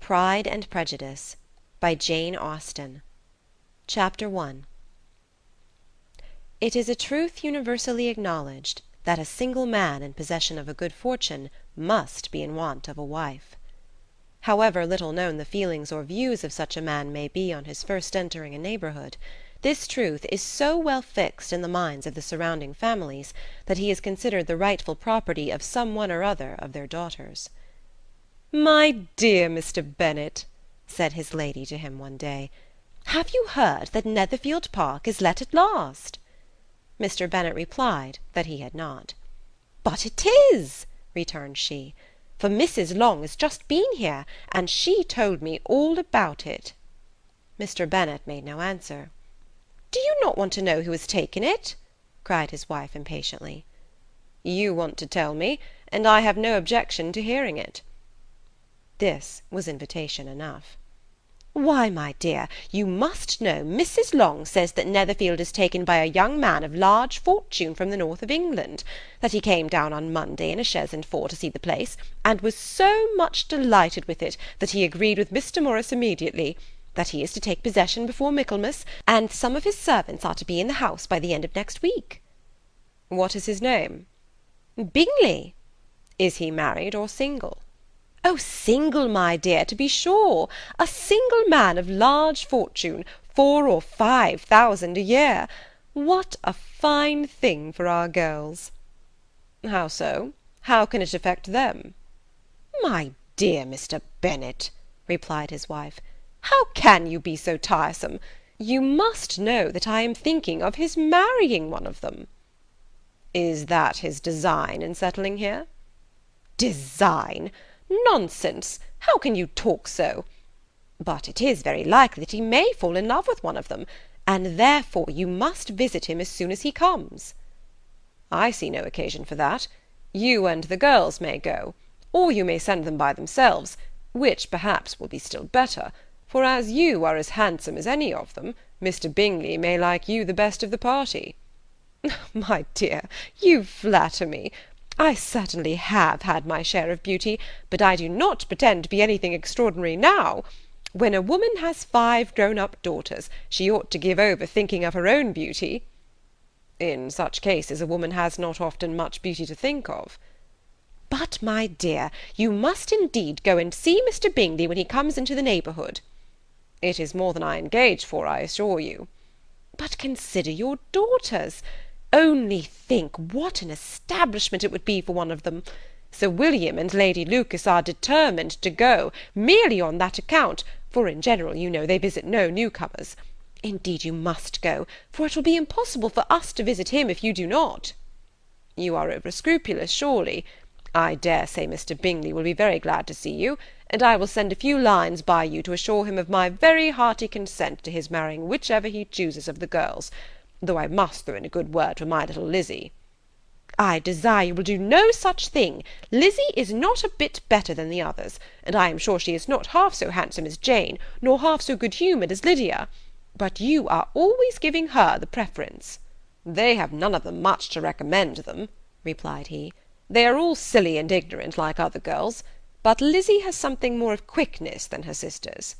Pride and Prejudice by Jane Austen. Chapter 1. It is a truth universally acknowledged that a single man in possession of a good fortune must be in want of a wife. However little known the feelings or views of such a man may be on his first entering a neighbourhood, this truth is so well fixed in the minds of the surrounding families that he is considered the rightful property of some one or other of their daughters. "My dear Mr. Bennet," said his lady to him one day, "have you heard that Netherfield Park is let at last?" Mr. Bennet replied that he had not. "But it is," returned she, "for Mrs. Long has just been here, and she told me all about it." Mr. Bennet made no answer. "Do you not want to know who has taken it?" cried his wife impatiently. "You want to tell me, and I have no objection to hearing it." This was invitation enough. "Why, my dear, you must know Mrs. Long says that Netherfield is taken by a young man of large fortune from the north of England, that he came down on Monday in a chaise and four to see the place, and was so much delighted with it that he agreed with Mr. Morris immediately, that he is to take possession before Michaelmas, and some of his servants are to be in the house by the end of next week." "What is his name?" "Bingley." "Is he married or single?" "Oh, single, my dear, to be sure. A single man of large fortune, 4,000 or 5,000 a year. What a fine thing for our girls!" "How so? How can it affect them?" "My dear Mr. Bennet," replied his wife, "how can you be so tiresome? You must know that I am thinking of his marrying one of them." "Is that his design in settling here?" "Design! Nonsense! How can you talk so? But it is very likely that he may fall in love with one of them, and therefore you must visit him as soon as he comes." "I see no occasion for that. You and the girls may go, or you may send them by themselves, which perhaps will be still better, for as you are as handsome as any of them, Mr. Bingley may like you the best of the party." "My dear, you flatter me. I certainly have had my share of beauty, but I do not pretend to be anything extraordinary now. When a woman has 5 grown-up daughters, she ought to give over thinking of her own beauty." "In such cases a woman has not often much beauty to think of." "But, my dear, you must indeed go and see Mr. Bingley when he comes into the neighbourhood." "It is more than I engage for, I assure you." "But consider your daughters. Only think what an establishment it would be for one of them. Sir William and Lady Lucas are determined to go, merely on that account, for in general, you know, they visit no newcomers. Indeed you must go, for it will be impossible for us to visit him if you do not." "You are over-scrupulous, surely. I dare say Mr. Bingley will be very glad to see you, and I will send a few lines by you to assure him of my very hearty consent to his marrying whichever he chooses of the girls, though I must throw in a good word for my little Lizzie." "I desire you will do no such thing. Lizzie is not a bit better than the others, and I am sure she is not half so handsome as Jane, nor half so good-humoured as Lydia. But you are always giving her the preference." "They have none of them much to recommend them," replied he. "They are all silly and ignorant like other girls, but Lizzie has something more of quickness than her sisters."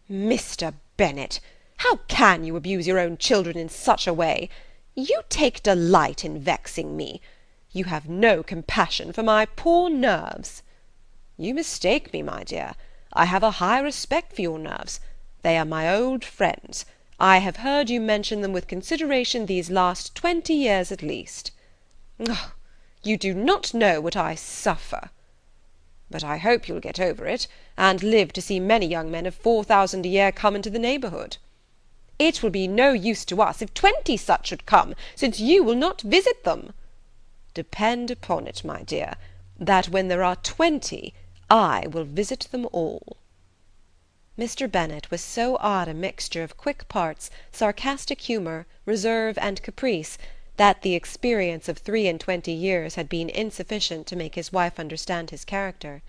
"Mr. Bennet, how can you abuse your own children in such a way? You take delight in vexing me. You have no compassion for my poor nerves." "You mistake me, my dear. I have a high respect for your nerves. They are my old friends. I have heard you mention them with consideration these last 20 years at least." "Oh, you do not know what I suffer." "But I hope you'll get over it, and live to see many young men of 4,000 a year come into the neighbourhood." "It will be no use to us if 20 such should come, since you will not visit them." "Depend upon it, my dear, that when there are 20, I will visit them all." Mr. Bennet was so odd a mixture of quick parts, sarcastic humour, reserve, and caprice, that the experience of 23 years had been insufficient to make his wife understand his character.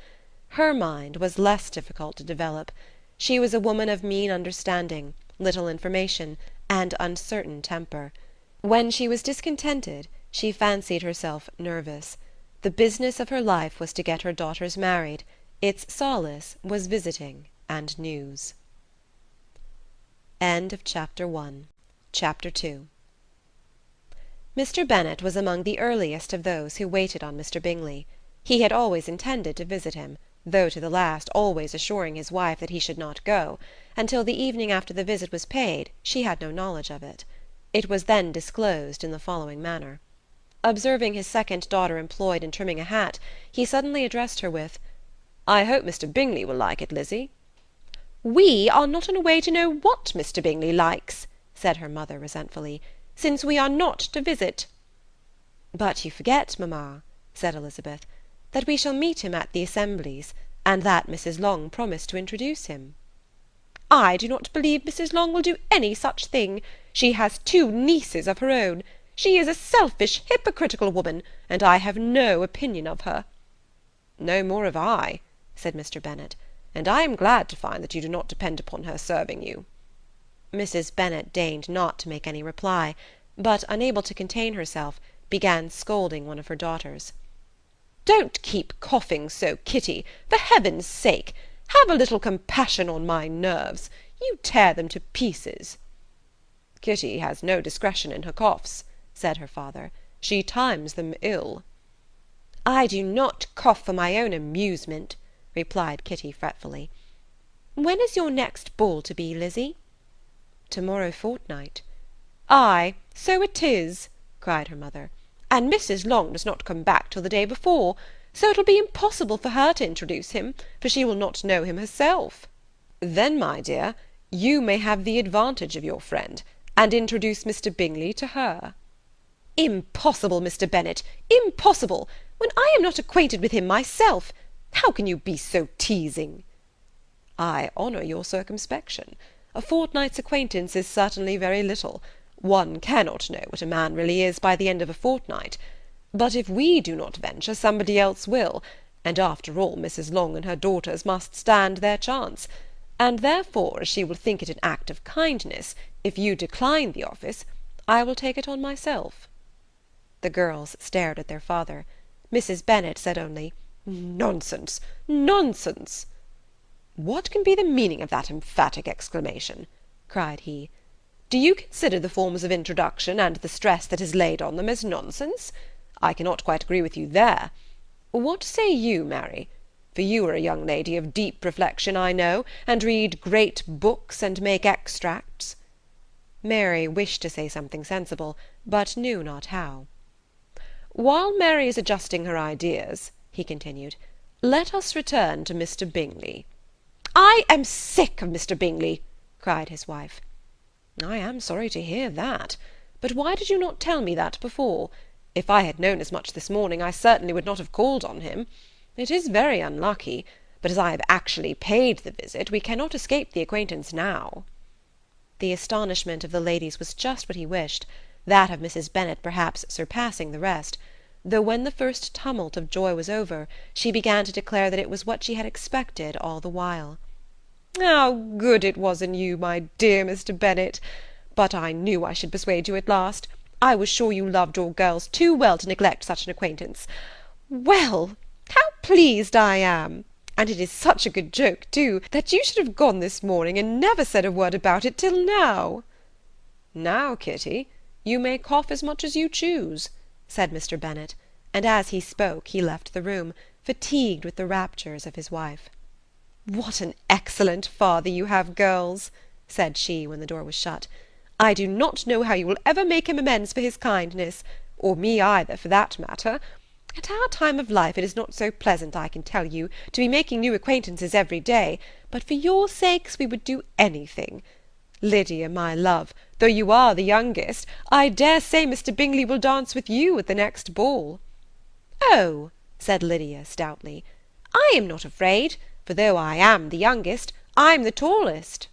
Her mind was less difficult to develop. She was a woman of mean understanding, little information, and uncertain temper. When she was discontented, she fancied herself nervous. The business of her life was to get her daughters married, Its solace was visiting and news. End of Chapter 1. Chapter 2. Mr. Bennet was among the earliest of those who waited on Mr. Bingley. He had always intended to visit him, though to the last always assuring his wife that he should not go. Until the evening after the visit was paid, she had no knowledge of it. It was then disclosed in the following manner. Observing his second daughter employed in trimming a hat, he suddenly addressed her with, "I hope Mr. Bingley will like it, Lizzie." "We are not in a way to know what Mr. Bingley likes," said her mother resentfully, "since we are not to visit." "But you forget, mamma," said Elizabeth, "that we shall meet him at the assemblies, and that Mrs. Long promised to introduce him." "I do not believe Mrs. Long will do any such thing. She has 2 nieces of her own. She is a selfish, hypocritical woman, and I have no opinion of her." "No more have I," said Mr. Bennet, "and I am glad to find that you do not depend upon her serving you." Mrs. Bennet deigned not to make any reply, but, unable to contain herself, began scolding one of her daughters. "Don't keep coughing so, Kitty, for heaven's sake! Have a little compassion on my nerves. You tear them to pieces." "Kitty has no discretion in her coughs," said her father. "She times them ill." "I do not cough for my own amusement," replied Kitty fretfully. "When is your next ball to be, Lizzie?" "To-morrow fortnight." "Ay, so it is," cried her mother, "and Mrs. Long does not come back till the day before, so it will be impossible for her to introduce him, for she will not know him herself." "Then, my dear, you may have the advantage of your friend, and introduce Mr. Bingley to her." "Impossible, Mr. Bennet, impossible, when I am not acquainted with him myself. How can you be so teasing?" "I honour your circumspection. A fortnight's acquaintance is certainly very little. One cannot know what a man really is by the end of a fortnight. But if we do not venture, somebody else will, and after all Mrs. Long and her daughters must stand their chance, and therefore, as she will think it an act of kindness, if you decline the office, I will take it on myself." The girls stared at their father. Mrs. Bennet said only, "Nonsense, nonsense!" "What can be the meaning of that emphatic exclamation?" cried he. "Do you consider the forms of introduction, and the stress that is laid on them, as nonsense? I cannot quite agree with you there. What say you, Mary? For you are a young lady of deep reflection, I know, and read great books, and make extracts." Mary wished to say something sensible, but knew not how. "While Mary is adjusting her ideas," he continued, "let us return to Mr. Bingley." "I am sick of Mr. Bingley," cried his wife. "I am sorry to hear that. But why did you not tell me that before? If I had known as much this morning, I certainly would not have called on him. It is very unlucky, but as I have actually paid the visit, we cannot escape the acquaintance now." The astonishment of the ladies was just what he wished, that of Mrs. Bennet perhaps surpassing the rest, though when the first tumult of joy was over, she began to declare that it was what she had expected all the while. "How good it was in you, my dear Mr. Bennet! But I knew I should persuade you at last. I was sure you loved your girls too well to neglect such an acquaintance. Well, how pleased I am! And it is such a good joke, too, that you should have gone this morning, and never said a word about it till now." "Now, Kitty, you may cough as much as you choose," said Mr. Bennet, and as he spoke he left the room, fatigued with the raptures of his wife. "What an excellent father you have, girls!" said she, when the door was shut. "I do not know how you will ever make him amends for his kindness, or me either, for that matter. At our time of life it is not so pleasant, I can tell you, to be making new acquaintances every day, but for your sakes we would do anything. Lydia, my love, though you are the youngest, I dare say Mr. Bingley will dance with you at the next ball." "Oh," said Lydia stoutly, "I am not afraid, for though I am the youngest, I'm the tallest."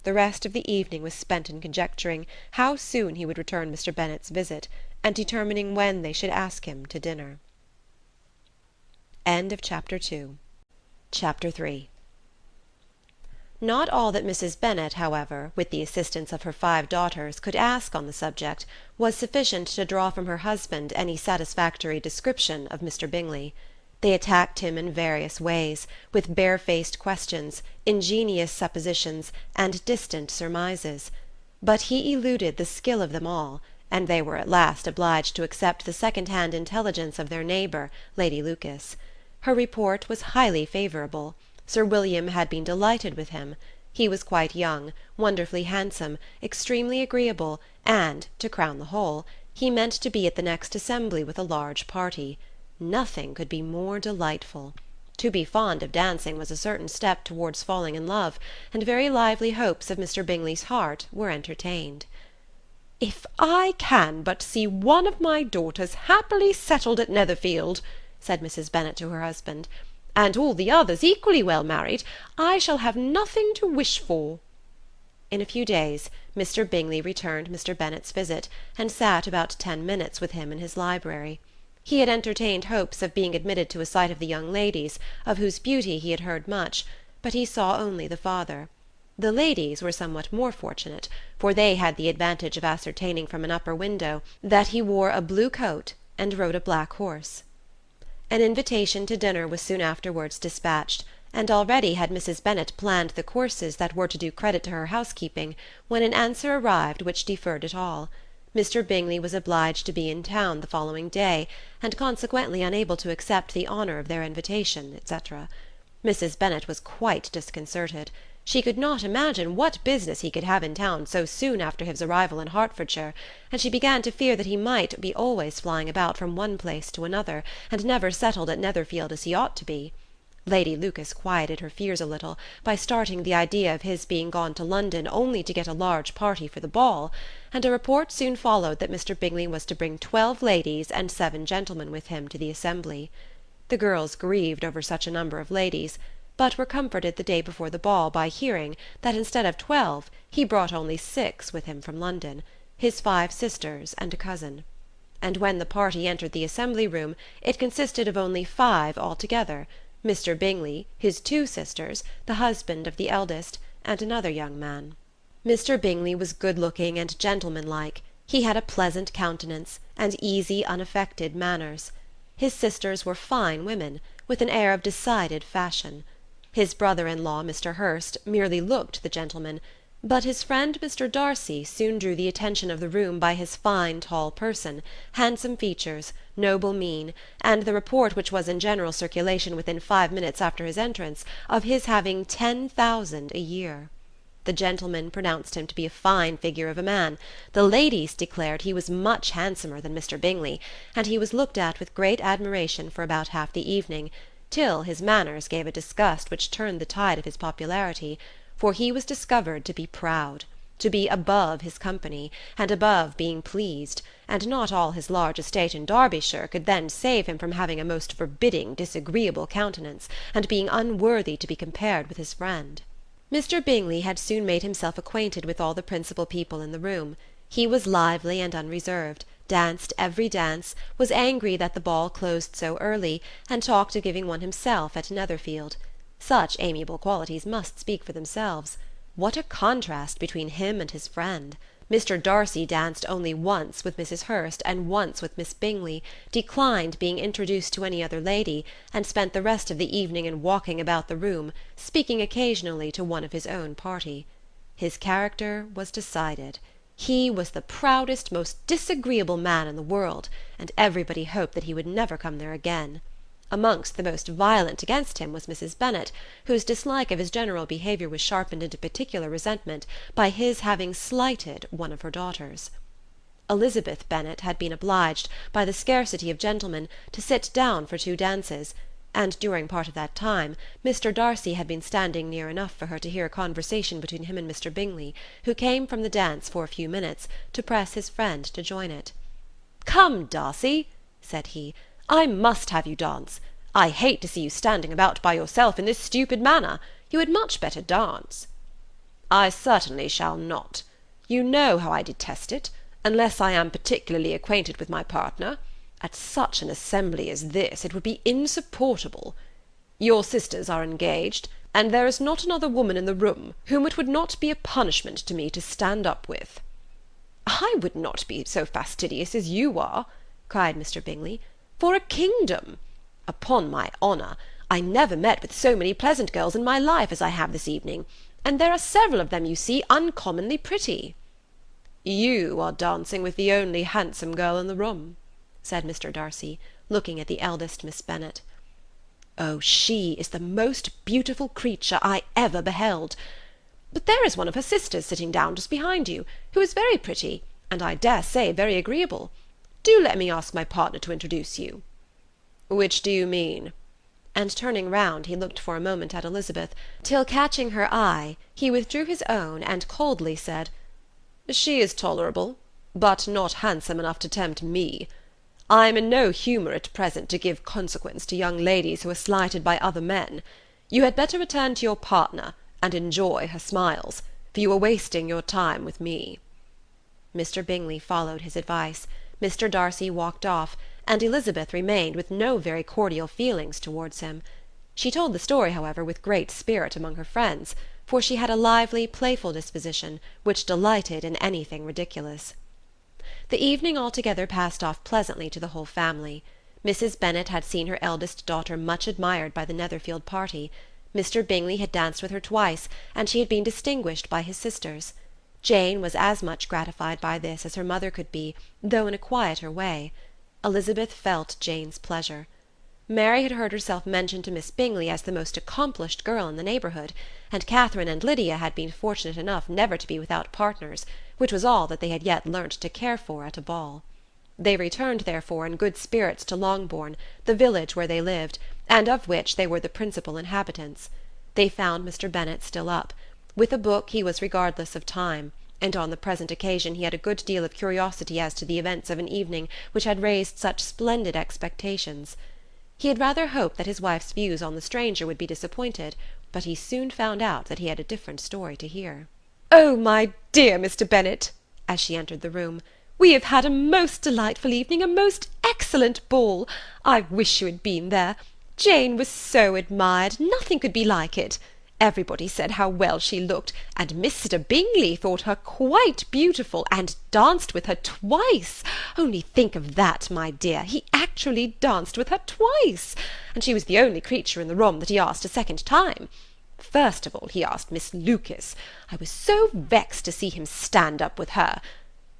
The rest of the evening was spent in conjecturing how soon he would return Mr. Bennet's visit, and determining when they should ask him to dinner. Chapter 3. Not all that Mrs. Bennet, however, with the assistance of her 5 daughters, could ask on the subject, was sufficient to draw from her husband any satisfactory description of Mr. Bingley. They attacked him in various ways, with barefaced questions, ingenious suppositions, and distant surmises; but he eluded the skill of them all, and they were at last obliged to accept the second-hand intelligence of their neighbour, Lady Lucas. Her report was highly favourable. Sir William had been delighted with him. He was quite young, wonderfully handsome, extremely agreeable, and, to crown the whole, he meant to be at the next assembly with a large party. Nothing could be more delightful. To be fond of dancing was a certain step towards falling in love, and very lively hopes of Mr. Bingley's heart were entertained. "If I can but see one of my daughters happily settled at Netherfield," said Mrs. Bennet to her husband, "and all the others equally well married, I shall have nothing to wish for." In a few days Mr. Bingley returned Mr. Bennet's visit, and sat about 10 minutes with him in his library. He had entertained hopes of being admitted to a sight of the young ladies, of whose beauty he had heard much, but he saw only the father. The ladies were somewhat more fortunate, for they had the advantage of ascertaining from an upper window that he wore a blue coat and rode a black horse. An invitation to dinner was soon afterwards dispatched, and already had Mrs. Bennet planned the courses that were to do credit to her housekeeping, when an answer arrived which deferred it all. Mr. Bingley was obliged to be in town the following day, and consequently unable to accept the honour of their invitation, etc. Mrs. Bennet was quite disconcerted. She could not imagine what business he could have in town so soon after his arrival in Hertfordshire, and she began to fear that he might be always flying about from one place to another, and never settled at Netherfield as he ought to be. Lady Lucas quieted her fears a little by starting the idea of his being gone to London only to get a large party for the ball, and a report soon followed that Mr. Bingley was to bring 12 ladies and 7 gentlemen with him to the assembly. The girls grieved over such a number of ladies, but were comforted the day before the ball by hearing that instead of 12 he brought only 6 with him from London, his 5 sisters and a cousin. And when the party entered the assembly room it consisted of only 5 altogether: Mr. Bingley, his 2 sisters, the husband of the eldest, and another young man. Mr. Bingley was good-looking and gentlemanlike. He had a pleasant countenance, and easy, unaffected manners. His sisters were fine women, with an air of decided fashion. His brother-in-law, Mr. Hurst, merely looked the gentleman, but his friend Mr. Darcy soon drew the attention of the room by his fine tall person, handsome features, noble mien, and the report which was in general circulation within 5 minutes after his entrance, of his having 10,000 a year. The gentlemen pronounced him to be a fine figure of a man. The ladies declared he was much handsomer than Mr. Bingley, and he was looked at with great admiration for about half the evening, till his manners gave a disgust which turned the tide of his popularity, for he was discovered to be proud, to be above his company, and above being pleased, and not all his large estate in Derbyshire could then save him from having a most forbidding, disagreeable countenance, and being unworthy to be compared with his friend. Mr. Bingley had soon made himself acquainted with all the principal people in the room. He was lively and unreserved, danced every dance, was angry that the ball closed so early, and talked of giving one himself at Netherfield. Such amiable qualities must speak for themselves. What a contrast between him and his friend! Mr. Darcy danced only once with Mrs. Hurst and once with Miss Bingley, declined being introduced to any other lady, and spent the rest of the evening in walking about the room, speaking occasionally to one of his own party. His character was decided. He was the proudest, most disagreeable man in the world, and everybody hoped that he would never come there again. Amongst the most violent against him was Mrs. Bennet, whose dislike of his general behaviour was sharpened into particular resentment by his having slighted one of her daughters. Elizabeth Bennet had been obliged, by the scarcity of gentlemen, to sit down for 2 dances, and during part of that time Mr. Darcy had been standing near enough for her to hear a conversation between him and Mr. Bingley, who came from the dance for a few minutes, to press his friend to join it. "Come, Darcy," said he, "I must have you dance. I hate to see you standing about by yourself in this stupid manner. You had much better dance." "I certainly shall not. You know how I detest it, unless I am particularly acquainted with my partner. At such an assembly as this it would be insupportable. Your sisters are engaged, and there is not another woman in the room whom it would not be a punishment to me to stand up with." "I would not be so fastidious as you are," cried Mr. Bingley, "for a kingdom. Upon my honour, I never met with so many pleasant girls in my life as I have this evening, and there are several of them, you see, uncommonly pretty." "You are dancing with the only handsome girl in the room," said Mr. Darcy, looking at the eldest Miss Bennet. "Oh, she is the most beautiful creature I ever beheld. But there is one of her sisters sitting down just behind you, who is very pretty, and I dare say very agreeable. Do let me ask my partner to introduce you." "Which do you mean?" And turning round, he looked for a moment at Elizabeth, till catching her eye, he withdrew his own and coldly said, "She is tolerable, but not handsome enough to tempt me. I am in no humour at present to give consequence to young ladies who are slighted by other men. You had better return to your partner, and enjoy her smiles, for you are wasting your time with me." Mr. Bingley followed his advice. Mr. Darcy walked off, and Elizabeth remained with no very cordial feelings towards him. She told the story, however, with great spirit among her friends, for she had a lively, playful disposition, which delighted in anything ridiculous. The evening altogether passed off pleasantly to the whole family. Mrs. Bennet had seen her eldest daughter much admired by the Netherfield party. Mr. Bingley had danced with her twice, and she had been distinguished by his sisters. Jane was as much gratified by this as her mother could be, though in a quieter way. Elizabeth felt Jane's pleasure. Mary had heard herself mentioned to Miss Bingley as the most accomplished girl in the neighbourhood, and Catherine and Lydia had been fortunate enough never to be without partners, which was all that they had yet learnt to care for at a ball. They returned, therefore, in good spirits to Longbourn, the village where they lived, and of which they were the principal inhabitants. They found Mr. Bennet still up. With a book he was regardless of time, and on the present occasion he had a good deal of curiosity as to the events of an evening which had raised such splendid expectations. He had rather hoped that his wife's views on the stranger would be disappointed, but he soon found out that he had a different story to hear. "Oh, my dear Mr. Bennet," as she entered the room, "we have had a most delightful evening, a most excellent ball. I wish you had been there. Jane was so admired, nothing could be like it. Everybody said how well she looked, and Mr. Bingley thought her quite beautiful, and danced with her twice. Only think of that, my dear, he actually danced with her twice, and she was the only creature in the room that he asked a second time. First of all he asked Miss Lucas. I was so vexed to see him stand up with her.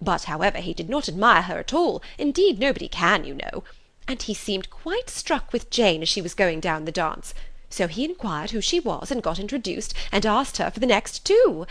But, however, he did not admire her at all, indeed nobody can, you know, and he seemed quite struck with Jane as she was going down the dance. So he inquired who she was, and got introduced, and asked her for the next two.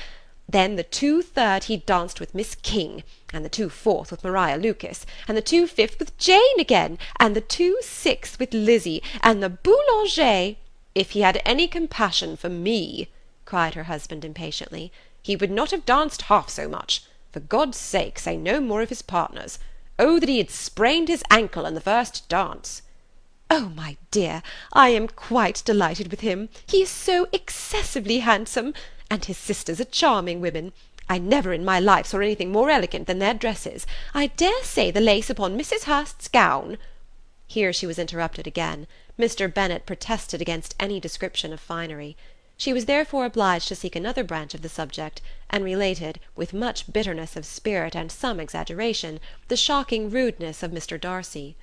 Then the 2/3 he danced with Miss King, and the 2/4 with Maria Lucas, and the 2/5 with Jane again, and the 2/6 with Lizzie, and the Boulanger—" "If he had any compassion for me," cried her husband impatiently, "he would not have danced half so much. For God's sake, say no more of his partners. Oh, that he had sprained his ankle in the first dance!" "Oh, my dear, I am quite delighted with him. He is so excessively handsome, and his sisters are charming women. I never in my life saw anything more elegant than their dresses. I dare say the lace upon Mrs. Hurst's gown—" Here she was interrupted again. Mr. Bennet protested against any description of finery. She was therefore obliged to seek another branch of the subject, and related, with much bitterness of spirit and some exaggeration, the shocking rudeness of Mr. Darcy.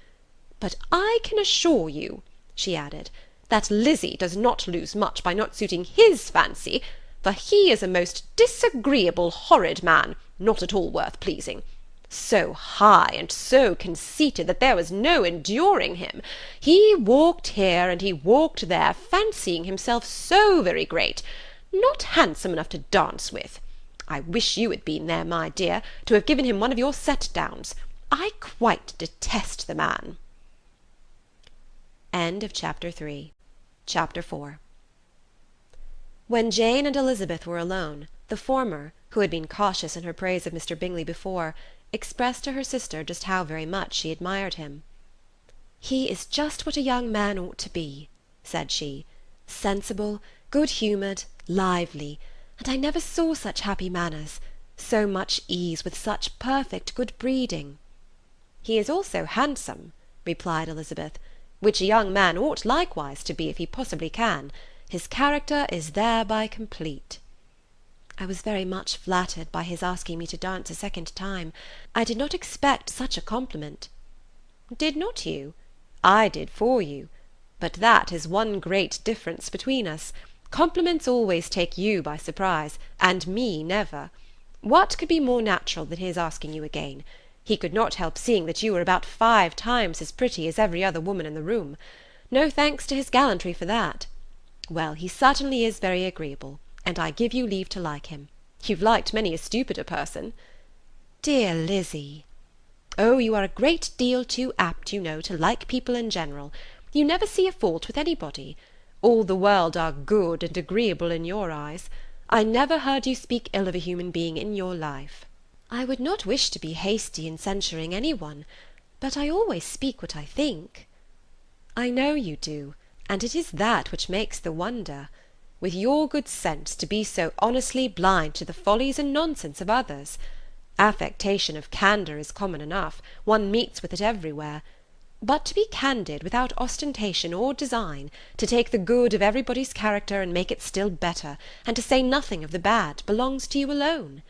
"But I can assure you," she added, "that Lizzie does not lose much by not suiting his fancy, for he is a most disagreeable, horrid man, not at all worth pleasing. So high and so conceited that there was no enduring him. He walked here and he walked there, fancying himself so very great, not handsome enough to dance with. I wish you had been there, my dear, to have given him one of your set-downs. I quite detest the man." End of Chapter 3. Chapter 4. When Jane and Elizabeth were alone, the former, who had been cautious in her praise of Mr. Bingley before, expressed to her sister just how very much she admired him. "He is just what a young man ought to be," said she, "sensible, good-humoured, lively, and I never saw such happy manners, so much ease, with such perfect good breeding." "He is also handsome," replied Elizabeth, "which a young man ought likewise to be if he possibly can. His character is thereby complete." "I was very much flattered by his asking me to dance a second time. I did not expect such a compliment." "Did not you? I did for you. But that is one great difference between us. Compliments always take you by surprise, and me never. What could be more natural than his asking you again? He could not help seeing that you were about 5 times as pretty as every other woman in the room. No thanks to his gallantry for that. Well, he certainly is very agreeable, and I give you leave to like him. You've liked many a stupider person." "Dear Lizzie." "Oh, you are a great deal too apt, you know, to like people in general. You never see a fault with anybody. All the world are good and agreeable in your eyes. I never heard you speak ill of a human being in your life." "I would not wish to be hasty in censuring any one, but I always speak what I think." "I know you do, and it is that which makes the wonder. With your good sense to be so honestly blind to the follies and nonsense of others. Affectation of candour is common enough, one meets with it everywhere. But to be candid without ostentation or design, to take the good of everybody's character and make it still better, and to say nothing of the bad, belongs to you alone.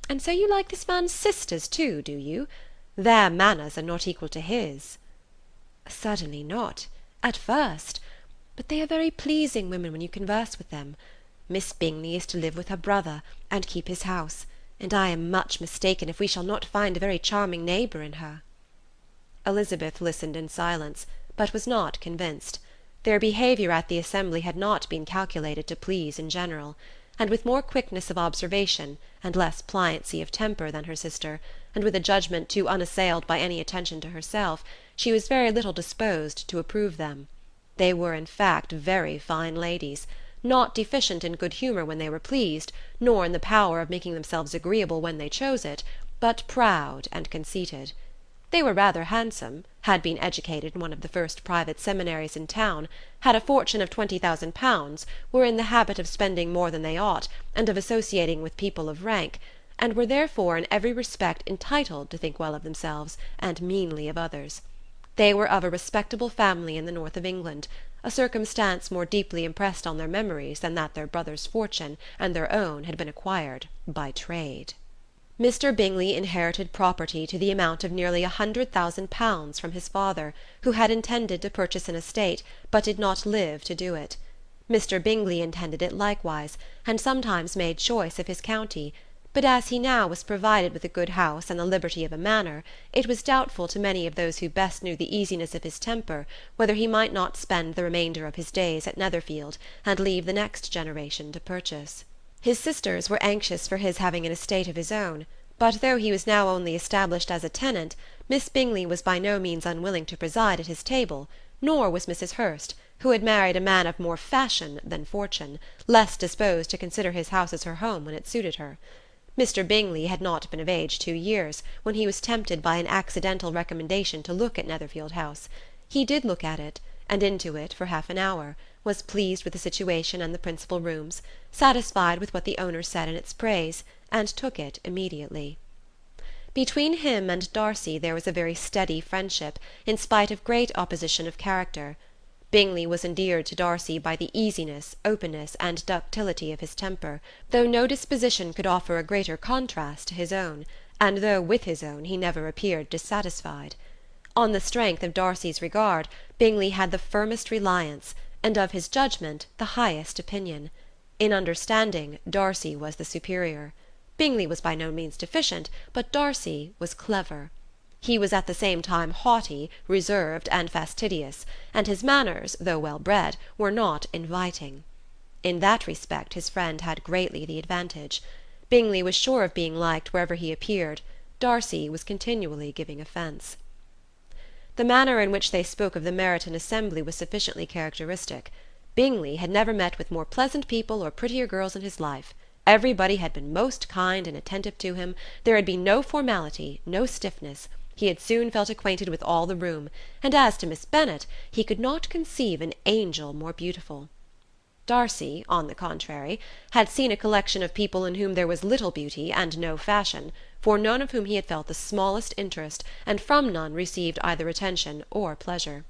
And so you like this man's sisters too, do you? Their manners are not equal to his." "Certainly not, at first. But they are very pleasing women when you converse with them. Miss Bingley is to live with her brother, and keep his house, and I am much mistaken if we shall not find a very charming neighbour in her." Elizabeth listened in silence, but was not convinced. Their behaviour at the assembly had not been calculated to please in general, and with more quickness of observation, and less pliancy of temper than her sister, and with a judgment too unassailed by any attention to herself, she was very little disposed to approve them. They were in fact very fine ladies, not deficient in good humour when they were pleased, nor in the power of making themselves agreeable when they chose it, but proud and conceited. They were rather handsome, had been educated in one of the first private seminaries in town, had a fortune of £20,000, were in the habit of spending more than they ought, and of associating with people of rank, and were therefore in every respect entitled to think well of themselves, and meanly of others. They were of a respectable family in the north of England, a circumstance more deeply impressed on their memories than that their brother's fortune and their own had been acquired by trade. Mr. Bingley inherited property to the amount of nearly £100,000 from his father, who had intended to purchase an estate, but did not live to do it. Mr. Bingley intended it likewise, and sometimes made choice of his county, but as he now was provided with a good house and the liberty of a manor, it was doubtful to many of those who best knew the easiness of his temper whether he might not spend the remainder of his days at Netherfield, and leave the next generation to purchase. His sisters were anxious for his having an estate of his own, but though he was now only established as a tenant, Miss Bingley was by no means unwilling to preside at his table, nor was Mrs. Hurst, who had married a man of more fashion than fortune, less disposed to consider his house as her home when it suited her. Mr. Bingley had not been of age 2 years, when he was tempted by an accidental recommendation to look at Netherfield House. He did look at it, and into it for half an hour, was pleased with the situation and the principal rooms, satisfied with what the owner said in its praise, and took it immediately. Between him and Darcy there was a very steady friendship, in spite of great opposition of character. Bingley was endeared to Darcy by the easiness, openness, and ductility of his temper, though no disposition could offer a greater contrast to his own, and though with his own he never appeared dissatisfied. On the strength of Darcy's regard, Bingley had the firmest reliance, and of his judgment the highest opinion. In understanding, Darcy was the superior. Bingley was by no means deficient, but Darcy was clever. He was at the same time haughty, reserved, and fastidious, and his manners, though well bred, were not inviting. In that respect his friend had greatly the advantage. Bingley was sure of being liked wherever he appeared. Darcy was continually giving offence. The manner in which they spoke of the Meryton assembly was sufficiently characteristic. Bingley had never met with more pleasant people or prettier girls in his life. Everybody had been most kind and attentive to him. There had been no formality, no stiffness. He had soon felt acquainted with all the room, and as to Miss Bennet, he could not conceive an angel more beautiful. Darcy, on the contrary, had seen a collection of people in whom there was little beauty and no fashion, for none of whom he had felt the smallest interest, and from none received either attention or pleasure.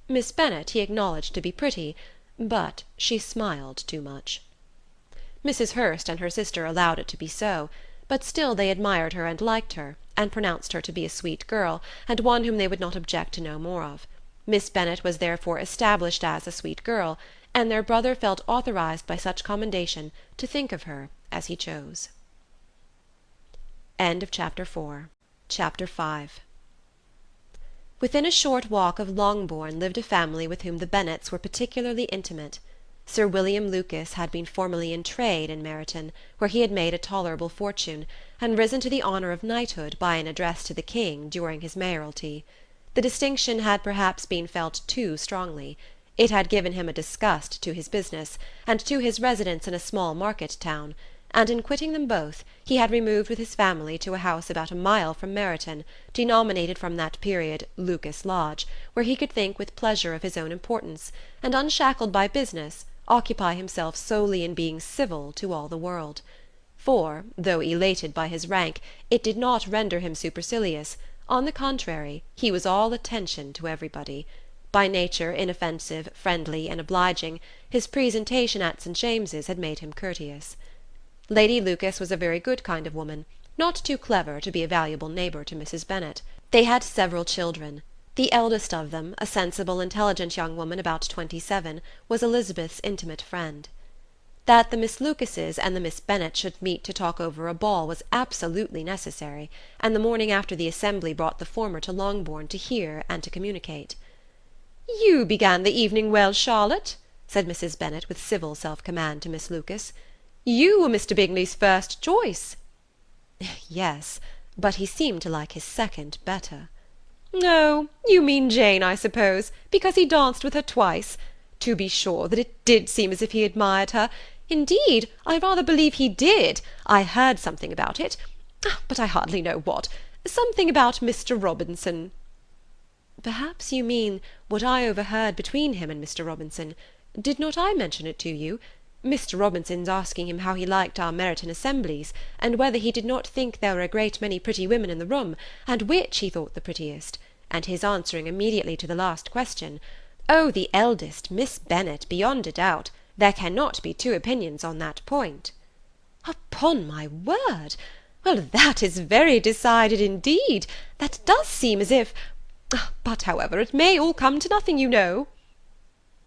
Miss Bennet he acknowledged to be pretty, but she smiled too much. Mrs. Hurst and her sister allowed it to be so, but still they admired her and liked her, and pronounced her to be a sweet girl, and one whom they would not object to know more of. Miss Bennet was therefore established as a sweet girl, and their brother felt authorized by such commendation to think of her as he chose. Chapter 5. Within a short walk of Longbourn lived a family with whom the Bennets were particularly intimate. Sir William Lucas had been formerly in trade in Meryton, where he had made a tolerable fortune, and risen to the honour of knighthood by an address to the king during his mayoralty. The distinction had perhaps been felt too strongly. It had given him a disgust to his business, and to his residence in a small market town, and in quitting them both he had removed with his family to a house about a mile from Meryton, denominated from that period Lucas Lodge, where he could think with pleasure of his own importance, and, unshackled by business, occupy himself solely in being civil to all the world. For, though elated by his rank, it did not render him supercilious. On the contrary, he was all attention to everybody. By nature inoffensive, friendly, and obliging, his presentation at St. James's had made him courteous. Lady Lucas was a very good kind of woman, not too clever to be a valuable neighbour to Mrs. Bennet. They had several children. The eldest of them, a sensible, intelligent young woman about 27, was Elizabeth's intimate friend. That the Miss Lucases and the Miss Bennet should meet to talk over a ball was absolutely necessary, and the morning after the assembly brought the former to Longbourn to hear and to communicate. "You began the evening well, Charlotte," said Mrs. Bennet with civil self-command to Miss Lucas. "You were Mr. Bingley's first choice." "Yes, but he seemed to like his second better." "Oh, you mean Jane, I suppose, because he danced with her twice. To be sure that it did seem as if he admired her. Indeed, I rather believe he did. I heard something about it, but I hardly know what. Something about Mr. Robinson." "Perhaps you mean what I overheard between him and Mr. Robinson. Did not I mention it to you? Mr. Robinson's asking him how he liked our Meryton assemblies, and whether he did not think there were a great many pretty women in the room, and which he thought the prettiest, and his answering immediately to the last question, 'Oh, the eldest, Miss Bennet, beyond a doubt. There cannot be two opinions on that point.'" "Upon my word! Well, that is very decided indeed. That does seem as if... But, however, it may all come to nothing, you know."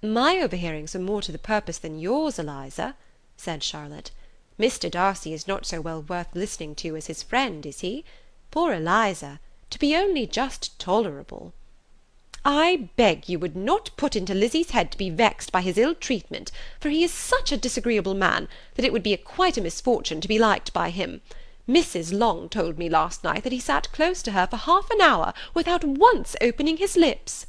"My overhearings were more to the purpose than yours, Eliza," said Charlotte. "Mr. Darcy is not so well worth listening to as his friend, is he? Poor Eliza! To be only just tolerable." "I beg you would not put into Lizzie's head to be vexed by his ill treatment, for he is such a disagreeable man, that it would be quite a misfortune to be liked by him. Mrs. Long told me last night that he sat close to her for half an hour without once opening his lips."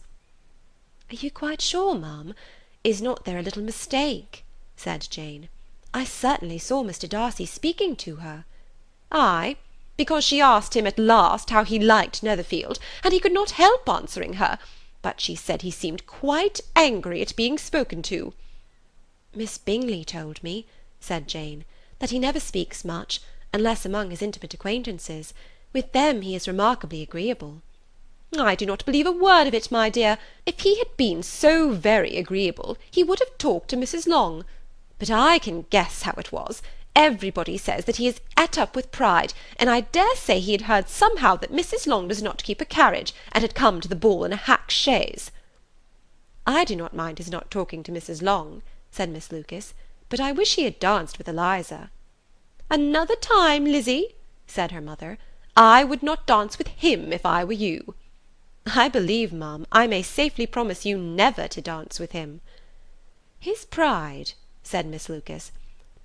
"Are you quite sure, ma'am? Is not there a little mistake?" said Jane. "I certainly saw Mr. Darcy speaking to her." "Ay, because she asked him at last how he liked Netherfield, and he could not help answering her, but she said he seemed quite angry at being spoken to." "Miss Bingley told me," said Jane, "that he never speaks much, unless among his intimate acquaintances. With them he is remarkably agreeable." "I do not believe a word of it, my dear. If he had been so very agreeable, he would have talked to Mrs. Long. But I can guess how it was. Everybody says that he is at up with pride, and I dare say he had heard somehow that Mrs. Long does not keep a carriage, and had come to the ball in a hack chaise." "I do not mind his not talking to Mrs. Long," said Miss Lucas, "but I wish he had danced with Eliza." "Another time, Lizzie," said her mother, "I would not dance with him if I were you." "I believe, ma'am, I may safely promise you never to dance with him." "His pride," said Miss Lucas,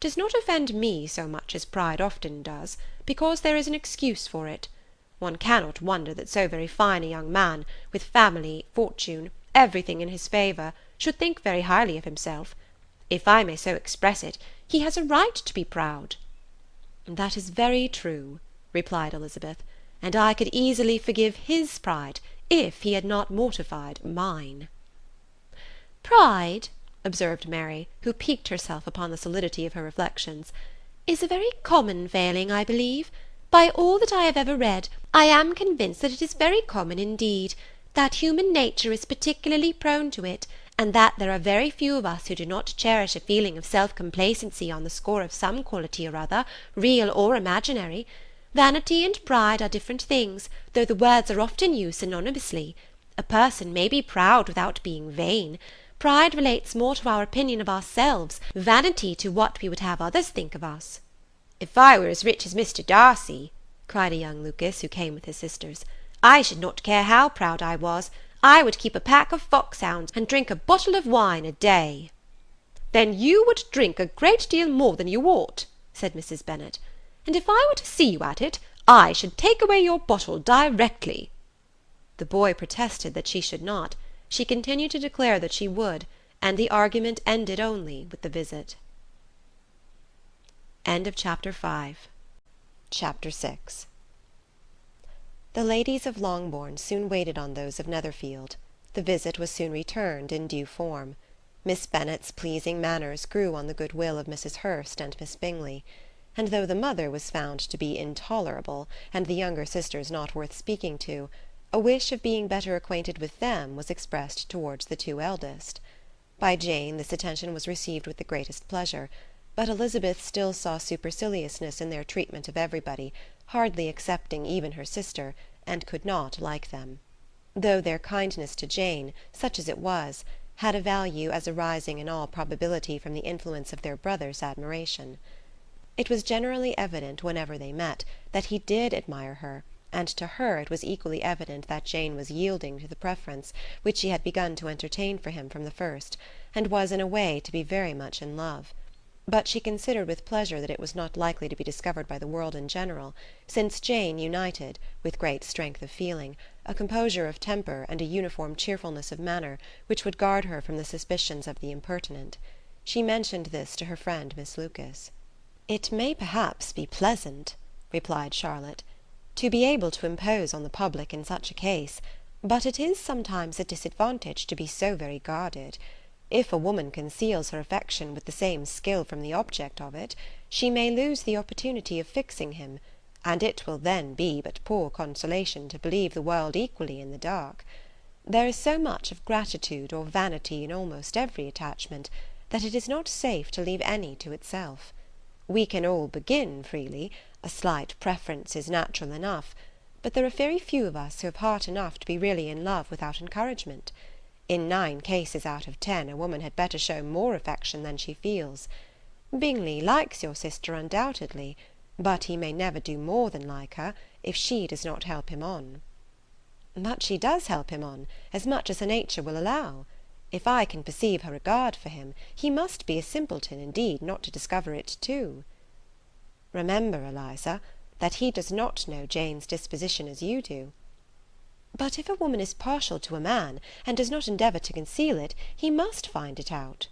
"does not offend me so much as pride often does, because there is an excuse for it. One cannot wonder that so very fine a young man, with family, fortune, everything in his favour, should think very highly of himself. If I may so express it, he has a right to be proud." "That is very true," replied Elizabeth, "and I could easily forgive his pride, if he had not mortified mine." "Pride," observed Mary, who piqued herself upon the solidity of her reflections, "is a very common failing, I believe. By all that I have ever read, I am convinced that it is very common indeed, that human nature is particularly prone to it, and that there are very few of us who do not cherish a feeling of self-complacency on the score of some quality or other, real or imaginary. Vanity and pride are different things, though the words are often used synonymously. A person may be proud without being vain. Pride relates more to our opinion of ourselves, vanity to what we would have others think of us." "If I were as rich as Mr. Darcy," cried a young Lucas, who came with his sisters, "I should not care how proud I was. I would keep a pack of foxhounds, and drink a bottle of wine a day." "Then you would drink a great deal more than you ought," said Mrs. Bennet, "and if I were to see you at it, I should take away your bottle directly." The boy protested that she should not. She continued to declare that she would, and the argument ended only with the visit. Chapter 6. The ladies of Longbourn soon waited on those of Netherfield. The visit was soon returned in due form. Miss Bennet's pleasing manners grew on the good will of Mrs. Hurst and Miss Bingley, and though the mother was found to be intolerable, and the younger sisters not worth speaking to, a wish of being better acquainted with them was expressed towards the two eldest. By Jane this attention was received with the greatest pleasure, but Elizabeth still saw superciliousness in their treatment of everybody, hardly excepting even her sister, and could not like them; though their kindness to Jane, such as it was, had a value as arising in all probability from the influence of their brother's admiration. It was generally evident, whenever they met, that he did admire her, and to her it was equally evident that Jane was yielding to the preference which she had begun to entertain for him from the first, and was in a way to be very much in love. But she considered with pleasure that it was not likely to be discovered by the world in general, since Jane united, with great strength of feeling, a composure of temper and a uniform cheerfulness of manner which would guard her from the suspicions of the impertinent. She mentioned this to her friend Miss Lucas. "It may perhaps be pleasant," replied Charlotte, "to be able to impose on the public in such a case, but it is sometimes a disadvantage to be so very guarded. If a woman conceals her affection with the same skill from the object of it, she may lose the opportunity of fixing him, and it will then be but poor consolation to believe the world equally in the dark. There is so much of gratitude or vanity in almost every attachment, that it is not safe to leave any to itself. We can all begin freely, a slight preference is natural enough, but there are very few of us who have heart enough to be really in love without encouragement. In 9 cases out of 10 a woman had better show more affection than she feels. Bingley likes your sister undoubtedly, but he may never do more than like her, if she does not help him on." "But she does help him on, as much as her nature will allow. If I can perceive her regard for him, he must be a simpleton indeed not to discover it too." "Remember, Eliza, that he does not know Jane's disposition as you do." "But if a woman is partial to a man, and does not endeavour to conceal it, he must find it out."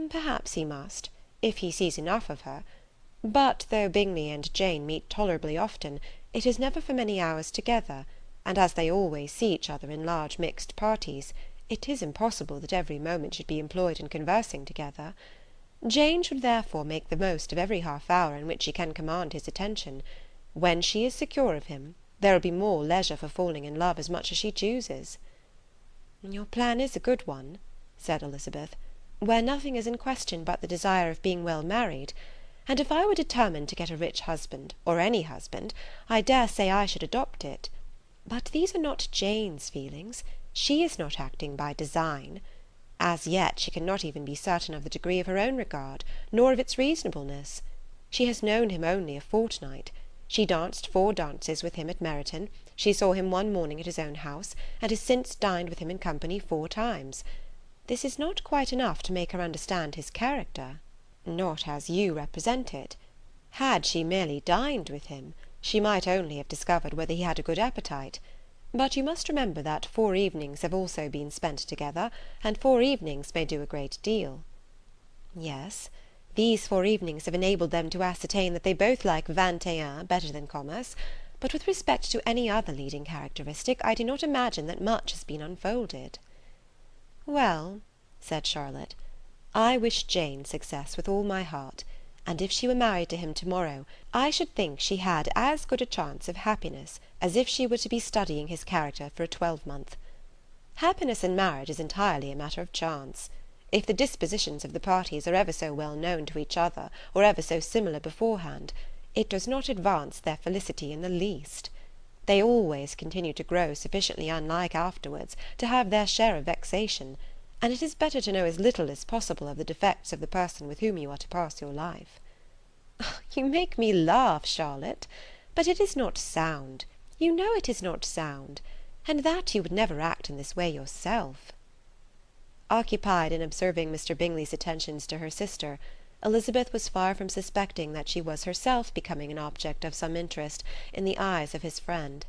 "Perhaps he must, if he sees enough of her. But though Bingley and Jane meet tolerably often, it is never for many hours together, and as they always see each other in large mixed parties, it is impossible that every moment should be employed in conversing together. Jane should therefore make the most of every half-hour in which she can command his attention. When she is secure of him, there will be more leisure for falling in love as much as she chooses." "Your plan is a good one," said Elizabeth, "where nothing is in question but the desire of being well married, and if I were determined to get a rich husband, or any husband, I dare say I should adopt it. But these are not Jane's feelings. She is not acting by design. As yet she cannot even be certain of the degree of her own regard, nor of its reasonableness. She has known him only a fortnight. She danced 4 dances with him at Meryton. She saw him one morning at his own house, and has since dined with him in company 4 times. This is not quite enough to make her understand his character." "Not as you represent it. Had she merely dined with him, she might only have discovered whether he had a good appetite. But you must remember that 4 evenings have also been spent together, and 4 evenings may do a great deal." "Yes, these 4 evenings have enabled them to ascertain that they both like 21 better than commerce, but with respect to any other leading characteristic, I do not imagine that much has been unfolded." "Well," said Charlotte, "I wish Jane success with all my heart, and if she were married to him to-morrow, I should think she had as good a chance of happiness as if she were to be studying his character for a 12-month. Happiness in marriage is entirely a matter of chance. If the dispositions of the parties are ever so well known to each other, or ever so similar beforehand, it does not advance their felicity in the least. They always continue to grow sufficiently unlike afterwards to have their share of vexation, and it is better to know as little as possible of the defects of the person with whom you are to pass your life." "You make me laugh, Charlotte, but it is not sound. You know it is not sound, and that you would never act in this way yourself." Occupied in observing Mr. Bingley's attentions to her sister, Elizabeth was far from suspecting that she was herself becoming an object of some interest in the eyes of his friend.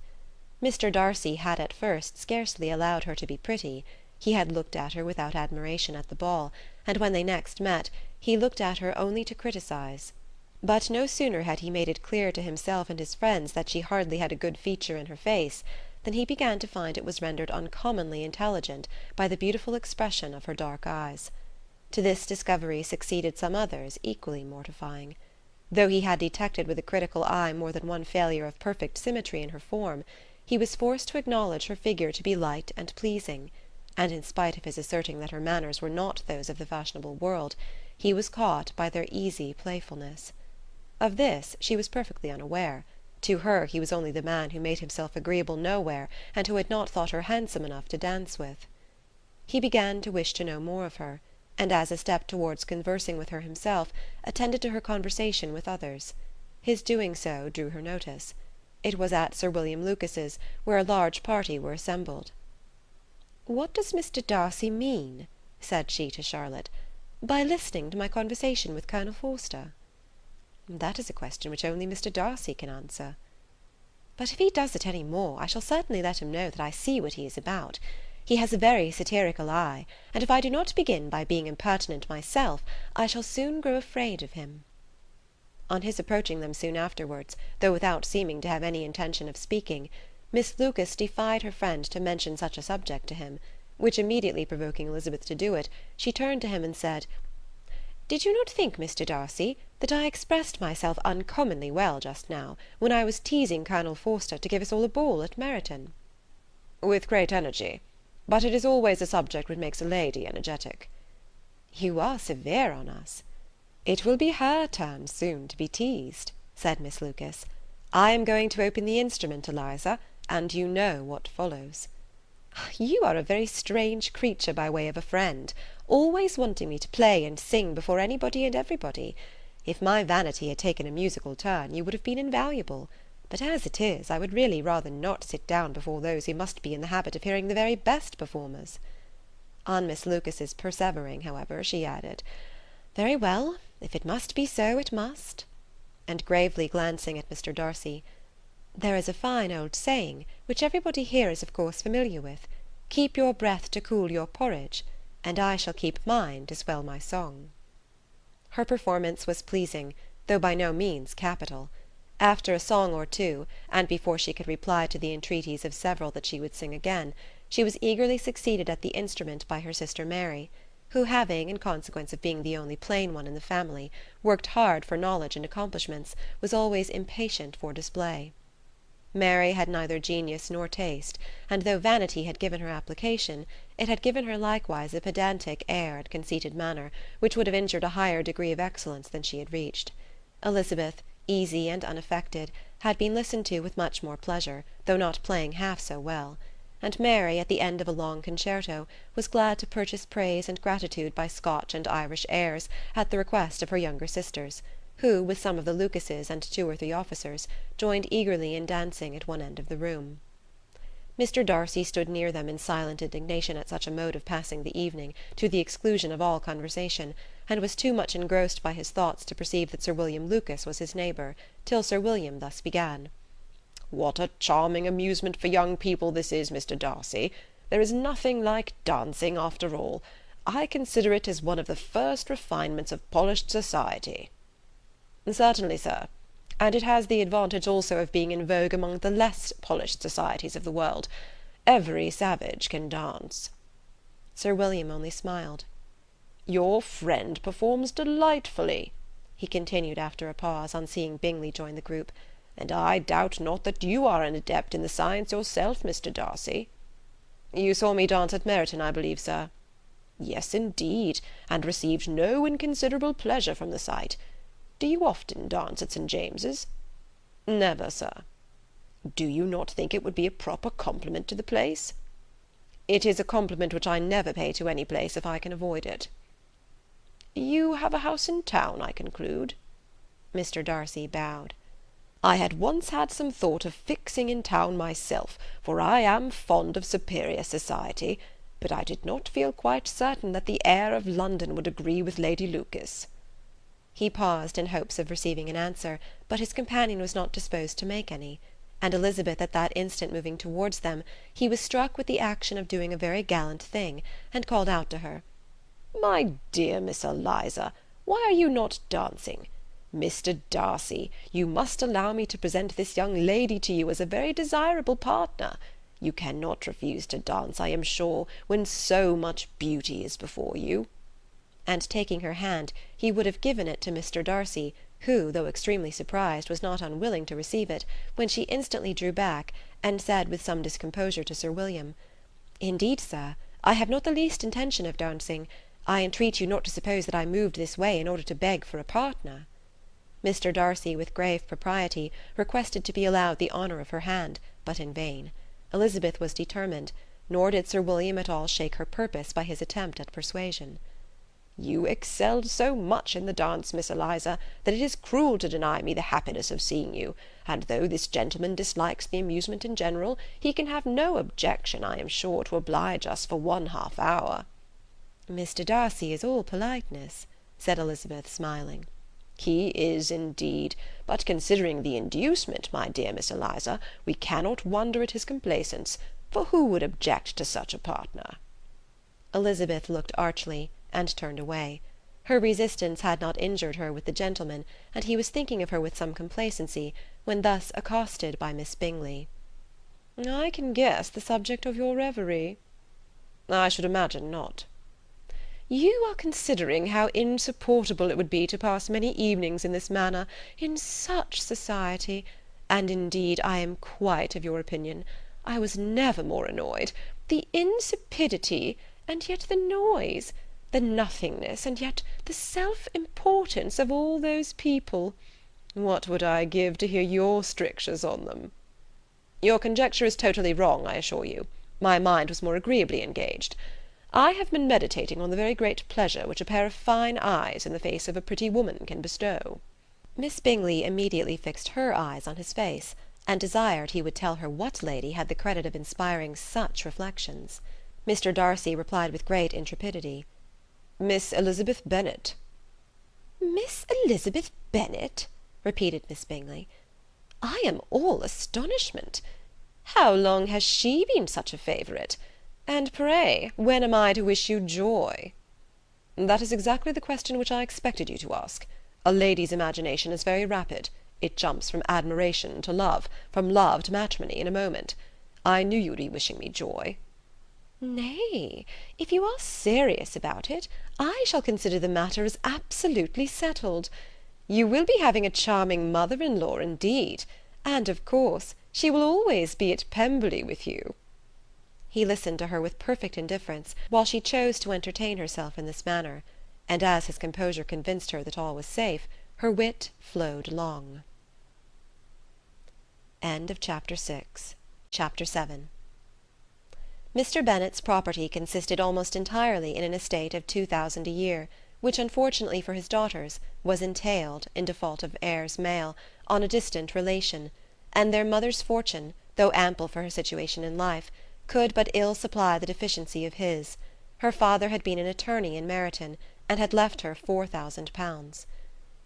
Mr. Darcy had at first scarcely allowed her to be pretty. He had looked at her without admiration at the ball, and when they next met, he looked at her only to criticise. But no sooner had he made it clear to himself and his friends that she hardly had a good feature in her face, than he began to find it was rendered uncommonly intelligent by the beautiful expression of her dark eyes. To this discovery succeeded some others equally mortifying. Though he had detected with a critical eye more than one failure of perfect symmetry in her form, he was forced to acknowledge her figure to be light and pleasing, and in spite of his asserting that her manners were not those of the fashionable world, he was caught by their easy playfulness. Of this she was perfectly unaware. To her he was only the man who made himself agreeable nowhere, and who had not thought her handsome enough to dance with. He began to wish to know more of her, and as a step towards conversing with her himself, attended to her conversation with others. His doing so drew her notice. It was at Sir William Lucas's, where a large party were assembled. "What does Mr. Darcy mean," said she to Charlotte, "by listening to my conversation with Colonel Forster?" "That is a question which only Mr. Darcy can answer." "But if he does it any more, I shall certainly let him know that I see what he is about. He has a very satirical eye, and if I do not begin by being impertinent myself, I shall soon grow afraid of him." On his approaching them soon afterwards, though without seeming to have any intention of speaking, Miss Lucas defied her friend to mention such a subject to him, which immediately provoking Elizabeth to do it, she turned to him and said, "Did you not think, Mr. Darcy, that I expressed myself uncommonly well just now, when I was teasing Colonel Forster to give us all a ball at Meryton?" "With great energy. But it is always a subject which makes a lady energetic." "You are severe on us." "It will be her turn soon to be teased," said Miss Lucas. "I am going to open the instrument, Eliza, and you know what follows." "You are a very strange creature by way of a friend, always wanting me to play and sing before anybody and everybody. If my vanity had taken a musical turn, you would have been invaluable. But as it is, I would really rather not sit down before those who must be in the habit of hearing the very best performers." On Miss Lucas's persevering, however, she added, "Very well, if it must be so, it must." And gravely glancing at Mr. Darcy, "There is a fine old saying, which everybody here is of course familiar with, 'Keep your breath to cool your porridge,' and I shall keep mine to swell my song." Her performance was pleasing, though by no means capital. After a song or two, and before she could reply to the entreaties of several that she would sing again, she was eagerly succeeded at the instrument by her sister Mary, who having, in consequence of being the only plain one in the family, worked hard for knowledge and accomplishments, was always impatient for display. Mary had neither genius nor taste, and though vanity had given her application, it had given her likewise a pedantic air and conceited manner, which would have injured a higher degree of excellence than she had reached. Elizabeth, easy and unaffected, had been listened to with much more pleasure, though not playing half so well; and Mary, at the end of a long concerto, was glad to purchase praise and gratitude by Scotch and Irish airs, at the request of her younger sisters, who, with some of the Lucases and 2 or 3 officers, joined eagerly in dancing at one end of the room. Mr. Darcy stood near them in silent indignation at such a mode of passing the evening, to the exclusion of all conversation, and was too much engrossed by his thoughts to perceive that Sir William Lucas was his neighbour, till Sir William thus began. "What a charming amusement for young people this is, Mr. Darcy! There is nothing like dancing, after all. I consider it as one of the first refinements of polished society." "Certainly, sir. And it has the advantage also of being in vogue among the less polished societies of the world. Every savage can dance." Sir William only smiled. "Your friend performs delightfully," he continued after a pause, on seeing Bingley join the group, "and I doubt not that you are an adept in the science yourself, Mr. Darcy." "You saw me dance at Meryton, I believe, sir?" "Yes, indeed, and received no inconsiderable pleasure from the sight. Do you often dance at St. James's?" "Never, sir." Do you not think it would be a proper compliment to the place? It is a compliment which I never pay to any place if I can avoid it. You have a house in town, I conclude? Mr. Darcy bowed. I had once had some thought of fixing in town myself, for I am fond of superior society, but I did not feel quite certain that the air of London would agree with Lady Lucas. He paused in hopes of receiving an answer, but his companion was not disposed to make any, and Elizabeth at that instant moving towards them, he was struck with the action of doing a very gallant thing, and called out to her, "My dear Miss Eliza, why are you not dancing? Mr. Darcy, you must allow me to present this young lady to you as a very desirable partner. You cannot refuse to dance, I am sure, when so much beauty is before you." And taking her hand, he would have given it to Mr. Darcy, who, though extremely surprised, was not unwilling to receive it, when she instantly drew back, and said with some discomposure to Sir William, "Indeed, sir, I have not the least intention of dancing. I entreat you not to suppose that I moved this way in order to beg for a partner." Mr. Darcy, with grave propriety, requested to be allowed the honour of her hand, but in vain. Elizabeth was determined, nor did Sir William at all shake her purpose by his attempt at persuasion. "You excelled so much in the dance, Miss Eliza, that it is cruel to deny me the happiness of seeing you, and though this gentleman dislikes the amusement in general, he can have no objection, I am sure, to oblige us for 1/2 hour." "Mr. Darcy is all politeness," said Elizabeth, smiling. "He is, indeed, but considering the inducement, my dear Miss Eliza, we cannot wonder at his complaisance, for who would object to such a partner?" Elizabeth looked archly, and turned away. Her resistance had not injured her with the gentleman, and he was thinking of her with some complacency, when thus accosted by Miss Bingley. "I can guess the subject of your reverie." "I should imagine not." "You are considering how insupportable it would be to pass many evenings in this manner, in such society, and indeed I am quite of your opinion. I was never more annoyed. The insipidity, and yet the noise, the nothingness, and yet the self-importance of all those people. What would I give to hear your strictures on them?" "Your conjecture is totally wrong, I assure you. My mind was more agreeably engaged. I have been meditating on the very great pleasure which a pair of fine eyes in the face of a pretty woman can bestow." Miss Bingley immediately fixed her eyes on his face, and desired he would tell her what lady had the credit of inspiring such reflections. Mr. Darcy replied with great intrepidity, "Miss Elizabeth Bennet." "Miss Elizabeth Bennet?" repeated Miss Bingley. "I am all astonishment. How long has she been such a favourite? And pray, when am I to wish you joy?" "That is exactly the question which I expected you to ask. A lady's imagination is very rapid. It jumps from admiration to love, from love to matrimony, in a moment. I knew you would be wishing me joy." "Nay, if you are serious about it, I shall consider the matter as absolutely settled. You will be having a charming mother-in-law indeed, and, of course, she will always be at Pemberley with you." He listened to her with perfect indifference, while she chose to entertain herself in this manner, and as his composure convinced her that all was safe, her wit flowed long. Chapter 7. Mr. Bennet's property consisted almost entirely in an estate of 2,000 a year, which, unfortunately for his daughters, was entailed, in default of heirs male, on a distant relation, and their mother's fortune, though ample for her situation in life, could but ill supply the deficiency of his. Her father had been an attorney in Meryton, and had left her 4,000 pounds.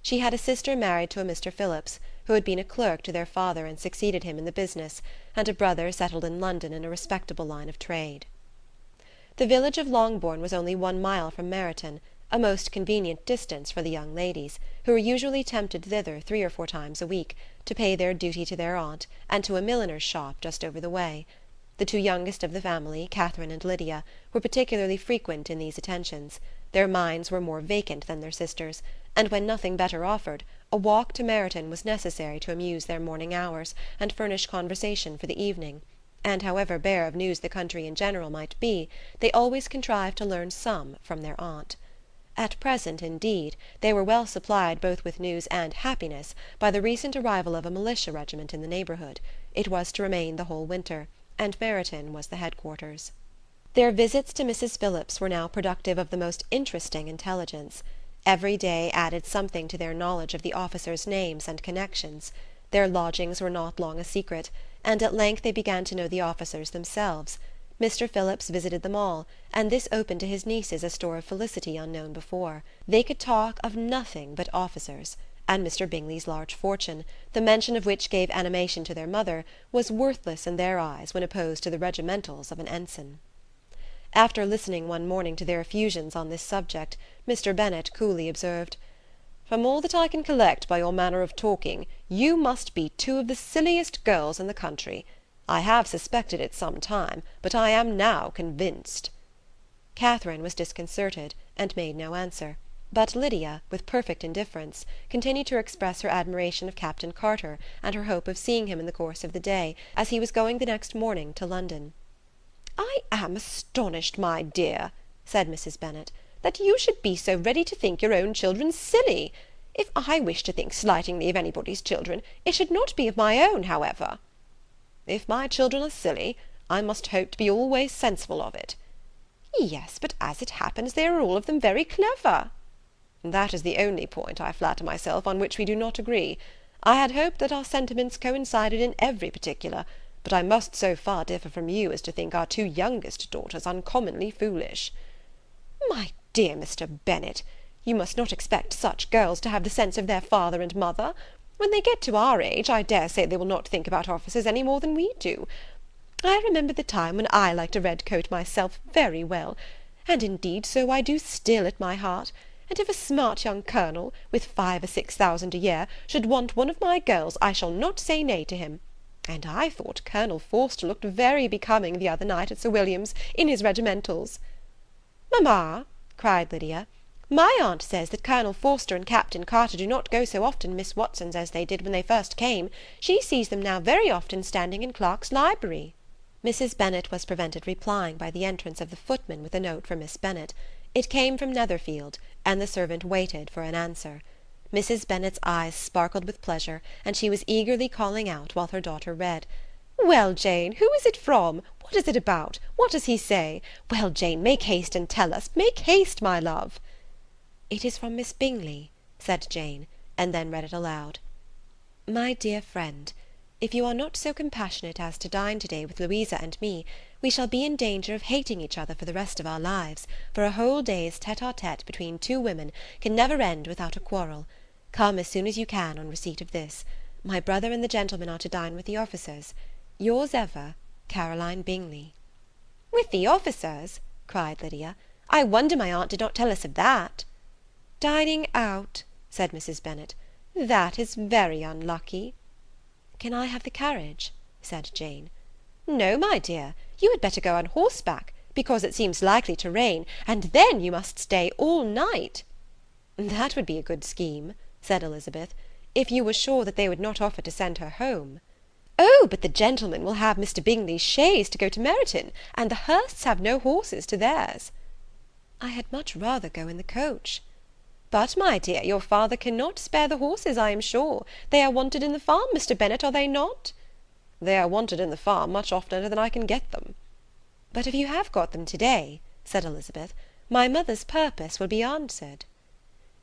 She had a sister married to a Mr. Phillips, who had been a clerk to their father and succeeded him in the business, and a brother settled in London in a respectable line of trade. The village of Longbourn was only 1 mile from Meryton, a most convenient distance for the young ladies, who were usually tempted thither 3 or 4 times a week, to pay their duty to their aunt, and to a milliner's shop just over the way. The 2 youngest of the family, Catherine and Lydia, were particularly frequent in these attentions. Their minds were more vacant than their sisters', and when nothing better offered, a walk to Meryton was necessary to amuse their morning hours, and furnish conversation for the evening, and however bare of news the country in general might be, they always contrived to learn some from their aunt. At present, indeed, they were well supplied both with news and happiness by the recent arrival of a militia regiment in the neighbourhood. It was to remain the whole winter, and Meryton was the headquarters. Their visits to Mrs. Phillips were now productive of the most interesting intelligence. Every day added something to their knowledge of the officers' names and connections. Their lodgings were not long a secret, and at length they began to know the officers themselves. Mr. Phillips visited them all, and this opened to his nieces a store of felicity unknown before. They could talk of nothing but officers, and Mr. Bingley's large fortune, the mention of which gave animation to their mother, was worthless in their eyes when opposed to the regimentals of an ensign. After listening one morning to their effusions on this subject, Mr. Bennet coolly observed, "From all that I can collect by your manner of talking, you must be two of the silliest girls in the country. I have suspected it some time, but I am now convinced." Catherine was disconcerted, and made no answer, but Lydia, with perfect indifference, continued to express her admiration of Captain Carter, and her hope of seeing him in the course of the day, as he was going the next morning to London. "I am astonished, my dear," said Mrs. Bennet, "that you should be so ready to think your own children silly. If I wish to think slightingly of anybody's children, it should not be of my own, however." "If my children are silly, I must hope to be always sensible of it." "Yes, but as it happens, they are all of them very clever." "That is the only point, I flatter myself, on which we do not agree. I had hoped that our sentiments coincided in every particular, but I must so far differ from you as to think our two youngest daughters uncommonly foolish." "My dear Mr. Bennet, you must not expect such girls to have the sense of their father and mother. When they get to our age, I dare say they will not think about officers any more than we do. I remember the time when I liked a red coat myself very well, and indeed so I do still at my heart, and if a smart young colonel, with 5,000 or 6,000 a year, should want one of my girls, I shall not say nay to him. And I thought Colonel Forster looked very becoming the other night at Sir William's, in his regimentals." "Mamma," cried Lydia, "my aunt says that Colonel Forster and Captain Carter do not go so often to Miss Watson's as they did when they first came. She sees them now very often standing in Clark's library." Mrs. Bennet was prevented replying by the entrance of the footman with a note for Miss Bennet. It came from Netherfield, and the servant waited for an answer. Mrs. Bennet's eyes sparkled with pleasure, and she was eagerly calling out while her daughter read. "Well, Jane, who is it from? What is it about? What does he say? Well, Jane, make haste and tell us. Make haste, my love." "It is from Miss Bingley," said Jane, and then read it aloud. "My dear friend, if you are not so compassionate as to dine to-day with Louisa and me, we shall be in danger of hating each other for the rest of our lives, for a whole day's tete-a-tete between two women can never end without a quarrel. Come as soon as you can on receipt of this. My brother and the gentlemen are to dine with the officers. Yours ever, Caroline Bingley." "With the officers?" cried Lydia. "I wonder my aunt did not tell us of that." "Dining out," said Mrs. Bennet. "That is very unlucky." "Can I have the carriage?" said Jane. "No, my dear, you had better go on horseback, because it seems likely to rain, and then you must stay all night." "That would be a good scheme," said Elizabeth, "if you were sure that they would not offer to send her home." "Oh, but the gentlemen will have Mr. Bingley's chaise to go to Meryton, and the Hursts have no horses to theirs." "I had much rather go in the coach." "But, my dear, your father cannot spare the horses, I am sure. They are wanted in the farm, Mr. Bennet, are they not?" "They are wanted in the farm much oftener than I can get them." "But if you have got them to-day," said Elizabeth, "my mother's purpose will be answered."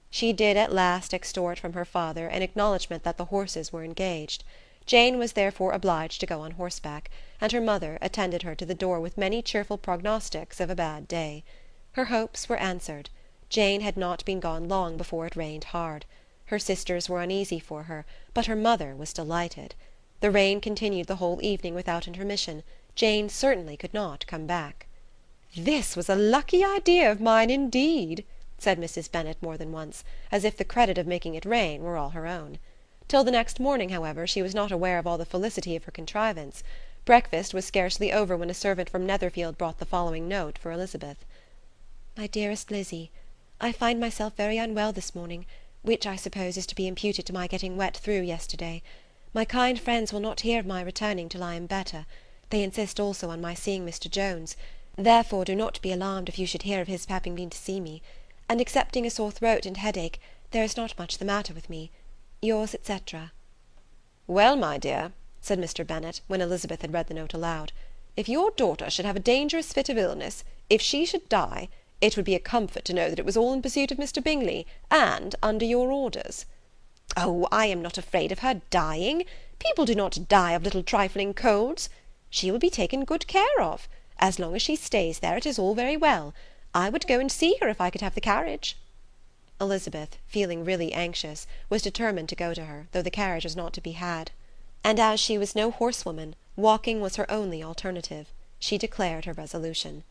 She did at last extort from her father an acknowledgment that the horses were engaged. Jane was therefore obliged to go on horseback, and her mother attended her to the door with many cheerful prognostics of a bad day. Her hopes were answered. Jane had not been gone long before it rained hard. Her sisters were uneasy for her, but her mother was delighted. The rain continued the whole evening without intermission. Jane certainly could not come back. "This was a lucky idea of mine indeed," said Mrs. Bennet more than once, as if the credit of making it rain were all her own. Till the next morning, however, she was not aware of all the felicity of her contrivance. Breakfast was scarcely over when a servant from Netherfield brought the following note for Elizabeth. "My dearest Lizzy, I find myself very unwell this morning, which I suppose is to be imputed to my getting wet through yesterday. My kind friends will not hear of my returning till I am better. They insist also on my seeing Mr. Jones. Therefore do not be alarmed if you should hear of his having been to see me. and excepting a sore throat and headache, there is not much the matter with me. Yours, etc. Well, my dear, said Mr. Bennet, when Elizabeth had read the note aloud, if your daughter should have a dangerous fit of illness, if she should die, it would be a comfort to know that it was all in pursuit of Mr. Bingley, and under your orders. Oh, I am not afraid of her dying. People do not die of little trifling colds. She will be taken good care of. As long as she stays there, it is all very well. I would go and see her if I could have the carriage. Elizabeth, feeling really anxious, was determined to go to her, though the carriage was not to be had. And as she was no horsewoman, walking was her only alternative. She declared her resolution.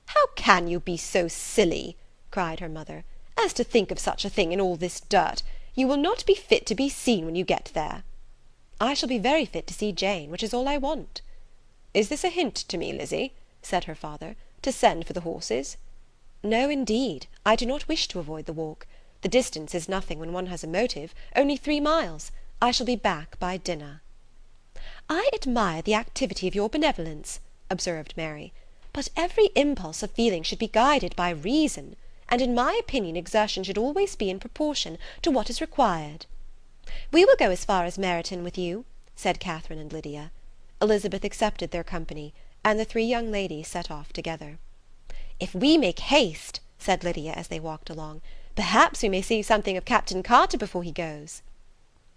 "How can you be so silly," cried her mother, "as to think of such a thing in all this dirt? You will not be fit to be seen when you get there." "I shall be very fit to see Jane, which is all I want." "Is this a hint to me, Lizzie," said her father, "to send for the horses?" "No, indeed. I do not wish to avoid the walk. The distance is nothing when one has a motive, only 3 miles. I shall be back by dinner." "I admire the activity of your benevolence," observed Mary, "but every impulse of feeling should be guided by reason, and in my opinion exertion should always be in proportion to what is required." "We will go as far as Meryton with you," said Catherine and Lydia. Elizabeth accepted their company, and the 3 young ladies set off together. "If we make haste," said Lydia as they walked along, "perhaps we may see something of Captain Carter before he goes."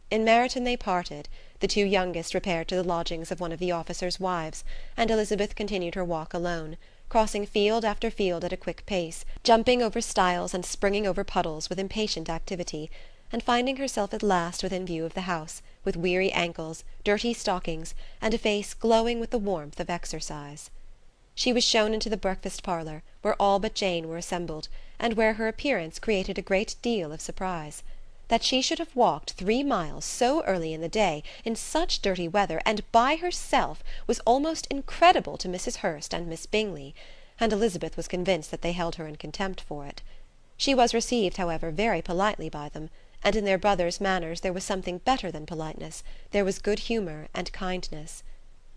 In Meryton they parted. The 2 youngest repaired to the lodgings of one of the officers' wives, and Elizabeth continued her walk alone, crossing field after field at a quick pace, jumping over stiles and springing over puddles with impatient activity, and finding herself at last within view of the house, with weary ankles, dirty stockings, and a face glowing with the warmth of exercise. She was shown into the breakfast parlour, where all but Jane were assembled, and where her appearance created a great deal of surprise. That she should have walked 3 miles so early in the day, in such dirty weather, and by herself, was almost incredible to Mrs. Hurst and Miss Bingley, and Elizabeth was convinced that they held her in contempt for it. She was received, however, very politely by them, and in their brother's manners there was something better than politeness, there was good humour and kindness.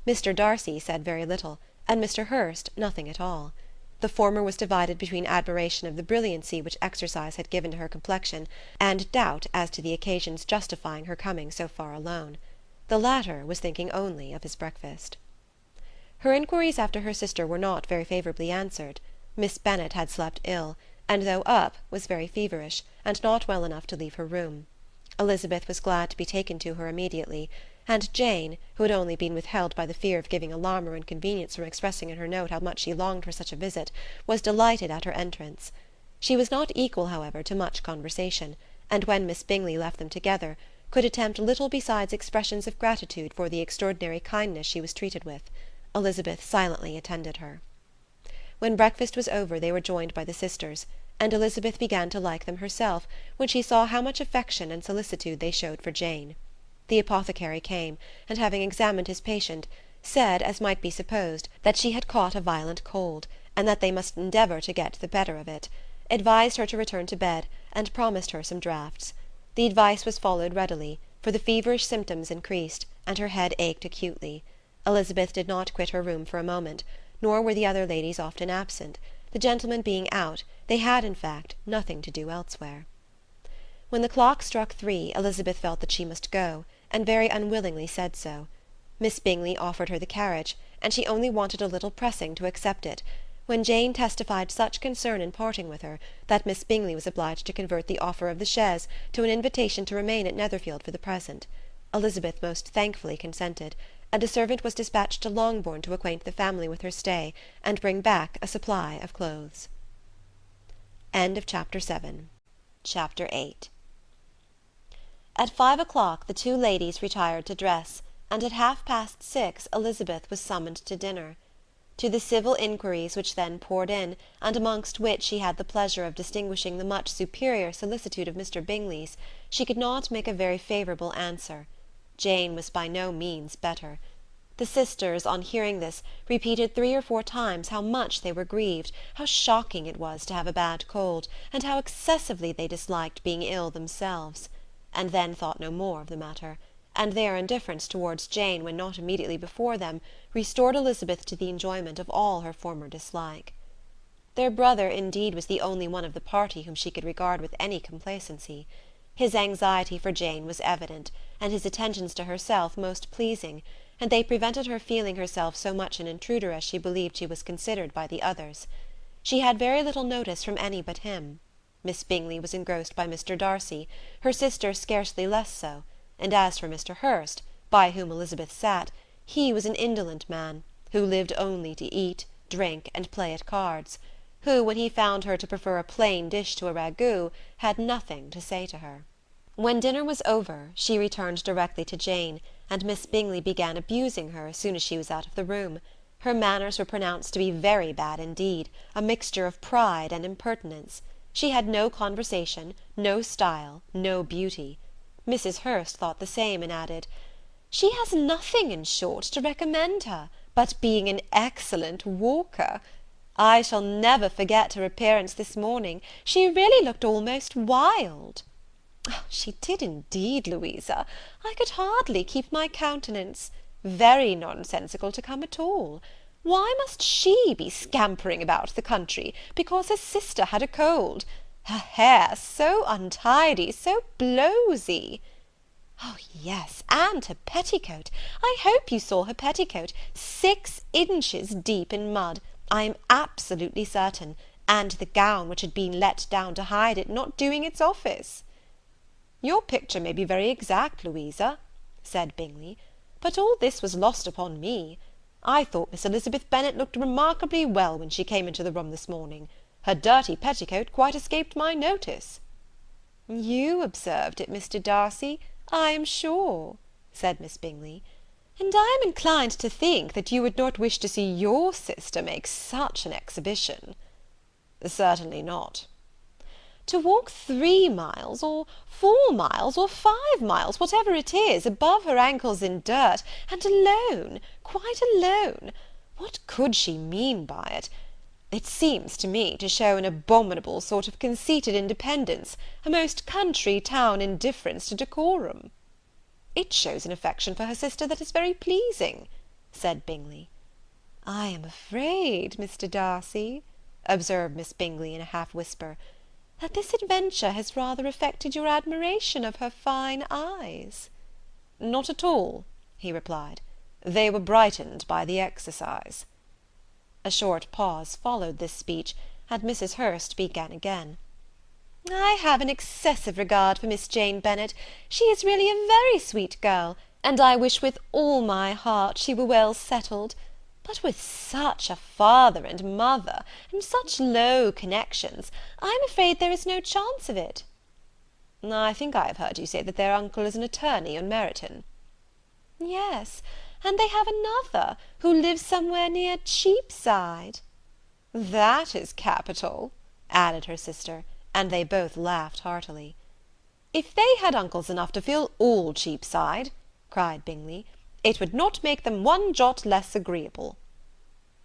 Mr. Darcy said very little, and Mr. Hurst nothing at all. The former was divided between admiration of the brilliancy which exercise had given to her complexion, and doubt as to the occasions justifying her coming so far alone. The latter was thinking only of his breakfast. Her inquiries after her sister were not very favourably answered. Miss Bennet had slept ill, and though up, was very feverish, and not well enough to leave her room. Elizabeth was glad to be taken to her immediately, and Jane, who had only been withheld by the fear of giving alarm or inconvenience from expressing in her note how much she longed for such a visit, was delighted at her entrance. She was not equal, however, to much conversation, and when Miss Bingley left them together, could attempt little besides expressions of gratitude for the extraordinary kindness she was treated with. Elizabeth silently attended her. When breakfast was over they were joined by the sisters, and Elizabeth began to like them herself when she saw how much affection and solicitude they showed for Jane. The apothecary came, and having examined his patient, said, as might be supposed, that she had caught a violent cold, and that they must endeavour to get the better of it, advised her to return to bed, and promised her some draughts. The advice was followed readily, for the feverish symptoms increased, and her head ached acutely. Elizabeth did not quit her room for a moment, nor were the other ladies often absent. The gentlemen being out, they had, in fact, nothing to do elsewhere. When the clock struck 3, Elizabeth felt that she must go, and very unwillingly said so. Miss Bingley offered her the carriage, and she only wanted a little pressing to accept it, when Jane testified such concern in parting with her, that Miss Bingley was obliged to convert the offer of the chaise to an invitation to remain at Netherfield for the present. Elizabeth most thankfully consented, and a servant was dispatched to Longbourn to acquaint the family with her stay, and bring back a supply of clothes. Chapter 8. At 5 o'clock the 2 ladies retired to dress, and at 6:30 Elizabeth was summoned to dinner. To the civil inquiries which then poured in, and amongst which she had the pleasure of distinguishing the much superior solicitude of Mr. Bingley's, she could not make a very favourable answer. Jane was by no means better. The sisters, on hearing this, repeated 3 or 4 times how much they were grieved, how shocking it was to have a bad cold, and how excessively they disliked being ill themselves, and then thought no more of the matter, and their indifference towards Jane, when not immediately before them, restored Elizabeth to the enjoyment of all her former dislike. Their brother, indeed, was the only one of the party whom she could regard with any complacency. His anxiety for Jane was evident, and his attentions to herself most pleasing, and they prevented her feeling herself so much an intruder as she believed she was considered by the others. She had very little notice from any but him. Miss Bingley was engrossed by Mr. Darcy, her sister scarcely less so, and as for Mr. Hurst, by whom Elizabeth sat, he was an indolent man, who lived only to eat, drink, and play at cards, who, when he found her to prefer a plain dish to a ragout, had nothing to say to her. When dinner was over, she returned directly to Jane, and Miss Bingley began abusing her as soon as she was out of the room. Her manners were pronounced to be very bad indeed, a mixture of pride and impertinence. She had no conversation, no style, no beauty. Mrs. Hurst thought the same, and added, "She has nothing, in short, to recommend her, but being an excellent walker. I shall never forget her appearance this morning. She really looked almost wild." "She did indeed, Louisa. I could hardly keep my countenance. Very nonsensical to come at all. Why must she be scampering about the country, because her sister had a cold? Her hair so untidy, so blowsy. Oh, yes, and her petticoat. I hope you saw her petticoat. 6 inches deep in mud, I am absolutely certain, and the gown which had been let down to hide it not doing its office." "Your picture may be very exact, Louisa," said Bingley, "but all this was lost upon me. I thought Miss Elizabeth Bennet looked remarkably well when she came into the room this morning. Her dirty petticoat quite escaped my notice." "You observed it, Mr. Darcy, I am sure," said Miss Bingley, "and I am inclined to think that you would not wish to see your sister make such an exhibition." "Certainly not." "To walk 3 miles, or 4 miles, or 5 miles, whatever it is, above her ankles in dirt, and alone, quite alone! What could she mean by it? It seems to me to show an abominable sort of conceited independence, a most country town indifference to decorum." "It shows an affection for her sister that is very pleasing," said Bingley. "I am afraid, Mr. Darcy," observed Miss Bingley in a half whisper, "that this adventure has rather affected your admiration of her fine eyes." "Not at all," he replied. "They were brightened by the exercise." A short pause followed this speech, and Mrs. Hurst began again. "I have an excessive regard for Miss Jane Bennet. She is really a very sweet girl, and I wish with all my heart she were well settled. But with such a father and mother, and such low connections, I am afraid there is no chance of it." "I think I have heard you say that their uncle is an attorney on Meryton." "Yes, and they have another, who lives somewhere near Cheapside." "That is capital," added her sister, and they both laughed heartily. "If they had uncles enough to fill all Cheapside," cried Bingley, "it would not make them one jot less agreeable."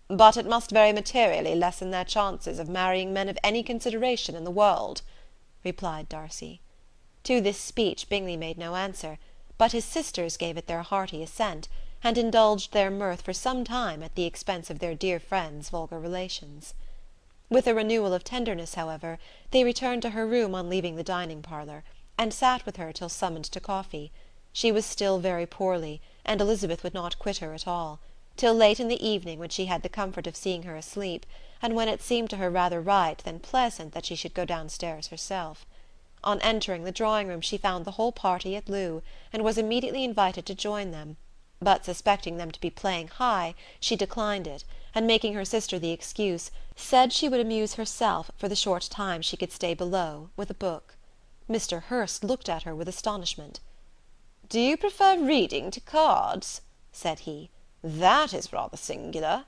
"But it must very materially lessen their chances of marrying men of any consideration in the world," replied Darcy. To this speech Bingley made no answer, but his sisters gave it their hearty assent, and indulged their mirth for some time at the expense of their dear friend's vulgar relations. With a renewal of tenderness, however, they returned to her room on leaving the dining-parlour, and sat with her till summoned to coffee. She was still very poorly, and Elizabeth would not quit her at all, till late in the evening, when she had the comfort of seeing her asleep, and when it seemed to her rather right than pleasant that she should go downstairs herself. On entering the drawing-room she found the whole party at loo, and was immediately invited to join them, but suspecting them to be playing high, she declined it, and making her sister the excuse, said she would amuse herself, for the short time she could stay below, with a book. Mr. Hurst looked at her with astonishment. "Do you prefer reading to cards?" said he. "That is rather singular."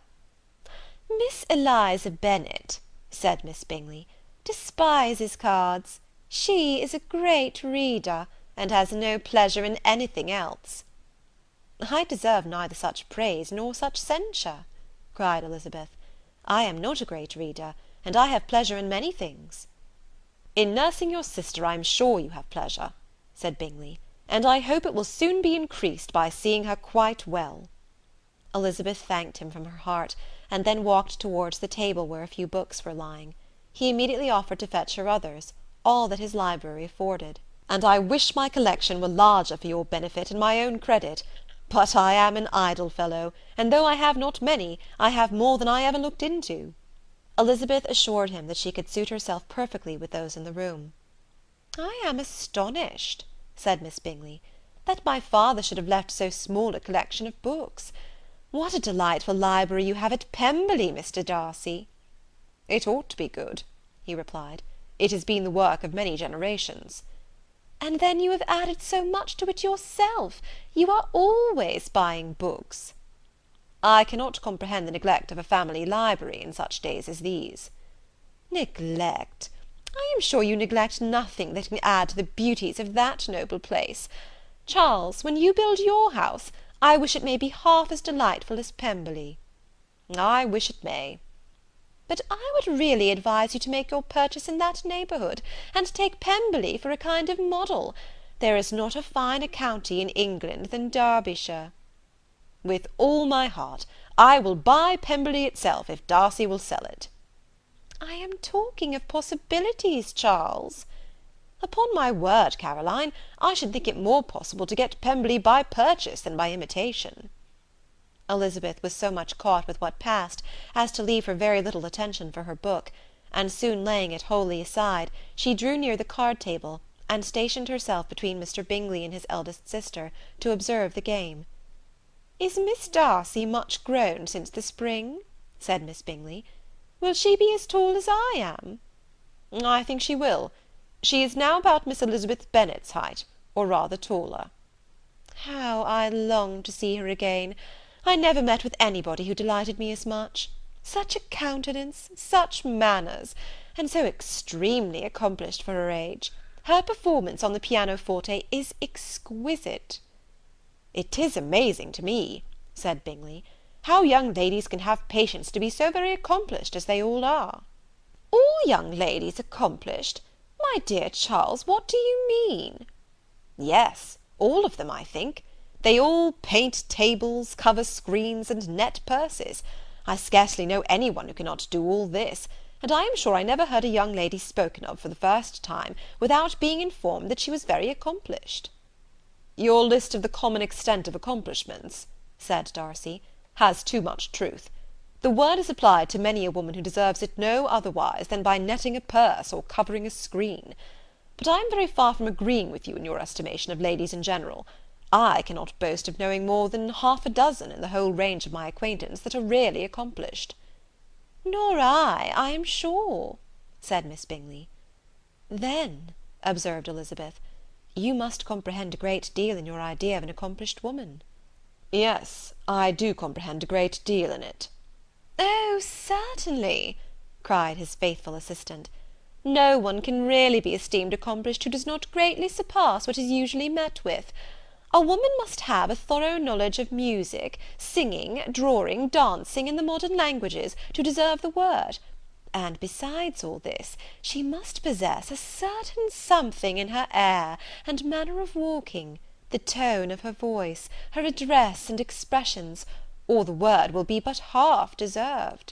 "Miss Eliza Bennet," said Miss Bingley, "despises cards. She is a great reader, and has no pleasure in anything else." "I deserve neither such praise nor such censure," cried Elizabeth. "I am not a great reader, and I have pleasure in many things." "In nursing your sister I am sure you have pleasure," said Bingley, "and I hope it will soon be increased by seeing her quite well." Elizabeth thanked him from her heart, and then walked towards the table where a few books were lying. He immediately offered to fetch her others, all that his library afforded. "And I wish my collection were larger for your benefit and my own credit. But I am an idle fellow, and though I have not many, I have more than I ever looked into." Elizabeth assured him that she could suit herself perfectly with those in the room. "I am astonished," said Miss Bingley, "that my father should have left so small a collection of books. What a delightful library you have at Pemberley, Mr. Darcy!" "It ought to be good," he replied. "It has been the work of many generations." "And then you have added so much to it yourself. You are always buying books." "I cannot comprehend the neglect of a family library in such days as these." "Neglect! I am sure you neglect nothing that can add to the beauties of that noble place. Charles, when you build your house, I wish it may be half as delightful as Pemberley." "I wish it may." "But I would really advise you to make your purchase in that neighbourhood, and take Pemberley for a kind of model. There is not a finer county in England than Derbyshire." "With all my heart. I will buy Pemberley itself, if Darcy will sell it." "I am talking of possibilities, Charles." "Upon my word, Caroline, I should think it more possible to get Pemberley by purchase than by imitation." Elizabeth was so much caught with what passed as to leave her very little attention for her book, and soon laying it wholly aside, she drew near the card-table, and stationed herself between Mr. Bingley and his eldest sister, to observe the game. "Is Miss Darcy much grown since the spring?" said Miss Bingley. "Will she be as tall as I am?" "I think she will. She is now about Miss Elizabeth Bennet's height, or rather taller." "How I long to see her again! I never met with anybody who delighted me as much. Such a countenance, such manners, and so extremely accomplished for her age. Her performance on the pianoforte is exquisite." "It is amazing to me," said Bingley, "how young ladies can have patience to be so very accomplished as they all are." "All young ladies accomplished! My dear Charles, what do you mean?" "Yes, all of them, I think. They all paint tables, cover screens, and net purses. I scarcely know any one who cannot do all this, and I am sure I never heard a young lady spoken of for the first time without being informed that she was very accomplished." "Your list of the common extent of accomplishments," said Darcy, "has too much truth. The word is applied to many a woman who deserves it no otherwise than by netting a purse or covering a screen. But I am very far from agreeing with you in your estimation of ladies in general. I cannot boast of knowing more than half a dozen in the whole range of my acquaintance that are really accomplished." "Nor I am sure," said Miss Bingley. "Then," observed Elizabeth, "you must comprehend a great deal in your idea of an accomplished woman." "Yes, I do comprehend a great deal in it." "Oh, certainly," cried his faithful assistant. "No one can really be esteemed accomplished who does not greatly surpass what is usually met with. A woman must have a thorough knowledge of music, singing, drawing, dancing, and the modern languages, to deserve the word. And besides all this, she must possess a certain something in her air and manner of walking, the tone of her voice, her address and expressions, or the word will be but half deserved."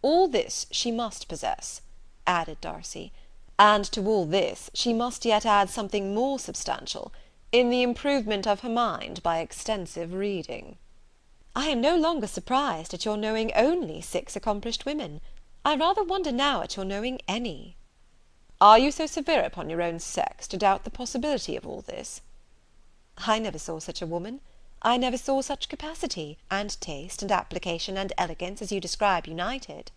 "All this she must possess," added Darcy, "and to all this she must yet add something more substantial, in the improvement of her mind by extensive reading." "I am no longer surprised at your knowing only 6 accomplished women. I rather wonder now at your knowing any." "Are you so severe upon your own sex to doubt the possibility of all this?" "I never saw such a woman. I never saw such capacity, and taste, and application, and elegance, as you describe united."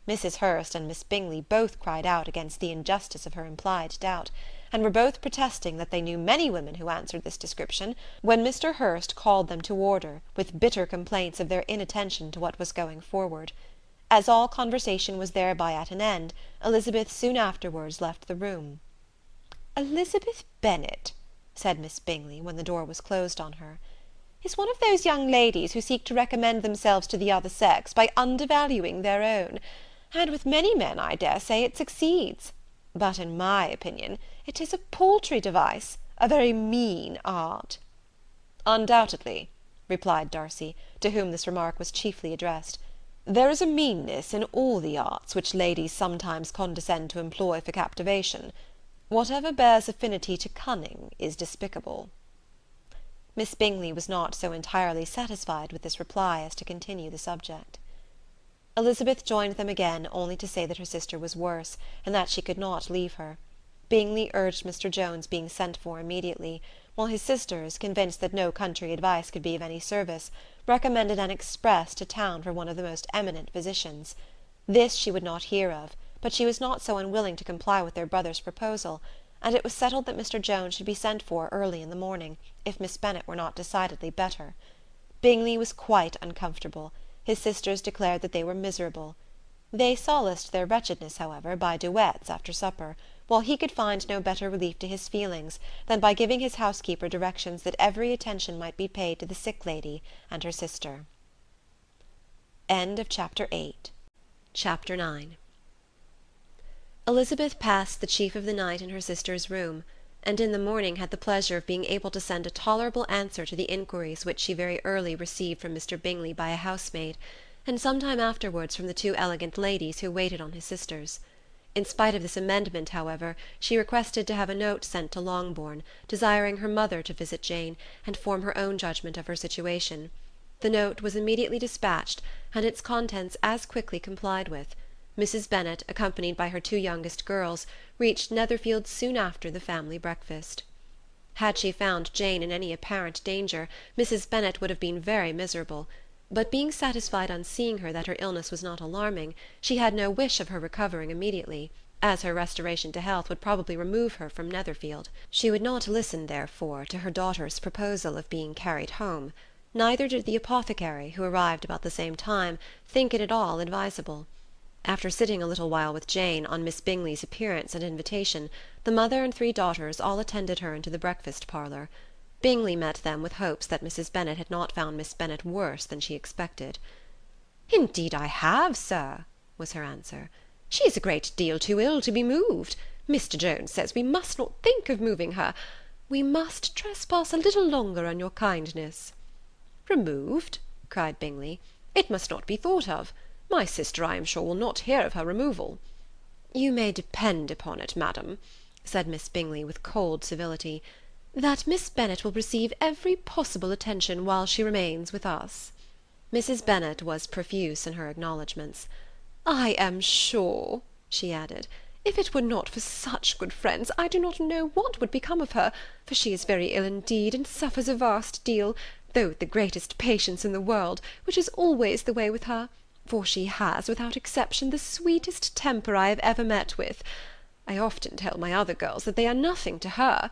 Mrs. Hurst and Miss Bingley both cried out against the injustice of her implied doubt, and were both protesting that they knew many women who answered this description, when Mr. Hurst called them to order, with bitter complaints of their inattention to what was going forward. As all conversation was thereby at an end, Elizabeth soon afterwards left the room. "Elizabeth Bennet," said Miss Bingley, when the door was closed on her, "is one of those young ladies who seek to recommend themselves to the other sex by undervaluing their own, and with many men, I dare say, it succeeds. But, in my opinion, it is a paltry device, a very mean art." "Undoubtedly. replied Darcy, to whom this remark was chiefly addressed. "There is a meanness in all the arts which ladies sometimes condescend to employ for captivation. Whatever bears affinity to cunning is despicable." Miss Bingley was not so entirely satisfied with this reply as to continue the subject. Elizabeth joined them again, only to say that her sister was worse, and that she could not leave her. Bingley urged Mr. Jones being sent for immediately, while his sisters, convinced that no country advice could be of any service, recommended an express to town for one of the most eminent physicians. This she would not hear of, but she was not so unwilling to comply with their brother's proposal, and it was settled that Mr. Jones should be sent for early in the morning, if Miss Bennet were not decidedly better. Bingley was quite uncomfortable. His sisters declared that they were miserable. They solaced their wretchedness, however, by duets after supper, while he could find no better relief to his feelings than by giving his housekeeper directions that every attention might be paid to the sick lady and her sister. Chapter 9. Elizabeth passed the chief of the night in her sister's room, and in the morning had the pleasure of being able to send a tolerable answer to the inquiries which she very early received from Mr. Bingley by a housemaid, and some time afterwards from the two elegant ladies who waited on his sisters. In spite of this amendment, however, she requested to have a note sent to Longbourn, desiring her mother to visit Jane, and form her own judgment of her situation. The note was immediately dispatched, and its contents as quickly complied with. Mrs. Bennet, accompanied by her two youngest girls, reached Netherfield soon after the family breakfast. Had she found Jane in any apparent danger, Mrs. Bennet would have been very miserable, but being satisfied on seeing her that her illness was not alarming, she had no wish of her recovering immediately, as her restoration to health would probably remove her from Netherfield. She would not listen, therefore, to her daughter's proposal of being carried home. Neither did the apothecary, who arrived about the same time, think it at all advisable. After sitting a little while with Jane, on Miss Bingley's appearance and invitation, the mother and three daughters all attended her into the breakfast parlour. Bingley met them with hopes that Mrs. Bennet had not found Miss Bennet worse than she expected. "Indeed I have, sir," was her answer. "She is a great deal too ill to be moved. Mr. Jones says we must not think of moving her. We must trespass a little longer on your kindness." "Removed?" cried Bingley. "It must not be thought of. My sister, I am sure, will not hear of her removal." "You may depend upon it, madam," said Miss Bingley with cold civility, "that Miss Bennet will receive every possible attention while she remains with us." Mrs. Bennet was profuse in her acknowledgments. "I am sure," she added, "if it were not for such good friends, I do not know what would become of her, for she is very ill indeed, and suffers a vast deal, though with the greatest patience in the world, which is always the way with her, for she has, without exception, the sweetest temper I have ever met with. I often tell my other girls that they are nothing to her.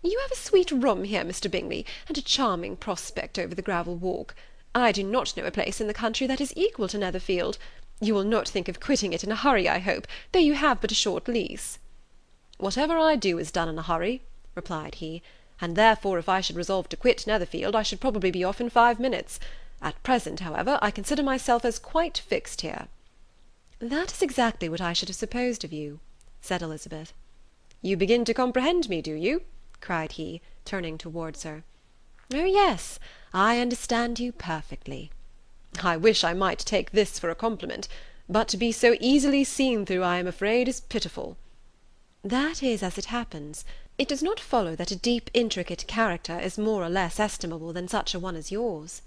You have a sweet room here, Mr. Bingley, and a charming prospect over the gravel walk. I do not know a place in the country that is equal to Netherfield. You will not think of quitting it in a hurry, I hope, though you have but a short lease." "Whatever I do is done in a hurry," replied he, "and therefore if I should resolve to quit Netherfield, I should probably be off in 5 minutes. At present, however, I consider myself as quite fixed here." "That is exactly what I should have supposed of you," said Elizabeth. "You begin to comprehend me, do you?" cried he, turning towards her. "Oh yes, I understand you perfectly." "I wish I might take this for a compliment, but to be so easily seen through, I am afraid, is pitiful." "That is as it happens. It does not follow that a deep, intricate character is more or less estimable than such a one as yours."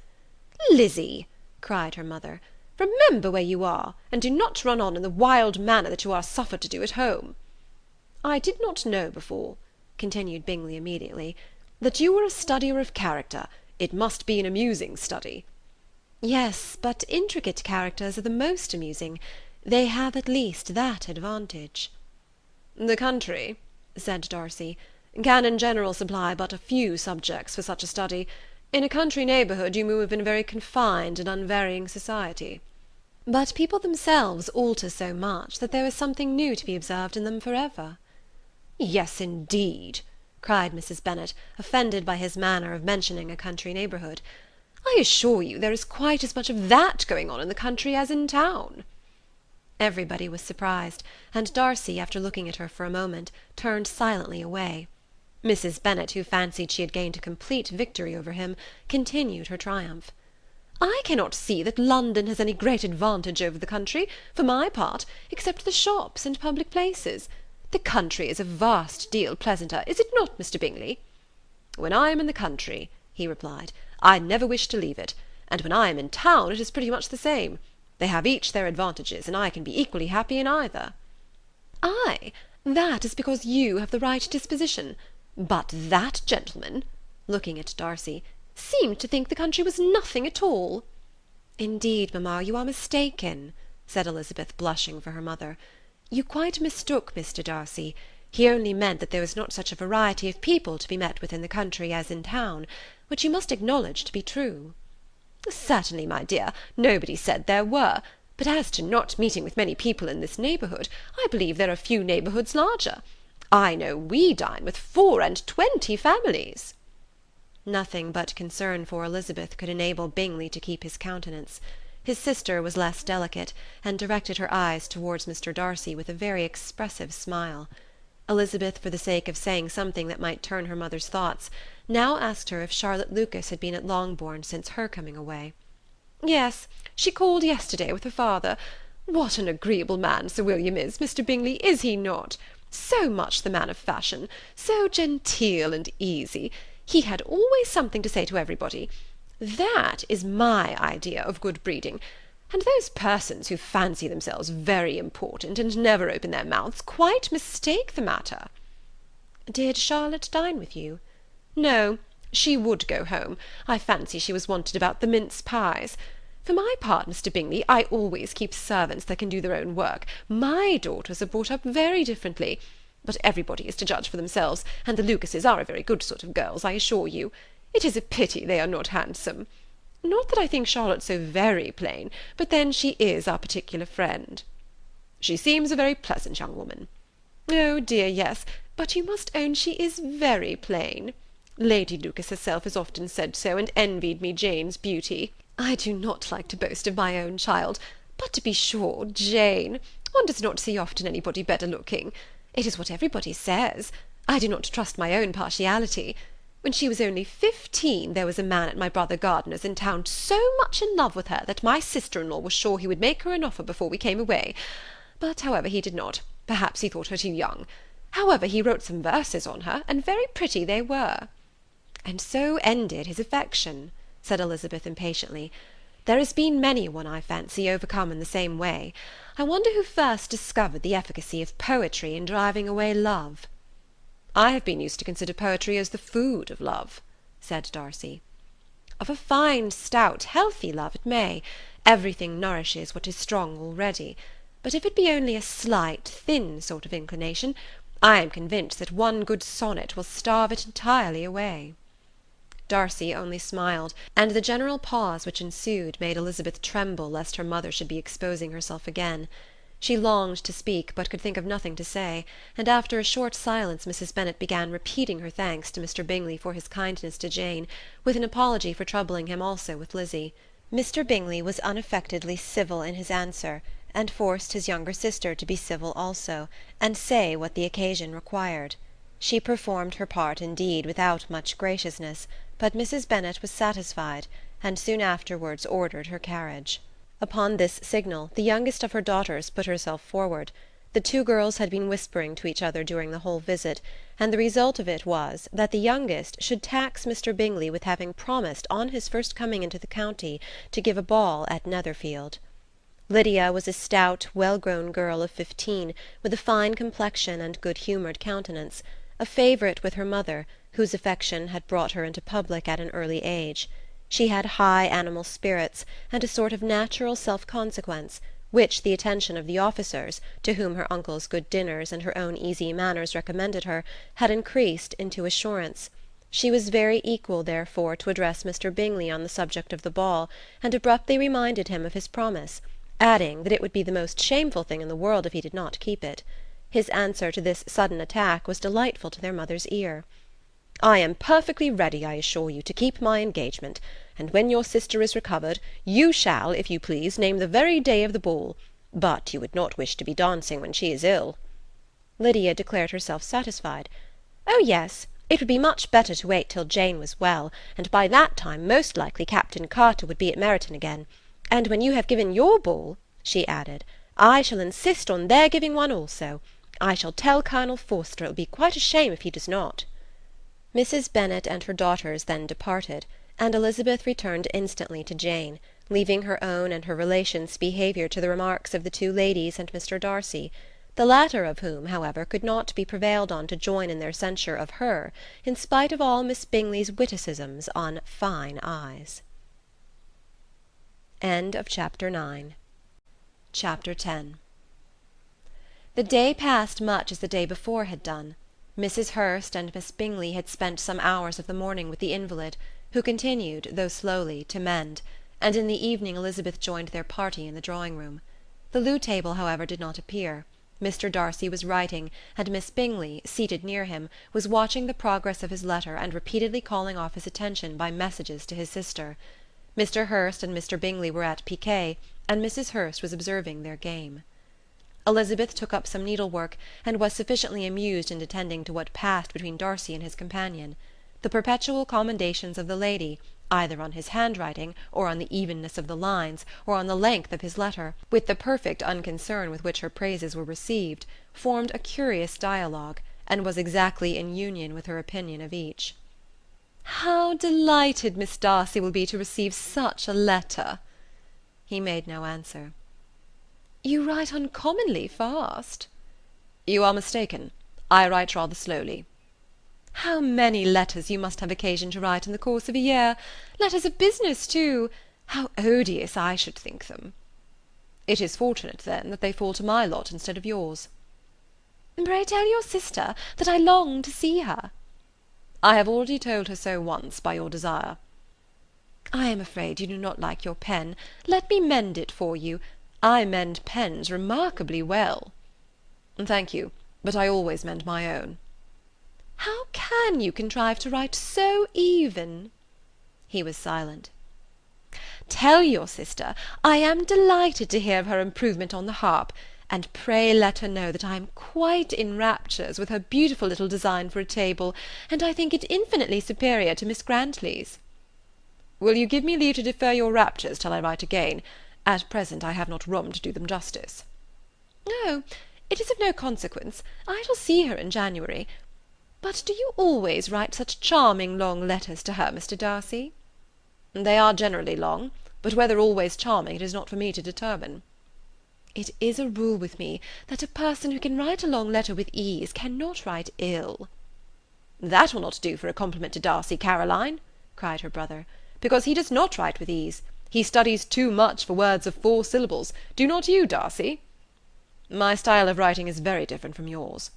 "Lizzy," cried her mother, "remember where you are, and do not run on in the wild manner that you are suffered to do at home." "I did not know before," continued Bingley immediately, "that you were a studier of character. It must be an amusing study." "Yes, but intricate characters are the most amusing. They have at least that advantage." "The country," said Darcy, "can in general supply but a few subjects for such a study. In a country neighbourhood you move in a very confined and unvarying society." "But people themselves alter so much that there is something new to be observed in them for ever." "Yes, indeed," cried Mrs. Bennet, offended by his manner of mentioning a country neighbourhood. "I assure you there is quite as much of that going on in the country as in town." Everybody was surprised, and Darcy, after looking at her for a moment, turned silently away. Mrs. Bennet, who fancied she had gained a complete victory over him, continued her triumph. "I cannot see that London has any great advantage over the country, for my part, except the shops and public places. The country is a vast deal pleasanter, is it not, Mr. Bingley?" "When I am in the country," he replied, "I never wish to leave it, and when I am in town it is pretty much the same. They have each their advantages, and I can be equally happy in either." "Ay, that is because you have the right disposition. But that gentleman," looking at Darcy, "seemed to think the country was nothing at all." "Indeed, mamma, you are mistaken," said Elizabeth, blushing for her mother. "You quite mistook Mr. Darcy. He only meant that there was not such a variety of people to be met with in the country as in town, which you must acknowledge to be true." "Certainly, my dear, nobody said there were. But as to not meeting with many people in this neighbourhood, I believe there are few neighbourhoods larger. I know we dine with 24 families." Nothing but concern for Elizabeth could enable Bingley to keep his countenance. His sister was less delicate, and directed her eyes towards Mr. Darcy with a very expressive smile. Elizabeth, for the sake of saying something that might turn her mother's thoughts, now asked her if Charlotte Lucas had been at Longbourn since her coming away. "Yes, she called yesterday with her father. What an agreeable man Sir William is, Mr. Bingley, is he not? So much the man of fashion, so genteel and easy. He had always something to say to everybody. That is my idea of good breeding. And those persons who fancy themselves very important and never open their mouths quite mistake the matter." "Did Charlotte dine with you?" "No, she would go home. I fancy she was wanted about the mince pies. For my part, Mr. Bingley, I always keep servants that can do their own work. My daughters are brought up very differently. But everybody is to judge for themselves, and the Lucases are a very good sort of girls, I assure you. It is a pity they are not handsome. Not that I think Charlotte so very plain, but then she is our particular friend." "She seems a very pleasant young woman." "Oh dear, yes, but you must own she is very plain. Lady Lucas herself has often said so, and envied me Jane's beauty. I do not like to boast of my own child, but to be sure, Jane, one does not see often anybody better looking. It is what everybody says. I do not trust my own partiality. When she was only 15, there was a man at my brother Gardiner's in town so much in love with her that my sister-in-law was sure he would make her an offer before we came away. But, however, he did not. Perhaps he thought her too young. However, he wrote some verses on her, and very pretty they were." "And so ended his affection," said Elizabeth impatiently. "There has been many a one, I fancy, overcome in the same way. I wonder who first discovered the efficacy of poetry in driving away love." "I have been used to consider poetry as the food of love," said Darcy. "Of a fine, stout, healthy love it may. Everything nourishes what is strong already. But if it be only a slight, thin sort of inclination, I am convinced that one good sonnet will starve it entirely away." Darcy only smiled, and the general pause which ensued made Elizabeth tremble lest her mother should be exposing herself again. She longed to speak, but could think of nothing to say, and after a short silence Mrs. Bennet began repeating her thanks to Mr. Bingley for his kindness to Jane, with an apology for troubling him also with Lizzie. Mr. Bingley was unaffectedly civil in his answer, and forced his younger sister to be civil also, and say what the occasion required. She performed her part indeed without much graciousness, but Mrs. Bennet was satisfied, and soon afterwards ordered her carriage. Upon this signal, the youngest of her daughters put herself forward. The two girls had been whispering to each other during the whole visit, and the result of it was, that the youngest should tax Mr. Bingley with having promised on his first coming into the county to give a ball at Netherfield. Lydia was a stout, well-grown girl of 15, with a fine complexion and good-humoured countenance, a favourite with her mother, whose affection had brought her into public at an early age. She had high animal spirits, and a sort of natural self-consequence, which the attention of the officers, to whom her uncle's good dinners and her own easy manners recommended her, had increased into assurance. She was very equal, therefore, to address Mr. Bingley on the subject of the ball, and abruptly reminded him of his promise, adding that it would be the most shameful thing in the world if he did not keep it. His answer to this sudden attack was delightful to their mother's ear. "I am perfectly ready, I assure you, to keep my engagement, and when your sister is recovered, you shall, if you please, name the very day of the ball. But you would not wish to be dancing when she is ill." Lydia declared herself satisfied. "Oh yes, It would be much better to wait till Jane was well, and by that time most likely Captain Carter would be at Meryton again. And when you have given your ball," she added, "I shall insist on their giving one also. I shall tell Colonel Forster it will be quite a shame if he does not." Mrs. Bennet and her daughters then departed, and Elizabeth returned instantly to Jane, leaving her own and her relations' behaviour to the remarks of the two ladies and Mr. Darcy, the latter of whom, however, could not be prevailed on to join in their censure of her, in spite of all Miss Bingley's witticisms on fine eyes. Chapter 10. The day passed much as the day before had done. Mrs. Hurst and Miss Bingley had spent some hours of the morning with the invalid, who continued, though slowly, to mend, and in the evening Elizabeth joined their party in the drawing-room. The loo table, however, did not appear. Mr. Darcy was writing, and Miss Bingley, seated near him, was watching the progress of his letter and repeatedly calling off his attention by messages to his sister. Mr. Hurst and Mr. Bingley were at piquet, and Mrs. Hurst was observing their game. Elizabeth took up some needlework, and was sufficiently amused in attending to what passed between Darcy and his companion. The perpetual commendations of the lady, either on his handwriting, or on the evenness of the lines, or on the length of his letter, with the perfect unconcern with which her praises were received, formed a curious dialogue, and was exactly in union with her opinion of each. "How delighted Miss Darcy will be to receive such a letter!" He made no answer. "You write uncommonly fast." "You are mistaken. I write rather slowly." "How many letters you must have occasion to write in the course of a year! Letters of business, too! How odious I should think them!" "It is fortunate, then, that they fall to my lot instead of yours." "Pray tell your sister that I long to see her." "I have already told her so once by your desire." "I am afraid you do not like your pen. Let me mend it for you. I mend pens remarkably well." "Thank you, but I always mend my own." "How can you contrive to write so even?" He was silent. "Tell your sister I am delighted to hear of her improvement on the harp, and pray let her know that I am quite in raptures with her beautiful little design for a table, and I think it infinitely superior to Miss Grantley's." "Will you give me leave to defer your raptures till I write again? At present I have not room to do them justice." "Oh, it is of no consequence. I shall see her in January. But do you always write such charming long letters to her, Mr. Darcy?" "They are generally long, but whether always charming it is not for me to determine." "It is a rule with me that a person who can write a long letter with ease cannot write ill." "That will not do for a compliment to Darcy, Caroline," cried her brother, "because he does not write with ease. He studies too much for words of 4 syllables. Do not you, Darcy?" "My style of writing is very different from yours."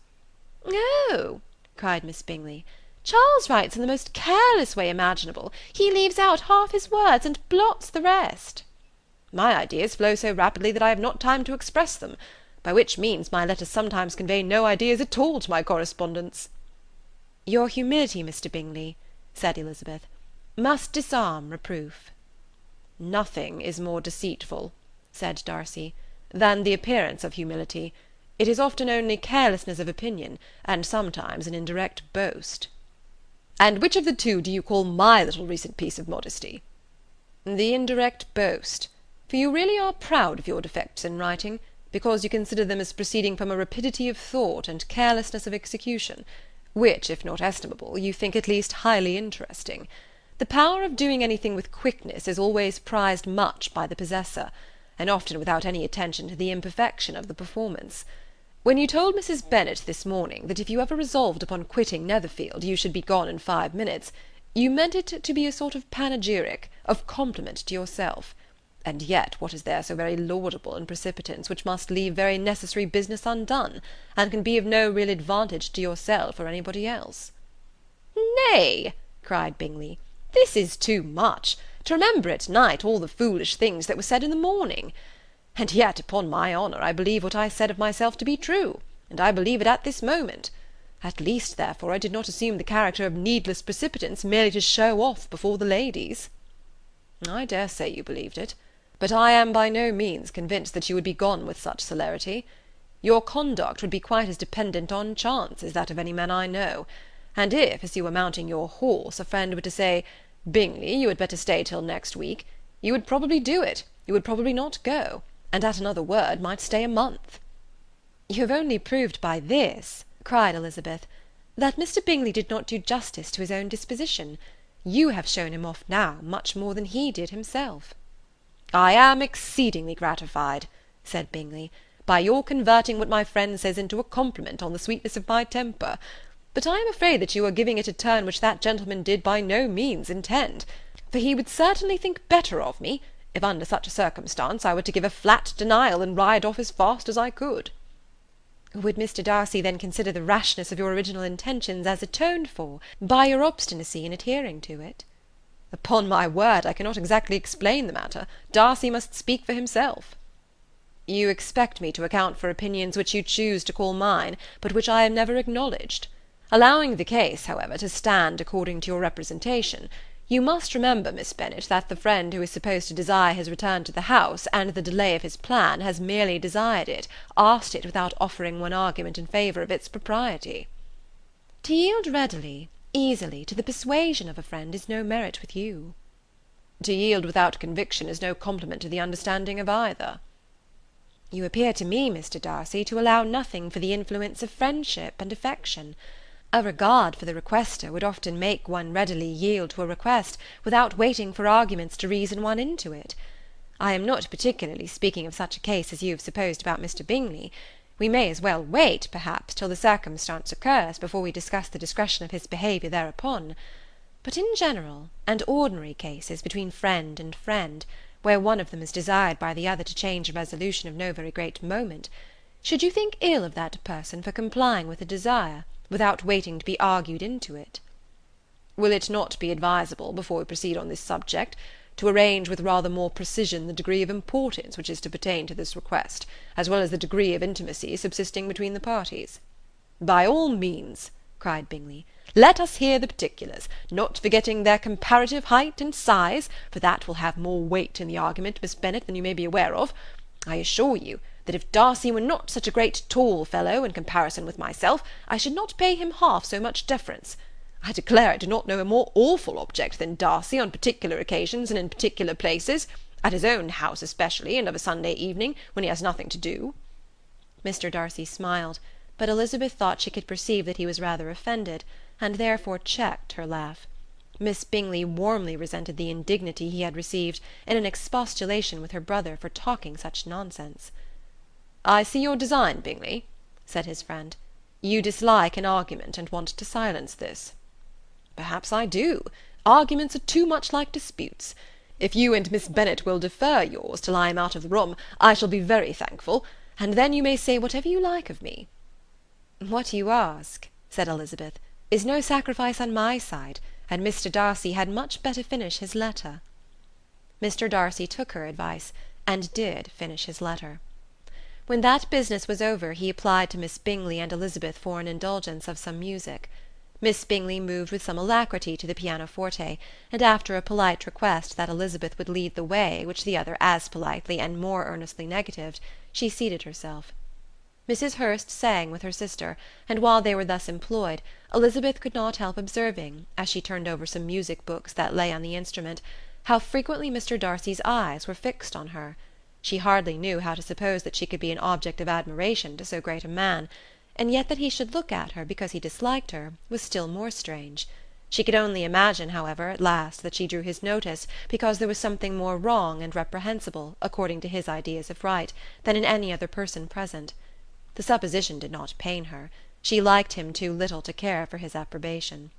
"Oh!" cried Miss Bingley. "Charles writes in the most careless way imaginable. He leaves out half his words and blots the rest." "My ideas flow so rapidly that I have not time to express them, by which means my letters sometimes convey no ideas at all to my correspondents." "Your humility, Mr. Bingley," said Elizabeth, "must disarm reproof." "Nothing is more deceitful," said Darcy, "than the appearance of humility. It is often only carelessness of opinion, and sometimes an indirect boast." "And which of the two do you call my little recent piece of modesty?" "The indirect boast, for you really are proud of your defects in writing, because you consider them as proceeding from a rapidity of thought and carelessness of execution, which, if not estimable, you think at least highly interesting. The power of doing anything with quickness is always prized much by the possessor, and often without any attention to the imperfection of the performance. When you told Mrs. Bennet this morning that if you ever resolved upon quitting Netherfield you should be gone in 5 minutes, you meant it to be a sort of panegyric, of compliment to yourself. And yet what is there so very laudable in precipitance which must leave very necessary business undone, and can be of no real advantage to yourself or anybody else?" "Nay," cried Bingley, "this is too much, to remember at night all the foolish things that were said in the morning. And yet, upon my honour, I believe what I said of myself to be true, and I believe it at this moment. At least, therefore, I did not assume the character of needless precipitance merely to show off before the ladies." "I dare say you believed it, but I am by no means convinced that you would be gone with such celerity. Your conduct would be quite as dependent on chance as that of any man I know, And if, as you were mounting your horse, a friend were to say, "Bingley, you had better stay till next week," you would probably do it, you would probably not go, and at another word might stay a month. You have only proved by this, cried Elizabeth, that Mr. Bingley did not do justice to his own disposition. You have shown him off now much more than he did himself. I am exceedingly gratified, said Bingley, by your converting what my friend says into a compliment on the sweetness of my temper. But I am afraid that you are giving it a turn which that gentleman did by no means intend, for he would certainly think better of me, if under such a circumstance I were to give a flat denial and ride off as fast as I could. Would Mr. Darcy then consider the rashness of your original intentions as atoned for by your obstinacy in adhering to it? Upon my word, I cannot exactly explain the matter. Darcy must speak for himself. You expect me to account for opinions which you choose to call mine, but which I have never acknowledged. Allowing the case, however, to stand according to your representation, you must remember, Miss Bennet, that the friend who is supposed to desire his return to the house, and the delay of his plan, has merely desired it, asked it without offering one argument in favour of its propriety. To yield readily, easily, to the persuasion of a friend is no merit with you. To yield without conviction is no compliment to the understanding of either. You appear to me, Mr. Darcy, to allow nothing for the influence of friendship and affection. A regard for the requester would often make one readily yield to a request, without waiting for arguments to reason one into it. I am not particularly speaking of such a case as you have supposed about Mr. Bingley. We may as well wait, perhaps, till the circumstance occurs before we discuss the discretion of his behaviour thereupon. But in general and ordinary cases between friend and friend, where one of them is desired by the other to change a resolution of no very great moment, should you think ill of that person for complying with a desire, without waiting to be argued into it? Will it not be advisable, before we proceed on this subject, to arrange with rather more precision the degree of importance which is to pertain to this request, as well as the degree of intimacy subsisting between the parties? By all means, cried Bingley, let us hear the particulars, not forgetting their comparative height and size, for that will have more weight in the argument, Miss Bennet, than you may be aware of. I assure you that if Darcy were not such a great tall fellow in comparison with myself, I should not pay him half so much deference. I declare I do not know a more awful object than Darcy on particular occasions and in particular places, at his own house especially, and of a Sunday evening, when he has nothing to do. Mr. Darcy smiled, but Elizabeth thought she could perceive that he was rather offended, and therefore checked her laugh. Miss Bingley warmly resented the indignity he had received in an expostulation with her brother for talking such nonsense. I see your design, Bingley, said his friend. You dislike an argument, and want to silence this. Perhaps I do. Arguments are too much like disputes. If you and Miss Bennet will defer yours till I am out of the room, I shall be very thankful, and then you may say whatever you like of me. What you ask, said Elizabeth, is no sacrifice on my side, and Mr. Darcy had much better finish his letter. Mr. Darcy took her advice, and did finish his letter. When that business was over, he applied to Miss Bingley and Elizabeth for an indulgence of some music. Miss Bingley moved with some alacrity to the pianoforte, and after a polite request that Elizabeth would lead the way, which the other as politely and more earnestly negatived, she seated herself. Mrs. Hurst sang with her sister, and while they were thus employed, Elizabeth could not help observing, as she turned over some music books that lay on the instrument, how frequently Mr. Darcy's eyes were fixed on her. She hardly knew how to suppose that she could be an object of admiration to so great a man, and yet that he should look at her because he disliked her was still more strange. She could only imagine, however, at last, that she drew his notice because there was something more wrong and reprehensible, according to his ideas of right, than in any other person present. The supposition did not pain her. She liked him too little to care for his approbation.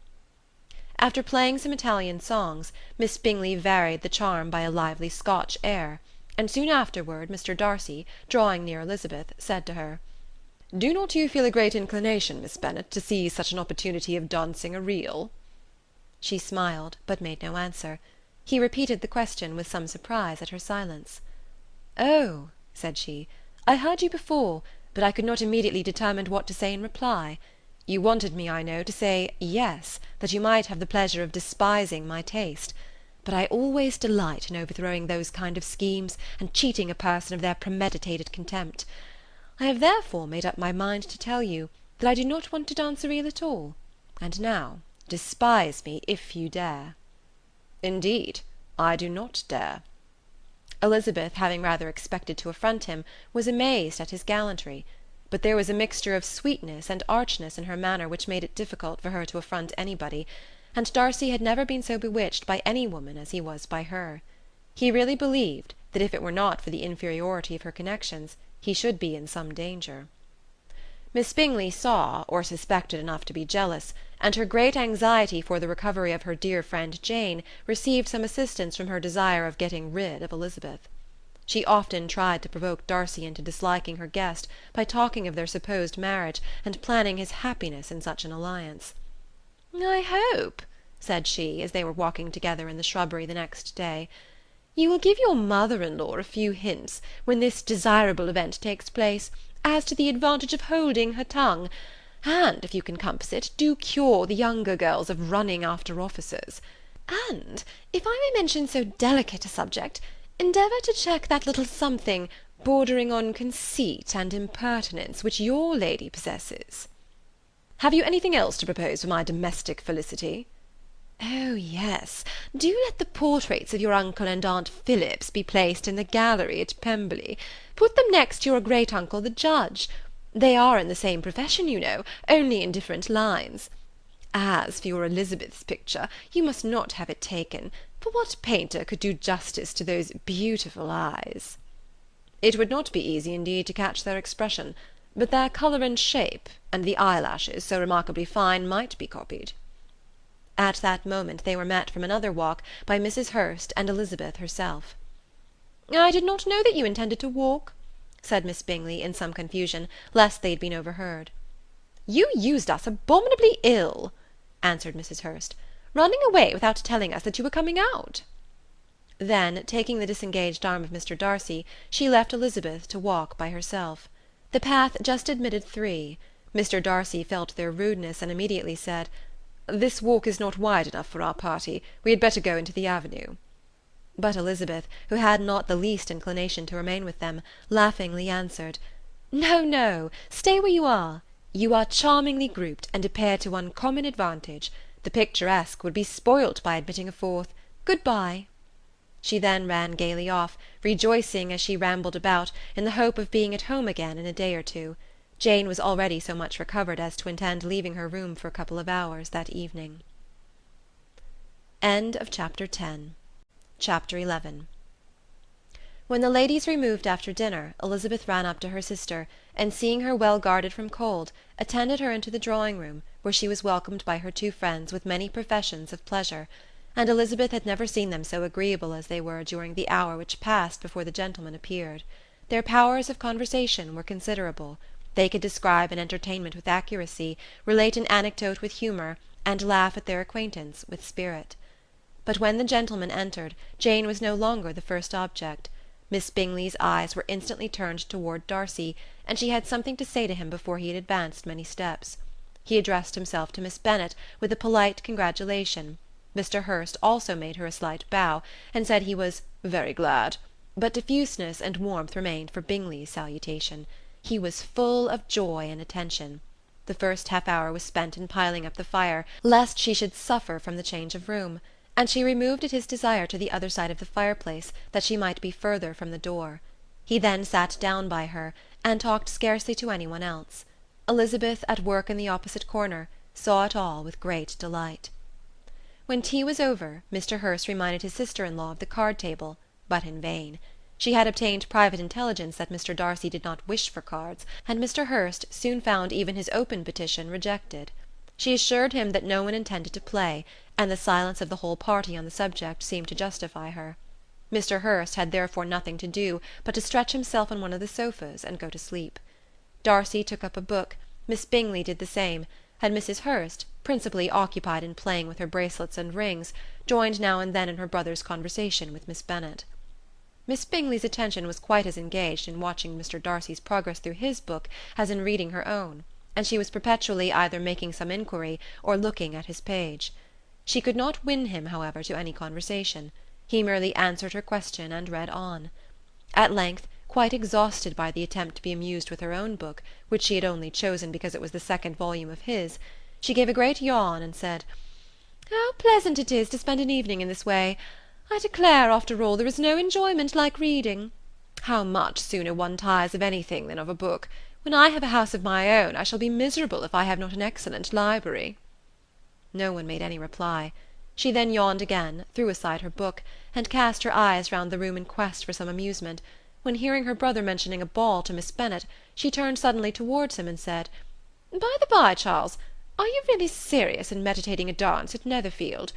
After playing some Italian songs, Miss Bingley varied the charm by a lively Scotch air, and soon afterward Mr. Darcy, drawing near Elizabeth, said to her, "Do not you feel a great inclination, Miss Bennet, to seize such an opportunity of dancing a reel?" She smiled, but made no answer. He repeated the question with some surprise at her silence. "Oh," said she, "I heard you before, but I could not immediately determine what to say in reply. You wanted me, I know, to say yes, that you might have the pleasure of despising my taste. But I always delight in overthrowing those kind of schemes, and cheating a person of their premeditated contempt. I have therefore made up my mind to tell you that I do not want to dance a reel at all. And now despise me if you dare." "Indeed, I do not dare." Elizabeth, having rather expected to affront him, was amazed at his gallantry, but there was a mixture of sweetness and archness in her manner which made it difficult for her to affront anybody, and Darcy had never been so bewitched by any woman as he was by her. He really believed that if it were not for the inferiority of her connections, he should be in some danger. Miss Bingley saw, or suspected enough to be jealous, and her great anxiety for the recovery of her dear friend Jane received some assistance from her desire of getting rid of Elizabeth. She often tried to provoke Darcy into disliking her guest by talking of their supposed marriage, and planning his happiness in such an alliance. "I hope," said she, as they were walking together in the shrubbery the next day, "you will give your mother-in-law a few hints, when this desirable event takes place, as to the advantage of holding her tongue, and, if you can compass it, do cure the younger girls of running after officers. And, if I may mention so delicate a subject, endeavour to check that little something bordering on conceit and impertinence which your lady possesses." "Have you anything else to propose for my domestic felicity?" "Oh, yes. Do let the portraits of your uncle and Aunt Phillips be placed in the gallery at Pemberley. Put them next to your great-uncle the judge. They are in the same profession, you know, only in different lines. As for your Elizabeth's picture, you must not have it taken, for what painter could do justice to those beautiful eyes?" "It would not be easy indeed to catch their expression, but their colour and shape, and the eyelashes, so remarkably fine, might be copied." At that moment they were met from another walk by Mrs. Hurst and Elizabeth herself. "I did not know that you intended to walk," said Miss Bingley in some confusion, lest they had been overheard. "You used us abominably ill," answered Mrs. Hurst, "running away without telling us that you were coming out." Then, taking the disengaged arm of Mr. Darcy, she left Elizabeth to walk by herself. The path just admitted three. Mr. Darcy felt their rudeness, and immediately said, "This walk is not wide enough for our party. We had better go into the avenue." But Elizabeth, who had not the least inclination to remain with them, laughingly answered, "No, no, stay where you are. You are charmingly grouped, and appear to uncommon advantage. The picturesque would be spoilt by admitting a fourth. Good-bye." She then ran gaily off, rejoicing as she rambled about, in the hope of being at home again in a day or two. Jane was already so much recovered as to intend leaving her room for a couple of hours that evening. Chapter 11. When the ladies removed after dinner, Elizabeth ran up to her sister, and seeing her well guarded from cold, attended her into the drawing-room, where she was welcomed by her two friends with many professions of pleasure, and Elizabeth had never seen them so agreeable as they were during the hour which passed before the gentlemen appeared. Their powers of conversation were considerable. They could describe an entertainment with accuracy, relate an anecdote with humour, and laugh at their acquaintance with spirit. But when the gentlemen entered, Jane was no longer the first object. Miss Bingley's eyes were instantly turned toward Darcy, and she had something to say to him before he had advanced many steps. He addressed himself to Miss Bennet with a polite congratulation. Mr. Hurst also made her a slight bow, and said he was "very glad," but diffuseness and warmth remained for Bingley's salutation. He was full of joy and attention. The first half-hour was spent in piling up the fire, lest she should suffer from the change of room, and she removed at his desire to the other side of the fireplace, that she might be further from the door. He then sat down by her, and talked scarcely to any one else. Elizabeth, at work in the opposite corner, saw it all with great delight. When tea was over, Mr. Hurst reminded his sister-in-law of the card-table, but in vain. She had obtained private intelligence that Mr. Darcy did not wish for cards, and Mr. Hurst soon found even his open petition rejected. She assured him that no one intended to play, and the silence of the whole party on the subject seemed to justify her. Mr. Hurst had therefore nothing to do but to stretch himself on one of the sofas and go to sleep. Darcy took up a book, Miss Bingley did the same, and Mrs. Hurst, principally occupied in playing with her bracelets and rings, joined now and then in her brother's conversation with Miss Bennet. Miss Bingley's attention was quite as engaged in watching Mr. Darcy's progress through his book as in reading her own, and she was perpetually either making some inquiry or looking at his page. She could not win him, however, to any conversation. He merely answered her question and read on. At length, quite exhausted by the attempt to be amused with her own book, which she had only chosen because it was the second volume of his, She gave a great yawn, and said, "How pleasant it is to spend an evening in this way! I declare, after all, there is no enjoyment like reading. How much sooner one tires of anything than of a book! When I have a house of my own, I shall be miserable if I have not an excellent library." No one made any reply. She then yawned again, threw aside her book, and cast her eyes round the room in quest for some amusement, when, hearing her brother mentioning a ball to Miss Bennet, she turned suddenly towards him and said, "By the by, Charles, are you really serious in meditating a dance at Netherfield?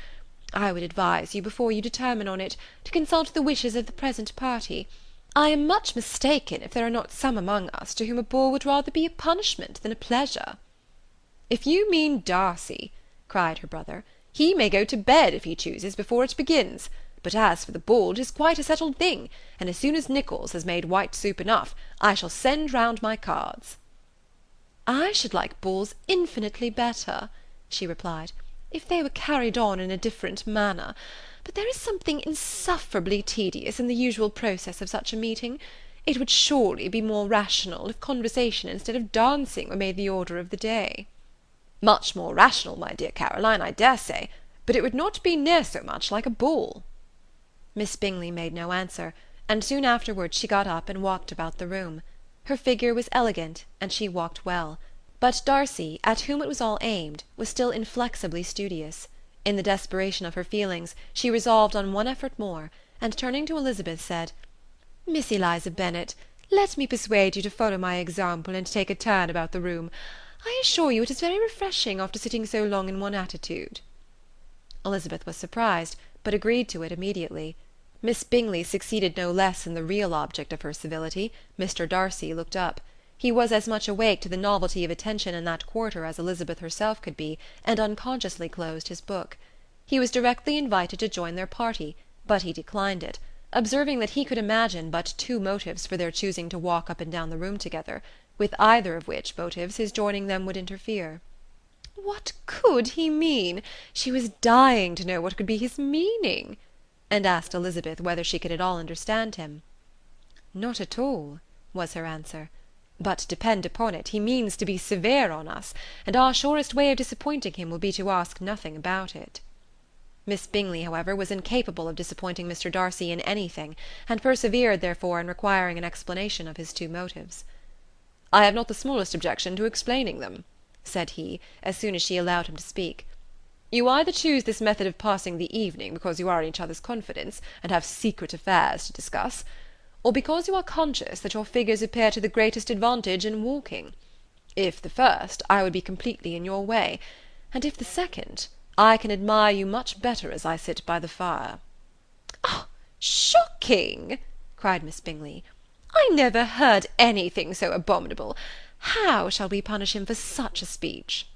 I would advise you, before you determine on it, to consult the wishes of the present party. I am much mistaken if there are not some among us to whom a ball would rather be a punishment than a pleasure." "If you mean Darcy," cried her brother, "he may go to bed, if he chooses, before it begins. But as for the ball, it is quite a settled thing, and as soon as Nicholls has made white soup enough, I shall send round my cards." "I should like balls infinitely better," she replied, "if they were carried on in a different manner. But there is something insufferably tedious in the usual process of such a meeting. It would surely be more rational if conversation instead of dancing were made the order of the day." "Much more rational, my dear Caroline, I dare say, but it would not be near so much like a ball." Miss Bingley made no answer, and soon afterwards she got up and walked about the room. Her figure was elegant, and she walked well; but Darcy, at whom it was all aimed, was still inflexibly studious. In the desperation of her feelings, she resolved on one effort more, and turning to Elizabeth, said, "Miss Eliza Bennet, let me persuade you to follow my example and take a turn about the room. I assure you it is very refreshing after sitting so long in one attitude." Elizabeth was surprised, but agreed to it immediately. Miss Bingley succeeded no less in the real object of her civility. Mr. Darcy looked up. He was as much awake to the novelty of attention in that quarter as Elizabeth herself could be, and unconsciously closed his book. He was directly invited to join their party, but he declined it, observing that he could imagine but two motives for their choosing to walk up and down the room together, with either of which motives his joining them would interfere. What could he mean? She was dying to know what could be his meaning, and asked Elizabeth whether she could at all understand him. "Not at all," was her answer. "But depend upon it, he means to be severe on us, and our surest way of disappointing him will be to ask nothing about it." Miss Bingley, however, was incapable of disappointing Mr. Darcy in anything, and persevered, therefore, in requiring an explanation of his two motives. "I have not the smallest objection to explaining them," said he, as soon as she allowed him to speak. "You either choose this method of passing the evening because you are in each other's confidence, and have secret affairs to discuss, or because you are conscious that your figures appear to the greatest advantage in walking. If the first, I would be completely in your way, and if the second, I can admire you much better as I sit by the fire." "Ah, shocking!" cried Miss Bingley. "I never heard anything so abominable. How shall we punish him for such a speech?"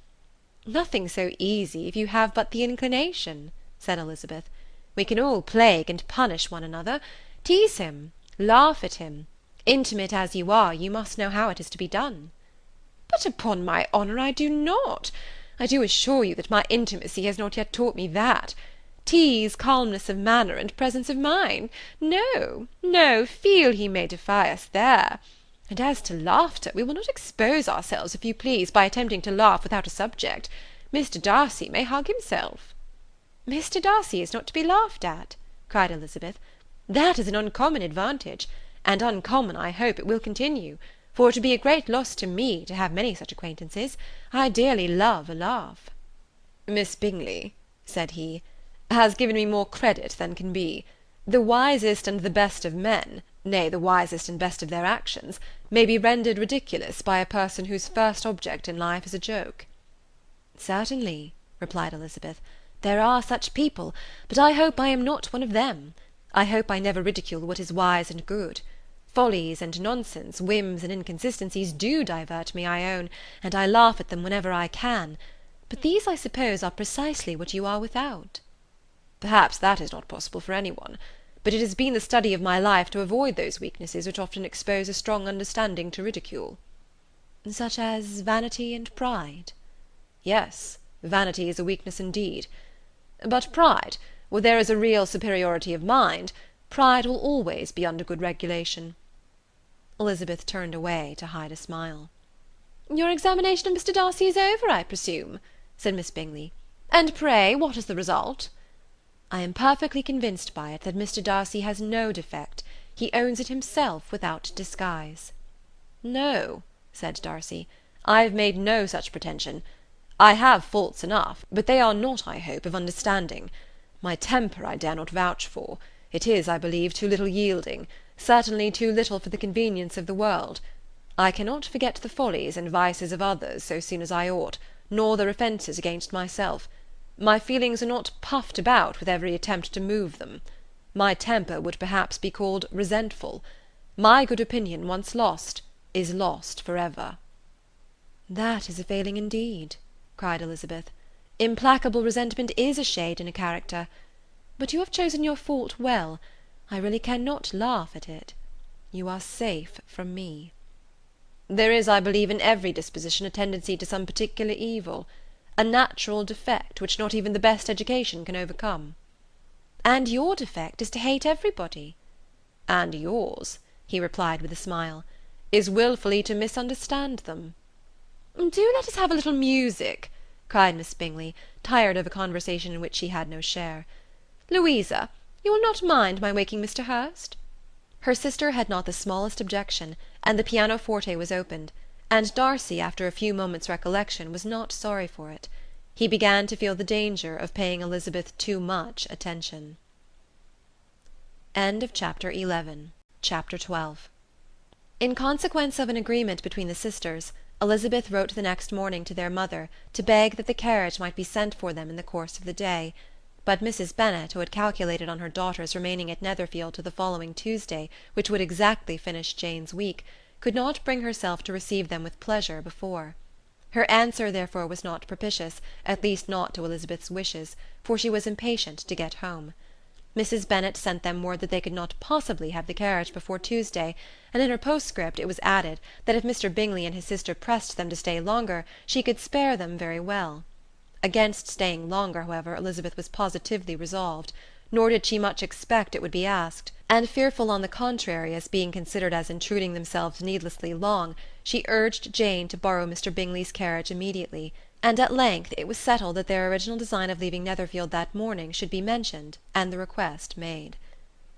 "Nothing so easy, if you have but the inclination," said Elizabeth. "We can all plague and punish one another, tease him, laugh at him. Intimate as you are, you must know how it is to be done." "But upon my honour I do not. I do assure you that my intimacy has not yet taught me that. Tease, calmness of manner, and presence of mind. No, no, feel he may defy us there. And as to laughter, we will not expose ourselves, if you please, by attempting to laugh without a subject. Mr. Darcy may hug himself." "Mr. Darcy is not to be laughed at," cried Elizabeth. "That is an uncommon advantage, and uncommon I hope it will continue, for it would be a great loss to me to have many such acquaintances. I dearly love a laugh." "Miss Bingley," said he, "has given me more credit than can be. The wisest and the best of men, nay, the wisest and best of their actions, may be rendered ridiculous by a person whose first object in life is a joke." "Certainly," replied Elizabeth, "there are such people, but I hope I am not one of them. I hope I never ridicule what is wise and good. Follies and nonsense, whims and inconsistencies do divert me, I own, and I laugh at them whenever I can, but these, I suppose, are precisely what you are without." "Perhaps that is not possible for any one, but it has been the study of my life to avoid those weaknesses which often expose a strong understanding to ridicule." "Such as vanity and pride?" "Yes, vanity is a weakness indeed. But pride, where there is a real superiority of mind, pride will always be under good regulation." Elizabeth turned away to hide a smile. "Your examination of Mr. Darcy is over, I presume?" said Miss Bingley. "And pray what is the result?" "I am perfectly convinced by it that Mr. Darcy has no defect. He owns it himself without disguise." "No," said Darcy, "I have made no such pretension. I have faults enough, but they are not, I hope, of understanding. My temper I dare not vouch for. It is, I believe, too little yielding, certainly too little for the convenience of the world. I cannot forget the follies and vices of others so soon as I ought, nor their offences against myself. My feelings are not puffed about with every attempt to move them. My temper would perhaps be called resentful. My good opinion once lost is lost for ever." "That is a failing indeed," cried Elizabeth. "Implacable resentment is a shade in a character. But you have chosen your fault well. I really cannot laugh at it. You are safe from me." "There is, I believe, in every disposition a tendency to some particular evil, a natural defect which not even the best education can overcome." "And your defect is to hate everybody." "And yours," he replied with a smile, "is wilfully to misunderstand them." "Do let us have a little music," cried Miss Bingley, tired of a conversation in which she had no share. "Louisa, you will not mind my waking Mr. Hurst?" Her sister had not the smallest objection, and the pianoforte was opened, and Darcy, after a few moments' recollection, was not sorry for it. He began to feel the danger of paying Elizabeth too much attention. Chapter 12. In consequence of an agreement between the sisters, Elizabeth wrote the next morning to their mother to beg that the carriage might be sent for them in the course of the day. But Mrs. Bennet, who had calculated on her daughter's remaining at Netherfield till the following Tuesday, which would exactly finish Jane's week, could not bring herself to receive them with pleasure before. Her answer therefore was not propitious, at least not to Elizabeth's wishes, for she was impatient to get home. Mrs. Bennet sent them word that they could not possibly have the carriage before Tuesday, and in her postscript it was added that if Mr. Bingley and his sister pressed them to stay longer, she could spare them very well. Against staying longer, however, Elizabeth was positively resolved, nor did she much expect it would be asked, and fearful on the contrary as being considered as intruding themselves needlessly long, she urged Jane to borrow Mr. Bingley's carriage immediately, and at length it was settled that their original design of leaving Netherfield that morning should be mentioned, and the request made.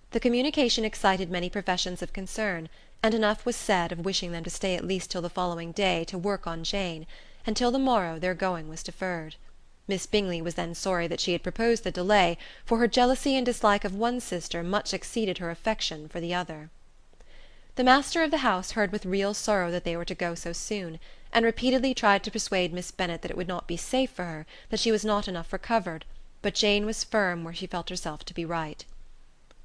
The communication excited many professions of concern, and enough was said of wishing them to stay at least till the following day to work on Jane, and till the morrow their going was deferred. Miss Bingley was then sorry that she had proposed the delay, for her jealousy and dislike of one sister much exceeded her affection for the other. The master of the house heard with real sorrow that they were to go so soon, and repeatedly tried to persuade Miss Bennet that it would not be safe for her, that she was not enough recovered, but Jane was firm where she felt herself to be right.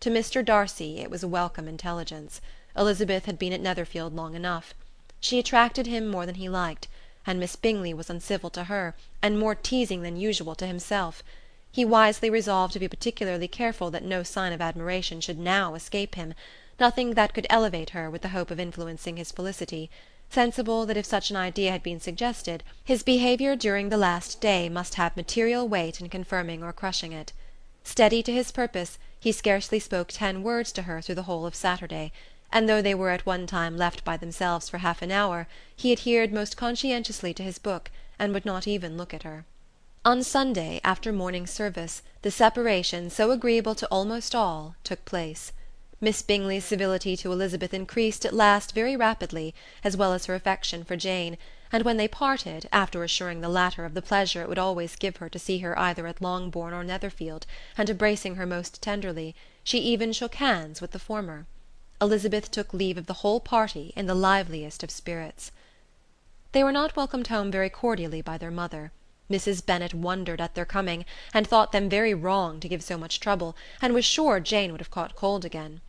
To Mr. Darcy it was a welcome intelligence. Elizabeth had been at Netherfield long enough. She attracted him more than he liked, and Miss Bingley was uncivil to her, and more teasing than usual to himself. He wisely resolved to be particularly careful that no sign of admiration should now escape him, nothing that could elevate her with the hope of influencing his felicity, sensible that if such an idea had been suggested, his behaviour during the last day must have material weight in confirming or crushing it. Steady to his purpose, he scarcely spoke 10 words to her through the whole of Saturday, and though they were at one time left by themselves for half an hour, he adhered most conscientiously to his book, and would not even look at her. On Sunday, after morning service, the separation, so agreeable to almost all, took place. Miss Bingley's civility to Elizabeth increased at last very rapidly, as well as her affection for Jane, and when they parted, after assuring the latter of the pleasure it would always give her to see her either at Longbourn or Netherfield, and embracing her most tenderly, she even shook hands with the former. Elizabeth took leave of the whole party in the liveliest of spirits. They were not welcomed home very cordially by their mother. Mrs. Bennet wondered at their coming, and thought them very wrong to give so much trouble, and was sure Jane would have caught cold again.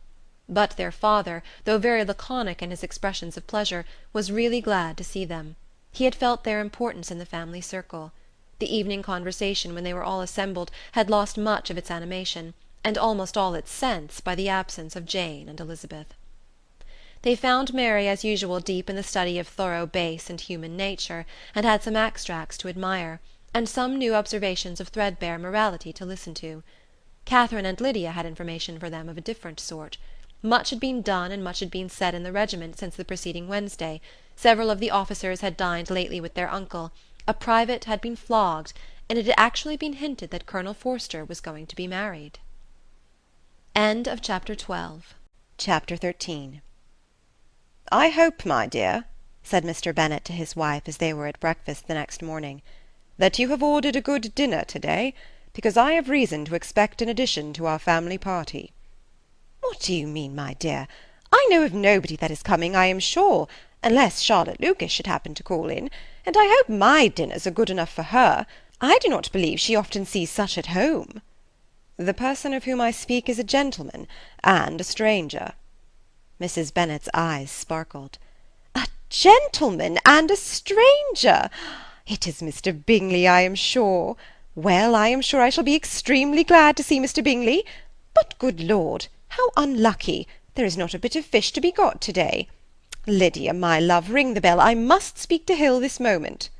But their father, though very laconic in his expressions of pleasure, was really glad to see them. He had felt their importance in the family circle. The evening conversation, when they were all assembled, had lost much of its animation, and almost all its sense, by the absence of Jane and Elizabeth. They found Mary as usual deep in the study of thorough base and human nature, and had some extracts to admire, and some new observations of threadbare morality to listen to. Catherine and Lydia had information for them of a different sort. Much had been done and much had been said in the regiment since the preceding Wednesday. Several of the officers had dined lately with their uncle, A private had been flogged, and it had actually been hinted that Colonel Forster was going to be married. End of Chapter 12. Chapter 13. "I hope, my dear," said Mr. Bennet to his wife as they were at breakfast the next morning, "that you have ordered a good dinner to-day, because I have reason to expect an addition to our family party." "What do you mean, my dear? I know of nobody that is coming, I am sure, unless Charlotte Lucas should happen to call in, and I hope my dinners are good enough for her. I do not believe she often sees such at home." "The person of whom I speak is a gentleman, and a stranger." Mrs. Bennet's eyes sparkled. "A gentleman and a stranger! It is Mr. Bingley, I am sure. Well, I am sure I shall be extremely glad to see Mr. Bingley. But, good Lord, how unlucky! There is not a bit of fish to be got to-day. Lydia, my love, ring the bell. I must speak to Hill this moment."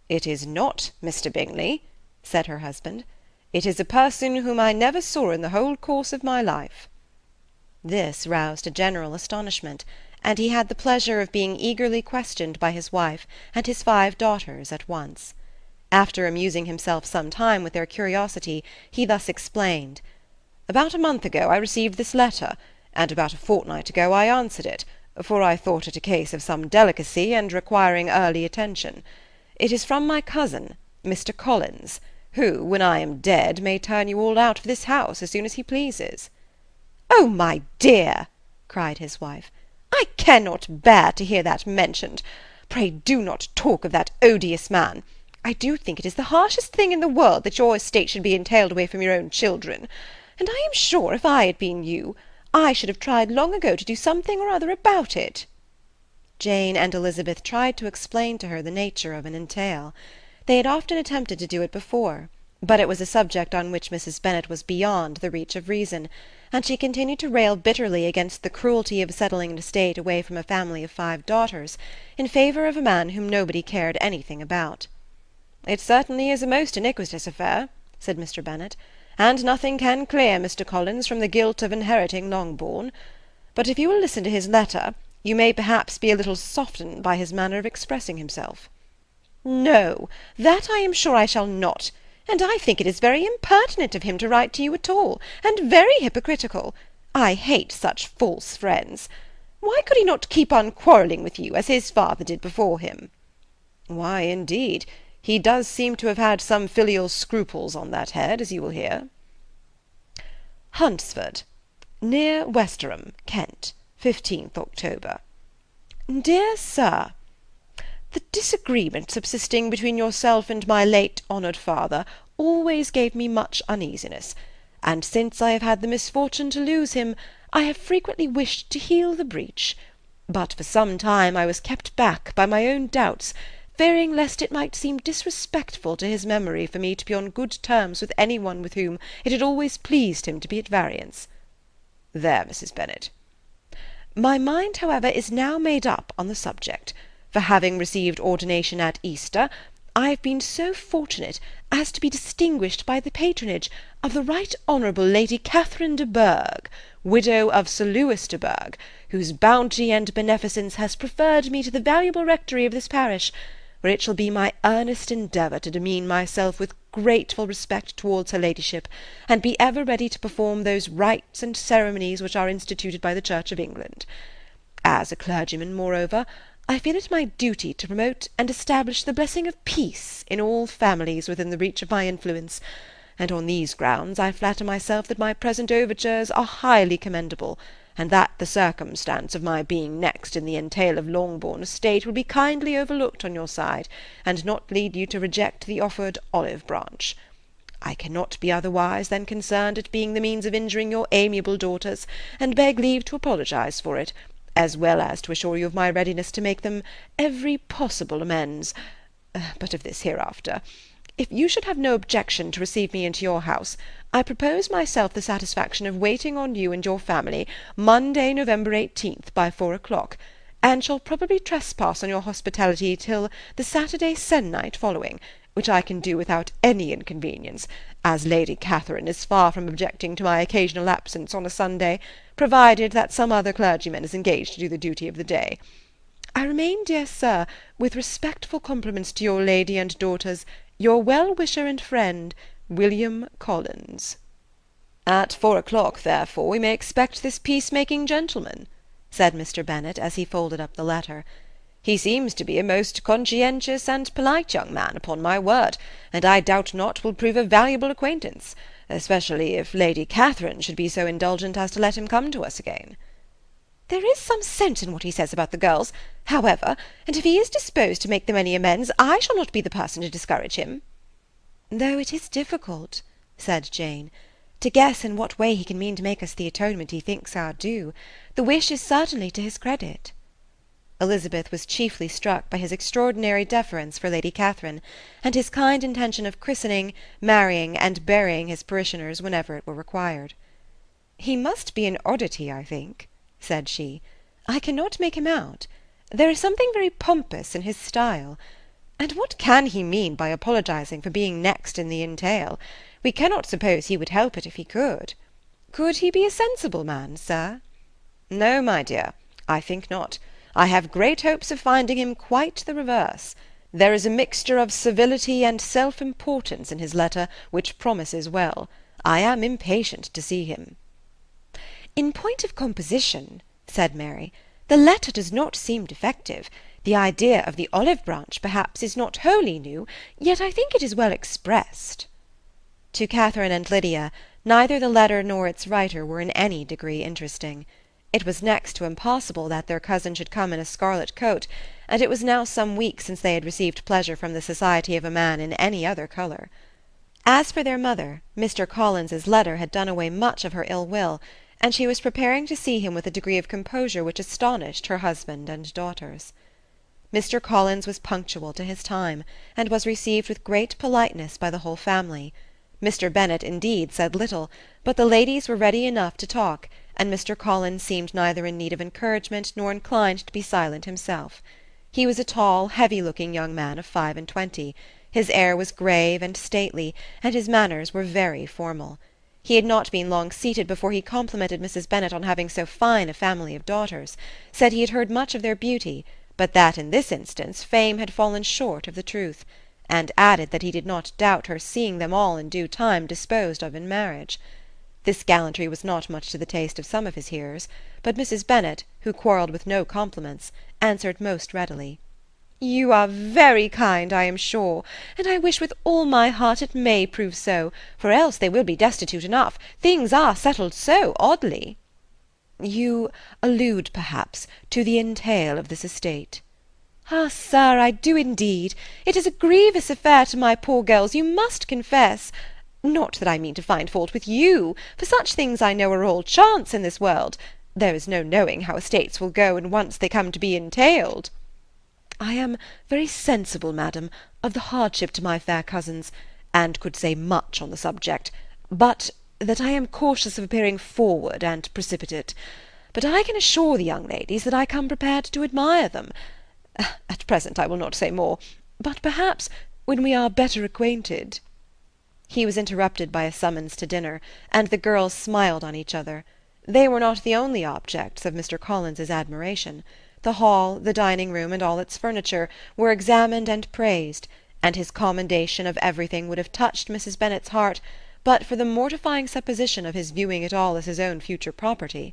"It is not Mr. Bingley," said her husband. "It is a person whom I never saw in the whole course of my life." This roused a general astonishment, and he had the pleasure of being eagerly questioned by his wife and his 5 daughters at once. After amusing himself some time with their curiosity, he thus explained: "About a month ago I received this letter, and about a fortnight ago I answered it, for I thought it a case of some delicacy and requiring early attention. It is from my cousin, Mr. Collins, who, when I am dead, may turn you all out of this house as soon as he pleases." "Oh, my dear!" cried his wife, "I cannot bear to hear that mentioned. Pray do not talk of that odious man. I do think it is the harshest thing in the world that your estate should be entailed away from your own children, and I am sure if I had been you, I should have tried long ago to do something or other about it." Jane and Elizabeth tried to explain to her the nature of an entail. They had often attempted to do it before, but it was a subject on which Mrs. Bennet was beyond the reach of reason, and she continued to rail bitterly against the cruelty of settling an estate away from a family of 5 daughters, in favour of a man whom nobody cared anything about. "It certainly is a most iniquitous affair," said Mr. Bennet, "and nothing can clear Mr. Collins from the guilt of inheriting Longbourn. But if you will listen to his letter, you may perhaps be a little softened by his manner of expressing himself." "No, that I am sure I shall not, and I think it is very impertinent of him to write to you at all, and very hypocritical. I hate such false friends. Why could he not keep on quarrelling with you, as his father did before him?" "Why, indeed, he does seem to have had some filial scruples on that head, as you will hear." "Hunsford, near Westerham, Kent, 15th October. "Dear Sir, the disagreement subsisting between yourself and my late honoured father always gave me much uneasiness, and since I have had the misfortune to lose him, I have frequently wished to heal the breach, but for some time I was kept back by my own doubts, fearing lest it might seem disrespectful to his memory for me to be on good terms with any one with whom it had always pleased him to be at variance. There, Mrs. Bennet. My mind, however, is now made up on the subject, for having received ordination at Easter, I have been so fortunate as to be distinguished by the patronage of the Right Honourable Lady Catherine de Bourgh, widow of Sir Lewis de Bourgh, whose bounty and beneficence has preferred me to the valuable rectory of this parish, where it shall be my earnest endeavour to demean myself with grateful respect towards her ladyship, and be ever ready to perform those rites and ceremonies which are instituted by the Church of England. As a clergyman, moreover, I feel it my duty to promote and establish the blessing of peace in all families within the reach of my influence, and on these grounds I flatter myself that my present overtures are highly commendable, and that the circumstance of my being next in the entail of Longbourn estate will be kindly overlooked on your side, and not lead you to reject the offered olive branch. I cannot be otherwise than concerned at being the means of injuring your amiable daughters, and beg leave to apologize for it, as well as to assure you of my readiness to make them every possible amends. But of this hereafter. If you should have no objection to receive me into your house, I propose myself the satisfaction of waiting on you and your family Monday, November 18th, by 4 o'clock, and shall probably trespass on your hospitality till the Saturday se'nnight following, which I can do without any inconvenience, as Lady Catherine is far from objecting to my occasional absence on a Sunday, provided that some other clergyman is engaged to do the duty of the day. I remain, dear sir, with respectful compliments to your lady and daughters, your well-wisher and friend, William Collins. At 4 o'clock, therefore, we may expect this peace-making gentleman, said Mr. Bennet, as he folded up the letter. He seems to be a most conscientious and polite young man, upon my word, and I doubt not will prove a valuable acquaintance, especially if Lady Catherine should be so indulgent as to let him come to us again. There is some sense in what he says about the girls, however, and if he is disposed to make them any amends, I shall not be the person to discourage him. Though it is difficult, said Jane, to guess in what way he can mean to make us the atonement he thinks our due. The wish is certainly to his credit. Elizabeth was chiefly struck by his extraordinary deference for Lady Catherine, and his kind intention of christening, marrying, and burying his parishioners whenever it were required. He must be an oddity, I think, said she. I cannot make him out. There is something very pompous in his style. And what can he mean by apologizing for being next in the entail? We cannot suppose he would help it if he could. Could he be a sensible man, sir? No, my dear, I think not. I have great hopes of finding him quite the reverse. There is a mixture of civility and self-importance in his letter which promises well. I am impatient to see him. In point of composition, said Mary, the letter does not seem defective. The idea of the olive branch, perhaps, is not wholly new, yet I think it is well expressed. To Catherine and Lydia, neither the letter nor its writer were in any degree interesting. It was next to impossible that their cousin should come in a scarlet coat, and it was now some weeks since they had received pleasure from the society of a man in any other colour. As for their mother, Mr. Collins's letter had done away much of her ill will, and she was preparing to see him with a degree of composure which astonished her husband and daughters. Mr. Collins was punctual to his time, and was received with great politeness by the whole family. Mr. Bennet, indeed, said little, but the ladies were ready enough to talk, and Mr. Collins seemed neither in need of encouragement nor inclined to be silent himself. He was a tall, heavy-looking young man of 25. His air was grave and stately, and his manners were very formal. He had not been long seated before he complimented Mrs. Bennet on having so fine a family of daughters, said he had heard much of their beauty, but that in this instance fame had fallen short of the truth, and added that he did not doubt her seeing them all in due time disposed of in marriage. This gallantry was not much to the taste of some of his hearers, but Mrs. Bennet, who quarrelled with no compliments, answered most readily. You are very kind, I am sure, and I wish with all my heart it may prove so, for else they will be destitute enough. Things are settled so oddly. You allude, perhaps, to the entail of this estate. Ah, sir, I do indeed. It is a grievous affair to my poor girls, you must confess. Not that I mean to find fault with you, for such things I know are all chance in this world. There is no knowing how estates will go when once they come to be entailed. I am very sensible, madam, of the hardship to my fair cousins, and could say much on the subject, but that I am cautious of appearing forward and precipitate. But I can assure the young ladies that I come prepared to admire them. At present I will not say more, but perhaps when we are better acquainted—" He was interrupted by a summons to dinner, and the girls smiled on each other. They were not the only objects of Mr. Collins's admiration. The hall, the dining-room, and all its furniture, were examined and praised, and his commendation of everything would have touched Mrs. Bennet's heart, but for the mortifying supposition of his viewing it all as his own future property.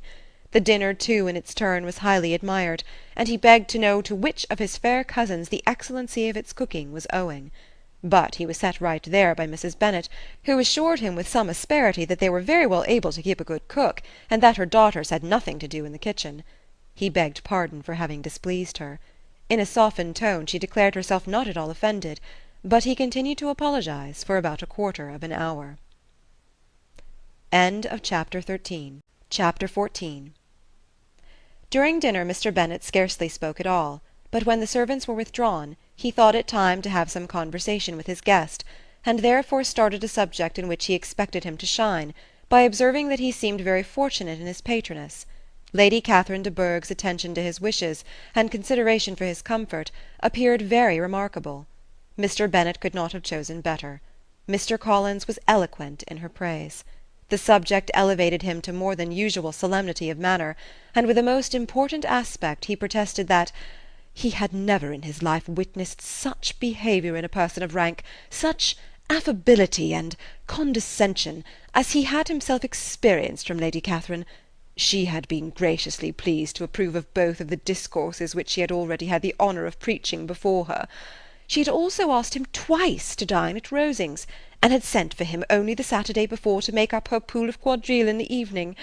The dinner, too, in its turn, was highly admired, and he begged to know to which of his fair cousins the excellency of its cooking was owing. But he was set right there by Mrs. Bennet, who assured him with some asperity that they were very well able to keep a good cook, and that her daughters had nothing to do in the kitchen. He begged pardon for having displeased her. In a softened tone she declared herself not at all offended, but he continued to apologize for about a quarter of an hour. Chapter 14. During dinner Mr. Bennet scarcely spoke at all, but when the servants were withdrawn, he thought it time to have some conversation with his guest, and therefore started a subject in which he expected him to shine, by observing that he seemed very fortunate in his patroness. Lady Catherine de Bourgh's attention to his wishes, and consideration for his comfort, appeared very remarkable. Mr. Bennet could not have chosen better. Mr. Collins was eloquent in her praise. The subject elevated him to more than usual solemnity of manner, and with a most important aspect he protested that He had never in his life witnessed such behaviour in a person of rank, such affability and condescension, as he had himself experienced from Lady Catherine. She had been graciously pleased to approve of both of the discourses which he had already had the honour of preaching before her. She had also asked him twice to dine at Rosings, and had sent for him only the Saturday before to make up her pool of quadrille in the evening.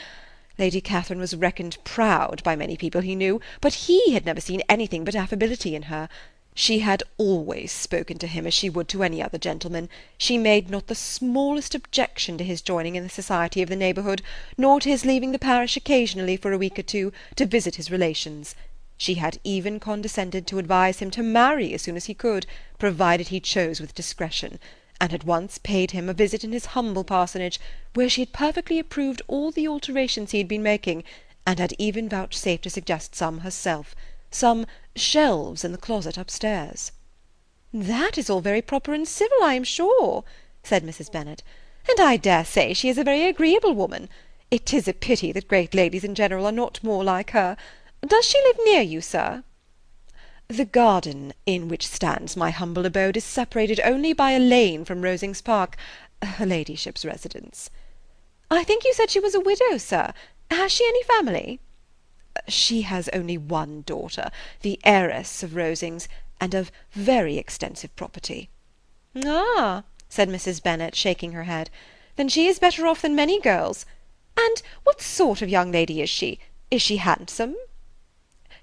Lady Catherine was reckoned proud by many people he knew, but he had never seen anything but affability in her. She had always spoken to him as she would to any other gentleman. She made not the smallest objection to his joining in the society of the neighbourhood, nor to his leaving the parish occasionally for a week or two to visit his relations. She had even condescended to advise him to marry as soon as he could, provided he chose with discretion, and had once paid him a visit in his humble parsonage, where she had perfectly approved all the alterations he had been making, and had even vouchsafed to suggest some herself, some shelves in the closet upstairs. "That is all very proper and civil, I am sure," said Mrs. Bennet, "and I dare say she is a very agreeable woman. It is a pity that great ladies in general are not more like her. Does she live near you, sir?" "The garden in which stands my humble abode is separated only by a lane from Rosings Park, her ladyship's residence." "I think you said she was a widow, sir. Has she any family?" "She has only one daughter, the heiress of Rosings, and of very extensive property." "Ah," said Mrs. Bennet, shaking her head, "then she is better off than many girls. And what sort of young lady is she? Is she handsome?"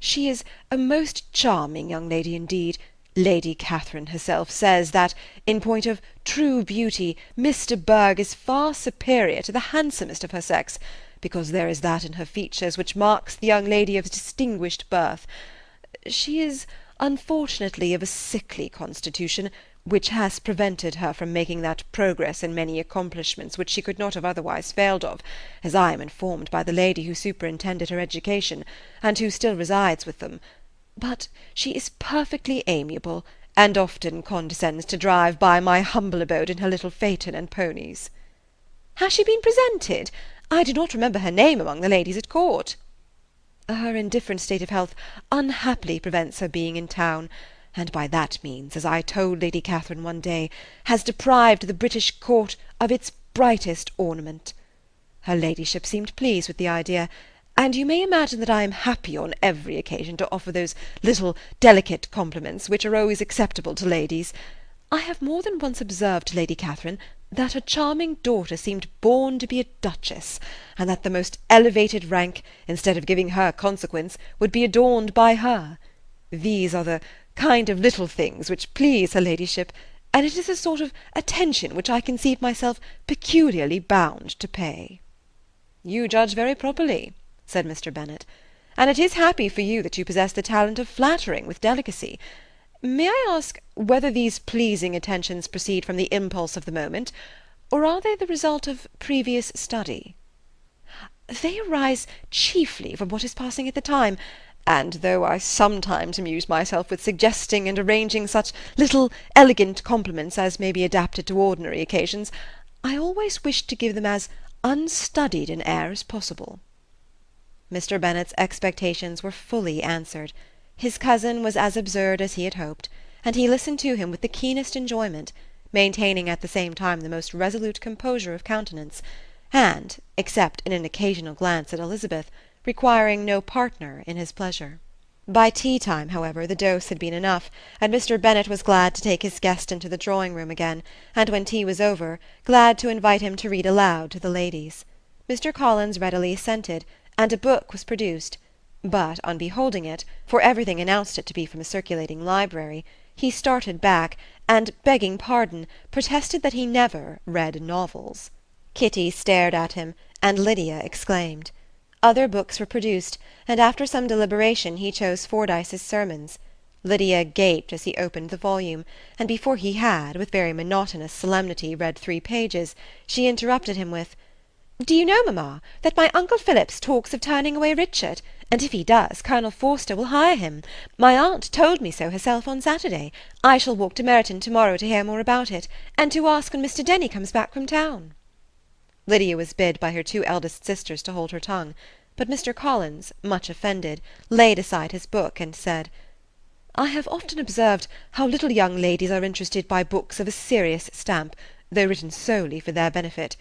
"She is a most charming young lady indeed. Lady Catherine herself says that, in point of true beauty, Miss de Bourgh is far superior to the handsomest of her sex, because there is that in her features which marks the young lady of distinguished birth. She is unfortunately of a sickly constitution, which has prevented her from making that progress in many accomplishments which she could not have otherwise failed of, as I am informed by the lady who superintended her education, and who still resides with them. But she is perfectly amiable, and often condescends to drive by my humble abode in her little phaeton and ponies." "Has she been presented? I do not remember her name among the ladies at court." "Her indifferent state of health unhappily prevents her being in town, and by that means, as I told Lady Catherine one day, has deprived the British court of its brightest ornament. Her ladyship seemed pleased with the idea, and you may imagine that I am happy on every occasion to offer those little delicate compliments which are always acceptable to ladies. I have more than once observed to Lady Catherine that her charming daughter seemed born to be a duchess, and that the most elevated rank, instead of giving her consequence, would be adorned by her. These are the kind of little things which please her ladyship, and it is a sort of attention which I conceive myself peculiarly bound to pay." "You judge very properly," said Mr. Bennet, "and it is happy for you that you possess the talent of flattering with delicacy. May I ask whether these pleasing attentions proceed from the impulse of the moment, or are they the result of previous study?" "They arise chiefly from what is passing at the time, and though I sometimes amuse myself with suggesting and arranging such little elegant compliments as may be adapted to ordinary occasions, I always wish to give them as unstudied an air as possible." Mr. Bennet's expectations were fully answered. His cousin was as absurd as he had hoped, and he listened to him with the keenest enjoyment, maintaining at the same time the most resolute composure of countenance, and, except in an occasional glance at Elizabeth, requiring no partner in his pleasure. By tea-time, however, the dose had been enough, and Mr. Bennet was glad to take his guest into the drawing-room again, and when tea was over, glad to invite him to read aloud to the ladies. Mr. Collins readily assented, and a book was produced, but on beholding it, for everything announced it to be from a circulating library, he started back, and, begging pardon, protested that he never read novels. Kitty stared at him, and Lydia exclaimed. Other books were produced, and after some deliberation he chose Fordyce's Sermons. Lydia gaped as he opened the volume, and before he had, with very monotonous solemnity, read 3 pages, she interrupted him with, "Do you know, mamma, that my Uncle Phillips talks of turning away Richard, and if he does, Colonel Forster will hire him. My aunt told me so herself on Saturday. I shall walk to Meryton to-morrow to hear more about it, and to ask when Mr. Denny comes back from town." Lydia was bid by her 2 eldest sisters to hold her tongue, but Mr. Collins, much offended, laid aside his book and said, I have often observed how little young ladies are interested by books of a serious stamp, though written solely for their benefit.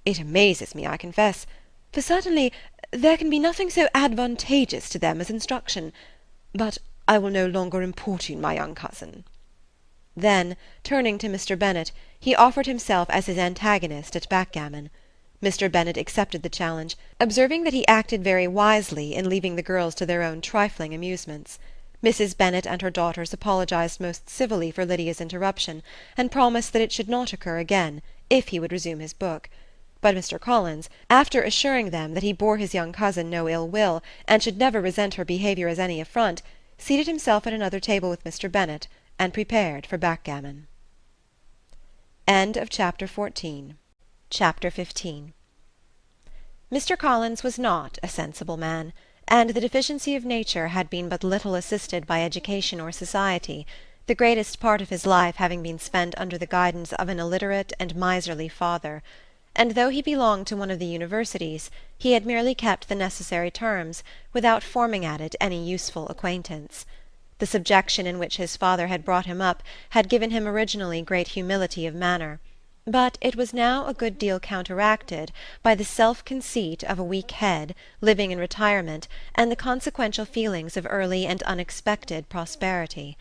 It amazes me, I confess, for certainly there can be nothing so advantageous to them as instruction. But I will no longer importune my young cousin." Then, turning to Mr. Bennet, he offered himself as his antagonist at backgammon. Mr. Bennet accepted the challenge, observing that he acted very wisely in leaving the girls to their own trifling amusements. Mrs. Bennet and her daughters apologized most civilly for Lydia's interruption, and promised that it should not occur again, if he would resume his book. But Mr. Collins, after assuring them that he bore his young cousin no ill will, and should never resent her behaviour as any affront, seated himself at another table with Mr. Bennet, and prepared for backgammon. Chapter 15. Mr. Collins was not a sensible man, and the deficiency of nature had been but little assisted by education or society, the greatest part of his life having been spent under the guidance of an illiterate and miserly father; and though he belonged to one of the universities, he had merely kept the necessary terms, without forming at it any useful acquaintance. The subjection in which his father had brought him up had given him originally great humility of manner, but it was now a good deal counteracted by the self-conceit of a weak head, living in retirement, and the consequential feelings of early and unexpected prosperity.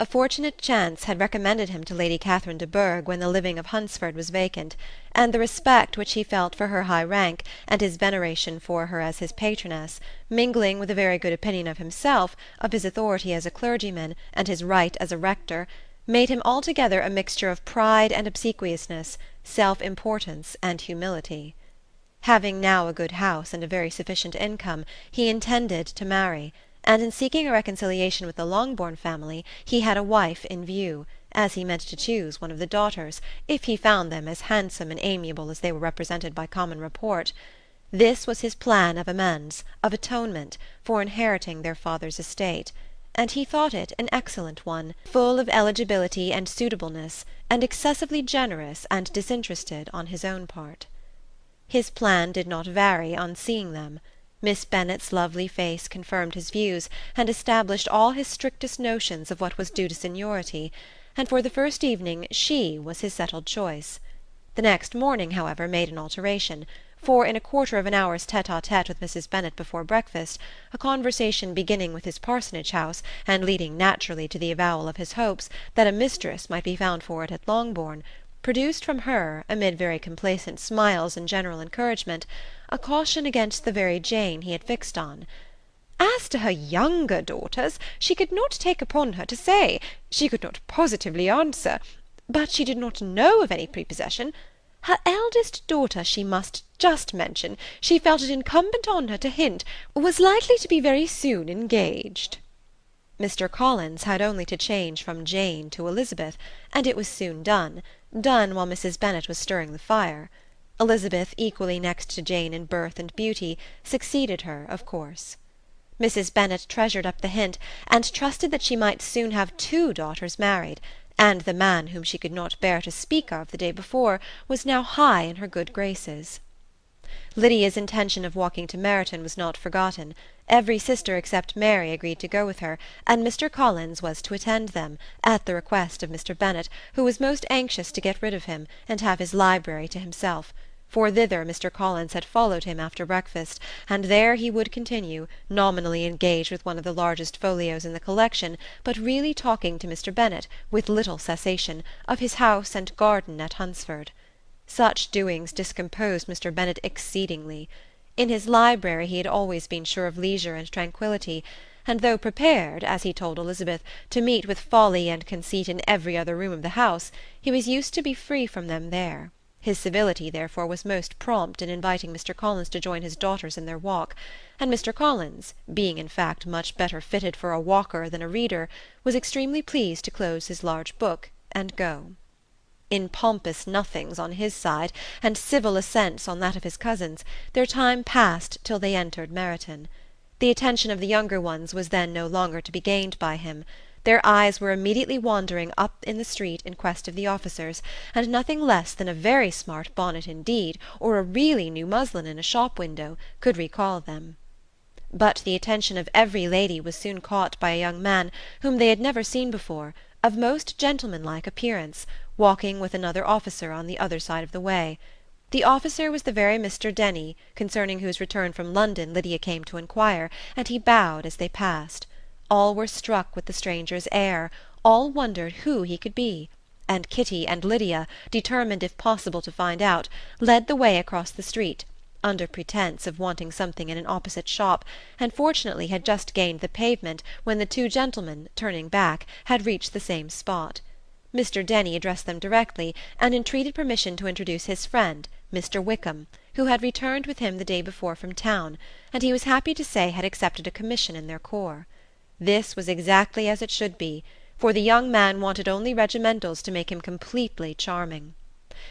A fortunate chance had recommended him to Lady Catherine de Bourgh when the living of Hunsford was vacant, and the respect which he felt for her high rank, and his veneration for her as his patroness, mingling with a very good opinion of himself, of his authority as a clergyman, and his right as a rector, made him altogether a mixture of pride and obsequiousness, self-importance and humility. Having now a good house and a very sufficient income, he intended to marry, and in seeking a reconciliation with the Longbourn family he had a wife in view, as he meant to choose one of the daughters, if he found them as handsome and amiable as they were represented by common report. This was his plan of amends, of atonement, for inheriting their father's estate, and he thought it an excellent one, full of eligibility and suitableness, and excessively generous and disinterested on his own part. His plan did not vary on seeing them. Miss Bennet's lovely face confirmed his views, and established all his strictest notions of what was due to seniority, and for the first evening she was his settled choice. The next morning, however, made an alteration, for in a quarter of an hour's tete-a-tete with Mrs. Bennet before breakfast, a conversation beginning with his parsonage house, and leading naturally to the avowal of his hopes that a mistress might be found for it at Longbourn, produced from her, amid very complacent smiles and general encouragement, a caution against the very Jane he had fixed on. As to her younger daughters, she could not take upon her to say, she could not positively answer, but she did not know of any prepossession. Her eldest daughter, she must just mention, she felt it incumbent on her to hint, was likely to be very soon engaged. Mr. Collins had only to change from Jane to Elizabeth, and it was soon done while Mrs. Bennet was stirring the fire. Elizabeth, equally next to Jane in birth and beauty, succeeded her, of course. Mrs. Bennet treasured up the hint, and trusted that she might soon have 2 daughters married, and the man whom she could not bear to speak of the day before was now high in her good graces. Lydia's intention of walking to Meryton was not forgotten. Every sister except Mary agreed to go with her, and Mr. Collins was to attend them, at the request of Mr. Bennet, who was most anxious to get rid of him, and have his library to himself, for thither Mr. Collins had followed him after breakfast, and there he would continue, nominally engaged with one of the largest folios in the collection, but really talking to Mr. Bennet, with little cessation, of his house and garden at Hunsford. Such doings discomposed Mr. Bennet exceedingly. In his library he had always been sure of leisure and tranquillity, and though prepared, as he told Elizabeth, to meet with folly and conceit in every other room of the house, he was used to be free from them there. His civility, therefore, was most prompt in inviting Mr. Collins to join his daughters in their walk, and Mr. Collins, being in fact much better fitted for a walker than a reader, was extremely pleased to close his large book and go. In pompous nothings on his side, and civil assents on that of his cousins, their time passed till they entered Meryton. The attention of the younger ones was then no longer to be gained by him. Their eyes were immediately wandering up in the street in quest of the officers, and nothing less than a very smart bonnet indeed, or a really new muslin in a shop window, could recall them. but the attention of every lady was soon caught by a young man whom they had never seen before, of most gentlemanlike appearance, walking with another officer on the other side of the way. The officer was the very Mr. Denny, concerning whose return from London Lydia came to inquire, and he bowed as they passed. All were struck with the stranger's air, all wondered who he could be, and Kitty and Lydia, determined if possible to find out, led the way across the street, under pretence of wanting something in an opposite shop, and fortunately had just gained the pavement when the two gentlemen, turning back, had reached the same spot. Mr. Denny addressed them directly, and entreated permission to introduce his friend, Mr. Wickham, who had returned with him the day before from town, and he was happy to say had accepted a commission in their corps. This was exactly as it should be, for the young man wanted only regimentals to make him completely charming.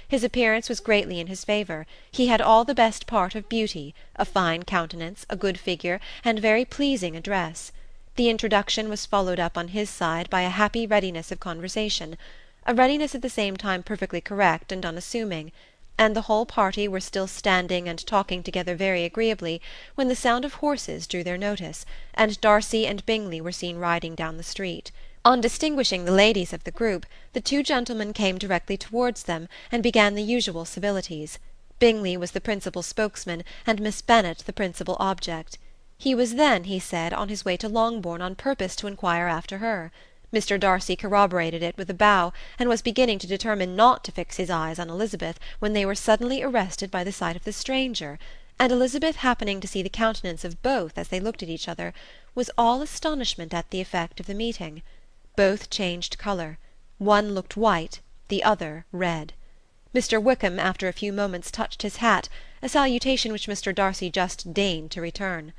His appearance was greatly in his favour. He had all the best part of beauty, a fine countenance, a good figure, and very pleasing address. The introduction was followed up on his side by a happy readiness of conversation, a readiness at the same time perfectly correct and unassuming, and the whole party were still standing and talking together very agreeably when the sound of horses drew their notice, and Darcy and Bingley were seen riding down the street. On distinguishing the ladies of the group, the two gentlemen came directly towards them, and began the usual civilities. Bingley was the principal spokesman, and Miss Bennet the principal object. He was then, he said, on his way to Longbourn on purpose to inquire after her. Mr. Darcy corroborated it with a bow, and was beginning to determine not to fix his eyes on Elizabeth, when they were suddenly arrested by the sight of the stranger, and Elizabeth, happening to see the countenance of both as they looked at each other, was all astonishment at the effect of the meeting. Both changed colour. One looked white, the other red. Mr. Wickham after a few moments touched his hat, a salutation which Mr. Darcy just deigned to return.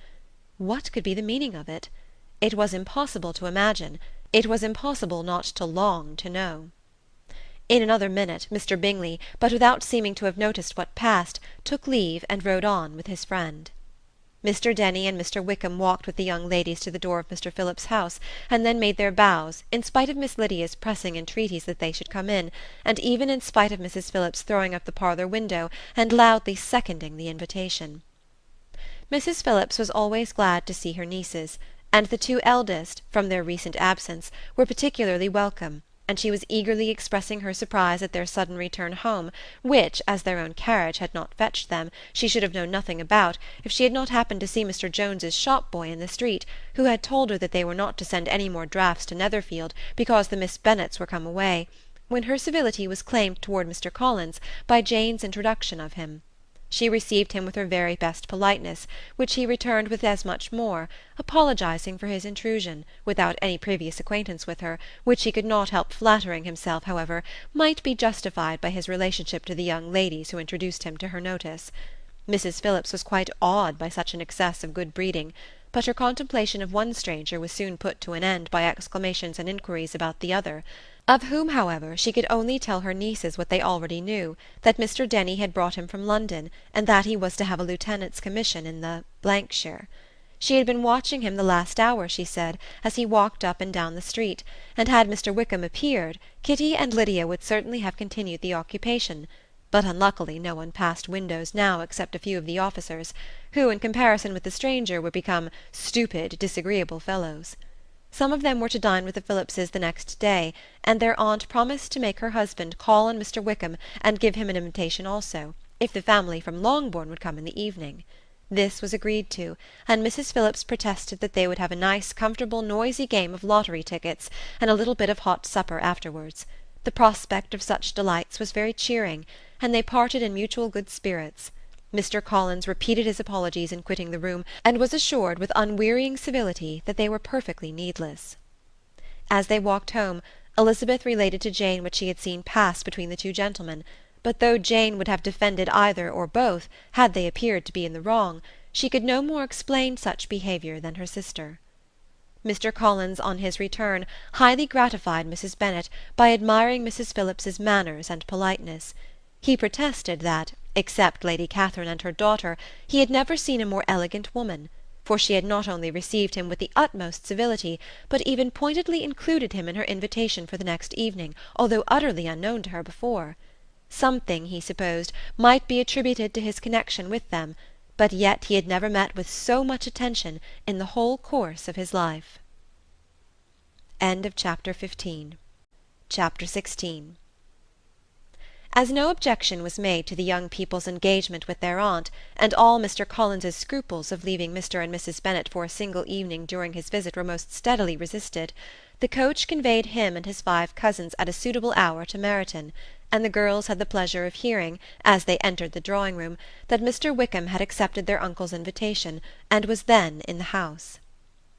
What could be the meaning of it? It was impossible to imagine. It was impossible not to long to know. In another minute Mr. Bingley, but without seeming to have noticed what passed, took leave and rode on with his friend. Mr. Denny and Mr. Wickham walked with the young ladies to the door of Mr. Phillips's house, and then made their bows, in spite of Miss Lydia's pressing entreaties that they should come in, and even in spite of Mrs. Phillips throwing up the parlour window and loudly seconding the invitation. Mrs. Phillips was always glad to see her nieces, and the two eldest, from their recent absence, were particularly welcome, and she was eagerly expressing her surprise at their sudden return home, which, as their own carriage had not fetched them, she should have known nothing about, if she had not happened to see Mr. Jones's shop-boy in the street, who had told her that they were not to send any more drafts to Netherfield, because the Miss Bennets were come away, when her civility was claimed toward Mr. Collins by Jane's introduction of him. She received him with her very best politeness, which he returned with as much more, apologizing for his intrusion, without any previous acquaintance with her, which he could not help flattering himself, however, might be justified by his relationship to the young ladies who introduced him to her notice. Mrs. Phillips was quite awed by such an excess of good breeding, but her contemplation of one stranger was soon put to an end by exclamations and inquiries about the other, of whom, however, she could only tell her nieces what they already knew, that Mr. Denny had brought him from London, and that he was to have a lieutenant's commission in the shire. She had been watching him the last hour, she said, as he walked up and down the street, and had Mr. Wickham appeared, Kitty and Lydia would certainly have continued the occupation, but unluckily no one passed windows now except a few of the officers, who, in comparison with the stranger, were become stupid, disagreeable fellows. Some of them were to dine with the Phillipses the next day, and their aunt promised to make her husband call on Mr. Wickham and give him an invitation also, if the family from Longbourn would come in the evening. This was agreed to, and Mrs. Phillips protested that they would have a nice, comfortable, noisy game of lottery tickets, and a little bit of hot supper afterwards. The prospect of such delights was very cheering, and they parted in mutual good spirits. Mr. Collins repeated his apologies in quitting the room, and was assured with unwearying civility that they were perfectly needless. As they walked home, Elizabeth related to Jane what she had seen pass between the two gentlemen, but though Jane would have defended either or both, had they appeared to be in the wrong, she could no more explain such behaviour than her sister. Mr. Collins, on his return, highly gratified Mrs. Bennet by admiring Mrs. Phillips's manners and politeness. He protested that, except Lady Catherine and her daughter, he had never seen a more elegant woman, for she had not only received him with the utmost civility, but even pointedly included him in her invitation for the next evening, although utterly unknown to her before. Something, he supposed, might be attributed to his connection with them, but yet he had never met with so much attention in the whole course of his life. End of Chapter 15. Chapter 16. As no objection was made to the young people's engagement with their aunt, and all Mr. Collins's scruples of leaving Mr. and Mrs. Bennet for a single evening during his visit were most steadily resisted, the coach conveyed him and his 5 cousins at a suitable hour to Meryton, and the girls had the pleasure of hearing, as they entered the drawing-room, that Mr. Wickham had accepted their uncle's invitation, and was then in the house.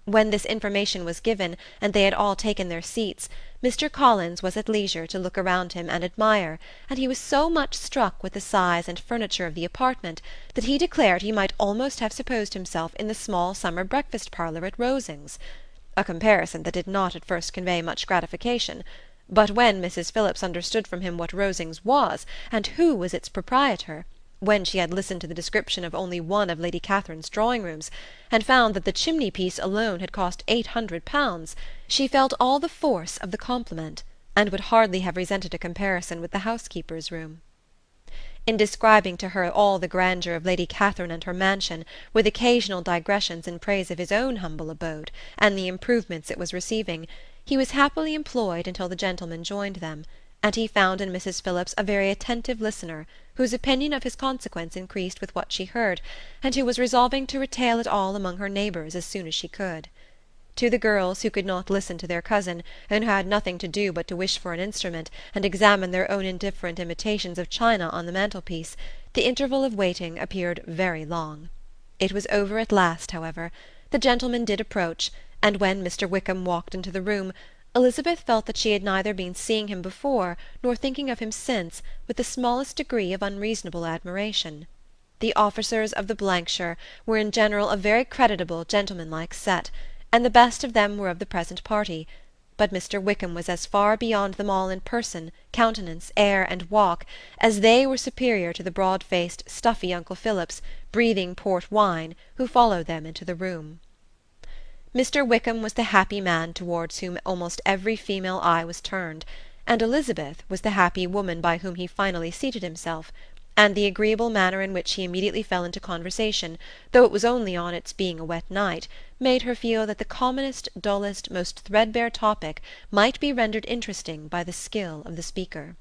When this information was given, and they had all taken their seats, Mr. Collins was at leisure to look around him and admire, and he was so much struck with the size and furniture of the apartment that he declared he might almost have supposed himself in the small summer breakfast-parlour at Rosings, a comparison that did not at first convey much gratification. But when Mrs. Phillips understood from him what Rosings was, and who was its proprietor, when she had listened to the description of only one of Lady Catherine's drawing-rooms, and found that the chimney-piece alone had cost £800, she felt all the force of the compliment, and would hardly have resented a comparison with the housekeeper's room. In describing to her all the grandeur of Lady Catherine and her mansion, with occasional digressions in praise of his own humble abode, and the improvements it was receiving, he was happily employed until the gentlemen joined them, and he found in Mrs. Phillips a very attentive listener, whose opinion of his consequence increased with what she heard, and who was resolving to retail it all among her neighbours as soon as she could. To the girls, who could not listen to their cousin, and who had nothing to do but to wish for an instrument, and examine their own indifferent imitations of china on the mantelpiece, the interval of waiting appeared very long. It was over at last, however. The gentlemen did approach, and when Mr. Wickham walked into the room, Elizabeth felt that she had neither been seeing him before nor thinking of him since with the smallest degree of unreasonable admiration. The officers of the shire were in general a very creditable gentlemanlike set, and the best of them were of the present party, but Mr. Wickham was as far beyond them all in person, countenance, air, and walk, as they were superior to the broad-faced, stuffy Uncle Phillips, breathing port wine, who followed them into the room. Mr. Wickham was the happy man towards whom almost every female eye was turned, and Elizabeth was the happy woman by whom he finally seated himself, and the agreeable manner in which he immediately fell into conversation, though it was only on its being a wet night, made her feel that the commonest, dullest, most threadbare topic might be rendered interesting by the skill of the speaker.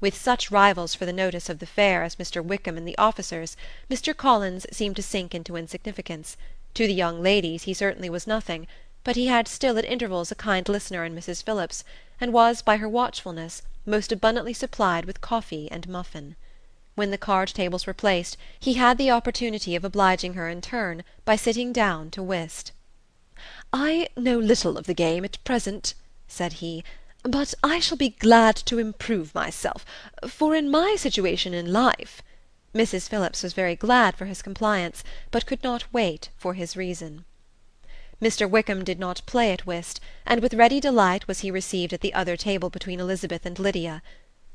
With such rivals for the notice of the fair as Mr. Wickham and the officers, Mr. Collins seemed to sink into insignificance. To the young ladies he certainly was nothing, but he had still at intervals a kind listener in Mrs. Phillips, and was, by her watchfulness, most abundantly supplied with coffee and muffin. When the card-tables were placed, he had the opportunity of obliging her in turn by sitting down to whist. "I know little of the game at present," said he, "but I shall be glad to improve myself, for in my situation in life—" Mrs. Phillips was very glad for his compliance, but could not wait for his reason. Mr. Wickham did not play at whist, and with ready delight was he received at the other table between Elizabeth and Lydia.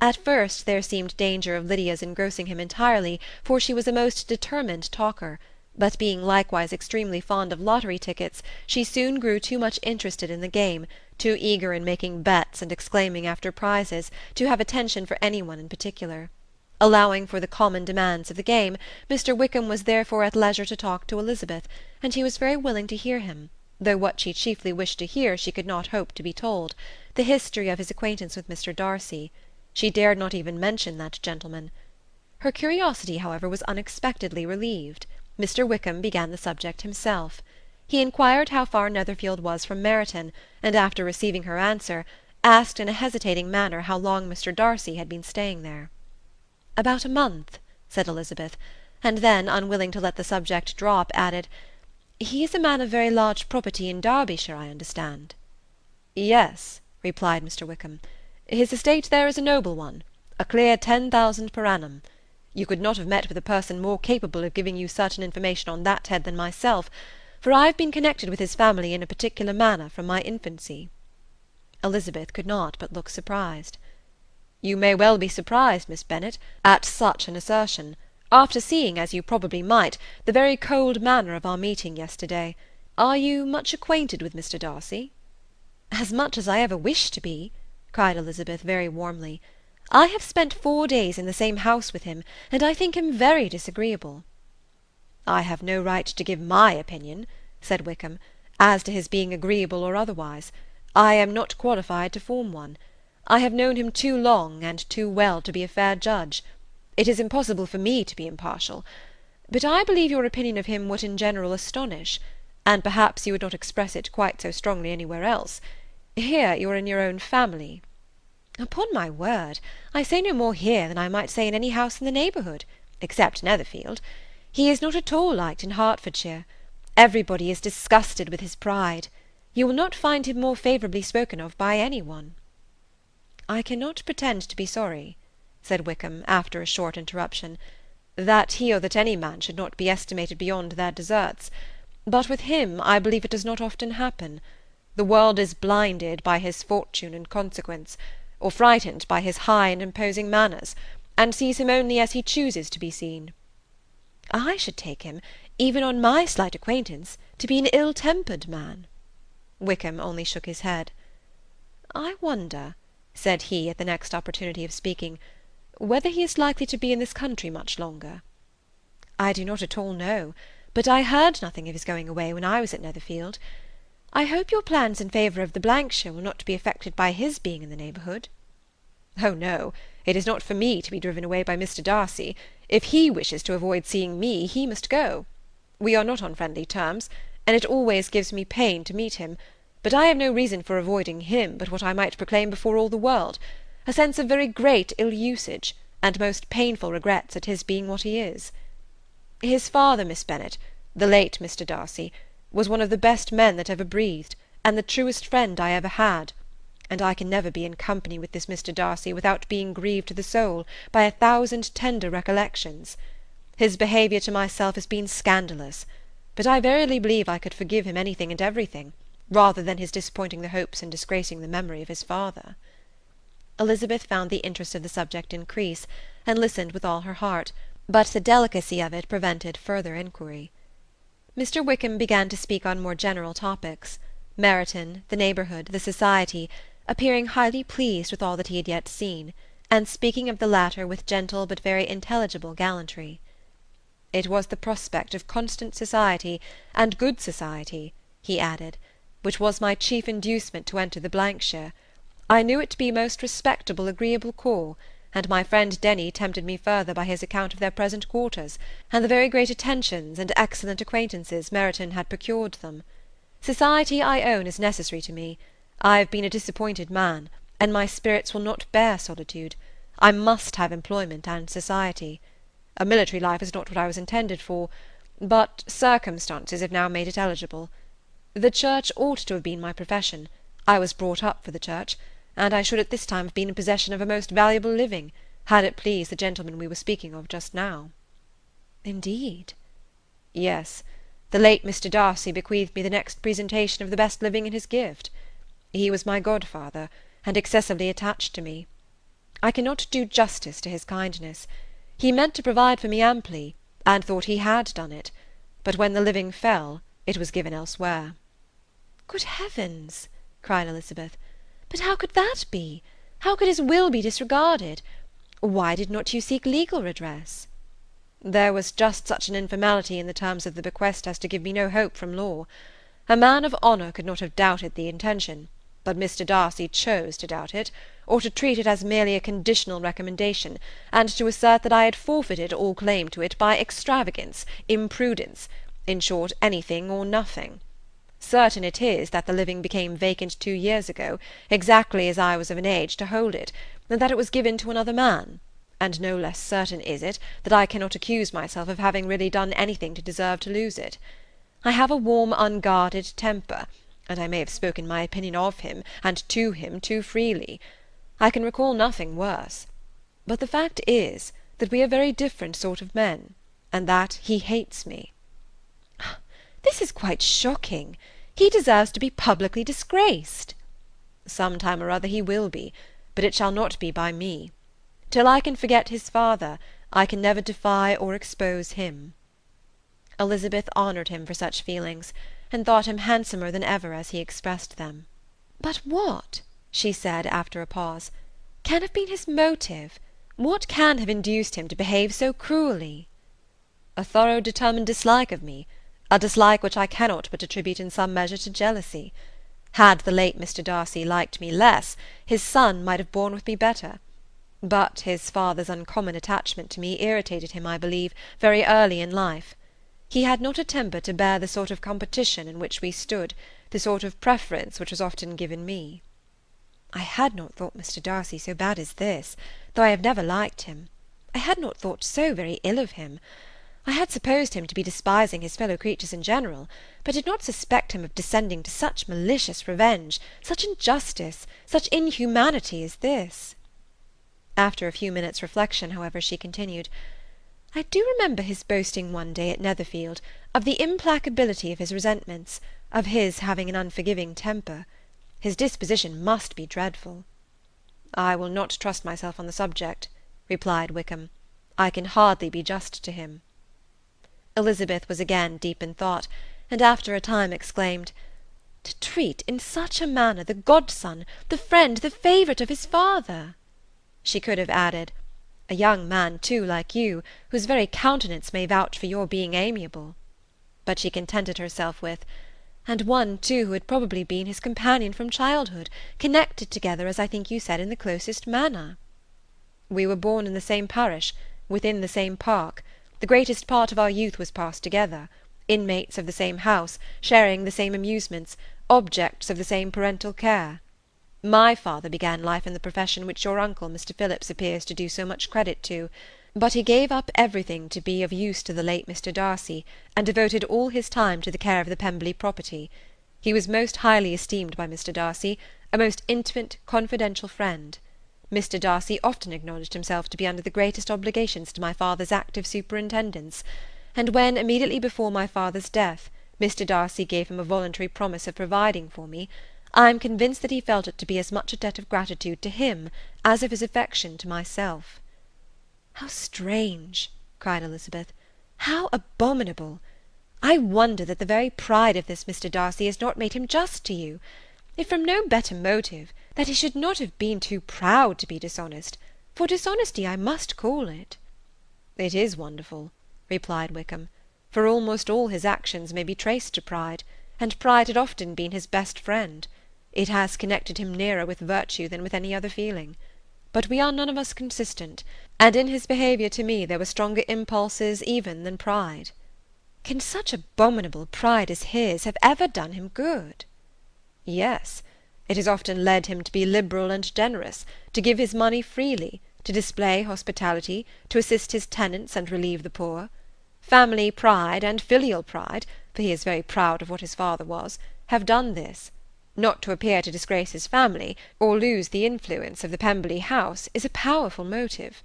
At first there seemed danger of Lydia's engrossing him entirely, for she was a most determined talker, but being likewise extremely fond of lottery tickets, she soon grew too much interested in the game, too eager in making bets and exclaiming after prizes, to have attention for any one in particular. Allowing for the common demands of the game, Mr. Wickham was therefore at leisure to talk to Elizabeth, and she was very willing to hear him, though what she chiefly wished to hear she could not hope to be told, the history of his acquaintance with Mr. Darcy. She dared not even mention that gentleman. Her curiosity, however, was unexpectedly relieved. Mr. Wickham began the subject himself. He inquired how far Netherfield was from Meryton, and after receiving her answer, asked in a hesitating manner how long Mr. Darcy had been staying there. "About a month," said Elizabeth, and then, unwilling to let the subject drop, added, "He is a man of very large property in Derbyshire, I understand." "Yes," replied Mr. Wickham. "His estate there is a noble one, a clear 10,000 per annum. You could not have met with a person more capable of giving you certain information on that head than myself, for I have been connected with his family in a particular manner from my infancy." Elizabeth could not but look surprised. "You may well be surprised, Miss Bennet, at such an assertion, after seeing, as you probably might, the very cold manner of our meeting yesterday. Are you much acquainted with Mr. Darcy?" "As much as I ever wished to be," cried Elizabeth very warmly. "I have spent 4 days in the same house with him, and I think him very disagreeable." "I have no right to give my opinion," said Wickham, "as to his being agreeable or otherwise. I am not qualified to form one. I have known him too long and too well to be a fair judge. It is impossible for me to be impartial. But I believe your opinion of him would in general astonish, and perhaps you would not express it quite so strongly anywhere else. Here you are in your own family." "Upon my word, I say no more here than I might say in any house in the neighbourhood, except Netherfield. He is not at all liked in Hertfordshire. Everybody is disgusted with his pride. You will not find him more favourably spoken of by any one." "I cannot pretend to be sorry," said Wickham, after a short interruption, "that he or that any man should not be estimated beyond their deserts. But with him I believe it does not often happen. The world is blinded by his fortune and consequence, or frightened by his high and imposing manners, and sees him only as he chooses to be seen." "I should take him, even on my slight acquaintance, to be an ill-tempered man." Wickham only shook his head. "I wonder," said he, at the next opportunity of speaking, "whether he is likely to be in this country much longer?" "I do not at all know, but I heard nothing of his going away when I was at Netherfield. I hope your plans in favour of the Blankshire will not be affected by his being in the neighbourhood." "Oh no, it is not for me to be driven away by Mr. Darcy. If he wishes to avoid seeing me, he must go. We are not on friendly terms, and it always gives me pain to meet him, but I have no reason for avoiding him but what I might proclaim before all the world, a sense of very great ill-usage, and most painful regrets at his being what he is. His father, Miss Bennet, the late Mr. Darcy, was one of the best men that ever breathed, and the truest friend I ever had, and I can never be in company with this Mr. Darcy without being grieved to the soul by 1,000 tender recollections. His behaviour to myself has been scandalous, but I verily believe I could forgive him anything and everything, rather than his disappointing the hopes and disgracing the memory of his father." Elizabeth found the interest of the subject increase, and listened with all her heart, but the delicacy of it prevented further inquiry. Mr. Wickham began to speak on more general topics, Meryton, the neighbourhood, the society, appearing highly pleased with all that he had yet seen, and speaking of the latter with gentle but very intelligible gallantry. "It was the prospect of constant society, and good society," he added, "which was my chief inducement to enter the Blankshire. I knew it to be a most respectable, agreeable corps, and my friend Denny tempted me further by his account of their present quarters, and the very great attentions and excellent acquaintances Meryton had procured them. Society, I own, is necessary to me. I have been a disappointed man, and my spirits will not bear solitude. I must have employment and society. A military life is not what I was intended for, but circumstances have now made it eligible. The church ought to have been my profession. I was brought up for the church, and I should at this time have been in possession of a most valuable living, had it pleased the gentleman we were speaking of just now." "Indeed?" "Yes. The late Mr. Darcy bequeathed me the next presentation of the best living in his gift. He was my godfather, and excessively attached to me. I cannot do justice to his kindness. He meant to provide for me amply, and thought he had done it, but when the living fell, it was given elsewhere." "Good heavens!" cried Elizabeth. "But how could that be? How could his will be disregarded? Why did not you seek legal redress?" "There was just such an informality in the terms of the bequest as to give me no hope from law. A man of honour could not have doubted the intention, but Mr. Darcy chose to doubt it, or to treat it as merely a conditional recommendation, and to assert that I had forfeited all claim to it by extravagance, imprudence, in short, anything or nothing. Certain it is that the living became vacant 2 years ago, exactly as I was of an age to hold it, and that it was given to another man, and no less certain is it that I cannot accuse myself of having really done anything to deserve to lose it. I have a warm, unguarded temper, and I may have spoken my opinion of him and to him too freely. I can recall nothing worse. But the fact is that we are very different sort of men, and that he hates me." "This is quite shocking. He deserves to be publicly disgraced." "Some time or other he will be, but it shall not be by me. Till I can forget his father, I can never defy or expose him." Elizabeth honoured him for such feelings, and thought him handsomer than ever as he expressed them. "But what," she said after a pause, "can have been his motive? What can have induced him to behave so cruelly?" A thorough determined dislike of me, a dislike which I cannot but attribute in some measure to jealousy. Had the late Mr. Darcy liked me less, his son might have borne with me better. But his father's uncommon attachment to me irritated him, I believe, very early in life. He had not a temper to bear the sort of competition in which we stood, the sort of preference which was often given me. I had not thought Mr. Darcy so bad as this, though I have never liked him. I had not thought so very ill of him. I had supposed him to be despising his fellow creatures in general, but did not suspect him of descending to such malicious revenge, such injustice, such inhumanity as this. After a few minutes' reflection, however, she continued, I do remember his boasting one day at Netherfield of the implacability of his resentments, of his having an unforgiving temper. His disposition must be dreadful. I will not trust myself on the subject, replied Wickham. I can hardly be just to him. Elizabeth was again deep in thought, and after a time exclaimed, To treat in such a manner the godson, the friend, the favourite of his father! She could have added, A young man, too, like you, whose very countenance may vouch for your being amiable. But she contented herself with, And one, too, who had probably been his companion from childhood, connected together, as I think you said, in the closest manner. We were born in the same parish, within the same park. The greatest part of our youth was passed together, inmates of the same house, sharing the same amusements, objects of the same parental care. My father began life in the profession which your uncle, Mr. Phillips, appears to do so much credit to, but he gave up everything to be of use to the late Mr. Darcy, and devoted all his time to the care of the Pemberley property. He was most highly esteemed by Mr. Darcy, a most intimate, confidential friend. Mr. Darcy often acknowledged himself to be under the greatest obligations to my father's active superintendence, and when, immediately before my father's death, Mr. Darcy gave him a voluntary promise of providing for me, I am convinced that he felt it to be as much a debt of gratitude to him as of his affection to myself. How strange! cried Elizabeth. How abominable! I wonder that the very pride of this Mr. Darcy has not made him just to you. If from no better motive, that he should not have been too proud to be dishonest, for dishonesty I must call it. It is wonderful, replied Wickham, for almost all his actions may be traced to pride, and pride had often been his best friend. It has connected him nearer with virtue than with any other feeling. But we are none of us consistent, and in his behaviour to me there were stronger impulses even than pride. Can such abominable pride as his have ever done him good? Yes, it has often led him to be liberal and generous, to give his money freely, to display hospitality, to assist his tenants and relieve the poor. Family pride and filial pride, for he is very proud of what his father was, have done this. Not to appear to disgrace his family, or lose the influence of the Pemberley house, is a powerful motive.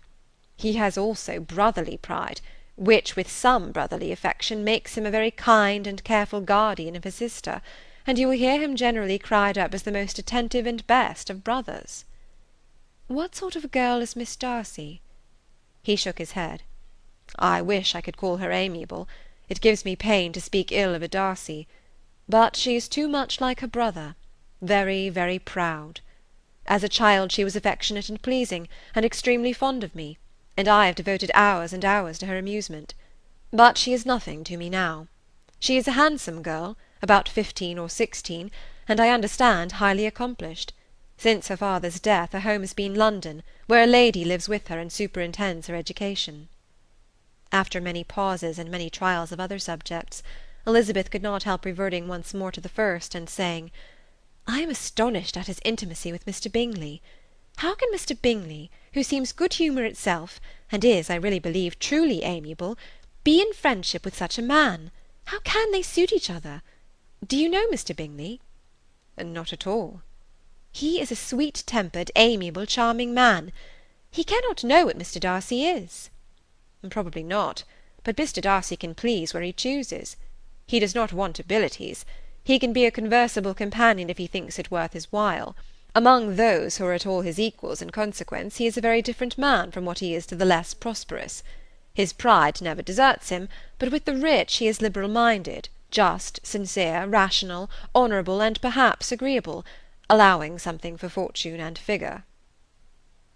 He has also brotherly pride, which with some brotherly affection makes him a very kind and careful guardian of his sister, and you will hear him generally cried up as the most attentive and best of brothers. What sort of a girl is Miss Darcy? He shook his head. I wish I could call her amiable. It gives me pain to speak ill of a Darcy. But she is too much like her brother, very, very proud. As a child she was affectionate and pleasing, and extremely fond of me, and I have devoted hours and hours to her amusement. But she is nothing to me now. She is a handsome girl, about 15 or 16, and I understand highly accomplished. Since her father's death her home has been London, where a lady lives with her and superintends her education. After many pauses and many trials of other subjects, Elizabeth could not help reverting once more to the first, and saying, I am astonished at his intimacy with Mr. Bingley. How can Mr. Bingley, who seems good humour itself, and is, I really believe, truly amiable, be in friendship with such a man? How can they suit each other? Do you know Mr. Bingley? Not at all. He is a sweet-tempered, amiable, charming man. He cannot know what Mr. Darcy is. Probably not, but Mr. Darcy can please where he chooses. He does not want abilities. He can be a conversable companion if he thinks it worth his while. Among those who are at all his equals in consequence, he is a very different man from what he is to the less prosperous. His pride never deserts him, but with the rich he is liberal-minded, just, sincere, rational, honourable, and perhaps agreeable, allowing something for fortune and figure.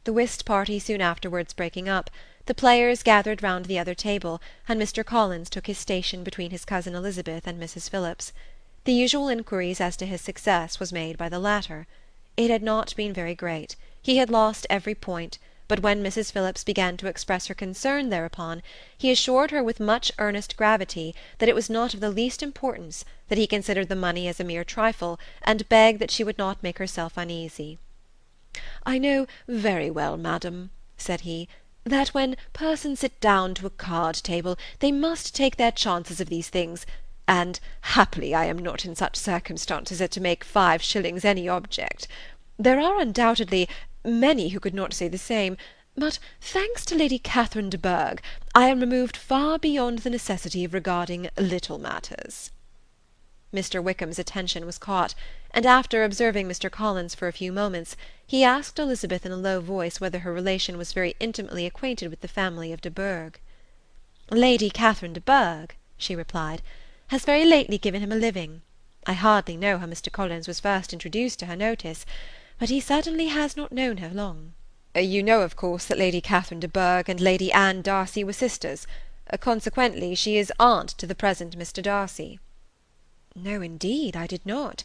The whist party soon afterwards breaking up, The players gathered round the other table, and Mr. Collins took his station between his cousin Elizabeth and Mrs. Phillips. The usual inquiries as to his success was made by the latter. It had not been very great. He had lost every point, but when Mrs. Phillips began to express her concern thereupon, he assured her with much earnest gravity that it was not of the least importance, that he considered the money as a mere trifle, and begged that she would not make herself uneasy. "I know very well, madam," said he, "that when persons sit down to a card-table they must take their chances of these things, and happily I am not in such circumstances as to make 5 shillings any object. There are undoubtedly many who could not say the same, but, thanks to Lady Catherine de Bourgh, I am removed far beyond the necessity of regarding little matters." Mr. Wickham's attention was caught, and after observing Mr. Collins for a few moments, he asked Elizabeth in a low voice whether her relation was very intimately acquainted with the family of de Bourgh. "Lady Catherine de Bourgh," she replied, "has very lately given him a living. I hardly know how Mr. Collins was first introduced to her notice, but he certainly has not known her long." "You know, of course, that Lady Catherine de Bourgh and Lady Anne Darcy were sisters. Consequently, she is aunt to the present Mr. Darcy." "No, indeed, I did not.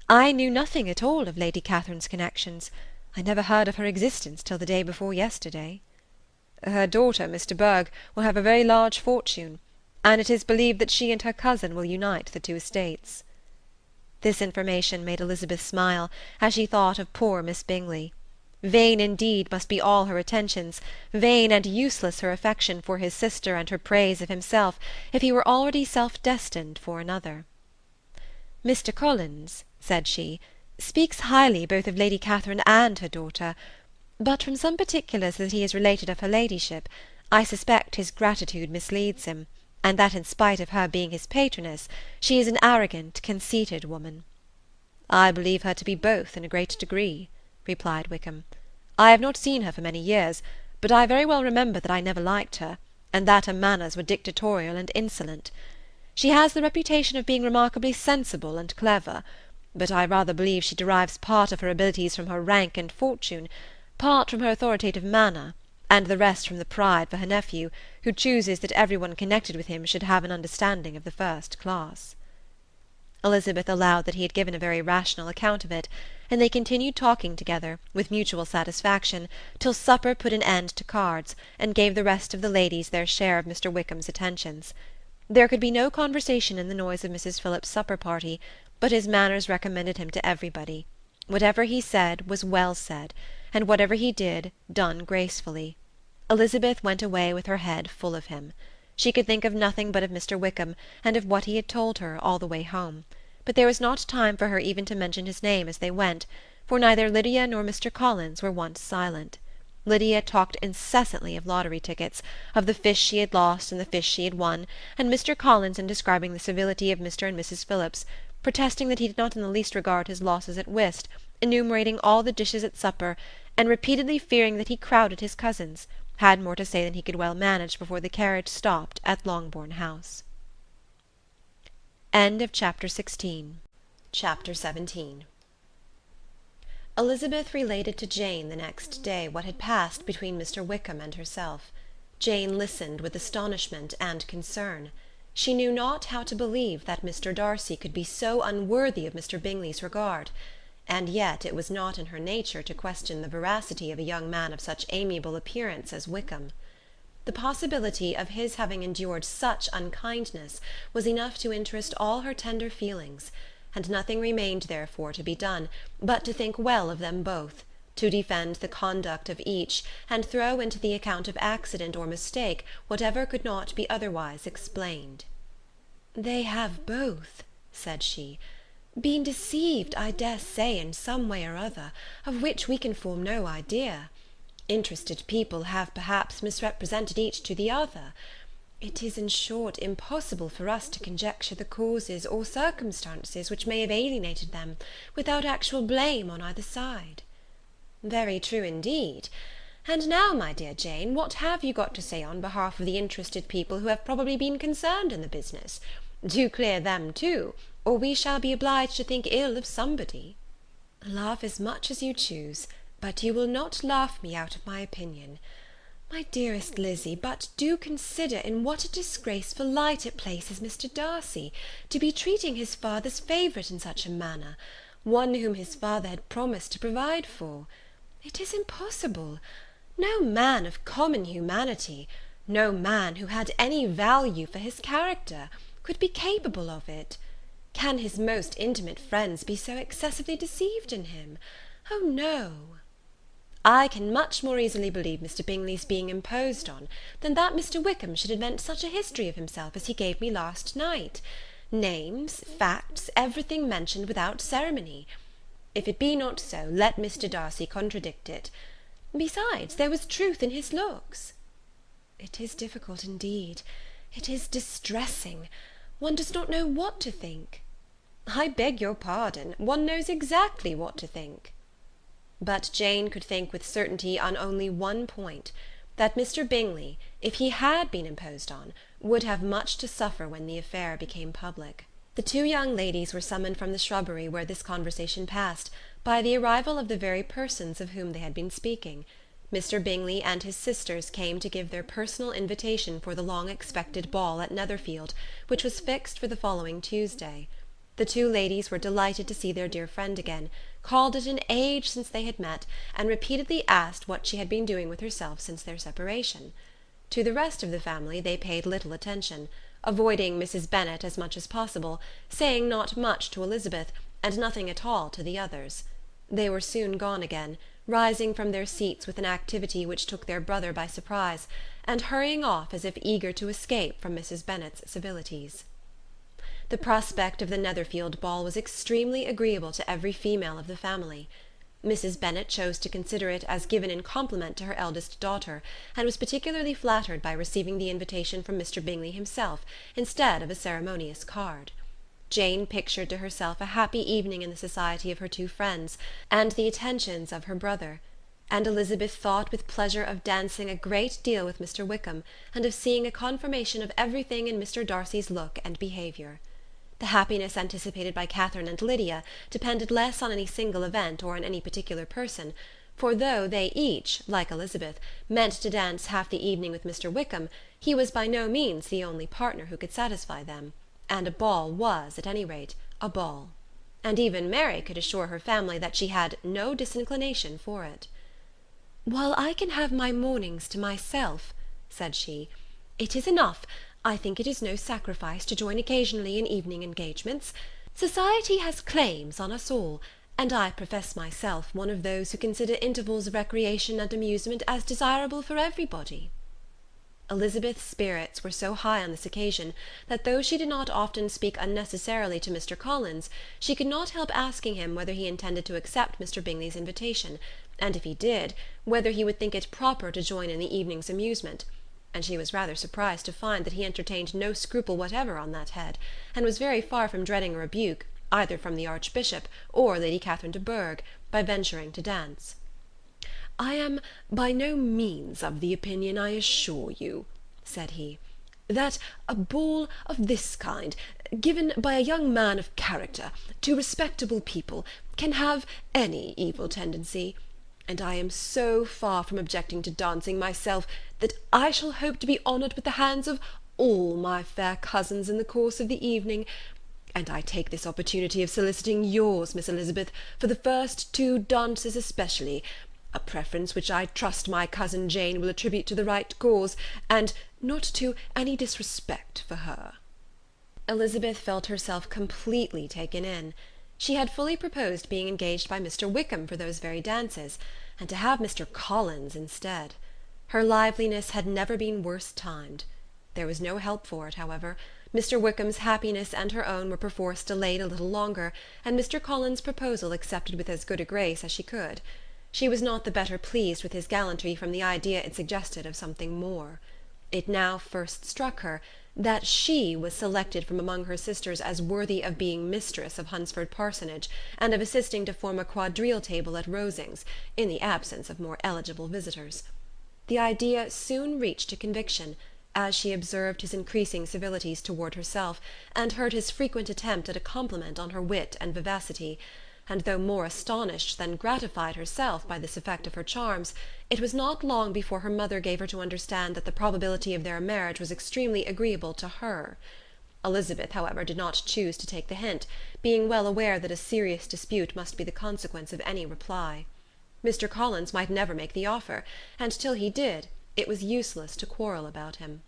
I knew nothing at all of Lady Catherine's connections. I never heard of her existence till the day before yesterday." "Her daughter, Miss de Bourgh, will have a very large fortune, and it is believed that she and her cousin will unite the 2 estates." This information made Elizabeth smile, as she thought of poor Miss Bingley. Vain indeed must be all her attentions, vain and useless her affection for his sister and her praise of himself, if he were already self-destined for another. "Mr. Collins," said she, "speaks highly both of Lady Catherine and her daughter, but from some particulars that he has related of her ladyship, I suspect his gratitude misleads him, and that in spite of her being his patroness, she is an arrogant, conceited woman." "I believe her to be both in a great degree," replied Wickham. "I have not seen her for many years, but I very well remember that I never liked her, and that her manners were dictatorial and insolent. She has the reputation of being remarkably sensible and clever, but I rather believe she derives part of her abilities from her rank and fortune, part from her authoritative manner, and the rest from the pride for her nephew, who chooses that every one connected with him should have an understanding of the first class." Elizabeth allowed that he had given a very rational account of it, and they continued talking together, with mutual satisfaction, till supper put an end to cards, and gave the rest of the ladies their share of Mr. Wickham's attentions. There could be no conversation in the noise of Mrs. Phillips's supper-party, but his manners recommended him to everybody. Whatever he said was well said, and whatever he did, done gracefully. Elizabeth went away with her head full of him. She could think of nothing but of Mr. Wickham, and of what he had told her, all the way home. But there was not time for her even to mention his name as they went, for neither Lydia nor Mr. Collins were once silent. Lydia talked incessantly of lottery tickets, of the fish she had lost and the fish she had won, and Mr. Collins, in describing the civility of Mr. and Mrs. Phillips, protesting that he did not in the least regard his losses at whist, enumerating all the dishes at supper, and repeatedly fearing that he crowded his cousins, had more to say than he could well manage before the carriage stopped at Longbourn House. Chapter 17. Elizabeth related to Jane the next day what had passed between Mr. Wickham and herself. Jane listened with astonishment and concern. She knew not how to believe that Mr. Darcy could be so unworthy of Mr. Bingley's regard, and yet it was not in her nature to question the veracity of a young man of such amiable appearance as Wickham. The possibility of his having endured such unkindness was enough to interest all her tender feelings, and nothing remained therefore to be done but to think well of them both, to defend the conduct of each, and throw into the account of accident or mistake whatever could not be otherwise explained. "They have both," said she, "been deceived, I dare say, in some way or other, of which we can form no idea. Interested people have perhaps misrepresented each to the other. It is, in short, impossible for us to conjecture the causes or circumstances which may have alienated them, without actual blame on either side." "Very true indeed. And now, my dear Jane, what have you got to say on behalf of the interested people who have probably been concerned in the business? Do clear them too, or we shall be obliged to think ill of somebody." "Laugh as much as you choose, but you will not laugh me out of my opinion. My dearest Lizzie, but do consider in what a disgraceful light it places Mr. Darcy, to be treating his father's favourite in such a manner, one whom his father had promised to provide for. It is impossible. No man of common humanity, no man who had any value for his character, could be capable of it. Can his most intimate friends be so excessively deceived in him? Oh, no! I can much more easily believe Mr. Bingley's being imposed on, than that Mr. Wickham should invent such a history of himself as he gave me last night. Names, facts, everything mentioned without ceremony. If it be not so, let Mr. Darcy contradict it. Besides, there was truth in his looks. It is difficult indeed. It is distressing. One does not know what to think. I beg your pardon, one knows exactly what to think. But Jane could think with certainty on only one point, that Mr. Bingley, if he had been imposed on, would have much to suffer when the affair became public. The two young ladies were summoned from the shrubbery where this conversation passed, by the arrival of the very persons of whom they had been speaking. Mr. Bingley and his sisters came to give their personal invitation for the long-expected ball at Netherfield, which was fixed for the following Tuesday. The two ladies were delighted to see their dear friend again, called it an age since they had met, and repeatedly asked what she had been doing with herself since their separation. To the rest of the family they paid little attention, avoiding Mrs. Bennet as much as possible, saying not much to Elizabeth, and nothing at all to the others. They were soon gone again, rising from their seats with an activity which took their brother by surprise, and hurrying off as if eager to escape from Mrs. Bennet's civilities. The prospect of the Netherfield ball was extremely agreeable to every female of the family. Mrs. Bennet chose to consider it as given in compliment to her eldest daughter, and was particularly flattered by receiving the invitation from Mr. Bingley himself, instead of a ceremonious card. Jane pictured to herself a happy evening in the society of her two friends, and the attentions of her brother, and Elizabeth thought with pleasure of dancing a great deal with Mr. Wickham, and of seeing a confirmation of everything in Mr. Darcy's look and behaviour. The happiness anticipated by Catherine and Lydia depended less on any single event or on any particular person, for though they each, like Elizabeth, meant to dance half the evening with Mr. Wickham, he was by no means the only partner who could satisfy them, and a ball was, at any rate, a ball. And even Mary could assure her family that she had no disinclination for it. "While I can have my mornings to myself," said she, "it is enough. I think it is no sacrifice to join occasionally in evening engagements. Society has claims on us all, and I profess myself one of those who consider intervals of recreation and amusement as desirable for everybody." Elizabeth's spirits were so high on this occasion, that though she did not often speak unnecessarily to Mr. Collins, she could not help asking him whether he intended to accept Mr. Bingley's invitation, and if he did, whether he would think it proper to join in the evening's amusement, and she was rather surprised to find that he entertained no scruple whatever on that head, and was very far from dreading a rebuke, either from the Archbishop or Lady Catherine de Bourgh, by venturing to dance. "I am by no means of the opinion, I assure you," said he, "that a ball of this kind, given by a young man of character, to respectable people, can have any evil tendency. And I am so far from objecting to dancing myself, that I shall hope to be honoured with the hands of all my fair cousins in the course of the evening, and I take this opportunity of soliciting yours, Miss Elizabeth, for the first two dances especially, a preference which I trust my cousin Jane will attribute to the right cause, and not to any disrespect for her." Elizabeth felt herself completely taken in. She had fully proposed being engaged by Mr. Wickham for those very dances, and to have Mr. Collins instead. Her liveliness had never been worse timed. There was no help for it, however. Mr. Wickham's happiness and her own were perforce delayed a little longer, and Mr. Collins' proposal accepted with as good a grace as she could. She was not the better pleased with his gallantry from the idea it suggested of something more. It now first struck her that she was selected from among her sisters as worthy of being mistress of Hunsford Parsonage, and of assisting to form a quadrille table at Rosings, in the absence of more eligible visitors. The idea soon reached a conviction, as she observed his increasing civilities toward herself, and heard his frequent attempt at a compliment on her wit and vivacity. and though more astonished than gratified herself by this effect of her charms, it was not long before her mother gave her to understand that the probability of their marriage was extremely agreeable to her. Elizabeth, however, did not choose to take the hint, being well aware that a serious dispute must be the consequence of any reply. Mr. Collins might never make the offer, and till he did, it was useless to quarrel about him.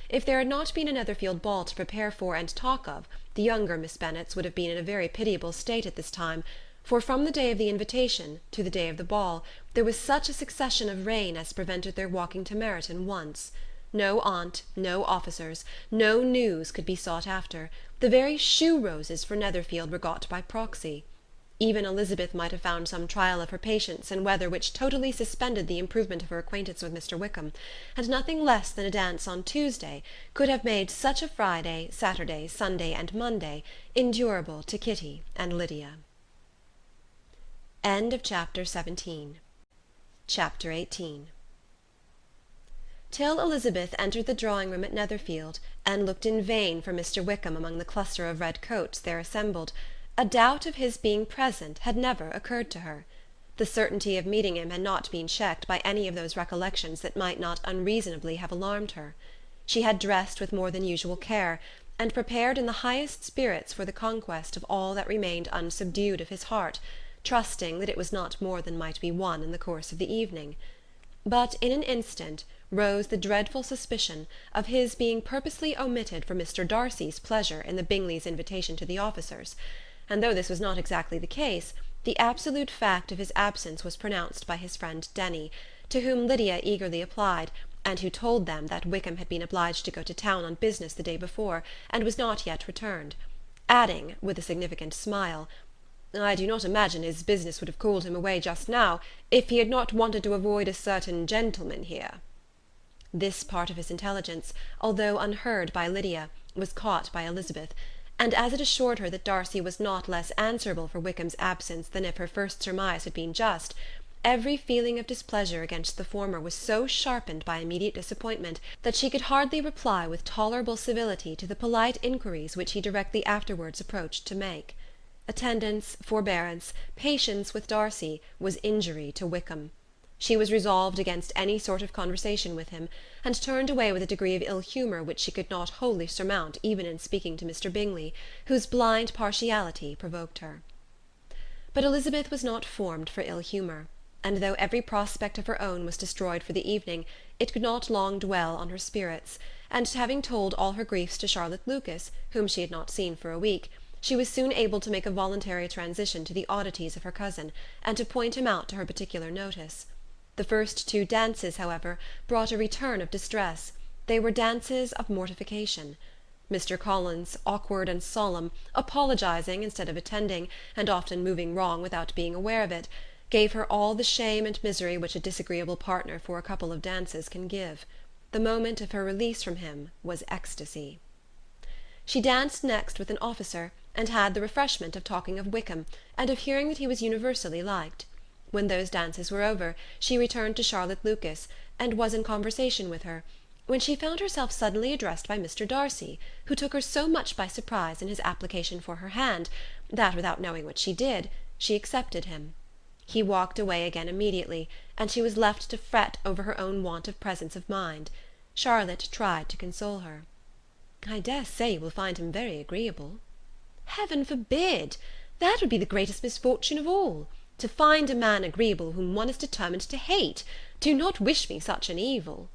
If there had not been a Netherfield ball to prepare for and talk of, the younger Miss Bennets would have been in a very pitiable state at this time, for from the day of the invitation to the day of the ball there was such a succession of rain as prevented their walking to Meryton once. No aunt, no officers, no news could be sought after. The very shoe-roses for Netherfield were got by proxy. Even Elizabeth might have found some trial of her patience in weather which totally suspended the improvement of her acquaintance with Mr. Wickham, and nothing less than a dance on Tuesday could have made such a Friday, Saturday, Sunday, and Monday endurable to Kitty and Lydia. End of Chapter 17. Chapter 18. Till Elizabeth entered the drawing-room at Netherfield, and looked in vain for Mr. Wickham among the cluster of red coats there assembled, a doubt of his being present had never occurred to her. The certainty of meeting him had not been checked by any of those recollections that might not unreasonably have alarmed her. She had dressed with more than usual care, and prepared in the highest spirits for the conquest of all that remained unsubdued of his heart, trusting that it was not more than might be won in the course of the evening. But in an instant rose the dreadful suspicion of his being purposely omitted for Mr. Darcy's pleasure in the Bingleys' invitation to the officers, and though this was not exactly the case, the absolute fact of his absence was pronounced by his friend Denny, to whom Lydia eagerly applied, and who told them that Wickham had been obliged to go to town on business the day before, and was not yet returned, adding, with a significant smile, "I do not imagine his business would have called him away just now, if he had not wanted to avoid a certain gentleman here." This part of his intelligence, although unheard by Lydia, was caught by Elizabeth, and as it assured her that Darcy was not less answerable for Wickham's absence than if her first surmise had been just, every feeling of displeasure against the former was so sharpened by immediate disappointment that she could hardly reply with tolerable civility to the polite inquiries which he directly afterwards approached to make. Attendance, forbearance, patience with Darcy, was injury to Wickham. She was resolved against any sort of conversation with him, and turned away with a degree of ill-humour which she could not wholly surmount even in speaking to Mr. Bingley, whose blind partiality provoked her. But Elizabeth was not formed for ill-humour, and though every prospect of her own was destroyed for the evening, it could not long dwell on her spirits, and having told all her griefs to Charlotte Lucas, whom she had not seen for a week, she was soon able to make a voluntary transition to the oddities of her cousin, and to point him out to her particular notice. The first 2 dances, however, brought a return of distress. They were dances of mortification. Mr. Collins, awkward and solemn, apologizing instead of attending, and often moving wrong without being aware of it, gave her all the shame and misery which a disagreeable partner for a couple of dances can give. The moment of her release from him was ecstasy. She danced next with an officer, and had the refreshment of talking of Wickham, and of hearing that he was universally liked. When those dances were over, she returned to Charlotte Lucas, and was in conversation with her, when she found herself suddenly addressed by Mr. Darcy, who took her so much by surprise in his application for her hand, that, without knowing what she did, she accepted him. He walked away again immediately, and she was left to fret over her own want of presence of mind. Charlotte tried to console her. "I dare say you will find him very agreeable." "Heaven forbid! That would be the greatest misfortune of all. To find a man agreeable whom one is determined to hate. Do not wish me such an evil."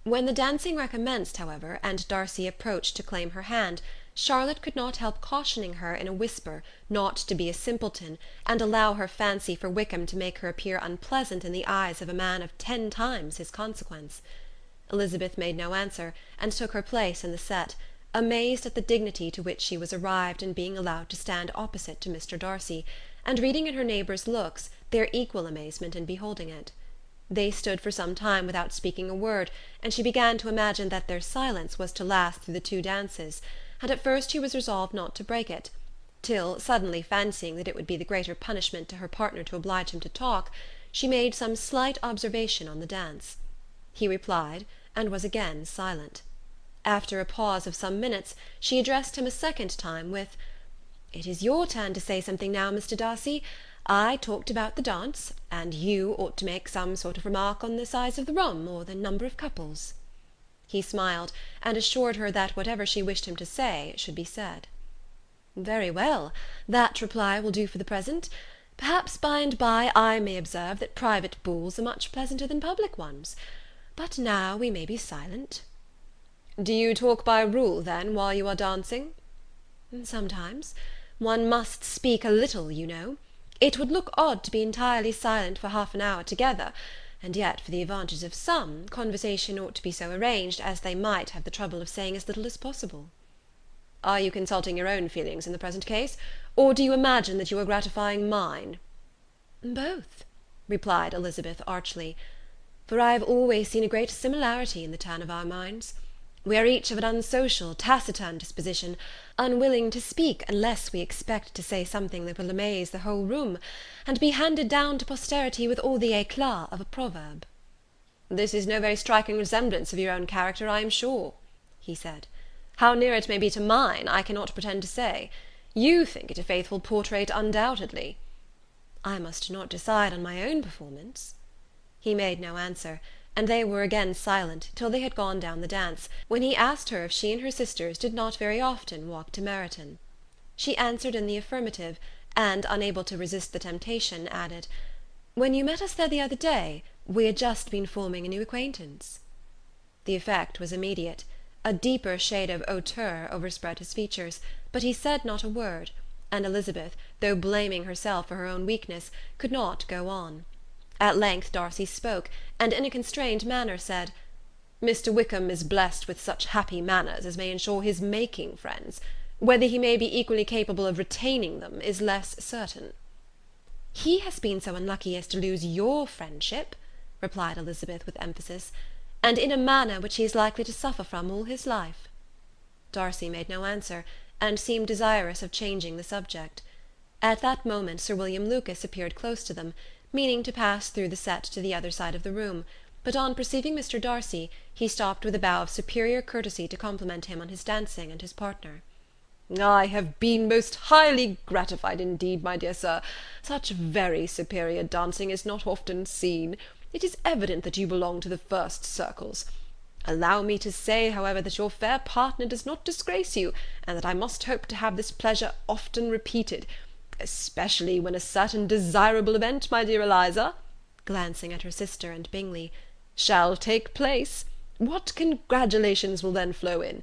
When the dancing recommenced, however, and Darcy approached to claim her hand, Charlotte could not help cautioning her in a whisper not to be a simpleton, and allow her fancy for Wickham to make her appear unpleasant in the eyes of a man of 10 times his consequence. Elizabeth made no answer, and took her place in the set, amazed at the dignity to which she was arrived in being allowed to stand opposite to Mr. Darcy, and reading in her neighbours' looks their equal amazement in beholding it. They stood for some time without speaking a word, and she began to imagine that their silence was to last through the 2 dances, and at first she was resolved not to break it, till, suddenly fancying that it would be the greater punishment to her partner to oblige him to talk, she made some slight observation on the dance. He replied, and was again silent. After a pause of some minutes, she addressed him a second time with, It is your turn to say something now, Mr. Darcy. I talked about the dance, and you ought to make some sort of remark on the size of the room, or the number of couples." He smiled, and assured her that whatever she wished him to say should be said. "Very well, that reply will do for the present. Perhaps by and by I may observe that private balls are much pleasanter than public ones. But now we may be silent." "Do you talk by rule, then, while you are dancing?" "Sometimes. One must speak a little, you know. It would look odd to be entirely silent for half an hour together, and yet for the advantage of some, conversation ought to be so arranged as they might have the trouble of saying as little as possible." "Are you consulting your own feelings in the present case, or do you imagine that you are gratifying mine?" "Both," replied Elizabeth archly, "for I have always seen a great similarity in the turn of our minds. We are each of an unsocial, taciturn disposition, unwilling to speak unless we expect to say something that will amaze the whole room, and be handed down to posterity with all the éclat of a proverb." "This is no very striking resemblance of your own character, I am sure," he said. "How near it may be to mine, I cannot pretend to say. You think it a faithful portrait, undoubtedly." "I must not decide on my own performance." He made no answer, and they were again silent till they had gone down the dance, when he asked her if she and her sisters did not very often walk to Meryton. She answered in the affirmative, and, unable to resist the temptation, added, "When you met us there the other day, we had just been forming a new acquaintance." The effect was immediate. A deeper shade of hauteur overspread his features, but he said not a word, and Elizabeth, though blaming herself for her own weakness, could not go on. At length Darcy spoke, and in a constrained manner said, "Mr. Wickham is blessed with such happy manners as may ensure his making friends. Whether he may be equally capable of retaining them is less certain." "He has been so unlucky as to lose your friendship," replied Elizabeth with emphasis, "and in a manner which he is likely to suffer from all his life." Darcy made no answer, and seemed desirous of changing the subject. At that moment Sir William Lucas appeared close to them, meaning to pass through the set to the other side of the room, but on perceiving Mr. Darcy, he stopped with a bow of superior courtesy to compliment him on his dancing and his partner. "I have been most highly gratified indeed, my dear sir. Such very superior dancing is not often seen. It is evident that you belong to the first circles. Allow me to say, however, that your fair partner does not disgrace you, and that I must hope to have this pleasure often repeated, especially when a certain desirable event, my dear Eliza," glancing at her sister and Bingley, "shall take place. What congratulations will then flow in!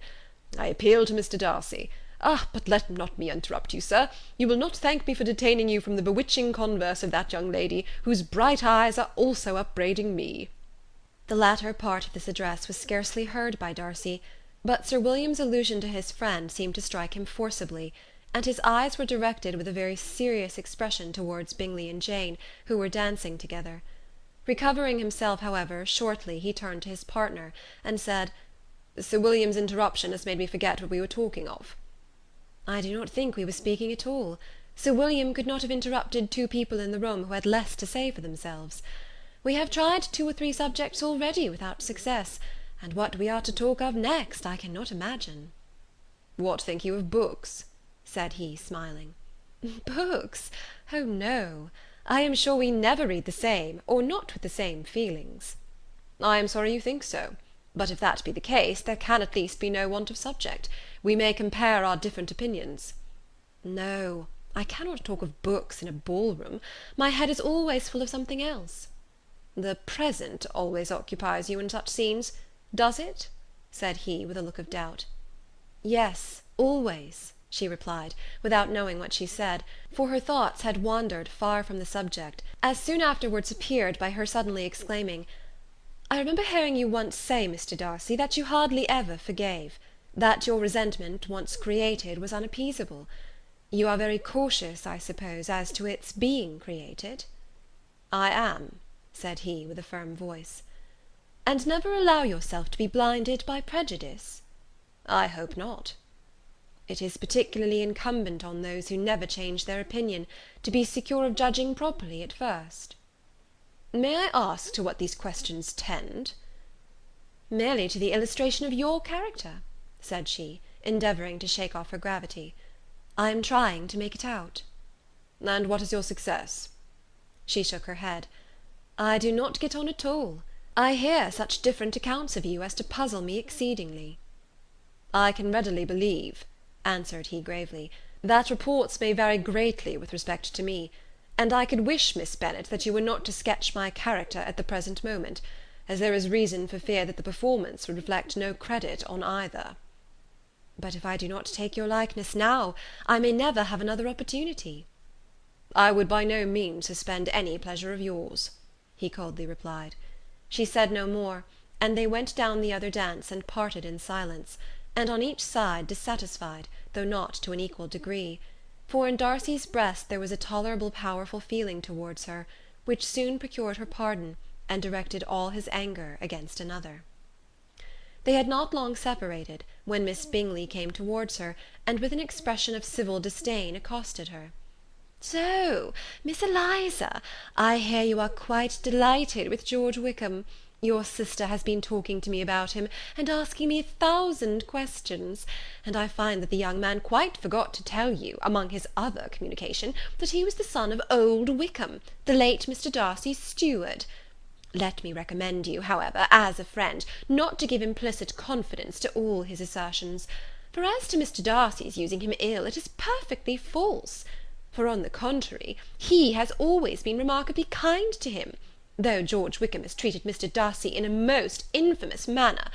I appeal to Mr. Darcy. But let not me interrupt you, sir. You will not thank me for detaining you from the bewitching converse of that young lady, whose bright eyes are also upbraiding me." The latter part of this address was scarcely heard by Darcy, but Sir William's allusion to his friend seemed to strike him forcibly, and his eyes were directed with a very serious expression towards Bingley and Jane, who were dancing together. Recovering himself, however, shortly, he turned to his partner, and said, "Sir William's interruption has made me forget what we were talking of." "I do not think we were speaking at all. Sir William could not have interrupted two people in the room who had less to say for themselves. We have tried 2 or 3 subjects already without success, and what we are to talk of next I cannot imagine." "What think you of books?" said he, smiling. "Books? Oh, no. I am sure we never read the same, or not with the same feelings." "I am sorry you think so. But if that be the case, there can at least be no want of subject. We may compare our different opinions." "No, I cannot talk of books in a ball-room. My head is always full of something else." "The present always occupies you in such scenes, does it?" said he, with a look of doubt. "Yes, always," she replied, without knowing what she said, for her thoughts had wandered far from the subject, as soon afterwards appeared by her suddenly exclaiming, "I remember hearing you once say, Mr. Darcy, that you hardly ever forgave, that your resentment, once created, was unappeasable. You are very cautious, I suppose, as to its being created?" "I am," said he, with a firm voice. "And never allow yourself to be blinded by prejudice?" "I hope not." "It is particularly incumbent on those who never change their opinion, to be secure of judging properly at first." "May I ask to what these questions tend?" "Merely to the illustration of your character," said she, endeavouring to shake off her gravity. I am trying to make it out." "And what is your success?" She shook her head. "I do not get on at all. I hear such different accounts of you as to puzzle me exceedingly." "I can readily believe," answered he gravely, "that reports may vary greatly with respect to me, and I could wish, Miss Bennet, that you were not to sketch my character at the present moment, as there is reason for fear that the performance would reflect no credit on either." "But if I do not take your likeness now, I may never have another opportunity." "I would by no means suspend any pleasure of yours," he coldly replied. She said no more, and they went down the other dance and parted in silence, and on each side dissatisfied, though not to an equal degree; for in Darcy's breast there was a tolerable powerful feeling towards her, which soon procured her pardon, and directed all his anger against another. They had not long separated, when Miss Bingley came towards her, and with an expression of civil disdain accosted her. "So, Miss Eliza, I hear you are quite delighted with George Wickham. Your sister has been talking to me about him, and asking me 1,000 questions, and I find that the young man quite forgot to tell you, among his other communication, that he was the son of old Wickham, the late Mr. Darcy's steward. Let me recommend you, however, as a friend, not to give implicit confidence to all his assertions; for as to Mr. Darcy's using him ill, it is perfectly false; for, on the contrary, he has always been remarkably kind to him, though George Wickham has treated Mr. Darcy in a most infamous manner.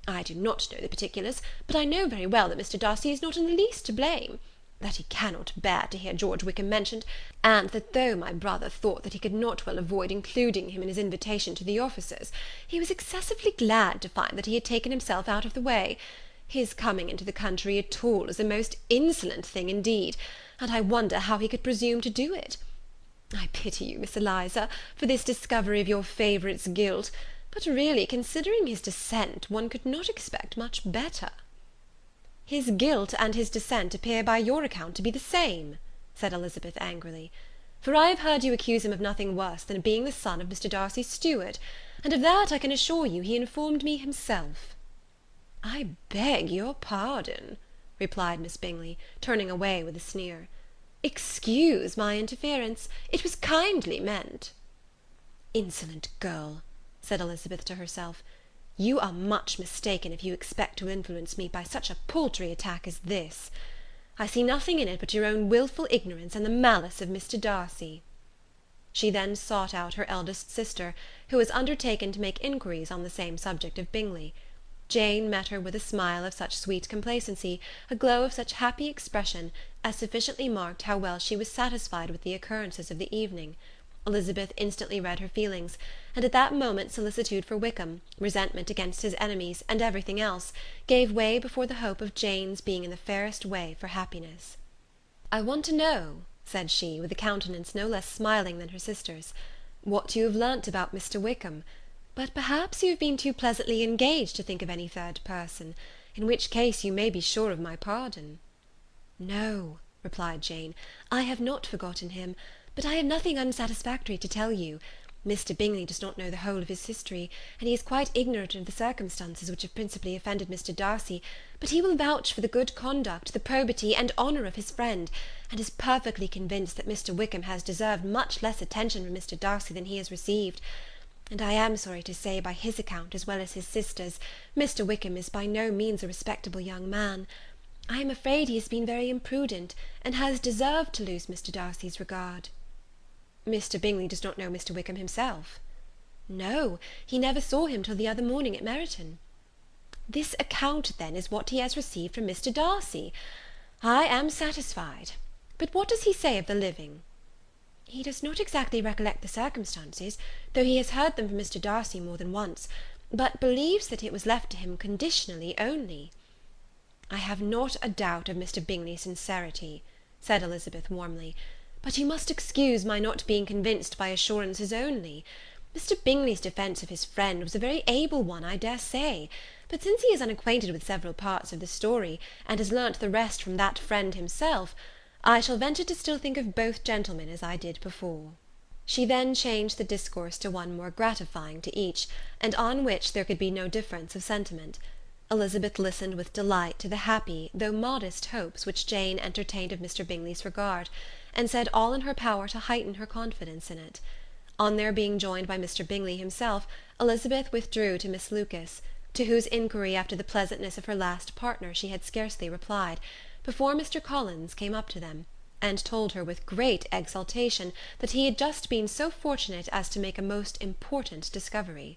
I do not know the particulars, but I know very well that Mr. Darcy is not in the least to blame; that he cannot bear to hear George Wickham mentioned, and that though my brother thought that he could not well avoid including him in his invitation to the officers, he was excessively glad to find that he had taken himself out of the way. His coming into the country at all is a most insolent thing indeed, and I wonder how he could presume to do it. I pity you, Miss Eliza, for this discovery of your favourite's guilt, but really, considering his descent, one could not expect much better." "His guilt and his descent appear by your account to be the same," said Elizabeth angrily, "for I have heard you accuse him of nothing worse than being the son of Mr. Darcy's steward, and of that I can assure you he informed me himself." "I beg your pardon," replied Miss Bingley, turning away with a sneer. "Excuse my interference, it was kindly meant." "Insolent girl," said Elizabeth to herself, "you are much mistaken if you expect to influence me by such a paltry attack as this. I see nothing in it but your own wilful ignorance and the malice of Mr. Darcy." She then sought out her eldest sister, who was undertaken to make inquiries on the same subject of Bingley. Jane met her with a smile of such sweet complacency, a glow of such happy expression, as sufficiently marked how well she was satisfied with the occurrences of the evening. Elizabeth instantly read her feelings, and at that moment solicitude for Wickham, resentment against his enemies, and everything else, gave way before the hope of Jane's being in the fairest way for happiness. "I want to know," said she, with a countenance no less smiling than her sister's, "what you have learnt about Mr. Wickham; but perhaps you have been too pleasantly engaged to think of any third person, in which case you may be sure of my pardon." "No," replied Jane, "I have not forgotten him, but I have nothing unsatisfactory to tell you. Mr. Bingley does not know the whole of his history, and he is quite ignorant of the circumstances which have principally offended Mr. Darcy, but he will vouch for the good conduct, the probity, and honour of his friend, and is perfectly convinced that Mr. Wickham has deserved much less attention from Mr. Darcy than he has received, and I am sorry to say, by his account as well as his sister's, Mr. Wickham is by no means a respectable young man. I am afraid he has been very imprudent, and has deserved to lose Mr. Darcy's regard." "Mr. Bingley does not know Mr. Wickham himself?" "No, he never saw him till the other morning at Meryton." "This account, then, is what he has received from Mr. Darcy. I am satisfied. But what does he say of the living?" "He does not exactly recollect the circumstances, though he has heard them from Mr. Darcy more than once, but believes that it was left to him conditionally only." "I have not a doubt of Mr. Bingley's sincerity," said Elizabeth warmly, "but you must excuse my not being convinced by assurances only. Mr. Bingley's defence of his friend was a very able one, I dare say; but since he is unacquainted with several parts of the story, and has learnt the rest from that friend himself, I shall venture to still think of both gentlemen as I did before." She then changed the discourse to one more gratifying to each, and on which there could be no difference of sentiment. Elizabeth listened with delight to the happy, though modest hopes which Jane entertained of Mr. Bingley's regard, and said all in her power to heighten her confidence in it. On their being joined by Mr. Bingley himself, Elizabeth withdrew to Miss Lucas, to whose inquiry after the pleasantness of her last partner she had scarcely replied, before Mr. Collins came up to them, and told her with great exultation that he had just been so fortunate as to make a most important discovery.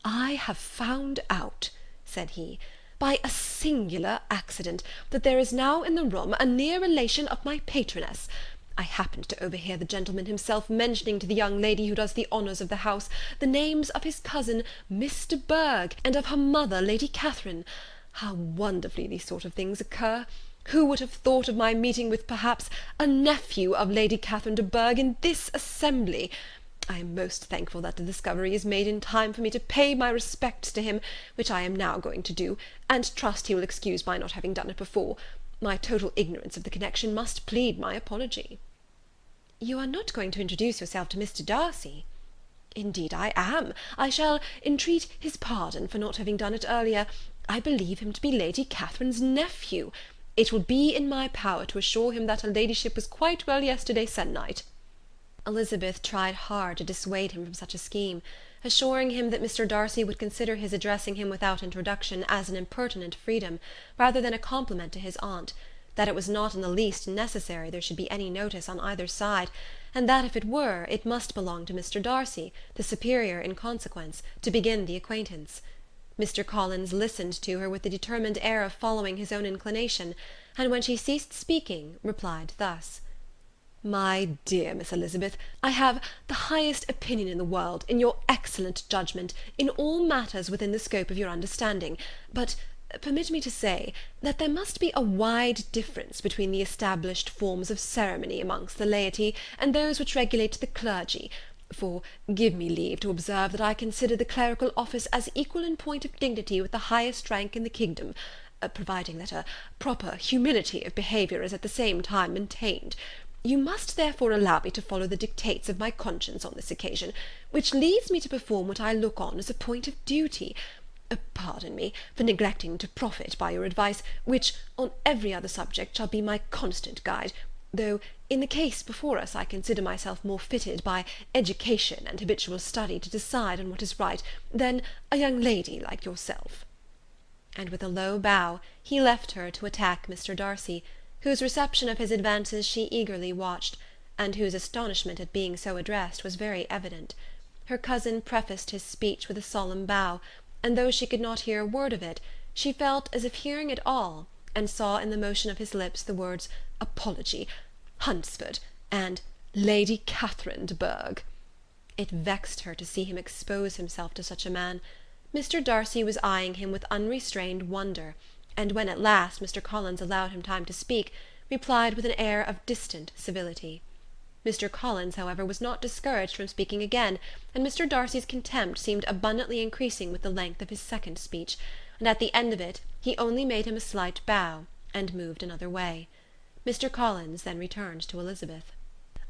"I have found out," said he, "by a singular accident, that there is now in the room a near relation of my patroness. I happened to overhear the gentleman himself mentioning to the young lady who does the honours of the house the names of his cousin Mr. de Bourgh, and of her mother Lady Catherine. How wonderfully these sort of things occur! Who would have thought of my meeting with perhaps a nephew of Lady Catherine de Bourgh in this assembly? I am most thankful that the discovery is made in time for me to pay my respects to him, which I am now going to do, and trust he will excuse my not having done it before. My total ignorance of the connection must plead my apology." "You are not going to introduce yourself to Mr. Darcy?" "Indeed I am. I shall entreat his pardon for not having done it earlier. I believe him to be Lady Catherine's nephew. It will be in my power to assure him that her ladyship was quite well yesterday se'nnight." Elizabeth tried hard to dissuade him from such a scheme, assuring him that Mr. Darcy would consider his addressing him without introduction as an impertinent freedom, rather than a compliment to his aunt, that it was not in the least necessary there should be any notice on either side, and that if it were, it must belong to Mr. Darcy, the superior in consequence, to begin the acquaintance. Mr. Collins listened to her with the determined air of following his own inclination, and when she ceased speaking, replied thus: "My dear Miss Elizabeth, I have the highest opinion in the world, in your excellent judgment, in all matters within the scope of your understanding, but permit me to say, that there must be a wide difference between the established forms of ceremony amongst the laity, and those which regulate the clergy, for give me leave to observe that I consider the clerical office as equal in point of dignity with the highest rank in the kingdom, providing that a proper humility of behaviour is at the same time maintained. You must therefore allow me to follow the dictates of my conscience on this occasion, which leads me to perform what I look on as a point of duty. Pardon me for neglecting to profit by your advice, which, on every other subject, shall be my constant guide, though, in the case before us, I consider myself more fitted by education and habitual study to decide on what is right, than a young lady like yourself." And with a low bow, he left her to attack Mr. Darcy, whose reception of his advances she eagerly watched, and whose astonishment at being so addressed was very evident. Her cousin prefaced his speech with a solemn bow, and though she could not hear a word of it, she felt as if hearing it all, and saw in the motion of his lips the words apology, Hunsford, and Lady Catherine de Bourgh. It vexed her to see him expose himself to such a man. Mr. Darcy was eyeing him with unrestrained wonder, and when at last Mr. Collins allowed him time to speak, replied with an air of distant civility. Mr. Collins, however, was not discouraged from speaking again, and Mr. Darcy's contempt seemed abundantly increasing with the length of his second speech, and at the end of it he only made him a slight bow, and moved another way. Mr. Collins then returned to Elizabeth.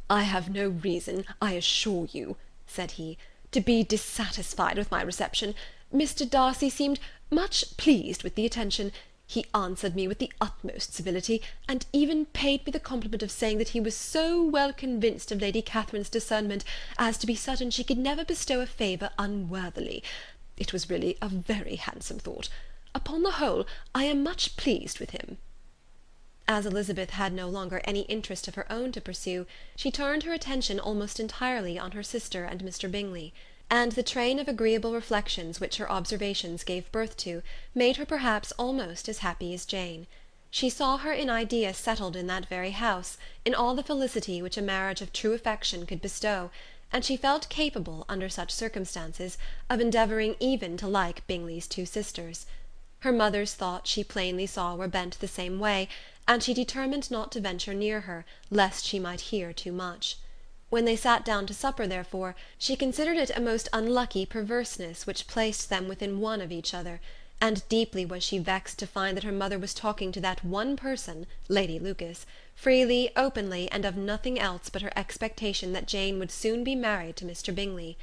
"I have no reason, I assure you," said he, "to be dissatisfied with my reception. Mr. Darcy seemed much pleased with the attention. He answered me with the utmost civility, and even paid me the compliment of saying that he was so well convinced of Lady Catherine's discernment as to be certain she could never bestow a favour unworthily. It was really a very handsome thought. Upon the whole, I am much pleased with him." As Elizabeth had no longer any interest of her own to pursue, she turned her attention almost entirely on her sister and Mr. Bingley, and the train of agreeable reflections which her observations gave birth to made her perhaps almost as happy as Jane. She saw her in idea settled in that very house, in all the felicity which a marriage of true affection could bestow, and she felt capable, under such circumstances, of endeavouring even to like Bingley's two sisters. Her mother's thoughts she plainly saw were bent the same way, and she determined not to venture near her, lest she might hear too much. When they sat down to supper, therefore, she considered it a most unlucky perverseness which placed them within one of each other, and deeply was she vexed to find that her mother was talking to that one person, Lady Lucas, freely, openly, and of nothing else but her expectation that Jane would soon be married to Mr. Bingley.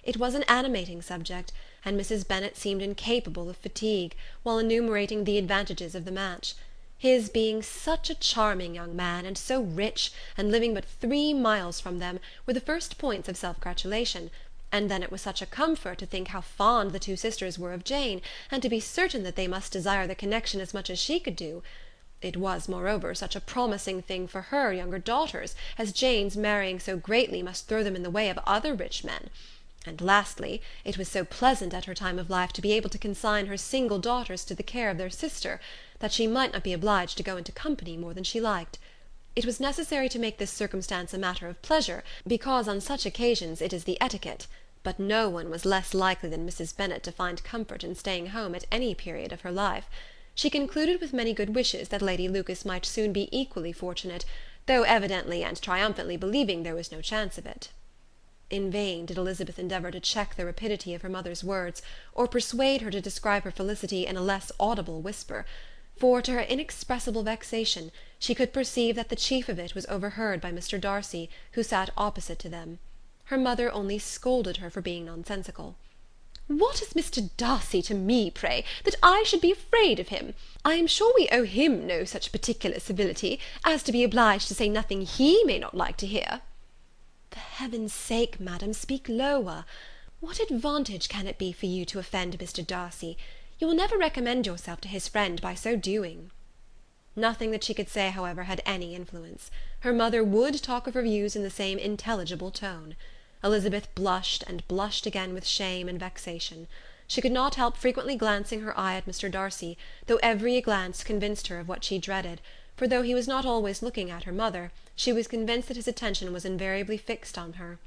It was an animating subject, and Mrs. Bennet seemed incapable of fatigue, while enumerating the advantages of the match. His being such a charming young man, and so rich, and living but 3 miles from them, were the first points of self-gratulation, and then it was such a comfort to think how fond the two sisters were of Jane, and to be certain that they must desire the connection as much as she could do. It was, moreover, such a promising thing for her younger daughters, as Jane's marrying so greatly must throw them in the way of other rich men. And lastly, it was so pleasant at her time of life to be able to consign her single daughters to the care of their sister, that she might not be obliged to go into company more than she liked. It was necessary to make this circumstance a matter of pleasure, because on such occasions it is the etiquette, but no one was less likely than Mrs. Bennet to find comfort in staying home at any period of her life. She concluded with many good wishes that Lady Lucas might soon be equally fortunate, though evidently and triumphantly believing there was no chance of it. In vain did Elizabeth endeavour to check the rapidity of her mother's words, or persuade her to describe her felicity in a less audible whisper, for, to her inexpressible vexation, she could perceive that the chief of it was overheard by Mr. Darcy, who sat opposite to them. Her mother only scolded her for being nonsensical. "What is Mr. Darcy to me, pray, that I should be afraid of him? I am sure we owe him no such particular civility, as to be obliged to say nothing he may not like to hear." "For heaven's sake, madam, speak lower. What advantage can it be for you to offend Mr. Darcy? You will never recommend yourself to his friend by so doing." Nothing that she could say, however, had any influence. Her mother would talk of her views in the same intelligible tone. Elizabeth blushed and blushed again with shame and vexation. She could not help frequently glancing her eye at Mr. Darcy, though every glance convinced her of what she dreaded, for though he was not always looking at her mother, she was convinced that his attention was invariably fixed on her.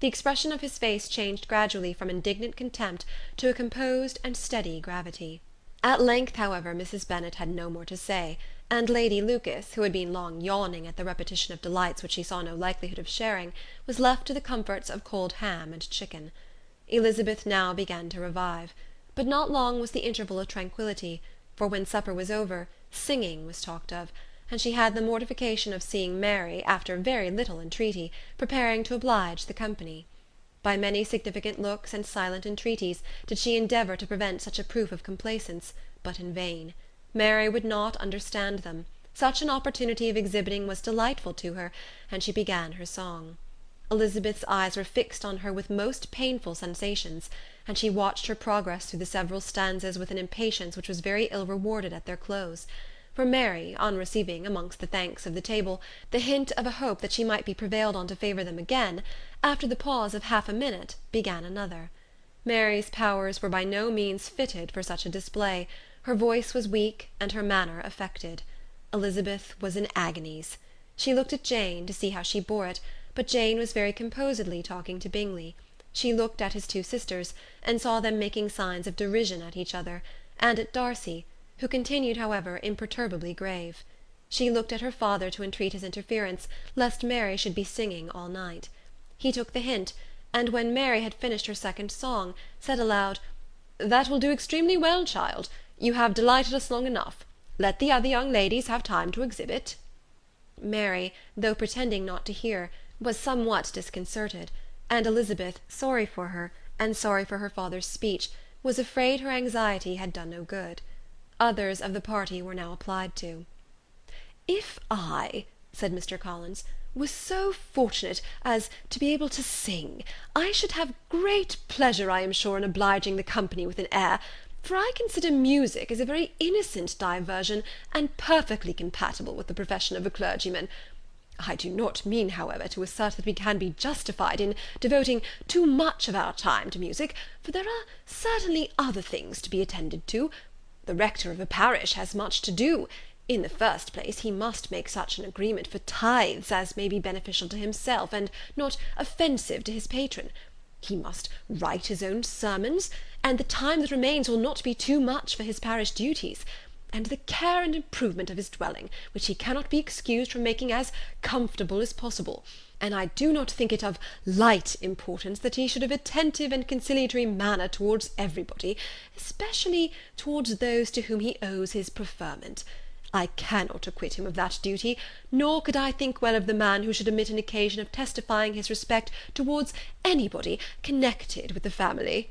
The expression of his face changed gradually from indignant contempt to a composed and steady gravity. At length, however, Mrs. Bennet had no more to say, and Lady Lucas, who had been long yawning at the repetition of delights which she saw no likelihood of sharing, was left to the comforts of cold ham and chicken. Elizabeth now began to revive, but not long was the interval of tranquillity, for when supper was over, singing was talked of, and she had the mortification of seeing Mary, after very little entreaty, preparing to oblige the company. By many significant looks and silent entreaties did she endeavour to prevent such a proof of complaisance, but in vain. Mary would not understand them. Such an opportunity of exhibiting was delightful to her, and she began her song. Elizabeth's eyes were fixed on her with most painful sensations, and she watched her progress through the several stanzas with an impatience which was very ill rewarded at their close. For Mary, on receiving, amongst the thanks of the table, the hint of a hope that she might be prevailed on to favour them again, after the pause of half a minute, began another. Mary's powers were by no means fitted for such a display. Her voice was weak, and her manner affected. Elizabeth was in agonies. She looked at Jane, to see how she bore it, but Jane was very composedly talking to Bingley. She looked at his two sisters, and saw them making signs of derision at each other, and at Darcy, who continued, however, imperturbably grave. She looked at her father to entreat his interference, lest Mary should be singing all night. He took the hint, and when Mary had finished her second song, said aloud, "That will do extremely well, child. You have delighted us long enough. Let the other young ladies have time to exhibit." Mary, though pretending not to hear, was somewhat disconcerted, and Elizabeth, sorry for her, and sorry for her father's speech, was afraid her anxiety had done no good. Others of the party were now applied to. "If I," said Mr. Collins, "was so fortunate as to be able to sing, I should have great pleasure, I am sure, in obliging the company with an air, for I consider music as a very innocent diversion, and perfectly compatible with the profession of a clergyman. I do not mean, however, to assert that we can be justified in devoting too much of our time to music, for there are certainly other things to be attended to. The rector of a parish has much to do. In the first place, he must make such an agreement for tithes as may be beneficial to himself, and not offensive to his patron. He must write his own sermons, and the time that remains will not be too much for his parish duties, and the care and improvement of his dwelling, which he cannot be excused from making as comfortable as possible, and I do not think it of light importance that he should have attentive and conciliatory manner towards everybody, especially towards those to whom he owes his preferment. I cannot acquit him of that duty, nor could I think well of the man who should omit an occasion of testifying his respect towards anybody connected with the family."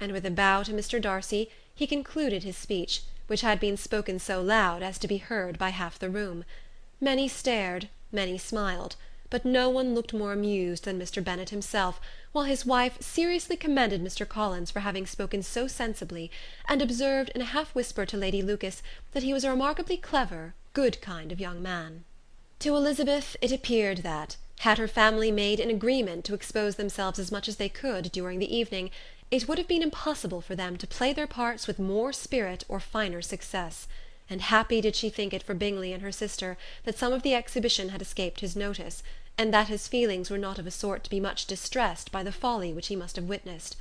and with a bow to Mr. Darcy he concluded his speech, which had been spoken so loud as to be heard by half the room. Many stared, many smiled, but no one looked more amused than Mr. Bennet himself, while his wife seriously commended Mr. Collins for having spoken so sensibly, and observed in a half-whisper to Lady Lucas that he was a remarkably clever, good kind of young man. To Elizabeth it appeared that, had her family made an agreement to expose themselves as much as they could during the evening, it would have been impossible for them to play their parts with more spirit or finer success, and happy did she think it for Bingley and her sister that some of the exhibition had escaped his notice, and that his feelings were not of a sort to be much distressed by the folly which he must have witnessed.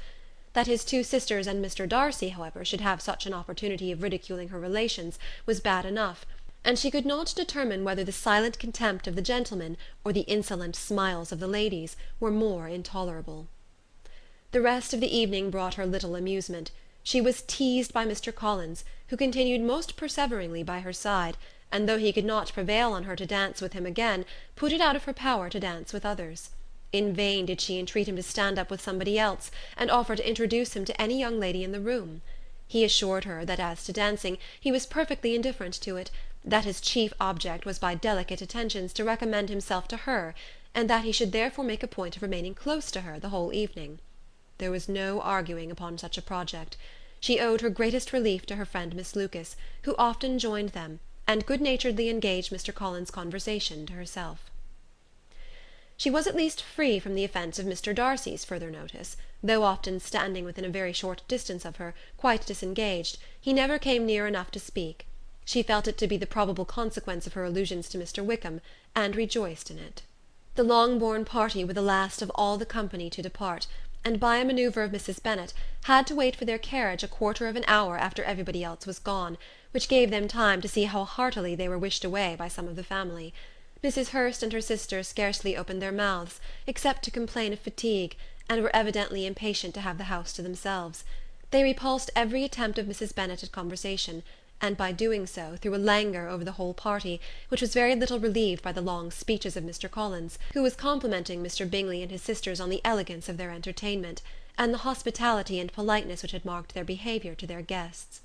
That his two sisters and Mr. Darcy, however, should have such an opportunity of ridiculing her relations was bad enough, and she could not determine whether the silent contempt of the gentlemen or the insolent smiles of the ladies were more intolerable. The rest of the evening brought her little amusement. She was teased by Mr. Collins, who continued most perseveringly by her side, and though he could not prevail on her to dance with him again, put it out of her power to dance with others. In vain did she entreat him to stand up with somebody else, and offer to introduce him to any young lady in the room. He assured her that as to dancing he was perfectly indifferent to it, that his chief object was by delicate attentions to recommend himself to her, and that he should therefore make a point of remaining close to her the whole evening. There was no arguing upon such a project. She owed her greatest relief to her friend Miss Lucas, who often joined them, and good-naturedly engaged Mr. Collins' conversation to herself. She was at least free from the offence of Mr. Darcy's further notice, though often standing within a very short distance of her, quite disengaged, he never came near enough to speak. She felt it to be the probable consequence of her allusions to Mr. Wickham, and rejoiced in it. The Longbourn party were the last of all the company to depart, and by a manoeuvre of Mrs. Bennet had to wait for their carriage a quarter of an hour after everybody else was gone, which gave them time to see how heartily they were wished away by some of the family. Mrs. Hurst and her sister scarcely opened their mouths, except to complain of fatigue, and were evidently impatient to have the house to themselves. They repulsed every attempt of Mrs. Bennet at conversation, and by doing so threw a languor over the whole party, which was very little relieved by the long speeches of Mr. Collins, who was complimenting Mr. Bingley and his sisters on the elegance of their entertainment, and the hospitality and politeness which had marked their behaviour to their guests.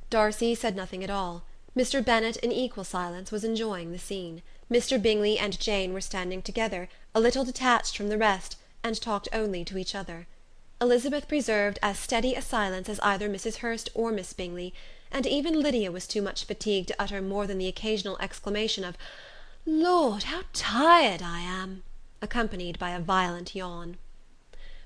Darcy said nothing at all. Mr. Bennet, in equal silence, was enjoying the scene. Mr. Bingley and Jane were standing together, a little detached from the rest, and talked only to each other. Elizabeth preserved as steady a silence as either Mrs. Hurst or Miss Bingley, and even Lydia was too much fatigued to utter more than the occasional exclamation of "Lord, how tired I am!" accompanied by a violent yawn.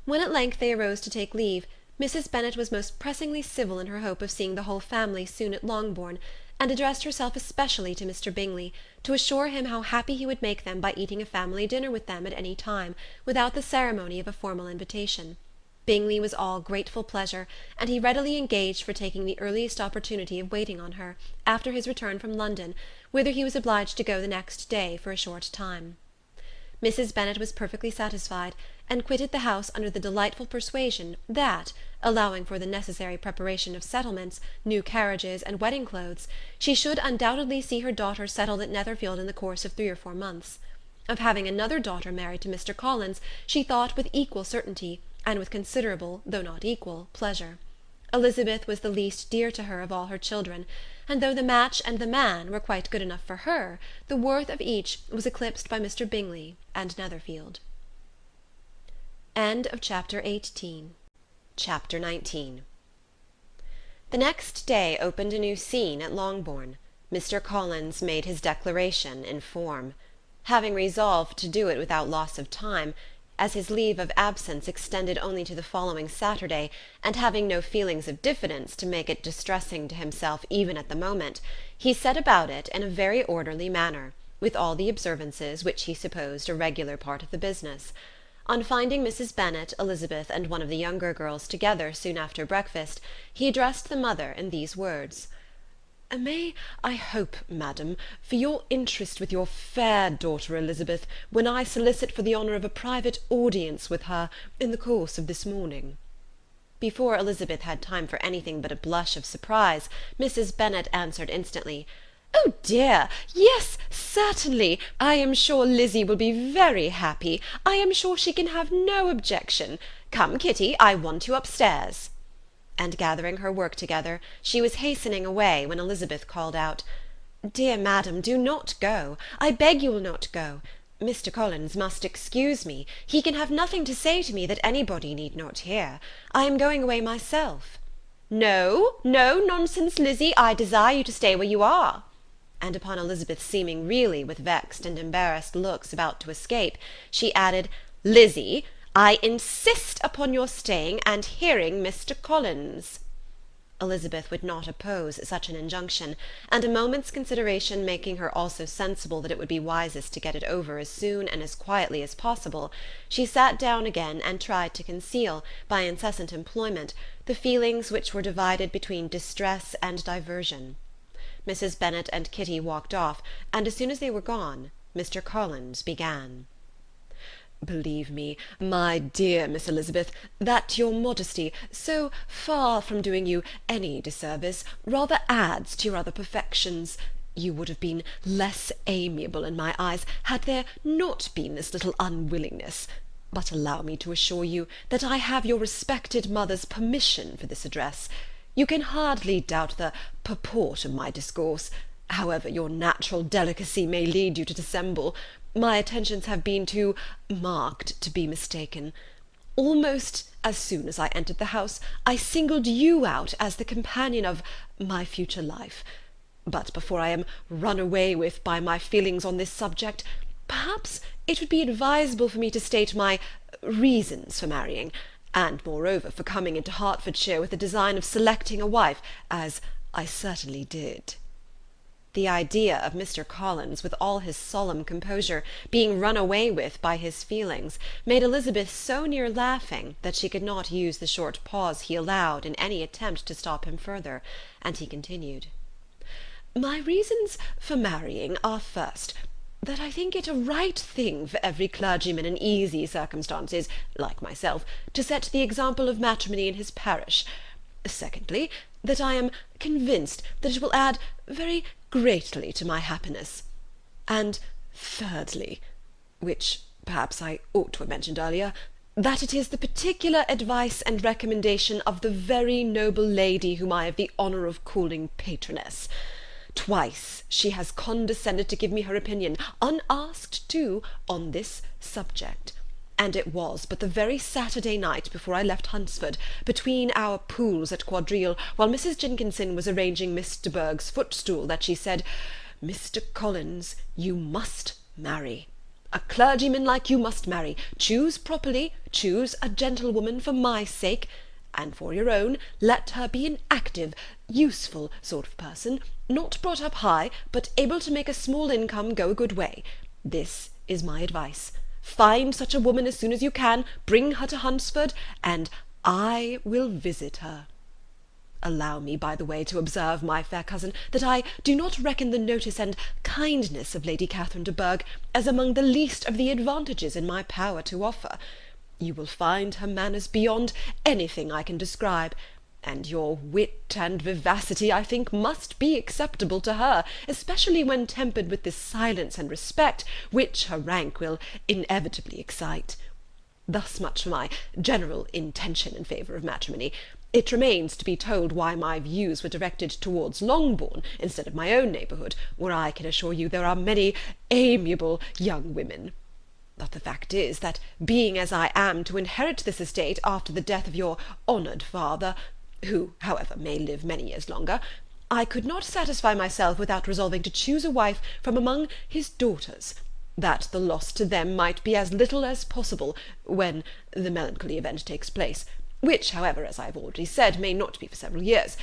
When at length they arose to take leave, Mrs. Bennet was most pressingly civil in her hope of seeing the whole family soon at Longbourn, and addressed herself especially to Mr. Bingley, to assure him how happy he would make them by eating a family dinner with them at any time, without the ceremony of a formal invitation. Bingley was all grateful pleasure, and he readily engaged for taking the earliest opportunity of waiting on her, after his return from London, whither he was obliged to go the next day for a short time. Mrs. Bennet was perfectly satisfied, and quitted the house under the delightful persuasion that, allowing for the necessary preparation of settlements, new carriages, and wedding clothes, she should undoubtedly see her daughter settled at Netherfield in the course of 3 or 4 months. Of having another daughter married to Mr. Collins, she thought with equal certainty, and with considerable, though not equal, pleasure. Elizabeth was the least dear to her of all her children, and though the match and the man were quite good enough for her, the worth of each was eclipsed by Mr. Bingley and Netherfield. End of Chapter 18. Chapter 19. The next day opened a new scene at Longbourn. Mr. Collins made his declaration in form. Having resolved to do it without loss of time, as his leave of absence extended only to the following Saturday, and having no feelings of diffidence to make it distressing to himself even at the moment, he set about it in a very orderly manner, with all the observances which he supposed a regular part of the business. On finding Mrs. Bennet, Elizabeth, and one of the younger girls together soon after breakfast, he addressed the mother in these words: "May I hope, madam, for your interest with your fair daughter Elizabeth, when I solicit for the honour of a private audience with her in the course of this morning?" Before Elizabeth had time for anything but a blush of surprise, Mrs. Bennet answered instantly, "Oh dear, yes, certainly. I am sure Lizzie will be very happy. I am sure she can have no objection. Come, Kitty, I want you upstairs." and gathering her work together, she was hastening away when Elizabeth called out, "Dear madam, do not go. I beg you will not go. Mr. Collins must excuse me. He can have nothing to say to me that anybody need not hear. I am going away myself." "No, no, nonsense, Lizzie, I desire you to stay where you are." And upon Elizabeth seeming really with vexed and embarrassed looks about to escape, she added, "Lizzie, I insist upon your staying and hearing Mr. Collins." Elizabeth would not oppose such an injunction, and a moment's consideration making her also sensible that it would be wisest to get it over as soon and as quietly as possible, she sat down again and tried to conceal, by incessant employment, the feelings which were divided between distress and diversion. Mrs. Bennet and Kitty walked off, and as soon as they were gone, Mr. Collins began. "Believe me, my dear Miss Elizabeth, that your modesty, so far from doing you any disservice, rather adds to your other perfections. You would have been less amiable in my eyes had there not been this little unwillingness. But allow me to assure you that I have your respected mother's permission for this address. You can hardly doubt the purport of my discourse. However your natural delicacy may lead you to dissemble, my attentions have been too marked to be mistaken. Almost as soon as I entered the house, I singled you out as the companion of my future life. But before I am run away with by my feelings on this subject, perhaps it would be advisable for me to state my reasons for marrying, and moreover for coming into Hertfordshire with the design of selecting a wife, as I certainly did." The idea of Mr. Collins, with all his solemn composure, being run away with by his feelings, made Elizabeth so near laughing that she could not use the short pause he allowed in any attempt to stop him further, and he continued, "My reasons for marrying are, first, that I think it a right thing for every clergyman in easy circumstances, like myself, to set the example of matrimony in his parish. Secondly, that I am convinced that it will add very greatly to my happiness. And thirdly, which perhaps I ought to have mentioned earlier, that it is the particular advice and recommendation of the very noble lady whom I have the honour of calling patroness. Twice she has condescended to give me her opinion, unasked too, on this subject. And it was but the very Saturday night before I left Hunsford, between our pools at quadrille, while Mrs. Jenkinson was arranging Miss de Bourgh's footstool, that she said, 'Mr. Collins, you must marry. A clergyman like you must marry. Choose properly, choose a gentlewoman for my sake, and for your own, let her be an active, useful sort of person, not brought up high, but able to make a small income go a good way. This is my advice. Find such a woman as soon as you can, bring her to Hunsford, and I will visit her. Allow me, by the way, to observe, my fair cousin, that I do not reckon the notice and kindness of Lady Catherine de Bourgh as among the least of the advantages in my power to offer. You will find her manners beyond anything I can describe, and your wit and vivacity, I think, must be acceptable to her, especially when tempered with this silence and respect, which her rank will inevitably excite. Thus much for my general intention in favour of matrimony. It remains to be told why my views were directed towards Longbourn, instead of my own neighbourhood, where I can assure you there are many amiable young women. But the fact is, that being as I am to inherit this estate after the death of your honoured father, who, however, may live many years longer, I could not satisfy myself without resolving to choose a wife from among his daughters, that the loss to them might be as little as possible when the melancholy event takes place, which, however, as I have already said, may not be for several years.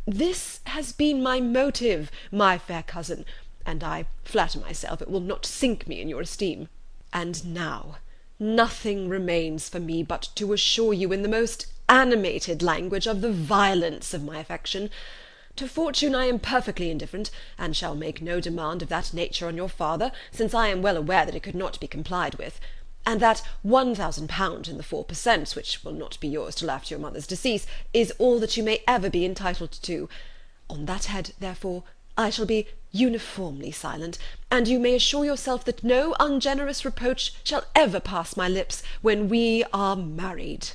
This has been my motive, my fair cousin, and I flatter myself it will not sink me in your esteem. And now nothing remains for me but to assure you in the most animated language of the violence of my affection. To fortune I am perfectly indifferent, and shall make no demand of that nature on your father, since I am well aware that it could not be complied with, and that £1,000 in the 4%, which will not be yours till after your mother's decease, is all that you may ever be entitled to. On that head, therefore, I shall be uniformly silent, and you may assure yourself that no ungenerous reproach shall ever pass my lips when we are married."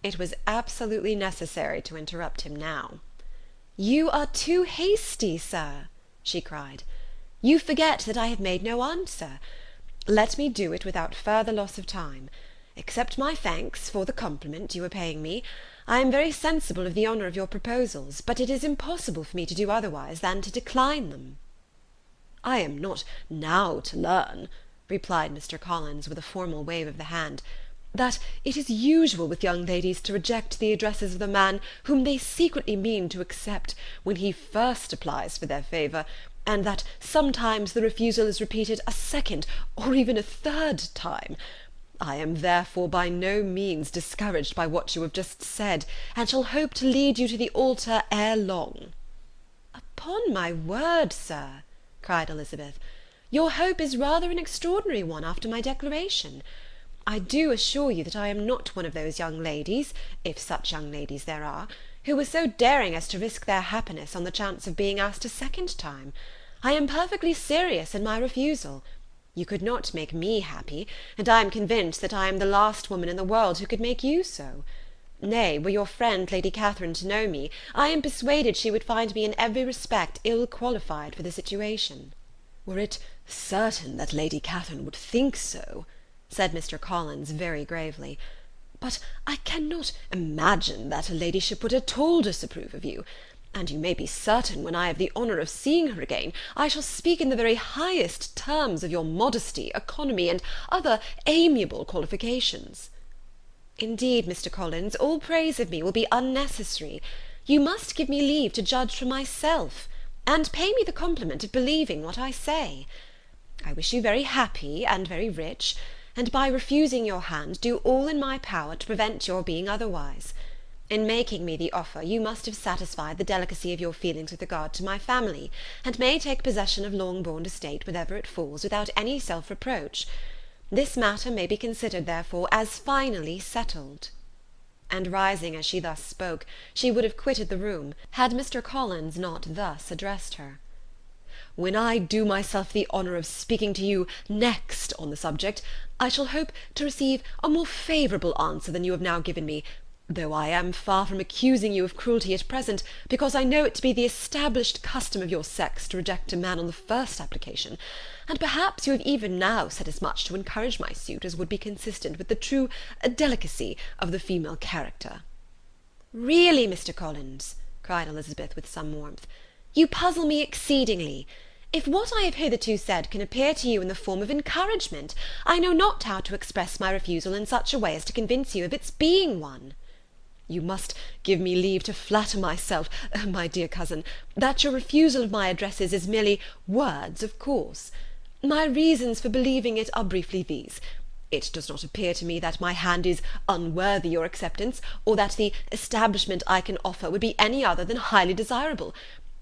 It was absolutely necessary to interrupt him now. "You are too hasty, sir," she cried. "You forget that I have made no answer. Let me do it without further loss of time. Accept my thanks for the compliment you are paying me. I am very sensible of the honour of your proposals, but it is impossible for me to do otherwise than to decline them." "I am not now to learn," replied Mr. Collins, with a formal wave of the hand, "that it is usual with young ladies to reject the addresses of the man whom they secretly mean to accept when he first applies for their favour, and that sometimes the refusal is repeated a second or even a third time. I am therefore by no means discouraged by what you have just said, and shall hope to lead you to the altar ere long." "Upon my word, sir," cried Elizabeth, "your hope is rather an extraordinary one after my declaration. I do assure you that I am not one of those young ladies, if such young ladies there are, who were so daring as to risk their happiness on the chance of being asked a second time. I am perfectly serious in my refusal. You could not make me happy, and I am convinced that I am the last woman in the world who could make you so. Nay, were your friend Lady Catherine to know me, I am persuaded she would find me in every respect ill qualified for the situation." "Were it certain that Lady Catherine would think so," said Mr. Collins very gravely, "but I cannot imagine that her ladyship would at all disapprove of you, and you may be certain when I have the honour of seeing her again, I shall speak in the very highest terms of your modesty, economy, and other amiable qualifications." "Indeed, Mr. Collins, all praise of me will be unnecessary. You must give me leave to judge for myself, and pay me the compliment of believing what I say. I wish you very happy and very rich, and by refusing your hand do all in my power to prevent your being otherwise. In making me the offer, you must have satisfied the delicacy of your feelings with regard to my family, and may take possession of Longbourn estate wherever it falls, without any self-reproach. This matter may be considered, therefore, as finally settled." And rising as she thus spoke, she would have quitted the room, had Mr. Collins not thus addressed her. "When I do myself the honour of speaking to you next on the subject, I shall hope to receive a more favourable answer than you have now given me, though I am far from accusing you of cruelty at present, because I know it to be the established custom of your sex to reject a man on the first application, and perhaps you have even now said as much to encourage my suit as would be consistent with the true delicacy of the female character." "Really, Mr. Collins," cried Elizabeth with some warmth, "you puzzle me exceedingly. If what I have hitherto said can appear to you in the form of encouragement, I know not how to express my refusal in such a way as to convince you of its being one." "You must give me leave to flatter myself, my dear cousin, that your refusal of my addresses is merely words, of course. My reasons for believing it are briefly these. It does not appear to me that my hand is unworthy your acceptance, or that the establishment I can offer would be any other than highly desirable.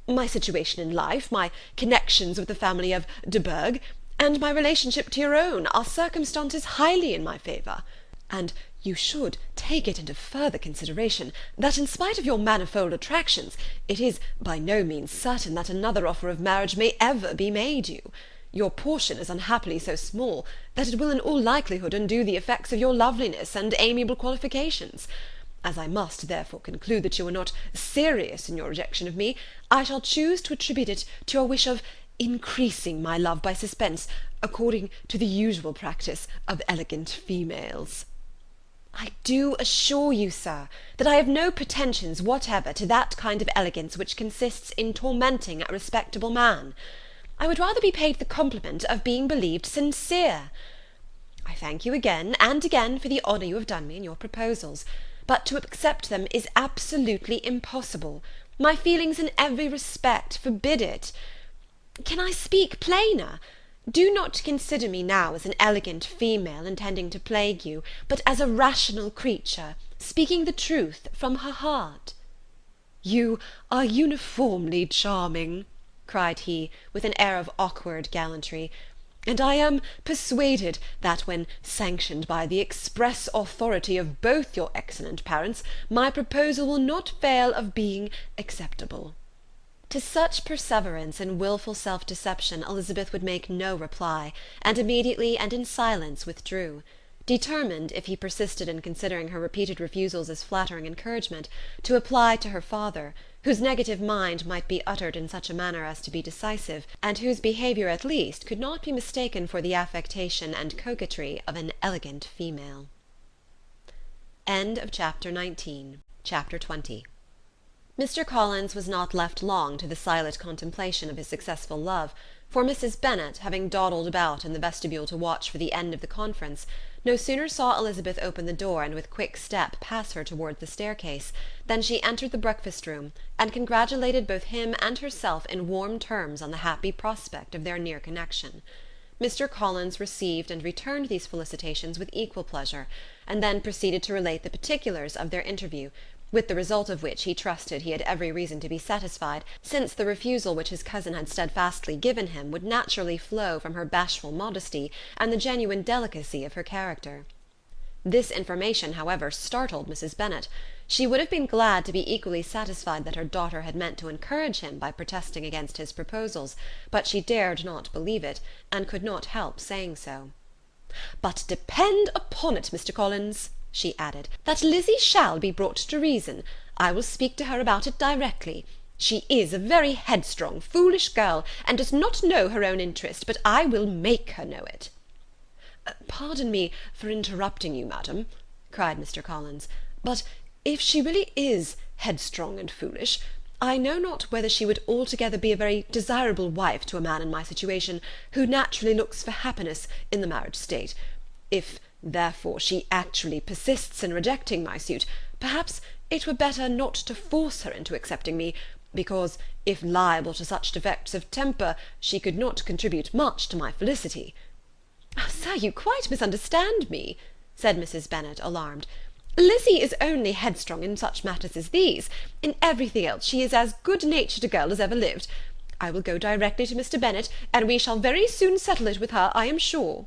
My situation in life, my connections with the family of de Bourgh, and my relationship to your own, are circumstances highly in my favour. And you should take it into further consideration, that in spite of your manifold attractions, it is by no means certain that another offer of marriage may ever be made you. Your portion is unhappily so small, that it will in all likelihood undo the effects of your loveliness and amiable qualifications. As I must therefore conclude that you are not serious in your rejection of me, I shall choose to attribute it to your wish of increasing my love by suspense, according to the usual practice of elegant females." "I do assure you, sir, that I have no pretensions whatever to that kind of elegance which consists in tormenting a respectable man. I would rather be paid the compliment of being believed sincere. I thank you again and again for the honour you have done me in your proposals, but to accept them is absolutely impossible. My feelings in every respect forbid it. Can I speak plainer? Do not consider me now as an elegant female intending to plague you, but as a rational creature, speaking the truth from her heart." "You are uniformly charming," cried he, with an air of awkward gallantry, "and I am persuaded that when sanctioned by the express authority of both your excellent parents, my proposal will not fail of being acceptable." To such perseverance in wilful self-deception Elizabeth would make no reply, and immediately and in silence withdrew. determined, if he persisted in considering her repeated refusals as flattering encouragement, to apply to her father, whose negative mind might be uttered in such a manner as to be decisive, and whose behaviour at least could not be mistaken for the affectation and coquetry of an elegant female. End of chapter 19. Chapter 20. Mr. Collins was not left long to the silent contemplation of his successful love, for Mrs. Bennet, having dawdled about in the vestibule to watch for the end of the conference, no sooner saw Elizabeth open the door and with quick step pass her toward the staircase, than she entered the breakfast-room, and congratulated both him and herself in warm terms on the happy prospect of their near connection. Mr. Collins received and returned these felicitations with equal pleasure, and then proceeded to relate the particulars of their interview, with the result of which he trusted he had every reason to be satisfied, since the refusal which his cousin had steadfastly given him would naturally flow from her bashful modesty and the genuine delicacy of her character. This information, however, startled Mrs. Bennet. She would have been glad to be equally satisfied that her daughter had meant to encourage him by protesting against his proposals, but she dared not believe it, and could not help saying so. "But depend upon it, Mr. Collins," she added, "that Lizzie shall be brought to reason. I will speak to her about it directly. She is a very headstrong, foolish girl, and does not know her own interest, but I will make her know it." "Pardon me for interrupting you, madam," cried Mr. Collins, "but if she really is headstrong and foolish, I know not whether she would altogether be a very desirable wife to a man in my situation, who naturally looks for happiness in the marriage state. If, therefore, she actually persists in rejecting my suit, perhaps it were better not to force her into accepting me, because, if liable to such defects of temper, she could not contribute much to my felicity." "Sir, you quite misunderstand me," said Mrs. Bennet, alarmed. "Lizzie is only headstrong in such matters as these. In everything else she is as good-natured a girl as ever lived. I will go directly to Mr. Bennet, and we shall very soon settle it with her, I am sure."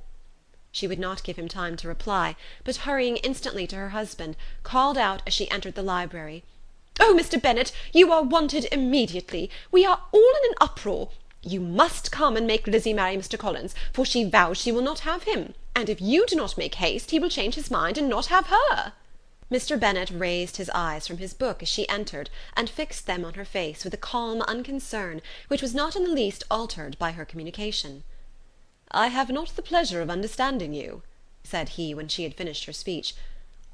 She would not give him time to reply, but hurrying instantly to her husband, called out as she entered the library, "Oh, Mr. Bennet, you are wanted immediately. We are all in an uproar. You must come and make Lizzie marry Mr. Collins, for she vows she will not have him, and if you do not make haste, he will change his mind and not have her." Mr. Bennet raised his eyes from his book as she entered, and fixed them on her face with a calm unconcern which was not in the least altered by her communication. "I have not the pleasure of understanding you," said he, when she had finished her speech.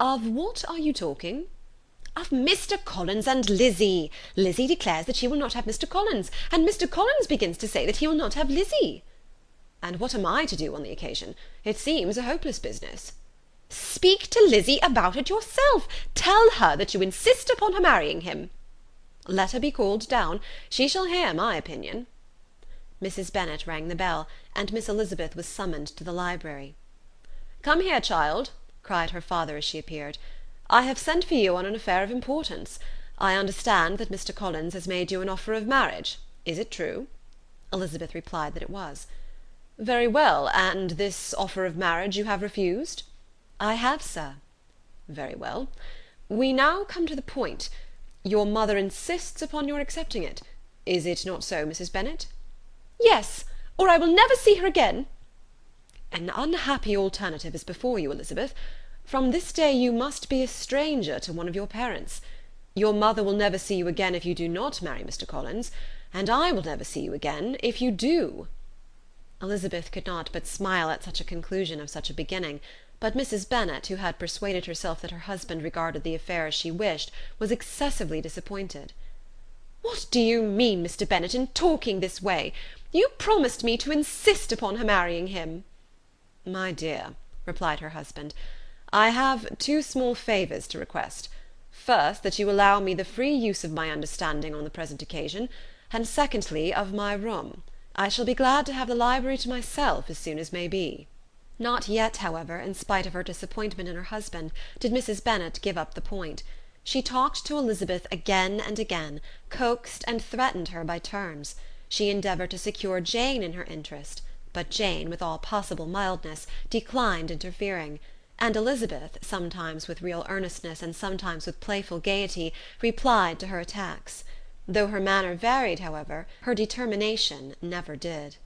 "Of what are you talking?" "Of Mr. Collins and Lizzie. Lizzie declares that she will not have Mr. Collins, and Mr. Collins begins to say that he will not have Lizzie." "And what am I to do on the occasion? It seems a hopeless business." "Speak to Lizzie about it yourself. Tell her that you insist upon her marrying him." "Let her be called down. She shall hear my opinion." Mrs. Bennet rang the bell, and Miss Elizabeth was summoned to the library. "Come here, child," cried her father as she appeared. "I have sent for you on an affair of importance. I understand that Mr. Collins has made you an offer of marriage. Is it true?" Elizabeth replied that it was. "Very well, and this offer of marriage you have refused?" "I have, sir." "Very well. We now come to the point. Your mother insists upon your accepting it. Is it not so, Mrs. Bennet?" "Yes, or I will never see her again." "An unhappy alternative is before you, Elizabeth. From this day you must be a stranger to one of your parents. Your mother will never see you again if you do not marry Mr. Collins, and I will never see you again if you do." Elizabeth could not but smile at such a conclusion of such a beginning, but Mrs. Bennet, who had persuaded herself that her husband regarded the affair as she wished, was excessively disappointed. "What do you mean, Mr. Bennet, in talking this way? You promised me to insist upon her marrying him." "My dear," replied her husband, "I have two small favours to request. First, that you allow me the free use of my understanding on the present occasion, and secondly, of my room. I shall be glad to have the library to myself as soon as may be." Not yet, however, in spite of her disappointment in her husband, did Mrs. Bennet give up the point. She talked to Elizabeth again and again, coaxed and threatened her by turns. She endeavoured to secure Jane in her interest, but Jane, with all possible mildness, declined interfering, and Elizabeth, sometimes with real earnestness and sometimes with playful gaiety, replied to her attacks. Though her manner varied, however, her determination never did.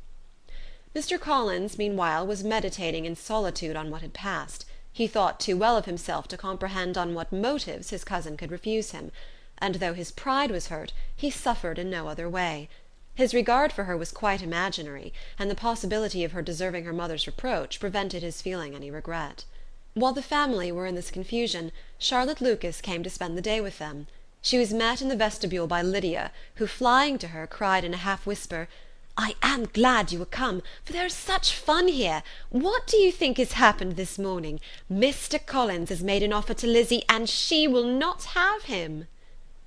Mr. Collins, meanwhile, was meditating in solitude on what had passed. He thought too well of himself to comprehend on what motives his cousin could refuse him, and though his pride was hurt, he suffered in no other way. His regard for her was quite imaginary, and the possibility of her deserving her mother's reproach prevented his feeling any regret. While the family were in this confusion, Charlotte Lucas came to spend the day with them. She was met in the vestibule by Lydia, who, flying to her, cried in a half-whisper, "I am glad you are come, for there is such fun here. What do you think has happened this morning? Mr. Collins has made an offer to Lizzie, and she will not have him."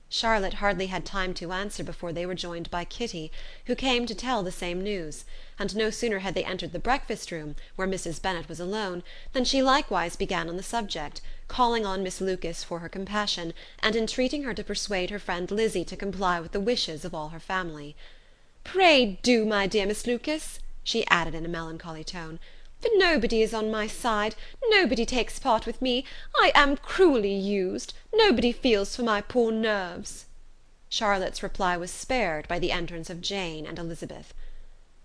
Charlotte hardly had time to answer before they were joined by Kitty, who came to tell the same news, and no sooner had they entered the breakfast-room, where Mrs. Bennet was alone, than she likewise began on the subject, calling on Miss Lucas for her compassion, and entreating her to persuade her friend Lizzie to comply with the wishes of all her family. "Pray do, my dear Miss Lucas," she added in a melancholy tone, "for nobody is on my side, nobody takes part with me. I am cruelly used, nobody feels for my poor nerves." Charlotte's reply was spared by the entrance of Jane and Elizabeth.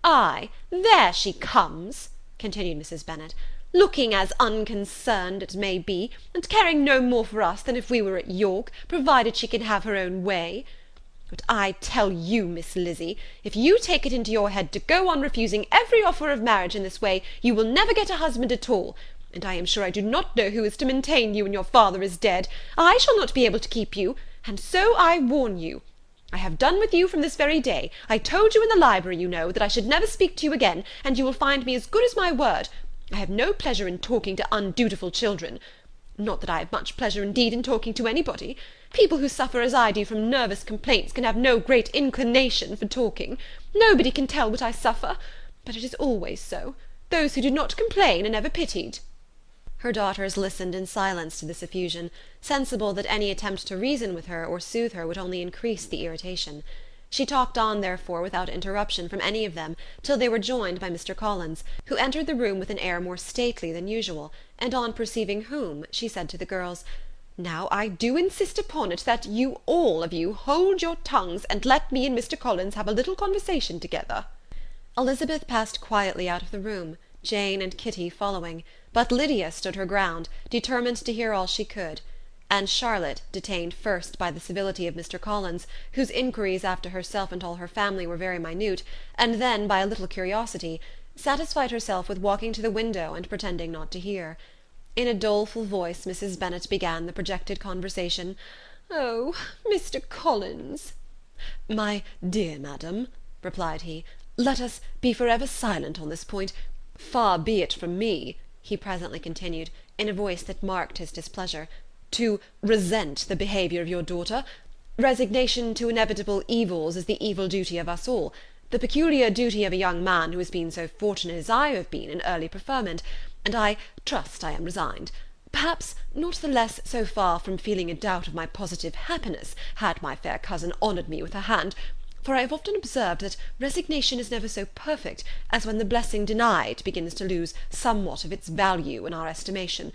"Ay, there she comes," continued Mrs. Bennet, "looking as unconcerned as may be, and caring no more for us than if we were at York, provided she can have her own way. But I tell you, Miss Lizzie, if you take it into your head to go on refusing every offer of marriage in this way, you will never get a husband at all, and I am sure I do not know who is to maintain you when your father is dead. I shall not be able to keep you, and so I warn you. I have done with you from this very day. I told you in the library, you know, that I should never speak to you again, and you will find me as good as my word. I have no pleasure in talking to undutiful children. Not that I have much pleasure indeed in talking to anybody. People who suffer as I do from nervous complaints can have no great inclination for talking. Nobody can tell what I suffer, but it is always so. Those who do not complain are never pitied." Her daughters listened in silence to this effusion, sensible that any attempt to reason with her or soothe her would only increase the irritation. She talked on, therefore, without interruption from any of them, till they were joined by Mr. Collins, who entered the room with an air more stately than usual, and on perceiving whom, she said to the girls, "Now I do insist upon it that you all of you hold your tongues, and let me and Mr. Collins have a little conversation together." Elizabeth passed quietly out of the room, Jane and Kitty following, but Lydia stood her ground, determined to hear all she could, and Charlotte, detained first by the civility of Mr. Collins, whose inquiries after herself and all her family were very minute, and then by a little curiosity, satisfied herself with walking to the window and pretending not to hear. In a doleful voice Mrs. Bennet began the projected conversation. "Oh, Mr. Collins!" "My dear madam," replied he, "let us be for ever silent on this point. Far be it from me," he presently continued, in a voice that marked his displeasure, "to resent the behaviour of your daughter. Resignation to inevitable evils is the evil duty of us all, the peculiar duty of a young man who has been so fortunate as I have been in early preferment, and I trust I am resigned. Perhaps not the less so far from feeling a doubt of my positive happiness, had my fair cousin honoured me with her hand, for I have often observed that resignation is never so perfect as when the blessing denied begins to lose somewhat of its value in our estimation.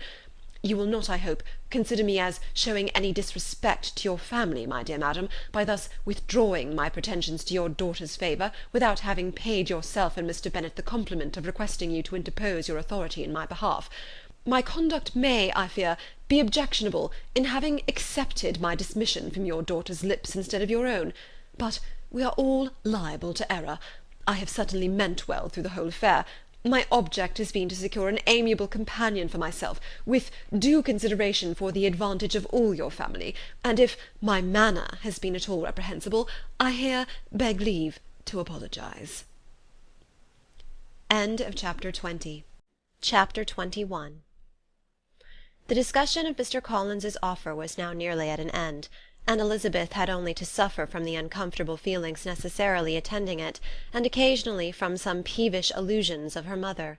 You will not, I hope, consider me as showing any disrespect to your family, my dear madam, by thus withdrawing my pretensions to your daughter's favour, without having paid yourself and Mr. Bennet the compliment of requesting you to interpose your authority in my behalf. My conduct may, I fear, be objectionable in having accepted my dismission from your daughter's lips instead of your own, but we are all liable to error. I have certainly meant well through the whole affair. My object has been to secure an amiable companion for myself, with due consideration for the advantage of all your family, and if my manner has been at all reprehensible, I here beg leave to apologize. End of Chapter 20. Chapter 21. The discussion of Mr. Collins's offer was now nearly at an end, and Elizabeth had only to suffer from the uncomfortable feelings necessarily attending it, and occasionally from some peevish allusions of her mother.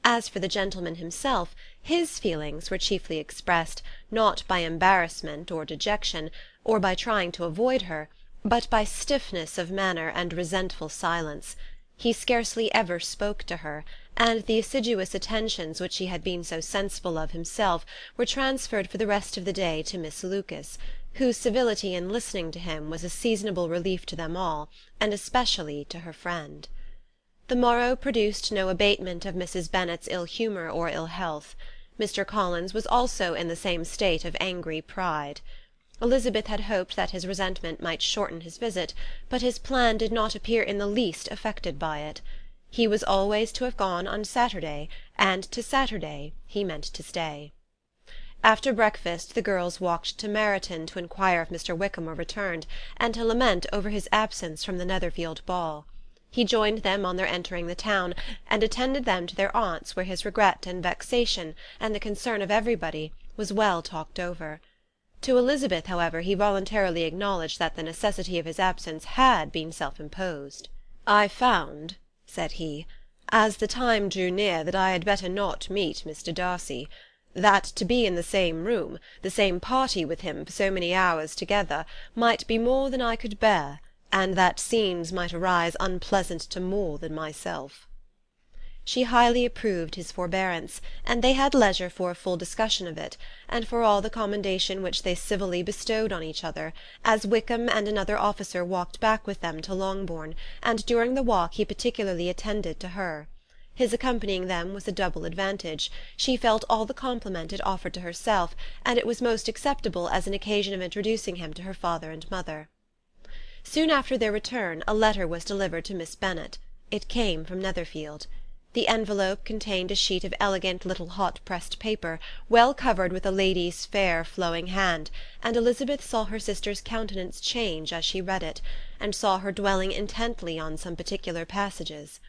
As for the gentleman himself, his feelings were chiefly expressed, not by embarrassment or dejection, or by trying to avoid her, but by stiffness of manner and resentful silence. He scarcely ever spoke to her, and the assiduous attentions which he had been so sensible of himself were transferred for the rest of the day to Miss Lucas, whose civility in listening to him was a seasonable relief to them all, and especially to her friend. The morrow produced no abatement of Mrs. Bennet's ill humour or ill health. Mr. Collins was also in the same state of angry pride. Elizabeth had hoped that his resentment might shorten his visit, but his plan did not appear in the least affected by it. He was always to have gone on Saturday, and to Saturday he meant to stay. After breakfast the girls walked to Meryton to inquire if Mr. Wickham were returned, and to lament over his absence from the Netherfield ball. He joined them on their entering the town, and attended them to their aunt's, where his regret and vexation, and the concern of everybody, was well talked over. To Elizabeth, however, he voluntarily acknowledged that the necessity of his absence had been self-imposed. "I found," said he, "as the time drew near, that I had better not meet Mr. Darcy; that to be in the same room, the same party with him for so many hours together, might be more than I could bear, and that scenes might arise unpleasant to more than myself." She highly approved his forbearance, and they had leisure for a full discussion of it, and for all the commendation which they civilly bestowed on each other, as Wickham and another officer walked back with them to Longbourn, and during the walk he particularly attended to her. His accompanying them was a double advantage. She felt all the compliment it offered to herself, and it was most acceptable as an occasion of introducing him to her father and mother. Soon after their return a letter was delivered to Miss Bennet. It came from Netherfield. The envelope contained a sheet of elegant little hot-pressed paper, well covered with a lady's fair flowing hand, and Elizabeth saw her sister's countenance change as she read it, and saw her dwelling intently on some particular passages.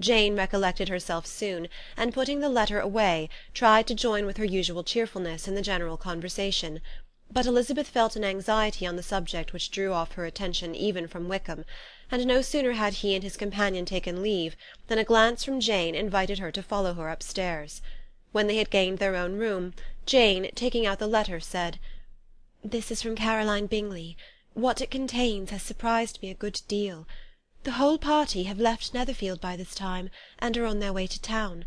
Jane recollected herself soon, and putting the letter away, tried to join with her usual cheerfulness in the general conversation. But Elizabeth felt an anxiety on the subject which drew off her attention even from Wickham, and no sooner had he and his companion taken leave than a glance from Jane invited her to follow her upstairs. When they had gained their own room, Jane, taking out the letter, said, "This is from Caroline Bingley. What it contains has surprised me a good deal. The whole party have left Netherfield by this time, and are on their way to town,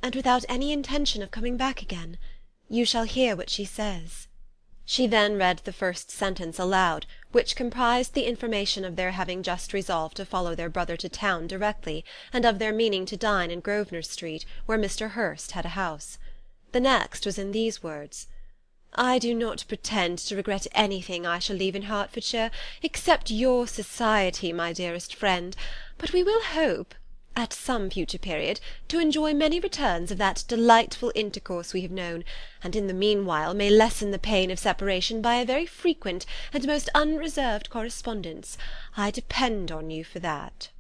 and without any intention of coming back again. You shall hear what she says." She then read the first sentence aloud, which comprised the information of their having just resolved to follow their brother to town directly, and of their meaning to dine in Grosvenor Street, where Mr. Hurst had a house. The next was in these words: "I do not pretend to regret anything I shall leave in Hertfordshire, except your society, my dearest friend, but we will hope, at some future period, to enjoy many returns of that delightful intercourse we have known, and in the meanwhile may lessen the pain of separation by a very frequent and most unreserved correspondence. I depend on you for that."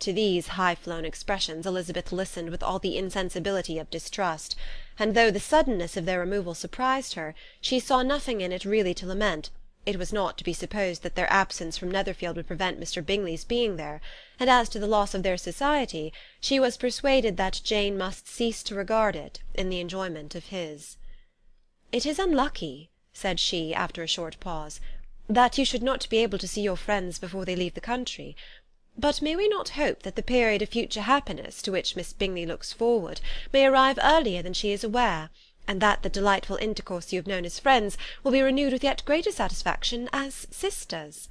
To these high-flown expressions Elizabeth listened with all the insensibility of distrust, and though the suddenness of their removal surprised her, she saw nothing in it really to lament. It was not to be supposed that their absence from Netherfield would prevent Mr. Bingley's being there, and as to the loss of their society, she was persuaded that Jane must cease to regard it in the enjoyment of his. "It is unlucky," said she, after a short pause, "that you should not be able to see your friends before they leave the country. But may we not hope that the period of future happiness to which Miss Bingley looks forward may arrive earlier than she is aware, and that the delightful intercourse you have known as friends will be renewed with yet greater satisfaction as sisters?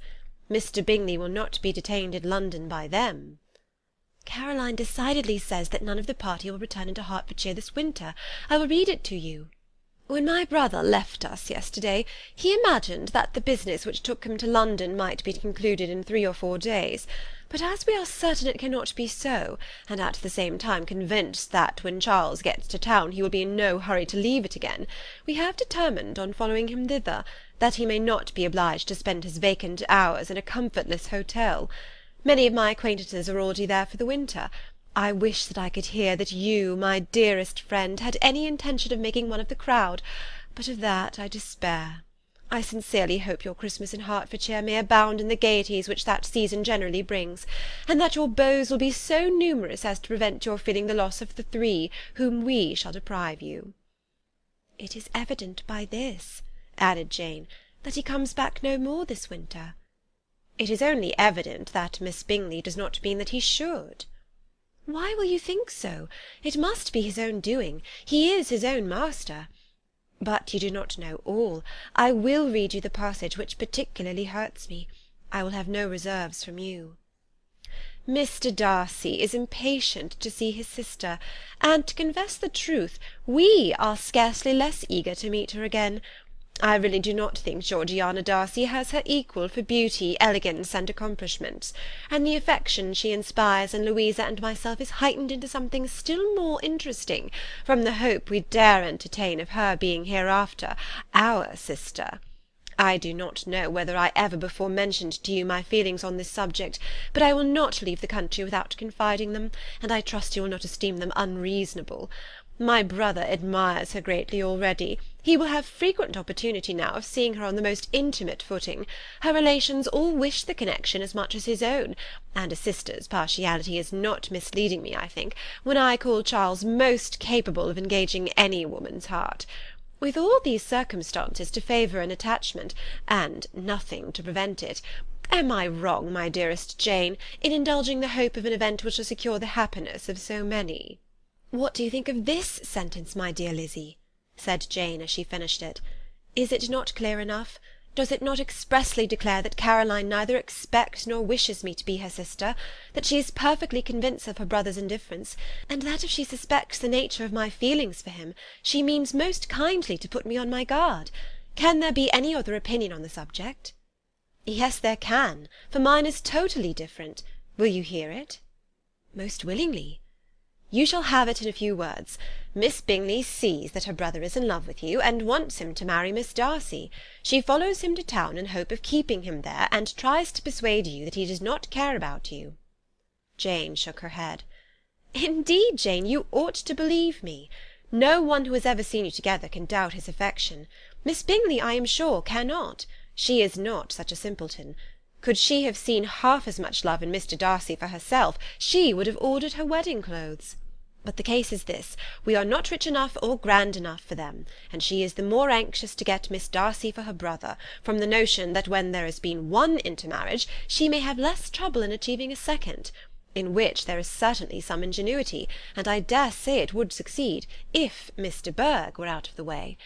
Mr. Bingley will not be detained in London by them." "Caroline decidedly says that none of the party will return into Hertfordshire this winter. I will read it to you. When my brother left us yesterday, he imagined that the business which took him to London might be concluded in 3 or 4 days, but as we are certain it cannot be so, and at the same time convinced that when Charles gets to town he will be in no hurry to leave it again, we have determined on following him thither, that he may not be obliged to spend his vacant hours in a comfortless hotel. Many of my acquaintances are already there for the winter. I wish that I could hear that you, my dearest friend, had any intention of making one of the crowd, but of that I despair. I sincerely hope your Christmas in Hertfordshire may abound in the gaieties which that season generally brings, and that your beaux will be so numerous as to prevent your feeling the loss of the 3 whom we shall deprive you." "It is evident by this," added Jane, "that he comes back no more this winter." "It is only evident that Miss Bingley does not mean that he should." "Why will you think so? It must be his own doing. He is his own master. But you do not know all. I will read you the passage which particularly hurts me. I will have no reserves from you." Mr. Darcy is impatient to see his sister, and, to confess the truth, we are scarcely less eager to meet her again. I really do not think Georgiana Darcy has her equal for beauty, elegance, and accomplishments, and the affection she inspires in Louisa and myself is heightened into something still more interesting from the hope we dare entertain of her being hereafter our sister. I do not know whether I ever before mentioned to you my feelings on this subject, but I will not leave the country without confiding them, and I trust you will not esteem them unreasonable. My brother admires her greatly already. He will have frequent opportunity now of seeing her on the most intimate footing. Her relations all wish the connection as much as his own, and a sister's partiality is not misleading me, I think, when I call Charles most capable of engaging any woman's heart. With all these circumstances to favour an attachment, and nothing to prevent it, am I wrong, my dearest Jane, in indulging the hope of an event which will secure the happiness of so many? What do you think of this sentence, my dear Lizzie? Said Jane as she finished it. Is it not clear enough? Does it not expressly declare that Caroline neither expects nor wishes me to be her sister, that she is perfectly convinced of her brother's indifference, and that if she suspects the nature of my feelings for him, she means most kindly to put me on my guard? Can there be any other opinion on the subject? Yes, there can, for mine is totally different. Will you hear it? Most willingly. You shall have it in a few words. Miss Bingley sees that her brother is in love with you, and wants him to marry Miss Darcy. She follows him to town in hope of keeping him there, and tries to persuade you that he does not care about you. Jane shook her head. Indeed, Jane, you ought to believe me. No one who has ever seen you together can doubt his affection. Miss Bingley, I am sure, cannot. She is not such a simpleton. Could she have seen half as much love in Mr. Darcy for herself, she would have ordered her wedding clothes. But the case is this, we are not rich enough or grand enough for them, and she is the more anxious to get Miss Darcy for her brother, from the notion that when there has been one intermarriage, she may have less trouble in achieving a second, in which there is certainly some ingenuity, and I dare say it would succeed, if Mr. Berg were out of the way.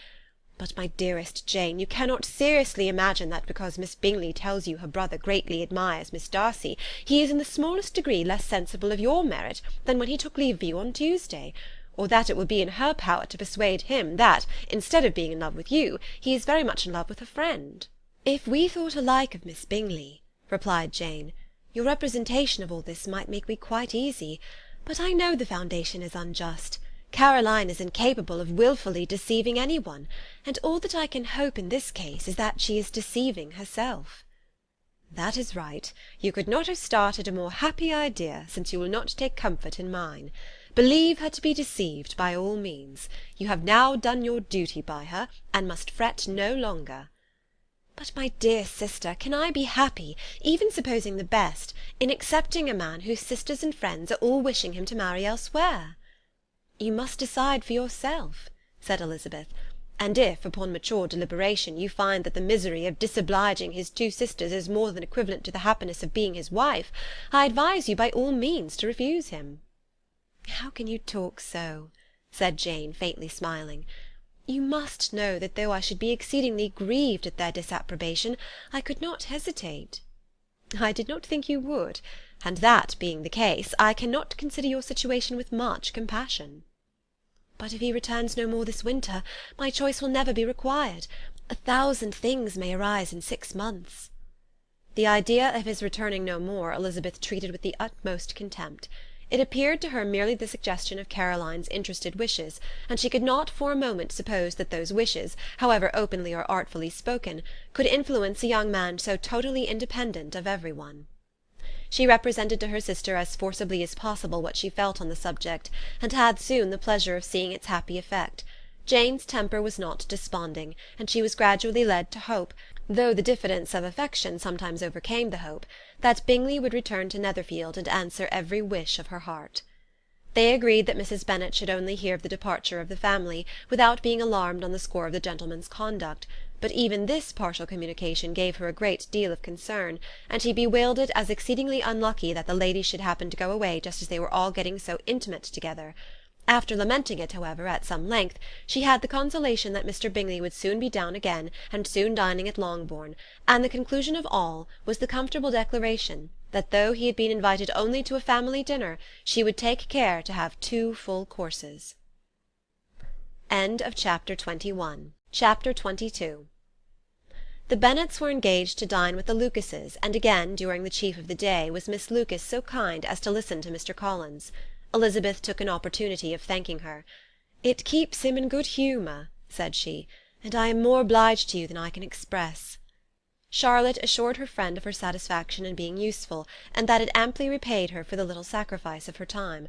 But, my dearest Jane, you cannot seriously imagine that because Miss Bingley tells you her brother greatly admires Miss Darcy, he is in the smallest degree less sensible of your merit than when he took leave of you on Tuesday, or that it will be in her power to persuade him that, instead of being in love with you, he is very much in love with a friend. If we thought alike of Miss Bingley, replied Jane, your representation of all this might make me quite easy, but I know the foundation is unjust. Caroline is incapable of wilfully deceiving any one, and all that I can hope in this case is that she is deceiving herself. That is right. You could not have started a more happy idea, since you will not take comfort in mine. Believe her to be deceived by all means. You have now done your duty by her, and must fret no longer. But, my dear sister, can I be happy, even supposing the best, in accepting a man whose sisters and friends are all wishing him to marry elsewhere? You must decide for yourself, said Elizabeth, and if, upon mature deliberation, you find that the misery of disobliging his two sisters is more than equivalent to the happiness of being his wife, I advise you by all means to refuse him. How can you talk so? Said Jane, faintly smiling. You must know that though I should be exceedingly grieved at their disapprobation, I could not hesitate. I did not think you would, and that being the case, I cannot consider your situation with much compassion. But if he returns no more this winter, my choice will never be required. 1,000 things may arise in 6 months. The idea of his returning no more Elizabeth treated with the utmost contempt. It appeared to her merely the suggestion of Caroline's interested wishes, and she could not for a moment suppose that those wishes, however openly or artfully spoken, could influence a young man so totally independent of every one. She represented to her sister as forcibly as possible what she felt on the subject, and had soon the pleasure of seeing its happy effect. Jane's temper was not desponding, and she was gradually led to hope, though the diffidence of affection sometimes overcame the hope, that Bingley would return to Netherfield and answer every wish of her heart. They agreed that Mrs. Bennet should only hear of the departure of the family, without being alarmed on the score of the gentleman's conduct, but even this partial communication gave her a great deal of concern, and she bewailed it as exceedingly unlucky that the ladies should happen to go away just as they were all getting so intimate together. After lamenting it, however, at some length, she had the consolation that Mr. Bingley would soon be down again, and soon dining at Longbourn, and the conclusion of all was the comfortable declaration that though he had been invited only to a family dinner, she would take care to have 2 full courses. End of Chapter 21. Chapter 22. The Bennets were engaged to dine with the Lucases, and again, during the chief of the day, was Miss Lucas so kind as to listen to Mr. Collins. Elizabeth took an opportunity of thanking her. "It keeps him in good humour," said she, "and I am more obliged to you than I can express." Charlotte assured her friend of her satisfaction in being useful, and that it amply repaid her for the little sacrifice of her time.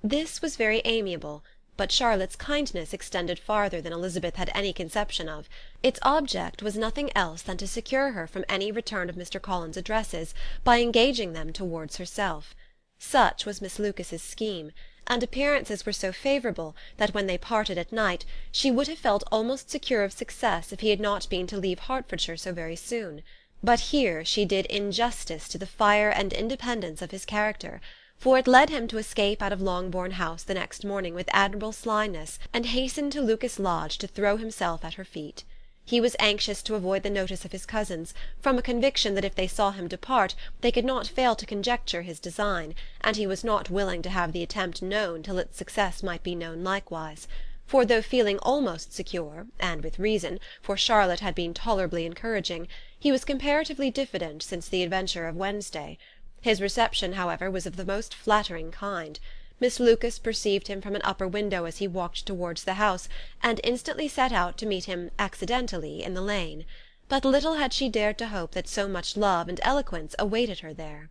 This was very amiable, but Charlotte's kindness extended farther than Elizabeth had any conception of. Its object was nothing else than to secure her from any return of Mr. Collins' addresses by engaging them towards herself. Such was Miss Lucas's scheme, and appearances were so favourable that when they parted at night she would have felt almost secure of success if he had not been to leave Hertfordshire so very soon. But here she did injustice to the fire and independence of his character, for it led him to escape out of Longbourn House the next morning with admirable slyness, and hasten to Lucas Lodge to throw himself at her feet. He was anxious to avoid the notice of his cousins, from a conviction that if they saw him depart they could not fail to conjecture his design, and he was not willing to have the attempt known till its success might be known likewise. For though feeling almost secure, and with reason, for Charlotte had been tolerably encouraging, he was comparatively diffident since the adventure of Wednesday. His reception, however, was of the most flattering kind. Miss Lucas perceived him from an upper window as he walked towards the house, and instantly set out to meet him accidentally in the lane. But little had she dared to hope that so much love and eloquence awaited her there.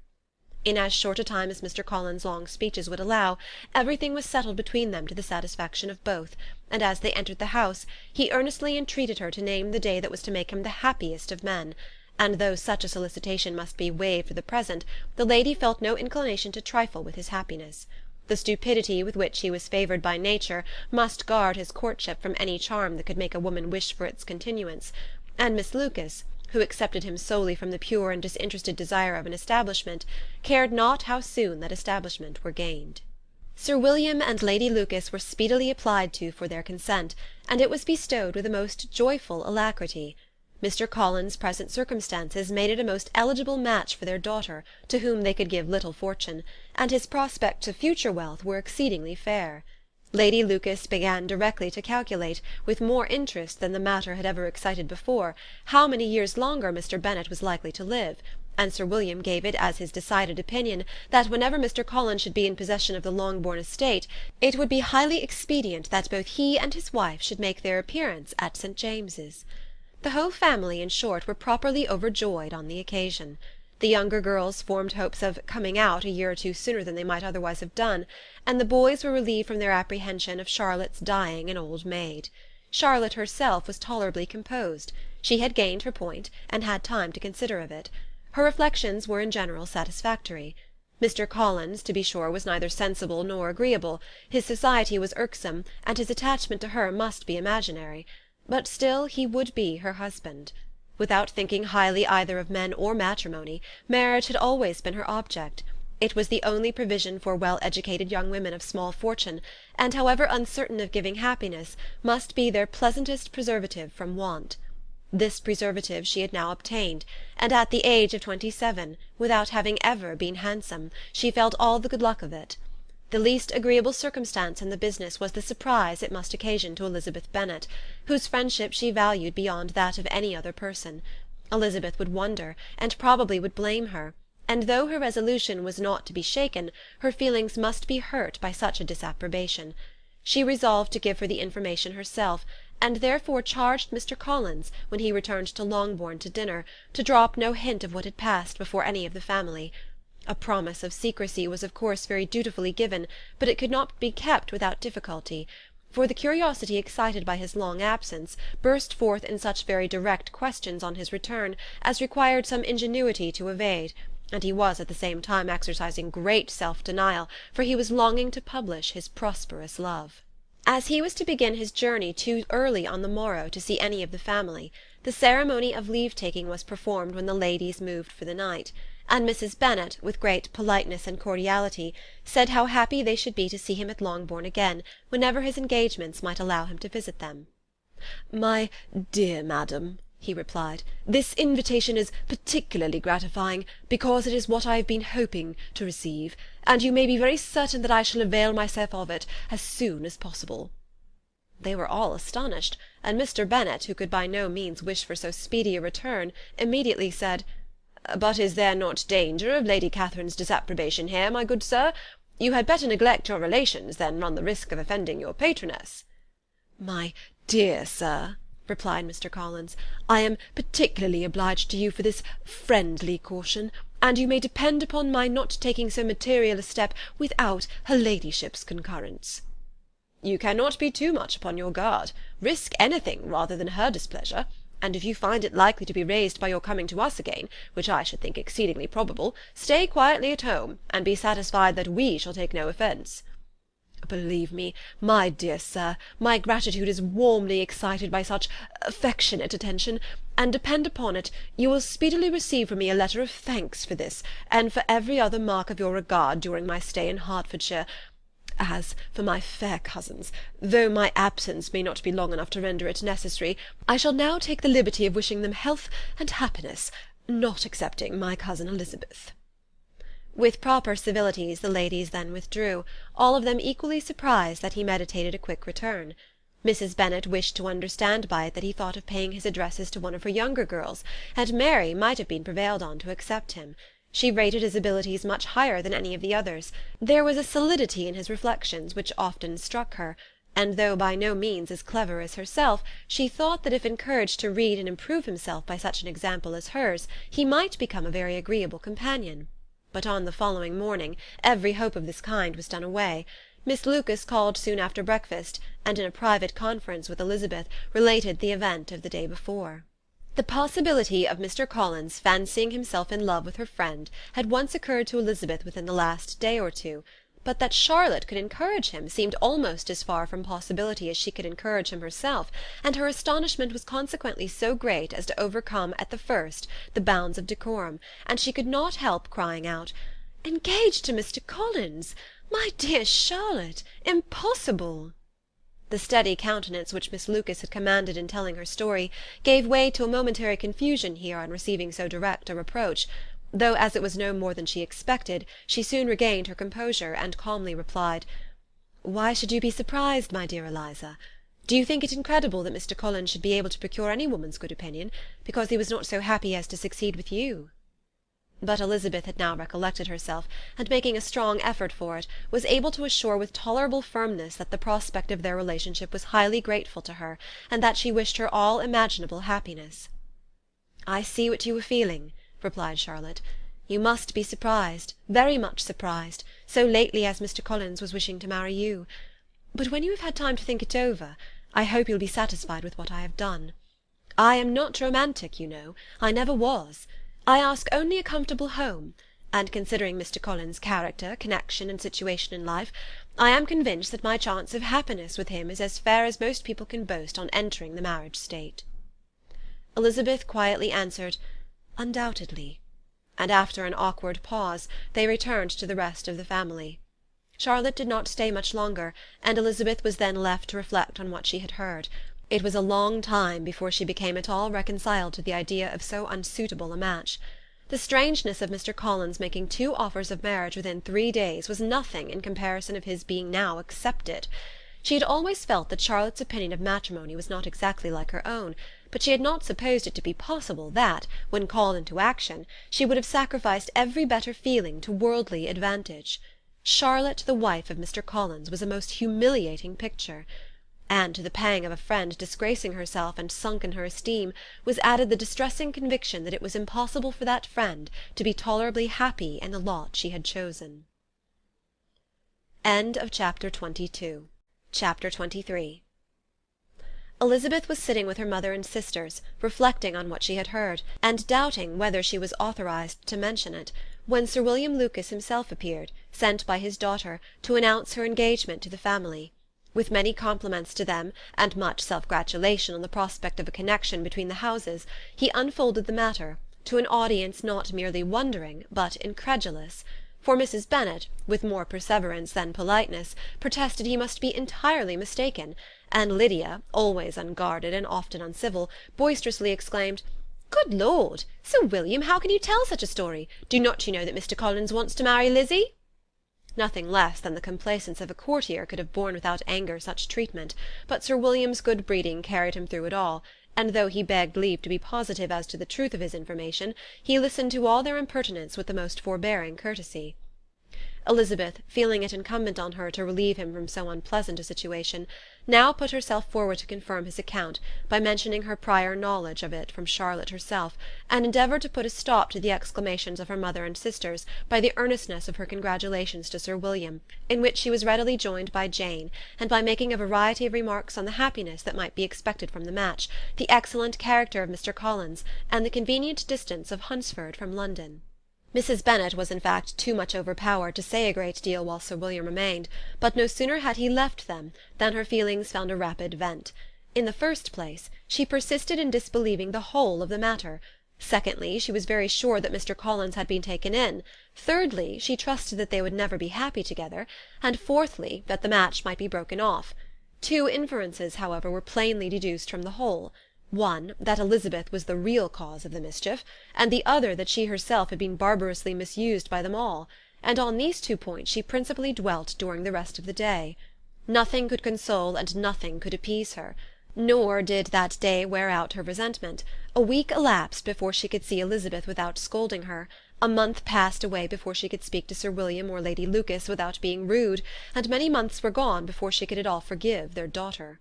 In as short a time as Mr. Collins' long speeches would allow, everything was settled between them to the satisfaction of both, and as they entered the house he earnestly entreated her to name the day that was to make him the happiest of men. And though such a solicitation must be waived for the present, the lady felt no inclination to trifle with his happiness. The stupidity with which he was favoured by nature must guard his courtship from any charm that could make a woman wish for its continuance, and Miss Lucas, who accepted him solely from the pure and disinterested desire of an establishment, cared not how soon that establishment were gained. Sir William and Lady Lucas were speedily applied to for their consent, and it was bestowed with a most joyful alacrity. Mr. Collins' present circumstances made it a most eligible match for their daughter, to whom they could give little fortune, and his prospects of future wealth were exceedingly fair. Lady Lucas began directly to calculate, with more interest than the matter had ever excited before, how many years longer Mr. Bennet was likely to live, and Sir William gave it as his decided opinion that whenever Mr. Collins should be in possession of the Longbourn estate, it would be highly expedient that both he and his wife should make their appearance at St. James's. The whole family, in short, were properly overjoyed on the occasion. The younger girls formed hopes of "coming out" a year or two sooner than they might otherwise have done, and the boys were relieved from their apprehension of Charlotte's dying an old maid. Charlotte herself was tolerably composed. She had gained her point, and had time to consider of it. Her reflections were in general satisfactory. Mr. Collins, to be sure, was neither sensible nor agreeable. His society was irksome, and his attachment to her must be imaginary. But still he would be her husband. Without thinking highly either of men or matrimony, marriage had always been her object. It was the only provision for well-educated young women of small fortune, and, however uncertain of giving happiness, must be their pleasantest preservative from want. This preservative she had now obtained, and at the age of 27, without having ever been handsome, she felt all the good luck of it. The least agreeable circumstance in the business was the surprise it must occasion to Elizabeth Bennet, whose friendship she valued beyond that of any other person. Elizabeth would wonder, and probably would blame her, and though her resolution was not to be shaken, her feelings must be hurt by such a disapprobation. She resolved to give her the information herself, and therefore charged Mr. Collins, when he returned to Longbourn to dinner, to drop no hint of what had passed before any of the family. A promise of secrecy was of course very dutifully given, but it could not be kept without difficulty, for the curiosity excited by his long absence burst forth in such very direct questions on his return as required some ingenuity to evade, and he was at the same time exercising great self-denial, for he was longing to publish his prosperous love. As he was to begin his journey too early on the morrow to see any of the family, the ceremony of leave-taking was performed when the ladies moved for the night, and Mrs. Bennet, with great politeness and cordiality, said how happy they should be to see him at Longbourn again, whenever his engagements might allow him to visit them. "My dear madam," he replied. "This invitation is particularly gratifying, because it is what I have been hoping to receive, and you may be very certain that I shall avail myself of it as soon as possible." They were all astonished, and Mr. Bennet, who could by no means wish for so speedy a return, immediately said, "But is there not danger of Lady Catherine's disapprobation here, my good sir? You had better neglect your relations than run the risk of offending your patroness." "My dear sir," replied Mr. Collins, "I am particularly obliged to you for this friendly caution, and you may depend upon my not taking so material a step without her ladyship's concurrence." "You cannot be too much upon your guard. Risk anything rather than her displeasure, and if you find it likely to be raised by your coming to us again, which I should think exceedingly probable, stay quietly at home, and be satisfied that we shall take no offence." "Believe me, my dear sir, my gratitude is warmly excited by such affectionate attention, and depend upon it, you will speedily receive from me a letter of thanks for this, and for every other mark of your regard during my stay in Hertfordshire. As for my fair cousins, though my absence may not be long enough to render it necessary, I shall now take the liberty of wishing them health and happiness, not excepting my cousin Elizabeth." With proper civilities the ladies then withdrew, all of them equally surprised that he meditated a quick return. Mrs. Bennet wished to understand by it that he thought of paying his addresses to one of her younger girls, and Mary might have been prevailed on to accept him. She rated his abilities much higher than any of the others. There was a solidity in his reflections which often struck her, and though by no means as clever as herself, she thought that if encouraged to read and improve himself by such an example as hers, he might become a very agreeable companion. But on the following morning every hope of this kind was done away. Miss Lucas called soon after breakfast, and in a private conference with Elizabeth related the event of the day before. The possibility of Mr. Collins fancying himself in love with her friend had once occurred to Elizabeth within the last day or two, but that Charlotte could encourage him seemed almost as far from possibility as she could encourage him herself, and her astonishment was consequently so great as to overcome at the first the bounds of decorum, and she could not help crying out, "Engaged to Mr. Collins! My dear Charlotte! Impossible!" The steady countenance which Miss Lucas had commanded in telling her story gave way to a momentary confusion here on receiving so direct a reproach, though as it was no more than she expected, she soon regained her composure, and calmly replied, "Why should you be surprised, my dear Eliza? Do you think it incredible that Mr. Collins should be able to procure any woman's good opinion, because he was not so happy as to succeed with you?" But Elizabeth had now recollected herself, and making a strong effort for it, was able to assure with tolerable firmness that the prospect of their relationship was highly grateful to her, and that she wished her all imaginable happiness. "I see what you are feeling," replied Charlotte. "You must be surprised, very much surprised, so lately as Mr. Collins was wishing to marry you. But when you have had time to think it over, I hope you'll be satisfied with what I have done. I am not romantic, you know. I never was. I ask only a comfortable home, and considering Mr. Collins' character, connection, and situation in life, I am convinced that my chance of happiness with him is as fair as most people can boast on entering the marriage state." Elizabeth quietly answered, "Undoubtedly," and after an awkward pause they returned to the rest of the family. Charlotte did not stay much longer, and Elizabeth was then left to reflect on what she had heard. It was a long time before she became at all reconciled to the idea of so unsuitable a match. The strangeness of Mr. Collins making 2 offers of marriage within 3 days was nothing in comparison of his being now accepted. She had always felt that Charlotte's opinion of matrimony was not exactly like her own, but she had not supposed it to be possible that, when called into action, she would have sacrificed every better feeling to worldly advantage. Charlotte, the wife of Mr. Collins, was a most humiliating picture. And to the pang of a friend disgracing herself and sunk in her esteem was added the distressing conviction that it was impossible for that friend to be tolerably happy in the lot she had chosen. Chapter 23. Elizabeth was sitting with her mother and sisters, reflecting on what she had heard, and doubting whether she was authorized to mention it, when Sir William Lucas himself appeared, sent by his daughter, to announce her engagement to the family. With many compliments to them, and much self-gratulation on the prospect of a connection between the houses, he unfolded the matter, to an audience not merely wondering, but incredulous. for Mrs. Bennet, with more perseverance than politeness, protested he must be entirely mistaken, and Lydia, always unguarded and often uncivil, boisterously exclaimed, "Good Lord! Sir William, how can you tell such a story? Do not you know that Mr. Collins wants to marry Lizzie?" Nothing less than the complaisance of a courtier could have borne without anger such treatment, but Sir William's good breeding carried him through it all, and though he begged leave to be positive as to the truth of his information, he listened to all their impertinence with the most forbearing courtesy. Elizabeth, feeling it incumbent on her to relieve him from so unpleasant a situation, now put herself forward to confirm his account by mentioning her prior knowledge of it from Charlotte herself, and endeavoured to put a stop to the exclamations of her mother and sisters by the earnestness of her congratulations to Sir William, in which she was readily joined by Jane, and by making a variety of remarks on the happiness that might be expected from the match, the excellent character of Mr. Collins, and the convenient distance of Hunsford from London. Mrs. Bennet was in fact too much overpowered to say a great deal while Sir William remained, but no sooner had he left them than her feelings found a rapid vent. In the first place, she persisted in disbelieving the whole of the matter. Secondly, she was very sure that Mr. Collins had been taken in. Thirdly, she trusted that they would never be happy together. And fourthly, that the match might be broken off. Two inferences, however, were plainly deduced from the whole. One, that Elizabeth was the real cause of the mischief, and the other that she herself had been barbarously misused by them all, and on these 2 points she principally dwelt during the rest of the day. Nothing could console and nothing could appease her, nor did that day wear out her resentment. A week elapsed before she could see Elizabeth without scolding her, a month passed away before she could speak to Sir William or Lady Lucas without being rude, and many months were gone before she could at all forgive their daughter.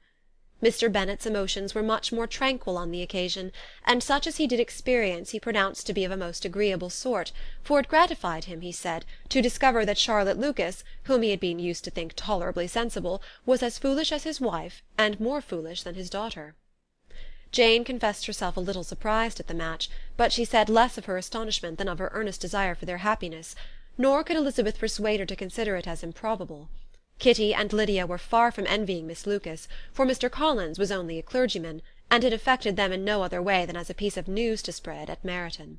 Mr. Bennet's emotions were much more tranquil on the occasion, and such as he did experience he pronounced to be of a most agreeable sort, for it gratified him, he said, to discover that Charlotte Lucas, whom he had been used to think tolerably sensible, was as foolish as his wife, and more foolish than his daughter. Jane confessed herself a little surprised at the match, but she said less of her astonishment than of her earnest desire for their happiness, nor could Elizabeth persuade her to consider it as improbable. Kitty and Lydia were far from envying Miss Lucas, for Mr. Collins was only a clergyman, and it affected them in no other way than as a piece of news to spread at Meryton.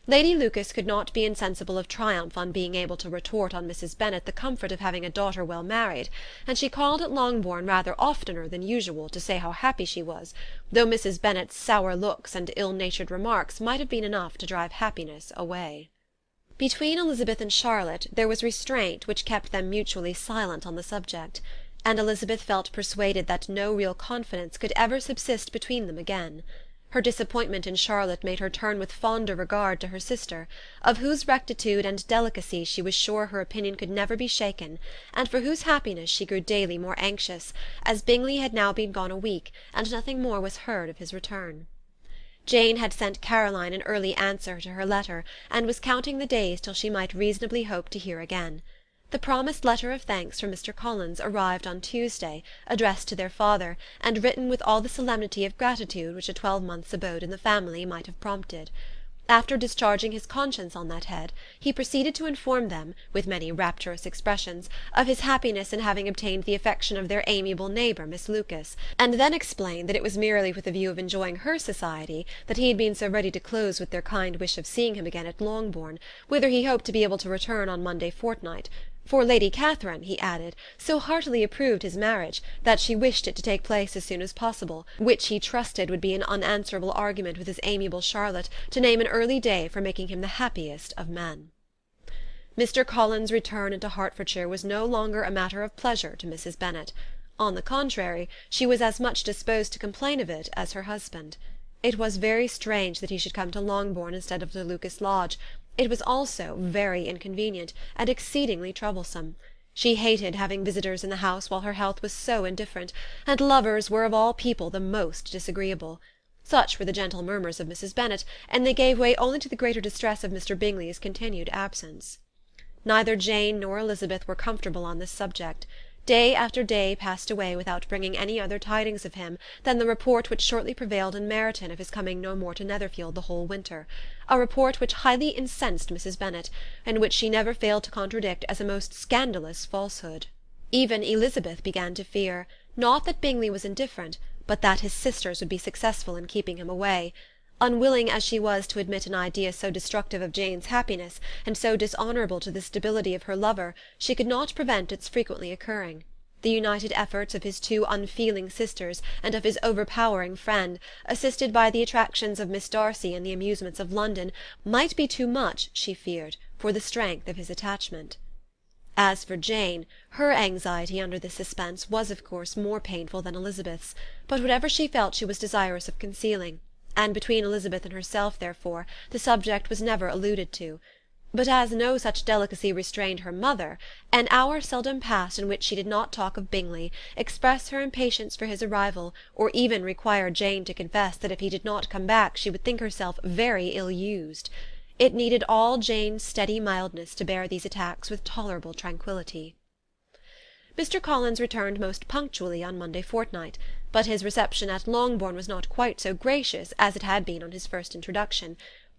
Lady Lucas could not be insensible of triumph on being able to retort on Mrs. Bennet the comfort of having a daughter well married, and she called at Longbourn rather oftener than usual to say how happy she was, though Mrs. Bennet's sour looks and ill-natured remarks might have been enough to drive happiness away. Between Elizabeth and Charlotte there was restraint which kept them mutually silent on the subject, and Elizabeth felt persuaded that no real confidence could ever subsist between them again. Her disappointment in Charlotte made her turn with fonder regard to her sister, of whose rectitude and delicacy she was sure her opinion could never be shaken, and for whose happiness she grew daily more anxious, as Bingley had now been gone a week, and nothing more was heard of his return. Jane had sent Caroline an early answer to her letter, and was counting the days till she might reasonably hope to hear again. The promised letter of thanks from Mr. Collins arrived on Tuesday, addressed to their father, and written with all the solemnity of gratitude which a 12-month's abode in the family might have prompted. After discharging his conscience on that head, he proceeded to inform them, with many rapturous expressions, of his happiness in having obtained the affection of their amiable neighbour, Miss Lucas, and then explained that it was merely with the view of enjoying her society that he had been so ready to close with their kind wish of seeing him again at Longbourn, whither he hoped to be able to return on Monday fortnight. For Lady Catherine, he added, so heartily approved his marriage, that she wished it to take place as soon as possible, which he trusted would be an unanswerable argument with his amiable Charlotte to name an early day for making him the happiest of men. Mr. Collins' return into Hertfordshire was no longer a matter of pleasure to Mrs. Bennet. On the contrary, she was as much disposed to complain of it as her husband. It was very strange that he should come to Longbourn instead of to Lucas Lodge. It was also very inconvenient, and exceedingly troublesome. She hated having visitors in the house while her health was so indifferent, and lovers were of all people the most disagreeable. Such were the gentle murmurs of Mrs. Bennet, and they gave way only to the greater distress of Mr. Bingley's continued absence. Neither Jane nor Elizabeth were comfortable on this subject. Day after day passed away without bringing any other tidings of him than the report which shortly prevailed in Meryton of his coming no more to Netherfield the whole winter, a report which highly incensed Mrs. Bennet, and which she never failed to contradict as a most scandalous falsehood. Even Elizabeth began to fear, not that Bingley was indifferent, but that his sisters would be successful in keeping him away. Unwilling as she was to admit an idea so destructive of Jane's happiness, and so dishonourable to the stability of her lover, she could not prevent its frequently occurring. The united efforts of his two unfeeling sisters, and of his overpowering friend, assisted by the attractions of Miss Darcy and the amusements of London, might be too much, she feared, for the strength of his attachment. As for Jane, her anxiety under this suspense was of course more painful than Elizabeth's, but whatever she felt she was desirous of concealing, and between Elizabeth and herself, therefore, the subject was never alluded to. But as no such delicacy restrained her mother, an hour seldom passed in which she did not talk of Bingley, express her impatience for his arrival, or even require Jane to confess that if he did not come back she would think herself very ill-used. It needed all Jane's steady mildness to bear these attacks with tolerable tranquillity. Mr. Collins returned most punctually on Monday fortnight, but his reception at Longbourn was not quite so gracious as it had been on his first introduction.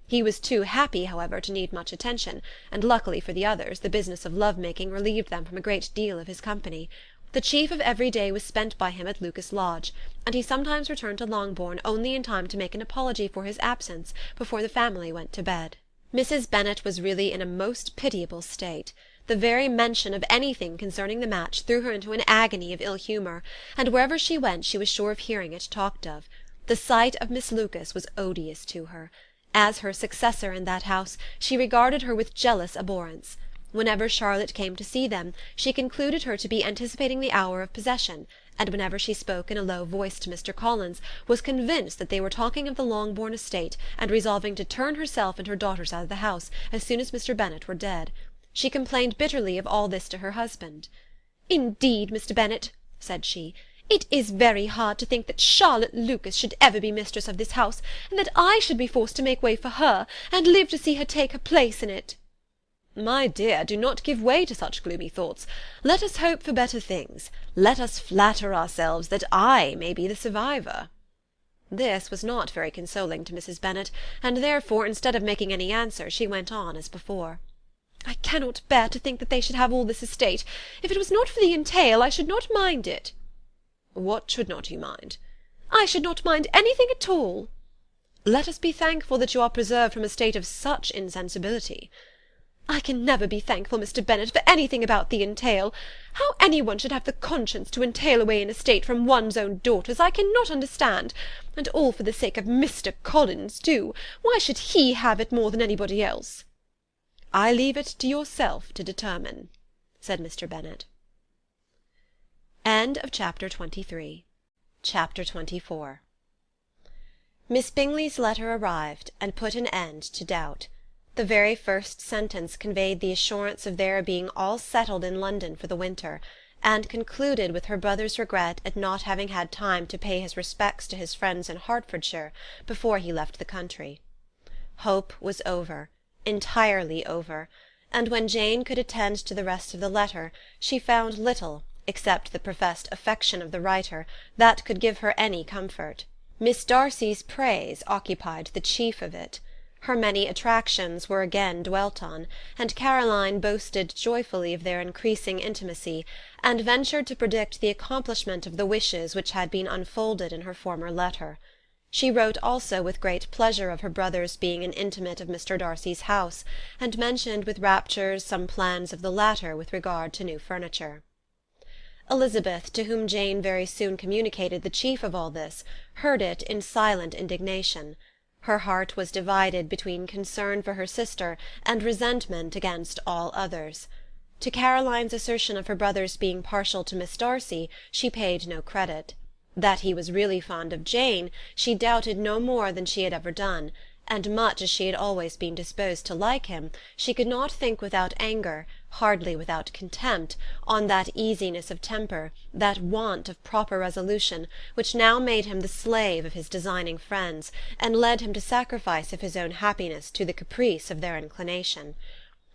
He was too happy, however, to need much attention, and luckily for the others, the business of love-making relieved them from a great deal of his company. The chief of every day was spent by him at Lucas Lodge, and he sometimes returned to Longbourn only in time to make an apology for his absence before the family went to bed. Mrs. Bennet was really in a most pitiable state. The very mention of anything concerning the match threw her into an agony of ill-humour, and wherever she went she was sure of hearing it talked of. The sight of Miss Lucas was odious to her. As her successor in that house, she regarded her with jealous abhorrence. Whenever Charlotte came to see them, she concluded her to be anticipating the hour of possession, and whenever she spoke in a low voice to Mr. Collins, was convinced that they were talking of the Longbourn estate, and resolving to turn herself and her daughters out of the house as soon as Mr. Bennet were dead. She complained bitterly of all this to her husband. "Indeed, Mr. Bennet," said she, "it is very hard to think that Charlotte Lucas should ever be mistress of this house, and that I should be forced to make way for her, and live to see her take her place in it." "My dear, do not give way to such gloomy thoughts. Let us hope for better things. Let us flatter ourselves that I may be the survivor." This was not very consoling to Mrs. Bennet, and therefore, instead of making any answer, she went on as before. "I cannot bear to think that they should have all this estate. If it was not for the entail, I should not mind it." "What should not you mind?" "I should not mind anything at all." "Let us be thankful that you are preserved from a state of such insensibility." "I can never be thankful, Mr. Bennet, for anything about the entail. How any one should have the conscience to entail away an estate from one's own daughters, I cannot understand. And all for the sake of Mr. Collins, too. Why should he have it more than anybody else?" "I leave it to yourself to determine," said Mr. Bennet. End of chapter 23. Chapter 24. Miss Bingley's letter arrived, and put an end to doubt. The very first sentence conveyed the assurance of their being all settled in London for the winter, and concluded with her brother's regret at not having had time to pay his respects to his friends in Hertfordshire before he left the country. Hope was over, entirely over, and when Jane could attend to the rest of the letter, she found little, except the professed affection of the writer, that could give her any comfort. Miss Darcy's praise occupied the chief of it. Her many attractions were again dwelt on, and Caroline boasted joyfully of their increasing intimacy, and ventured to predict the accomplishment of the wishes which had been unfolded in her former letter. She wrote also with great pleasure of her brother's being an intimate of Mr. Darcy's house, and mentioned with raptures some plans of the latter with regard to new furniture. Elizabeth, to whom Jane very soon communicated the chief of all this, heard it in silent indignation. Her heart was divided between concern for her sister and resentment against all others. To Caroline's assertion of her brother's being partial to Miss Darcy she paid no credit. That he was really fond of Jane she doubted no more than she had ever done, and much as she had always been disposed to like him, she could not think without anger, hardly without contempt, on that easiness of temper, that want of proper resolution, which now made him the slave of his designing friends, and led him to sacrifice of his own happiness to the caprice of their inclination.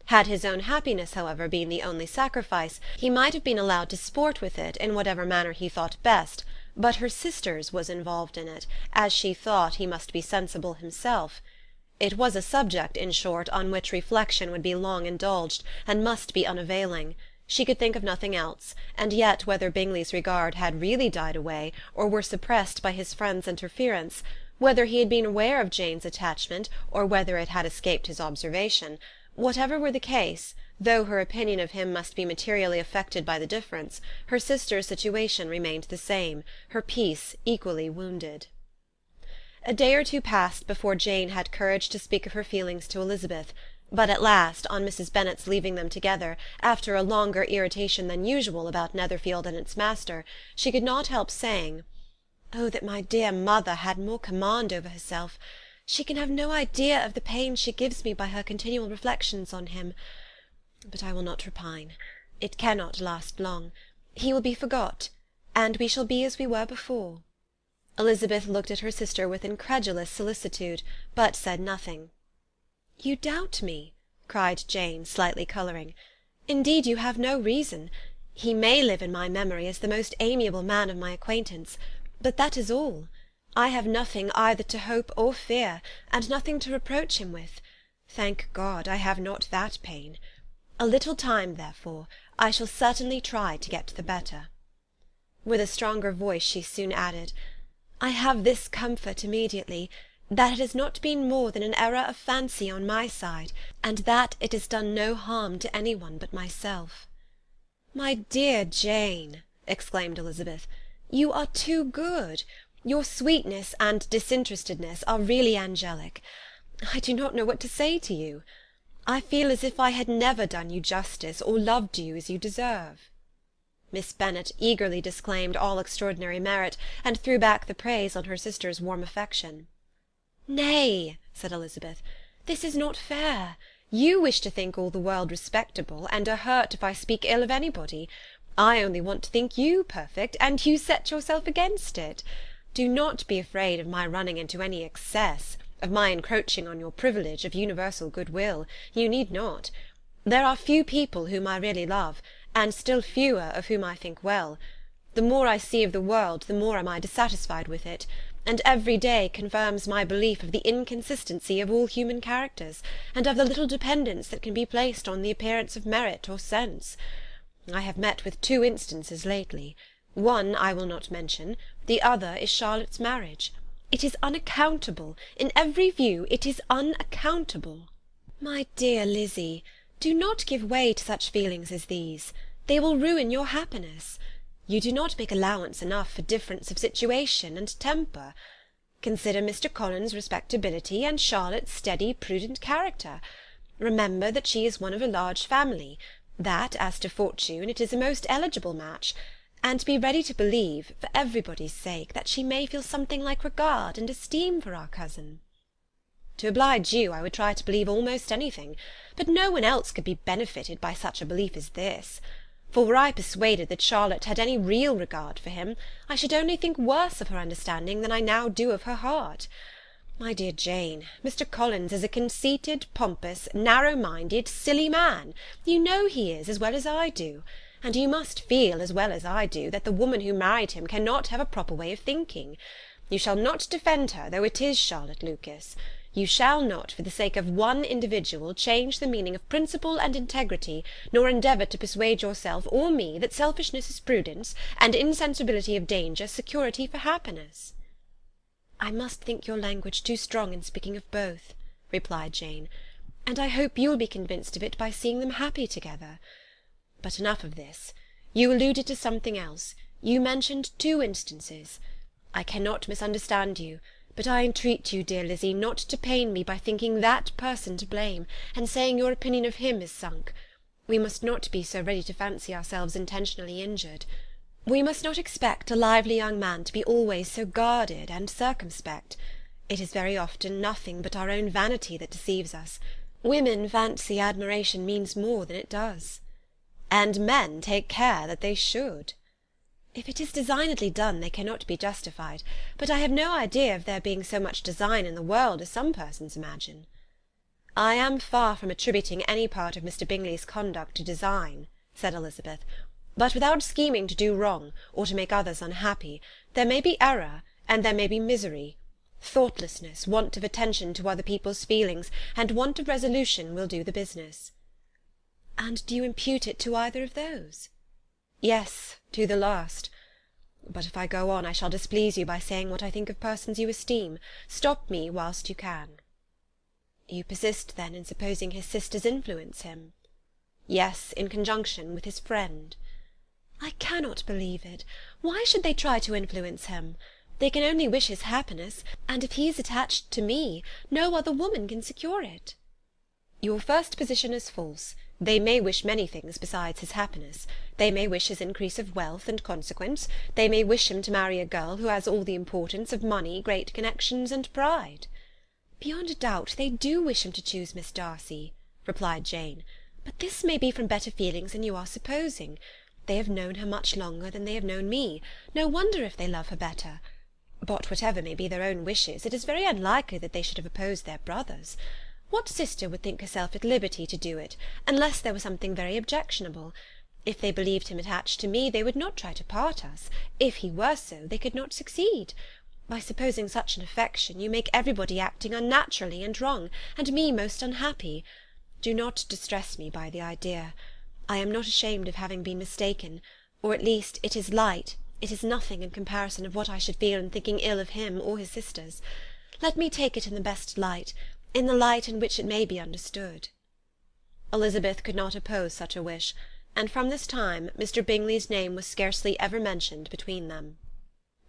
Had his own happiness, however, been the only sacrifice, he might have been allowed to sport with it in whatever manner he thought best, but her sister's was involved in it, as she thought he must be sensible himself. It was a subject, in short, on which reflection would be long indulged, and must be unavailing. She could think of nothing else, and yet whether Bingley's regard had really died away, or were suppressed by his friend's interference, Whether he had been aware of Jane's attachment, or whether it had escaped his observation, whatever were the case, though her opinion of him must be materially affected by the difference, her sister's situation remained the same, her peace equally wounded. A day or two passed before Jane had courage to speak of her feelings to Elizabeth, but at last, on Mrs. Bennet's leaving them together, after a longer irritation than usual about Netherfield and its master, she could not help saying, "Oh, that my dear mother had more command over herself! She can have no idea of the pain she gives me by her continual reflections on him. But I will not repine. It cannot last long. He will be forgot, and we shall be as we were before." Elizabeth looked at her sister with incredulous solicitude, but said nothing. "You doubt me?" cried Jane, slightly colouring. "Indeed, you have no reason. He may live in my memory as the most amiable man of my acquaintance, but that is all. I have nothing either to hope or fear, and nothing to reproach him with. Thank God, I have not that pain. A little time, therefore, I shall certainly try to get the better." With a stronger voice she soon added, "I have this comfort immediately, that it has not been more than an error of fancy on my side, and that it has done no harm to any one but myself." "My dear Jane," exclaimed Elizabeth, "you are too good. Your sweetness and disinterestedness are really angelic. I do not know what to say to you. I feel as if I had never done you justice, or loved you as you deserve." Miss Bennet eagerly disclaimed all extraordinary merit, and threw back the praise on her sister's warm affection. "Nay," said Elizabeth, "this is not fair. You wish to think all the world respectable, and are hurt if I speak ill of anybody. I only want to think you perfect, and you set yourself against it. Do not be afraid of my running into any excess, of my encroaching on your privilege of universal goodwill. You need not. There are few people whom I really love, and still fewer of whom I think well. The more I see of the world, the more am I dissatisfied with it, and every day confirms my belief of the inconsistency of all human characters, and of the little dependence that can be placed on the appearance of merit or sense. I have met with 2 instances lately. One I will not mention, the other is Charlotte's marriage. It is unaccountable. In every view it is unaccountable." "My dear Lizzy, do not give way to such feelings as these. They will ruin your happiness. You do not make allowance enough for difference of situation and temper. Consider Mr. Collins's respectability, and Charlotte's steady, prudent character. Remember that she is one of a large family, that, as to fortune, it is a most eligible match, and be ready to believe, for everybody's sake, that she may feel something like regard and esteem for our cousin." "To oblige you, I would try to believe almost anything, but no one else could be benefited by such a belief as this. For were I persuaded that Charlotte had any real regard for him, I should only think worse of her understanding than I now do of her heart. My dear Jane, Mr. Collins is a conceited, pompous, narrow-minded, silly man. You know he is, as well as I do. And you must feel, as well as I do, that the woman who married him cannot have a proper way of thinking. You shall not defend her, though it is Charlotte Lucas. You shall not, for the sake of one individual, change the meaning of principle and integrity, nor endeavour to persuade yourself or me that selfishness is prudence, and insensibility of danger security for happiness." "I must think your language too strong in speaking of both," replied Jane, "and I hope you'll be convinced of it by seeing them happy together. But enough of this. You alluded to something else. You mentioned 2 instances. I cannot misunderstand you, but I entreat you, dear Lizzy, not to pain me by thinking that person to blame, and saying your opinion of him is sunk. We must not be so ready to fancy ourselves intentionally injured. We must not expect a lively young man to be always so guarded and circumspect. It is very often nothing but our own vanity that deceives us. Women fancy admiration means more than it does." "And men take care that they should." "If it is designedly done, they cannot be justified, but I have no idea of there being so much design in the world as some persons imagine." "I am far from attributing any part of Mr. Bingley's conduct to design," said Elizabeth, "but without scheming to do wrong, or to make others unhappy, there may be error, and there may be misery. Thoughtlessness, want of attention to other people's feelings, and want of resolution will do the business." "And do you impute it to either of those?" "Yes, to the last. But if I go on, I shall displease you by saying what I think of persons you esteem. Stop me whilst you can." "You persist, then, in supposing his sisters influence him?" "Yes, in conjunction with his friend." "I cannot believe it. Why should they try to influence him? They can only wish his happiness, and if he is attached to me, no other woman can secure it." "Your first position is false. They may wish many things besides his happiness. They may wish his increase of wealth and consequence. They may wish him to marry a girl who has all the importance of money, great connections, and pride." "Beyond a doubt they do wish him to choose Miss Darcy," replied Jane, "but this may be from better feelings than you are supposing. They have known her much longer than they have known me. No wonder if they love her better. But whatever may be their own wishes, it is very unlikely that they should have opposed their brothers. What sister would think herself at liberty to do it, unless there was something very objectionable? If they believed him attached to me, they would not try to part us. If he were so, they could not succeed. By supposing such an affection, you make everybody acting unnaturally and wrong, and me most unhappy. Do not distress me by the idea. I am not ashamed of having been mistaken, or at least it is light, it is nothing in comparison of what I should feel in thinking ill of him or his sisters. Let me take it in the best light, in the light in which it may be understood." Elizabeth could not oppose such a wish, and from this time Mr. Bingley's name was scarcely ever mentioned between them.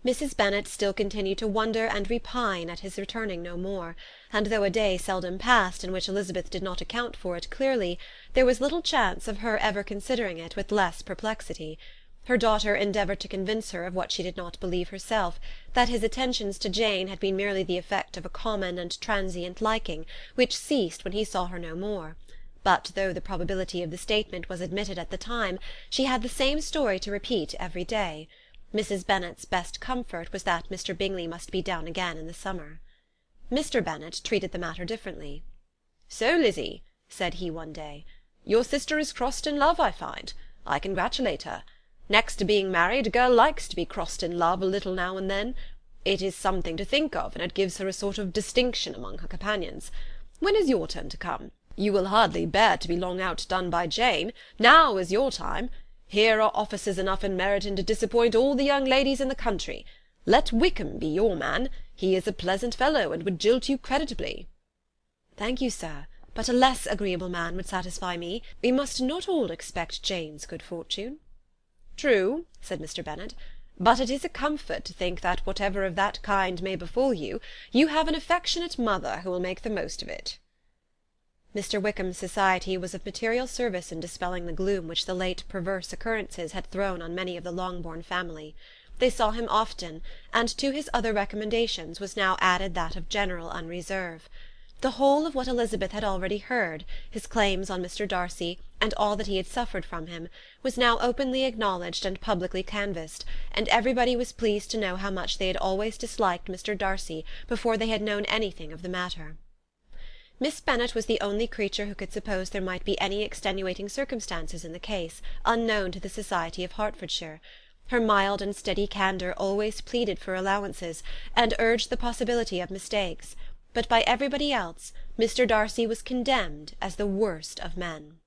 Mrs. Bennet still continued to wonder and repine at his returning no more, and though a day seldom passed in which Elizabeth did not account for it clearly, there was little chance of her ever considering it with less perplexity. Her daughter endeavoured to convince her of what she did not believe herself, that his attentions to Jane had been merely the effect of a common and transient liking, which ceased when he saw her no more. But though the probability of the statement was admitted at the time, she had the same story to repeat every day. Mrs. Bennet's best comfort was that Mr. Bingley must be down again in the summer. Mr. Bennet treated the matter differently. "So, Lizzie," said he one day, "your sister is crossed in love, I find. I congratulate her. Next to being married, a girl likes to be crossed in love a little now and then. It is something to think of, and it gives her a sort of distinction among her companions. When is your turn to come? You will hardly bear to be long outdone by Jane. Now is your time. Here are officers enough in Meryton to disappoint all the young ladies in the country. Let Wickham be your man. He is a pleasant fellow, and would jilt you creditably." "Thank you, sir, but a less agreeable man would satisfy me. We must not all expect Jane's good fortune." "True," said Mr. Bennet, "but it is a comfort to think that whatever of that kind may befall you, you have an affectionate mother who will make the most of it." Mr. Wickham's society was of material service in dispelling the gloom which the late perverse occurrences had thrown on many of the Longbourn family. They saw him often, and to his other recommendations was now added that of general unreserve. The whole of what Elizabeth had already heard, his claims on Mr. Darcy, and all that he had suffered from him, was now openly acknowledged and publicly canvassed, and everybody was pleased to know how much they had always disliked Mr. Darcy before they had known anything of the matter. Miss Bennet was the only creature who could suppose there might be any extenuating circumstances in the case, unknown to the society of Hertfordshire. Her mild and steady candour always pleaded for allowances, and urged the possibility of mistakes, but by everybody else Mr. Darcy was condemned as the worst of men.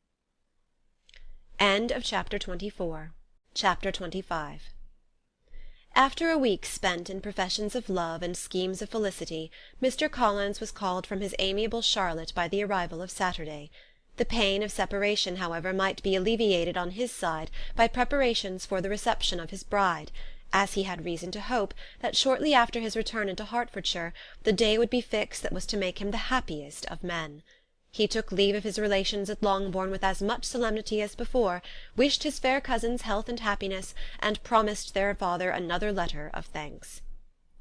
Chapter 25. After a week spent in professions of love and schemes of felicity, Mr. Collins was called from his amiable Charlotte by the arrival of Saturday. The pain of separation, however, might be alleviated on his side by preparations for the reception of his bride, as he had reason to hope that shortly after his return into Hertfordshire the day would be fixed that was to make him the happiest of men. He took leave of his relations at Longbourn with as much solemnity as before, wished his fair cousins health and happiness, and promised their father another letter of thanks.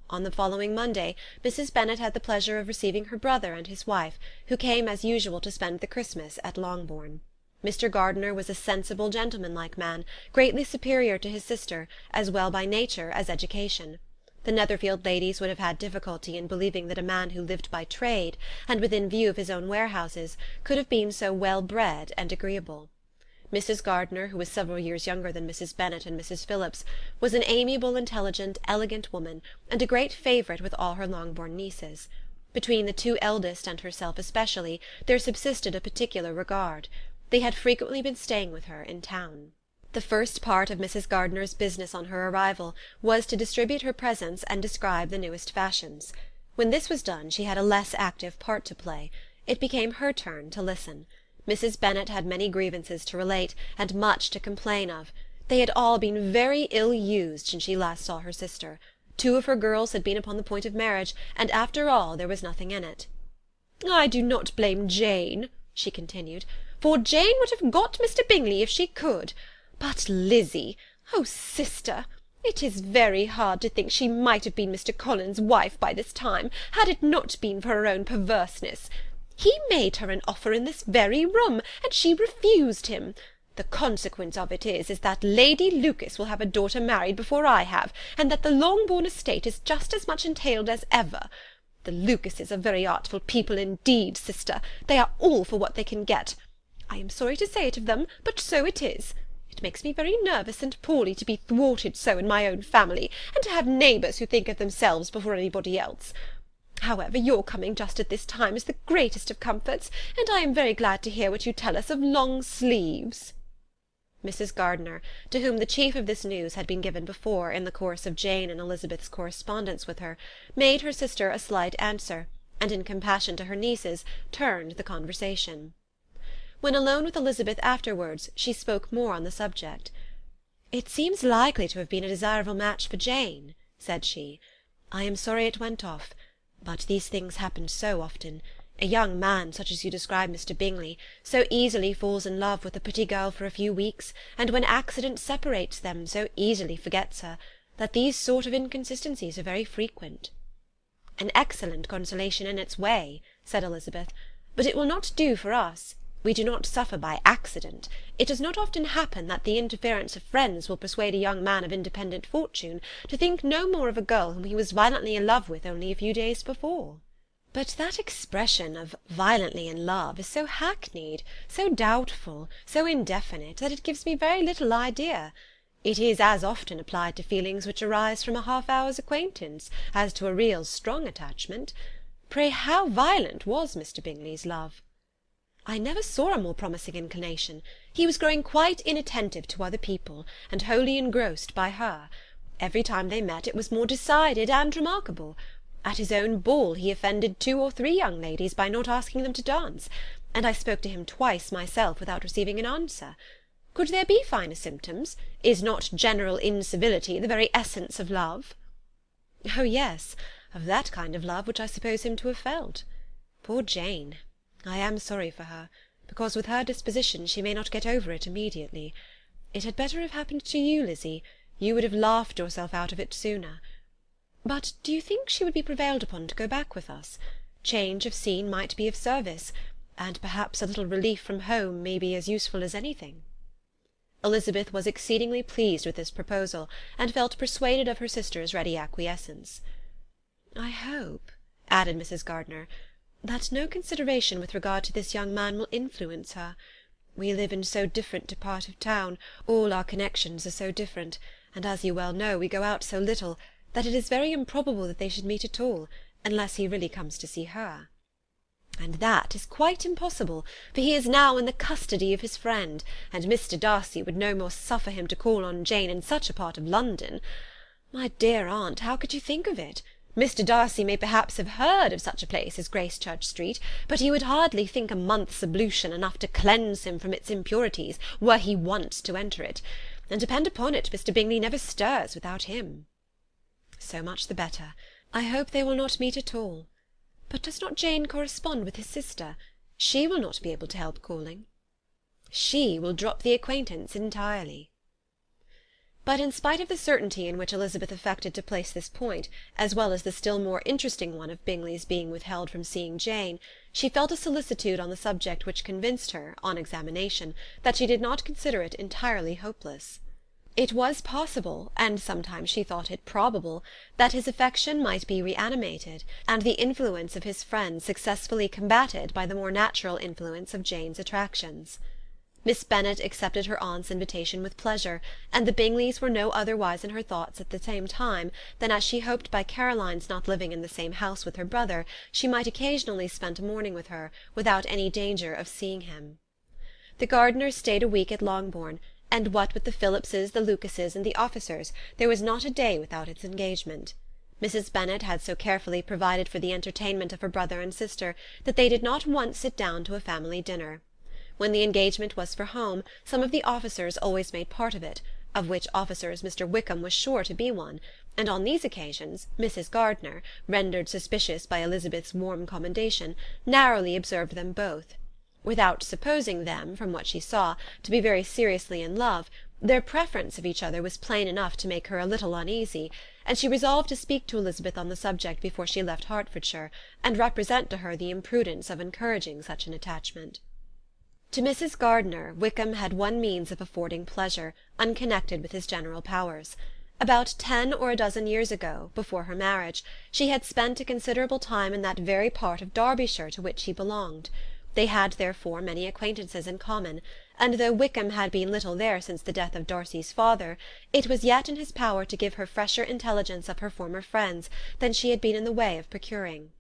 On the following Monday Mrs. Bennet had the pleasure of receiving her brother and his wife, who came as usual to spend the Christmas at Longbourn. Mr. Gardiner was a sensible gentlemanlike man, greatly superior to his sister, as well by nature as education. The Netherfield ladies would have had difficulty in believing that a man who lived by trade, and within view of his own warehouses, could have been so well bred and agreeable. Mrs. Gardiner, who was several years younger than Mrs. Bennet and Mrs. Phillips, was an amiable, intelligent, elegant woman, and a great favourite with all her Longbourn nieces. Between the two eldest and herself especially there subsisted a particular regard. They had frequently been staying with her in town. The first part of Mrs. Gardiner's business on her arrival was to distribute her presents and describe the newest fashions. When this was done she had a less active part to play. It became her turn to listen. Mrs. Bennet had many grievances to relate, and much to complain of. They had all been very ill used since she last saw her sister. 2 of her girls had been upon the point of marriage, and after all there was nothing in it. "I do not blame Jane," she continued, "for Jane would have got Mr. Bingley if she could. But Lizzie, oh, sister, it is very hard to think she might have been Mr. Collins's wife by this time, had it not been for her own perverseness. He made her an offer in this very room, and she refused him. The consequence of it is that Lady Lucas will have a daughter married before I have, and that the Longbourn estate is just as much entailed as ever. The Lucases are very artful people indeed, sister. They are all for what they can get. I am sorry to say it of them, but so it is. It makes me very nervous and poorly to be thwarted so in my own family, and to have neighbours who think of themselves before anybody else. However, your coming just at this time is the greatest of comforts, and I am very glad to hear what you tell us of long sleeves." Mrs. Gardiner, to whom the chief of this news had been given before, in the course of Jane and Elizabeth's correspondence with her, made her sister a slight answer, and in compassion to her nieces, turned the conversation. When alone with Elizabeth afterwards, she spoke more on the subject. "It seems likely to have been a desirable match for Jane," said she. "I am sorry it went off, but these things happen so often. A young man, such as you describe Mr. Bingley, so easily falls in love with a pretty girl for a few weeks, and when accident separates them, so easily forgets her, that these sort of inconsistencies are very frequent." "An excellent consolation in its way," said Elizabeth, "but it will not do for us. We do not suffer by accident. It does not often happen that the interference of friends will persuade a young man of independent fortune to think no more of a girl whom he was violently in love with only a few days before." "But that expression of violently in love is so hackneyed, so doubtful, so indefinite, that it gives me very little idea. It is as often applied to feelings which arise from a half-hour's acquaintance, as to a real strong attachment. Pray, how violent was Mr. Bingley's love?" "I never saw a more promising inclination. He was growing quite inattentive to other people, and wholly engrossed by her. Every time they met it was more decided and remarkable. At his own ball he offended 2 or 3 young ladies by not asking them to dance, and I spoke to him twice myself without receiving an answer. Could there be finer symptoms? Is not general incivility the very essence of love?" "Oh, yes, of that kind of love which I suppose him to have felt. Poor Jane! I am sorry for her, because with her disposition she may not get over it immediately. It had better have happened to you, Lizzie. You would have laughed yourself out of it sooner. But do you think she would be prevailed upon to go back with us? Change of scene might be of service, and perhaps a little relief from home may be as useful as anything." Elizabeth was exceedingly pleased with this proposal, and felt persuaded of her sister's ready acquiescence. "I hope," added Mrs. Gardiner, "that no consideration with regard to this young man will influence her. We live in so different a part of town, all our connections are so different, and as you well know, we go out so little, that it is very improbable that they should meet at all, unless he really comes to see her." "And that is quite impossible, for he is now in the custody of his friend, and Mr. Darcy would no more suffer him to call on Jane in such a part of London. My dear aunt, how could you think of it? Mr. Darcy may perhaps have heard of such a place as Gracechurch Street, but he would hardly think a month's ablution enough to cleanse him from its impurities, were he once to enter it, and depend upon it, Mr. Bingley never stirs without him." "So much the better. I hope they will not meet at all. But does not Jane correspond with his sister? She will not be able to help calling." "She will drop the acquaintance entirely." But in spite of the certainty in which Elizabeth affected to place this point, as well as the still more interesting one of Bingley's being withheld from seeing Jane, she felt a solicitude on the subject which convinced her, on examination, that she did not consider it entirely hopeless. It was possible, and sometimes she thought it probable, that his affection might be reanimated, and the influence of his friends successfully combated by the more natural influence of Jane's attractions. Miss Bennet accepted her aunt's invitation with pleasure, and the Bingleys were no otherwise in her thoughts at the same time than as she hoped by Caroline's not living in the same house with her brother, she might occasionally spend a morning with her, without any danger of seeing him. The Gardiners stayed a week at Longbourn, and what with the Phillipses, the Lucases, and the officers, there was not a day without its engagement. Mrs. Bennet had so carefully provided for the entertainment of her brother and sister that they did not once sit down to a family dinner. When the engagement was for home, some of the officers always made part of it, of which officers Mr. Wickham was sure to be one, and on these occasions Mrs. Gardiner, rendered suspicious by Elizabeth's warm commendation, narrowly observed them both. Without supposing them, from what she saw, to be very seriously in love, their preference of each other was plain enough to make her a little uneasy, and she resolved to speak to Elizabeth on the subject before she left Hertfordshire, and represent to her the imprudence of encouraging such an attachment. To Mrs. Gardiner, Wickham had one means of affording pleasure, unconnected with his general powers. About 10 or a dozen years ago, before her marriage, she had spent a considerable time in that very part of Derbyshire to which he belonged. They had therefore many acquaintances in common, and though Wickham had been little there since the death of Darcy's father, it was yet in his power to give her fresher intelligence of her former friends than she had been in the way of procuring.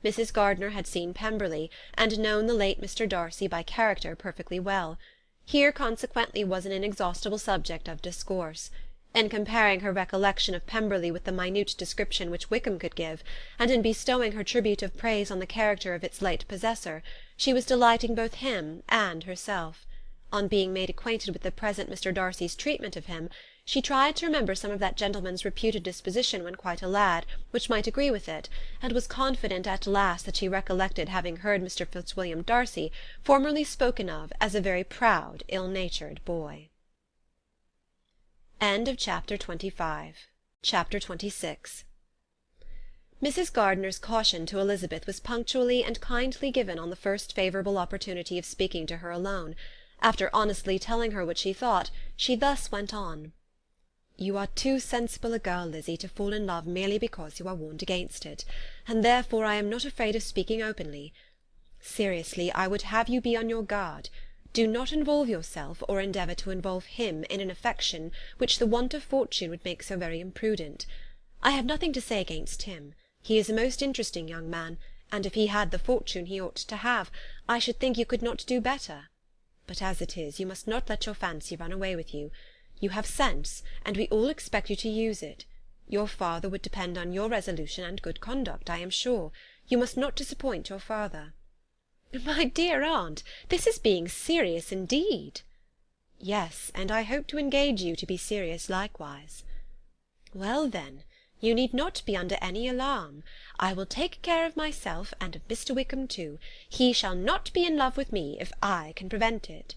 Mrs. Gardiner had seen Pemberley, and known the late Mr. Darcy by character perfectly well. Here consequently was an inexhaustible subject of discourse. In comparing her recollection of Pemberley with the minute description which Wickham could give, and in bestowing her tribute of praise on the character of its late possessor, she was delighting both him and herself. On being made acquainted with the present Mr. Darcy's treatment of him, she tried to remember some of that gentleman's reputed disposition when quite a lad, which might agree with it, and was confident at last that she recollected having heard Mr. Fitzwilliam Darcy formerly spoken of as a very proud, ill-natured boy. Chapter 26. Mrs. Gardiner's caution to Elizabeth was punctually and kindly given on the first favourable opportunity of speaking to her alone. After honestly telling her what she thought, she thus went on. "You are too sensible a girl, Lizzie, to fall in love merely because you are warned against it, and therefore I am not afraid of speaking openly. Seriously, I would have you be on your guard. Do not involve yourself, or endeavour to involve him, in an affection which the want of fortune would make so very imprudent. I have nothing to say against him. He is a most interesting young man, and if he had the fortune he ought to have, I should think you could not do better. But as it is, you must not let your fancy run away with you. You have sense, and we all expect you to use it. Your father would depend on your resolution and good conduct, I am sure. You must not disappoint your father." "My dear aunt, this is being serious indeed." "Yes, and I hope to engage you to be serious likewise." "Well, then, you need not be under any alarm. I will take care of myself, and of Mr. Wickham too. He shall not be in love with me, if I can prevent it."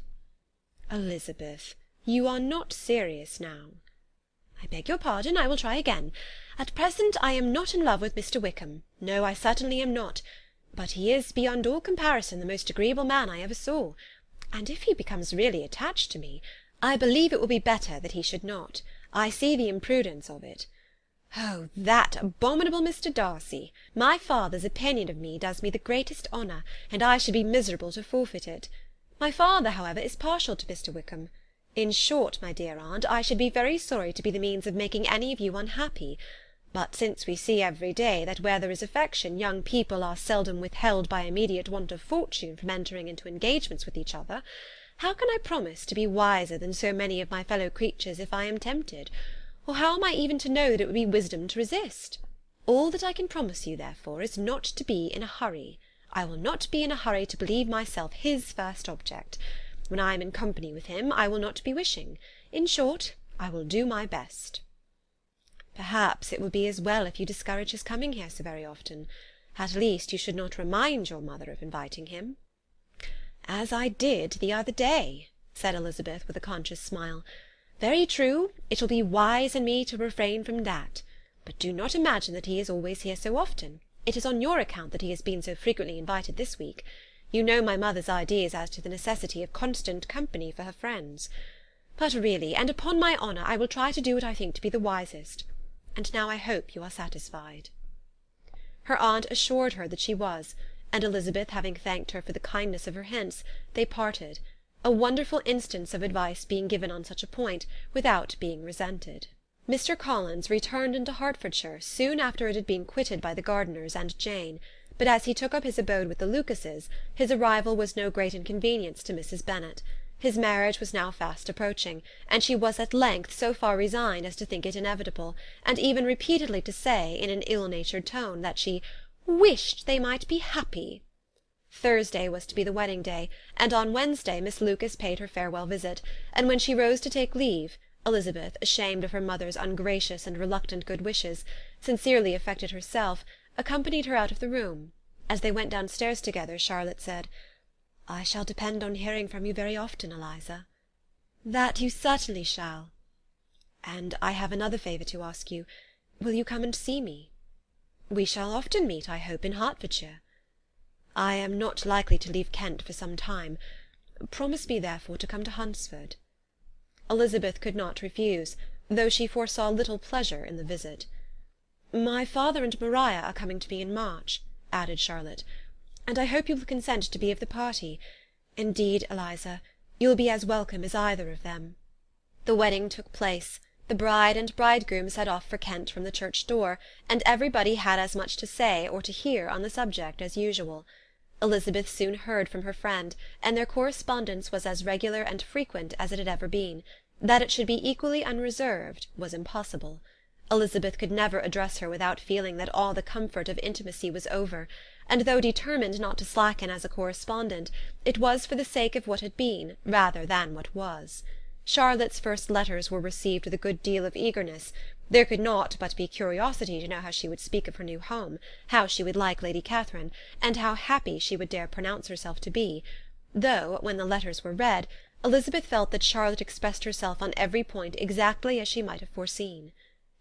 "Elizabeth, you are not serious now." "I beg your pardon, I will try again. At present I am not in love with Mr. Wickham. No, I certainly am not. But he is, beyond all comparison, the most agreeable man I ever saw. And if he becomes really attached to me, I believe it will be better that he should not. I see the imprudence of it. Oh, that abominable Mr. Darcy! My father's opinion of me does me the greatest honour, and I should be miserable to forfeit it. My father, however, is partial to Mr. Wickham. In short, my dear aunt, I should be very sorry to be the means of making any of you unhappy. But since we see every day that where there is affection, young people are seldom withheld by immediate want of fortune from entering into engagements with each other, how can I promise to be wiser than so many of my fellow creatures if I am tempted? Or how am I even to know that it would be wisdom to resist? All that I can promise you, therefore, is not to be in a hurry. I will not be in a hurry to believe myself his first object. When I am in company with him, I will not be wishing. In short, I will do my best." "Perhaps it will be as well if you discourage his coming here so very often. At least you should not remind your mother of inviting him." "As I did the other day," said Elizabeth with a conscious smile. "Very true, it will be wise in me to refrain from that. But do not imagine that he is always here so often. It is on your account that he has been so frequently invited this week. You know my mother's ideas as to the necessity of constant company for her friends. But really, and upon my honour, I will try to do what I think to be the wisest. And now I hope you are satisfied." Her aunt assured her that she was, and Elizabeth having thanked her for the kindness of her hints, they parted, a wonderful instance of advice being given on such a point, without being resented. Mr. Collins returned into Hertfordshire soon after it had been quitted by the Gardiners and Jane, but as he took up his abode with the Lucases, his arrival was no great inconvenience to Mrs. Bennet. His marriage was now fast approaching, and she was at length so far resigned as to think it inevitable, and even repeatedly to say, in an ill-natured tone, that she "wished they might be happy." Thursday was to be the wedding day, and on Wednesday Miss Lucas paid her farewell visit, and when she rose to take leave, Elizabeth, ashamed of her mother's ungracious and reluctant good wishes, sincerely affected herself, accompanied her out of the room. As they went downstairs together, Charlotte said, "I shall depend on hearing from you very often, Eliza." "That you certainly shall." "And I have another favour to ask you. Will you come and see me?" "We shall often meet, I hope, in Hertfordshire." "I am not likely to leave Kent for some time. Promise me, therefore, to come to Hunsford." Elizabeth could not refuse, though she foresaw little pleasure in the visit. "My father and Maria are coming to me in March," added Charlotte, "and I hope you will consent to be of the party. Indeed, Eliza, you will be as welcome as either of them." The wedding took place. The bride and bridegroom set off for Kent from the church door, and everybody had as much to say or to hear on the subject as usual. Elizabeth soon heard from her friend, and their correspondence was as regular and frequent as it had ever been. That it should be equally unreserved was impossible. Elizabeth could never address her without feeling that all the comfort of intimacy was over, and though determined not to slacken as a correspondent, it was for the sake of what had been rather than what was. Charlotte's first letters were received with a good deal of eagerness. There could not but be curiosity to know how she would speak of her new home, how she would like Lady Catherine, and how happy she would dare pronounce herself to be; though, when the letters were read, Elizabeth felt that Charlotte expressed herself on every point exactly as she might have foreseen.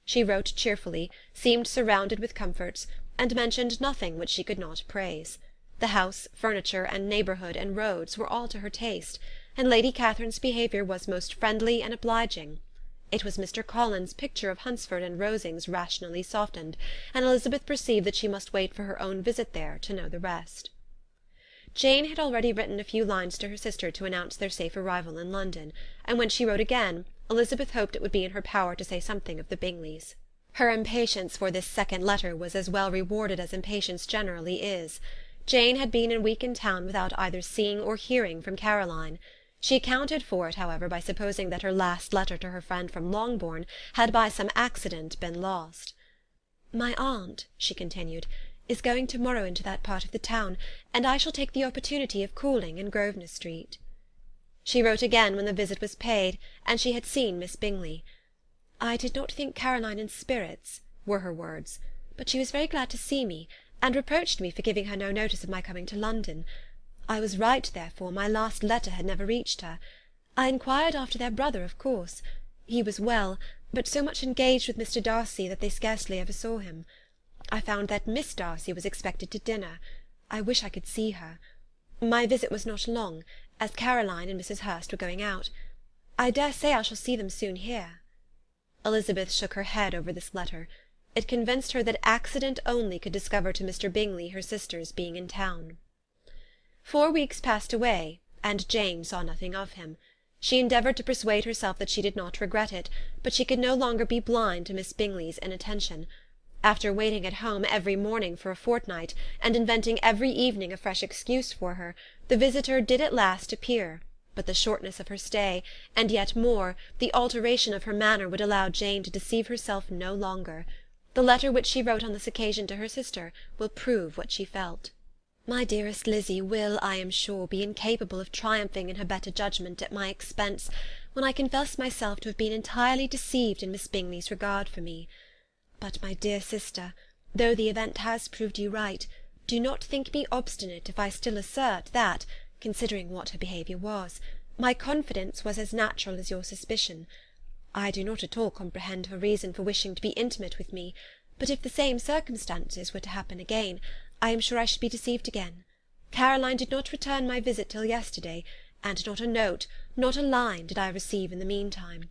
She wrote cheerfully, seemed surrounded with comforts, and mentioned nothing which she could not praise. The house, furniture, and neighbourhood and roads were all to her taste, and Lady Catherine's behaviour was most friendly and obliging. It was Mr. Collins's picture of Hunsford and Rosings rationally softened, and Elizabeth perceived that she must wait for her own visit there to know the rest. Jane had already written a few lines to her sister to announce their safe arrival in London, and when she wrote again, Elizabeth hoped it would be in her power to say something of the Bingleys. Her impatience for this second letter was as well rewarded as impatience generally is. Jane had been a week in town without either seeing or hearing from Caroline. She accounted for it, however, by supposing that her last letter to her friend from Longbourn had by some accident been lost. "My aunt," she continued, "is going to-morrow into that part of the town, and I shall take the opportunity of calling in Grosvenor Street." She wrote again when the visit was paid, and she had seen Miss Bingley. "I did not think Caroline in spirits," were her words, "but she was very glad to see me, and reproached me for giving her no notice of my coming to London. I was right, therefore, my last letter had never reached her. I inquired after their brother, of course. He was well, but so much engaged with Mr. Darcy that they scarcely ever saw him. I found that Miss Darcy was expected to dinner. I wish I could see her. My visit was not long, as Caroline and Mrs. Hurst were going out. I dare say I shall see them soon here." Elizabeth shook her head over this letter. It convinced her that accident only could discover to Mr. Bingley her sister's being in town. 4 weeks passed away, and Jane saw nothing of him. She endeavoured to persuade herself that she did not regret it, but she could no longer be blind to Miss Bingley's inattention. After waiting at home every morning for a fortnight, and inventing every evening a fresh excuse for her, the visitor did at last appear, but the shortness of her stay, and yet more, the alteration of her manner would allow Jane to deceive herself no longer. The letter which she wrote on this occasion to her sister will prove what she felt. My dearest Lizzy will, I am sure, be incapable of triumphing in her better judgment at my expense, when I confess myself to have been entirely deceived in Miss Bingley's regard for me. But, my dear sister, though the event has proved you right, do not think me obstinate if I still assert that, considering what her behaviour was, my confidence was as natural as your suspicion. I do not at all comprehend her reason for wishing to be intimate with me, but if the same circumstances were to happen again, I am sure I should be deceived again. Caroline did not return my visit till yesterday, and not a note, not a line, did I receive in the meantime.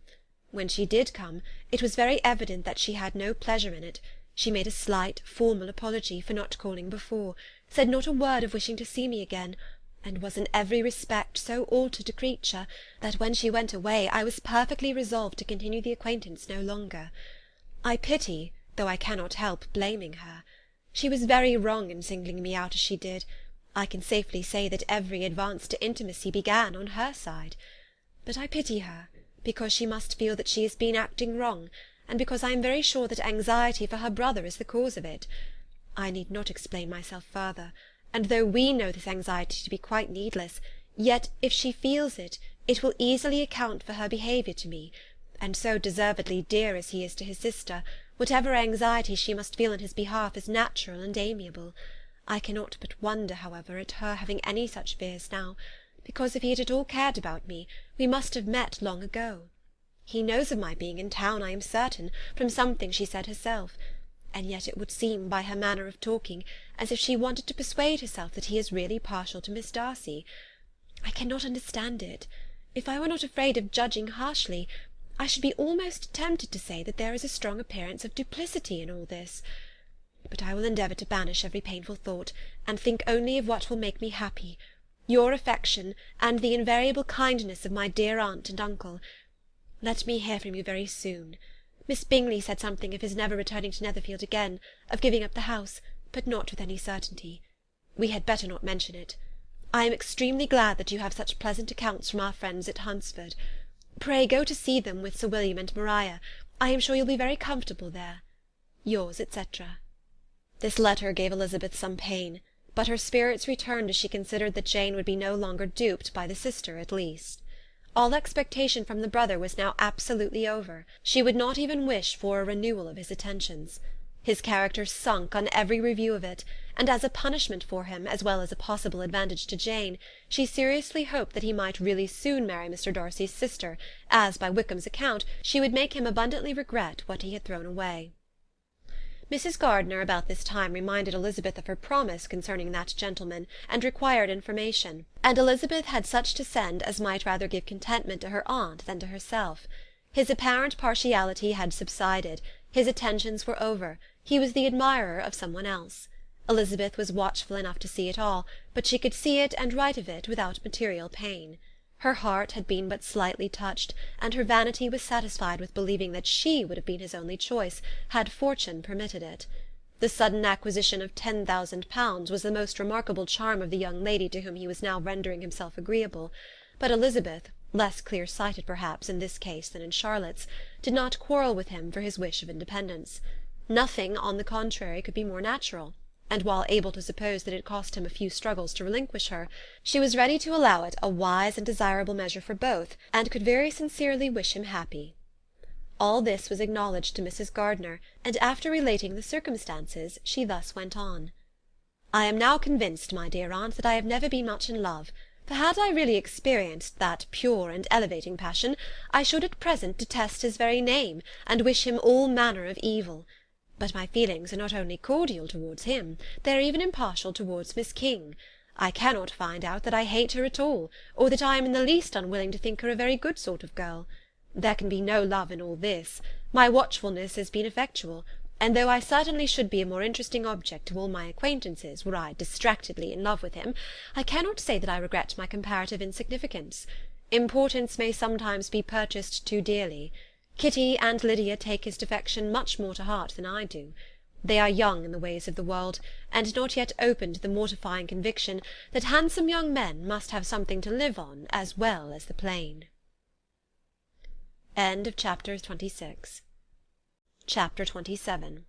When she did come, it was very evident that she had no pleasure in it. She made a slight, formal apology for not calling before, said not a word of wishing to see me again, and was in every respect so altered a creature, that when she went away I was perfectly resolved to continue the acquaintance no longer. I pity, though I cannot help blaming her. She was very wrong in singling me out as she did. I can safely say that every advance to intimacy began on her side. But I pity her, because she must feel that she has been acting wrong, and because I am very sure that anxiety for her brother is the cause of it. I need not explain myself further, and though we know this anxiety to be quite needless, yet if she feels it, it will easily account for her behaviour to me, and so deservedly dear as he is to his sister, whatever anxiety she must feel in his behalf is natural and amiable. I cannot but wonder, however, at her having any such fears now, because if he had at all cared about me, we must have met long ago. He knows of my being in town, I am certain, from something she said herself, and yet it would seem, by her manner of talking, as if she wanted to persuade herself that he is really partial to Miss Darcy. I cannot understand it. If I were not afraid of judging harshly, I should be almost tempted to say that there is a strong appearance of duplicity in all this. But I will endeavour to banish every painful thought, and think only of what will make me happy, your affection, and the invariable kindness of my dear aunt and uncle. Let me hear from you very soon. Miss Bingley said something of his never returning to Netherfield again, of giving up the house, but not with any certainty. We had better not mention it. I am extremely glad that you have such pleasant accounts from our friends at Hunsford. Pray go to see them with Sir William and Maria. I am sure you'll be very comfortable there. Yours, etc. This letter gave Elizabeth some pain, but her spirits returned as she considered that Jane would be no longer duped by the sister at least. All expectation from the brother was now absolutely over. She would not even wish for a renewal of his attentions. His character sunk on every review of it, and as a punishment for him, as well as a possible advantage to Jane, she seriously hoped that he might really soon marry Mr. Darcy's sister, as, by Wickham's account, she would make him abundantly regret what he had thrown away. Mrs. Gardiner about this time reminded Elizabeth of her promise concerning that gentleman, and required information, and Elizabeth had such to send as might rather give contentment to her aunt than to herself. His apparent partiality had subsided, his attentions were over, he was the admirer of some one else. Elizabeth was watchful enough to see it all, but she could see it and write of it without material pain. Her heart had been but slightly touched, and her vanity was satisfied with believing that she would have been his only choice, had fortune permitted it. The sudden acquisition of £10,000 was the most remarkable charm of the young lady to whom he was now rendering himself agreeable, but Elizabeth, less clear-sighted perhaps in this case than in Charlotte's, did not quarrel with him for his wish of independence. Nothing, on the contrary, could be more natural, and while able to suppose that it cost him a few struggles to relinquish her, she was ready to allow it a wise and desirable measure for both, and could very sincerely wish him happy. All this was acknowledged to Mrs. Gardiner, and after relating the circumstances, she thus went on. "I am now convinced, my dear aunt, that I have never been much in love, for had I really experienced that pure and elevating passion, I should at present detest his very name, and wish him all manner of evil. But my feelings are not only cordial towards him, they are even impartial towards Miss King. I cannot find out that I hate her at all, or that I am in the least unwilling to think her a very good sort of girl. There can be no love in all this. My watchfulness has been effectual, and though I certainly should be a more interesting object to all my acquaintances were I distractedly in love with him, I cannot say that I regret my comparative insignificance. Importance may sometimes be purchased too dearly. Kitty and Lydia take his defection much more to heart than I do. They are young in the ways of the world, and not yet open to the mortifying conviction that handsome young men must have something to live on as well as the plain." End of chapter 26. Chapter 27.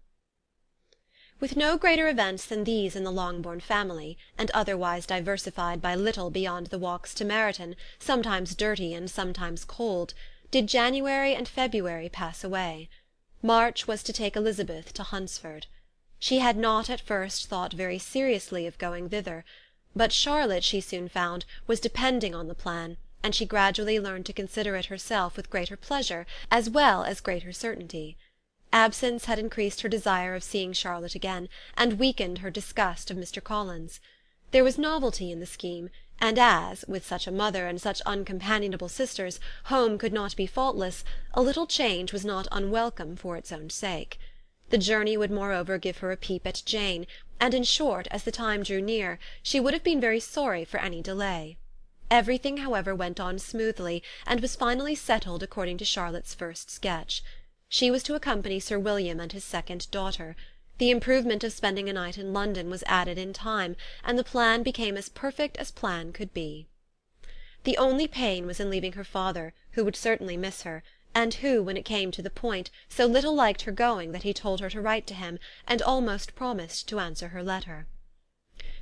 With no greater events than these in the Longbourn family, and otherwise diversified by little beyond the walks to Meryton, sometimes dirty and sometimes cold, did January and February pass away. March was to take Elizabeth to Hunsford. She had not at first thought very seriously of going thither, but Charlotte, she soon found, was depending on the plan, and she gradually learned to consider it herself with greater pleasure as well as greater certainty. Absence had increased her desire of seeing Charlotte again, and weakened her disgust of Mr. Collins. There was novelty in the scheme, and as, with such a mother and such uncompanionable sisters, home could not be faultless, a little change was not unwelcome for its own sake. The journey would moreover give her a peep at Jane, and in short, as the time drew near, she would have been very sorry for any delay. Everything, however, went on smoothly, and was finally settled according to Charlotte's first sketch. She was to accompany Sir William and his second daughter. The improvement of spending a night in London was added in time, and the plan became as perfect as plan could be. The only pain was in leaving her father, who would certainly miss her, and who, when it came to the point, so little liked her going that he told her to write to him, and almost promised to answer her letter.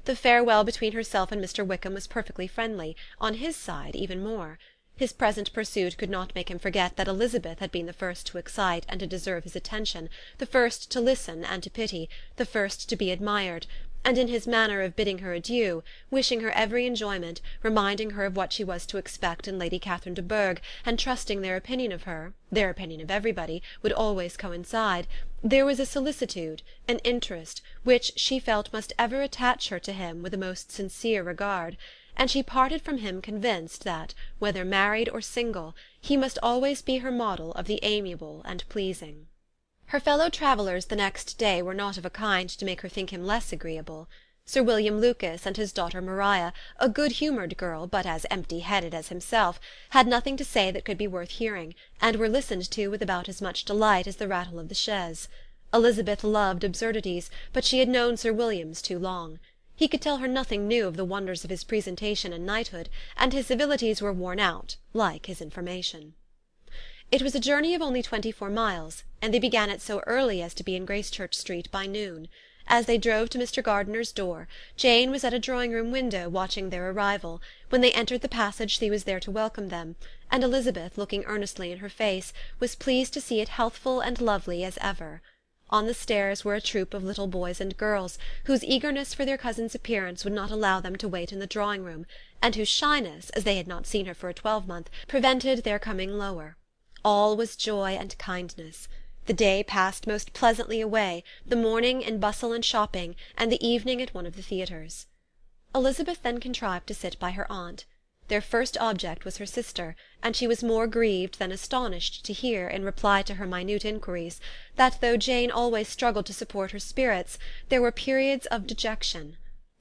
The farewell between herself and Mr. Wickham was perfectly friendly, on his side even more. His present pursuit could not make him forget that Elizabeth had been the first to excite and to deserve his attention, the first to listen and to pity, the first to be admired, and in his manner of bidding her adieu, wishing her every enjoyment, reminding her of what she was to expect in Lady Catherine de Bourgh, and trusting their opinion of her, their opinion of everybody, would always coincide, there was a solicitude, an interest, which she felt must ever attach her to him with a most sincere regard, and she parted from him convinced that, whether married or single, he must always be her model of the amiable and pleasing. Her fellow travellers the next day were not of a kind to make her think him less agreeable. Sir William Lucas and his daughter Maria, a good-humoured girl, but as empty-headed as himself, had nothing to say that could be worth hearing, and were listened to with about as much delight as the rattle of the chaise. Elizabeth loved absurdities, but she had known Sir William's too long. He could tell her nothing new of the wonders of his presentation and knighthood, and his civilities were worn out, like his information. It was a journey of only 24 miles, and they began it so early as to be in Gracechurch Street by noon. As they drove to Mr. Gardiner's door, Jane was at a drawing-room window watching their arrival. When they entered the passage she was there to welcome them, and Elizabeth, looking earnestly in her face, was pleased to see it healthful and lovely as ever. On the stairs were a troop of little boys and girls, whose eagerness for their cousin's appearance would not allow them to wait in the drawing-room, and whose shyness, as they had not seen her for a 12-month, prevented their coming lower. All was joy and kindness. The day passed most pleasantly away, the morning in bustle and shopping, and the evening at one of the theatres. Elizabeth then contrived to sit by her aunt. Their first object was her sister, and she was more grieved than astonished to hear, in reply to her minute inquiries, that though Jane always struggled to support her spirits, there were periods of dejection.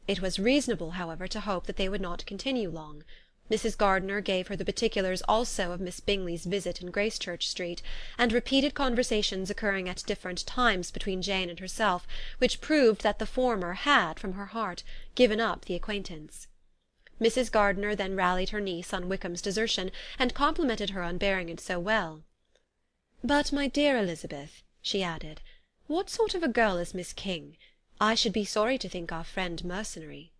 It was reasonable, however, to hope that they would not continue long. Mrs. Gardiner gave her the particulars also of Miss Bingley's visit in Gracechurch Street, and repeated conversations occurring at different times between Jane and herself, which proved that the former had, from her heart, given up the acquaintance. Mrs. Gardiner then rallied her niece on Wickham's desertion, and complimented her on bearing it so well. "But, my dear Elizabeth," she added, "what sort of a girl is Miss King? I should be sorry to think our friend mercenary."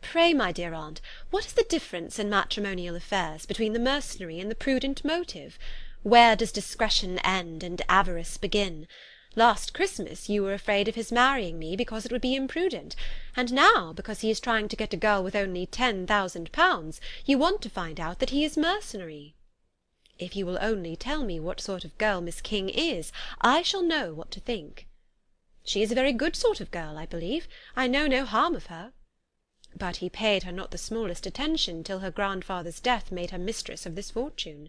"Pray, my dear aunt, what is the difference in matrimonial affairs between the mercenary and the prudent motive? Where does discretion end and avarice begin? Last Christmas you were afraid of his marrying me because it would be imprudent, and now, because he is trying to get a girl with only £10,000, you want to find out that he is mercenary. If you will only tell me what sort of girl Miss King is, I shall know what to think." "She is a very good sort of girl, I believe. I know no harm of her." "But he paid her not the smallest attention till her grandfather's death made her mistress of this fortune."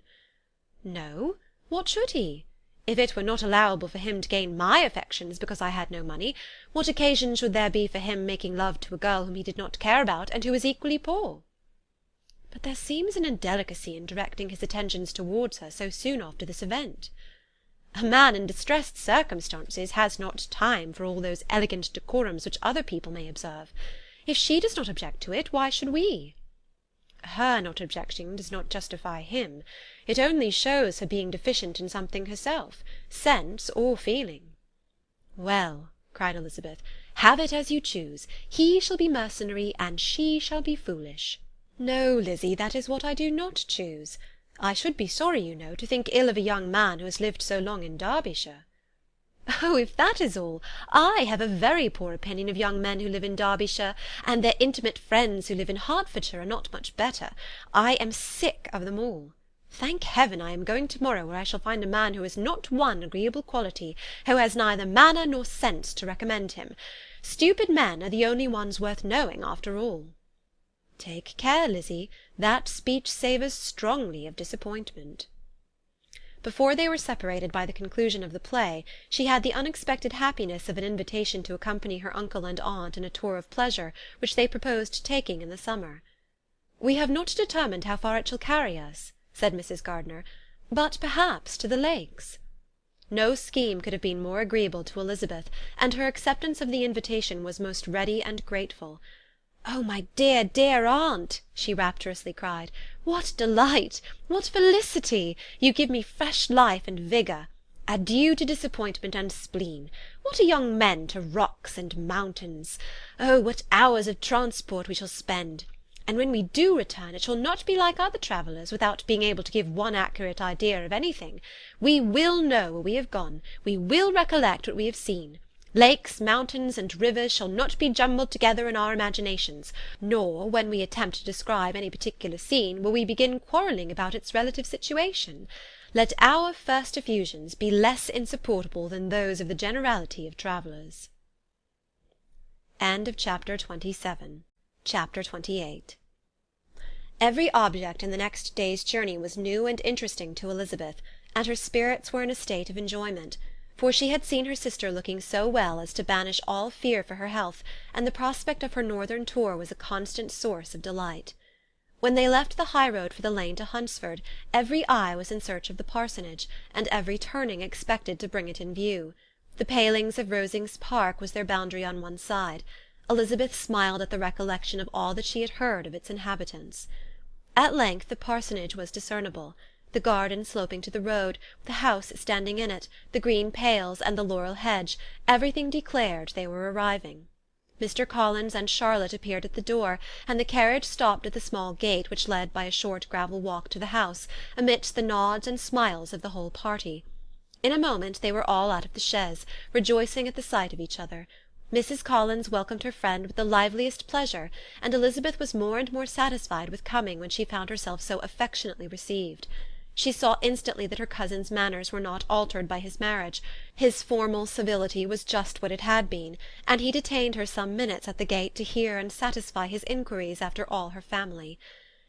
"No? What should he? If it were not allowable for him to gain my affections because I had no money, what occasion should there be for him making love to a girl whom he did not care about, and who was equally poor?" "But there seems an indelicacy in directing his attentions towards her so soon after this event." "A man in distressed circumstances has not time for all those elegant decorums which other people may observe. If she does not object to it, why should we?" "Her not objecting does not justify him. It only shows her being deficient in something herself, sense or feeling." "Well," cried Elizabeth, "have it as you choose. He shall be mercenary, and she shall be foolish." "No, Lizzy, that is what I do not choose. I should be sorry, you know, to think ill of a young man who has lived so long in Derbyshire." "Oh, if that is all, I have a very poor opinion of young men who live in Derbyshire, and their intimate friends who live in Hertfordshire are not much better. I am sick of them all. Thank heaven I am going to-morrow, where I shall find a man who has not one agreeable quality, who has neither manner nor sense to recommend him. Stupid men are the only ones worth knowing, after all." "Take care, Lizzy, that speech savours strongly of disappointment." Before they were separated by the conclusion of the play, she had the unexpected happiness of an invitation to accompany her uncle and aunt in a tour of pleasure which they proposed taking in the summer. "We have not determined how far it shall carry us," said Mrs. Gardiner, "but perhaps to the Lakes." No scheme could have been more agreeable to Elizabeth, and her acceptance of the invitation was most ready and grateful. "Oh, my dear, dear aunt," she rapturously cried, "what delight! What felicity! You give me fresh life and vigour. Adieu to disappointment and spleen. What are young men to rocks and mountains? Oh, what hours of transport we shall spend! And when we do return, it shall not be like other travellers, without being able to give one accurate idea of anything. We will know where we have gone. We will recollect what we have seen. Lakes, mountains, and rivers shall not be jumbled together in our imaginations, nor, when we attempt to describe any particular scene, will we begin quarrelling about its relative situation. Let our first effusions be less insupportable than those of the generality of travellers." End of chapter 27. Chapter 28. Every object in the next day's journey was new and interesting to Elizabeth, and her spirits were in a state of enjoyment, for she had seen her sister looking so well as to banish all fear for her health, and the prospect of her northern tour was a constant source of delight. When they left the high-road for the lane to Hunsford, every eye was in search of the parsonage, and every turning expected to bring it in view. The palings of Rosings Park was their boundary on one side. Elizabeth smiled at the recollection of all that she had heard of its inhabitants. At length the parsonage was discernible. The garden sloping to the road, the house standing in it, the green pales, and the laurel hedge, everything declared they were arriving. Mr. Collins and Charlotte appeared at the door, and the carriage stopped at the small gate which led by a short gravel walk to the house, amidst the nods and smiles of the whole party. In a moment they were all out of the chaise, rejoicing at the sight of each other. Mrs. Collins welcomed her friend with the liveliest pleasure, and Elizabeth was more and more satisfied with coming when she found herself so affectionately received. She saw instantly that her cousin's manners were not altered by his marriage. His formal civility was just what it had been, and he detained her some minutes at the gate to hear and satisfy his inquiries after all her family.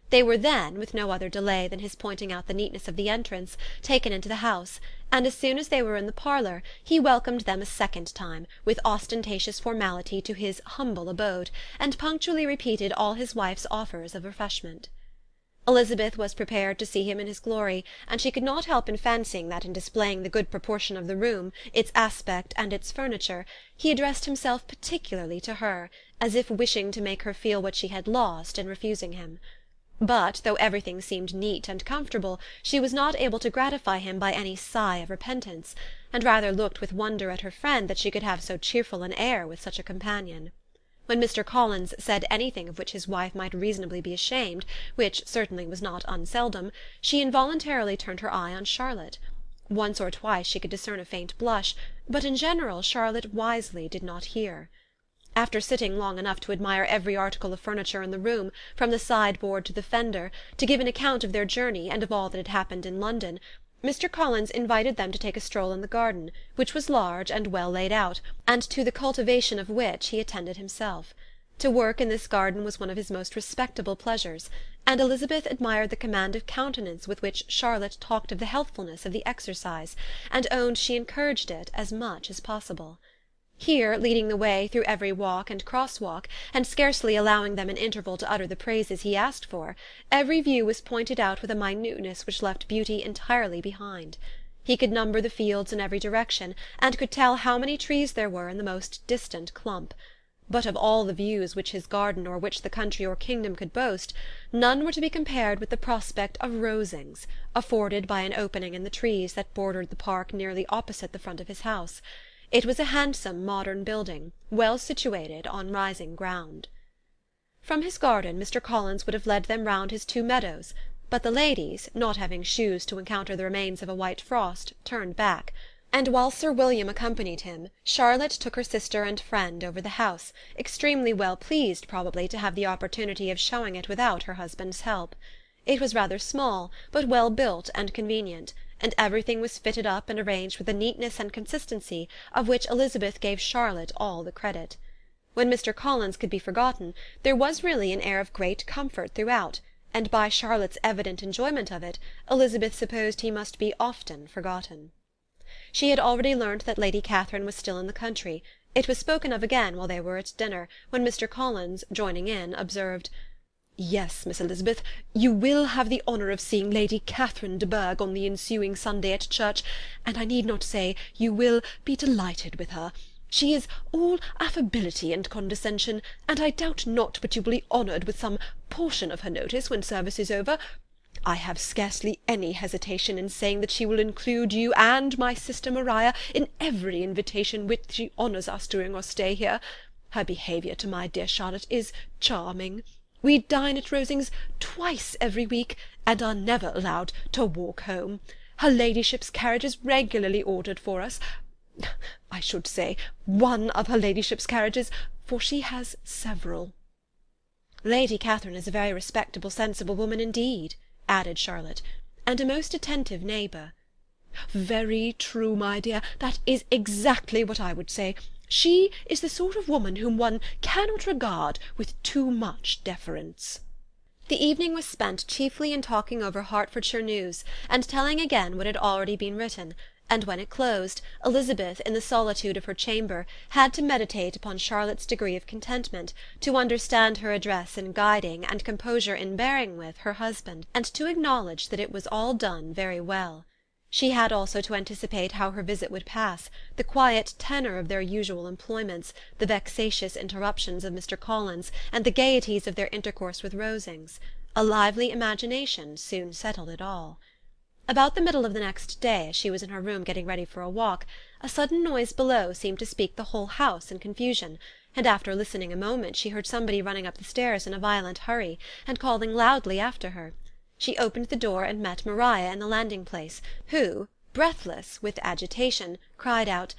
They were then, with no other delay than his pointing out the neatness of the entrance, taken into the house, and as soon as they were in the parlour, he welcomed them a second time, with ostentatious formality, to his humble abode, and punctually repeated all his wife's offers of refreshment. Elizabeth was prepared to see him in his glory, and she could not help fancying that in displaying the good proportion of the room, its aspect, and its furniture, he addressed himself particularly to her, as if wishing to make her feel what she had lost in refusing him. But, though everything seemed neat and comfortable, she was not able to gratify him by any sigh of repentance, and rather looked with wonder at her friend that she could have so cheerful an air with such a companion. When Mr. Collins said anything of which his wife might reasonably be ashamed, which certainly was not unseldom, she involuntarily turned her eye on Charlotte. Once or twice she could discern a faint blush, but in general Charlotte wisely did not hear. After sitting long enough to admire every article of furniture in the room, from the sideboard to the fender, to give an account of their journey and of all that had happened in London, Mr. Collins invited them to take a stroll in the garden, which was large and well laid out, and to the cultivation of which he attended himself. To work in this garden was one of his most respectable pleasures, and Elizabeth admired the command of countenance with which Charlotte talked of the healthfulness of the exercise, and owned she encouraged it as much as possible. Here, leading the way through every walk and cross-walk, and scarcely allowing them an interval to utter the praises he asked for, every view was pointed out with a minuteness which left beauty entirely behind. He could number the fields in every direction, and could tell how many trees there were in the most distant clump. But of all the views which his garden or which the country or kingdom could boast, none were to be compared with the prospect of Rosings, afforded by an opening in the trees that bordered the park nearly opposite the front of his house. It was a handsome modern building, well situated on rising ground. From his garden Mr. Collins would have led them round his 2 meadows, but the ladies, not having shoes to encounter the remains of a white frost, turned back, and while Sir William accompanied him, Charlotte took her sister and friend over the house, extremely well pleased probably to have the opportunity of showing it without her husband's help. It was rather small, but well built and convenient, and everything was fitted up and arranged with a neatness and consistency of which Elizabeth gave Charlotte all the credit. When Mr. Collins could be forgotten, there was really an air of great comfort throughout, and by Charlotte's evident enjoyment of it, Elizabeth supposed he must be often forgotten. She had already learnt that Lady Catherine was still in the country. It was spoken of again while they were at dinner, when Mr. Collins, joining in, observed, "Yes, Miss Elizabeth, you will have the honour of seeing Lady Catherine de Bourgh on the ensuing Sunday at church, and I need not say you will be delighted with her. She is all affability and condescension, and I doubt not but you will be honoured with some portion of her notice when service is over. I have scarcely any hesitation in saying that she will include you and my sister Maria in every invitation which she honours us during our stay here. Her behaviour to my dear Charlotte is charming. We dine at Rosings twice every week, and are never allowed to walk home. Her ladyship's carriage is regularly ordered for us. I should say one of her ladyship's carriages, for she has several. Lady Catherine is a very respectable, sensible woman indeed, added Charlotte, and a most attentive neighbour. Very true, my dear, that is exactly what I would say. She is the sort of woman whom one cannot regard with too much deference. The evening was spent chiefly in talking over Hertfordshire news, and telling again what had already been written, and when it closed, Elizabeth, in the solitude of her chamber, had to meditate upon Charlotte's degree of contentment, to understand her address in guiding, and composure in bearing with, her husband, and to acknowledge that it was all done very well. She had also to anticipate how her visit would pass, the quiet tenor of their usual employments, the vexatious interruptions of Mr. Collins, and the gaieties of their intercourse with Rosings. A lively imagination soon settled it all. About the middle of the next day, as she was in her room getting ready for a walk, a sudden noise below seemed to speak the whole house in confusion, and after listening a moment she heard somebody running up the stairs in a violent hurry, and calling loudly after her. She opened the door and met Maria in the landing-place, who, breathless with agitation, cried out,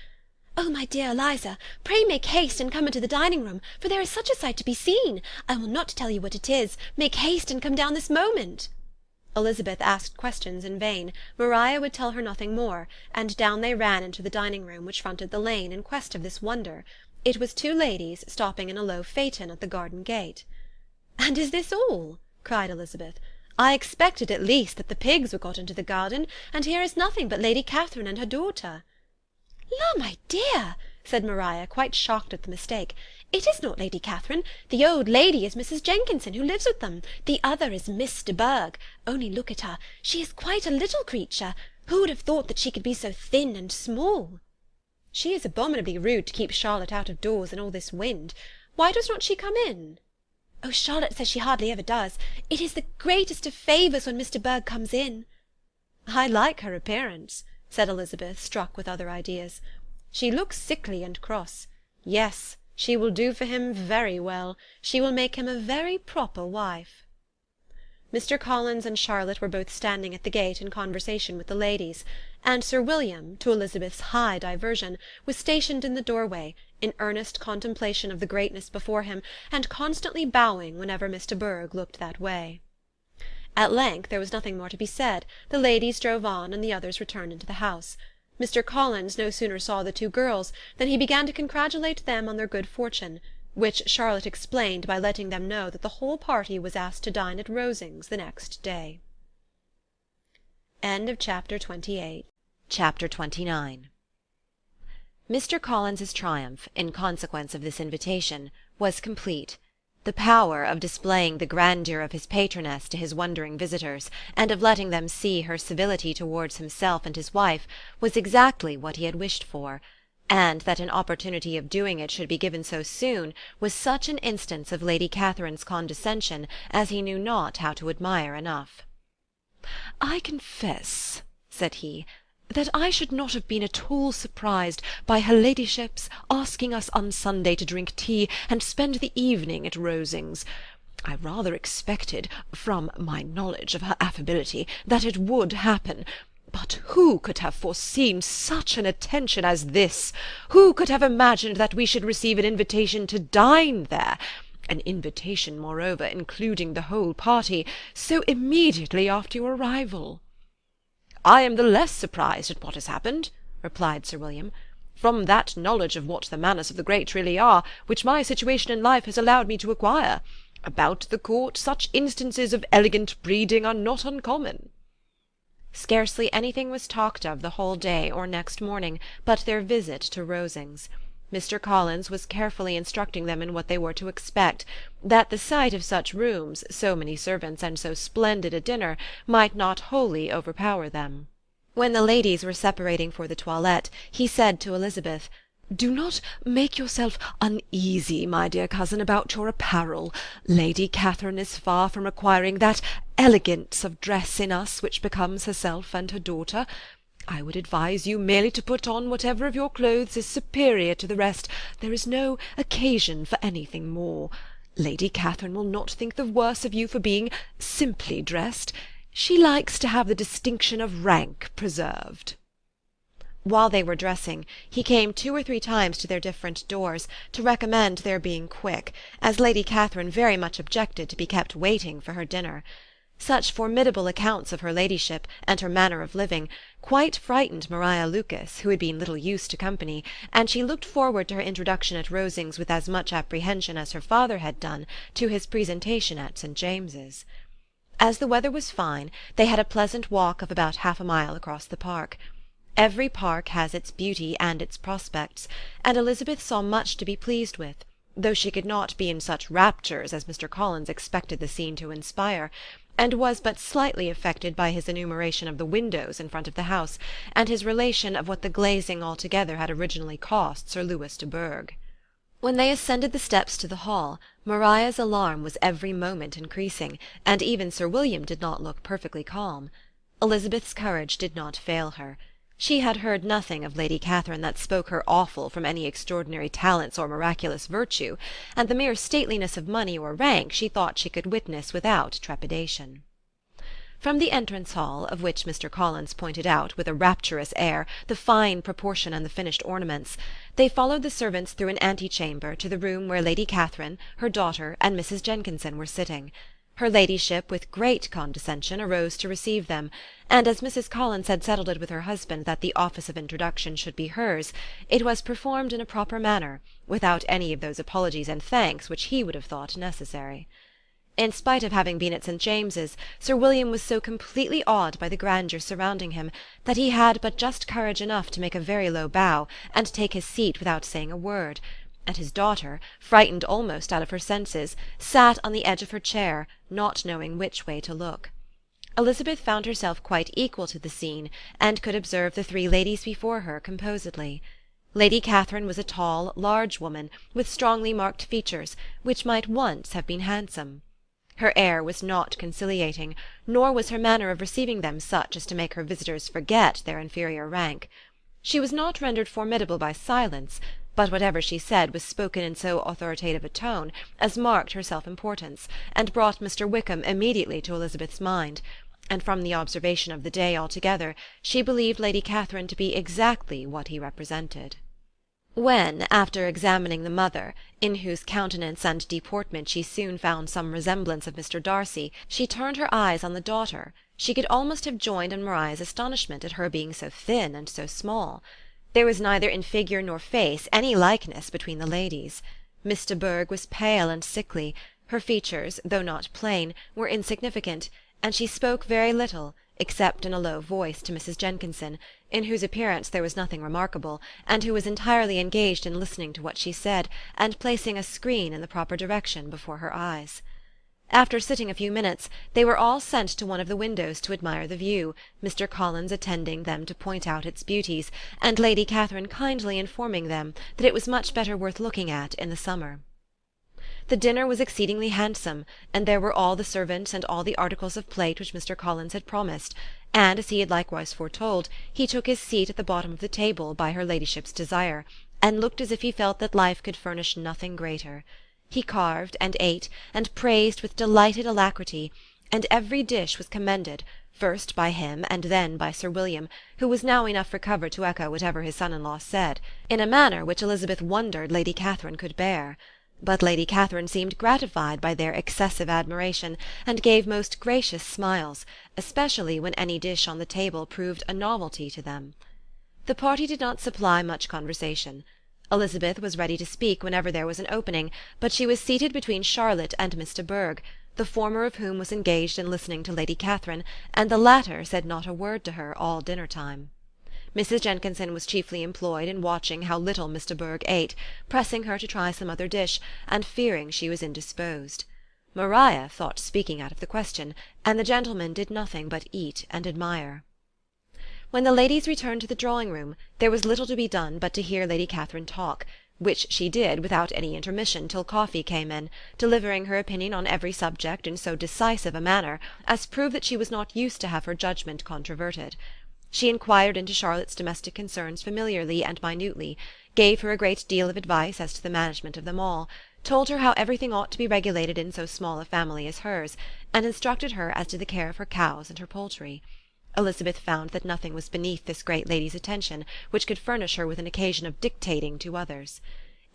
"Oh, my dear Eliza, pray make haste and come into the dining-room, for there is such a sight to be seen. I will not tell you what it is. Make haste and come down this moment." Elizabeth asked questions in vain. Maria would tell her nothing more, and down they ran into the dining-room, which fronted the lane, in quest of this wonder. It was two ladies stopping in a low phaeton at the garden gate. "And is this all?" cried Elizabeth. "I expected at least that the pigs were got into the garden, and here is nothing but Lady Catherine and her daughter." "La, my dear," said Maria, quite shocked at the mistake, "it is not Lady Catherine. The old lady is Mrs. Jenkinson, who lives with them. The other is Miss de Bourgh. Only look at her. She is quite a little creature. Who would have thought that she could be so thin and small?" "She is abominably rude to keep Charlotte out of doors in all this wind. Why does not she come in?" "Oh, Charlotte says she hardly ever does. It is the greatest of favours when Miss de Bourgh comes in." "I like her appearance," said Elizabeth, struck with other ideas. "She looks sickly and cross. Yes, she will do for him very well. She will make him a very proper wife." Mr. Collins and Charlotte were both standing at the gate in conversation with the ladies, and Sir William, to Elizabeth's high diversion, was stationed in the doorway, in earnest contemplation of the greatness before him, and constantly bowing whenever Miss de Bourgh looked that way. At length there was nothing more to be said. The ladies drove on, and the others returned into the house. Mr. Collins no sooner saw the two girls than he began to congratulate them on their good fortune, which Charlotte explained by letting them know that the whole party was asked to dine at Rosings the next day. Chapter 28. Chapter 29. Mr. Collins's triumph, in consequence of this invitation, was complete. The power of displaying the grandeur of his patroness to his wondering visitors, and of letting them see her civility towards himself and his wife, was exactly what he had wished for, and that an opportunity of doing it should be given so soon was such an instance of Lady Catherine's condescension as he knew not how to admire enough. "I confess," said he, "that I should not have been at all surprised by her ladyship's asking us on Sunday to drink tea and spend the evening at Rosings. I rather expected, from my knowledge of her affability, that it would happen. But who could have foreseen such an attention as this? Who could have imagined that we should receive an invitation to dine there? An invitation, moreover, including the whole party, so immediately after your arrival?" "I am the less surprised at what has happened," replied Sir William, "from that knowledge of what the manners of the great really are, which my situation in life has allowed me to acquire. About the court, such instances of elegant breeding are not uncommon." Scarcely anything was talked of the whole day or next morning but their visit to Rosings. Mr. Collins was carefully instructing them in what they were to expect, that the sight of such rooms, so many servants, and so splendid a dinner, might not wholly overpower them. When the ladies were separating for the toilette, he said to Elizabeth, Do not make yourself uneasy, my dear cousin, about your apparel. Lady Catherine is far from requiring that elegance of dress in us which becomes herself and her daughter. I would advise you merely to put on whatever of your clothes is superior to the rest. There is no occasion for anything more. Lady Catherine will not think the worse of you for being simply dressed. She likes to have the distinction of rank preserved." While they were dressing, he came 2 or 3 times to their different doors, to recommend their being quick, as Lady Catherine very much objected to be kept waiting for her dinner. Such formidable accounts of her ladyship, and her manner of living, quite frightened Maria Lucas, who had been little used to company, and she looked forward to her introduction at Rosings with as much apprehension as her father had done to his presentation at St. James's. As the weather was fine, they had a pleasant walk of about half a mile across the park. Every park has its beauty and its prospects, and Elizabeth saw much to be pleased with, though she could not be in such raptures as Mr. Collins expected the scene to inspire, and was but slightly affected by his enumeration of the windows in front of the house, and his relation of what the glazing altogether had originally cost Sir Lewis de Bourgh. When they ascended the steps to the hall, Maria's alarm was every moment increasing, and even Sir William did not look perfectly calm. Elizabeth's courage did not fail her. She had heard nothing of Lady Catherine that spoke her awful from any extraordinary talents or miraculous virtue, and the mere stateliness of money or rank she thought she could witness without trepidation. From the entrance hall, of which Mr. Collins pointed out, with a rapturous air, the fine proportion and the finished ornaments, they followed the servants through an antechamber to the room where Lady Catherine, her daughter, and Mrs. Jenkinson were sitting. Her ladyship, with great condescension, arose to receive them, and as Mrs. Collins had settled it with her husband that the office of introduction should be hers, it was performed in a proper manner, without any of those apologies and thanks which he would have thought necessary. In spite of having been at St. James's, Sir William was so completely awed by the grandeur surrounding him that he had but just courage enough to make a very low bow, and take his seat without saying a word, and his daughter, frightened almost out of her senses, sat on the edge of her chair, not knowing which way to look. Elizabeth found herself quite equal to the scene, and could observe the 3 ladies before her composedly. Lady Catherine was a tall, large woman, with strongly marked features, which might once have been handsome. Her air was not conciliating, nor was her manner of receiving them such as to make her visitors forget their inferior rank. She was not rendered formidable by silence, but whatever she said was spoken in so authoritative a tone as marked her self-importance, and brought Mr. Wickham immediately to Elizabeth's mind, and from the observation of the day altogether she believed Lady Catherine to be exactly what he represented. When, after examining the mother, in whose countenance and deportment she soon found some resemblance of Mr. Darcy, she turned her eyes on the daughter, she could almost have joined in Maria's astonishment at her being so thin and so small. There was neither in figure nor face any likeness between the ladies. Miss de Bourgh was pale and sickly, her features, though not plain, were insignificant, and she spoke very little, except in a low voice to Mrs. Jenkinson, in whose appearance there was nothing remarkable, and who was entirely engaged in listening to what she said, and placing a screen in the proper direction before her eyes. After sitting a few minutes, they were all sent to one of the windows to admire the view, Mr. Collins attending them to point out its beauties, and Lady Catherine kindly informing them that it was much better worth looking at in the summer. The dinner was exceedingly handsome, and there were all the servants and all the articles of plate which Mr. Collins had promised, and, as he had likewise foretold, he took his seat at the bottom of the table by her ladyship's desire, and looked as if he felt that life could furnish nothing greater. He carved and ate, and praised with delighted alacrity, and every dish was commended, first by him and then by Sir William, who was now enough recovered to echo whatever his son-in-law said, in a manner which Elizabeth wondered Lady Catherine could bear. But Lady Catherine seemed gratified by their excessive admiration, and gave most gracious smiles, especially when any dish on the table proved a novelty to them. The party did not supply much conversation. Elizabeth was ready to speak whenever there was an opening, but she was seated between Charlotte and Miss de Bourgh, the former of whom was engaged in listening to Lady Catherine, and the latter said not a word to her all dinner-time. Mrs. Jenkinson was chiefly employed in watching how little Miss de Bourgh ate, pressing her to try some other dish, and fearing she was indisposed. Maria thought speaking out of the question, and the gentlemen did nothing but eat and admire. When the ladies returned to the drawing-room, there was little to be done but to hear Lady Catherine talk, which she did without any intermission till coffee came in, delivering her opinion on every subject in so decisive a manner as proved that she was not used to have her judgment controverted. She inquired into Charlotte's domestic concerns familiarly and minutely, gave her a great deal of advice as to the management of them all, told her how everything ought to be regulated in so small a family as hers, and instructed her as to the care of her cows and her poultry. Elizabeth found that nothing was beneath this great lady's attention which could furnish her with an occasion of dictating to others.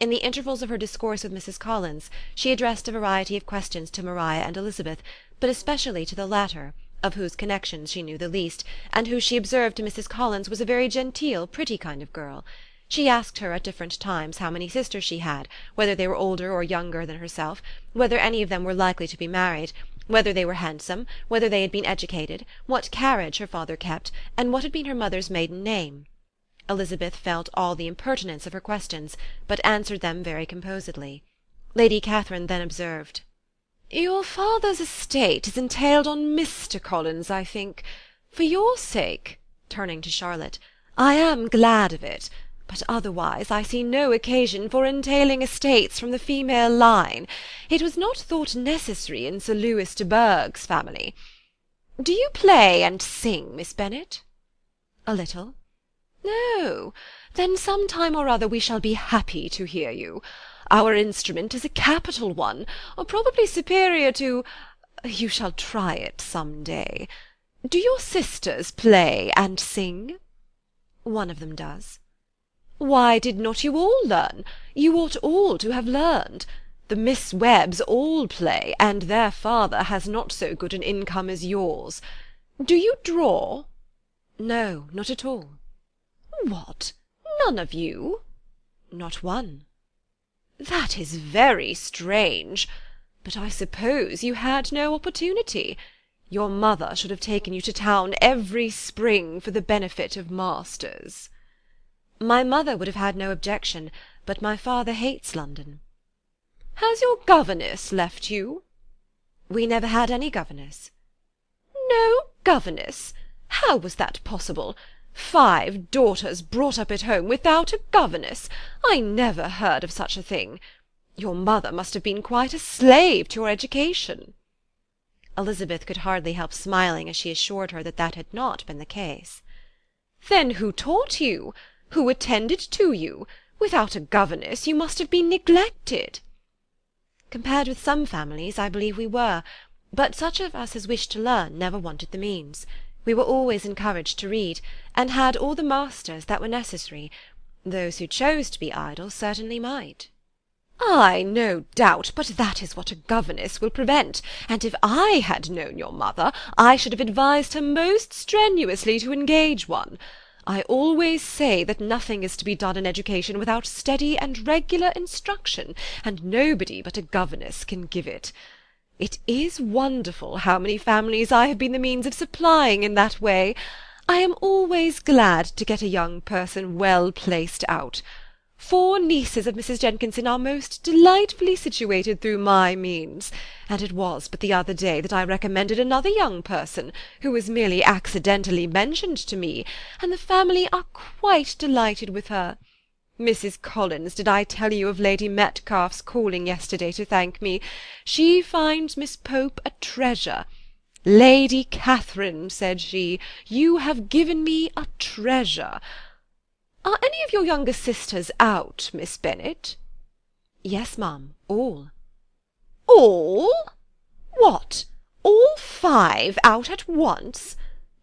In the intervals of her discourse with Mrs. Collins, she addressed a variety of questions to Maria and Elizabeth, but especially to the latter, of whose connections she knew the least, and who she observed to Mrs. Collins was a very genteel, pretty kind of girl. She asked her at different times how many sisters she had, whether they were older or younger than herself, whether any of them were likely to be married, whether they were handsome, whether they had been educated, what carriage her father kept, and what had been her mother's maiden name. Elizabeth felt all the impertinence of her questions, but answered them very composedly. Lady Catherine then observed, "Your father's estate is entailed on Mr. Collins, I think. For your sake," turning to Charlotte, "I am glad of it. But otherwise I see no occasion for entailing estates from the female line. It was not thought necessary in Sir Lewis de Bourgh's family. Do you play and sing, Miss Bennet?" "A little." "No. Then some time or other we shall be happy to hear you. Our instrument is a capital one, probably superior to— you shall try it some day. Do your sisters play and sing?" "One of them does." "Why did not you all learn? You ought all to have learned. The Miss Webbs all play, and their father has not so good an income as yours. Do you draw?" "No, not at all." "What? None of you?" "Not one." "That is very strange. But I suppose you had no opportunity. Your mother should have taken you to town every spring for the benefit of masters." "My mother would have had no objection, but my father hates London." "Has your governess left you?" "We never had any governess." "No governess? How was that possible? 5 daughters brought up at home without a governess! I never heard of such a thing. Your mother must have been quite a slave to your education." Elizabeth could hardly help smiling as she assured her that that had not been the case. "Then who taught you? Who attended to you? Without a governess you must have been neglected." "Compared with some families, I believe we were, but such of us as wished to learn never wanted the means. We were always encouraged to read, and had all the masters that were necessary. Those who chose to be idle certainly might." "Ay, no doubt, but that is what a governess will prevent, and if I had known your mother, I should have advised her most strenuously to engage one. I always say that nothing is to be done in education without steady and regular instruction, and nobody but a governess can give it. It is wonderful how many families I have been the means of supplying in that way. I am always glad to get a young person well placed out. 4 nieces of Mrs. Jenkinson are most delightfully situated through my means, and it was but the other day that I recommended another young person, who was merely accidentally mentioned to me, and the family are quite delighted with her. Mrs. Collins, did I tell you of Lady Metcalfe's calling yesterday to thank me? She finds Miss Pope a treasure. 'Lady Catherine,' said she, 'you have given me a treasure.' Are any of your younger sisters out, Miss Bennet?" "Yes, ma'am, all." "All? What, all 5 out at once?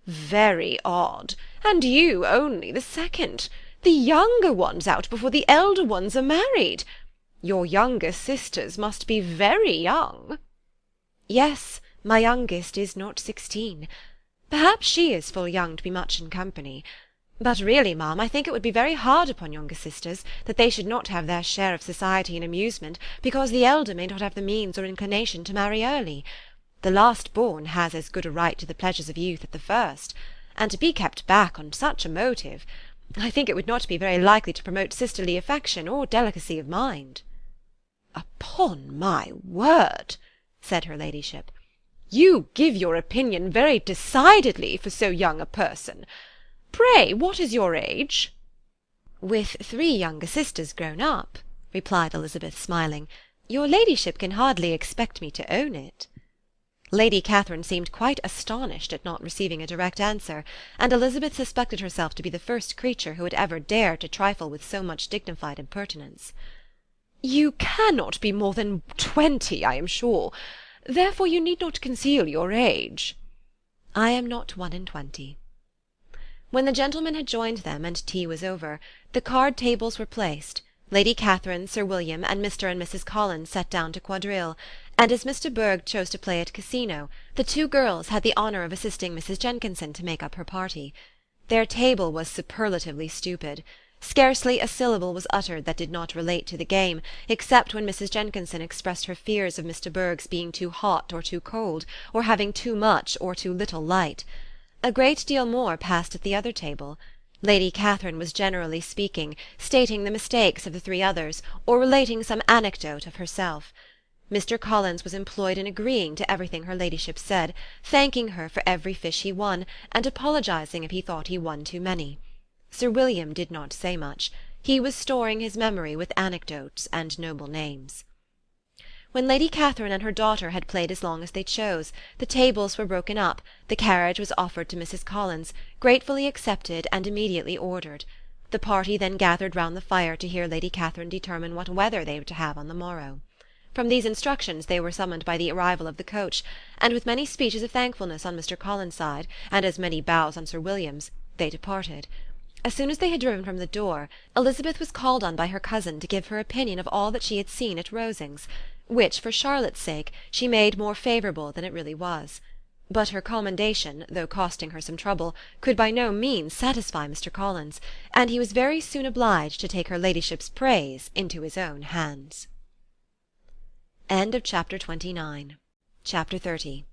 Very odd. And you only the second. The younger ones out before the elder ones are married. Your younger sisters must be very young." "Yes, my youngest is not 16. Perhaps she is full young to be much in company. But really, ma'am, I think it would be very hard upon younger sisters, that they should not have their share of society and amusement, because the elder may not have the means or inclination to marry early. The last born has as good a right to the pleasures of youth as the first, and to be kept back on such a motive, I think it would not be very likely to promote sisterly affection or delicacy of mind." "Upon my word," said her ladyship, "you give your opinion very decidedly for so young a person. Pray, what is your age?" "With 3 younger sisters grown up," replied Elizabeth, smiling, "your ladyship can hardly expect me to own it." Lady Catherine seemed quite astonished at not receiving a direct answer, and Elizabeth suspected herself to be the first creature who had ever dared to trifle with so much dignified impertinence. "You cannot be more than 20, I am sure. Therefore you need not conceal your age." "I am not 21. When the gentlemen had joined them, and tea was over, the card-tables were placed. Lady Catherine, Sir William, and Mr. and Mrs. Collins sat down to quadrille, and as Miss de Bourgh chose to play at casino, the 2 girls had the honour of assisting Mrs. Jenkinson to make up her party. Their table was superlatively stupid. Scarcely a syllable was uttered that did not relate to the game, except when Mrs. Jenkinson expressed her fears of Miss de Bourgh's being too hot or too cold, or having too much or too little light. A great deal more passed at the other table. Lady Catherine was generally speaking, stating the mistakes of the 3 others, or relating some anecdote of herself. Mr. Collins was employed in agreeing to everything her ladyship said, thanking her for every fish he won, and apologizing if he thought he won too many. Sir William did not say much. He was storing his memory with anecdotes and noble names. When Lady Catherine and her daughter had played as long as they chose, the tables were broken up, the carriage was offered to Mrs. Collins, gratefully accepted and immediately ordered. The party then gathered round the fire to hear Lady Catherine determine what weather they were to have on the morrow. From these instructions they were summoned by the arrival of the coach, and with many speeches of thankfulness on Mr. Collins' side, and as many bows on Sir William's, they departed. As soon as they had driven from the door, Elizabeth was called on by her cousin to give her opinion of all that she had seen at Rosings, which, for Charlotte's sake, she made more favourable than it really was. But her commendation, though costing her some trouble, could by no means satisfy Mr. Collins, and he was very soon obliged to take her ladyship's praise into his own hands. Chapter 30.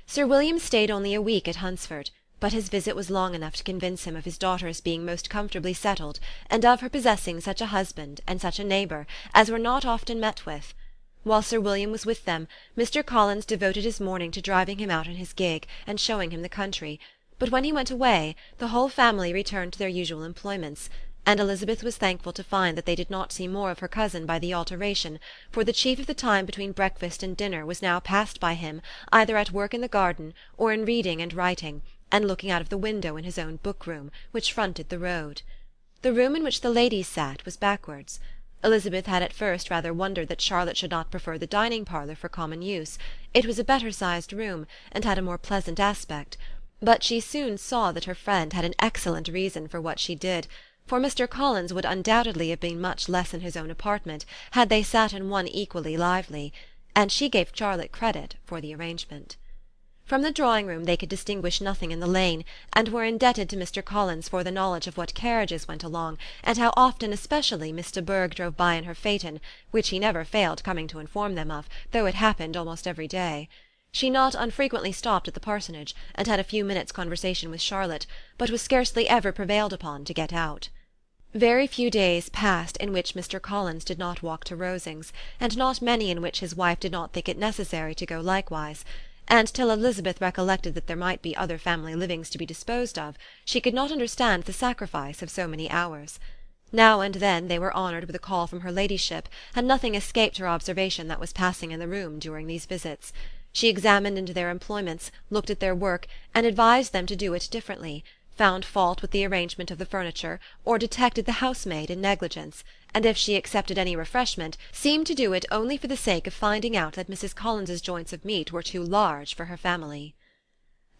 Sir William stayed only a week at Hunsford, but his visit was long enough to convince him of his daughter's being most comfortably settled, and of her possessing such a husband and such a neighbour as were not often met with. While Sir William was with them, Mr. Collins devoted his morning to driving him out in his gig, and showing him the country, but when he went away, the whole family returned to their usual employments, and Elizabeth was thankful to find that they did not see more of her cousin by the alteration, for the chief of the time between breakfast and dinner was now passed by him either at work in the garden, or in reading and writing, and looking out of the window in his own book-room, which fronted the road. The room in which the ladies sat was backwards. Elizabeth had at first rather wondered that Charlotte should not prefer the dining-parlour for common use. It was a better-sized room, and had a more pleasant aspect, but she soon saw that her friend had an excellent reason for what she did, for Mr. Collins would undoubtedly have been much less in his own apartment had they sat in one equally lively, and she gave Charlotte credit for the arrangement. From the drawing-room they could distinguish nothing in the lane, and were indebted to Mr. Collins for the knowledge of what carriages went along, and how often especially Miss de Bourgh drove by in her phaeton, which he never failed coming to inform them of, though it happened almost every day. She not unfrequently stopped at the parsonage, and had a few minutes' conversation with Charlotte, but was scarcely ever prevailed upon to get out. Very few days passed in which Mr. Collins did not walk to Rosings, and not many in which his wife did not think it necessary to go likewise, and till Elizabeth recollected that there might be other family livings to be disposed of, she could not understand the sacrifice of so many hours. Now and then they were honoured with a call from her ladyship, and nothing escaped her observation that was passing in the room during these visits. She examined into their employments, looked at their work, and advised them to do it differently, found fault with the arrangement of the furniture, or detected the housemaid in negligence, and if she accepted any refreshment, seemed to do it only for the sake of finding out that Mrs. Collins's joints of meat were too large for her family.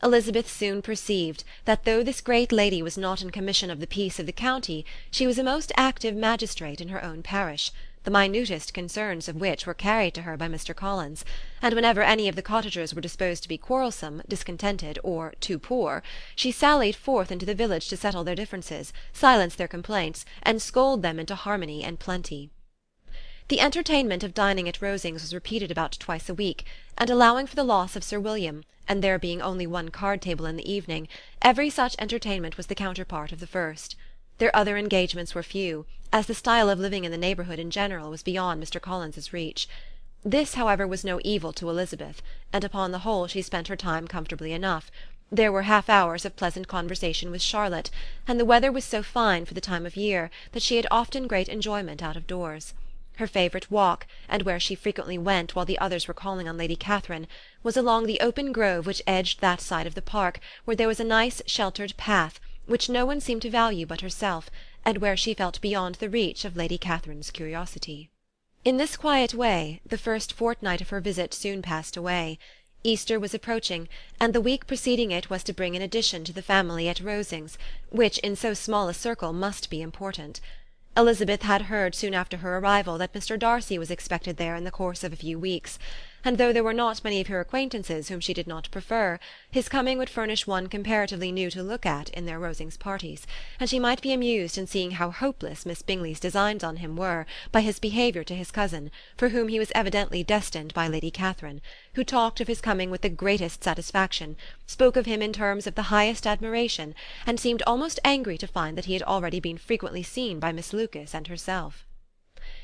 Elizabeth soon perceived that though this great lady was not in commission of the peace of the county, she was a most active magistrate in her own parish, the minutest concerns of which were carried to her by Mr. Collins, and whenever any of the cottagers were disposed to be quarrelsome, discontented, or too poor, she sallied forth into the village to settle their differences, silence their complaints, and scold them into harmony and plenty. The entertainment of dining at Rosings was repeated about twice a week, and allowing for the loss of Sir William, and there being only one card-table in the evening, every such entertainment was the counterpart of the first. Their other engagements were few, as the style of living in the neighbourhood in general was beyond Mr. Collins's reach. This, however, was no evil to Elizabeth, and upon the whole she spent her time comfortably enough, There were half-hours of pleasant conversation with Charlotte, and the weather was so fine for the time of year that she had often great enjoyment out of doors. Her favourite walk, and where she frequently went while the others were calling on Lady Catherine, was along the open grove which edged that side of the park where there was a nice sheltered path, which no one seemed to value but herself, and where she felt beyond the reach of Lady Catherine's curiosity. In this quiet way the first fortnight of her visit soon passed away. Easter was approaching, and the week preceding it was to bring an addition to the family at Rosings, which in so small a circle must be important. Elizabeth had heard soon after her arrival that Mr. Darcy was expected there in the course of a few weeks, and though there were not many of her acquaintances whom she did not prefer, his coming would furnish one comparatively new to look at in their Rosings parties, and she might be amused in seeing how hopeless Miss Bingley's designs on him were by his behaviour to his cousin, for whom he was evidently destined by Lady Catherine, who talked of his coming with the greatest satisfaction, spoke of him in terms of the highest admiration, and seemed almost angry to find that he had already been frequently seen by Miss Lucas and herself.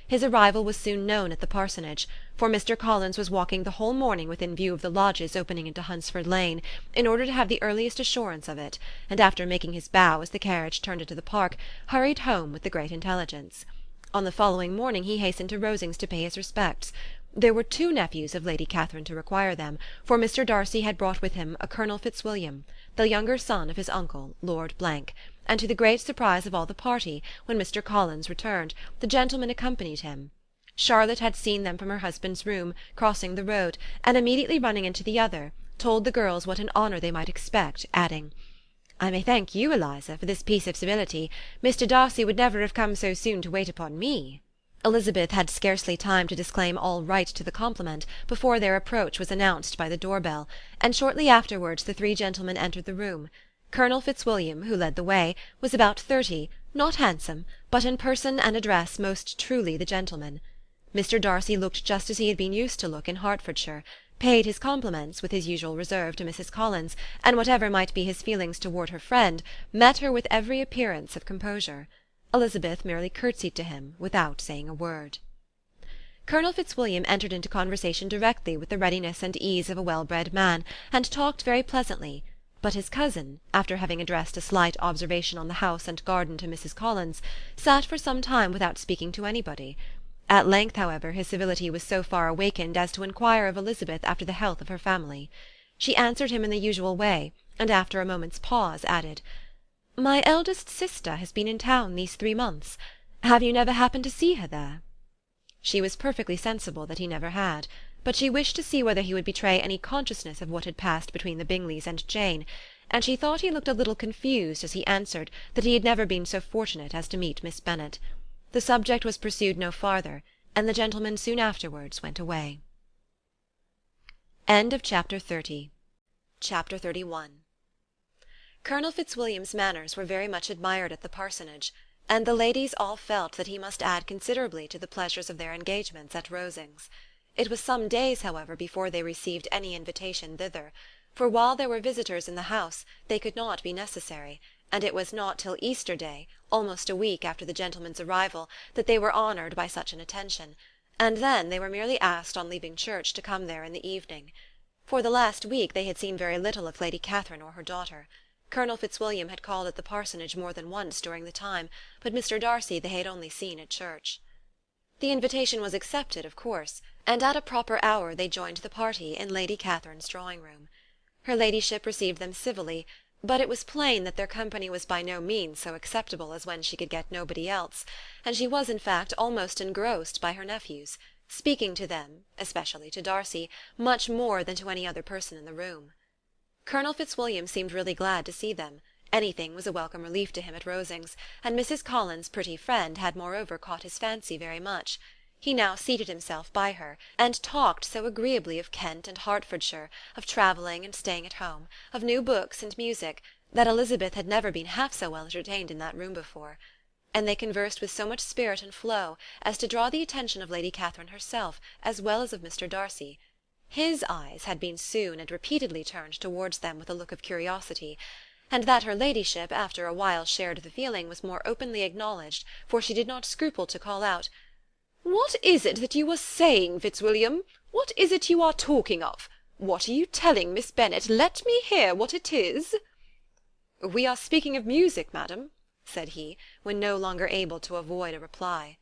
His arrival was soon known at the parsonage, for Mr. Collins was walking the whole morning within view of the lodges opening into Hunsford Lane, in order to have the earliest assurance of it, and after making his bow as the carriage turned into the park, hurried home with the great intelligence. On the following morning he hastened to Rosings to pay his respects. There were 2 nephews of Lady Catherine to require them, for Mr. Darcy had brought with him a Colonel Fitzwilliam, the younger son of his uncle, Lord Blank, and to the great surprise of all the party, when Mr. Collins returned, the gentlemen accompanied him. Charlotte had seen them from her husband's room, crossing the road, and immediately running into the other, told the girls what an honour they might expect, adding, "I may thank you, Eliza, for this piece of civility. Mr. Darcy would never have come so soon to wait upon me." Elizabeth had scarcely time to disclaim all right to the compliment before their approach was announced by the door-bell, and shortly afterwards the 3 gentlemen entered the room. Colonel Fitzwilliam, who led the way, was about 30, not handsome, but in person and address most truly the gentleman. Mr. Darcy looked just as he had been used to look in Hertfordshire, paid his compliments, with his usual reserve, to Mrs. Collins, and whatever might be his feelings toward her friend, met her with every appearance of composure. Elizabeth merely curtsied to him without saying a word. Colonel Fitzwilliam entered into conversation directly with the readiness and ease of a well-bred man, and talked very pleasantly, but his cousin, after having addressed a slight observation on the house and garden to Mrs. Collins, sat for some time without speaking to anybody. At length, however, his civility was so far awakened as to inquire of Elizabeth after the health of her family. She answered him in the usual way, and after a moment's pause added, "My eldest sister has been in town these 3 months. Have you never happened to see her there?" She was perfectly sensible that he never had, but she wished to see whether he would betray any consciousness of what had passed between the Bingleys and Jane, and she thought he looked a little confused as he answered that he had never been so fortunate as to meet Miss Bennet. The subject was pursued no farther, and the gentlemen soon afterwards went away. Chapter 31. Colonel Fitzwilliam's manners were very much admired at the parsonage, and the ladies all felt that he must add considerably to the pleasures of their engagements at Rosings. It was some days, however, before they received any invitation thither, for while there were visitors in the house they could not be necessary, and it was not till Easter Day, almost a week after the gentlemen's arrival, that they were honoured by such an attention, and then they were merely asked on leaving church to come there in the evening. For the last week they had seen very little of Lady Catherine or her daughter. Colonel Fitzwilliam had called at the parsonage more than once during the time, but Mr. Darcy they had only seen at church. The invitation was accepted, of course, and at a proper hour they joined the party in Lady Catherine's drawing-room. Her ladyship received them civilly, but it was plain that their company was by no means so acceptable as when she could get nobody else, and she was, in fact, almost engrossed by her nephews, speaking to them, especially to Darcy, much more than to any other person in the room. Colonel Fitzwilliam seemed really glad to see them. Anything was a welcome relief to him at Rosings, and Mrs. Collins' pretty friend had moreover caught his fancy very much. He now seated himself by her, and talked so agreeably of Kent and Hertfordshire, of travelling and staying at home, of new books and music, that Elizabeth had never been half so well entertained in that room before. And they conversed with so much spirit and flow as to draw the attention of Lady Catherine herself, as well as of Mr. Darcy. His eyes had been soon and repeatedly turned towards them with a look of curiosity, and that her ladyship after a while shared the feeling was more openly acknowledged, for she did not scruple to call out, "What is it that you are saying, Fitzwilliam? What is it you are talking of? What are you telling, Miss Bennet? Let me hear what it is." "We are speaking of music, madam," said he, when no longer able to avoid a reply.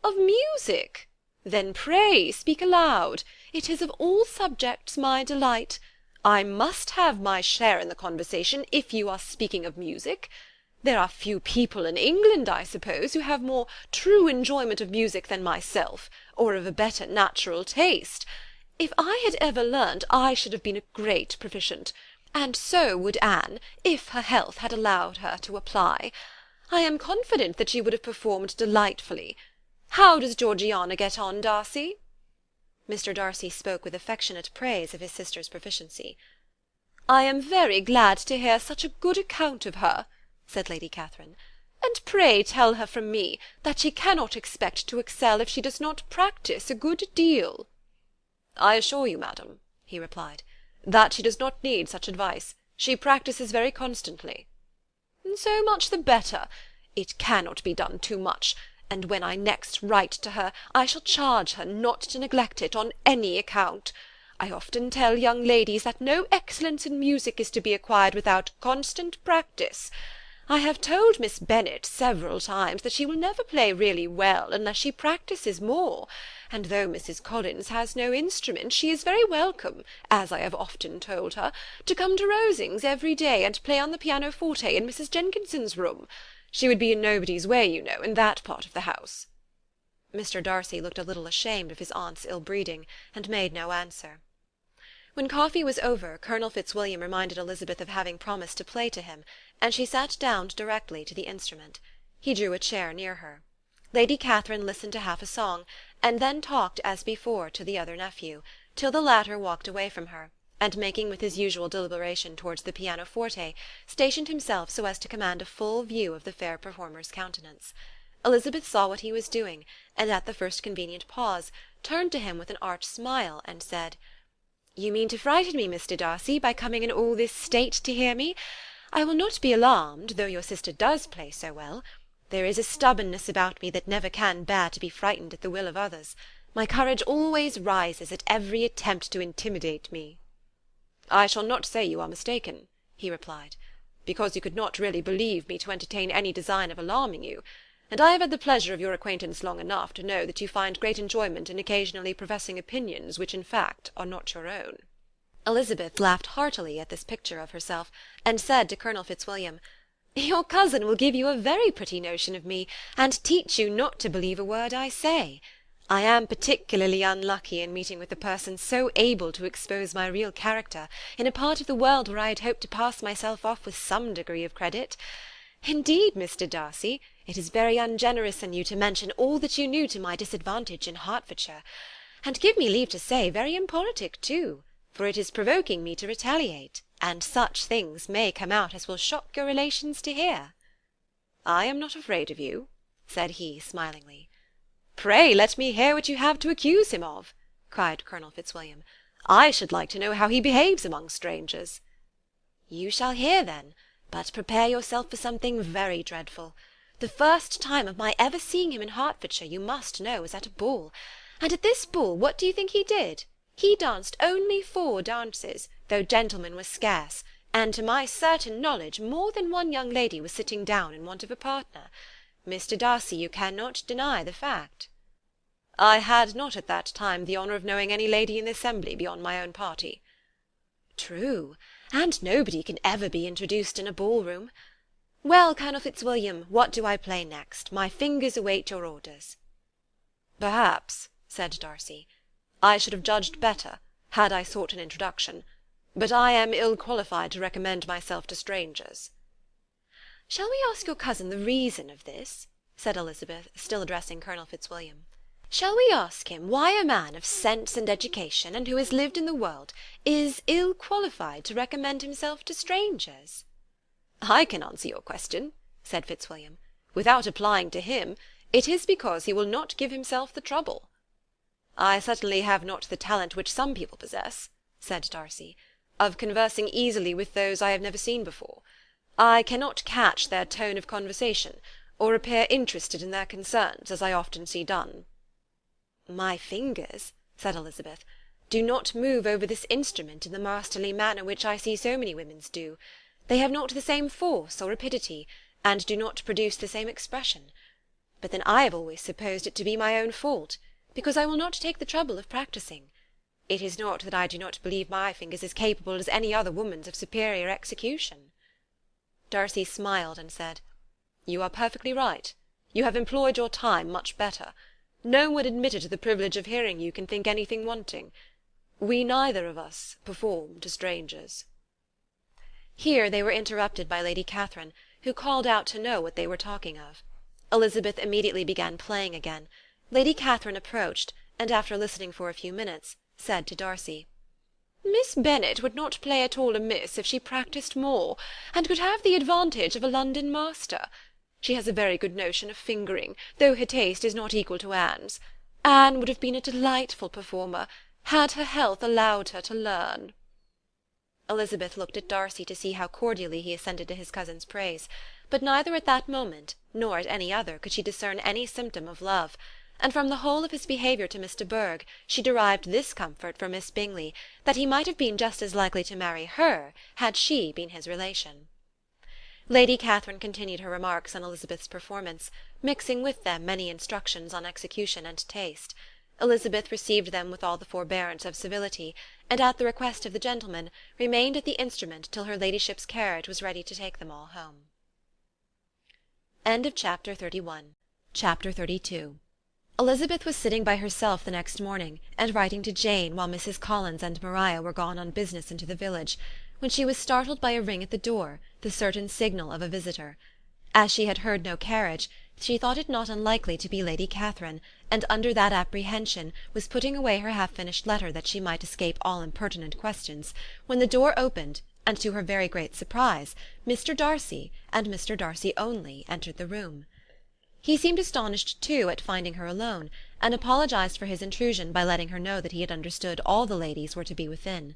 "Of music? Then pray speak aloud. It is of all subjects my delight. I must have my share in the conversation, if you are speaking of music. There are few people in England, I suppose, who have more true enjoyment of music than myself, or of a better natural taste. If I had ever learnt, I should have been a great proficient, and so would Anne, if her health had allowed her to apply. I am confident that she would have performed delightfully. How does Georgiana get on, Darcy?" Mr. Darcy spoke with affectionate praise of his sister's proficiency. "I am very glad to hear such a good account of her," said Lady Catherine, "and pray tell her from me that she cannot expect to excel if she does not practise a good deal." "I assure you, madam," he replied, "that she does not need such advice. She practises very constantly." "So much the better. It cannot be done too much, and when I next write to her, I shall charge her not to neglect it on any account. I often tell young ladies that no excellence in music is to be acquired without constant practice. I have told Miss Bennet several times that she will never play really well unless she practises more, and though Mrs. Collins has no instrument, she is very welcome, as I have often told her, to come to Rosings every day and play on the pianoforte in Mrs. Jenkinson's room. She would be in nobody's way, you know, in that part of the house." Mr. Darcy looked a little ashamed of his aunt's ill-breeding, and made no answer. When coffee was over, Colonel Fitzwilliam reminded Elizabeth of having promised to play to him, and she sat down directly to the instrument. He drew a chair near her. Lady Catherine listened to half a song, and then talked as before to the other nephew, till the latter walked away from her, and making with his usual deliberation towards the pianoforte, stationed himself so as to command a full view of the fair performer's countenance. Elizabeth saw what he was doing, and at the first convenient pause, turned to him with an arch smile, and said, "You mean to frighten me, Mr. Darcy, by coming in all this state to hear me? I will not be alarmed, though your sister does play so well. There is a stubbornness about me that never can bear to be frightened at the will of others. My courage always rises at every attempt to intimidate me." "I shall not say you are mistaken," he replied, "because you could not really believe me to entertain any design of alarming you, and I have had the pleasure of your acquaintance long enough to know that you find great enjoyment in occasionally professing opinions which in fact are not your own." Elizabeth laughed heartily at this picture of herself, and said to Colonel Fitzwilliam, "Your cousin will give you a very pretty notion of me, and teach you not to believe a word I say. I am particularly unlucky in meeting with a person so able to expose my real character, in a part of the world where I had hoped to pass myself off with some degree of credit. Indeed, Mr. Darcy, it is very ungenerous in you to mention all that you knew to my disadvantage in Hertfordshire, and give me leave to say, very impolitic too, for it is provoking me to retaliate, and such things may come out as will shock your relations to hear." "I am not afraid of you," said he, smilingly. "Pray let me hear what you have to accuse him of," cried Colonel Fitzwilliam. "I should like to know how he behaves among strangers." "You shall hear, then, but prepare yourself for something very dreadful. The first time of my ever seeing him in Hertfordshire, you must know, was at a ball, and at this ball what do you think he did? He danced only 4 dances, though gentlemen were scarce, and to my certain knowledge more than one young lady was sitting down in want of a partner. Mr. Darcy, you cannot deny the fact." "I had not at that time the honour of knowing any lady in the assembly beyond my own party." "True, and nobody can ever be introduced in a ball-room. Well, Colonel Fitzwilliam, what do I play next? My fingers await your orders." "Perhaps," said Darcy, "I should have judged better, had I sought an introduction, but I am ill qualified to recommend myself to strangers." "Shall we ask your cousin the reason of this?" said Elizabeth, still addressing Colonel Fitzwilliam. "Shall we ask him why a man of sense and education, and who has lived in the world, is ill qualified to recommend himself to strangers?" "I can answer your question," said Fitzwilliam. "Without applying to him, it is because he will not give himself the trouble." "I certainly have not the talent which some people possess," said Darcy, "of conversing easily with those I have never seen before. I cannot catch their tone of conversation, or appear interested in their concerns, as I often see done." "My fingers," said Elizabeth, Do not move over this instrument in the masterly manner which I see so many women's do. They have not the same force or rapidity, and do not produce the same expression. But then I have always supposed it to be my own fault, because I will not take the trouble of practising. It is not that I do not believe my fingers as capable as any other woman's of superior execution. Darcy smiled and said, "You are perfectly right. You have employed your time much better. No one admitted to the privilege of hearing you can think anything wanting. We neither of us perform to strangers." Here they were interrupted by Lady Catherine, who called out to know what they were talking of. Elizabeth immediately began playing again. Lady Catherine approached, and after listening for a few minutes, said to Darcy, "Miss Bennet would not play at all amiss if she practised more, and could have the advantage of a London master. She has a very good notion of fingering, though her taste is not equal to Anne's. Anne would have been a delightful performer, had her health allowed her to learn." Elizabeth looked at Darcy to see how cordially he assented to his cousin's praise, but neither at that moment, nor at any other, could she discern any symptom of love, and from the whole of his behaviour to Miss de Bourgh she derived this comfort for Miss Bingley, that he might have been just as likely to marry her had she been his relation. Lady Catherine continued her remarks on Elizabeth's performance, mixing with them many instructions on execution and taste. Elizabeth received them with all the forbearance of civility, and at the request of the gentlemen, remained at the instrument till her ladyship's carriage was ready to take them all home. Chapter 32. Elizabeth was sitting by herself the next morning, and writing to Jane, while Mrs. Collins and Maria were gone on business into the village, when she was startled by a ring at the door, the certain signal of a visitor. As she had heard no carriage, she thought it not unlikely to be Lady Catherine, and under that apprehension was putting away her half-finished letter that she might escape all impertinent questions, when the door opened, and to her very great surprise, Mr. Darcy, and Mr. Darcy only, entered the room. He seemed astonished, too, at finding her alone, and apologized for his intrusion by letting her know that he had understood all the ladies were to be within.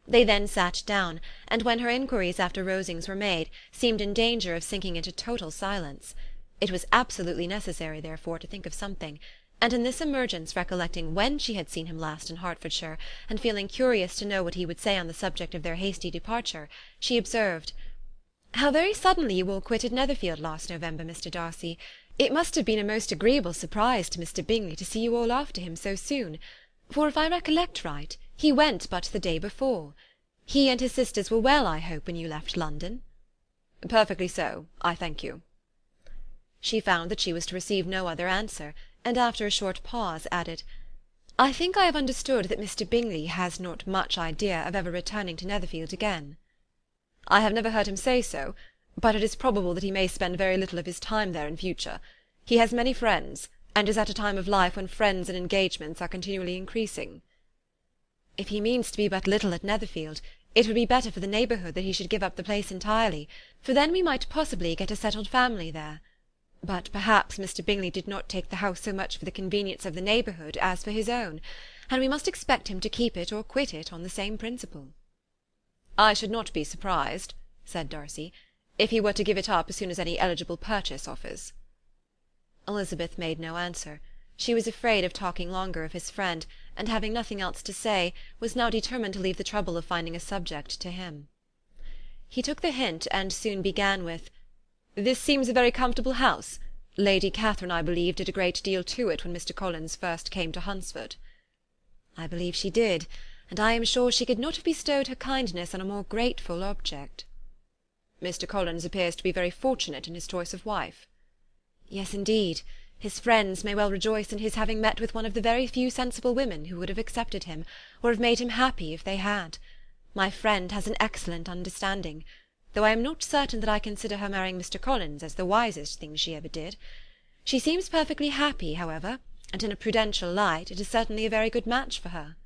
They then sat down, and when her inquiries after Rosings were made, seemed in danger of sinking into total silence. It was absolutely necessary, therefore, to think of something, and in this emergence, recollecting when she had seen him last in Hertfordshire, and feeling curious to know what he would say on the subject of their hasty departure, she observed, "How very suddenly you all quitted Netherfield last November, Mr. Darcy. It must have been a most agreeable surprise to Mr. Bingley to see you all after him so soon, for if I recollect right, he went but the day before. He and his sisters were well, I hope, when you left London?" "Perfectly so, I thank you." She found that she was to receive no other answer, and after a short pause added, "I think I have understood that Mr. Bingley has not much idea of ever returning to Netherfield again." "I have never heard him say so, but it is probable that he may spend very little of his time there in future. He has many friends, and is at a time of life when friends and engagements are continually increasing." "If he means to be but little at Netherfield, it would be better for the neighbourhood that he should give up the place entirely, for then we might possibly get a settled family there. But perhaps Mr. Bingley did not take the house so much for the convenience of the neighbourhood as for his own, and we must expect him to keep it or quit it on the same principle." "I should not be surprised," said Darcy, "if he were to give it up as soon as any eligible purchase offers." Elizabeth made no answer. She was afraid of talking longer of his friend, and having nothing else to say, was now determined to leave the trouble of finding a subject to him. He took the hint, and soon began with, "This seems a very comfortable house. Lady Catherine, I believe, did a great deal to it when Mr. Collins first came to Hunsford." "I believe she did, and I am sure she could not have bestowed her kindness on a more grateful object." "Mr. Collins appears to be very fortunate in his choice of wife." "Yes, indeed. His friends may well rejoice in his having met with one of the very few sensible women who would have accepted him, or have made him happy if they had. My friend has an excellent understanding, though I am not certain that I consider her marrying Mr. Collins as the wisest thing she ever did. She seems perfectly happy, however, and in a prudential light it is certainly a very good match for her."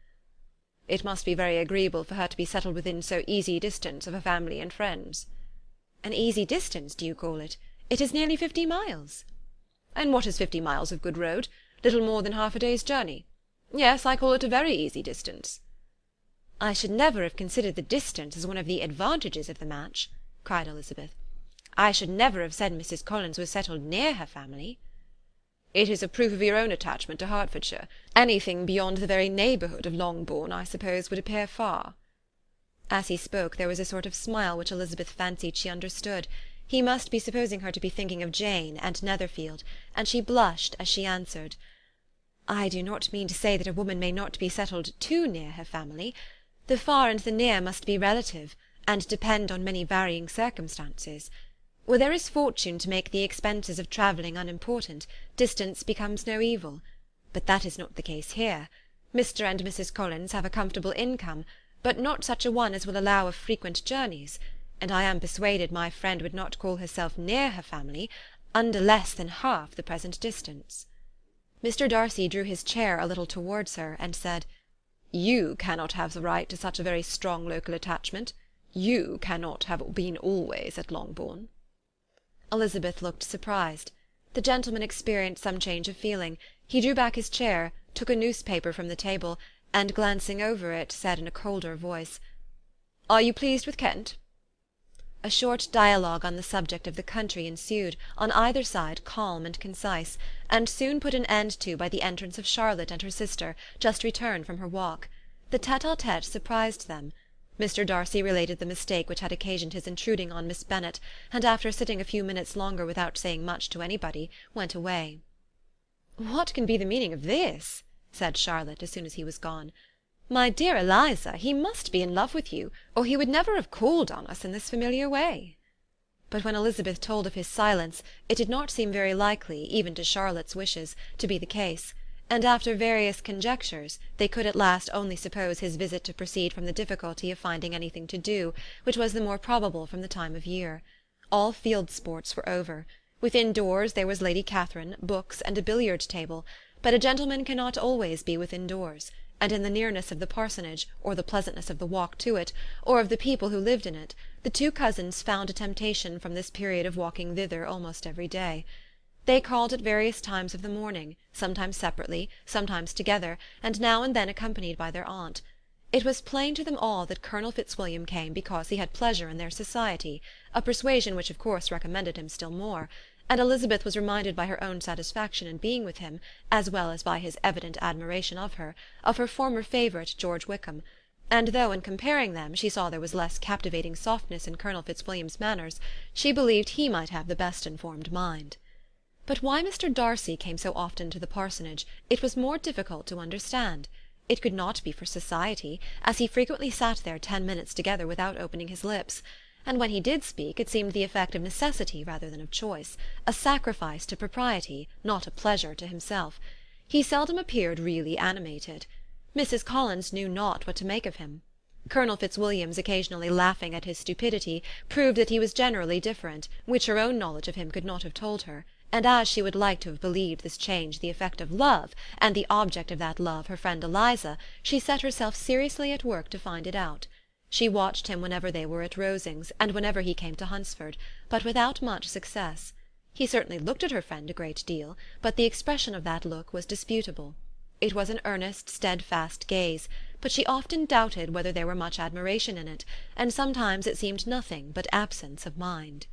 "It must be very agreeable for her to be settled within so easy distance of her family and friends." "An easy distance, do you call it? It is nearly 50 miles." "And what is 50 miles of good road? Little more than half a day's journey. Yes, I call it a very easy distance." "I should never have considered the distance as one of the advantages of the match," cried Elizabeth. "I should never have said Mrs. Collins was settled near her family." It is a proof of your own attachment to Hertfordshire. Anything beyond the very neighbourhood of Longbourn, I suppose, would appear far." As he spoke there was a sort of smile which Elizabeth fancied she understood. He must be supposing her to be thinking of Jane and Netherfield, and she blushed as she answered, "I do not mean to say that a woman may not be settled too near her family. The far and the near must be relative, and depend on many varying circumstances. Where there is fortune to make the expenses of travelling unimportant, distance becomes no evil. But that is not the case here. Mr. and Mrs. Collins have a comfortable income, but not such a one as will allow of frequent journeys, and I am persuaded my friend would not call herself near her family under less than half the present distance." Mr. Darcy drew his chair a little towards her, and said, "You cannot have the right to such a very strong local attachment. You cannot have been always at Longbourn." Elizabeth looked surprised. The gentleman experienced some change of feeling. He drew back his chair, took a newspaper from the table, and glancing over it, said in a colder voice, "Are you pleased with Kent?" A short dialogue on the subject of the country ensued, on either side calm and concise, and soon put an end to by the entrance of Charlotte and her sister, just returned from her walk. The tete-a-tete surprised them. Mr. Darcy related the mistake which had occasioned his intruding on Miss Bennet, and after sitting a few minutes longer without saying much to anybody, went away. "What can be the meaning of this?" said Charlotte, as soon as he was gone. "My dear Eliza, he must be in love with you, or he would never have called on us in this familiar way." But when Elizabeth told of his silence, it did not seem very likely, even to Charlotte's wishes, to be the case, and after various conjectures they could at last only suppose his visit to proceed from the difficulty of finding anything to do, which was the more probable from the time of year. All field sports were over. Within doors there was Lady Catherine, books, and a billiard table, but a gentleman cannot always be within doors, and in the nearness of the parsonage, or the pleasantness of the walk to it, or of the people who lived in it, the two cousins found a temptation from this period of walking thither almost every day. They called at various times of the morning, sometimes separately, sometimes together, and now and then accompanied by their aunt. It was plain to them all that Colonel Fitzwilliam came because he had pleasure in their society, a persuasion which of course recommended him still more, and Elizabeth was reminded by her own satisfaction in being with him, as well as by his evident admiration of her former favourite George Wickham, and though in comparing them she saw there was less captivating softness in Colonel Fitzwilliam's manners, she believed he might have the best informed mind. But why Mr. Darcy came so often to the parsonage it was more difficult to understand. It could not be for society, as he frequently sat there 10 minutes together without opening his lips, and when he did speak it seemed the effect of necessity rather than of choice, a sacrifice to propriety, not a pleasure to himself. He seldom appeared really animated. Mrs. Collins knew not what to make of him. Colonel Fitzwilliam's occasionally laughing at his stupidity proved that he was generally different, which her own knowledge of him could not have told her, and as she would like to have believed this change the effect of love, and the object of that love her friend Eliza, she set herself seriously at work to find it out. She watched him whenever they were at Rosings, and whenever he came to Hunsford, but without much success. He certainly looked at her friend a great deal, but the expression of that look was disputable. It was an earnest, steadfast gaze, but she often doubted whether there were much admiration in it, and sometimes it seemed nothing but absence of mind.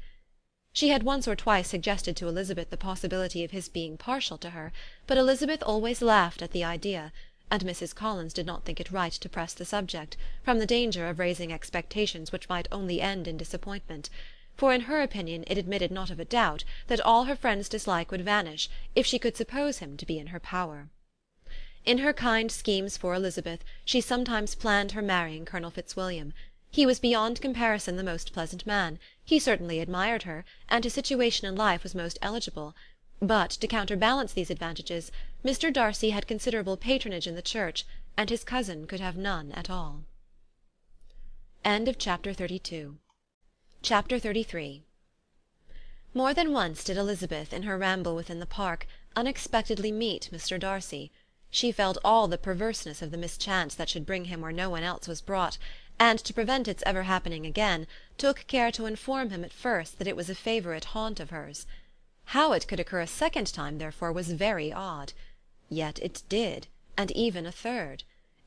She had once or twice suggested to Elizabeth the possibility of his being partial to her, but Elizabeth always laughed at the idea, and Mrs. Collins did not think it right to press the subject, from the danger of raising expectations which might only end in disappointment, for in her opinion it admitted not of a doubt that all her friend's dislike would vanish if she could suppose him to be in her power. In her kind schemes for Elizabeth she sometimes planned her marrying Colonel Fitzwilliam. He was beyond comparison the most pleasant man, he certainly admired her, and his situation in life was most eligible, but, to counterbalance these advantages, Mr. Darcy had considerable patronage in the church, and his cousin could have none at all. Chapter 33. More than once did Elizabeth, in her ramble within the park, unexpectedly meet Mr. Darcy. She felt all the perverseness of the mischance that should bring him where no one else was brought, and, to prevent its ever happening again, took care to inform him at first that it was a favourite haunt of hers. How it could occur a second time, therefore, was very odd. Yet it did, and even a third.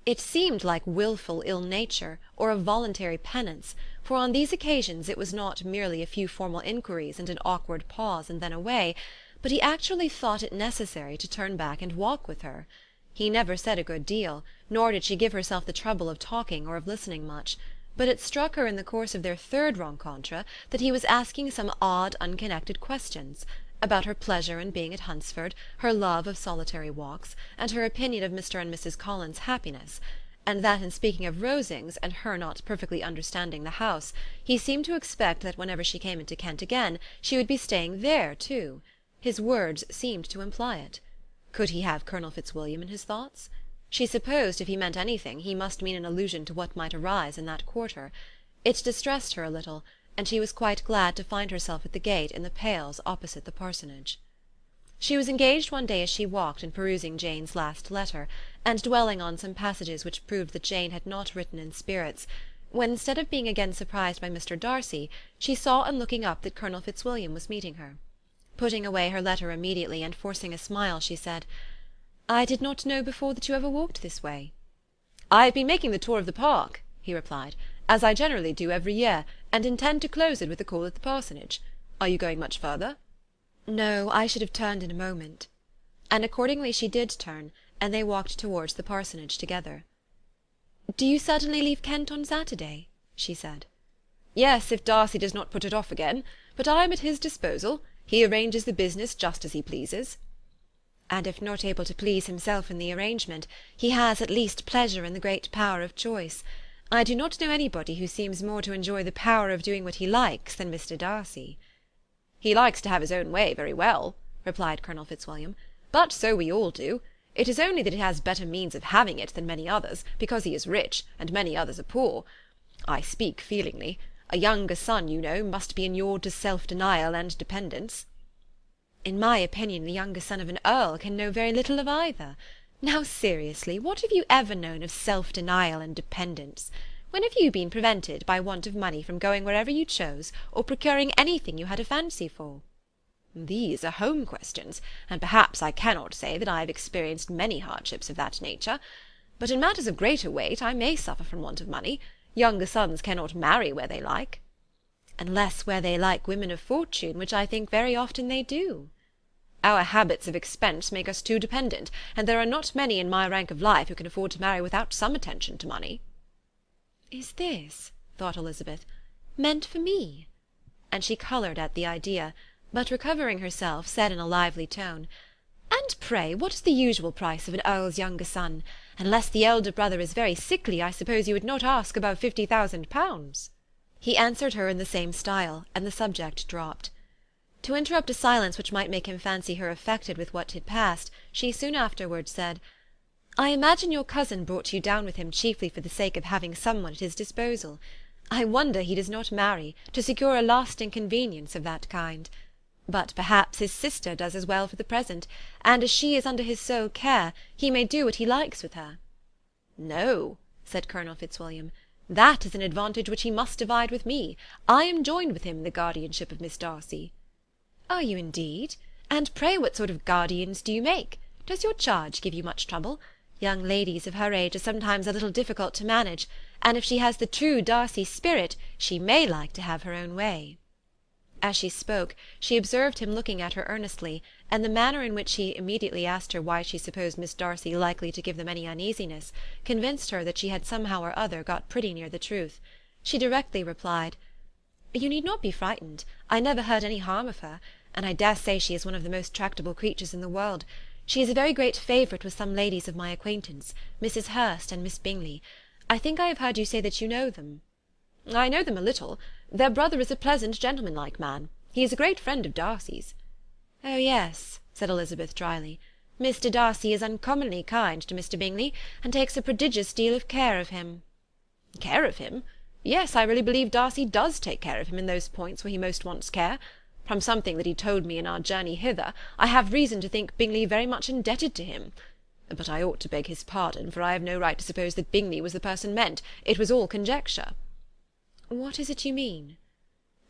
It seemed like wilful ill-nature, or a voluntary penance, for on these occasions it was not merely a few formal inquiries and an awkward pause and then away, but he actually thought it necessary to turn back and walk with her. He never said a good deal, nor did she give herself the trouble of talking or of listening much, but it struck her in the course of their third rencontre that he was asking some odd, unconnected questions, about her pleasure in being at Hunsford, her love of solitary walks, and her opinion of Mr. and Mrs. Collins's happiness, and that in speaking of Rosings, and her not perfectly understanding the house, he seemed to expect that whenever she came into Kent again, she would be staying there too. His words seemed to imply it. Could he have Colonel Fitzwilliam in his thoughts? She supposed if he meant anything, he must mean an allusion to what might arise in that quarter. It distressed her a little, and she was quite glad to find herself at the gate in the pales opposite the parsonage. She was engaged one day as she walked in perusing Jane's last letter, and dwelling on some passages which proved that Jane had not written in spirits, when, instead of being again surprised by Mr. Darcy, she saw on looking up that Colonel Fitzwilliam was meeting her. Putting away her letter immediately, and forcing a smile, she said, "I did not know before that you ever walked this way." "I have been making the tour of the park," he replied, "as I generally do every year, and intend to close it with a call at the parsonage. Are you going much further?" "No, I should have turned in a moment." And accordingly she did turn, and they walked towards the parsonage together. "Do you certainly leave Kent on Saturday?" she said. "Yes, if Darcy does not put it off again, but I am at his disposal. He arranges the business just as he pleases." "And if not able to please himself in the arrangement, he has at least pleasure in the great power of choice. I do not know anybody who seems more to enjoy the power of doing what he likes than Mr. Darcy." "He likes to have his own way very well," replied Colonel Fitzwilliam, "but so we all do. It is only that he has better means of having it than many others, because he is rich, and many others are poor. I speak feelingly. A younger son, you know, must be inured to self-denial and dependence." "In my opinion, the younger son of an earl can know very little of either. Now, seriously, what have you ever known of self-denial and dependence? When have you been prevented by want of money from going wherever you chose, or procuring anything you had a fancy for?" "These are home questions, and perhaps I cannot say that I have experienced many hardships of that nature. But in matters of greater weight I may suffer from want of money. Younger sons cannot marry where they like." "Unless where they like women of fortune, which I think very often they do." "Our habits of expense make us too dependent, and there are not many in my rank of life who can afford to marry without some attention to money." "Is this," thought Elizabeth, "meant for me?" And she coloured at the idea, but recovering herself, said in a lively tone, "And pray, what is the usual price of an earl's younger son? Unless the elder brother is very sickly, I suppose you would not ask above 50,000 pounds." He answered her in the same style, and the subject dropped. To interrupt a silence which might make him fancy her affected with what had passed, she soon afterwards said, "I imagine your cousin brought you down with him chiefly for the sake of having someone at his disposal. I wonder he does not marry, to secure a lasting convenience of that kind. But perhaps his sister does as well for the present, and as she is under his sole care, he may do what he likes with her." "No," said Colonel Fitzwilliam, "that is an advantage which he must divide with me. I am joined with him in the guardianship of Miss Darcy." "Are you indeed? And pray what sort of guardians do you make? Does your charge give you much trouble? Young ladies of her age are sometimes a little difficult to manage, and if she has the true Darcy spirit, she may like to have her own way." As she spoke, she observed him looking at her earnestly, and the manner in which he immediately asked her why she supposed Miss Darcy likely to give them any uneasiness, convinced her that she had somehow or other got pretty near the truth. She directly replied, "You need not be frightened. I never heard any harm of her, and I dare say she is one of the most tractable creatures in the world. She is a very great favourite with some ladies of my acquaintance, Mrs. Hurst and Miss Bingley. I think I have heard you say that you know them." "I know them a little. Their brother is a pleasant, gentlemanlike man. He is a great friend of Darcy's." "Oh, yes," said Elizabeth dryly. "Mr. Darcy is uncommonly kind to Mr. Bingley, and takes a prodigious deal of care of him." "Care of him? Yes, I really believe Darcy does take care of him in those points where he most wants care. From something that he told me in our journey hither, I have reason to think Bingley very much indebted to him. But I ought to beg his pardon, for I have no right to suppose that Bingley was the person meant. It was all conjecture." "What is it you mean?"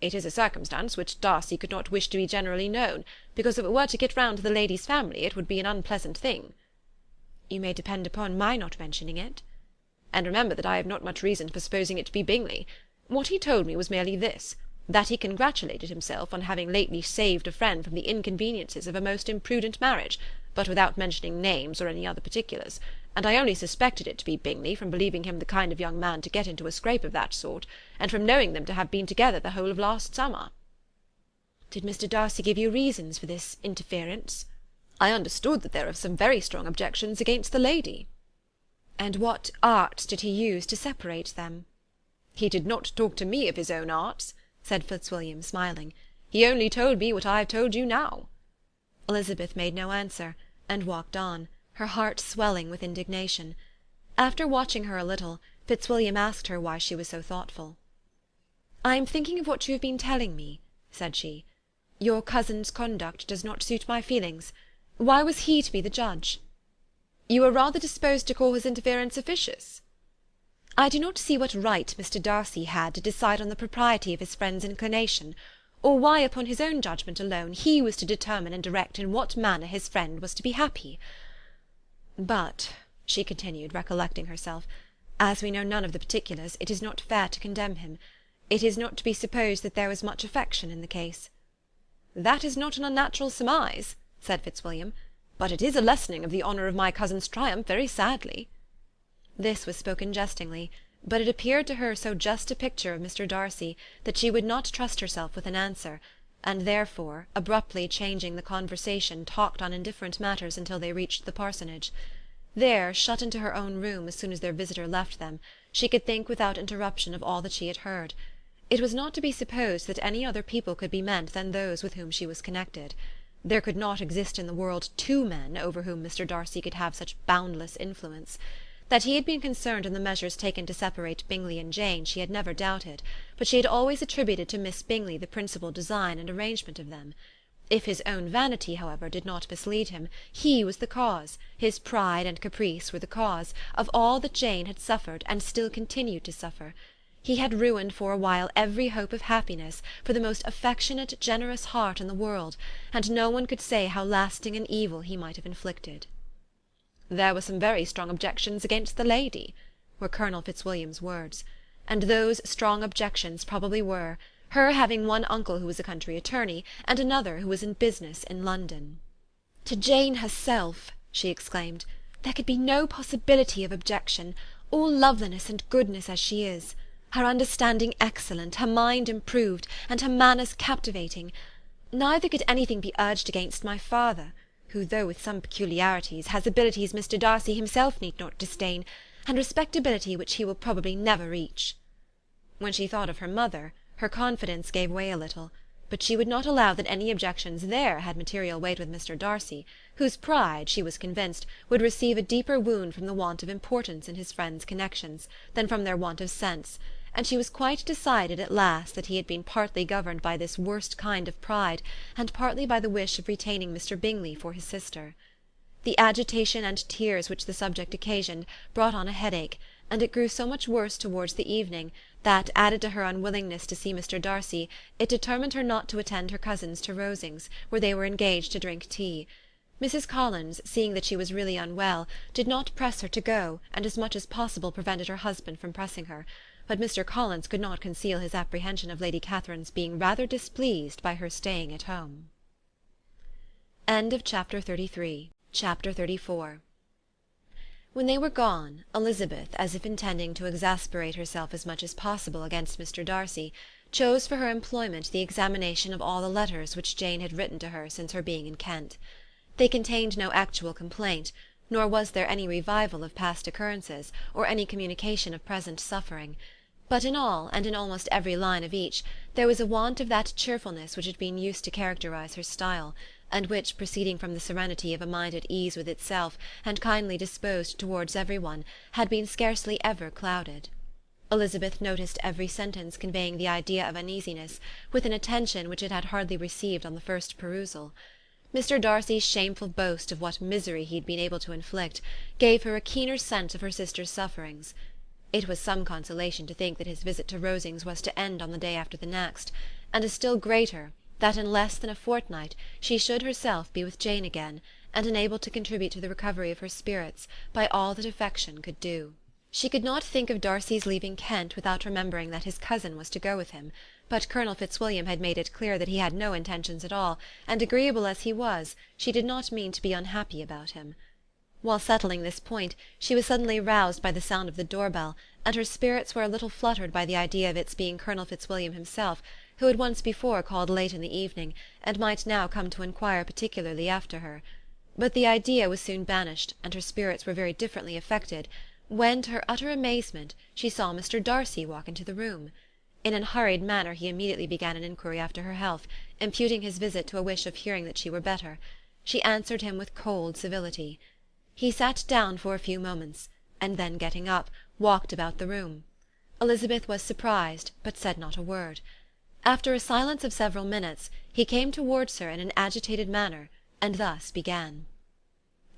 "It is a circumstance which Darcy could not wish to be generally known, because if it were to get round to the lady's family, it would be an unpleasant thing." "You may depend upon my not mentioning it." "And remember that I have not much reason for supposing it to be Bingley. What he told me was merely this. that he congratulated himself on having lately saved a friend from the inconveniences of a most imprudent marriage, but without mentioning names or any other particulars, and I only suspected it to be Bingley from believing him the kind of young man to get into a scrape of that sort, and from knowing them to have been together the whole of last summer." "Did Mr. Darcy give you reasons for this interference?" "I understood that there are some very strong objections against the lady." "And what arts did he use to separate them?" "He did not talk to me of his own arts," said Fitzwilliam, smiling. "He only told me what I have told you now." Elizabeth made no answer, and walked on, her heart swelling with indignation. After watching her a little, Fitzwilliam asked her why she was so thoughtful. "I am thinking of what you have been telling me," said she. "Your cousin's conduct does not suit my feelings. Why was he to be the judge?" "You are rather disposed to call his interference officious?" "I do not see what right Mr. Darcy had to decide on the propriety of his friend's inclination, or why upon his own judgment alone he was to determine and direct in what manner his friend was to be happy. But," she continued, recollecting herself, "as we know none of the particulars, it is not fair to condemn him. It is not to be supposed that there was much affection in the case." "That is not an unnatural surmise," said Fitzwilliam, "but it is a lessening of the honour of my cousin's triumph very sadly." This was spoken jestingly, but it appeared to her so just a picture of Mr. Darcy that she would not trust herself with an answer, and therefore, abruptly changing the conversation, talked on indifferent matters until they reached the parsonage. There, shut into her own room as soon as their visitor left them, she could think without interruption of all that she had heard. It was not to be supposed that any other people could be meant than those with whom she was connected. There could not exist in the world two men over whom Mr. Darcy could have such boundless influence. That he had been concerned in the measures taken to separate Bingley and Jane she had never doubted, but she had always attributed to Miss Bingley the principal design and arrangement of them. If his own vanity, however, did not mislead him, he was the cause, his pride and caprice were the cause, of all that Jane had suffered and still continued to suffer. He had ruined for a while every hope of happiness for the most affectionate, generous heart in the world, and no one could say how lasting an evil he might have inflicted. "There were some very strong objections against the lady," were Colonel Fitzwilliam's words, and those strong objections probably were, her having one uncle who was a country attorney, and another who was in business in London. "To Jane herself," she exclaimed, "there could be no possibility of objection, all loveliness and goodness as she is, her understanding excellent, her mind improved, and her manners captivating. Neither could anything be urged against my father, who, though with some peculiarities, has abilities Mr. Darcy himself need not disdain, and respectability which he will probably never reach." When she thought of her mother, her confidence gave way a little, but she would not allow that any objections there had material weight with Mr. Darcy, whose pride, she was convinced, would receive a deeper wound from the want of importance in his friends' connections, than from their want of sense, and she was quite decided at last that he had been partly governed by this worst kind of pride, and partly by the wish of retaining Mr. Bingley for his sister. The agitation and tears which the subject occasioned brought on a headache, and it grew so much worse towards the evening that, added to her unwillingness to see Mr. Darcy, it determined her not to attend her cousins to Rosings, where they were engaged to drink tea. Mrs. Collins, seeing that she was really unwell, did not press her to go, and as much as possible prevented her husband from pressing her, but Mr. Collins could not conceal his apprehension of Lady Catherine's being rather displeased by her staying at home. Chapter 34. When they were gone, Elizabeth, as if intending to exasperate herself as much as possible against Mr. Darcy, chose for her employment the examination of all the letters which Jane had written to her since her being in Kent. They contained no actual complaint, nor was there any revival of past occurrences, or any communication of present suffering. But in all, and in almost every line of each, there was a want of that cheerfulness which had been used to characterize her style, and which, proceeding from the serenity of a mind at ease with itself, and kindly disposed towards every one, had been scarcely ever clouded. Elizabeth noticed every sentence conveying the idea of uneasiness, with an attention which it had hardly received on the first perusal. Mr. Darcy's shameful boast of what misery he had been able to inflict gave her a keener sense of her sister's sufferings. It was some consolation to think that his visit to Rosings was to end on the day after the next, and a still greater, that in less than a fortnight she should herself be with Jane again, and enabled to contribute to the recovery of her spirits by all that affection could do. She could not think of Darcy's leaving Kent without remembering that his cousin was to go with him, But Colonel Fitzwilliam had made it clear that he had no intentions at all, and agreeable as he was, she did not mean to be unhappy about him. While settling this point, she was suddenly roused by the sound of the door-bell, and her spirits were a little fluttered by the idea of its being Colonel Fitzwilliam himself, who had once before called late in the evening, and might now come to inquire particularly after her. But the idea was soon banished, and her spirits were very differently affected, when, to her utter amazement, she saw Mr. Darcy walk into the room. In an hurried manner he immediately began an inquiry after her health, imputing his visit to a wish of hearing that she were better. She answered him with cold civility. He sat down for a few moments, and then getting up, walked about the room. Elizabeth was surprised, but said not a word. After a silence of several minutes, he came towards her in an agitated manner, and thus began.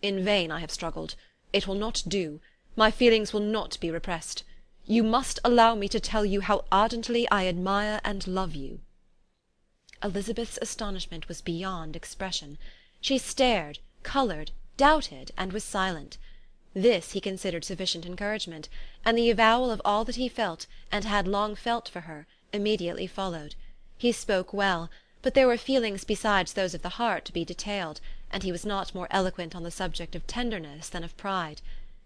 "In vain I have struggled. It will not do. My feelings will not be repressed. You must allow me to tell you how ardently I admire and love you." Elizabeth's astonishment was beyond expression. She stared, coloured, doubted, and was silent. This he considered sufficient encouragement, and the avowal of all that he felt, and had long felt for her, immediately followed. He spoke well, but there were feelings besides those of the heart to be detailed, and he was not more eloquent on the subject of tenderness than of pride.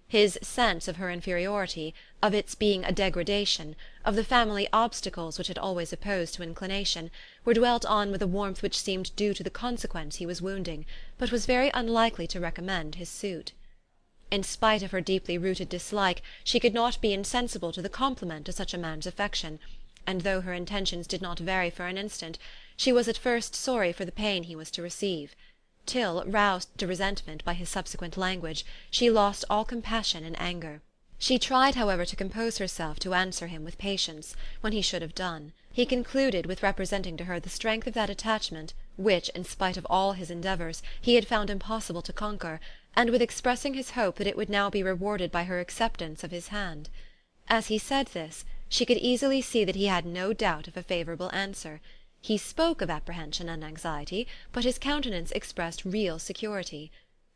His sense of her inferiority, of its being a degradation, of the family obstacles which had always opposed to inclination, were dwelt on with a warmth which seemed due to the consequence he was wounding, but was very unlikely to recommend his suit. In spite of her deeply rooted dislike, she could not be insensible to the compliment of such a man's affection, and though her intentions did not vary for an instant, she was at first sorry for the pain he was to receive, till, roused to resentment by his subsequent language, she lost all compassion in anger. She tried, however, to compose herself to answer him with patience, when he should have done. He concluded with representing to her the strength of that attachment which, in spite of all his endeavours, he had found impossible to conquer, and with expressing his hope that it would now be rewarded by her acceptance of his hand. As he said this, she could easily see that he had no doubt of a favourable answer. He spoke of apprehension and anxiety, but his countenance expressed real security.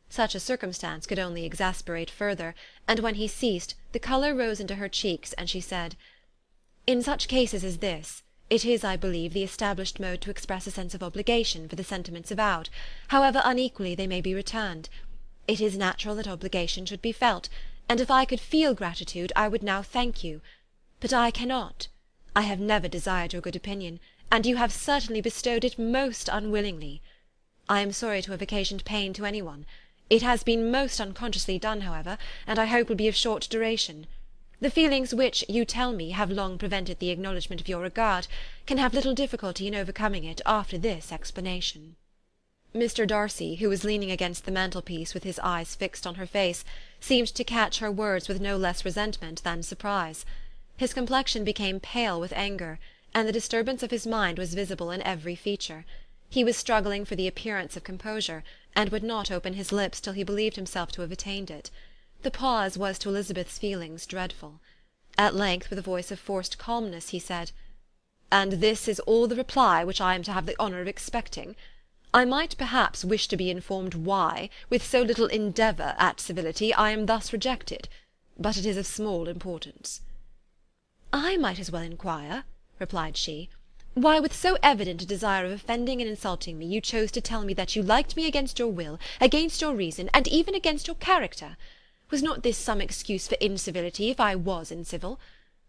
Such a circumstance could only exasperate further, and when he ceased, the colour rose into her cheeks, and she said, "In such cases as this, it is, I believe, the established mode to express a sense of obligation for the sentiments avowed, however unequally they may be returned. It is natural that obligation should be felt, and if I could feel gratitude, I would now thank you. But I cannot. I have never desired your good opinion, and you have certainly bestowed it most unwillingly. I am sorry to have occasioned pain to any one. It has been most unconsciously done, however, and I hope will be of short duration. The feelings which, you tell me, have long prevented the acknowledgment of your regard, can have little difficulty in overcoming it after this explanation." Mr. Darcy, who was leaning against the mantelpiece with his eyes fixed on her face, seemed to catch her words with no less resentment than surprise. His complexion became pale with anger, and the disturbance of his mind was visible in every feature. He was struggling for the appearance of composure, and would not open his lips till he believed himself to have attained it. The pause was to Elizabeth's feelings dreadful. At length, with a voice of forced calmness, he said, "And this is all the reply which I am to have the honour of expecting? I might perhaps wish to be informed why, with so little endeavour at civility, I am thus rejected, but it is of small importance." "I might as well inquire," replied she, "why, with so evident a desire of offending and insulting me, you chose to tell me that you liked me against your will, against your reason, and even against your character. Was not this some excuse for incivility, if I was incivil?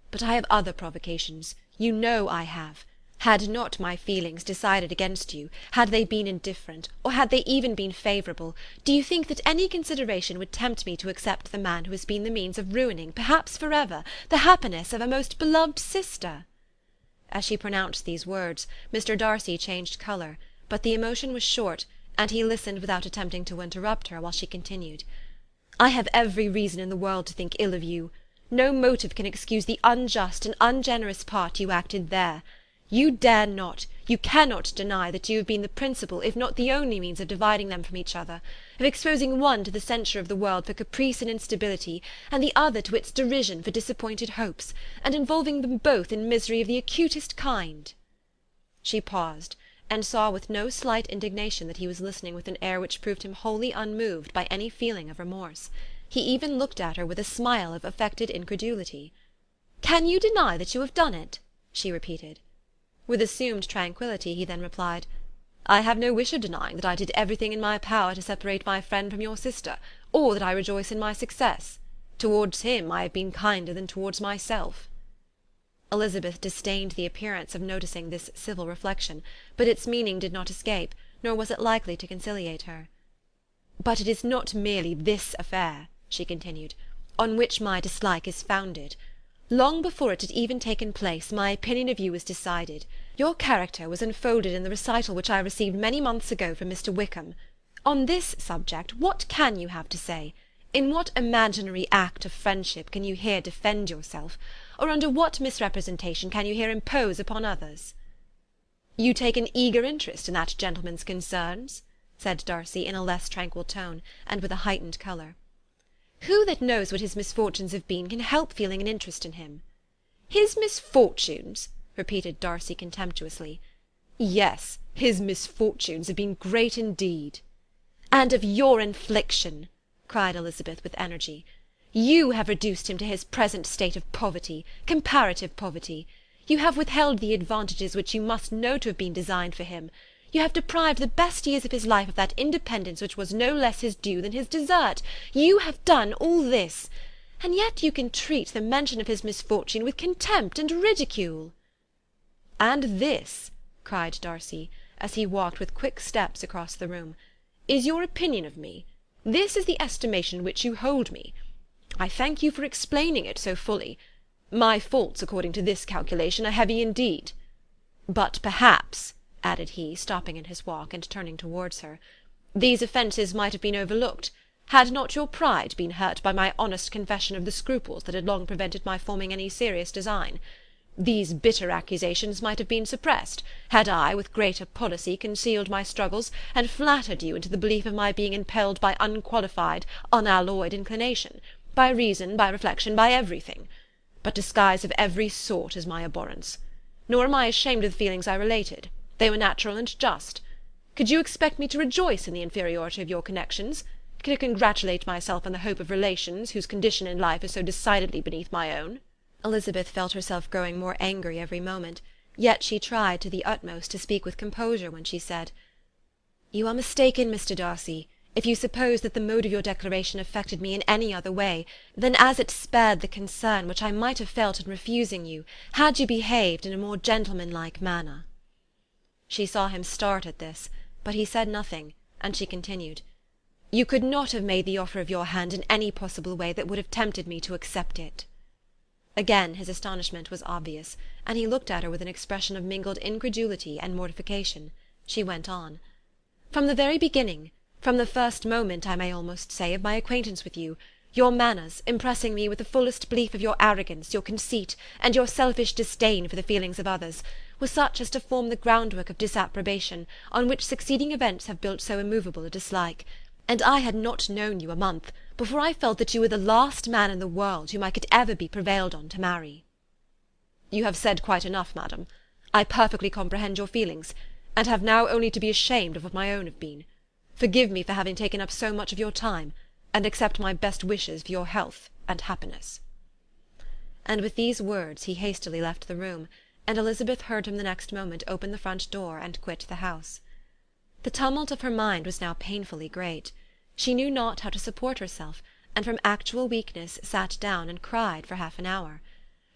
But I have other provocations, you know I have. Had not my feelings decided against you, had they been indifferent, or had they even been favourable, do you think that any consideration would tempt me to accept the man who has been the means of ruining, perhaps for ever, the happiness of a most beloved sister?" As she pronounced these words, Mr. Darcy changed colour, but the emotion was short, and he listened without attempting to interrupt her while she continued. "I have every reason in the world to think ill of you. No motive can excuse the unjust and ungenerous part you acted there. You dare not, you cannot deny that you have been the principal, if not the only means of dividing them from each other, of exposing one to the censure of the world for caprice and instability, and the other to its derision for disappointed hopes, and involving them both in misery of the acutest kind." She paused, and saw with no slight indignation that he was listening with an air which proved him wholly unmoved by any feeling of remorse. He even looked at her with a smile of affected incredulity. "Can you deny that you have done it?" she repeated. With assumed tranquillity he then replied, "I have no wish of denying that I did everything in my power to separate my friend from your sister, or that I rejoice in my success. Towards him I have been kinder than towards myself." Elizabeth disdained the appearance of noticing this civil reflection, but its meaning did not escape, nor was it likely to conciliate her. "But it is not merely this affair," she continued, "on which my dislike is founded. Long before it had even taken place, my opinion of you was decided. Your character was unfolded in the recital which I received many months ago from Mr. Wickham. On this subject, what can you have to say? In what imaginary act of friendship can you here defend yourself, or under what misrepresentation can you here impose upon others?" "You take an eager interest in that gentleman's concerns?" said Darcy, in a less tranquil tone, and with a heightened colour. "Who that knows what his misfortunes have been can help feeling an interest in him?" "His misfortunes!" repeated Darcy contemptuously. "Yes, his misfortunes have been great indeed." "And of your infliction," cried Elizabeth with energy. "You have reduced him to his present state of poverty, comparative poverty. You have withheld the advantages which you must know to have been designed for him. You have deprived the best years of his life of that independence which was no less his due than his desert. You have done all this, and yet you can treat the mention of his misfortune with contempt and ridicule." "And this," cried Darcy, as he walked with quick steps across the room, "is your opinion of me? This is the estimation in which you hold me? I thank you for explaining it so fully. My faults, according to this calculation, are heavy indeed. But perhaps," added he, stopping in his walk and turning towards her, "these offences might have been overlooked, had not your pride been hurt by my honest confession of the scruples that had long prevented my forming any serious design. These bitter accusations might have been suppressed, had I, with greater policy, concealed my struggles, and flattered you into the belief of my being impelled by unqualified, unalloyed inclination, by reason, by reflection, by everything. But disguise of every sort is my abhorrence. Nor am I ashamed of the feelings I related. They were natural and just. Could you expect me to rejoice in the inferiority of your connections? To congratulate myself on the hope of relations whose condition in life is so decidedly beneath my own?" Elizabeth felt herself growing more angry every moment, yet she tried to the utmost to speak with composure when she said, "You are mistaken, Mr. Darcy, if you suppose that the mode of your declaration affected me in any other way than as it spared the concern which I might have felt in refusing you, had you behaved in a more gentlemanlike manner." She saw him start at this, but he said nothing, and she continued, "You could not have made the offer of your hand in any possible way that would have tempted me to accept it." Again his astonishment was obvious, and he looked at her with an expression of mingled incredulity and mortification. She went on, "From the very beginning, from the first moment, I may almost say, of my acquaintance with you, your manners, impressing me with the fullest belief of your arrogance, your conceit, and your selfish disdain for the feelings of others, were such as to form the groundwork of disapprobation, on which succeeding events have built so immovable a dislike. And I had not known you a month before I felt that you were the last man in the world whom I could ever be prevailed on to marry." "You have said quite enough, madam. I perfectly comprehend your feelings, and have now only to be ashamed of what my own have been. Forgive me for having taken up so much of your time, and accept my best wishes for your health and happiness." And with these words he hastily left the room, and Elizabeth heard him the next moment open the front door and quit the house. The tumult of her mind was now painfully great. She knew not how to support herself, and from actual weakness sat down and cried for half an hour.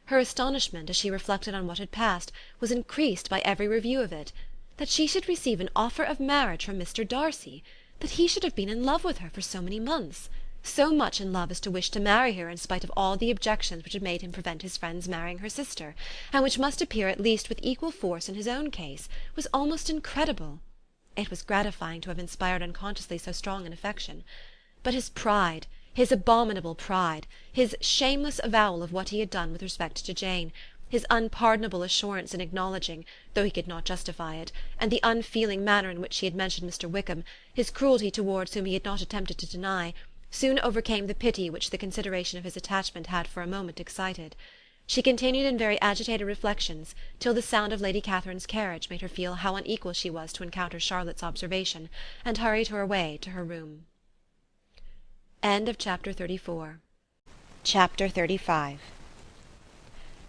Her astonishment, as she reflected on what had passed, was increased by every review of it. That she should receive an offer of marriage from Mr. Darcy, that he should have been in love with her for so many months, so much in love as to wish to marry her in spite of all the objections which had made him prevent his friends marrying her sister, and which must appear at least with equal force in his own case, was almost incredible. It was gratifying to have inspired unconsciously so strong an affection. But his pride, his abominable pride, his shameless avowal of what he had done with respect to Jane, his unpardonable assurance in acknowledging, though he could not justify it, and the unfeeling manner in which he had mentioned Mr. Wickham, his cruelty towards whom he had not attempted to deny, soon overcame the pity which the consideration of his attachment had for a moment excited. She continued in very agitated reflections, till the sound of Lady Catherine's carriage made her feel how unequal she was to encounter Charlotte's observation, and hurried her away to her room. Chapter 35.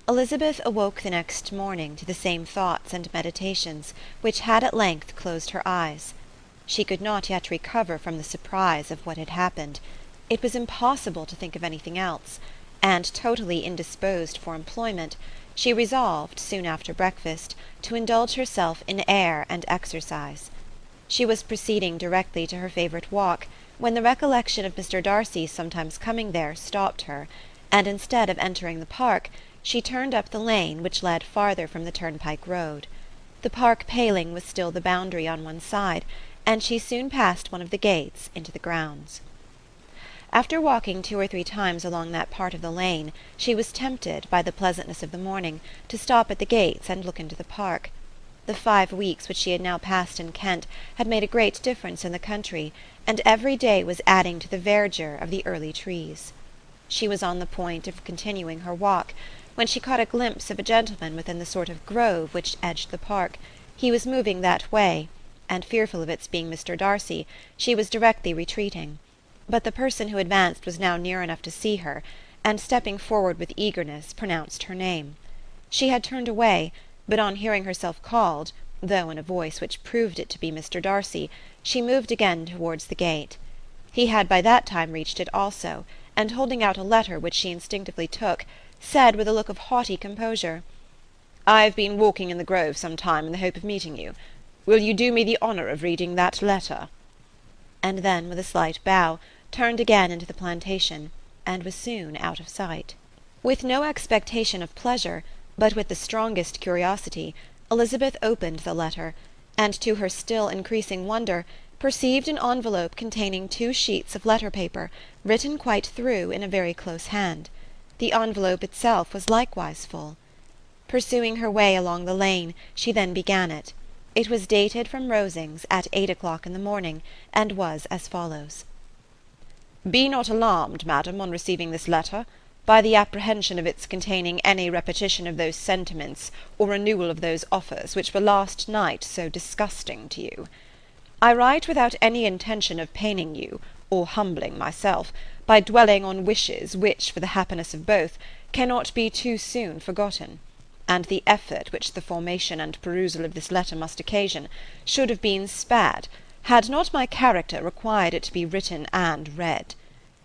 Elizabeth awoke the next morning to the same thoughts and meditations, which had at length closed her eyes. She could not yet recover from the surprise of what had happened. It was impossible to think of anything else, and totally indisposed for employment, she resolved, soon after breakfast, to indulge herself in air and exercise. She was proceeding directly to her favourite walk, when the recollection of Mr. Darcy's sometimes coming there stopped her, and instead of entering the park, she turned up the lane which led farther from the turnpike road. The park paling was still the boundary on one side, and she soon passed one of the gates into the grounds. After walking 2 or 3 times along that part of the lane, she was tempted, by the pleasantness of the morning, to stop at the gates and look into the park. The 5 weeks which she had now passed in Kent had made a great difference in the country, and every day was adding to the verdure of the early trees. She was on the point of continuing her walk, when she caught a glimpse of a gentleman within the sort of grove which edged the park. He was moving that way, and fearful of its being Mr. Darcy, she was directly retreating. But the person who advanced was now near enough to see her, and stepping forward with eagerness, pronounced her name. She had turned away, but on hearing herself called, though in a voice which proved it to be Mr. Darcy, she moved again towards the gate. He had by that time reached it also, and holding out a letter which she instinctively took, said with a look of haughty composure, "I have been walking in the grove some time in the hope of meeting you. Will you do me the honour of reading that letter?" And then, with a slight bow, turned again into the plantation, and was soon out of sight. With no expectation of pleasure, but with the strongest curiosity, Elizabeth opened the letter, and to her still increasing wonder, perceived an envelope containing 2 sheets of letter paper, written quite through in a very close hand. The envelope itself was likewise full. Pursuing her way along the lane, she then began it. It was dated from Rosings at 8 o'clock in the morning, and was as follows. "Be not alarmed, madam, on receiving this letter, by the apprehension of its containing any repetition of those sentiments or renewal of those offers which were last night so disgusting to you. I write without any intention of paining you, or humbling myself, by dwelling on wishes which, for the happiness of both, cannot be too soon forgotten, and the effort which the formation and perusal of this letter must occasion should have been spared, had not my character required it to be written and read.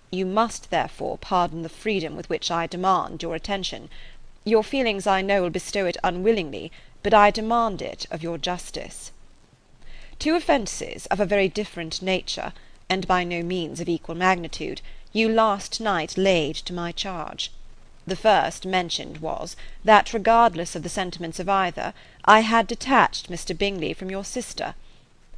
You must, therefore, pardon the freedom with which I demand your attention. Your feelings, I know, will bestow it unwillingly, but I demand it of your justice. 2 offences of a very different nature, and by no means of equal magnitude, you last night laid to my charge. The first mentioned was, that regardless of the sentiments of either, I had detached Mr. Bingley from your sister,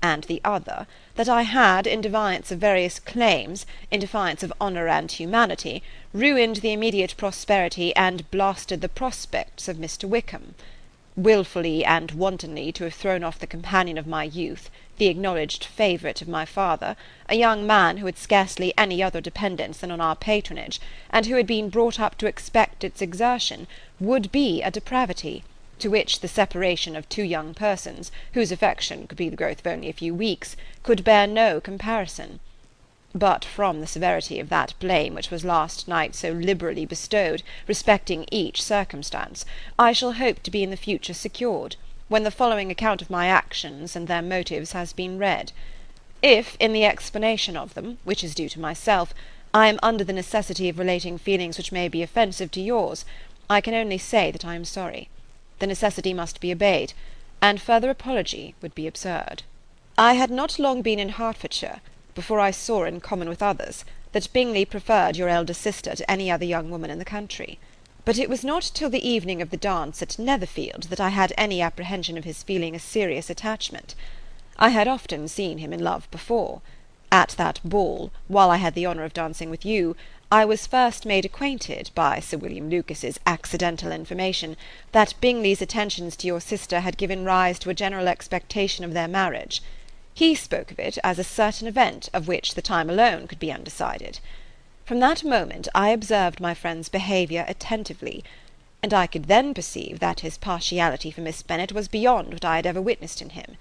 and the other, that I had, in defiance of various claims, in defiance of honour and humanity, ruined the immediate prosperity and blasted the prospects of Mr. Wickham. Wilfully and wantonly to have thrown off the companion of my youth, the acknowledged favourite of my father, a young man who had scarcely any other dependence than on our patronage, and who had been brought up to expect its exertion, would be a depravity, to which the separation of 2 young persons, whose affection could be the growth of only a few weeks, could bear no comparison. But from the severity of that blame which was last night so liberally bestowed, respecting each circumstance, I shall hope to be in the future secured, when the following account of my actions and their motives has been read. If, in the explanation of them, which is due to myself, I am under the necessity of relating feelings which may be offensive to yours, I can only say that I am sorry. The necessity must be obeyed, and further apology would be absurd. I had not long been in Hertfordshire, before I saw, in common with others, that Bingley preferred your elder sister to any other young woman in the country. But it was not till the evening of the dance at Netherfield that I had any apprehension of his feeling a serious attachment. I had often seen him in love before. At that ball, while I had the honour of dancing with you, I was first made acquainted, by Sir William Lucas's accidental information, that Bingley's attentions to your sister had given rise to a general expectation of their marriage. He spoke of it as a certain event of which the time alone could be undecided. From that moment I observed my friend's behaviour attentively, and I could then perceive that his partiality for Miss Bennet was beyond what I had ever witnessed in him.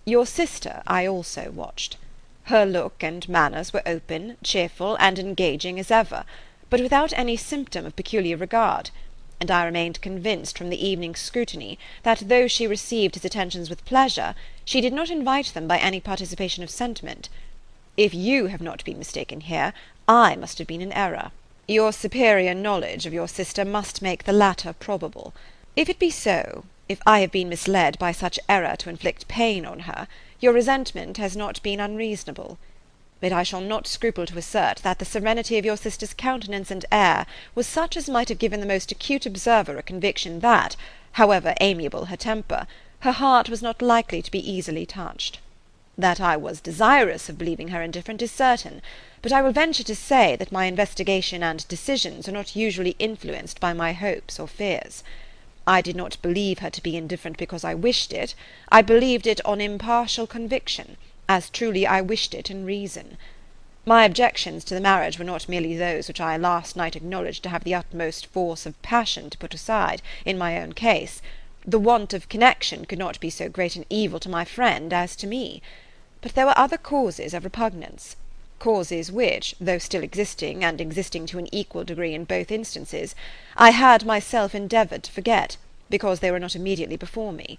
Your sister I also watched. Her look and manners were open, cheerful, and engaging as ever, but without any symptom of peculiar regard. and I remained convinced from the evening's scrutiny that though she received his attentions with pleasure, she did not invite them by any participation of sentiment. If you have not been mistaken here, I must have been in error. Your superior knowledge of your sister must make the latter probable. If it be so, if I have been misled by such error to inflict pain on her, your resentment has not been unreasonable. But I shall not scruple to assert that the serenity of your sister's countenance and air was such as might have given the most acute observer a conviction that, however amiable her temper, her heart was not likely to be easily touched. That I was desirous of believing her indifferent is certain, but I will venture to say that my investigation and decisions are not usually influenced by my hopes or fears. I did not believe her to be indifferent because I wished it. I believed it on impartial conviction, as truly I wished it in reason. My objections to the marriage were not merely those which I last night acknowledged to have the utmost force of passion to put aside, in my own case. The want of connection could not be so great an evil to my friend as to me. But there were other causes of repugnance, causes which, though still existing, and existing to an equal degree in both instances, I had myself endeavoured to forget, because they were not immediately before me.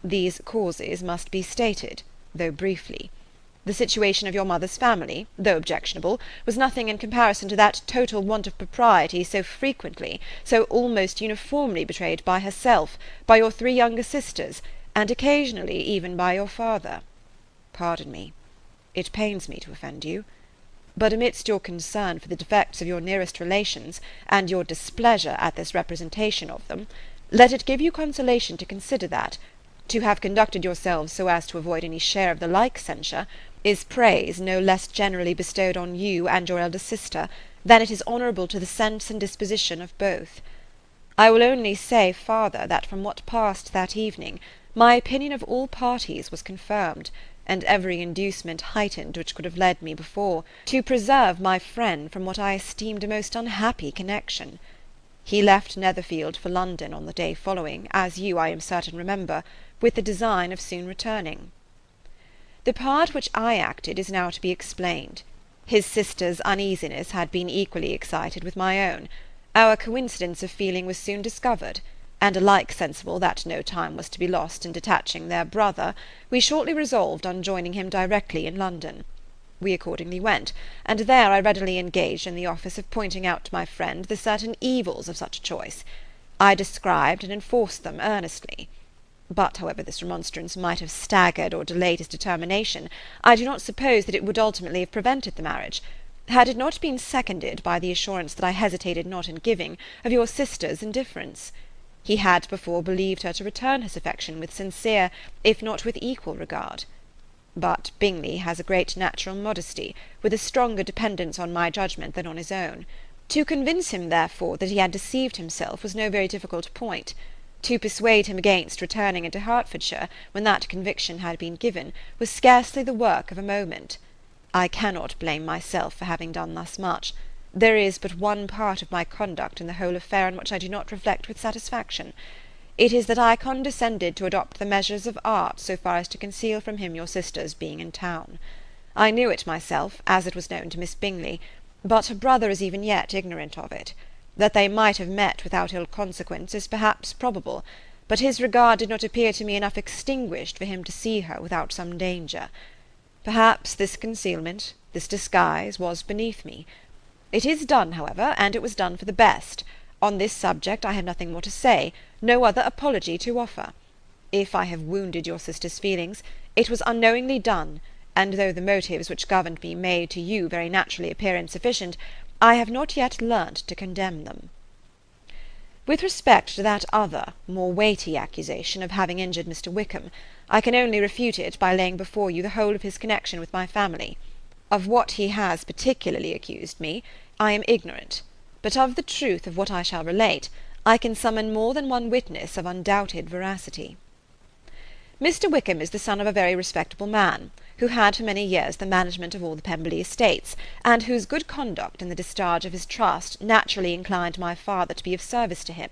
These causes must be stated, though briefly. The situation of your mother's family, though objectionable, was nothing in comparison to that total want of propriety so frequently, so almost uniformly betrayed by herself, by your 3 younger sisters, and occasionally even by your father. Pardon me. It pains me to offend you, but amidst your concern for the defects of your nearest relations, and your displeasure at this representation of them, let it give you consolation to consider that, to have conducted yourselves so as to avoid any share of the like censure, is praise no less generally bestowed on you and your elder sister, than it is honourable to the sense and disposition of both. I will only say farther, that from what passed that evening, my opinion of all parties was confirmed, and every inducement heightened which could have led me before to preserve my friend from what I esteemed a most unhappy connection. He left Netherfield for London on the day following, as you, I am certain, remember, with the design of soon returning. The part which I acted is now to be explained. His sister's uneasiness had been equally excited with my own. Our coincidence of feeling was soon discovered, and alike sensible that no time was to be lost in detaching their brother, we shortly resolved on joining him directly in London. We accordingly went, and there I readily engaged in the office of pointing out to my friend the certain evils of such a choice. I described and enforced them earnestly. But however this remonstrance might have staggered or delayed his determination, I do not suppose that it would ultimately have prevented the marriage, had it not been seconded by the assurance that I hesitated not in giving, of your sister's indifference. He had before believed her to return his affection with sincere, if not with equal regard. But Bingley has a great natural modesty, with a stronger dependence on my judgment than on his own. To convince him, therefore, that he had deceived himself was no very difficult point. To persuade him against returning into Hertfordshire, when that conviction had been given, was scarcely the work of a moment. I cannot blame myself for having done thus much. There is but one part of my conduct in the whole affair on which I do not reflect with satisfaction. It is that I condescended to adopt the measures of art so far as to conceal from him your sister's being in town. I knew it myself, as it was known to Miss Bingley, but her brother is even yet ignorant of it. That they might have met without ill consequence is perhaps probable, but his regard did not appear to me enough extinguished for him to see her without some danger. Perhaps this concealment, this disguise, was beneath me. It is done, however, and it was done for the best. On this subject I have nothing more to say, no other apology to offer. If I have wounded your sister's feelings, it was unknowingly done, and though the motives which governed me may to you very naturally appear insufficient, I have not yet learnt to condemn them. With respect to that other, more weighty accusation of having injured Mr. Wickham, I can only refute it by laying before you the whole of his connection with my family. Of what he has particularly accused me, I am ignorant, but of the truth of what I shall relate, I can summon more than one witness of undoubted veracity. Mr. Wickham is the son of a very respectable man, who had for many years the management of all the Pemberley estates, and whose good conduct in the discharge of his trust naturally inclined my father to be of service to him,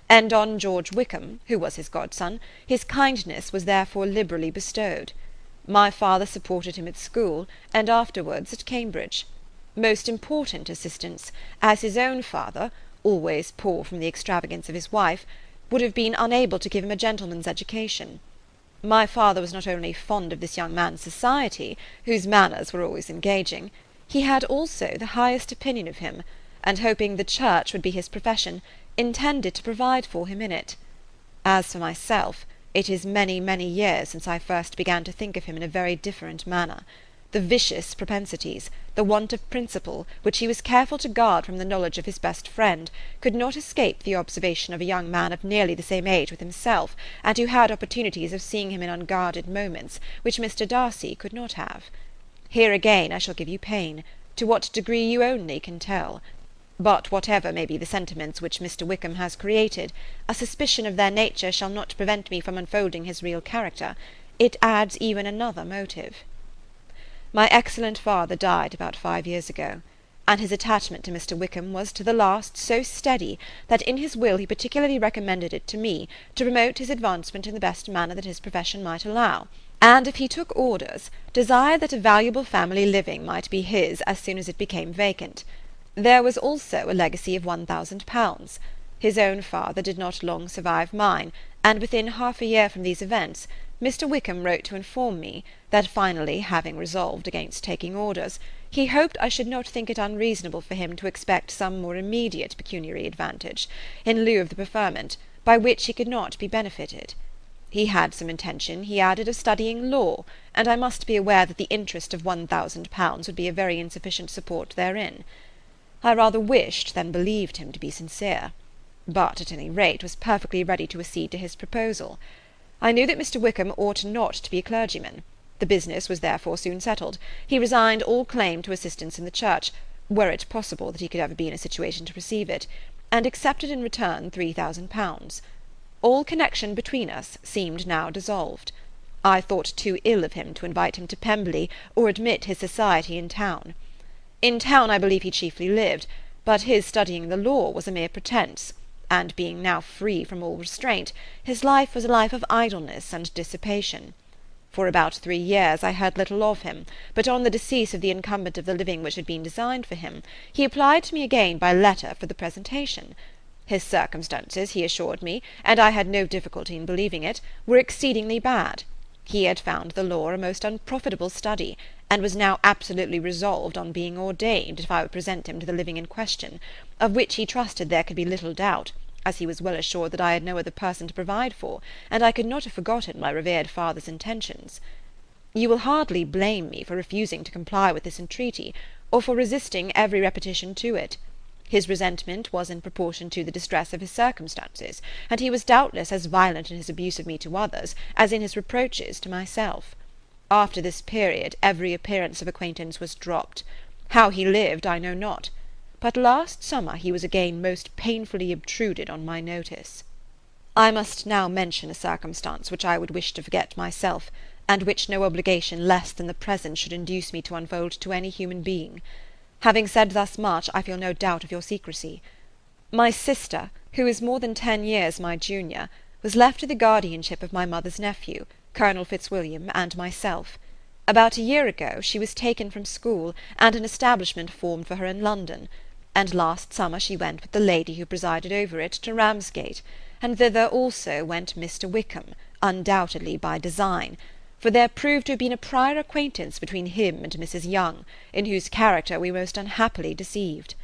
and on George Wickham, who was his godson, his kindness was therefore liberally bestowed. My father supported him at school, and afterwards at Cambridge. Most important assistance, as his own father, always poor from the extravagance of his wife, would have been unable to give him a gentleman's education. My father was not only fond of this young man's society, whose manners were always engaging, he had also the highest opinion of him, and hoping the church would be his profession, intended to provide for him in it. As for myself, it is many, many years since I first began to think of him in a very different manner. The vicious propensities, the want of principle, which he was careful to guard from the knowledge of his best friend, could not escape the observation of a young man of nearly the same age with himself, and who had opportunities of seeing him in unguarded moments, which Mr. Darcy could not have. Here again I shall give you pain, to what degree you only can tell. But whatever may be the sentiments which Mr. Wickham has created, a suspicion of their nature shall not prevent me from unfolding his real character. It adds even another motive. My excellent father died about 5 years ago, and his attachment to Mr. Wickham was to the last so steady that in his will he particularly recommended it to me to promote his advancement in the best manner that his profession might allow, and if he took orders, desired that a valuable family living might be his as soon as it became vacant. There was also a legacy of £1,000. His own father did not long survive mine, and within half a year from these events, Mr. Wickham wrote to inform me, that finally, having resolved against taking orders, he hoped I should not think it unreasonable for him to expect some more immediate pecuniary advantage, in lieu of the preferment, by which he could not be benefited. He had some intention, he added, of studying law, and I must be aware that the interest of £1,000 would be a very insufficient support therein. I rather wished than believed him to be sincere, but at any rate was perfectly ready to accede to his proposal. I knew that Mr. Wickham ought not to be a clergyman. The business was therefore soon settled. He resigned all claim to assistance in the church, were it possible that he could ever be in a situation to receive it, and accepted in return £3,000. All connection between us seemed now dissolved. I thought too ill of him to invite him to Pemberley, or admit his society in town. In town I believe he chiefly lived, but his studying the law was a mere pretence, and being now free from all restraint, his life was a life of idleness and dissipation. For about 3 years I heard little of him, but on the decease of the incumbent of the living which had been designed for him, he applied to me again by letter for the presentation. His circumstances, he assured me, and I had no difficulty in believing it, were exceedingly bad. He had found the law a most unprofitable study, and was now absolutely resolved on being ordained if I would present him to the living in question, of which he trusted there could be little doubt, as he was well assured that I had no other person to provide for, and I could not have forgotten my revered father's intentions. You will hardly blame me for refusing to comply with this entreaty, or for resisting every repetition to it. His resentment was in proportion to the distress of his circumstances, and he was doubtless as violent in his abuse of me to others as in his reproaches to myself. After this period every appearance of acquaintance was dropped. How he lived I know not, but last summer he was again most painfully obtruded on my notice. I must now mention a circumstance which I would wish to forget myself, and which no obligation less than the present should induce me to unfold to any human being. Having said thus much, I feel no doubt of your secrecy. My sister, who is more than 10 years my junior, was left to the guardianship of my mother's nephew, Colonel Fitzwilliam, and myself. About a year ago she was taken from school, and an establishment formed for her in London, and last summer she went with the lady who presided over it to Ramsgate, and thither also went Mr. Wickham, undoubtedly by design, for there proved to have been a prior acquaintance between him and Mrs. Young, in whose character we were most unhappily deceived,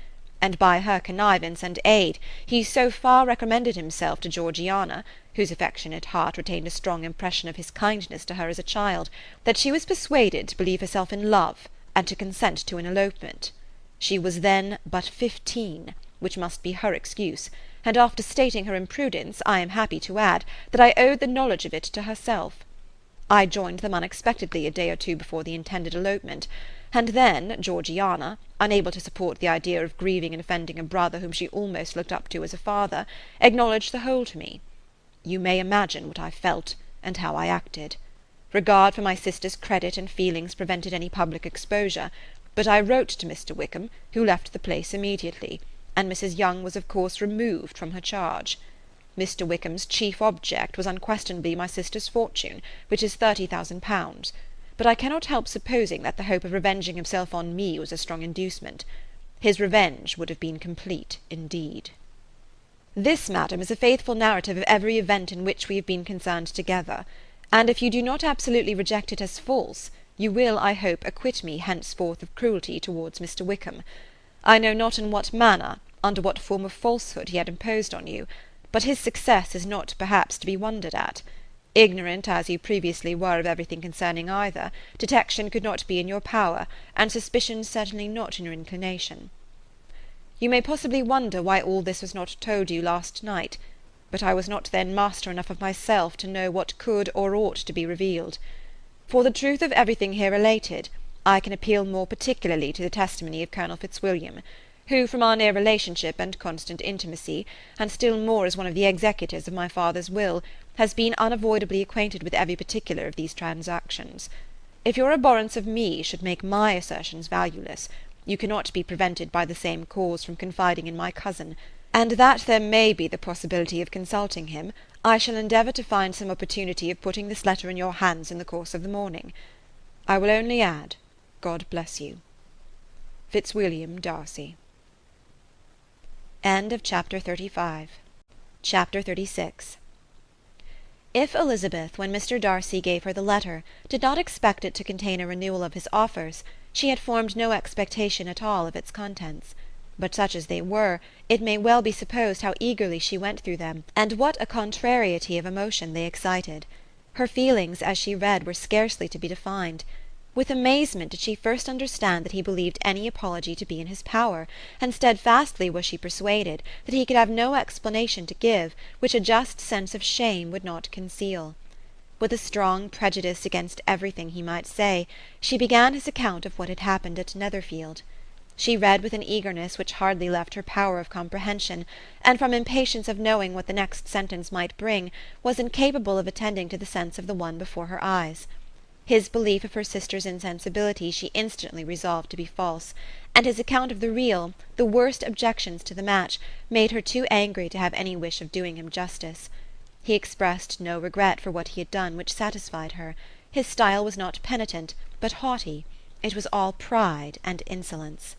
and by her connivance and aid he so far recommended himself to Georgiana, whose affectionate heart retained a strong impression of his kindness to her as a child, that she was persuaded to believe herself in love, and to consent to an elopement. She was then but 15, which must be her excuse, and after stating her imprudence, I am happy to add that I owed the knowledge of it to herself. I joined them unexpectedly a day or two before the intended elopement, and then Georgiana, unable to support the idea of grieving and offending a brother whom she almost looked up to as a father, acknowledged the whole to me. You may imagine what I felt, and how I acted. Regard for my sister's credit and feelings prevented any public exposure, but I wrote to Mr. Wickham, who left the place immediately, and Mrs. Young was of course removed from her charge. Mr. Wickham's chief object was unquestionably my sister's fortune, which is £30,000, but I cannot help supposing that the hope of revenging himself on me was a strong inducement. His revenge would have been complete indeed. This, madam, is a faithful narrative of every event in which we have been concerned together, and if you do not absolutely reject it as false, you will, I hope, acquit me henceforth of cruelty towards Mr. Wickham. I know not in what manner, under what form of falsehood he had imposed on you, but his success is not perhaps to be wondered at. Ignorant as you previously were of everything concerning either, detection could not be in your power, and suspicion certainly not in your inclination. You may possibly wonder why all this was not told you last night, but I was not then master enough of myself to know what could or ought to be revealed. For the truth of everything here related, I can appeal more particularly to the testimony of Colonel Fitzwilliam, who, from our near relationship and constant intimacy, and still more as one of the executors of my father's will, has been unavoidably acquainted with every particular of these transactions. If your abhorrence of me should make my assertions valueless, you cannot be prevented by the same cause from confiding in my cousin, and that there may be the possibility of consulting him, I shall endeavour to find some opportunity of putting this letter in your hands in the course of the morning. I will only add, God bless you. Fitzwilliam Darcy. End of chapter 35. Chapter 36. If Elizabeth, when Mr. Darcy gave her the letter, did not expect it to contain a renewal of his offers, she had formed no expectation at all of its contents. But such as they were, it may well be supposed how eagerly she went through them, and what a contrariety of emotion they excited. Her feelings, as she read, were scarcely to be defined. With amazement did she first understand that he believed any apology to be in his power, and steadfastly was she persuaded that he could have no explanation to give which a just sense of shame would not conceal. With a strong prejudice against everything he might say, she began his account of what had happened at Netherfield. She read with an eagerness which hardly left her power of comprehension, and from impatience of knowing what the next sentence might bring, was incapable of attending to the sense of the one before her eyes. His belief of her sister's insensibility she instantly resolved to be false, and his account of the real, the worst objections to the match, made her too angry to have any wish of doing him justice. He expressed no regret for what he had done which satisfied her. His style was not penitent, but haughty. It was all pride and insolence.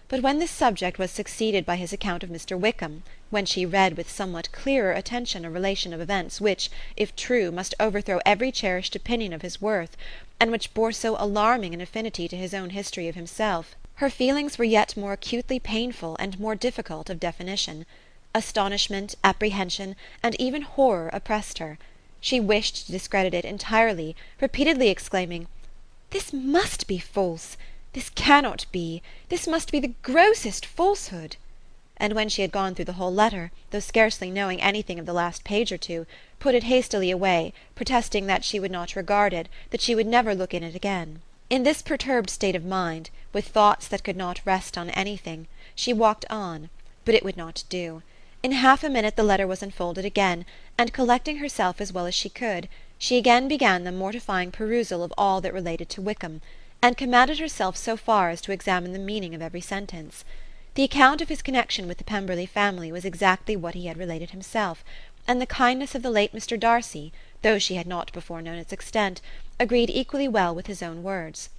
But when this subject was succeeded by his account of Mr. Wickham, when she read with somewhat clearer attention a relation of events which, if true, must overthrow every cherished opinion of his worth, and which bore so alarming an affinity to his own history of himself, her feelings were yet more acutely painful and more difficult of definition. Astonishment, apprehension, and even horror oppressed her. She wished to discredit it entirely, repeatedly exclaiming, "This must be false! This cannot be! This must be the grossest falsehood!" And when she had gone through the whole letter, though scarcely knowing anything of the last page or two, put it hastily away, protesting that she would not regard it, that she would never look in it again. In this perturbed state of mind, with thoughts that could not rest on anything, she walked on, but it would not do. In half a minute the letter was unfolded again, and collecting herself as well as she could, she again began the mortifying perusal of all that related to Wickham, and commanded herself so far as to examine the meaning of every sentence. The account of his connection with the Pemberley family was exactly what he had related himself, and the kindness of the late Mr. Darcy, though she had not before known its extent, agreed equally well with his own words.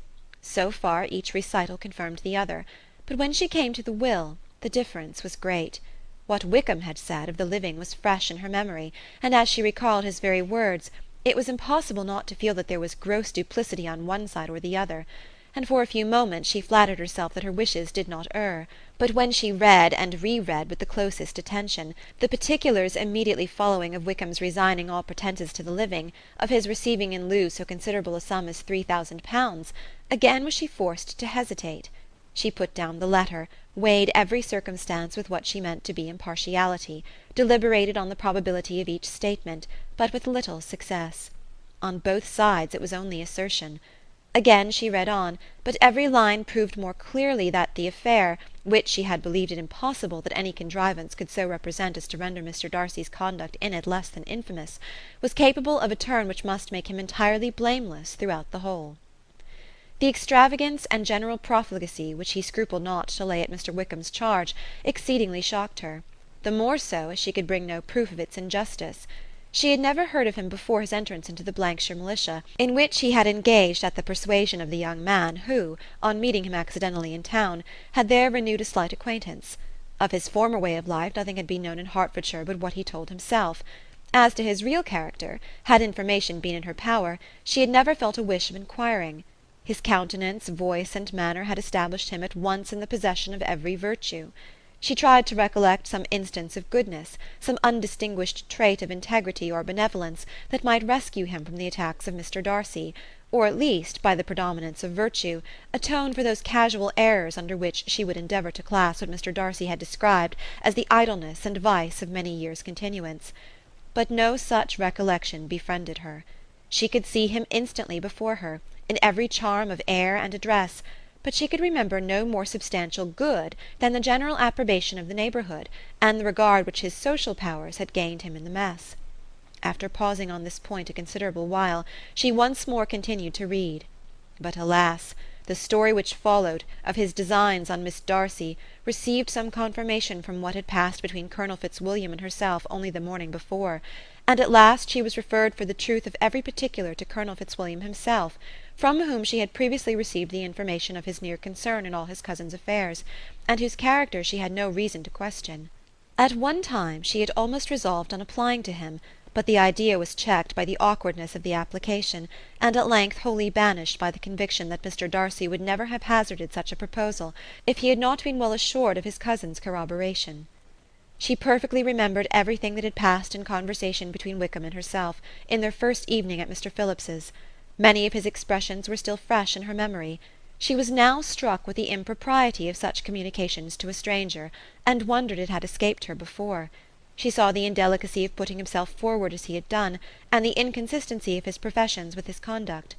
So far each recital confirmed the other, but when she came to the will, the difference was great. What Wickham had said of the living was fresh in her memory, and as she recalled his very words, it was impossible not to feel that there was gross duplicity on one side or the other, and for a few moments she flattered herself that her wishes did not err. But when she read and re-read with the closest attention the particulars immediately following of Wickham's resigning all pretences to the living, of his receiving in lieu so considerable a sum as £3,000, again was she forced to hesitate. She put down the letter, weighed every circumstance with what she meant to be impartiality, deliberated on the probability of each statement, but with little success. On both sides it was only assertion. Again she read on, but every line proved more clearly that the affair, which she had believed it impossible that any contrivance could so represent as to render Mr. Darcy's conduct in it less than infamous, was capable of a turn which must make him entirely blameless throughout the whole. The extravagance and general profligacy which he scrupled not to lay at Mr. Wickham's charge exceedingly shocked her, the more so as she could bring no proof of its injustice. She had never heard of him before his entrance into the Blankshire militia, in which he had engaged at the persuasion of the young man who, on meeting him accidentally in town, had there renewed a slight acquaintance. Of his former way of life nothing had been known in Hertfordshire but what he told himself. As to his real character, had information been in her power, she had never felt a wish of inquiring. His countenance, voice, and manner had established him at once in the possession of every virtue. She tried to recollect some instance of goodness, some undistinguished trait of integrity or benevolence, that might rescue him from the attacks of Mr. Darcy, or at least, by the predominance of virtue, atone for those casual errors under which she would endeavour to class what Mr. Darcy had described as the idleness and vice of many years' continuance. But no such recollection befriended her. She could see him instantly before her, in every charm of air and address, but she could remember no more substantial good than the general approbation of the neighbourhood, and the regard which his social powers had gained him in the mess. After pausing on this point a considerable while, she once more continued to read. But alas! the story which followed, of his designs on Miss Darcy, received some confirmation from what had passed between Colonel Fitzwilliam and herself only the morning before, and at last she was referred for the truth of every particular to Colonel Fitzwilliam himself, from whom she had previously received the information of his near concern in all his cousin's affairs, and whose character she had no reason to question. At one time she had almost resolved on applying to him, but the idea was checked by the awkwardness of the application, and at length wholly banished by the conviction that Mr. Darcy would never have hazarded such a proposal if he had not been well assured of his cousin's corroboration. She perfectly remembered everything that had passed in conversation between Wickham and herself, in their first evening at Mr. Phillips's. Many of his expressions were still fresh in her memory. She was now struck with the impropriety of such communications to a stranger, and wondered it had escaped her before. She saw the indelicacy of putting himself forward as he had done, and the inconsistency of his professions with his conduct.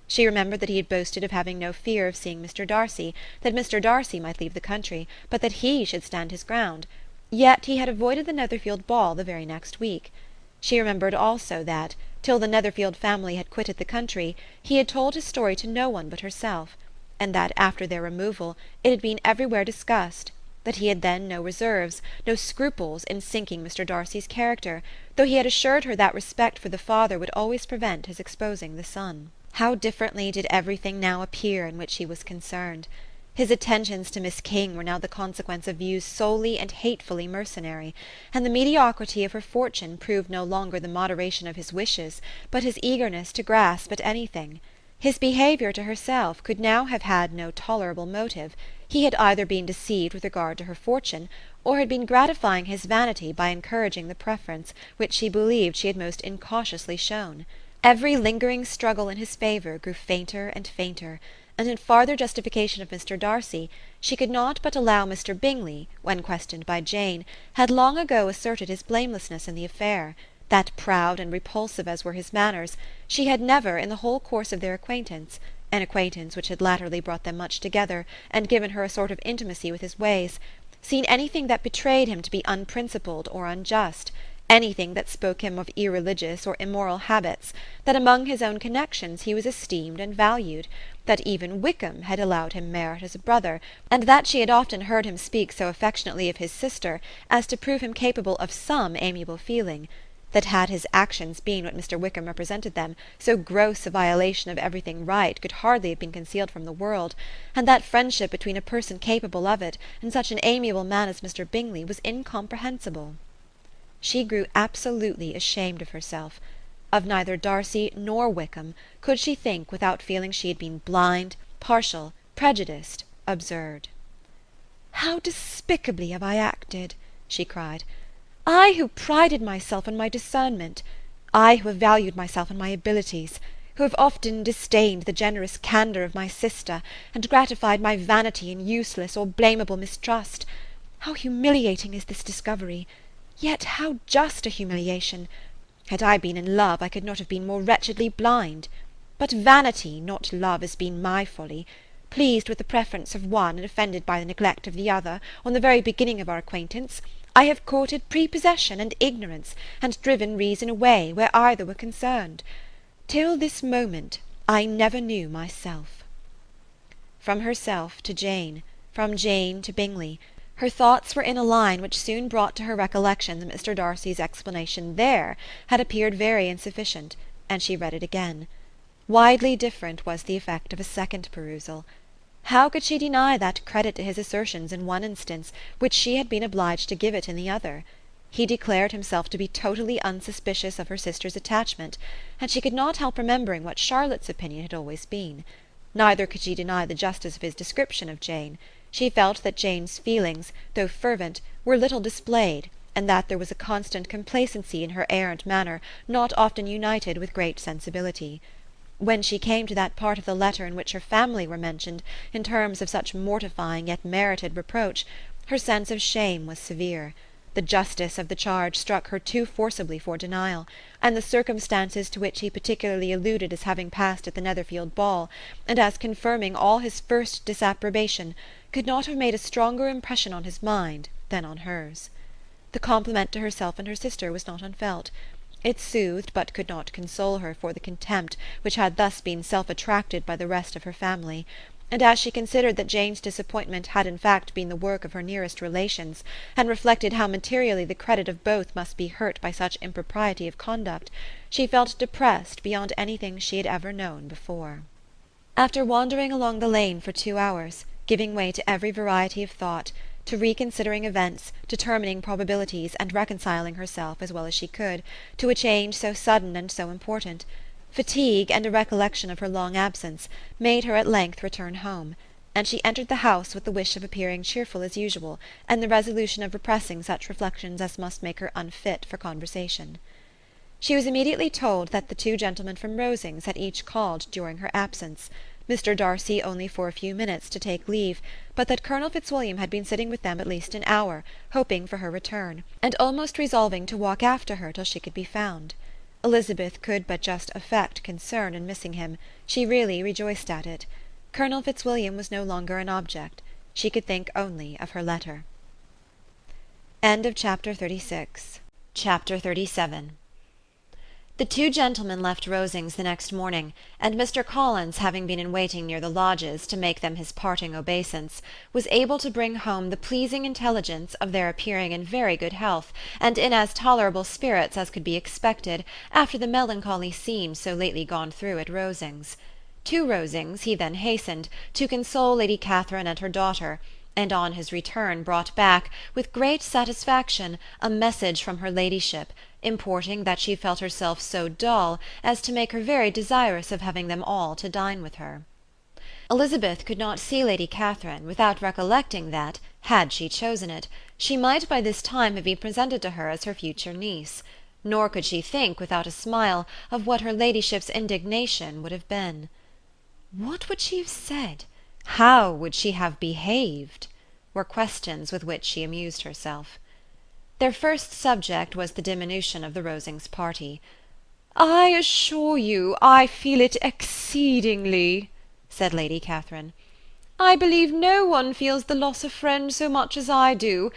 She remembered that he had boasted of having no fear of seeing Mr. Darcy, that Mr. Darcy might leave the country, but that he should stand his ground. Yet he had avoided the Netherfield ball the very next week. She remembered also that, till the Netherfield family had quitted the country, he had told his story to no one but herself, and that after their removal it had been everywhere discussed, that he had then no reserves, no scruples in sinking Mr. Darcy's character, though he had assured her that respect for the father would always prevent his exposing the son. How differently did everything now appear in which he was concerned! His attentions to Miss King were now the consequence of views solely and hatefully mercenary, and the mediocrity of her fortune proved no longer the moderation of his wishes, but his eagerness to grasp at anything. His behaviour to herself could now have had no tolerable motive. He had either been deceived with regard to her fortune, or had been gratifying his vanity by encouraging the preference which she believed she had most incautiously shown. Every lingering struggle in his favour grew fainter and fainter, and in farther justification of Mr. Darcy, she could not but allow Mr. Bingley, when questioned by Jane, had long ago asserted his blamelessness in the affair, that proud and repulsive as were his manners, she had never, in the whole course of their acquaintance, an acquaintance which had latterly brought them much together, and given her a sort of intimacy with his ways, seen anything that betrayed him to be unprincipled or unjust, anything that spoke him of irreligious or immoral habits, that among his own connections he was esteemed and valued, that even Wickham had allowed him merit as a brother, and that she had often heard him speak so affectionately of his sister as to prove him capable of some amiable feeling, that had his actions been what Mr. Wickham represented them, so gross a violation of everything right could hardly have been concealed from the world, and that friendship between a person capable of it and such an amiable man as Mr. Bingley was incomprehensible. She grew absolutely ashamed of herself. Of neither Darcy nor Wickham could she think without feeling she had been blind, partial, prejudiced, absurd. "How despicably have I acted!" she cried. "I who prided myself on my discernment, I who have valued myself on my abilities, who have often disdained the generous candour of my sister, and gratified my vanity in useless or blamable mistrust. How humiliating is this discovery! Yet how just a humiliation! Had I been in love, I could not have been more wretchedly blind. But vanity, not love, has been my folly. Pleased with the preference of one, and offended by the neglect of the other, on the very beginning of our acquaintance, I have courted prepossession and ignorance, and driven reason away, where either were concerned. Till this moment I never knew myself." From herself to Jane, from Jane to Bingley, her thoughts were in a line which soon brought to her recollection that Mr. Darcy's explanation there had appeared very insufficient, and she read it again. Widely different was the effect of a second perusal. How could she deny that credit to his assertions in one instance, which she had been obliged to give it in the other? He declared himself to be totally unsuspicious of her sister's attachment, and she could not help remembering what Charlotte's opinion had always been. Neither could she deny the justice of his description of Jane. She felt that Jane's feelings, though fervent, were little displayed, and that there was a constant complacency in her air and manner not often united with great sensibility. When she came to that part of the letter in which her family were mentioned in terms of such mortifying yet merited reproach, her sense of shame was severe. The justice of the charge struck her too forcibly for denial, and the circumstances to which he particularly alluded as having passed at the Netherfield ball, and as confirming all his first disapprobation, could not have made a stronger impression on his mind than on hers. The compliment to herself and her sister was not unfelt. It soothed but could not console her for the contempt which had thus been self-attracted by the rest of her family, and as she considered that Jane's disappointment had in fact been the work of her nearest relations, and reflected how materially the credit of both must be hurt by such impropriety of conduct, she felt depressed beyond anything she had ever known before. After wandering along the lane for 2 hours, giving way to every variety of thought, to reconsidering events, determining probabilities, and reconciling herself, as well as she could, to a change so sudden and so important, fatigue, and a recollection of her long absence, made her at length return home, and she entered the house with the wish of appearing cheerful as usual, and the resolution of repressing such reflections as must make her unfit for conversation. She was immediately told that the 2 gentlemen from Rosings had each called during her absence, Mr. Darcy only for a few minutes to take leave, but that Colonel Fitzwilliam had been sitting with them at least an hour, hoping for her return, and almost resolving to walk after her till she could be found. Elizabeth could but just affect concern in missing him. She really rejoiced at it. Colonel Fitzwilliam was no longer an object. She could think only of her letter. End of chapter 36. Chapter 37. The 2 gentlemen left Rosings the next morning, and Mr. Collins, having been in waiting near the lodges to make them his parting obeisance, was able to bring home the pleasing intelligence of their appearing in very good health, and in as tolerable spirits as could be expected after the melancholy scene so lately gone through at Rosings. To Rosings he then hastened, to console Lady Catherine and her daughter, and on his return brought back, with great satisfaction, a message from her ladyship, importing that she felt herself so dull as to make her very desirous of having them all to dine with her. Elizabeth could not see Lady Catherine without recollecting that, had she chosen it, she might by this time have been presented to her as her future niece, nor could she think without a smile of what her ladyship's indignation would have been. What would she have said? How would she have behaved? Were questions with which she amused herself. Their first subject was the diminution of the Rosings party. "I assure you I feel it exceedingly," said Lady Catherine. "I believe no one feels the loss of friends so much as I do,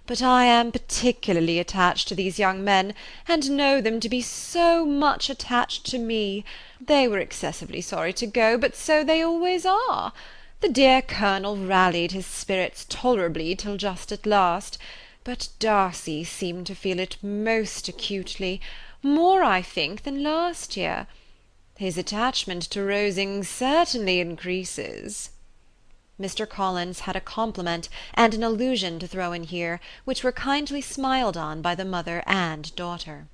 but I am particularly attached to these young men, and know them to be so much attached to me. They were excessively sorry to go, but so they always are. The dear Colonel rallied his spirits tolerably till just at last, but Darcy seemed to feel it most acutely, more, I think, than last year. His attachment to Rosings certainly increases." Mr. Collins had a compliment and an allusion to throw in here, which were kindly smiled on by the mother and daughter.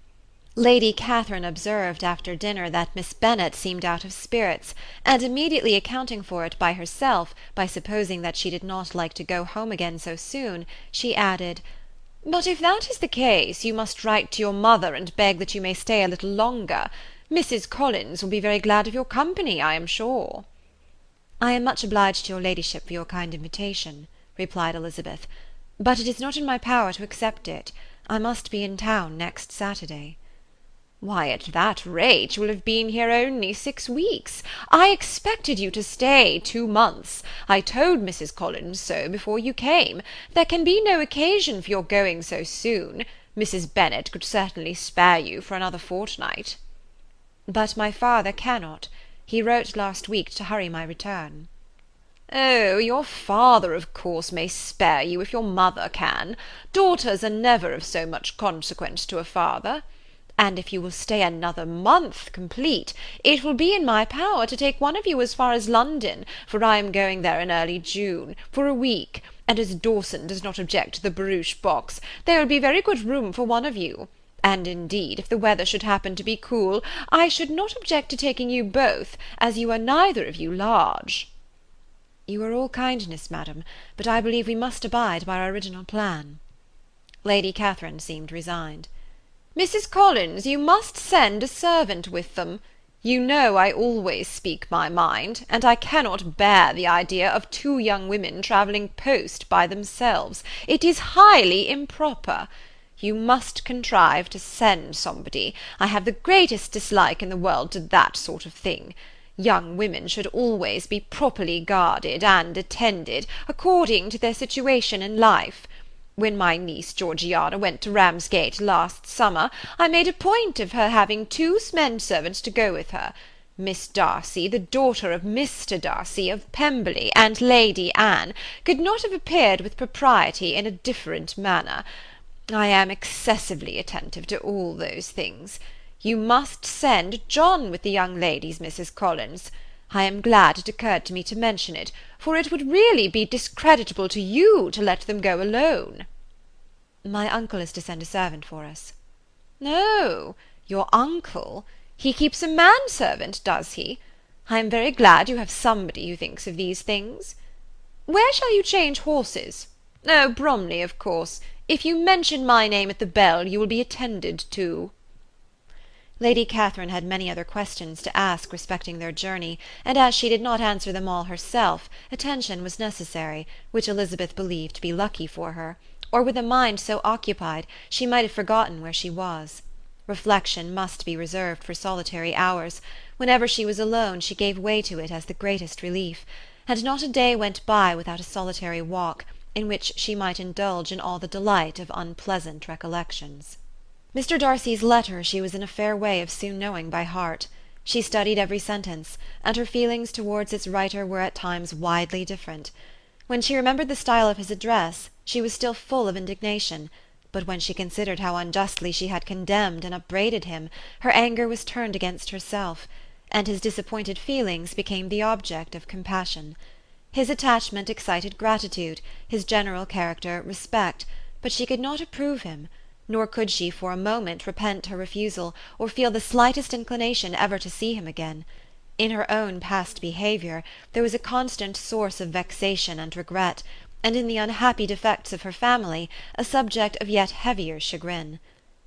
Lady Catherine observed after dinner that Miss Bennet seemed out of spirits, and immediately accounting for it by herself, by supposing that she did not like to go home again so soon, she added, "But if that is the case, you must write to your mother and beg that you may stay a little longer. Mrs. Collins will be very glad of your company, I am sure." "I am much obliged to your ladyship for your kind invitation," replied Elizabeth, "but it is not in my power to accept it. I must be in town next Saturday." "Why, at that rate you will have been here only 6 weeks. I expected you to stay 2 months. I told Mrs. Collins so before you came. There can be no occasion for your going so soon. Mrs. Bennet could certainly spare you for another fortnight." "But my father cannot. He wrote last week to hurry my return." "Oh, your father, of course, may spare you if your mother can. Daughters are never of so much consequence to a father. and if you will stay another month complete, it will be in my power to take one of you as far as London, for I am going there in early June, for a week, and as Dawson does not object to the barouche box, there will be very good room for one of you. And indeed, if the weather should happen to be cool, I should not object to taking you both, as you are neither of you large." "You are all kindness, madam, but I believe we must abide by our original plan." Lady Catherine seemed resigned. "Mrs. Collins, you must send a servant with them. You know I always speak my mind, and I cannot bear the idea of two young women travelling post by themselves. It is highly improper. You must contrive to send somebody. I have the greatest dislike in the world to that sort of thing. Young women should always be properly guarded and attended, according to their situation in life. When my niece Georgiana went to Ramsgate last summer, I made a point of her having two men-servants to go with her. Miss Darcy, the daughter of Mr. Darcy of Pemberley, and Lady Anne, could not have appeared with propriety in a different manner. I am excessively attentive to all those things. You must send John with the young ladies, Mrs. Collins. I am glad it occurred to me to mention it, for it would really be discreditable to you to let them go alone." "My uncle is to send a servant for us." "Oh, your uncle? He keeps a manservant, does he? I am very glad you have somebody who thinks of these things. Where shall you change horses? Oh, Bromley, of course. If you mention my name at the bell, you will be attended to." Lady Catherine had many other questions to ask respecting their journey, and as she did not answer them all herself, attention was necessary, which Elizabeth believed to be lucky for her, or with a mind so occupied she might have forgotten where she was. Reflection must be reserved for solitary hours. Whenever she was alone she gave way to it as the greatest relief, and not a day went by without a solitary walk, in which she might indulge in all the delight of unpleasant recollections. Mr. Darcy's letter she was in a fair way of soon knowing by heart. She studied every sentence, and her feelings towards its writer were at times widely different. When she remembered the style of his address, she was still full of indignation, but when she considered how unjustly she had condemned and upbraided him, her anger was turned against herself, and his disappointed feelings became the object of compassion. His attachment excited gratitude, his general character respect, but she could not approve him, nor could she for a moment repent her refusal, or feel the slightest inclination ever to see him again. In her own past behaviour there was a constant source of vexation and regret, and in the unhappy defects of her family a subject of yet heavier chagrin.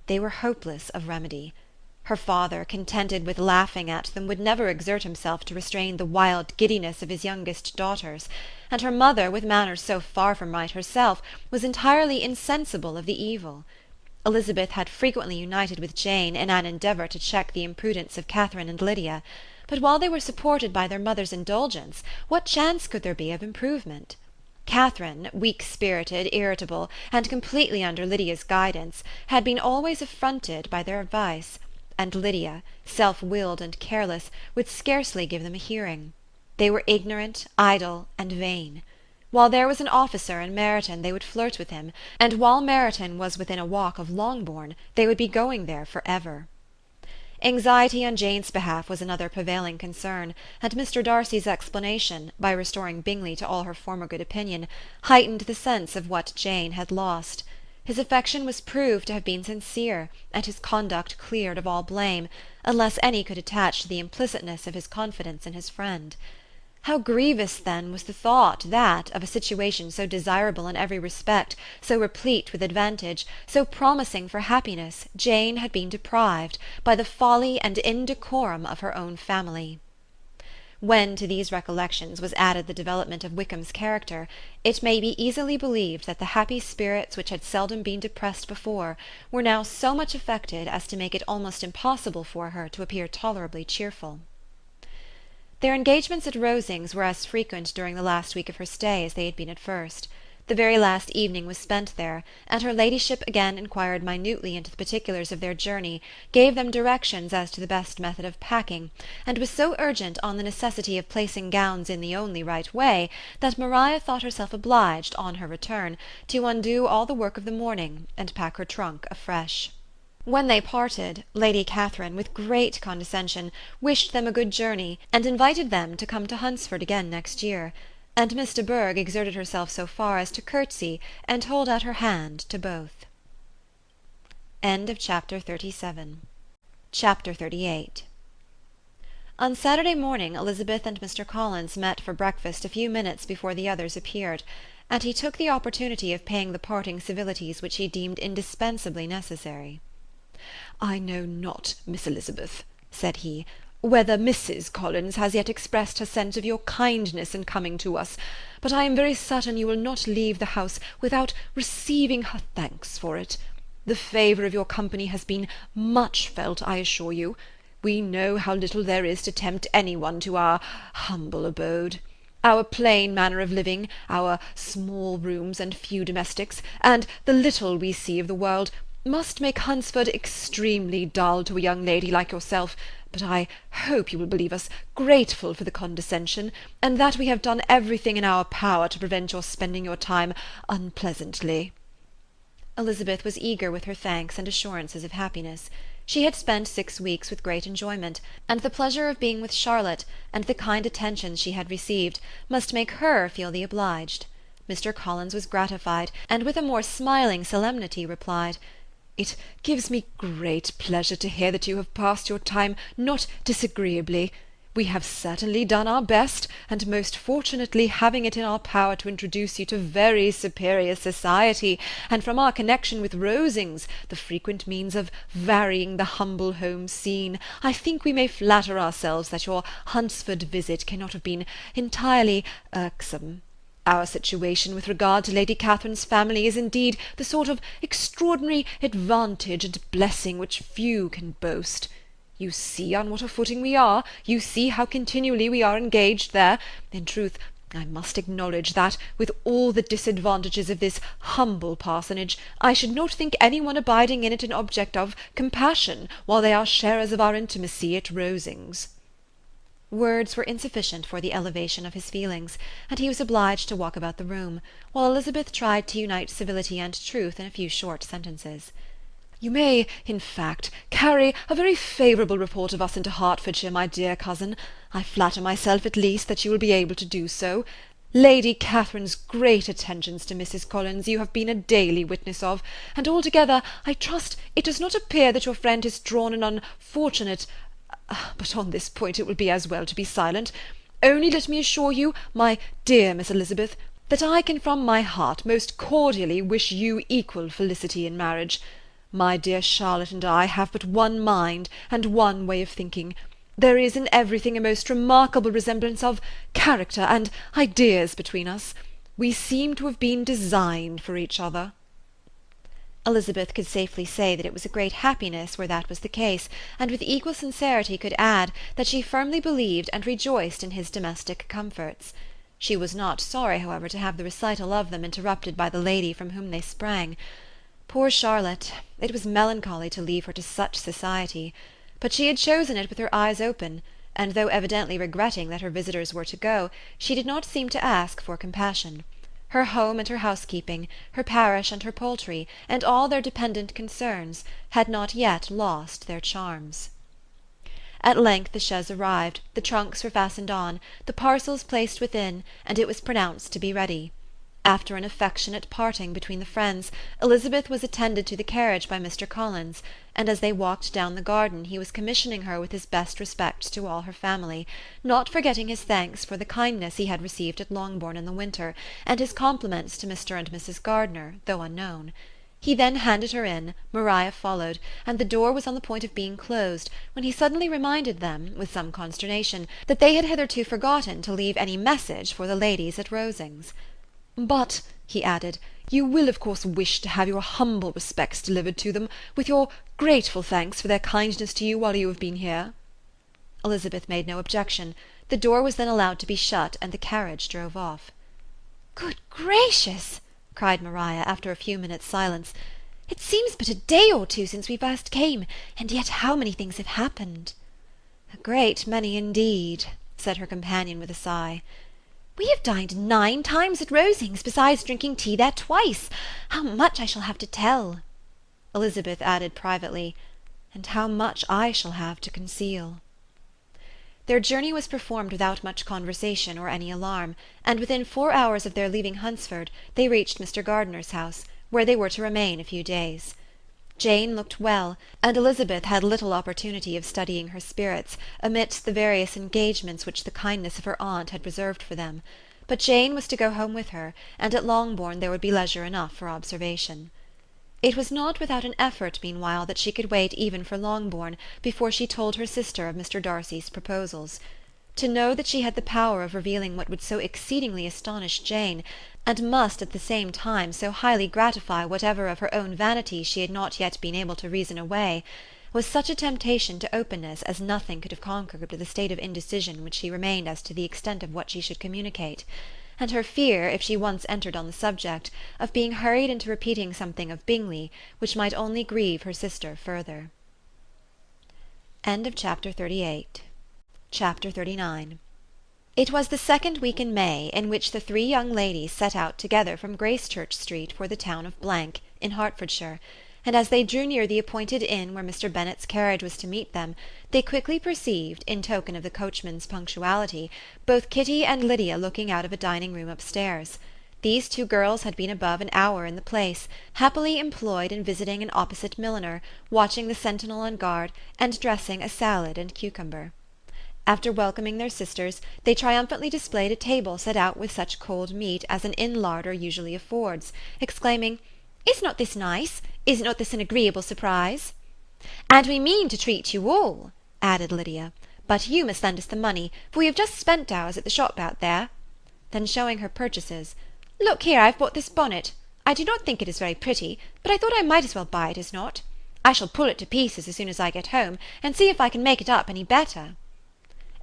They were hopeless of remedy. Her father, contented with laughing at them, would never exert himself to restrain the wild giddiness of his youngest daughters, and her mother, with manners so far from right herself, was entirely insensible of the evil. Elizabeth had frequently united with Jane in an endeavour to check the imprudence of Catherine and Lydia, but while they were supported by their mother's indulgence, what chance could there be of improvement? Catherine, weak-spirited, irritable, and completely under Lydia's guidance, had been always affronted by their advice, and Lydia, self-willed and careless, would scarcely give them a hearing. They were ignorant, idle, and vain. While there was an officer in Meryton they would flirt with him, and while Meryton was within a walk of Longbourn they would be going there for ever. Anxiety on Jane's behalf was another prevailing concern, and Mr. Darcy's explanation, by restoring Bingley to all her former good opinion, heightened the sense of what Jane had lost. His affection was proved to have been sincere, and his conduct cleared of all blame, unless any could attach to the implicitness of his confidence in his friend. How grievous, then, was the thought that, of a situation so desirable in every respect, so replete with advantage, so promising for happiness, Jane had been deprived, by the folly and indecorum of her own family. When to these recollections was added the development of Wickham's character, it may be easily believed that the happy spirits which had seldom been depressed before were now so much affected as to make it almost impossible for her to appear tolerably cheerful. Their engagements at Rosings were as frequent during the last week of her stay as they had been at first. The very last evening was spent there, and her ladyship again inquired minutely into the particulars of their journey, gave them directions as to the best method of packing, and was so urgent on the necessity of placing gowns in the only right way, that Maria thought herself obliged, on her return, to undo all the work of the morning, and pack her trunk afresh. When they parted, Lady Catherine, with great condescension, wished them a good journey, and invited them to come to Hunsford again next year, and Miss de Bourgh exerted herself so far as to curtsy and hold out her hand to both. Chapter 38. On Saturday morning Elizabeth and Mr. Collins met for breakfast a few minutes before the others appeared, and he took the opportunity of paying the parting civilities which he deemed indispensably necessary. "I know not, Miss Elizabeth," said he, "whether Mrs. Collins has yet expressed her sense of your kindness in coming to us, but I am very certain you will not leave the house without receiving her thanks for it. The favour of your company has been much felt, I assure you. We know how little there is to tempt any one to our humble abode. Our plain manner of living, our small rooms and few domestics, and the little we see of the world, must make Hunsford extremely dull to a young lady like yourself, but I hope you will believe us grateful for the condescension, and that we have done everything in our power to prevent your spending your time unpleasantly." Elizabeth was eager with her thanks and assurances of happiness. She had spent 6 weeks with great enjoyment, and the pleasure of being with Charlotte, and the kind attentions she had received, must make her feel the obliged. Mr. Collins was gratified, and with a more smiling solemnity replied, "It gives me great pleasure to hear that you have passed your time not disagreeably. We have certainly done our best, and most fortunately having it in our power to introduce you to very superior society, and from our connection with Rosings, the frequent means of varying the humble home scene, I think we may flatter ourselves that your Hunsford visit cannot have been entirely irksome. Our situation with regard to Lady Catherine's family is indeed the sort of extraordinary advantage and blessing which few can boast. You see on what a footing we are, you see how continually we are engaged there. In truth, I must acknowledge that, with all the disadvantages of this humble parsonage, I should not think any one abiding in it an object of compassion, while they are sharers of our intimacy at Rosings." Words were insufficient for the elevation of his feelings, and he was obliged to walk about the room, while Elizabeth tried to unite civility and truth in a few short sentences. "You may, in fact, carry a very favourable report of us into Hertfordshire, my dear cousin. I flatter myself, at least, that you will be able to do so. Lady Catherine's great attentions to Mrs. Collins you have been a daily witness of, and altogether, I trust, it does not appear that your friend has drawn an unfortunate... but on this point it will be as well to be silent. Only let me assure you, my dear Miss Elizabeth, that I can from my heart most cordially wish you equal felicity in marriage. My dear Charlotte and I have but one mind and one way of thinking. There is in everything a most remarkable resemblance of character and ideas between us. We seem to have been designed for each other." Elizabeth could safely say that it was a great happiness where that was the case, and with equal sincerity could add that she firmly believed and rejoiced in his domestic comforts. She was not sorry, however, to have the recital of them interrupted by the lady from whom they sprang. Poor Charlotte! It was melancholy to leave her to such society. But she had chosen it with her eyes open, and though evidently regretting that her visitors were to go, she did not seem to ask for compassion. Her home and her housekeeping, her parish and her poultry, and all their dependent concerns, had not yet lost their charms. At length the chaise arrived, the trunks were fastened on, the parcels placed within, and it was pronounced to be ready. After an affectionate parting between the friends, Elizabeth was attended to the carriage by Mr. Collins, and as they walked down the garden he was commissioning her with his best respects to all her family, not forgetting his thanks for the kindness he had received at Longbourn in the winter, and his compliments to Mr. and Mrs. Gardiner, though unknown. He then handed her in, Maria followed, and the door was on the point of being closed, when he suddenly reminded them, with some consternation, that they had hitherto forgotten to leave any message for the ladies at Rosings. "But," he added, "you will of course wish to have your humble respects delivered to them, with your grateful thanks for their kindness to you while you have been here." Elizabeth made no objection. The door was then allowed to be shut, and the carriage drove off. "Good gracious!" cried Maria, after a few minutes' silence. "It seems but a day or two since we first came, and yet how many things have happened!" "A great many indeed," said her companion with a sigh. "We have dined 9 times at Rosings, besides drinking tea there twice. How much I shall have to tell!" Elizabeth added privately, "And how much I shall have to conceal." Their journey was performed without much conversation or any alarm, and within 4 hours of their leaving Hunsford they reached Mr. Gardiner's house, where they were to remain a few days. Jane looked well, and Elizabeth had little opportunity of studying her spirits, amidst the various engagements which the kindness of her aunt had reserved for them. But Jane was to go home with her, and at Longbourn there would be leisure enough for observation. It was not without an effort, meanwhile, that she could wait even for Longbourn before she told her sister of Mr. Darcy's proposals. To know that she had the power of revealing what would so exceedingly astonish Jane, and must at the same time so highly gratify whatever of her own vanity she had not yet been able to reason away, was such a temptation to openness as nothing could have conquered with the state of indecision in which she remained as to the extent of what she should communicate, and her fear, if she once entered on the subject, of being hurried into repeating something of Bingley, which might only grieve her sister further. Chapter 39. It was the second week in May, in which the 3 young ladies set out together from Gracechurch Street for the town of Blank, in Hertfordshire, and as they drew near the appointed inn where Mr. Bennet's carriage was to meet them, they quickly perceived, in token of the coachman's punctuality, both Kitty and Lydia looking out of a dining-room upstairs. These 2 girls had been above an hour in the place, happily employed in visiting an opposite milliner, watching the sentinel on guard, and dressing a salad and cucumber. After welcoming their sisters, they triumphantly displayed a table set out with such cold meat as an inn larder usually affords, exclaiming, "Is not this nice? Is not this an agreeable surprise?" "And we mean to treat you all," added Lydia, "but you must lend us the money, for we have just spent ours at the shop out there." Then showing her purchases, "Look here, I've bought this bonnet. I do not think it is very pretty, but I thought I might as well buy it as not. I shall pull it to pieces as soon as I get home, and see if I can make it up any better."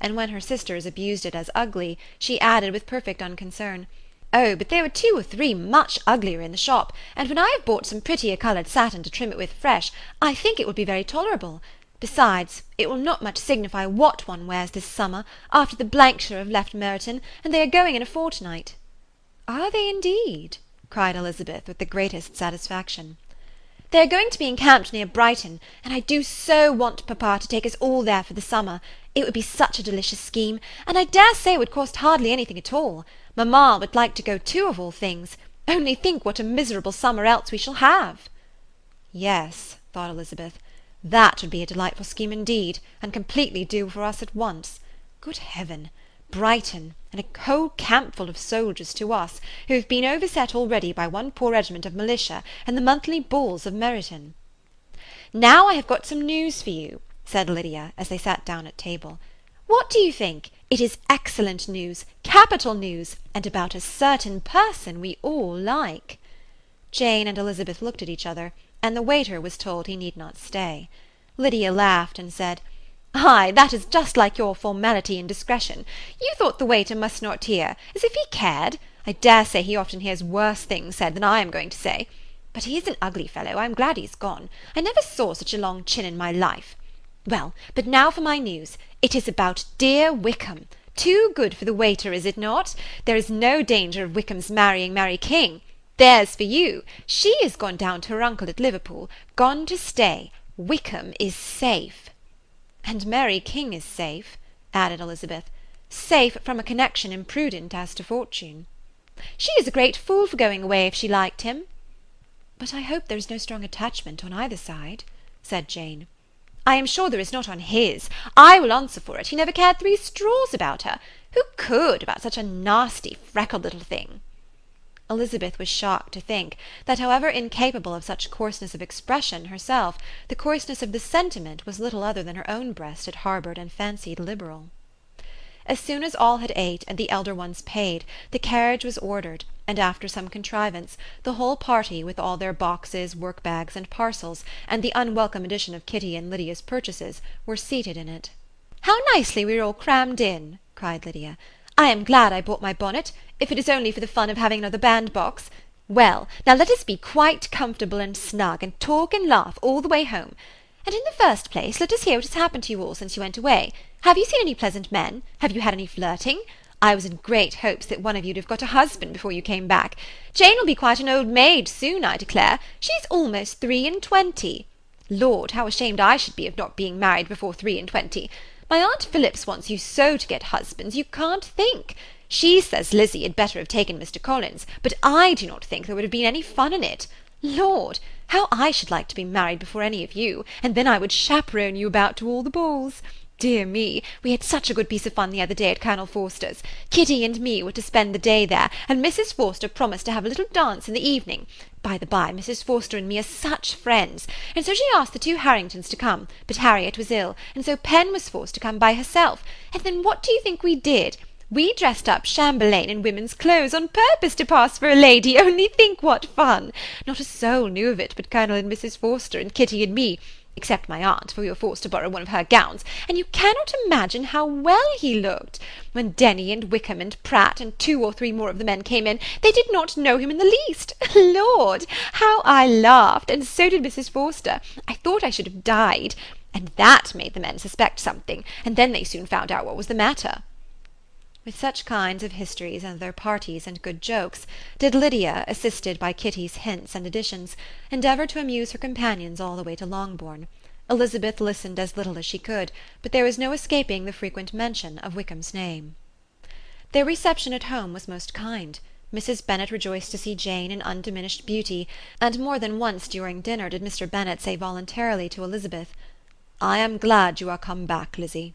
And when her sisters abused it as ugly, she added with perfect unconcern, "Oh, but there were 2 or 3 much uglier in the shop, and when I have bought some prettier coloured satin to trim it with fresh, I think it will be very tolerable. Besides, it will not much signify what one wears this summer, after the Blankshire have left Meryton, and they are going in a fortnight." "Are they indeed?" cried Elizabeth with the greatest satisfaction. "They are going to be encamped near Brighton, and I do so want papa to take us all there for the summer. It would be such a delicious scheme, and I dare say it would cost hardly anything at all. Mamma would like to go too, of all things. Only think what a miserable summer else we shall have." Yes, thought Elizabeth, that would be a delightful scheme indeed, and completely do for us at once. Good heaven! Brighton, and a whole campful of soldiers to us, who have been overset already by one poor regiment of militia and the monthly balls of Meryton. "Now I have got some news for you," said Lydia, as they sat down at table. "What do you think? It is excellent news, capital news, and about a certain person we all like." Jane and Elizabeth looked at each other, and the waiter was told he need not stay. Lydia laughed and said, "Ay, that is just like your formality and discretion. You thought the waiter must not hear, as if he cared. I dare say he often hears worse things said than I am going to say. But he is an ugly fellow. I am glad he's gone. I never saw such a long chin in my life. Well, but now for my news. It is about dear Wickham. Too good for the waiter, is it not? There is no danger of Wickham's marrying Mary King. There's for you. She is gone down to her uncle at Liverpool, gone to stay. Wickham is safe." "And Mary King is safe," added Elizabeth, "safe from a connection imprudent as to fortune." "She is a great fool for going away if she liked him." "But I hope there is no strong attachment on either side," said Jane. "I am sure there is not on his. I will answer for it, he never cared 3 straws about her. Who could, about such a nasty, freckled little thing?" Elizabeth was shocked to think that, however incapable of such coarseness of expression herself, the coarseness of the sentiment was little other than her own breast had harboured and fancied liberal. As soon as all had ate, and the elder ones paid, the carriage was ordered, and after some contrivance, the whole party, with all their boxes, work-bags, and parcels, and the unwelcome addition of Kitty and Lydia's purchases, were seated in it. "How nicely we are all crammed in!" cried Lydia. "I am glad I bought my bonnet, if it is only for the fun of having another bandbox. Well, now let us be quite comfortable and snug, and talk and laugh all the way home. And in the first place, let us hear what has happened to you all since you went away. Have you seen any pleasant men? Have you had any flirting? I was in great hopes that one of you'd have got a husband before you came back. Jane will be quite an old maid soon, I declare. She's almost 23. Lord, how ashamed I should be of not being married before 23. My Aunt Phillips wants you so to get husbands, you can't think. She says Lizzie had better have taken Mr. Collins, but I do not think there would have been any fun in it. Lord, how I should like to be married before any of you, and then I would chaperone you about to all the balls. Dear me, we had such a good piece of fun the other day at Colonel Forster's. Kitty and me were to spend the day there, and Mrs. Forster promised to have a little dance in the evening. By the by, Mrs. Forster and me are such friends, and so she asked the two Harringtons to come, but Harriet was ill, and so Pen was forced to come by herself. And then what do you think we did? We dressed up Chamberlain in women's clothes on purpose to pass for a lady. Only think what fun! Not a soul knew of it but Colonel and Mrs. Forster and Kitty and me, except my aunt, for we were forced to borrow one of her gowns, and you cannot imagine how well he looked. When Denny and Wickham and Pratt and 2 or 3 more of the men came in, they did not know him in the least. Lord, how I laughed, and so did Mrs. Forster. I thought I should have died, and that made the men suspect something, and then they soon found out what was the matter. With such kinds of histories and their parties and good jokes, did Lydia, assisted by Kitty's hints and additions, endeavour to amuse her companions all the way to Longbourn. Elizabeth listened as little as she could, but there was no escaping the frequent mention of Wickham's name. Their reception at home was most kind. Mrs. Bennet rejoiced to see Jane in undiminished beauty, and more than once during dinner did Mr. Bennet say voluntarily to Elizabeth, "I am glad you are come back, Lizzie."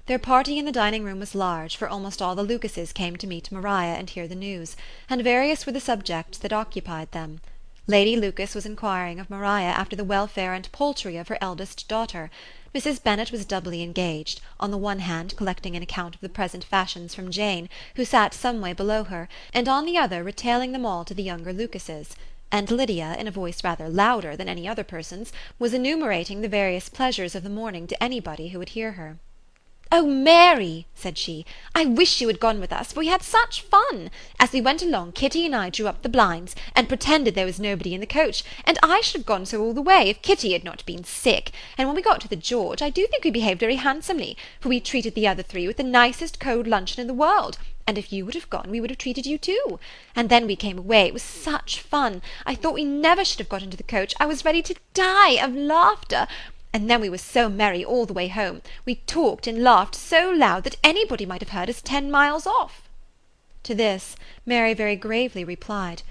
Their party in the dining-room was large, for almost all the Lucases came to meet Maria and hear the news, and various were the subjects that occupied them. Lady Lucas was inquiring of Maria after the welfare and poultry of her eldest daughter. Mrs. Bennet was doubly engaged, on the one hand collecting an account of the present fashions from Jane, who sat some way below her, and on the other retailing them all to the younger Lucases; and Lydia, in a voice rather louder than any other person's, was enumerating the various pleasures of the morning to anybody who would hear her. "Oh, Mary," said she, "I wish you had gone with us, for we had such fun. As we went along, Kitty and I drew up the blinds, and pretended there was nobody in the coach, and I should have gone so all the way, if Kitty had not been sick, and when we got to the George, I do think we behaved very handsomely, for we treated the other 3 with the nicest cold luncheon in the world, and if you would have gone, we would have treated you too. And then we came away, it was such fun, I thought we never should have got into the coach, I was ready to die of laughter. And then we were so merry all the way home. We talked and laughed so loud that anybody might have heard us 10 miles off." To this, Mary very gravely replied,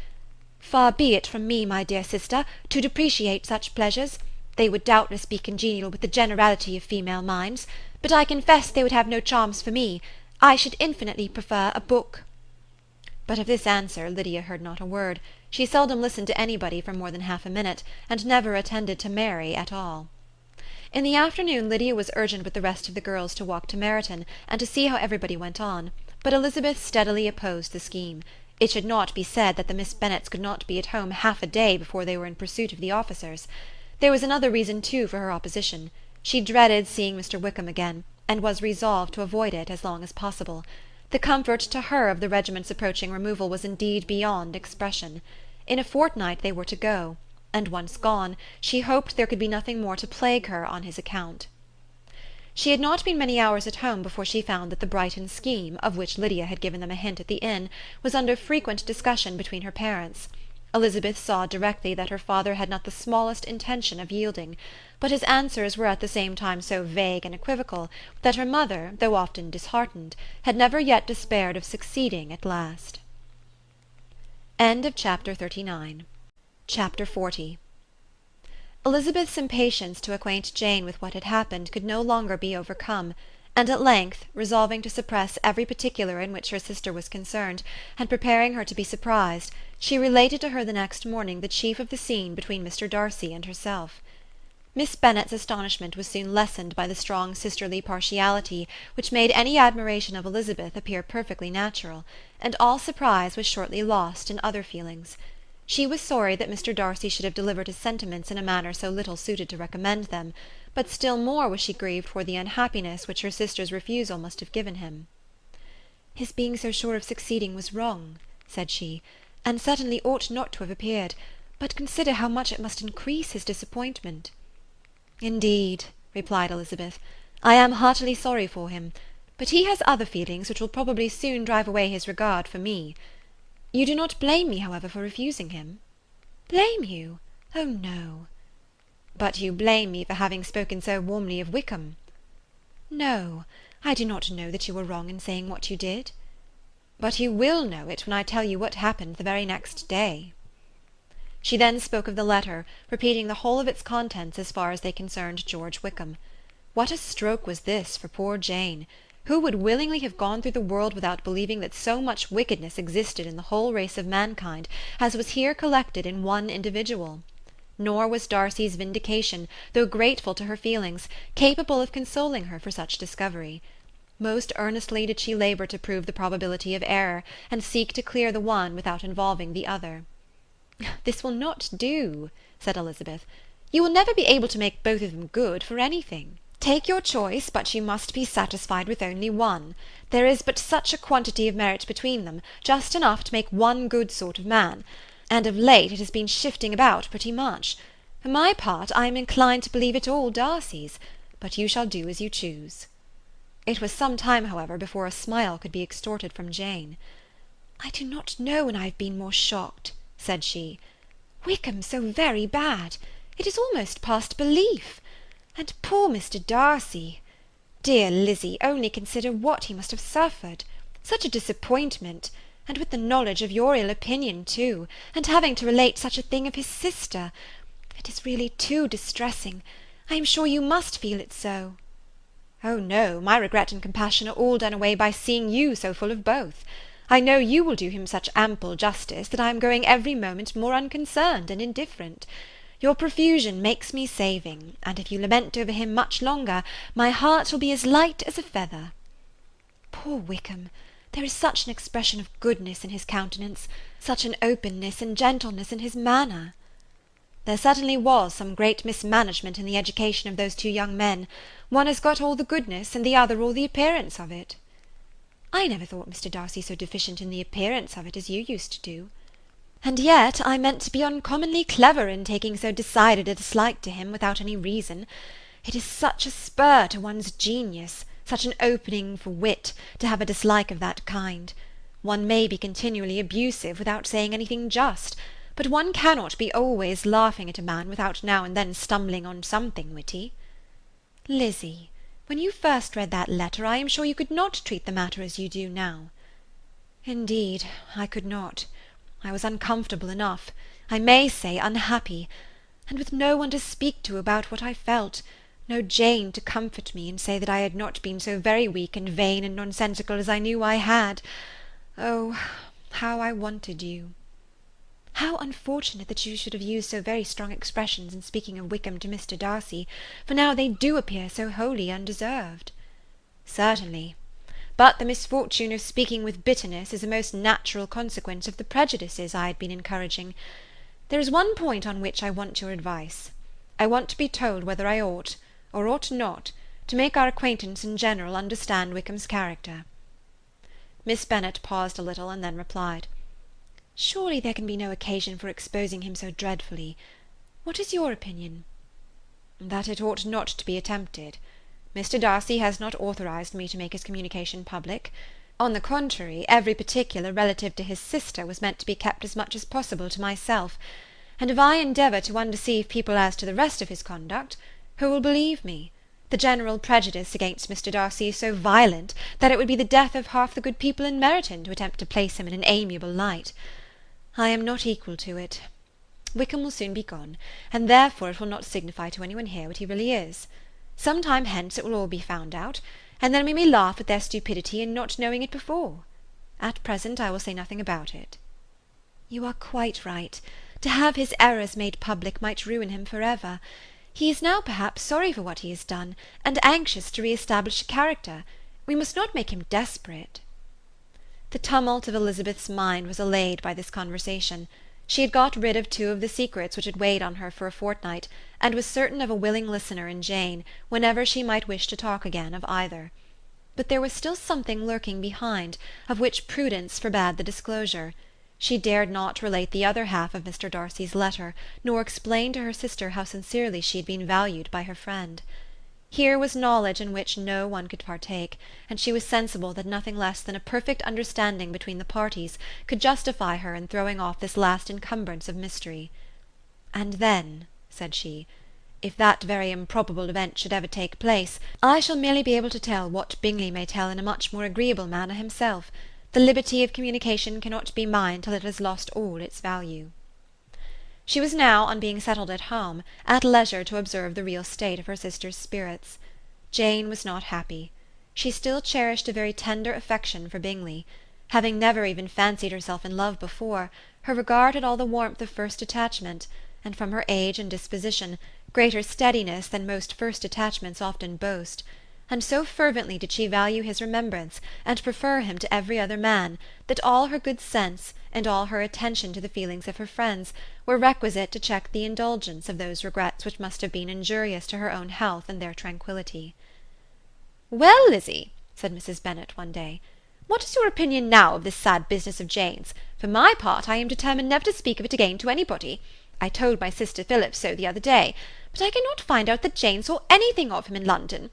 "Far be it from me, my dear sister, to depreciate such pleasures. They would doubtless be congenial with the generality of female minds, but I confess they would have no charms for me. I should infinitely prefer a book." But of this answer Lydia heard not a word. She seldom listened to anybody for more than half a minute, and never attended to Mary at all. In the afternoon Lydia was urgent with the rest of the girls to walk to Meryton, and to see how everybody went on, but Elizabeth steadily opposed the scheme. It should not be said that the Miss Bennets could not be at home half a day before they were in pursuit of the officers. There was another reason too for her opposition. She dreaded seeing Mr. Wickham again, and was resolved to avoid it as long as possible. The comfort to her of the regiment's approaching removal was indeed beyond expression. In a fortnight they were to go, and once gone, she hoped there could be nothing more to plague her on his account. She had not been many hours at home before she found that the Brighton scheme, of which Lydia had given them a hint at the inn, was under frequent discussion between her parents. Elizabeth saw directly that her father had not the smallest intention of yielding, but his answers were at the same time so vague and equivocal that her mother, though often disheartened, had never yet despaired of succeeding at last. Chapter 40. Elizabeth's impatience to acquaint Jane with what had happened could no longer be overcome, and at length, resolving to suppress every particular in which her sister was concerned, and preparing her to be surprised, she related to her the next morning the chief of the scene between Mr. Darcy and herself. Miss Bennet's astonishment was soon lessened by the strong sisterly partiality which made any admiration of Elizabeth appear perfectly natural, and all surprise was shortly lost in other feelings. She was sorry that Mr. Darcy should have delivered his sentiments in a manner so little suited to recommend them, but still more was she grieved for the unhappiness which her sister's refusal must have given him. "His being so sure of succeeding was wrong," said she, "and certainly ought not to have appeared, but consider how much it must increase his disappointment." "Indeed," replied Elizabeth, "I am heartily sorry for him, But he has other feelings which will probably soon drive away his regard for me. You do not blame me, however, for refusing him?" "Blame you? Oh, no." "But you blame me for having spoken so warmly of Wickham?" "No, I do not know that you were wrong in saying what you did." "But you will know it when I tell you what happened the very next day." She then spoke of the letter, repeating the whole of its contents as far as they concerned George Wickham. What a stroke was this for poor Jane! Who would willingly have gone through the world without believing that so much wickedness existed in the whole race of mankind as was here collected in one individual? Nor was Darcy's vindication, though grateful to her feelings, capable of consoling her for such discovery. Most earnestly did she labour to prove the probability of error, and seek to clear the one without involving the other. "This will not do," said Elizabeth. "You will never be able to make both of them good for anything. Take your choice, but you must be satisfied with only one. There is but such a quantity of merit between them, just enough to make one good sort of man, and of late it has been shifting about pretty much. For my part, I am inclined to believe it all Darcy's, but you shall do as you choose." It was some time, however, before a smile could be extorted from Jane. "I do not know when I have been more shocked," said she. "Wickham so very bad! It is almost past belief. And poor Mr. Darcy! Dear Lizzy, only consider what he must have suffered. Such a disappointment! And with the knowledge of your ill opinion too, and having to relate such a thing of his sister. It is really too distressing. I am sure you must feel it so." "Oh no, my regret and compassion are all done away by seeing you so full of both. I know you will do him such ample justice that I am growing every moment more unconcerned and indifferent. Your profusion makes me saving, and if you lament over him much longer, my heart will be as light as a feather." "Poor Wickham! There is such an expression of goodness in his countenance, such an openness and gentleness in his manner." "There certainly was some great mismanagement in the education of those two young men. One has got all the goodness, and the other all the appearance of it." "I never thought Mr. Darcy so deficient in the appearance of it as you used to do." "And yet I meant to be uncommonly clever in taking so decided a dislike to him without any reason. It is such a spur to one's genius, such an opening for wit, to have a dislike of that kind. One may be continually abusive without saying anything just, but one cannot be always laughing at a man without now and then stumbling on something witty." "Lizzy, when you first read that letter, I am sure you could not treat the matter as you do now." "Indeed, I could not. I was uncomfortable enough, I may say unhappy, and with no one to speak to about what I felt, no Jane to comfort me and say that I had not been so very weak and vain and nonsensical as I knew I had. Oh, how I wanted you! How unfortunate that you should have used so very strong expressions in speaking of Wickham to Mr. Darcy, for now they do appear so wholly undeserved." "Certainly. But the misfortune of speaking with bitterness is a most natural consequence of the prejudices I had been encouraging. There is one point on which I want your advice. I want to be told whether I ought, or ought not, to make our acquaintance in general understand Wickham's character." Miss Bennet paused a little, and then replied, "Surely there can be no occasion for exposing him so dreadfully. What is your opinion?" "That it ought not to be attempted. Mr. Darcy has not authorized me to make his communication public. On the contrary, every particular relative to his sister was meant to be kept as much as possible to myself, and if I endeavour to undeceive people as to the rest of his conduct, who will believe me? The general prejudice against Mr. Darcy is so violent, that it would be the death of half the good people in Meryton to attempt to place him in an amiable light. I am not equal to it. Wickham will soon be gone, and therefore it will not signify to anyone here what he really is. Some time hence it will all be found out, and then we may laugh at their stupidity in not knowing it before. At present I will say nothing about it." "You are quite right. To have his errors made public might ruin him for ever. He is now perhaps sorry for what he has done, and anxious to re-establish a character. We must not make him desperate." The tumult of Elizabeth's mind was allayed by this conversation. She had got rid of two of the secrets which had weighed on her for a fortnight, and was certain of a willing listener in Jane, whenever she might wish to talk again of either. But there was still something lurking behind, of which prudence forbade the disclosure. She dared not relate the other half of Mr. Darcy's letter, nor explain to her sister how sincerely she had been valued by her friend. Here was knowledge in which no one could partake, and she was sensible that nothing less than a perfect understanding between the parties could justify her in throwing off this last encumbrance of mystery. "And then," said she, "if that very improbable event should ever take place, I shall merely be able to tell what Bingley may tell in a much more agreeable manner himself. The liberty of communication cannot be mine till it has lost all its value." She was now, on being settled at home, at leisure to observe the real state of her sister's spirits. Jane was not happy. She still cherished a very tender affection for Bingley. Having never even fancied herself in love before, her regard had all the warmth of first attachment, and from her age and disposition, greater steadiness than most first attachments often boast, and so fervently did she value his remembrance, and prefer him to every other man, that all her good sense, and all her attention to the feelings of her friends, were requisite to check the indulgence of those regrets which must have been injurious to her own health and their tranquillity. "Well, Lizzie," said Mrs. Bennet one day, "what is your opinion now of this sad business of Jane's? For my part, I am determined never to speak of it again to anybody. I told my sister Phillips so the other day, but I cannot find out that Jane saw anything of him in London.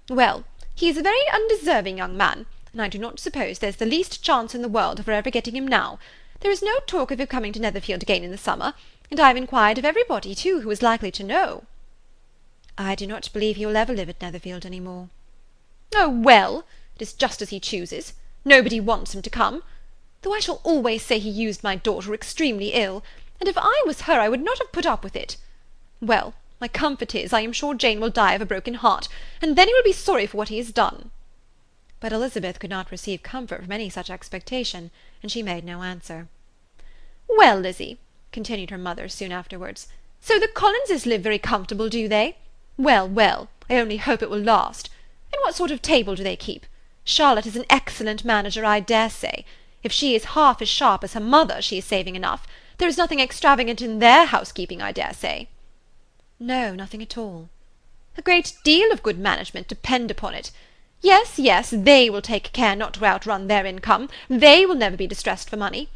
Well, he is a very undeserving young man, and I do not suppose there's the least chance in the world of her ever getting him now. There is no talk of him coming to Netherfield again in the summer, and I have inquired of everybody, too, who is likely to know." "I do not believe he will ever live at Netherfield any more." "Oh, well, it is just as he chooses. Nobody wants him to come. Though I shall always say he used my daughter extremely ill, and if I was her I would not have put up with it. Well, my comfort is, I am sure Jane will die of a broken heart, and then he will be sorry for what he has done." But Elizabeth could not receive comfort from any such expectation, and she made no answer. "Well, Lizzie," continued her mother soon afterwards, "so the Collinses live very comfortable, do they? Well, well, I only hope it will last. And what sort of table do they keep? Charlotte is an excellent manager, I dare say. If she is half as sharp as her mother, she is saving enough. There is nothing extravagant in their housekeeping, I dare say." "No, nothing at all." "A great deal of good management, depend upon it. Yes, yes, they will take care not to outrun their income. They will never be distressed for money.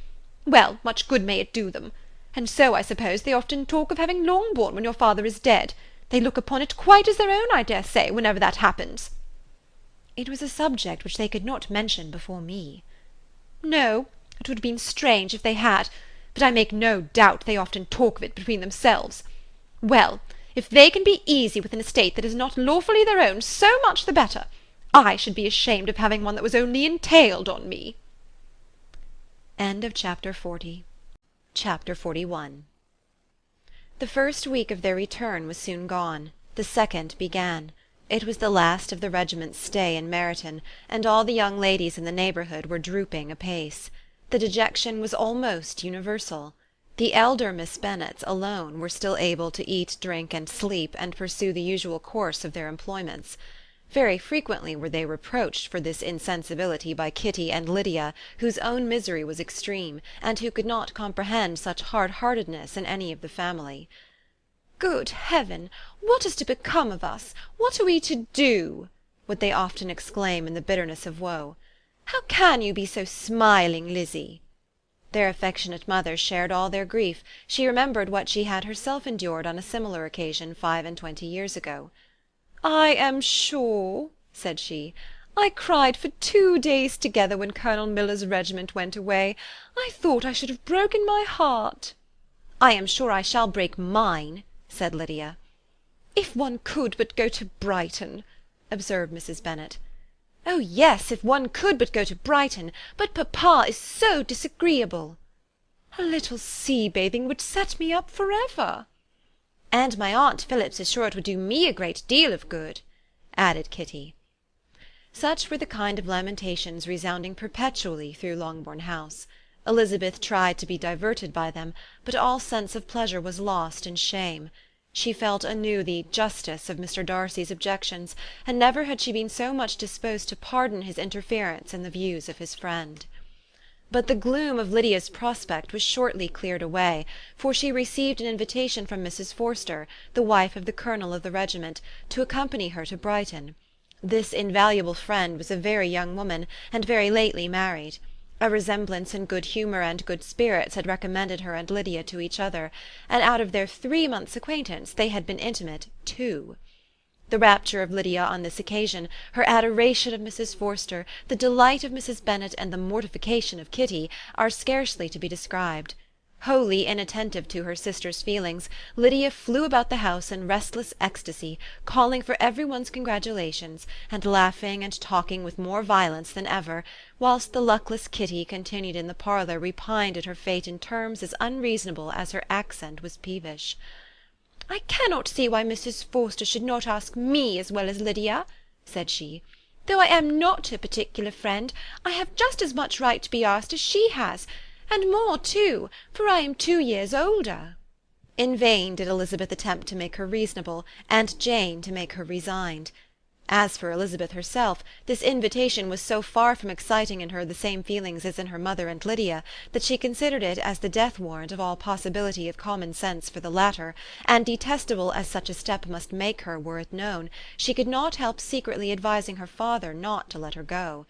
Well, much good may it do them. And so, I suppose, they often talk of having Longbourn when your father is dead. They look upon it quite as their own, I dare say, whenever that happens." "It was a subject which they could not mention before me." "No, it would have been strange if they had, but I make no doubt they often talk of it between themselves. Well, if they can be easy with an estate that is not lawfully their own, so much the better. I should be ashamed of having one that was only entailed on me." Chapter 41. The first week of their return was soon gone. The second began. It was the last of the regiment's stay in Meryton, and all the young ladies in the neighbourhood were drooping apace. The dejection was almost universal. The elder Miss Bennets alone were still able to eat, drink, and sleep, and pursue the usual course of their employments. Very frequently were they reproached for this insensibility by Kitty and Lydia, whose own misery was extreme, and who could not comprehend such hard-heartedness in any of the family. "Good heaven! What is to become of us? What are we to do?" would they often exclaim in the bitterness of woe. "How can you be so smiling, Lizzie?" Their affectionate mother shared all their grief. She remembered what she had herself endured on a similar occasion 25 years ago. "I am sure," said she, "I cried for 2 days together when Colonel Miller's regiment went away. I thought I should have broken my heart." "I am sure I shall break mine," said Lydia. "If one could but go to Brighton," observed Mrs. Bennet. "Oh, yes, if one could but go to Brighton, but papa is so disagreeable." "A little sea-bathing would set me up for ever." "And my aunt Phillips is sure it would do me a great deal of good," added Kitty. Such were the kind of lamentations resounding perpetually through Longbourn House. Elizabeth tried to be diverted by them, but all sense of pleasure was lost in shame. She felt anew the justice of Mr. Darcy's objections, and never had she been so much disposed to pardon his interference in the views of his friend. But the gloom of Lydia's prospect was shortly cleared away, for she received an invitation from Mrs. Forster, the wife of the colonel of the regiment, to accompany her to Brighton. This invaluable friend was a very young woman, and very lately married. A resemblance in good humour and good spirits had recommended her and Lydia to each other, and out of their 3 months' acquaintance they had been intimate 2. The rapture of Lydia on this occasion, her adoration of Mrs. Forster, the delight of Mrs. Bennet, and the mortification of Kitty, are scarcely to be described. Wholly inattentive to her sister's feelings, Lydia flew about the house in restless ecstasy, calling for every one's congratulations, and laughing and talking with more violence than ever, whilst the luckless Kitty continued in the parlour repined at her fate in terms as unreasonable as her accent was peevish. "I cannot see why Mrs. Forster should not ask me as well as Lydia," said she. "Though I am not her particular friend, I have just as much right to be asked as she has, and more too, for I am 2 years older." In vain did Elizabeth attempt to make her reasonable, and Jane to make her resigned. As for Elizabeth herself, this invitation was so far from exciting in her the same feelings as in her mother and Lydia, that she considered it as the death warrant of all possibility of common sense for the latter, and detestable as such a step must make her were it known, she could not help secretly advising her father not to let her go.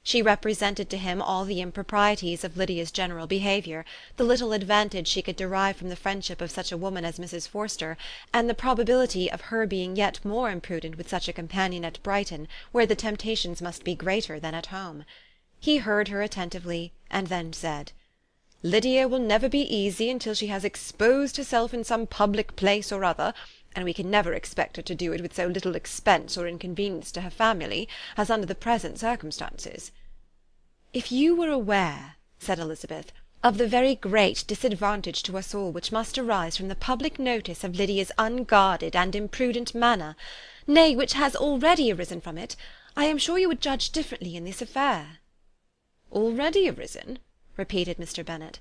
She represented to him all the improprieties of Lydia's general behaviour, the little advantage she could derive from the friendship of such a woman as Mrs. Forster, and the probability of her being yet more imprudent with such a companion at Brighton, where the temptations must be greater than at home. He heard her attentively, and then said, "Lydia will never be easy until she has exposed herself in some public place or other, and we can never expect her to do it with so little expense or inconvenience to her family as under the present circumstances." "If you were aware," said Elizabeth, "of the very great disadvantage to us all which must arise from the public notice of Lydia's unguarded and imprudent manner, nay, which has already arisen from it, I am sure you would judge differently in this affair." "Already arisen?" repeated Mr. Bennet.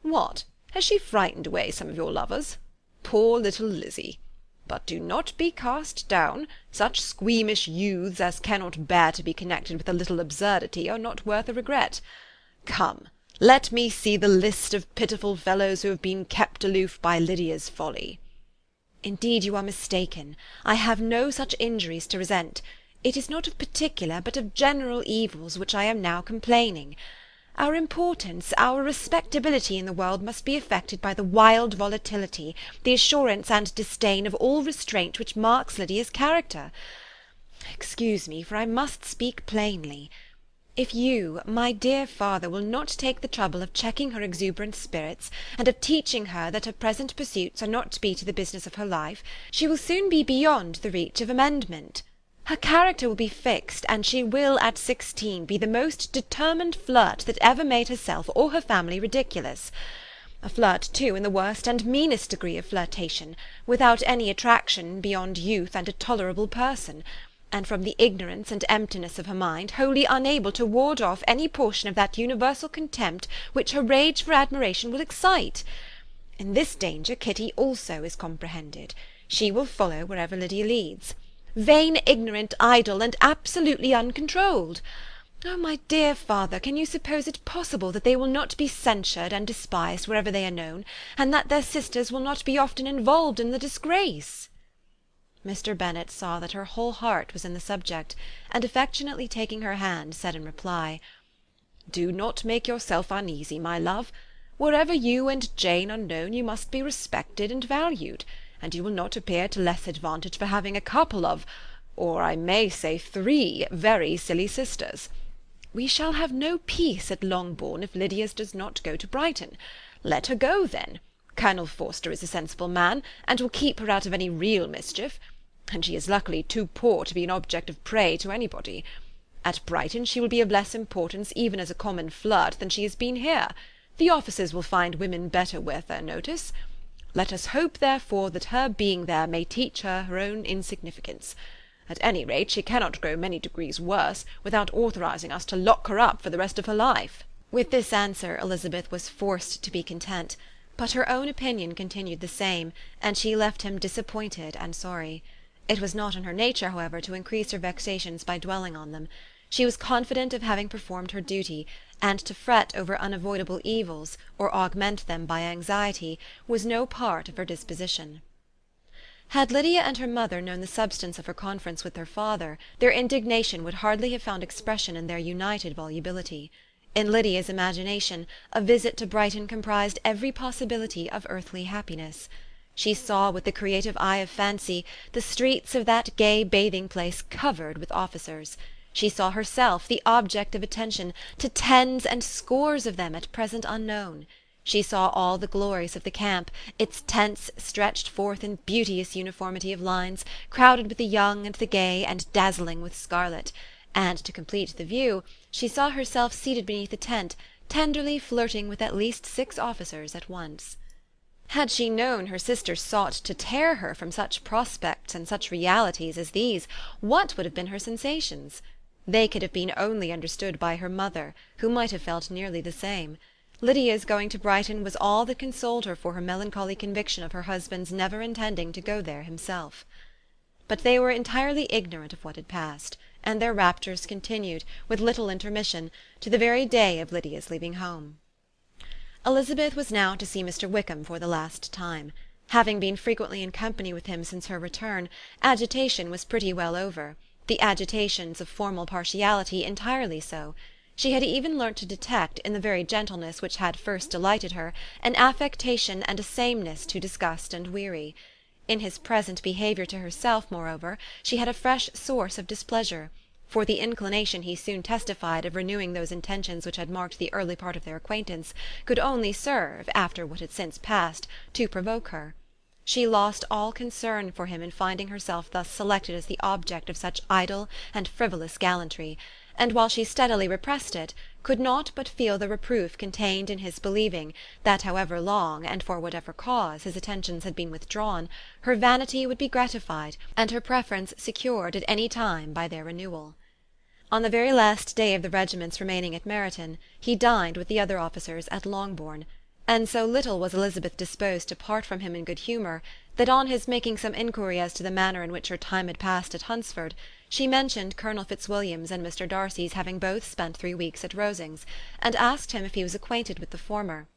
"What, has she frightened away some of your lovers? Poor little Lizzie! But do not be cast down. Such squeamish youths as cannot bear to be connected with a little absurdity are not worth a regret. Come, let me see the list of pitiful fellows who have been kept aloof by Lydia's folly." "Indeed you are mistaken. I have no such injuries to resent. It is not of particular, but of general evils which I am now complaining. Our importance, our respectability in the world must be affected by the wild volatility, the assurance and disdain of all restraint which marks Lydia's character. Excuse me, for I must speak plainly. If you, my dear father, will not take the trouble of checking her exuberant spirits, and of teaching her that her present pursuits are not to be to the business of her life, she will soon be beyond the reach of amendment. Her character will be fixed, and she will at 16 be the most determined flirt that ever made herself or her family ridiculous. A flirt, too, in the worst and meanest degree of flirtation, without any attraction beyond youth and a tolerable person, and from the ignorance and emptiness of her mind, wholly unable to ward off any portion of that universal contempt which her rage for admiration will excite. In this danger Kitty also is comprehended. She will follow wherever Lydia leads. Vain, ignorant, idle, and absolutely uncontrolled. Oh, my dear father, can you suppose it possible that they will not be censured and despised wherever they are known, and that their sisters will not be often involved in the disgrace?" Mr. Bennet saw that her whole heart was in the subject, and affectionately taking her hand, said in reply, "Do not make yourself uneasy, my love. Wherever you and Jane are known, you must be respected and valued, and you will not appear to less advantage for having a couple of, or I may say 3, very silly sisters. We shall have no peace at Longbourn if Lydia does not go to Brighton. Let her go, then. Colonel Forster is a sensible man, and will keep her out of any real mischief, and she is luckily too poor to be an object of prey to anybody. At Brighton she will be of less importance even as a common flirt than she has been here. The officers will find women better worth their notice. Let us hope, therefore, that her being there may teach her her own insignificance. At any rate, she cannot grow many degrees worse, without authorizing us to lock her up for the rest of her life." With this answer Elizabeth was forced to be content, but her own opinion continued the same, and she left him disappointed and sorry. It was not in her nature, however, to increase her vexations by dwelling on them. She was confident of having performed her duty, and to fret over unavoidable evils, or augment them by anxiety, was no part of her disposition. Had Lydia and her mother known the substance of her conference with their father, their indignation would hardly have found expression in their united volubility. In Lydia's imagination, a visit to Brighton comprised every possibility of earthly happiness. She saw with the creative eye of fancy the streets of that gay bathing-place covered with officers. She saw herself the object of attention to tens and scores of them at present unknown. She saw all the glories of the camp, its tents stretched forth in beauteous uniformity of lines, crowded with the young and the gay, and dazzling with scarlet. And to complete the view, she saw herself seated beneath a tent, tenderly flirting with at least 6 officers at once. Had she known her sister sought to tear her from such prospects and such realities as these, what would have been her sensations? They could have been only understood by her mother, who might have felt nearly the same. Lydia's going to Brighton was all that consoled her for her melancholy conviction of her husband's never intending to go there himself. But they were entirely ignorant of what had passed, and their raptures continued, with little intermission, to the very day of Lydia's leaving home. Elizabeth was now to see Mr. Wickham for the last time. Having been frequently in company with him since her return, agitation was pretty well over, the agitations of formal partiality entirely so. She had even learnt to detect, in the very gentleness which had first delighted her, an affectation and a sameness to disgust and weary. In his present behaviour to herself, moreover, she had a fresh source of displeasure, for the inclination he soon testified of renewing those intentions which had marked the early part of their acquaintance could only serve, after what had since passed, to provoke her. She lost all concern for him in finding herself thus selected as the object of such idle and frivolous gallantry, and while she steadily repressed it, could not but feel the reproof contained in his believing that however long, and for whatever cause, his attentions had been withdrawn, her vanity would be gratified, and her preference secured at any time by their renewal. On the very last day of the regiment's remaining at Meryton, he dined with the other officers at Longbourn, and so little was Elizabeth disposed to part from him in good humour, that on his making some inquiry as to the manner in which her time had passed at Hunsford, she mentioned Colonel Fitzwilliam's and Mr. Darcy's having both spent 3 weeks at Rosings, and asked him if he was acquainted with the former.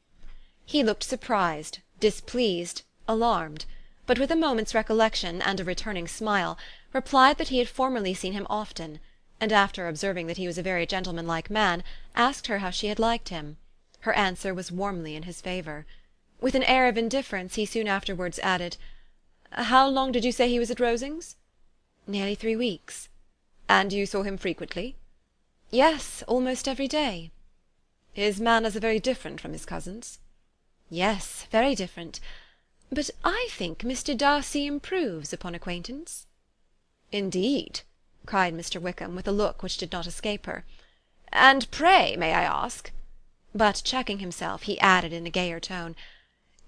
He looked surprised, displeased, alarmed, but with a moment's recollection and a returning smile, replied that he had formerly seen him often, and after observing that he was a very gentlemanlike man, asked her how she had liked him. Her answer was warmly in his favour. With an air of indifference he soon afterwards added, "How long did you say he was at Rosings?" "Nearly 3 weeks." "And you saw him frequently?" "Yes, almost every day." "His manners are very different from his cousin's?" "Yes, very different. But I think Mr. Darcy improves upon acquaintance." "Indeed!" cried Mr. Wickham, with a look which did not escape her. "And pray, may I ask—" But checking himself, he added in a gayer tone,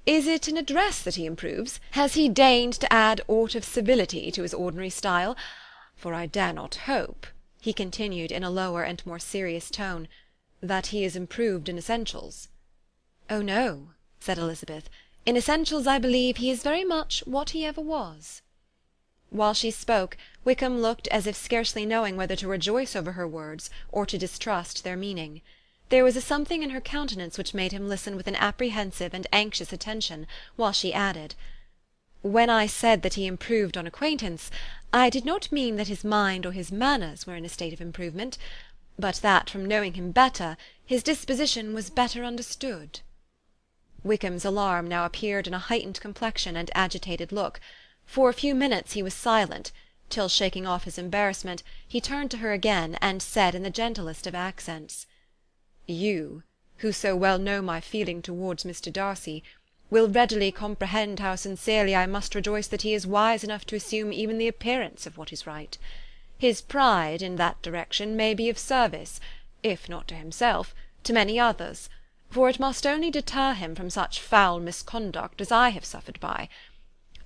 "Is it in address that he improves? Has he deigned to add aught of civility to his ordinary style? For I dare not hope," he continued in a lower and more serious tone, "that he is improved in essentials." "Oh no," said Elizabeth. "In essentials I believe he is very much what he ever was." While she spoke, Wickham looked as if scarcely knowing whether to rejoice over her words or to distrust their meaning. There was a something in her countenance which made him listen with an apprehensive and anxious attention, while she added, "When I said that he improved on acquaintance, I did not mean that his mind or his manners were in a state of improvement, but that from knowing him better, his disposition was better understood." Wickham's alarm now appeared in a heightened complexion and agitated look. For a few minutes he was silent, till, shaking off his embarrassment, he turned to her again, and said in the gentlest of accents, "You, who so well know my feeling towards Mr. Darcy, will readily comprehend how sincerely I must rejoice that he is wise enough to assume even the appearance of what is right. His pride in that direction may be of service, if not to himself, to many others, for it must only deter him from such foul misconduct as I have suffered by.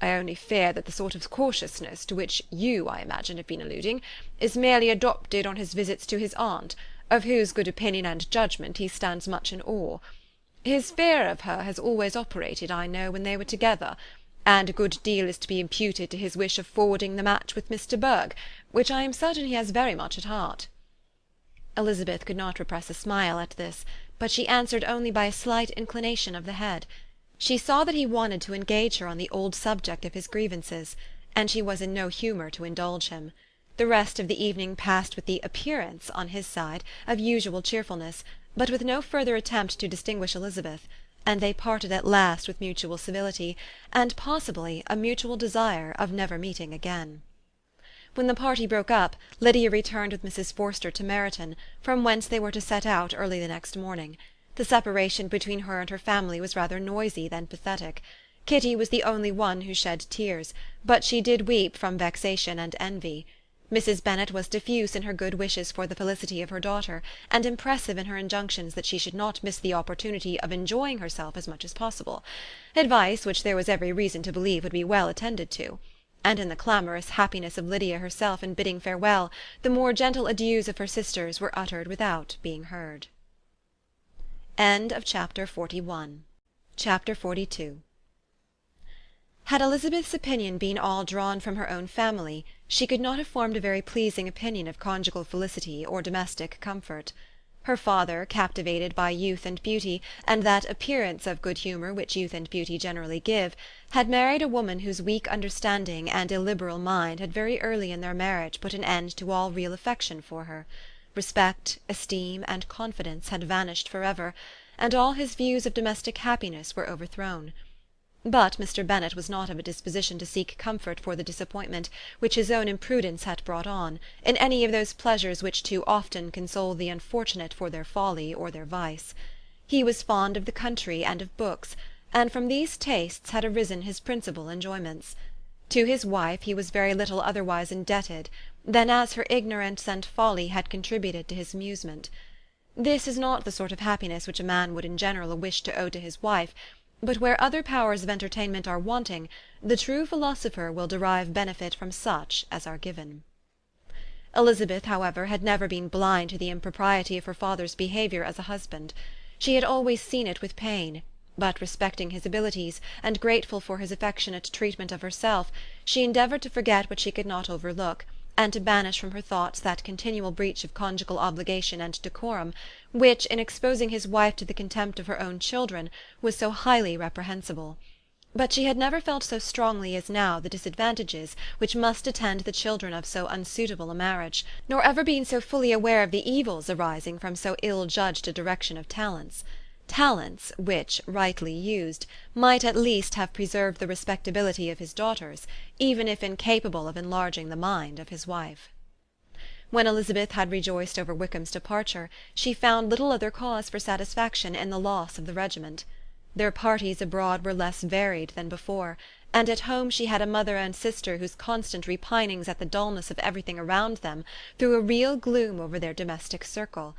I only fear that the sort of cautiousness to which you, I imagine, have been alluding, is merely adopted on his visits to his aunt, of whose good opinion and judgment he stands much in awe. His fear of her has always operated, I know, when they were together, and a good deal is to be imputed to his wish of forwarding the match with Mr. Berg, which I am certain he has very much at heart." Elizabeth could not repress a smile at this, but she answered only by a slight inclination of the head. She saw that he wanted to engage her on the old subject of his grievances, and she was in no humour to indulge him. The rest of the evening passed with the appearance, on his side, of usual cheerfulness, but with no further attempt to distinguish Elizabeth, and they parted at last with mutual civility, and possibly a mutual desire of never meeting again. When the party broke up, Lydia returned with Mrs. Forster to Meryton, from whence they were to set out early the next morning. The separation between her and her family was rather noisy than pathetic. Kitty was the only one who shed tears, but she did weep from vexation and envy. Mrs. Bennet was diffuse in her good wishes for the felicity of her daughter, and impressive in her injunctions that she should not miss the opportunity of enjoying herself as much as possible, advice which there was every reason to believe would be well attended to. And in the clamorous happiness of Lydia herself in bidding farewell, the more gentle adieus of her sisters were uttered without being heard. Chapter 42. Had Elizabeth's opinion been all drawn from her own family, she could not have formed a very pleasing opinion of conjugal felicity or domestic comfort. Her father, captivated by youth and beauty, and that appearance of good humour which youth and beauty generally give, had married a woman whose weak understanding and illiberal mind had very early in their marriage put an end to all real affection for her. Respect, esteem, and confidence had vanished for ever, and all his views of domestic happiness were overthrown. But Mr. Bennet was not of a disposition to seek comfort for the disappointment which his own imprudence had brought on, in any of those pleasures which too often console the unfortunate for their folly or their vice. He was fond of the country and of books, and from these tastes had arisen his principal enjoyments. To his wife he was very little otherwise indebted than as her ignorance and folly had contributed to his amusement. This is not the sort of happiness which a man would in general wish to owe to his wife, but where other powers of entertainment are wanting, the true philosopher will derive benefit from such as are given. Elizabeth, however, had never been blind to the impropriety of her father's behaviour as a husband. She had always seen it with pain, but respecting his abilities, and grateful for his affectionate treatment of herself, she endeavoured to forget what she could not overlook, and to banish from her thoughts that continual breach of conjugal obligation and decorum, which, in exposing his wife to the contempt of her own children, was so highly reprehensible. But she had never felt so strongly as now the disadvantages which must attend the children of so unsuitable a marriage, nor ever been so fully aware of the evils arising from so ill-judged a direction of talents. Talents which, rightly used, might at least have preserved the respectability of his daughters, even if incapable of enlarging the mind of his wife. When Elizabeth had rejoiced over Wickham's departure, she found little other cause for satisfaction in the loss of the regiment. Their parties abroad were less varied than before, and at home she had a mother and sister whose constant repinings at the dullness of everything around them threw a real gloom over their domestic circle.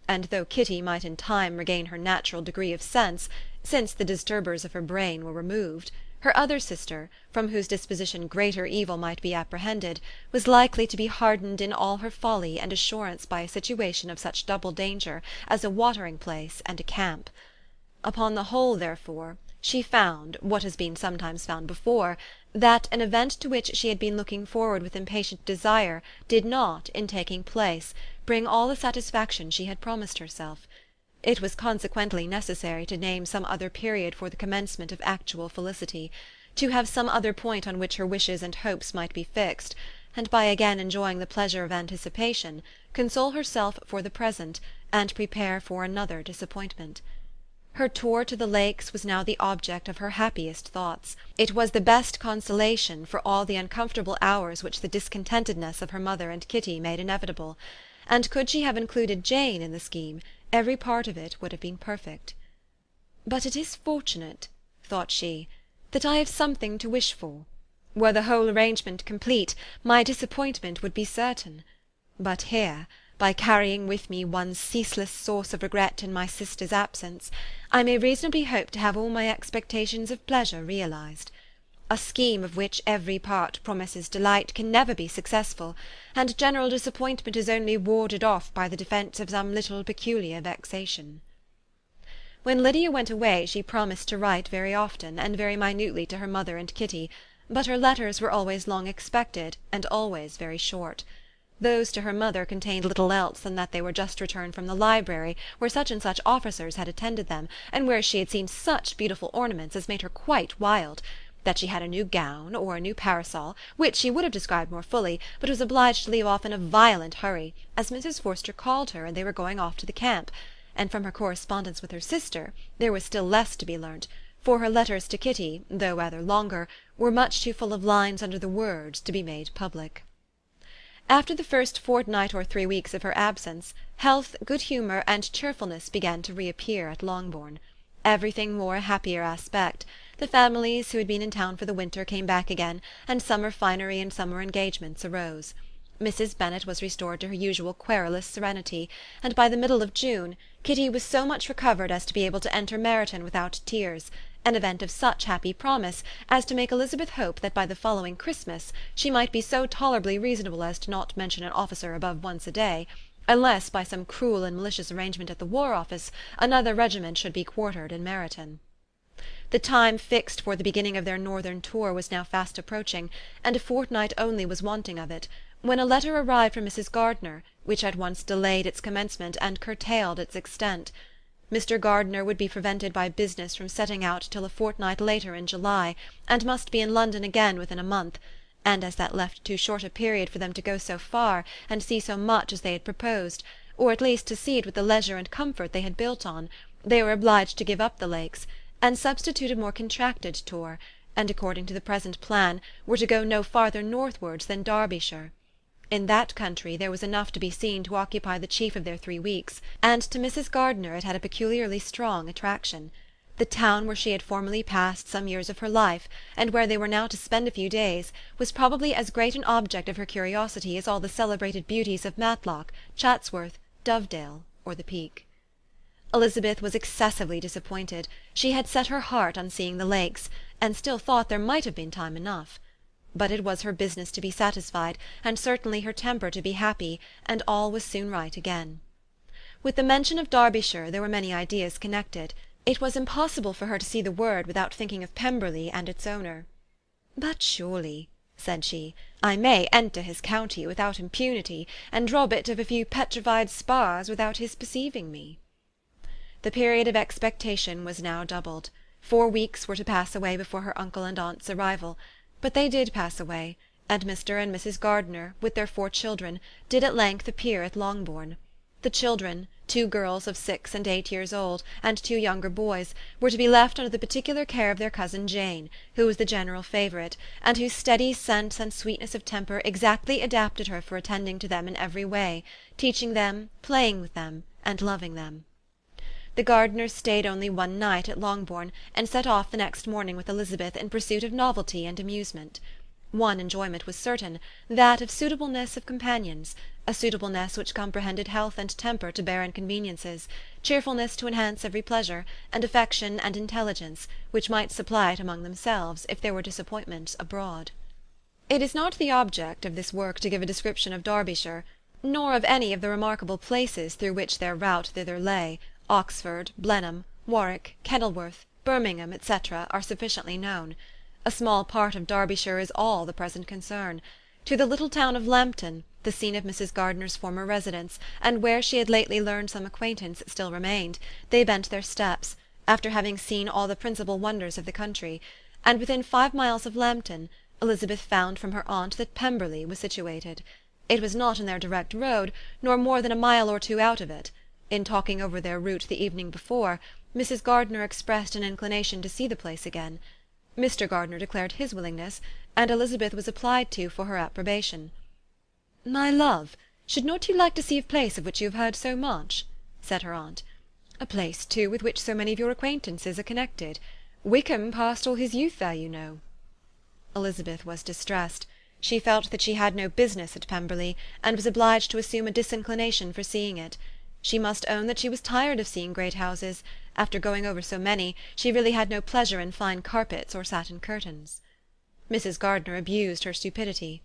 And though Kitty might in time regain her natural degree of sense, since the disturbers of her brain were removed, her other sister, from whose disposition greater evil might be apprehended, was likely to be hardened in all her folly and assurance by a situation of such double danger as a watering-place and a camp. Upon the whole, therefore, she found, what has been sometimes found before, that an event to which she had been looking forward with impatient desire did not, in taking place, bring all the satisfaction she had promised herself. It was consequently necessary to name some other period for the commencement of actual felicity, to have some other point on which her wishes and hopes might be fixed, and by again enjoying the pleasure of anticipation, console herself for the present, and prepare for another disappointment. Her tour to the Lakes was now the object of her happiest thoughts. It was the best consolation for all the uncomfortable hours which the discontentedness of her mother and Kitty made inevitable, and could she have included Jane in the scheme, every part of it would have been perfect. But it is fortunate, thought she, that I have something to wish for. Were the whole arrangement complete, my disappointment would be certain. But here, by carrying with me one ceaseless source of regret in my sister's absence, I may reasonably hope to have all my expectations of pleasure realized. A scheme of which every part promises delight can never be successful, and general disappointment is only warded off by the defence of some little peculiar vexation. When Lydia went away, she promised to write very often and very minutely to her mother and Kitty, but her letters were always long expected, and always very short. Those to her mother contained little else than that they were just returned from the library, where such and such officers had attended them, and where she had seen such beautiful ornaments as made her quite wild, that she had a new gown, or a new parasol, which she would have described more fully, but was obliged to leave off in a violent hurry, as Mrs. Forster called her, and they were going off to the camp, and from her correspondence with her sister there was still less to be learnt, for her letters to Kitty, though rather longer, were much too full of lines under the words to be made public. After the first fortnight or 3 weeks of her absence, health, good humour, and cheerfulness began to reappear at Longbourn. Everything wore a happier aspect. The families who had been in town for the winter came back again, and summer finery and summer engagements arose. Mrs. Bennet was restored to her usual querulous serenity, and by the middle of June Kitty was so much recovered as to be able to enter Meryton without tears, an event of such happy promise as to make Elizabeth hope that by the following Christmas she might be so tolerably reasonable as to not mention an officer above once a day, unless by some cruel and malicious arrangement at the War Office another regiment should be quartered in Meryton. The time fixed for the beginning of their northern tour was now fast approaching, and a fortnight only was wanting of it, when a letter arrived from Mrs. Gardiner, which at once delayed its commencement and curtailed its extent. Mr. Gardiner would be prevented by business from setting out till a fortnight later in July, and must be in London again within a month, and as that left too short a period for them to go so far and see so much as they had proposed, or at least to see it with the leisure and comfort they had built on, they were obliged to give up the Lakes, and substitute a more contracted tour, and according to the present plan were to go no farther northwards than Derbyshire. In that country there was enough to be seen to occupy the chief of their 3 weeks, and to Mrs. Gardiner it had a peculiarly strong attraction. The town where she had formerly passed some years of her life, and where they were now to spend a few days, was probably as great an object of her curiosity as all the celebrated beauties of Matlock, Chatsworth, Dovedale, or the Peak. Elizabeth was excessively disappointed. She had set her heart on seeing the Lakes, and still thought there might have been time enough. But it was her business to be satisfied, and certainly her temper to be happy, and all was soon right again. With the mention of Derbyshire there were many ideas connected. It was impossible for her to see the word without thinking of Pemberley and its owner. "But surely," said she, "I may enter his county without impunity, and rob it of a few petrified spars without his perceiving me." The period of expectation was now doubled. 4 weeks were to pass away before her uncle and aunt's arrival, but they did pass away, and Mr. and Mrs. Gardiner, with their 4 children, did at length appear at Longbourn. The children, 2 girls of 6 and 8 years old, and 2 younger boys, were to be left under the particular care of their cousin Jane, who was the general favourite, and whose steady sense and sweetness of temper exactly adapted her for attending to them in every way, teaching them, playing with them, and loving them. The Gardiners stayed only 1 night at Longbourn, and set off the next morning with Elizabeth in pursuit of novelty and amusement. One enjoyment was certain, that of suitableness of companions, a suitableness which comprehended health and temper to bear inconveniences, cheerfulness to enhance every pleasure, and affection and intelligence, which might supply it among themselves, if there were disappointments abroad. It is not the object of this work to give a description of Derbyshire, nor of any of the remarkable places through which their route thither lay. Oxford, Blenheim, Warwick, Kenilworth, Birmingham, etc., are sufficiently known. A small part of Derbyshire is all the present concern. To the little town of Lambton, the scene of Mrs. Gardiner's former residence, and where she had lately learned some acquaintance still remained, they bent their steps, after having seen all the principal wonders of the country, and within 5 miles of Lambton, Elizabeth found from her aunt that Pemberley was situated. It was not in their direct road, nor more than a mile or 2 out of it. In talking over their route the evening before, Mrs. Gardiner expressed an inclination to see the place again. Mr. Gardiner declared his willingness, and Elizabeth was applied to for her approbation. "My love, should not you like to see a place of which you have heard so much?" said her aunt. "A place, too, with which so many of your acquaintances are connected. Wickham passed all his youth there, you know." Elizabeth was distressed. She felt that she had no business at Pemberley, and was obliged to assume a disinclination for seeing it. She must own that she was tired of seeing great houses. After going over so many, she really had no pleasure in fine carpets or satin curtains. Mrs. Gardiner abused her stupidity.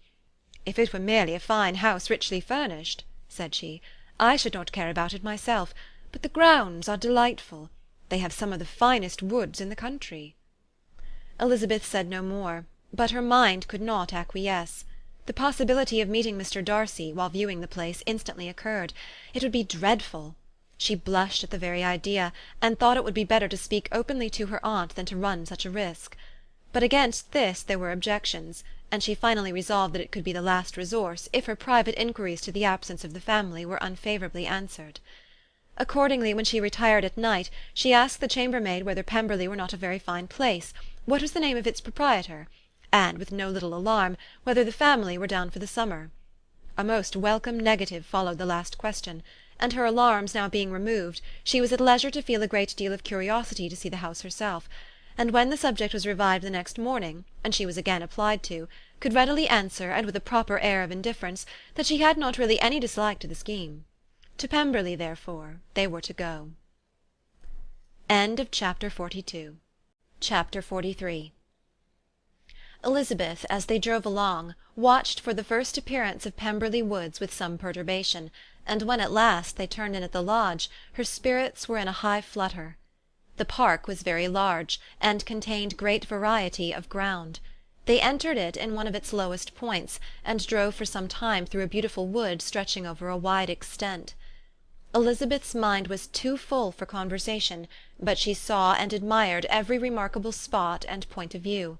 "If it were merely a fine house richly furnished," said she, "I should not care about it myself, but the grounds are delightful. They have some of the finest woods in the country." Elizabeth said no more, but her mind could not acquiesce. The possibility of meeting Mr. Darcy, while viewing the place, instantly occurred. It would be dreadful. She blushed at the very idea, and thought it would be better to speak openly to her aunt than to run such a risk. But against this there were objections, and she finally resolved that it could be the last resource, if her private inquiries to the absence of the family were unfavourably answered. Accordingly, when she retired at night, she asked the chambermaid whether Pemberley were not a very fine place, what was the name of its proprietor, and, with no little alarm, whether the family were down for the summer. A most welcome negative followed the last question, and her alarms now being removed, she was at leisure to feel a great deal of curiosity to see the house herself, and when the subject was revived the next morning, and she was again applied to, could readily answer, and with a proper air of indifference, that she had not really any dislike to the scheme. To Pemberley, therefore, they were to go. Chapter 43. Elizabeth, as they drove along, watched for the first appearance of Pemberley Woods with some perturbation, and when at last they turned in at the lodge, her spirits were in a high flutter. The park was very large, and contained great variety of ground. They entered it in one of its lowest points, and drove for some time through a beautiful wood stretching over a wide extent. Elizabeth's mind was too full for conversation, but she saw and admired every remarkable spot and point of view.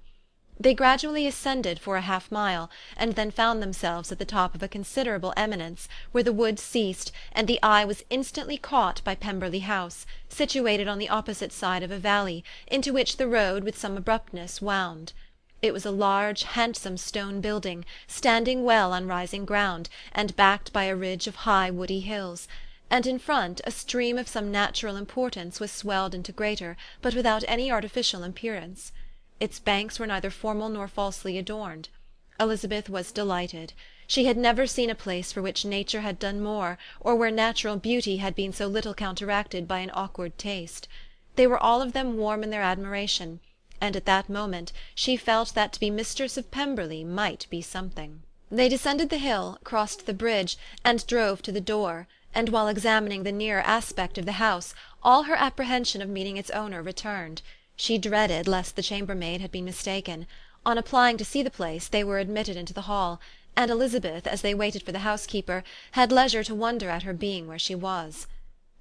They gradually ascended for a half-mile, and then found themselves at the top of a considerable eminence, where the wood ceased, and the eye was instantly caught by Pemberley House, situated on the opposite side of a valley, into which the road with some abruptness wound. It was a large, handsome stone building, standing well on rising ground, and backed by a ridge of high woody hills, and in front a stream of some natural importance was swelled into greater, but without any artificial appearance. Its banks were neither formal nor falsely adorned. Elizabeth was delighted. She had never seen a place for which nature had done more, or where natural beauty had been so little counteracted by an awkward taste. They were all of them warm in their admiration, and at that moment she felt that to be mistress of Pemberley might be something. They descended the hill, crossed the bridge, and drove to the door, and while examining the nearer aspect of the house, all her apprehension of meeting its owner returned. She dreaded lest the chambermaid had been mistaken. On applying to see the place, they were admitted into the hall, and Elizabeth, as they waited for the housekeeper, had leisure to wonder at her being where she was.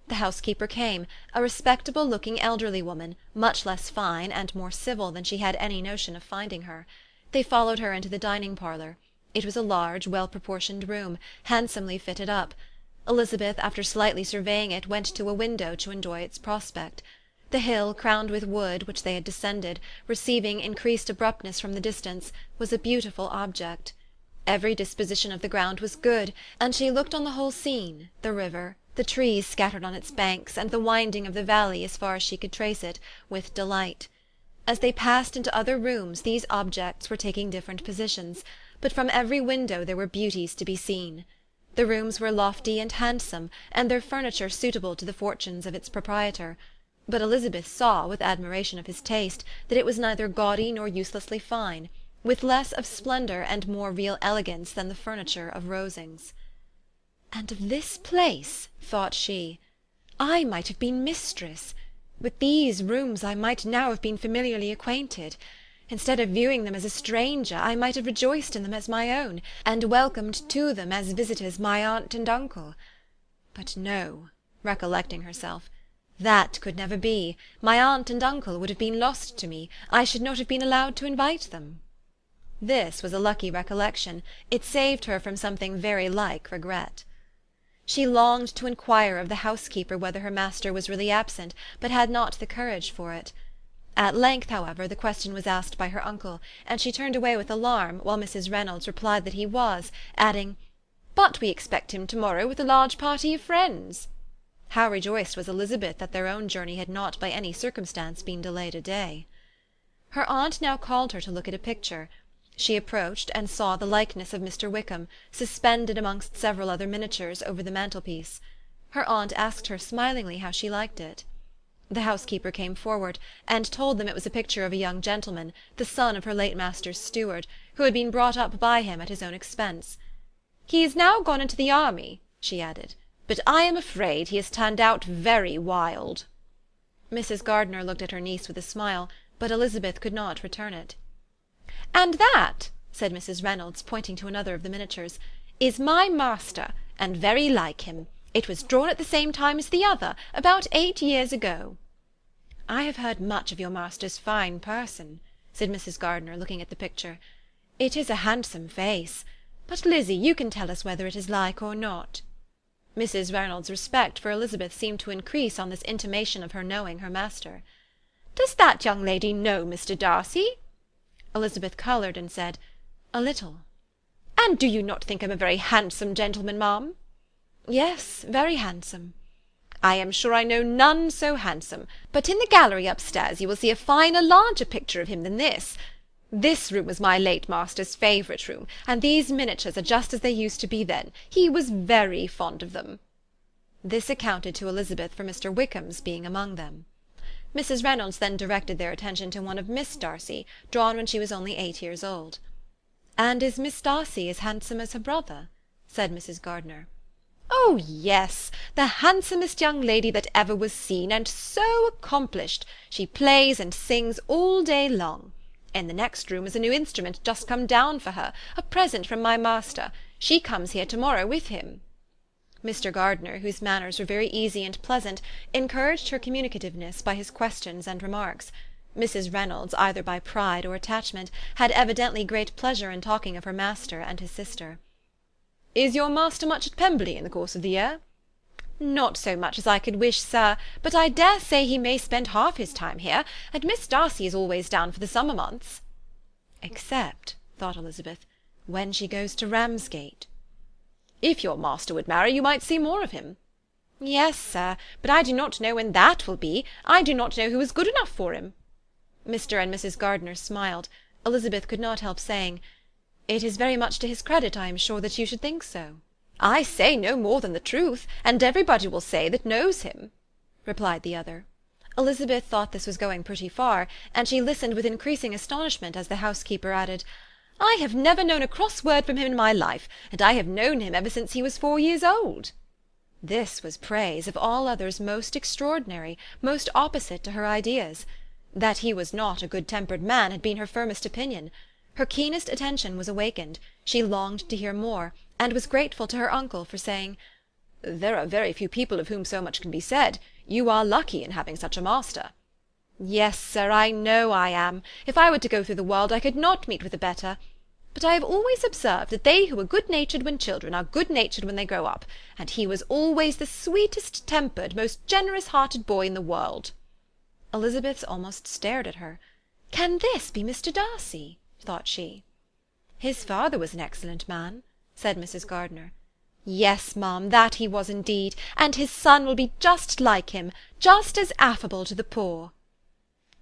The housekeeper came, a respectable-looking elderly woman, much less fine and more civil than she had any notion of finding her. They followed her into the dining-parlour. It was a large, well-proportioned room, handsomely fitted up. Elizabeth, after slightly surveying it, went to a window to enjoy its prospect. The hill, crowned with wood, which they had descended, receiving increased abruptness from the distance, was a beautiful object. Every disposition of the ground was good, and she looked on the whole scene, the river, the trees scattered on its banks, and the winding of the valley as far as she could trace it, with delight. As they passed into other rooms, these objects were taking different positions, but from every window there were beauties to be seen. The rooms were lofty and handsome, and their furniture suitable to the fortunes of its proprietor. But Elizabeth saw, with admiration of his taste, that it was neither gaudy nor uselessly fine, with less of splendour and more real elegance than the furniture of Rosings. "And of this place," thought she, "I might have been mistress. With these rooms I might now have been familiarly acquainted. Instead of viewing them as a stranger, I might have rejoiced in them as my own, and welcomed to them as visitors my aunt and uncle. But no," recollecting herself, "that could never be. My aunt and uncle would have been lost to me. I should not have been allowed to invite them." This was a lucky recollection. It saved her from something very like regret. She longed to inquire of the housekeeper whether her master was really absent, but had not the courage for it. At length, however, the question was asked by her uncle, and she turned away with alarm, while Mrs. Reynolds replied that he was, adding, "But we expect him to-morrow with a large party of friends." How rejoiced was Elizabeth that their own journey had not by any circumstance been delayed a day. Her aunt now called her to look at a picture. She approached, and saw the likeness of Mr. Wickham, suspended amongst several other miniatures, over the mantelpiece. Her aunt asked her smilingly how she liked it. The housekeeper came forward, and told them it was a picture of a young gentleman, the son of her late master's steward, who had been brought up by him at his own expense. "He is now gone into the army," she added, "but I am afraid he has turned out very wild." Mrs. Gardiner looked at her niece with a smile, but Elizabeth could not return it. "And that," said Mrs. Reynolds, pointing to another of the miniatures, "is my master, and very like him. It was drawn at the same time as the other, about 8 years ago." "I have heard much of your master's fine person," said Mrs. Gardiner, looking at the picture. "It is a handsome face. But, Lizzie, you can tell us whether it is like or not." Mrs. Reynolds' respect for Elizabeth seemed to increase on this intimation of her knowing her master. "Does that young lady know Mr. Darcy?" Elizabeth coloured and said, "A little." "And do you not think him a very handsome gentleman, ma'am?" "Yes, very handsome." "I am sure I know none so handsome, but in the gallery upstairs you will see a finer, larger picture of him than this. This room was my late master's favourite room, and these miniatures are just as they used to be then. He was very fond of them." This accounted to Elizabeth for Mr. Wickham's being among them. Mrs. Reynolds then directed their attention to one of Miss Darcy, drawn when she was only 8 years old. "And is Miss Darcy as handsome as her brother?" said Mrs. Gardiner. "Oh, yes, the handsomest young lady that ever was seen, and so accomplished. She plays and sings all day long. In the next room is a new instrument just come down for her, a present from my master. She comes here to-morrow with him." Mr. Gardiner, whose manners were very easy and pleasant, encouraged her communicativeness by his questions and remarks. Mrs. Reynolds, either by pride or attachment, had evidently great pleasure in talking of her master and his sister. "Is your master much at Pemberley in the course of the year?" "Not so much as I could wish, sir, but I dare say he may spend half his time here, and Miss Darcy is always down for the summer months." "Except," thought Elizabeth, "when she goes to Ramsgate." "If your master would marry, you might see more of him." "Yes, sir, but I do not know when that will be. I do not know who is good enough for him." Mr. and Mrs. Gardiner smiled. Elizabeth could not help saying, "It is very much to his credit, I am sure, that you should think so." "I say no more than the truth, and everybody will say that knows him," replied the other. Elizabeth thought this was going pretty far, and she listened with increasing astonishment as the housekeeper added, "I have never known a cross word from him in my life, and I have known him ever since he was 4 years old." This was praise, of all others most extraordinary, most opposite to her ideas. That he was not a good-tempered man had been her firmest opinion. Her keenest attention was awakened. She longed to hear more, and was grateful to her uncle for saying, "There are very few people of whom so much can be said. You are lucky in having such a master." "Yes, sir, I know I am. If I were to go through the world I could not meet with a better. But I have always observed that they who are good-natured when children are good-natured when they grow up, and he was always the sweetest-tempered, most generous-hearted boy in the world." Elizabeth almost stared at her. "Can this be Mr. Darcy?" thought she. "His father was an excellent man," said Mrs. Gardiner. "Yes, ma'am, that he was indeed, and his son will be just like him, just as affable to the poor."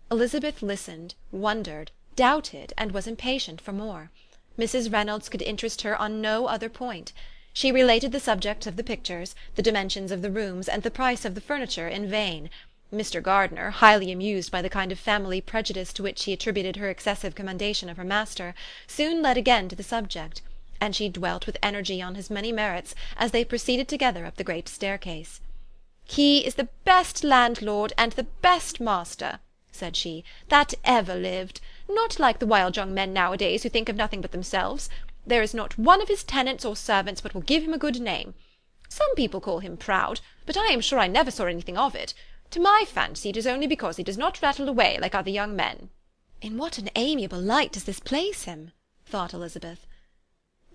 Elizabeth listened, wondered, doubted, and was impatient for more. Mrs. Reynolds could interest her on no other point. She related the subjects of the pictures, the dimensions of the rooms, and the price of the furniture in vain. Mr. Gardiner, highly amused by the kind of family prejudice to which she attributed her excessive commendation of her master, soon led again to the subject, and she dwelt with energy on his many merits as they proceeded together up the great staircase. "He is the best landlord and the best master," said she, "that ever lived. Not like the wild young men nowadays who think of nothing but themselves. There is not one of his tenants or servants but will give him a good name. Some people call him proud, but I am sure I never saw anything of it. To my fancy it is only because he does not rattle away like other young men." "In what an amiable light does this place him!" thought Elizabeth.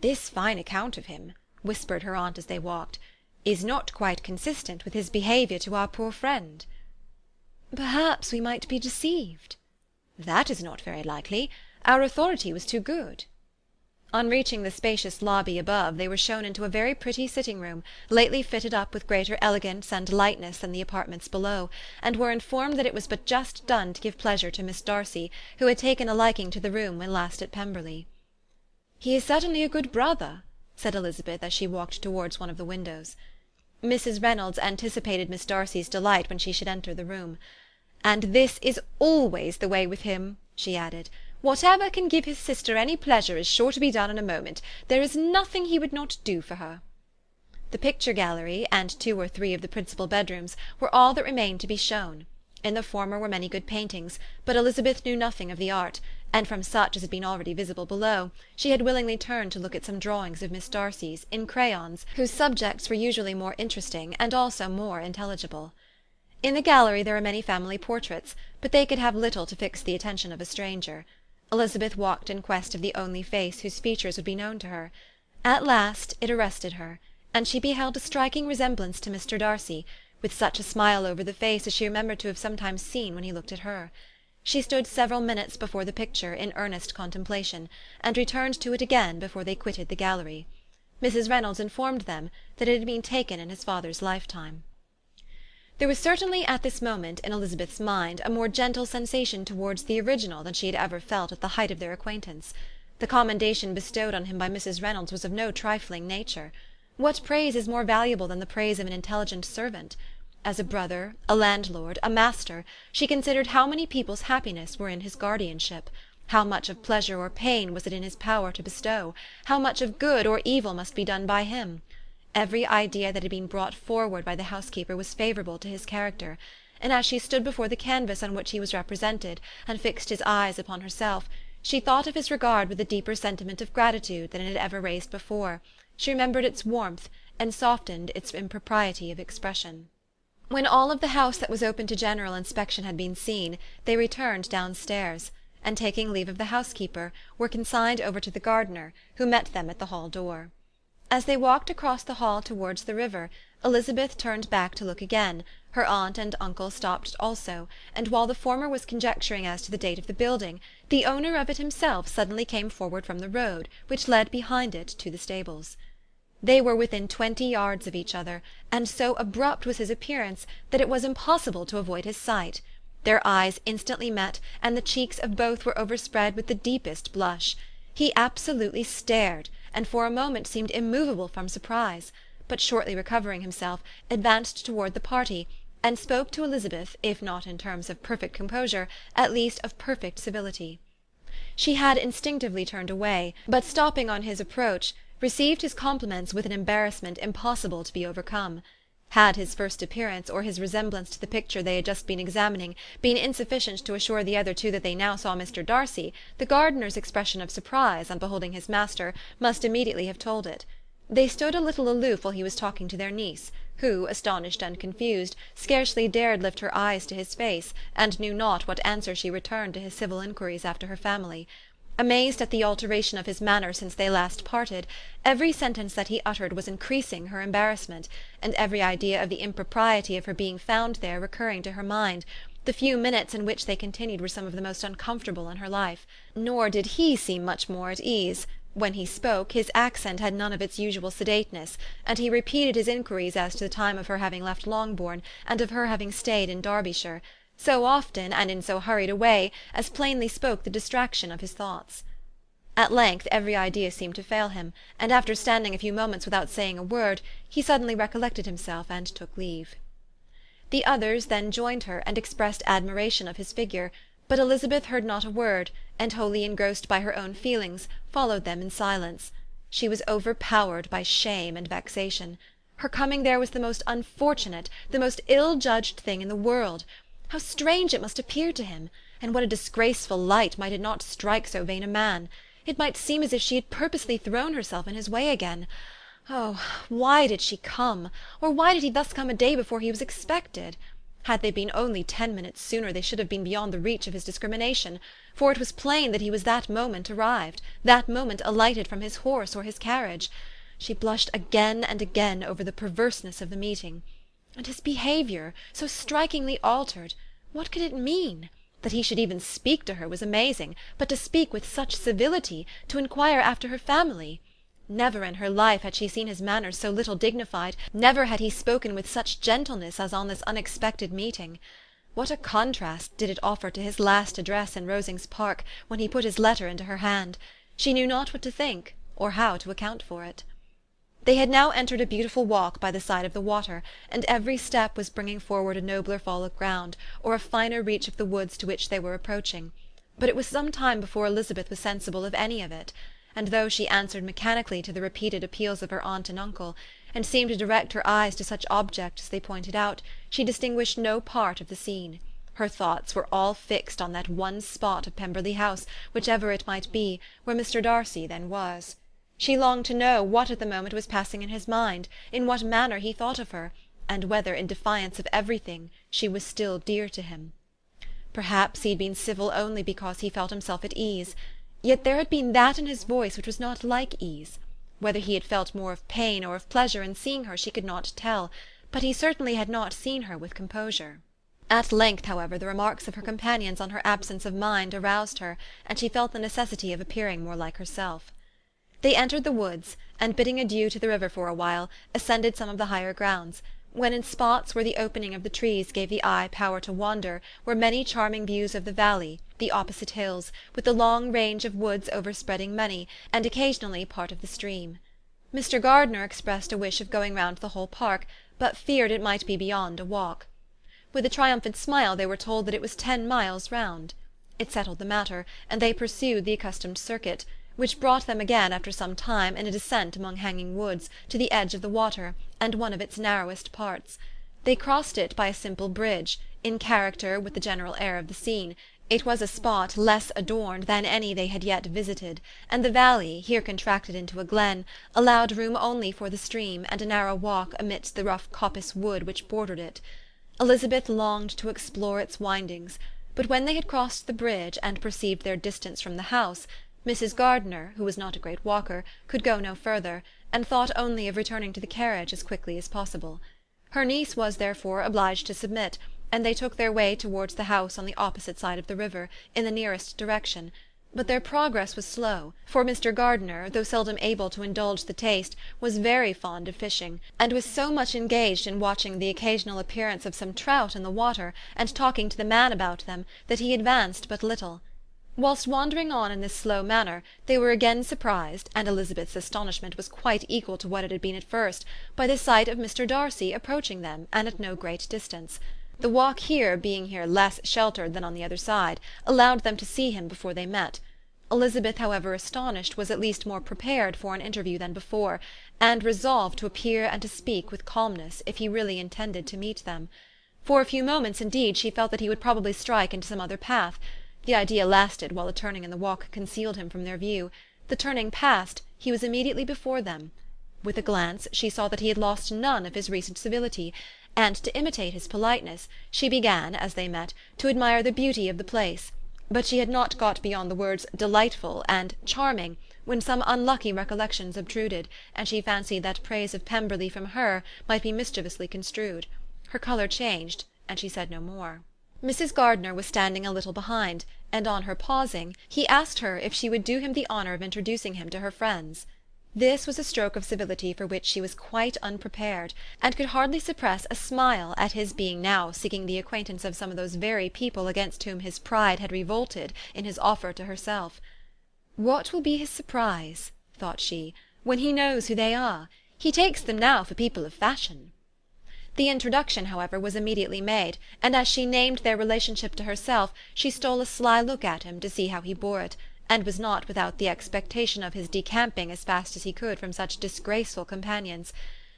"This fine account of him," whispered her aunt as they walked, "is not quite consistent with his behaviour to our poor friend." "Perhaps we might be deceived." "That is not very likely. Our authority was too good." On reaching the spacious lobby above, they were shown into a very pretty sitting-room, lately fitted up with greater elegance and lightness than the apartments below, and were informed that it was but just done to give pleasure to Miss Darcy, who had taken a liking to the room when last at Pemberley. "He is certainly a good brother," said Elizabeth as she walked towards one of the windows. Mrs. Reynolds anticipated Miss Darcy's delight when she should enter the room. "And this is always the way with him," she added. "Whatever can give his sister any pleasure is sure to be done in a moment. There is nothing he would not do for her." The picture gallery, and 2 or 3 of the principal bedrooms, were all that remained to be shown. In the former were many good paintings, but Elizabeth knew nothing of the art, and from such as had been already visible below, she had willingly turned to look at some drawings of Miss Darcy's, in crayons, whose subjects were usually more interesting, and also more intelligible. In the gallery there were many family portraits, but they could have little to fix the attention of a stranger. Elizabeth walked in quest of the only face whose features would be known to her. At last it arrested her, and she beheld a striking resemblance to Mr. Darcy, with such a smile over the face as she remembered to have sometimes seen when he looked at her. She stood several minutes before the picture in earnest contemplation, and returned to it again before they quitted the gallery. Mrs. Reynolds informed them that it had been taken in his father's lifetime. There was certainly at this moment in Elizabeth's mind a more gentle sensation towards the original than she had ever felt at the height of their acquaintance. The commendation bestowed on him by Mrs. Reynolds was of no trifling nature. What praise is more valuable than the praise of an intelligent servant? As a brother, a landlord, a master, she considered how many people's happiness were in his guardianship, how much of pleasure or pain was it in his power to bestow, how much of good or evil must be done by him. Every idea that had been brought forward by the housekeeper was favourable to his character, and as she stood before the canvas on which he was represented, and fixed his eyes upon herself, she thought of his regard with a deeper sentiment of gratitude than it had ever raised before. She remembered its warmth, and softened its impropriety of expression. When all of the house that was open to general inspection had been seen, they returned downstairs, and taking leave of the housekeeper, were consigned over to the gardener, who met them at the hall door. As they walked across the hall towards the river, Elizabeth turned back to look again, her aunt and uncle stopped also, and while the former was conjecturing as to the date of the building, the owner of it himself suddenly came forward from the road, which led behind it to the stables. They were within 20 yards of each other, and so abrupt was his appearance that it was impossible to avoid his sight. Their eyes instantly met, and the cheeks of both were overspread with the deepest blush. He absolutely stared, and for a moment seemed immovable from surprise, but shortly recovering himself, advanced toward the party, and spoke to Elizabeth, if not in terms of perfect composure, at least of perfect civility. She had instinctively turned away, but stopping on his approach, received his compliments with an embarrassment impossible to be overcome. Had his first appearance, or his resemblance to the picture they had just been examining, been insufficient to assure the other two that they now saw Mr. Darcy, the gardener's expression of surprise on beholding his master must immediately have told it. They stood a little aloof while he was talking to their niece, who, astonished and confused, scarcely dared lift her eyes to his face, and knew not what answer she returned to his civil inquiries after her family. Amazed at the alteration of his manner since they last parted, every sentence that he uttered was increasing her embarrassment, and every idea of the impropriety of her being found there recurring to her mind. The few minutes in which they continued were some of the most uncomfortable in her life. Nor did he seem much more at ease. When he spoke, his accent had none of its usual sedateness, and he repeated his inquiries as to the time of her having left Longbourn, and of her having stayed in Derbyshire, so often and in so hurried a way as plainly spoke the distraction of his thoughts. At length every idea seemed to fail him, and after standing a few moments without saying a word, he suddenly recollected himself and took leave. The others then joined her, and expressed admiration of his figure, but Elizabeth heard not a word, and wholly engrossed by her own feelings, followed them in silence. She was overpowered by shame and vexation. Her coming there was the most unfortunate, the most ill-judged thing in the world. How strange it must appear to him, and what a disgraceful light might it not strike so vain a man! It might seem as if she had purposely thrown herself in his way again. Oh, why did she come? Or why did he thus come a day before he was expected? Had they been only 10 minutes sooner, they should have been beyond the reach of his discrimination, for it was plain that he was that moment arrived, that moment alighted from his horse or his carriage. She blushed again and again over the perverseness of the meeting. And his behaviour, so strikingly altered, what could it mean? That he should even speak to her was amazing, but to speak with such civility, to inquire after her family! Never in her life had she seen his manners so little dignified, never had he spoken with such gentleness as on this unexpected meeting. What a contrast did it offer to his last address in Rosings Park, when he put his letter into her hand! She knew not what to think, or how to account for it. They had now entered a beautiful walk by the side of the water, and every step was bringing forward a nobler fall of ground, or a finer reach of the woods to which they were approaching. But it was some time before Elizabeth was sensible of any of it, and though she answered mechanically to the repeated appeals of her aunt and uncle, and seemed to direct her eyes to such objects as they pointed out, she distinguished no part of the scene. Her thoughts were all fixed on that one spot of Pemberley House, whichever it might be, where Mr. Darcy then was. She longed to know what at the moment was passing in his mind, in what manner he thought of her, and whether, in defiance of everything, she was still dear to him. Perhaps he had been civil only because he felt himself at ease, yet there had been that in his voice which was not like ease. Whether he had felt more of pain or of pleasure in seeing her she could not tell, but he certainly had not seen her with composure. At length, however, the remarks of her companions on her absence of mind aroused her, and she felt the necessity of appearing more like herself. They entered the woods, and bidding adieu to the river for a while, ascended some of the higher grounds, when in spots where the opening of the trees gave the eye power to wander were many charming views of the valley, the opposite hills, with the long range of woods overspreading many, and occasionally part of the stream. Mr. Gardiner expressed a wish of going round the whole park, but feared it might be beyond a walk. With a triumphant smile they were told that it was 10 miles round. It settled the matter, and they pursued the accustomed circuit, which brought them again after some time in a descent among hanging woods, to the edge of the water, and one of its narrowest parts. They crossed it by a simple bridge, in character with the general air of the scene. It was a spot less adorned than any they had yet visited, and the valley, here contracted into a glen, allowed room only for the stream, and a narrow walk amidst the rough coppice wood which bordered it. Elizabeth longed to explore its windings, but when they had crossed the bridge, and perceived their distance from the house, Mrs. Gardiner, who was not a great walker, could go no further, and thought only of returning to the carriage as quickly as possible. Her niece was therefore obliged to submit, and they took their way towards the house on the opposite side of the river, in the nearest direction. But their progress was slow, for Mr. Gardiner, though seldom able to indulge the taste, was very fond of fishing, and was so much engaged in watching the occasional appearance of some trout in the water, and talking to the man about them, that he advanced but little. Whilst wandering on in this slow manner, they were again surprised, and Elizabeth's astonishment was quite equal to what it had been at first, by the sight of Mr. Darcy approaching them, and at no great distance. The walk being here less sheltered than on the other side, allowed them to see him before they met. Elizabeth, however astonished, was at least more prepared for an interview than before, and resolved to appear and to speak with calmness, if he really intended to meet them. For a few moments, indeed, she felt that he would probably strike into some other path. The idea lasted while a turning in the walk concealed him from their view. The turning past, he was immediately before them. With a glance she saw that he had lost none of his recent civility, and to imitate his politeness, she began, as they met, to admire the beauty of the place. But she had not got beyond the words "delightful" and "charming," when some unlucky recollections obtruded, and she fancied that praise of Pemberley from her might be mischievously construed. Her colour changed, and she said no more. Mrs. Gardiner was standing a little behind, and on her pausing, he asked her if she would do him the honour of introducing him to her friends. This was a stroke of civility for which she was quite unprepared, and could hardly suppress a smile at his being now seeking the acquaintance of some of those very people against whom his pride had revolted in his offer to herself. "What will be his surprise," thought she, "when he knows who they are? He takes them now for people of fashion." The introduction, however, was immediately made, and as she named their relationship to herself, she stole a sly look at him to see how he bore it, and was not without the expectation of his decamping as fast as he could from such disgraceful companions.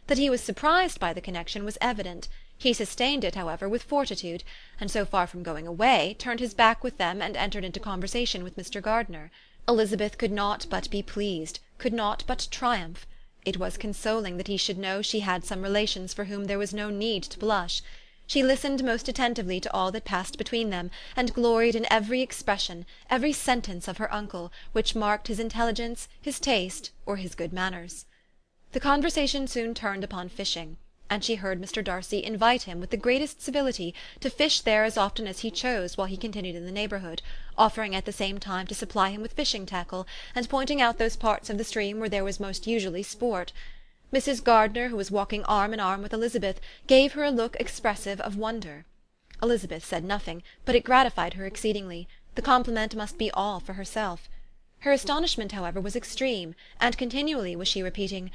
That he was surprised by the connection was evident. He sustained it, however, with fortitude, and so far from going away, turned his back with them and entered into conversation with Mr. Gardiner. Elizabeth could not but be pleased, could not but triumph. It was consoling that he should know she had some relations for whom there was no need to blush. She listened most attentively to all that passed between them, and gloried in every expression, every sentence of her uncle, which marked his intelligence, his taste, or his good manners. The conversation soon turned upon fishing, and she heard Mr. Darcy invite him with the greatest civility to fish there as often as he chose while he continued in the neighbourhood, offering at the same time to supply him with fishing tackle, and pointing out those parts of the stream where there was most usually sport. Mrs. Gardiner, who was walking arm in arm with Elizabeth, gave her a look expressive of wonder. Elizabeth said nothing, but it gratified her exceedingly. The compliment must be all for herself. Her astonishment, however, was extreme, and continually was she repeating,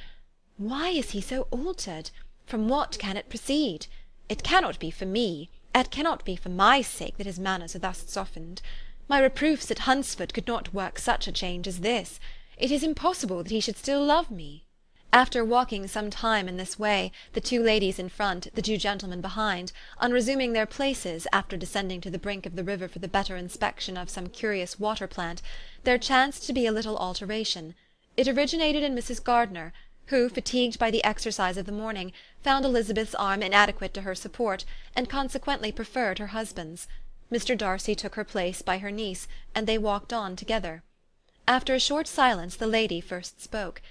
"Why is he so altered? From what can it proceed? It cannot be for me, it cannot be for my sake that his manners are thus softened. My reproofs at Hunsford could not work such a change as this. It is impossible that he should still love me." After walking some time in this way, the 2 ladies in front, the 2 gentlemen behind, on resuming their places, after descending to the brink of the river for the better inspection of some curious water plant, there chanced to be a little alteration. It originated in Mrs. Gardiner, who, fatigued by the exercise of the morning, found Elizabeth's arm inadequate to her support, and consequently preferred her husband's. Mr. Darcy took her place by her niece, and they walked on together. After a short silence the lady first spoke.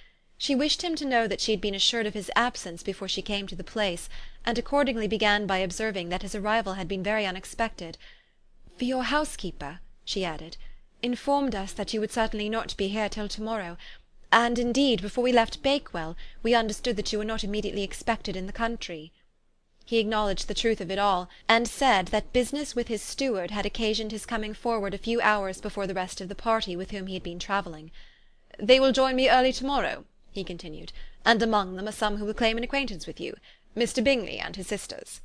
She wished him to know that she had been assured of his absence before she came to the place, and accordingly began by observing that his arrival had been very unexpected. "For your housekeeper," she added, "informed us that you would certainly not be here till to-morrow, and indeed, before we left Bakewell, we understood that you were not immediately expected in the country." He acknowledged the truth of it all, and said that business with his steward had occasioned his coming forward a few hours before the rest of the party with whom he had been travelling. "They will join me early to-morrow," he continued, "and among them are some who will claim an acquaintance with you, Mr. Bingley and his sisters."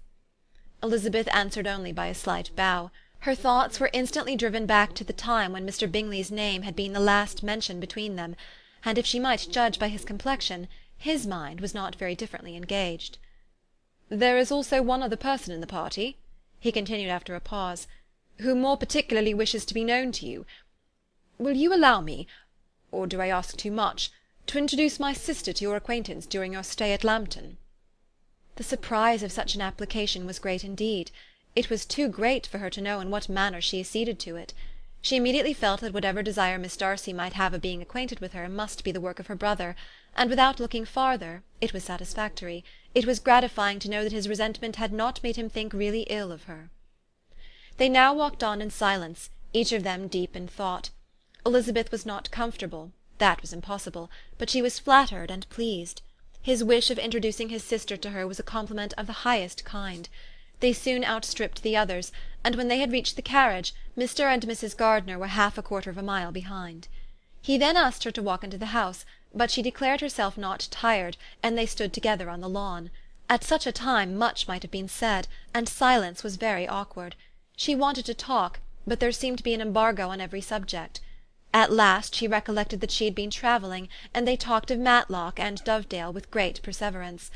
Elizabeth answered only by a slight bow. Her thoughts were instantly driven back to the time when Mr. Bingley's name had been the last mentioned between them, and if she might judge by his complexion, his mind was not very differently engaged. "There is also one other person in the party," he continued after a pause, "who more particularly wishes to be known to you. Will you allow me, or do I ask too much, to introduce my sister to your acquaintance during your stay at Lambton?" The surprise of such an application was great indeed. It was too great for her to know in what manner she acceded to it. She immediately felt that whatever desire Miss Darcy might have of being acquainted with her must be the work of her brother, and without looking farther, it was satisfactory, it was gratifying to know that his resentment had not made him think really ill of her. They now walked on in silence, each of them deep in thought. Elizabeth was not comfortable, that was impossible, but she was flattered and pleased. His wish of introducing his sister to her was a compliment of the highest kind. They soon outstripped the others, and when they had reached the carriage, Mr. and Mrs. Gardiner were half a quarter of a mile behind. He then asked her to walk into the house, but she declared herself not tired, and they stood together on the lawn. At such a time much might have been said, and silence was very awkward. She wanted to talk, but there seemed to be an embargo on every subject. At last she recollected that she had been travelling, and they talked of Matlock and Dovedale with great perseverance.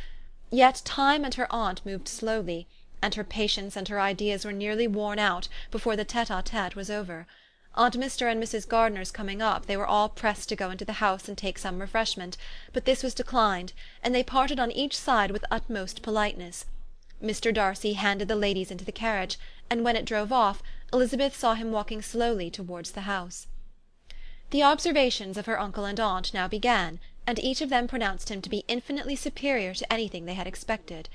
Yet time and her aunt moved slowly, and her patience and her ideas were nearly worn out before the tete-a-tete was over. On Mr. and Mrs. Gardiner's coming up, they were all pressed to go into the house and take some refreshment, but this was declined, and they parted on each side with utmost politeness. Mr. Darcy handed the ladies into the carriage, and when it drove off, Elizabeth saw him walking slowly towards the house. The observations of her uncle and aunt now began, and each of them pronounced him to be infinitely superior to anything they had expected.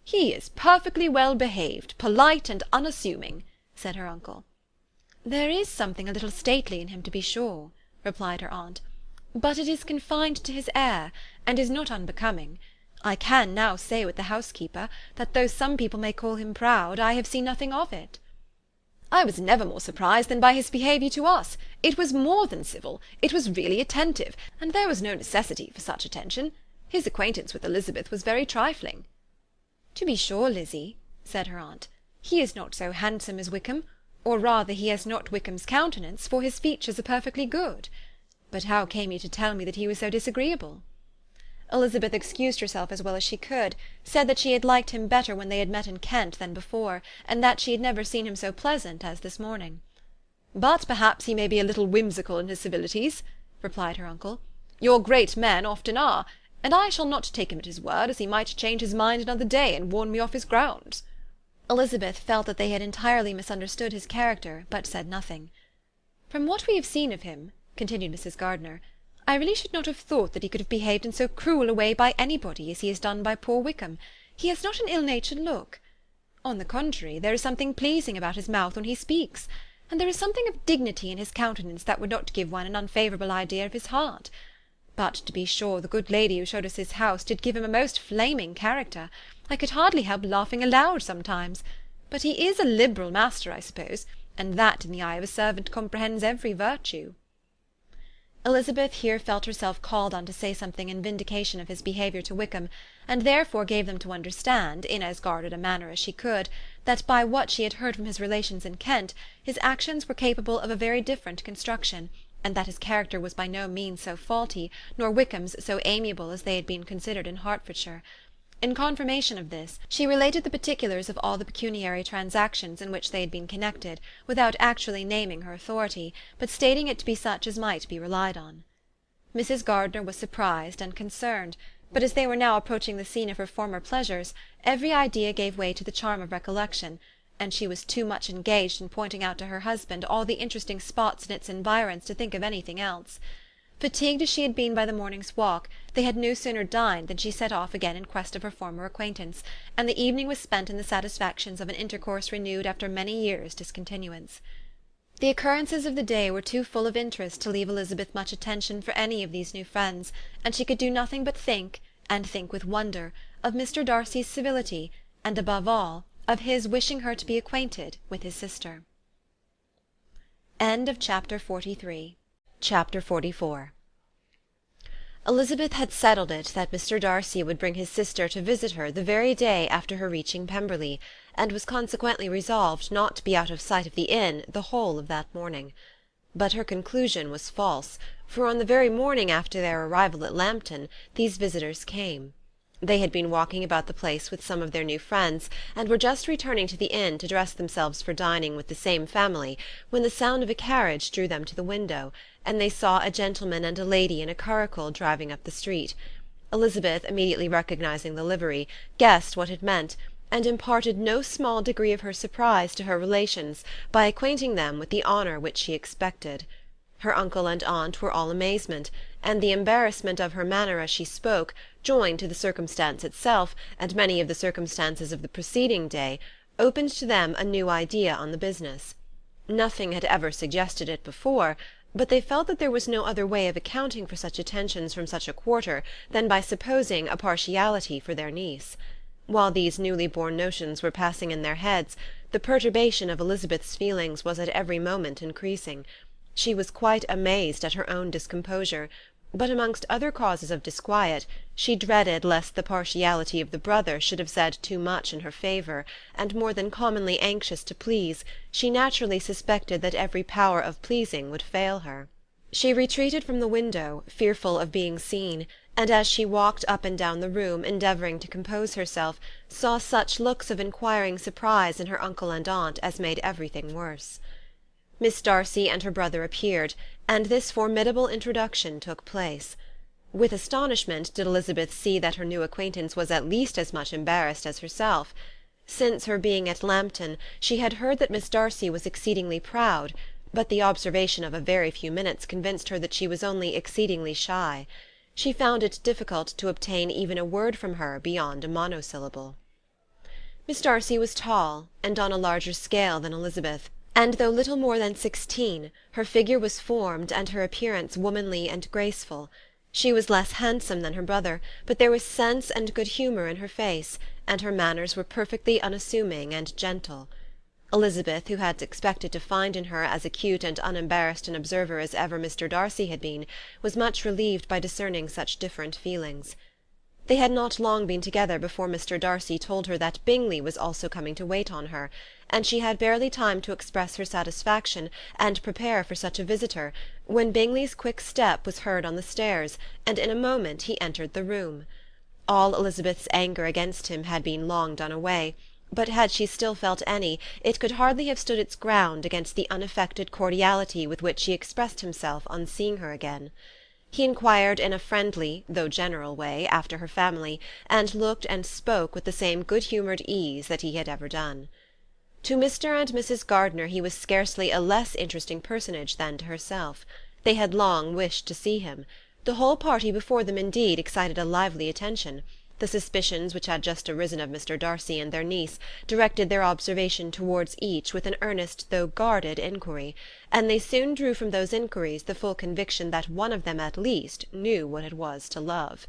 "He is perfectly well behaved, polite and unassuming," said her uncle. "There is something a little stately in him, to be sure," replied her aunt, "but it is confined to his air, and is not unbecoming. I can now say with the housekeeper, that though some people may call him proud, I have seen nothing of it." "I was never more surprised than by his behaviour to us. It was more than civil, it was really attentive, and there was no necessity for such attention. His acquaintance with Elizabeth was very trifling." "To be sure, Lizzie," said her aunt, "he is not so handsome as Wickham, or rather he has not Wickham's countenance, for his features are perfectly good. But how came you to tell me that he was so disagreeable?" Elizabeth excused herself as well as she could, said that she had liked him better when they had met in Kent than before, and that she had never seen him so pleasant as this morning. "But perhaps he may be a little whimsical in his civilities," replied her uncle. "Your great men often are, and I shall not take him at his word, as he might change his mind another day and warn me off his grounds." Elizabeth felt that they had entirely misunderstood his character, but said nothing. "From what we have seen of him," continued Mrs. Gardiner, "I really should not have thought that he could have behaved in so cruel a way by anybody as he has done by poor Wickham. He has not an ill-natured look. On the contrary, there is something pleasing about his mouth when he speaks, and there is something of dignity in his countenance that would not give one an unfavourable idea of his heart. But, to be sure, the good lady who showed us his house did give him a most flaming character. I could hardly help laughing aloud sometimes. But he is a liberal master, I suppose, and that in the eye of a servant comprehends every virtue." Elizabeth here felt herself called on to say something in vindication of his behaviour to Wickham, and therefore gave them to understand, in as guarded a manner as she could, that by what she had heard from his relations in Kent, his actions were capable of a very different construction, and that his character was by no means so faulty, nor Wickham's so amiable as they had been considered in Hertfordshire. In confirmation of this, she related the particulars of all the pecuniary transactions in which they had been connected, without actually naming her authority, but stating it to be such as might be relied on. Mrs. Gardiner was surprised and concerned, but as they were now approaching the scene of her former pleasures, every idea gave way to the charm of recollection, and she was too much engaged in pointing out to her husband all the interesting spots in its environs to think of anything else. Fatigued as she had been by the morning's walk, they had no sooner dined than she set off again in quest of her former acquaintance, and the evening was spent in the satisfactions of an intercourse renewed after many years' discontinuance. The occurrences of the day were too full of interest to leave Elizabeth much attention for any of these new friends, and she could do nothing but think, and think with wonder, of Mr. Darcy's civility, and above all, of his wishing her to be acquainted with his sister. Chapter 44. Elizabeth had settled it that Mr. Darcy would bring his sister to visit her the very day after her reaching Pemberley, and was consequently resolved not to be out of sight of the inn the whole of that morning. But her conclusion was false, for on the very morning after their arrival at Lambton these visitors came. They had been walking about the place with some of their new friends, and were just returning to the inn to dress themselves for dining with the same family, when the sound of a carriage drew them to the window, and they saw a gentleman and a lady in a curricle driving up the street. Elizabeth, immediately recognizing the livery, guessed what it meant, and imparted no small degree of her surprise to her relations by acquainting them with the honour which she expected. Her uncle and aunt were all amazement, and the embarrassment of her manner as she spoke, joined to the circumstance itself, and many of the circumstances of the preceding day, opened to them a new idea on the business. Nothing had ever suggested it before, but they felt that there was no other way of accounting for such attentions from such a quarter than by supposing a partiality for their niece. While these newly born notions were passing in their heads, the perturbation of Elizabeth's feelings was at every moment increasing. She was quite amazed at her own discomposure, but amongst other causes of disquiet, she dreaded lest the partiality of the brother should have said too much in her favour, and more than commonly anxious to please, she naturally suspected that every power of pleasing would fail her. She retreated from the window, fearful of being seen, and as she walked up and down the room, endeavouring to compose herself, saw such looks of inquiring surprise in her uncle and aunt as made everything worse. Miss Darcy and her brother appeared, and this formidable introduction took place. With astonishment did Elizabeth see that her new acquaintance was at least as much embarrassed as herself. Since her being at Lambton, she had heard that Miss Darcy was exceedingly proud, but the observation of a very few minutes convinced her that she was only exceedingly shy. She found it difficult to obtain even a word from her beyond a monosyllable. Miss Darcy was tall, and on a larger scale than Elizabeth, and though little more than 16, her figure was formed and her appearance womanly and graceful. She was less handsome than her brother, but there was sense and good humour in her face, and her manners were perfectly unassuming and gentle. Elizabeth, who had expected to find in her as acute and unembarrassed an observer as ever Mr. Darcy had been, was much relieved by discerning such different feelings. They had not long been together before Mr. Darcy told her that Bingley was also coming to wait on her, and she had barely time to express her satisfaction and prepare for such a visitor, when Bingley's quick step was heard on the stairs, and in a moment he entered the room. All Elizabeth's anger against him had been long done away, but had she still felt any, it could hardly have stood its ground against the unaffected cordiality with which he expressed himself on seeing her again. He inquired in a friendly, though general way, after her family, and looked and spoke with the same good-humoured ease that he had ever done. To Mr. and Mrs. Gardiner he was scarcely a less interesting personage than to herself. They had long wished to see him. The whole party before them, indeed, excited a lively attention. The suspicions which had just arisen of Mr. Darcy and their niece directed their observation towards each with an earnest though guarded inquiry, and they soon drew from those inquiries the full conviction that one of them at least knew what it was to love.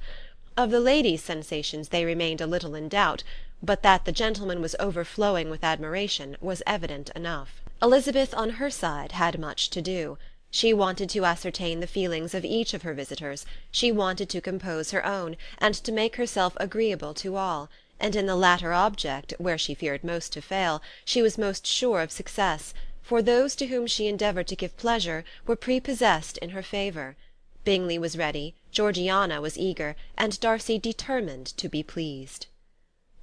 Of the ladies' sensations they remained a little in doubt, but that the gentleman was overflowing with admiration was evident enough. Elizabeth, on her side, had much to do. She wanted to ascertain the feelings of each of her visitors, she wanted to compose her own, and to make herself agreeable to all, and in the latter object, where she feared most to fail, she was most sure of success, for those to whom she endeavoured to give pleasure were prepossessed in her favour. Bingley was ready, Georgiana was eager, and Darcy determined to be pleased.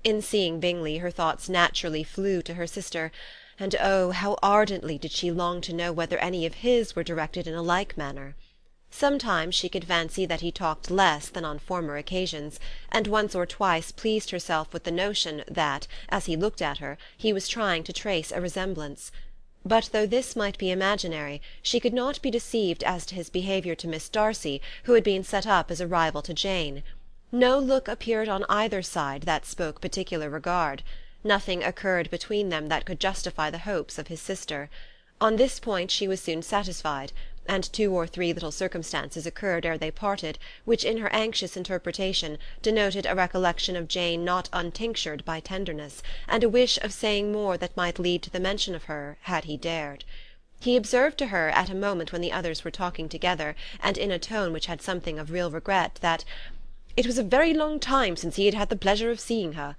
In seeing Bingley her thoughts naturally flew to her sister, and oh, how ardently did she long to know whether any of his were directed in a like manner. Sometimes she could fancy that he talked less than on former occasions, and once or twice pleased herself with the notion that, as he looked at her, he was trying to trace a resemblance. But though this might be imaginary, she could not be deceived as to his behaviour to Miss Darcy, who had been set up as a rival to Jane. No look appeared on either side that spoke particular regard. Nothing occurred between them that could justify the hopes of his sister. On this point she was soon satisfied, and 2 or 3 little circumstances occurred ere they parted, which in her anxious interpretation denoted a recollection of Jane not untinctured by tenderness, and a wish of saying more that might lead to the mention of her, had he dared. He observed to her at a moment when the others were talking together, and in a tone which had something of real regret, that "it was a very long time since he had had the pleasure of seeing her,"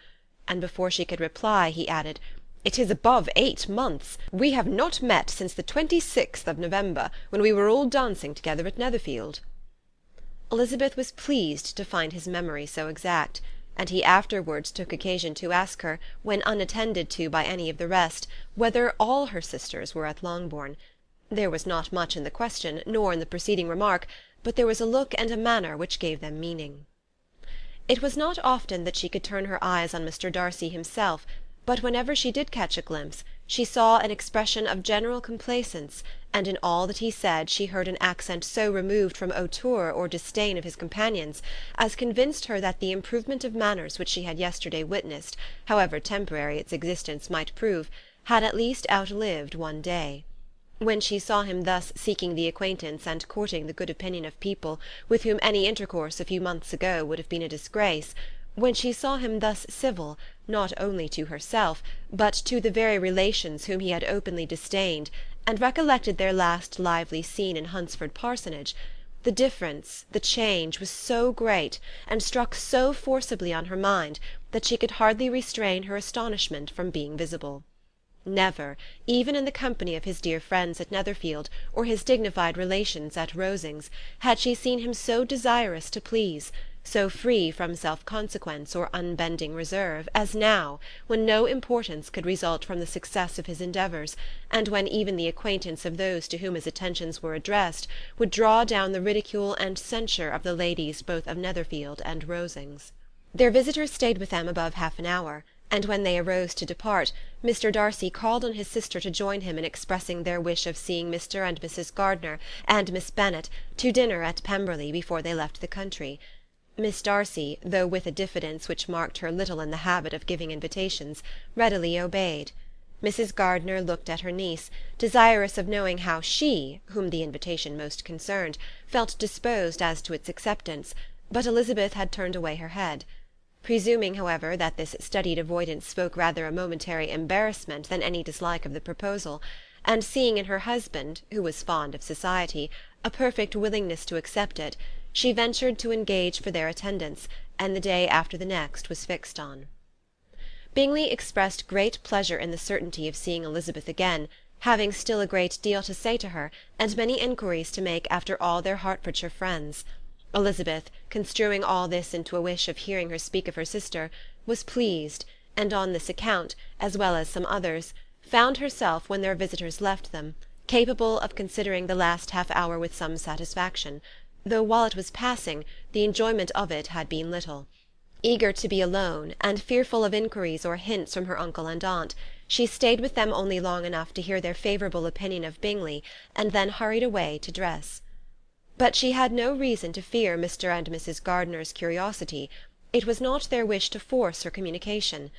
and before she could reply he added, "It is above 8 months. We have not met since the 26th of November, when we were all dancing together at Netherfield." Elizabeth was pleased to find his memory so exact, and he afterwards took occasion to ask her, when unattended to by any of the rest, whether all her sisters were at Longbourn. There was not much in the question, nor in the preceding remark, but there was a look and a manner which gave them meaning. It was not often that she could turn her eyes on Mr. Darcy himself, but whenever she did catch a glimpse, she saw an expression of general complaisance, and in all that he said she heard an accent so removed from hauteur or disdain of his companions, as convinced her that the improvement of manners which she had yesterday witnessed, however temporary its existence might prove, had at least outlived one day. When she saw him thus seeking the acquaintance and courting the good opinion of people with whom any intercourse a few months ago would have been a disgrace, when she saw him thus civil, not only to herself, but to the very relations whom he had openly disdained, and recollected their last lively scene in Hunsford Parsonage, the difference, the change, was so great, and struck so forcibly on her mind, that she could hardly restrain her astonishment from being visible. Never, even in the company of his dear friends at Netherfield, or his dignified relations at Rosings, had she seen him so desirous to please, so free from self-consequence or unbending reserve, as now, when no importance could result from the success of his endeavours, and when even the acquaintance of those to whom his attentions were addressed would draw down the ridicule and censure of the ladies both of Netherfield and Rosings. Their visitor stayed with them above half an hour, and when they arose to depart, Mr. Darcy called on his sister to join him in expressing their wish of seeing Mr. and Mrs. Gardiner and Miss Bennet to dinner at Pemberley before they left the country. Miss Darcy, though with a diffidence which marked her little in the habit of giving invitations, readily obeyed. Mrs. Gardiner looked at her niece, desirous of knowing how she, whom the invitation most concerned, felt disposed as to its acceptance, but Elizabeth had turned away her head. Presuming, however, that this studied avoidance spoke rather a momentary embarrassment than any dislike of the proposal, and seeing in her husband, who was fond of society, a perfect willingness to accept it, she ventured to engage for their attendance, and the day after the next was fixed on. Bingley expressed great pleasure in the certainty of seeing Elizabeth again, having still a great deal to say to her, and many enquiries to make after all their Hertfordshire friends. Elizabeth, construing all this into a wish of hearing her speak of her sister, was pleased, and on this account, as well as some others, found herself, when their visitors left them, capable of considering the last half-hour with some satisfaction, though while it was passing, the enjoyment of it had been little. Eager to be alone, and fearful of inquiries or hints from her uncle and aunt, she stayed with them only long enough to hear their favourable opinion of Bingley, and then hurried away to dress. But she had no reason to fear Mr. and Mrs. Gardiner's curiosity. It was not their wish to force her communication.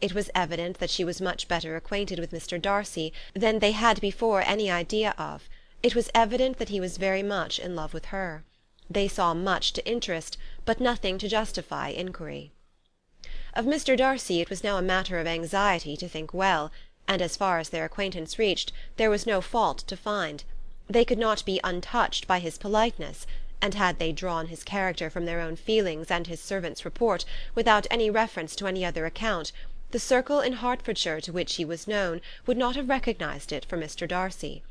It was evident that she was much better acquainted with Mr. Darcy than they had before any idea of. It was evident that he was very much in love with her. They saw much to interest, but nothing to justify inquiry. Of Mr. Darcy it was now a matter of anxiety to think well, and as far as their acquaintance reached, there was no fault to find. They could not be untouched by his politeness, and had they drawn his character from their own feelings and his servant's report, without any reference to any other account, the circle in Hertfordshire to which he was known would not have recognized it for Mr. Darcy.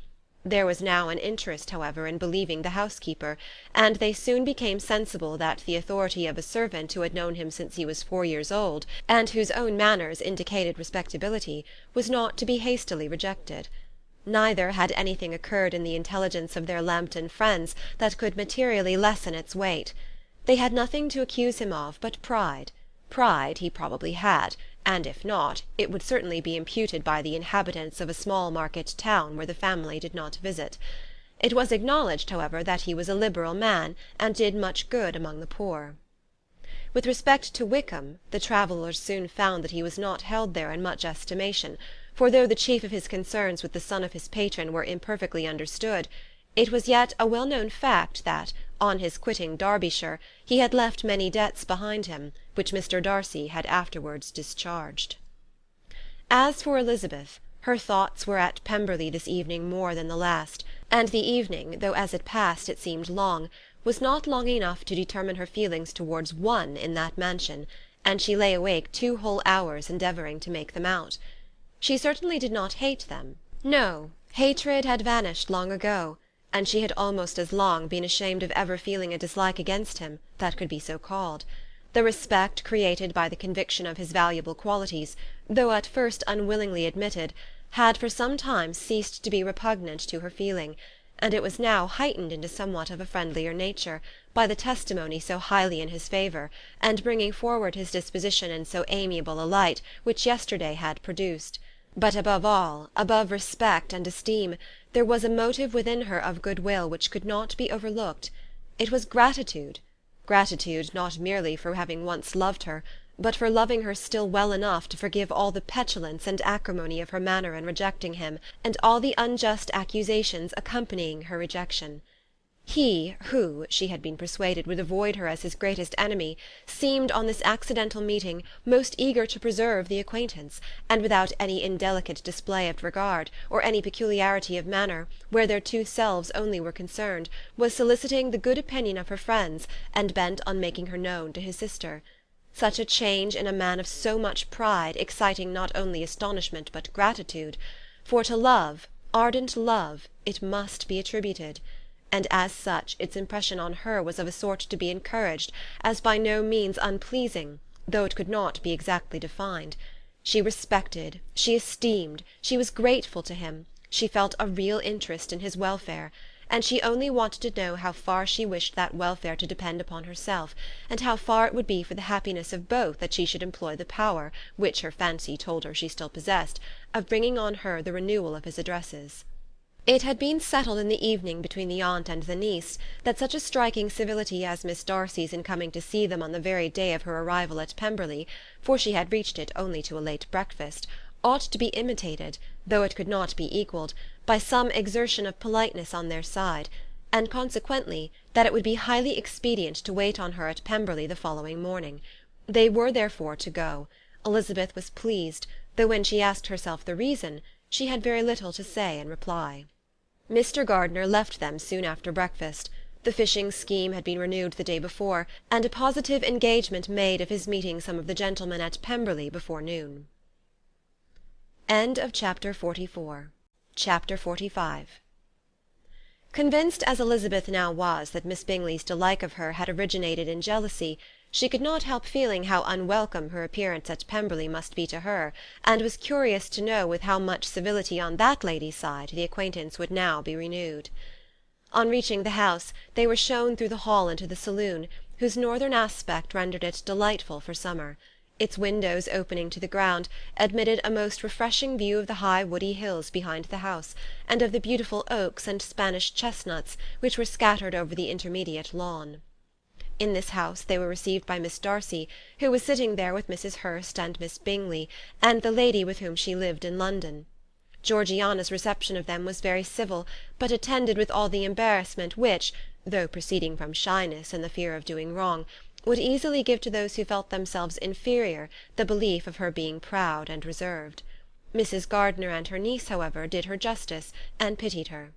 There was now an interest, however, in believing the housekeeper, and they soon became sensible that the authority of a servant who had known him since he was 4 years old, and whose own manners indicated respectability, was not to be hastily rejected. Neither had anything occurred in the intelligence of their Lambton friends that could materially lessen its weight. They had nothing to accuse him of but pride. Pride he probably had, and if not, it would certainly be imputed by the inhabitants of a small market town where the family did not visit. It was acknowledged, however, that he was a liberal man, and did much good among the poor. With respect to Wickham, the travellers soon found that he was not held there in much estimation, for though the chief of his concerns with the son of his patron were imperfectly understood, it was yet a well-known fact that, on his quitting Derbyshire, he had left many debts behind him, which Mr. Darcy had afterwards discharged. As for Elizabeth, her thoughts were at Pemberley this evening more than the last, and the evening, though as it passed it seemed long, was not long enough to determine her feelings towards one in that mansion, and she lay awake 2 whole hours endeavouring to make them out. She certainly did not hate them. No, hatred had vanished long ago, and she had almost as long been ashamed of ever feeling a dislike against him that could be so called. The respect created by the conviction of his valuable qualities, though at first unwillingly admitted, had for some time ceased to be repugnant to her feeling, and it was now heightened into somewhat of a friendlier nature, by the testimony so highly in his favour, and bringing forward his disposition in so amiable a light, which yesterday had produced. But above all, above respect and esteem, there was a motive within her of goodwill which could not be overlooked. It was gratitude not merely for having once loved her, but for loving her still well enough to forgive all the petulance and acrimony of her manner in rejecting him, and all the unjust accusations accompanying her rejection. He, who, she had been persuaded, would avoid her as his greatest enemy, seemed, on this accidental meeting, most eager to preserve the acquaintance, and without any indelicate display of regard, or any peculiarity of manner, where their 2 selves only were concerned, was soliciting the good opinion of her friends, and bent on making her known to his sister. Such a change in a man of so much pride exciting not only astonishment but gratitude, for to love, ardent love, it must be attributed, and as such its impression on her was of a sort to be encouraged, as by no means unpleasing, though it could not be exactly defined. She respected, she esteemed, she was grateful to him, she felt a real interest in his welfare, and she only wanted to know how far she wished that welfare to depend upon herself, and how far it would be for the happiness of both that she should employ the power, which her fancy told her she still possessed, of bringing on her the renewal of his addresses. It had been settled in the evening between the aunt and the niece that such a striking civility as Miss Darcy's in coming to see them on the very day of her arrival at Pemberley, for she had reached it only to a late breakfast, ought to be imitated, though it could not be equalled, by some exertion of politeness on their side, and consequently that it would be highly expedient to wait on her at Pemberley the following morning. They were therefore to go. Elizabeth was pleased, though when she asked herself the reason, she had very little to say in reply. Mr. Gardiner left them soon after breakfast. The fishing scheme had been renewed the day before, and a positive engagement made of his meeting some of the gentlemen at Pemberley before noon. Chapter 45. Convinced as Elizabeth now was that Miss Bingley's dislike of her had originated in jealousy, she could not help feeling how unwelcome her appearance at Pemberley must be to her, and was curious to know with how much civility on that lady's side the acquaintance would now be renewed. On reaching the house, they were shown through the hall into the saloon, whose northern aspect rendered it delightful for summer. Its windows opening to the ground admitted a most refreshing view of the high woody hills behind the house, and of the beautiful oaks and Spanish chestnuts which were scattered over the intermediate lawn. In this house they were received by Miss Darcy, who was sitting there with Mrs. Hurst and Miss Bingley, and the lady with whom she lived in London. Georgiana's reception of them was very civil, but attended with all the embarrassment which, though proceeding from shyness and the fear of doing wrong, would easily give to those who felt themselves inferior the belief of her being proud and reserved. Mrs. Gardiner and her niece, however, did her justice, and pitied her.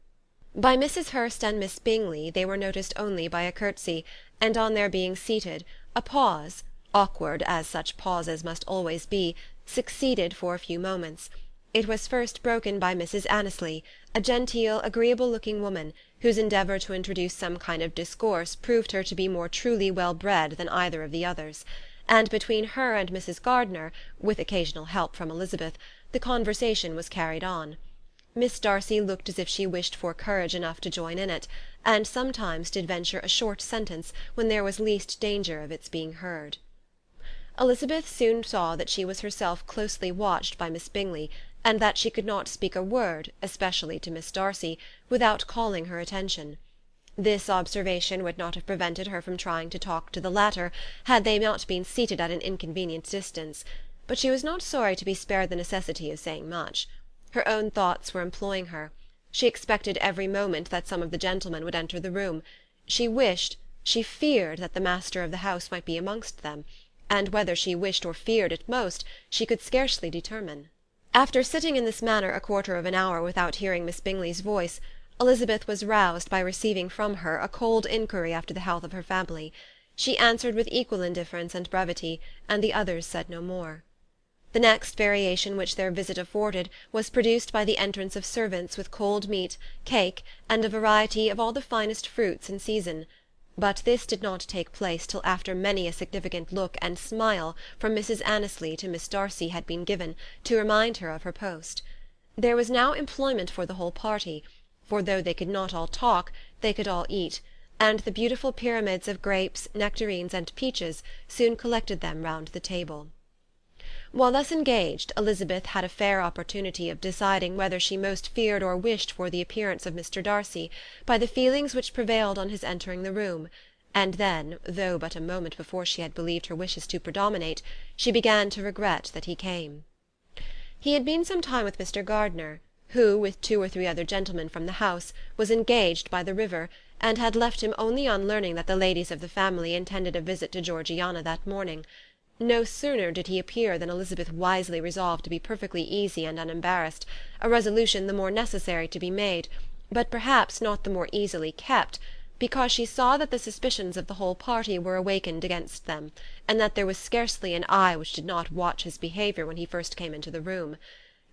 By Mrs. Hurst and Miss Bingley they were noticed only by a curtsy, and on their being seated, a pause, awkward as such pauses must always be, succeeded for a few moments. It was first broken by Mrs. Annesley, a genteel, agreeable-looking woman, whose endeavour to introduce some kind of discourse proved her to be more truly well-bred than either of the others, and between her and Mrs. Gardiner, with occasional help from Elizabeth, the conversation was carried on. Miss Darcy looked as if she wished for courage enough to join in it, and sometimes did venture a short sentence when there was least danger of its being heard. Elizabeth soon saw that she was herself closely watched by Miss Bingley, and that she could not speak a word, especially to Miss Darcy, without calling her attention. This observation would not have prevented her from trying to talk to the latter, had they not been seated at an inconvenient distance, but she was not sorry to be spared the necessity of saying much. Her own thoughts were employing her. She expected every moment that some of the gentlemen would enter the room. She wished, she feared that the master of the house might be amongst them, and whether she wished or feared it most, she could scarcely determine. After sitting in this manner a quarter of an hour without hearing Miss Bingley's voice, Elizabeth was roused by receiving from her a cold inquiry after the health of her family. She answered with equal indifference and brevity, and the others said no more. The next variation which their visit afforded was produced by the entrance of servants with cold meat, cake, and a variety of all the finest fruits in season; but this did not take place till after many a significant look and smile from Mrs. Annesley to Miss Darcy had been given, to remind her of her post. There was now employment for the whole party, for though they could not all talk, they could all eat, and the beautiful pyramids of grapes, nectarines, and peaches soon collected them round the table. While thus engaged, Elizabeth had a fair opportunity of deciding whether she most feared or wished for the appearance of Mr. Darcy, by the feelings which prevailed on his entering the room, and then, though but a moment before she had believed her wishes to predominate, she began to regret that he came. He had been some time with Mr. Gardiner, who, with 2 or 3 other gentlemen from the house, was engaged by the river, and had left him only on learning that the ladies of the family intended a visit to Georgiana that morning. No sooner did he appear than Elizabeth wisely resolved to be perfectly easy and unembarrassed, a resolution the more necessary to be made, but perhaps not the more easily kept, because she saw that the suspicions of the whole party were awakened against them, and that there was scarcely an eye which did not watch his behaviour when he first came into the room.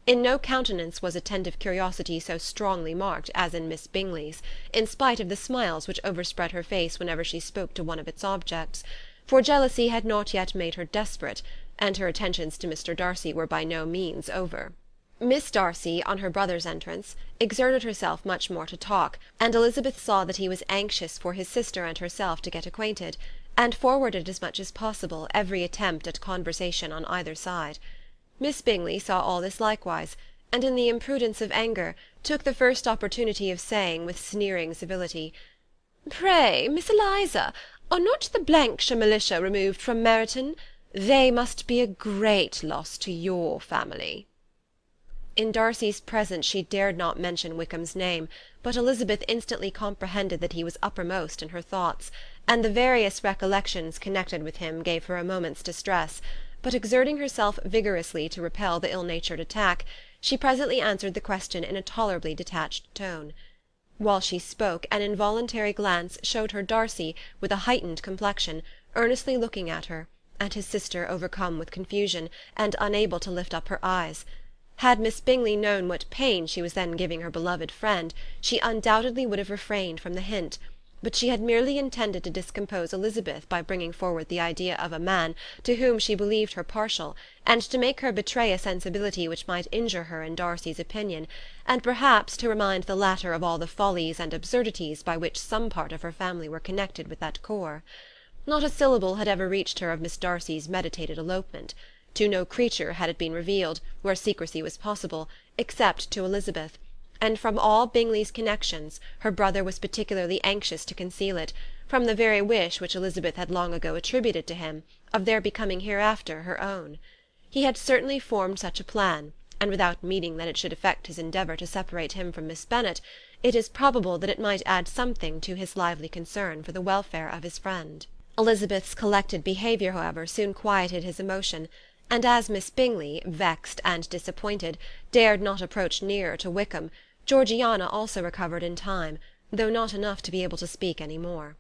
In no countenance was attentive curiosity so strongly marked as in Miss Bingley's, in spite of the smiles which overspread her face whenever she spoke to one of its objects, for jealousy had not yet made her desperate, and her attentions to Mr. Darcy were by no means over. Miss Darcy, on her brother's entrance, exerted herself much more to talk, and Elizabeth saw that he was anxious for his sister and herself to get acquainted, and forwarded as much as possible every attempt at conversation on either side. Miss Bingley saw all this likewise, and in the imprudence of anger, took the first opportunity of saying, with sneering civility, "Pray, Miss Eliza, are not the Blankshire militia removed from Meryton? They must be a great loss to your family." In Darcy's presence she dared not mention Wickham's name, but Elizabeth instantly comprehended that he was uppermost in her thoughts, and the various recollections connected with him gave her a moment's distress, but exerting herself vigorously to repel the ill-natured attack, she presently answered the question in a tolerably detached tone. While she spoke, an involuntary glance showed her Darcy, with a heightened complexion, earnestly looking at her, and his sister overcome with confusion, and unable to lift up her eyes. Had Miss Bingley known what pain she was then giving her beloved friend, she undoubtedly would have refrained from the hint, but she had merely intended to discompose Elizabeth by bringing forward the idea of a man to whom she believed her partial, and to make her betray a sensibility which might injure her in Darcy's opinion, and perhaps to remind the latter of all the follies and absurdities by which some part of her family were connected with that corps. Not a syllable had ever reached her of Miss Darcy's meditated elopement. To no creature had it been revealed, where secrecy was possible, except to Elizabeth, and from all Bingley's connections her brother was particularly anxious to conceal it, from the very wish which Elizabeth had long ago attributed to him, of their becoming hereafter her own. He had certainly formed such a plan, and without meaning that it should affect his endeavour to separate him from Miss Bennet, it is probable that it might add something to his lively concern for the welfare of his friend. Elizabeth's collected behaviour, however, soon quieted his emotion, and as Miss Bingley, vexed and disappointed, dared not approach nearer to Wickham, Georgiana also recovered in time, though not enough to be able to speak any more.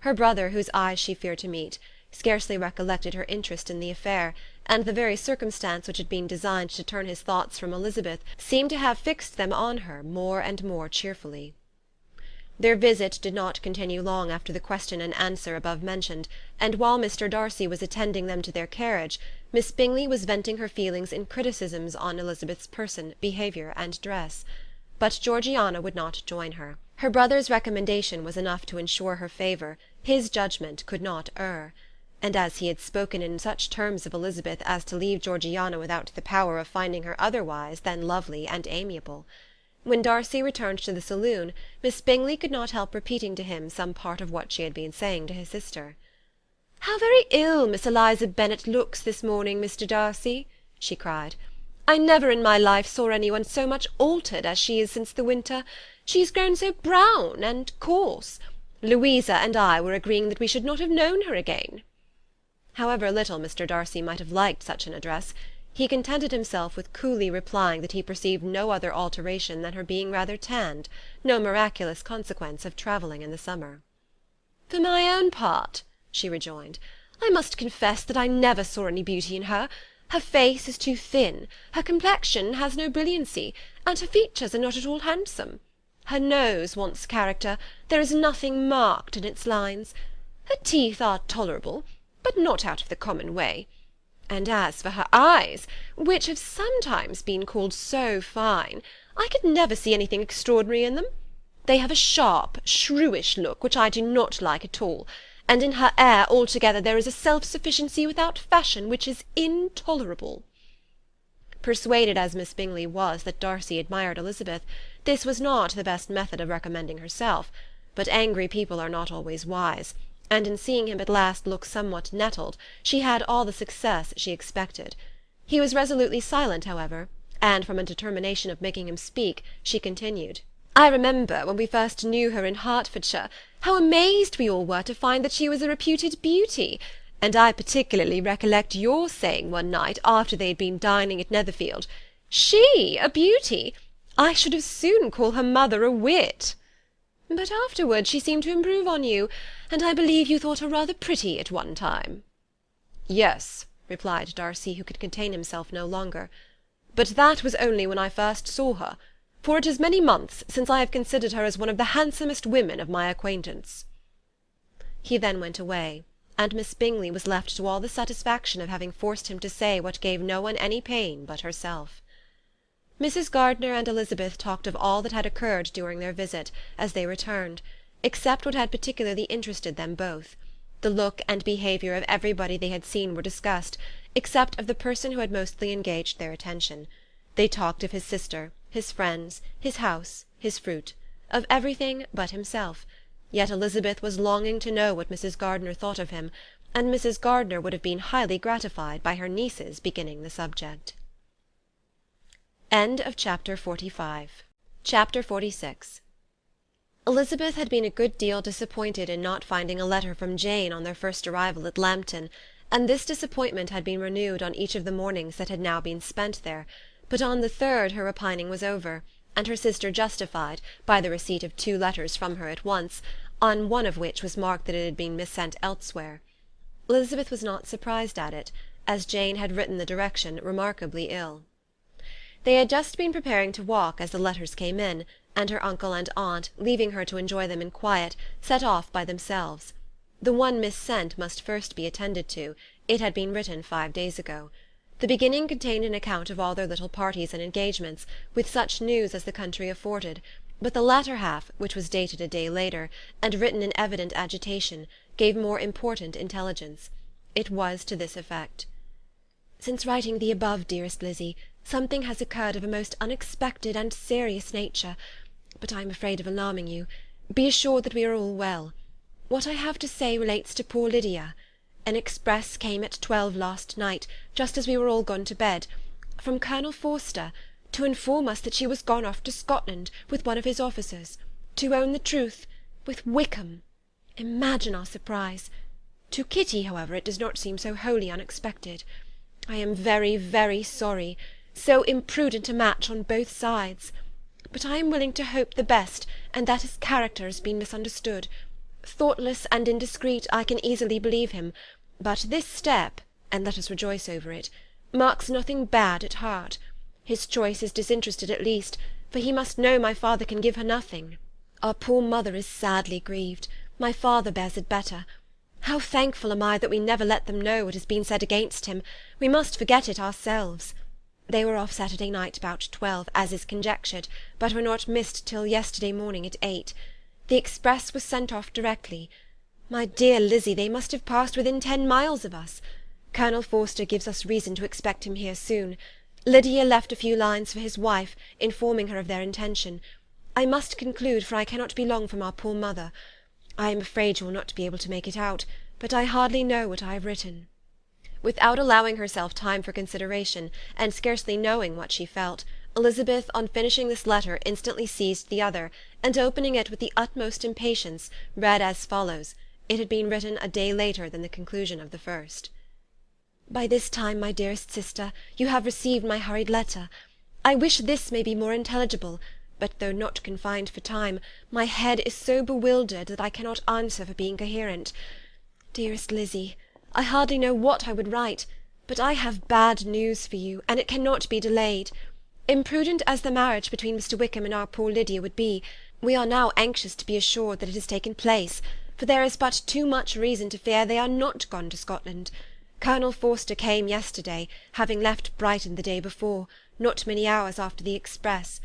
Her brother, whose eyes she feared to meet, scarcely recollected her interest in the affair, and the very circumstance which had been designed to turn his thoughts from Elizabeth seemed to have fixed them on her more and more cheerfully. Their visit did not continue long after the question and answer above mentioned, and while Mr. Darcy was attending them to their carriage, Miss Bingley was venting her feelings in criticisms on Elizabeth's person, behaviour, and dress. But Georgiana would not join her. Her brother's recommendation was enough to ensure her favour. His judgment could not err. and as he had spoken in such terms of Elizabeth as to leave Georgiana without the power of finding her otherwise than lovely and amiable. When Darcy returned to the saloon, Miss Bingley could not help repeating to him some part of what she had been saying to his sister. "How very ill Miss Eliza Bennet looks this morning, Mr. Darcy," she cried. "I never in my life saw anyone so much altered as she is since the winter. She is grown so brown and coarse. Louisa and I were agreeing that we should not have known her again." However little Mr. Darcy might have liked such an address, he contented himself with coolly replying that he perceived no other alteration than her being rather tanned, no miraculous consequence of travelling in the summer. "For my own part," she rejoined, "I must confess that I never saw any beauty in her. Her face is too thin, her complexion has no brilliancy, and her features are not at all handsome. Her nose wants character, there is nothing marked in its lines. Her teeth are tolerable, but not out of the common way. And as for her eyes, which have sometimes been called so fine, I could never see anything extraordinary in them. They have a sharp, shrewish look, which I do not like at all, and in her air altogether there is a self-sufficiency without fashion which is intolerable." Persuaded as Miss Bingley was that Darcy admired Elizabeth, this was not the best method of recommending herself, but angry people are not always wise, and in seeing him at last look somewhat nettled, she had all the success she expected. He was resolutely silent, however, and from a determination of making him speak, she continued, "I remember, when we first knew her in Hertfordshire, how amazed we all were to find that she was a reputed beauty, and I particularly recollect your saying one night, after they had been dining at Netherfield, 'She a beauty! I should as soon call her mother a wit.' But afterwards she seemed to improve on you, and I believe you thought her rather pretty at one time." "Yes," replied Darcy, who could contain himself no longer, "but that was only when I first saw her, for it is many months since I have considered her as one of the handsomest women of my acquaintance." He then went away, and Miss Bingley was left to all the satisfaction of having forced him to say what gave no one any pain but herself. Mrs. Gardiner and Elizabeth talked of all that had occurred during their visit, as they returned, except what had particularly interested them both. The look and behaviour of everybody they had seen were discussed, except of the person who had mostly engaged their attention. They talked of his sister, his friends, his house, his fruit, of everything but himself, yet Elizabeth was longing to know what Mrs. Gardiner thought of him, and Mrs. Gardiner would have been highly gratified by her niece's beginning the subject. Chapter 46. Elizabeth had been a good deal disappointed in not finding a letter from Jane on their first arrival at Lambton, and this disappointment had been renewed on each of the mornings that had now been spent there, but on the third her repining was over, and her sister justified, by the receipt of 2 letters from her at once, on one of which was marked that it had been missent elsewhere. Elizabeth was not surprised at it, as Jane had written the direction remarkably ill. They had just been preparing to walk as the letters came in, and her uncle and aunt, leaving her to enjoy them in quiet, set off by themselves. The one missent must first be attended to. It had been written 5 days ago. The beginning contained an account of all their little parties and engagements, with such news as the country afforded, but the latter half, which was dated a day later, and written in evident agitation, gave more important intelligence. It was to this effect: "Since writing the above, dearest Lizzie, something has occurred of a most unexpected and serious nature, but I am afraid of alarming you. Be assured that we are all well. What I have to say relates to poor Lydia. An express came at 12 last night, just as we were all gone to bed, from Colonel Forster, to inform us that she was gone off to Scotland with one of his officers, to own the truth, with Wickham. Imagine our surprise. To Kitty, however, it does not seem so wholly unexpected. I am very, very sorry. So imprudent a match on both sides. But I am willing to hope the best, and that his character has been misunderstood. Thoughtless and indiscreet, I can easily believe him, but this step, and let us rejoice over it, marks nothing bad at heart. His choice is disinterested at least, for he must know my father can give her nothing. Our poor mother is sadly grieved. My father bears it better. How thankful am I that we never let them know what has been said against him. We must forget it ourselves. They were off Saturday night about 12, as is conjectured, but were not missed till yesterday morning at 8. The express was sent off directly. My dear Lizzie, they must have passed within 10 miles of us. Colonel Forster gives us reason to expect him here soon. Lydia left a few lines for his wife, informing her of their intention. I must conclude, for I cannot be long from our poor mother. I am afraid you will not be able to make it out, but I hardly know what I have written." Without allowing herself time for consideration, and scarcely knowing what she felt, Elizabeth, on finishing this letter, instantly seized the other, and opening it with the utmost impatience, read as follows. It had been written a day later than the conclusion of the first. "By this time, my dearest sister, you have received my hurried letter. I wish this may be more intelligible, but though not confined for time, my head is so bewildered that I cannot answer for being coherent. Dearest Lizzie, I hardly know what I would write, but I have bad news for you, and it cannot be delayed. Imprudent as the marriage between Mr. Wickham and our poor Lydia would be, we are now anxious to be assured that it has taken place, for there is but too much reason to fear they are not gone to Scotland. Colonel Forster came yesterday, having left Brighton the day before, not many hours after the express.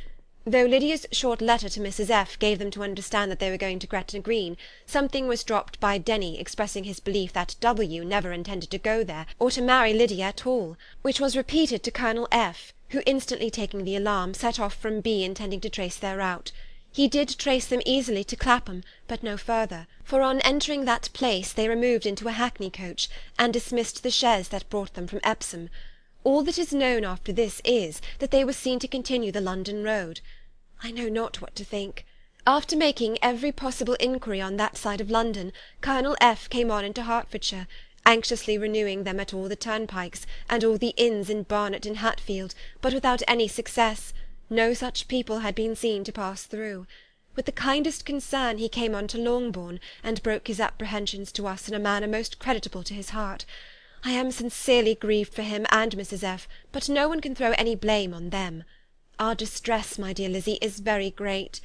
Though Lydia's short letter to Mrs. F. gave them to understand that they were going to Gretna Green, something was dropped by Denny expressing his belief that W. never intended to go there, or to marry Lydia at all, which was repeated to Colonel F., who, instantly taking the alarm, set off from B. intending to trace their route. He did trace them easily to Clapham, but no further, for on entering that place they removed into a hackney coach, and dismissed the chaise that brought them from Epsom. All that is known after this is, that they were seen to continue the London road. I know not what to think. After making every possible inquiry on that side of London, Colonel F. came on into Hertfordshire, anxiously renewing them at all the turnpikes, and all the inns in Barnet and Hatfield, but without any success. No such people had been seen to pass through. With the kindest concern he came on to Longbourn, and broke his apprehensions to us in a manner most creditable to his heart. I am sincerely grieved for him and Mrs. F., but no one can throw any blame on them. Our distress, my dear Lizzie, is very great.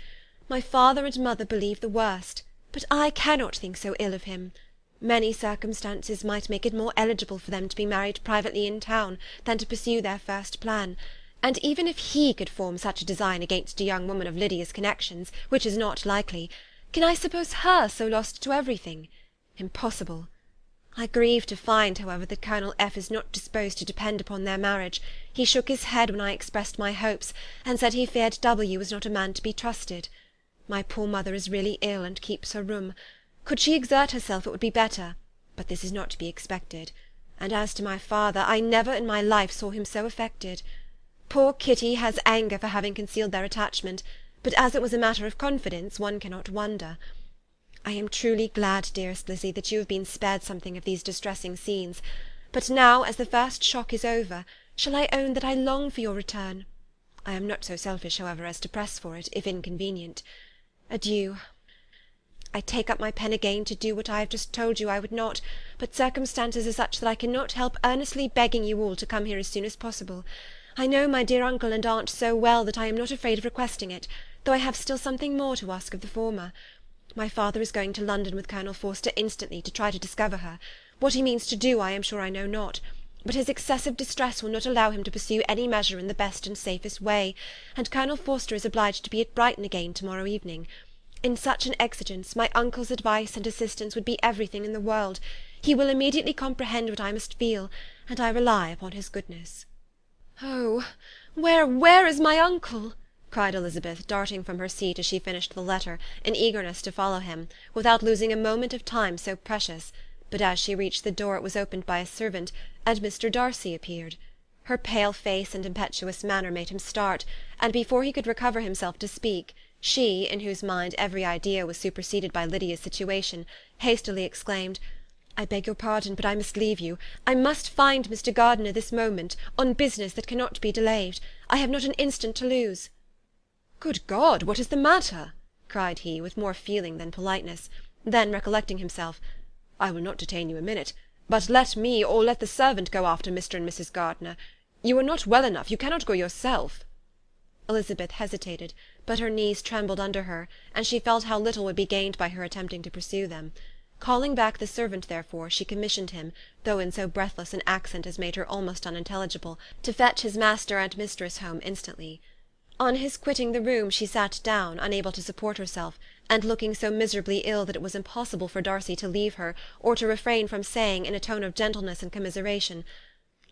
My father and mother believe the worst, but I cannot think so ill of him. Many circumstances might make it more eligible for them to be married privately in town than to pursue their first plan, and even if he could form such a design against a young woman of Lydia's connections, which is not likely, can I suppose her so lost to everything? Impossible. I grieve to find, however, that Colonel F. is not disposed to depend upon their marriage. He shook his head when I expressed my hopes, and said he feared W. was not a man to be trusted. My poor mother is really ill, and keeps her room. Could she exert herself, it would be better, but this is not to be expected. And as to my father, I never in my life saw him so affected. Poor Kitty has anger for having concealed their attachment, but as it was a matter of confidence, one cannot wonder. I am truly glad, dearest Lizzie, that you have been spared something of these distressing scenes. But now, as the first shock is over, shall I own that I long for your return? I am not so selfish, however, as to press for it, if inconvenient. Adieu. I take up my pen again to do what I have just told you I would not, but circumstances are such that I cannot help earnestly begging you all to come here as soon as possible. I know my dear uncle and aunt so well that I am not afraid of requesting it, though I have still something more to ask of the former. My father is going to London with Colonel Forster instantly to try to discover her. What he means to do I am sure I know not, but his excessive distress will not allow him to pursue any measure in the best and safest way, and Colonel Forster is obliged to be at Brighton again to-morrow evening. In such an exigence, my uncle's advice and assistance would be everything in the world. He will immediately comprehend what I must feel, and I rely upon his goodness. "Oh, where is my uncle?" cried Elizabeth, darting from her seat as she finished the letter, in eagerness to follow him, without losing a moment of time so precious. But as she reached the door it was opened by a servant, and Mr. Darcy appeared. Her pale face and impetuous manner made him start, and before he could recover himself to speak, she, in whose mind every idea was superseded by Lydia's situation, hastily exclaimed, "I beg your pardon, but I must leave you. I must find Mr. Gardiner this moment, on business that cannot be delayed. I have not an instant to lose." "Good God, what is the matter?" cried he, with more feeling than politeness. Then, recollecting himself, "I will not detain you a minute, but let me or let the servant go after Mr. and Mrs. Gardiner. You are not well enough, you cannot go yourself." Elizabeth hesitated, but her knees trembled under her, and she felt how little would be gained by her attempting to pursue them. Calling back the servant, therefore, she commissioned him, though in so breathless an accent as made her almost unintelligible, to fetch his master and mistress home instantly. On his quitting the room she sat down, unable to support herself, and looking so miserably ill that it was impossible for Darcy to leave her, or to refrain from saying, in a tone of gentleness and commiseration,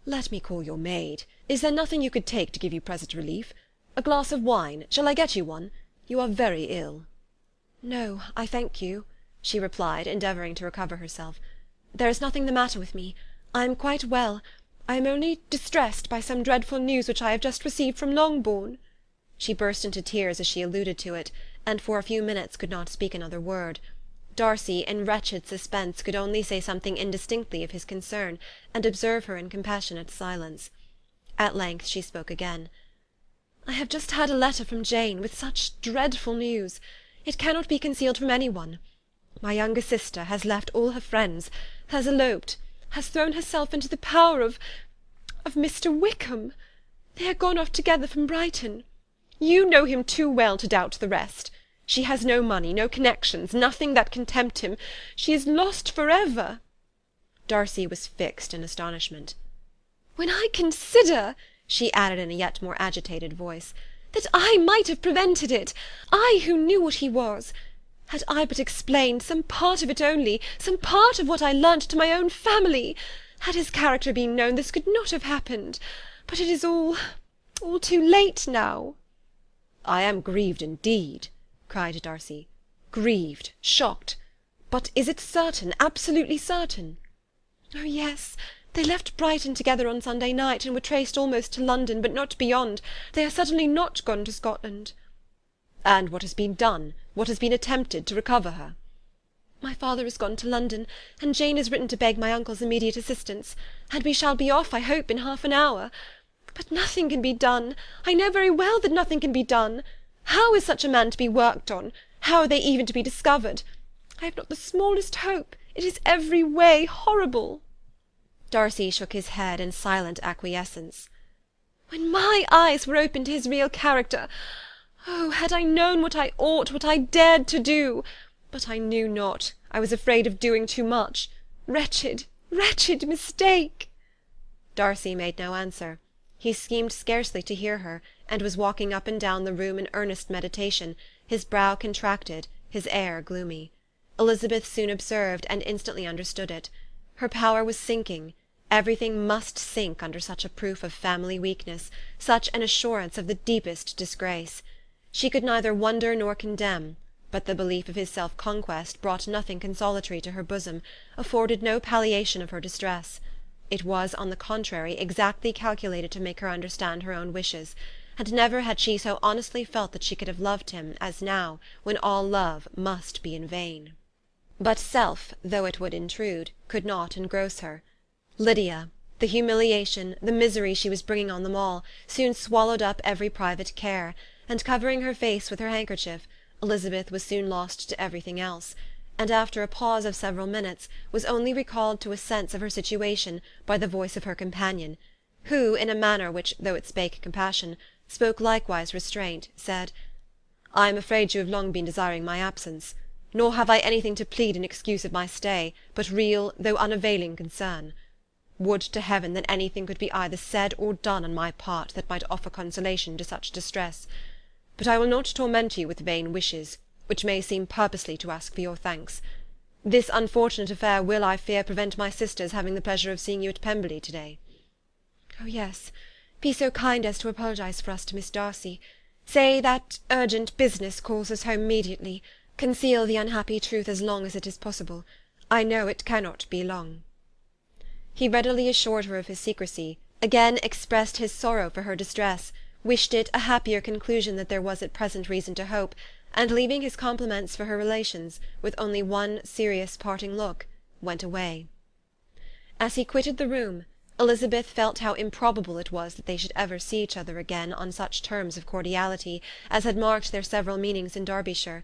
"Let me call your maid. Is there nothing you could take to give you present relief? A glass of wine? Shall I get you one? You are very ill." "No, I thank you," she replied, endeavouring to recover herself. "There is nothing the matter with me. I am quite well. I am only distressed by some dreadful news which I have just received from Longbourn." She burst into tears as she alluded to it, and for a few minutes could not speak another word. Darcy, in wretched suspense, could only say something indistinctly of his concern, and observe her in compassionate silence. At length she spoke again. "I have just had a letter from Jane, with such dreadful news. It cannot be concealed from any one. My younger sister has left all her friends, has eloped, has thrown herself into the power of Mr. Wickham. They are gone off together from Brighton. You know him too well to doubt the rest. She has no money, no connections, nothing that can tempt him. She is lost for ever." Darcy was fixed in astonishment. "When I consider," she added in a yet more agitated voice, "that I might have prevented it, I who knew what he was. Had I but explained some part of it only, some part of what I learnt to my own family, had his character been known, this could not have happened. But it is all too late now." "I am grieved indeed," cried Darcy. "Grieved, shocked. But is it certain, absolutely certain?" "Oh, yes. They left Brighton together on Sunday night, and were traced almost to London, but not beyond. They are certainly not gone to Scotland." "And what has been done, what has been attempted to recover her?" "My father has gone to London, and Jane has written to beg my uncle's immediate assistance, and we shall be off, I hope, in half an hour. But nothing can be done. I know very well that nothing can be done. How is such a man to be worked on? How are they even to be discovered? I have not the smallest hope. It is every way horrible." Darcy shook his head in silent acquiescence. "When my eyes were opened to his real character, oh, had I known what I ought, what I dared to do! But I knew not. I was afraid of doing too much. Wretched, wretched mistake!" Darcy made no answer. He seemed scarcely to hear her, and was walking up and down the room in earnest meditation, his brow contracted, his air gloomy. Elizabeth soon observed, and instantly understood it. Her power was sinking. Everything must sink under such a proof of family weakness, such an assurance of the deepest disgrace. She could neither wonder nor condemn, but the belief of his self-conquest brought nothing consolatory to her bosom, afforded no palliation of her distress. It was, on the contrary, exactly calculated to make her understand her own wishes, and never had she so honestly felt that she could have loved him as now, when all love must be in vain. But self, though it would intrude, could not engross her. Lydia, the humiliation, the misery she was bringing on them all, soon swallowed up every private care, and covering her face with her handkerchief, Elizabeth was soon lost to everything else, and after a pause of several minutes was only recalled to a sense of her situation by the voice of her companion, who, in a manner which, though it spake compassion, spoke likewise restraint, said, "I am afraid you have long been desiring my absence, nor have I anything to plead in excuse of my stay, but real, though unavailing concern. Would to heaven that anything could be either said or done on my part that might offer consolation to such distress. But I will not torment you with vain wishes, which may seem purposely to ask for your thanks. This unfortunate affair will, I fear, prevent my sister's having the pleasure of seeing you at Pemberley to-day." "Oh, yes. Be so kind as to apologize for us to Miss Darcy. Say that urgent business calls us home immediately. Conceal the unhappy truth as long as it is possible. I know it cannot be long." He readily assured her of his secrecy, again expressed his sorrow for her distress, wished it a happier conclusion than there was at present reason to hope, and leaving his compliments for her relations, with only one serious parting look, went away. As he quitted the room, Elizabeth felt how improbable it was that they should ever see each other again on such terms of cordiality as had marked their several meetings in Derbyshire,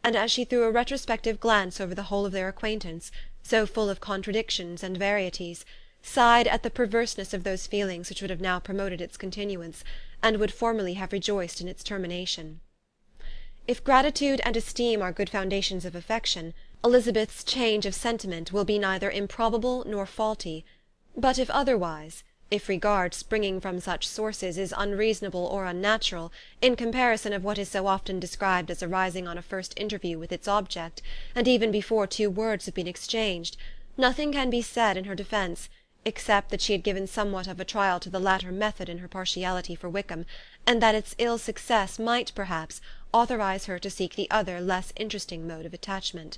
and as she threw a retrospective glance over the whole of their acquaintance, so full of contradictions and varieties, sighed at the perverseness of those feelings which would have now promoted its continuance, and would formerly have rejoiced in its termination. If gratitude and esteem are good foundations of affection, Elizabeth's change of sentiment will be neither improbable nor faulty; but if otherwise, if regard springing from such sources is unreasonable or unnatural, in comparison of what is so often described as arising on a first interview with its object, and even before two words have been exchanged, nothing can be said in her defence, except that she had given somewhat of a trial to the latter method in her partiality for Wickham, and that its ill success might, perhaps, authorize her to seek the other less interesting mode of attachment.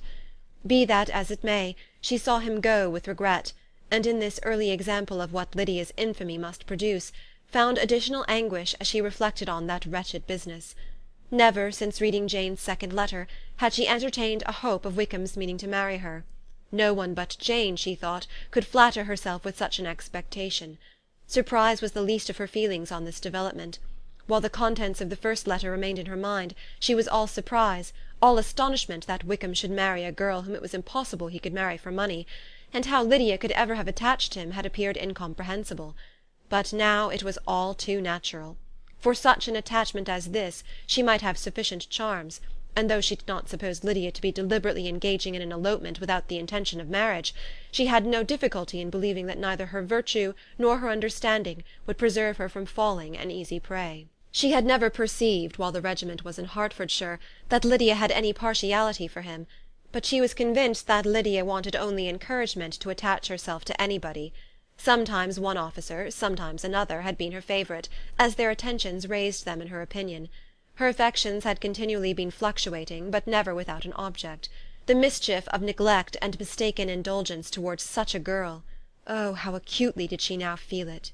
Be that as it may, she saw him go with regret, and in this early example of what Lydia's infamy must produce, found additional anguish as she reflected on that wretched business. Never, since reading Jane's second letter, had she entertained a hope of Wickham's meaning to marry her. No one but Jane, she thought, could flatter herself with such an expectation. Surprise was the least of her feelings on this development. While the contents of the first letter remained in her mind, she was all surprise, all astonishment that Wickham should marry a girl whom it was impossible he could marry for money, and how Lydia could ever have attached him had appeared incomprehensible. But now it was all too natural. For such an attachment as this she might have sufficient charms, and though she did not suppose Lydia to be deliberately engaging in an elopement without the intention of marriage, she had no difficulty in believing that neither her virtue nor her understanding would preserve her from falling an easy prey. She had never perceived, while the regiment was in Hertfordshire, that Lydia had any partiality for him, but she was convinced that Lydia wanted only encouragement to attach herself to anybody. Sometimes one officer, sometimes another, had been her favourite, as their attentions raised them in her opinion. Her affections had continually been fluctuating, but never without an object. The mischief of neglect and mistaken indulgence towards such a girl! Oh, how acutely did she now feel it!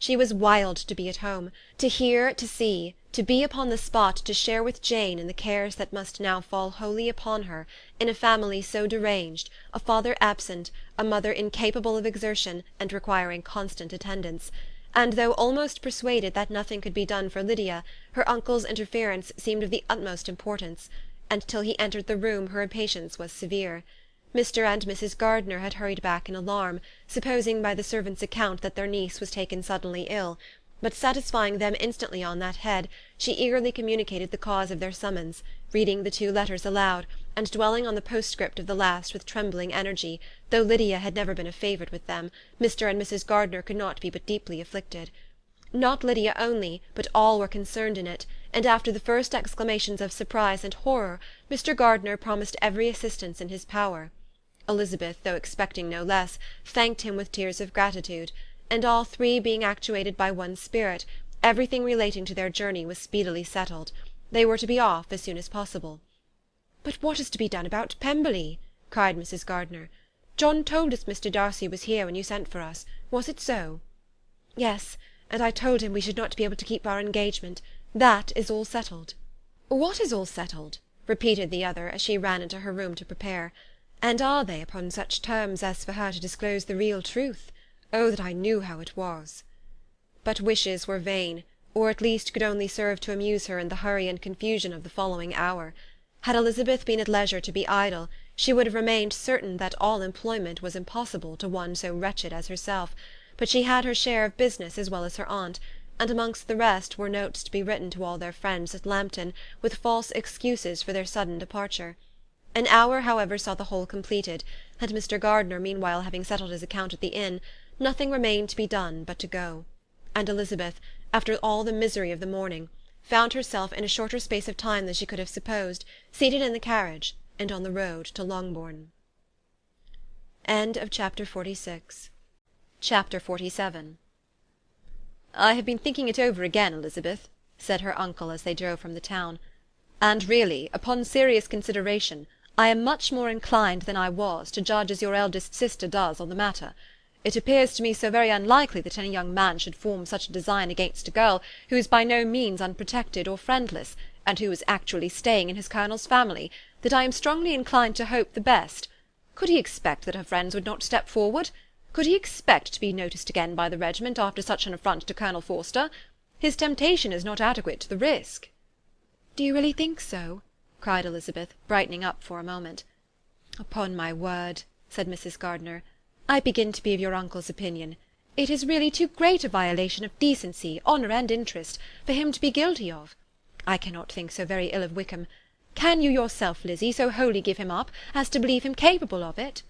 She was wild to be at home, to hear, to see, to be upon the spot to share with Jane in the cares that must now fall wholly upon her, in a family so deranged, a father absent, a mother incapable of exertion and requiring constant attendance; and though almost persuaded that nothing could be done for Lydia, her uncle's interference seemed of the utmost importance, and till he entered the room her impatience was severe. Mr. and Mrs. Gardiner had hurried back in alarm, supposing by the servant's account that their niece was taken suddenly ill, but satisfying them instantly on that head, she eagerly communicated the cause of their summons, reading the two letters aloud, and dwelling on the postscript of the last with trembling energy. Though Lydia had never been a favourite with them, Mr. and Mrs. Gardiner could not be but deeply afflicted. Not Lydia only, but all were concerned in it, and after the first exclamations of surprise and horror, Mr. Gardiner promised every assistance in his power. Elizabeth, though expecting no less, thanked him with tears of gratitude, and all three being actuated by one spirit, everything relating to their journey was speedily settled. They were to be off as soon as possible. "But what is to be done about Pemberley?" cried Mrs. Gardiner. "John told us Mr. Darcy was here when you sent for us. Was it so?" "Yes, and I told him we should not be able to keep our engagement. That is all settled." "What is all settled?" repeated the other, as she ran into her room to prepare. "And are they upon such terms as for her to disclose the real truth? Oh, that I knew how it was!" But wishes were vain, or at least could only serve to amuse her in the hurry and confusion of the following hour. Had Elizabeth been at leisure to be idle, she would have remained certain that all employment was impossible to one so wretched as herself, but she had her share of business as well as her aunt, and amongst the rest were notes to be written to all their friends at Lambton, with false excuses for their sudden departure. An hour, however, saw the whole completed, and Mr. Gardiner meanwhile having settled his account at the inn, nothing remained to be done but to go; and Elizabeth, after all the misery of the morning, found herself in a shorter space of time than she could have supposed, seated in the carriage, and on the road to Longbourn. Chapter 47. "I have been thinking it over again, Elizabeth," said her uncle as they drove from the town, "and really, upon serious consideration, I am much more inclined than I was to judge as your eldest sister does on the matter. It appears to me so very unlikely that any young man should form such a design against a girl who is by no means unprotected or friendless, and who is actually staying in his colonel's family, that I am strongly inclined to hope the best. Could he expect that her friends would not step forward? Could he expect to be noticed again by the regiment after such an affront to Colonel Forster? His temptation is not adequate to the risk." "Do you really think so?" cried Elizabeth, brightening up for a moment. "Upon my word," said Mrs. Gardiner, "I begin to be of your uncle's opinion. It is really too great a violation of decency, honour, and interest, for him to be guilty of. I cannot think so very ill of Wickham. Can you yourself, Lizzie, so wholly give him up as to believe him capable of it?"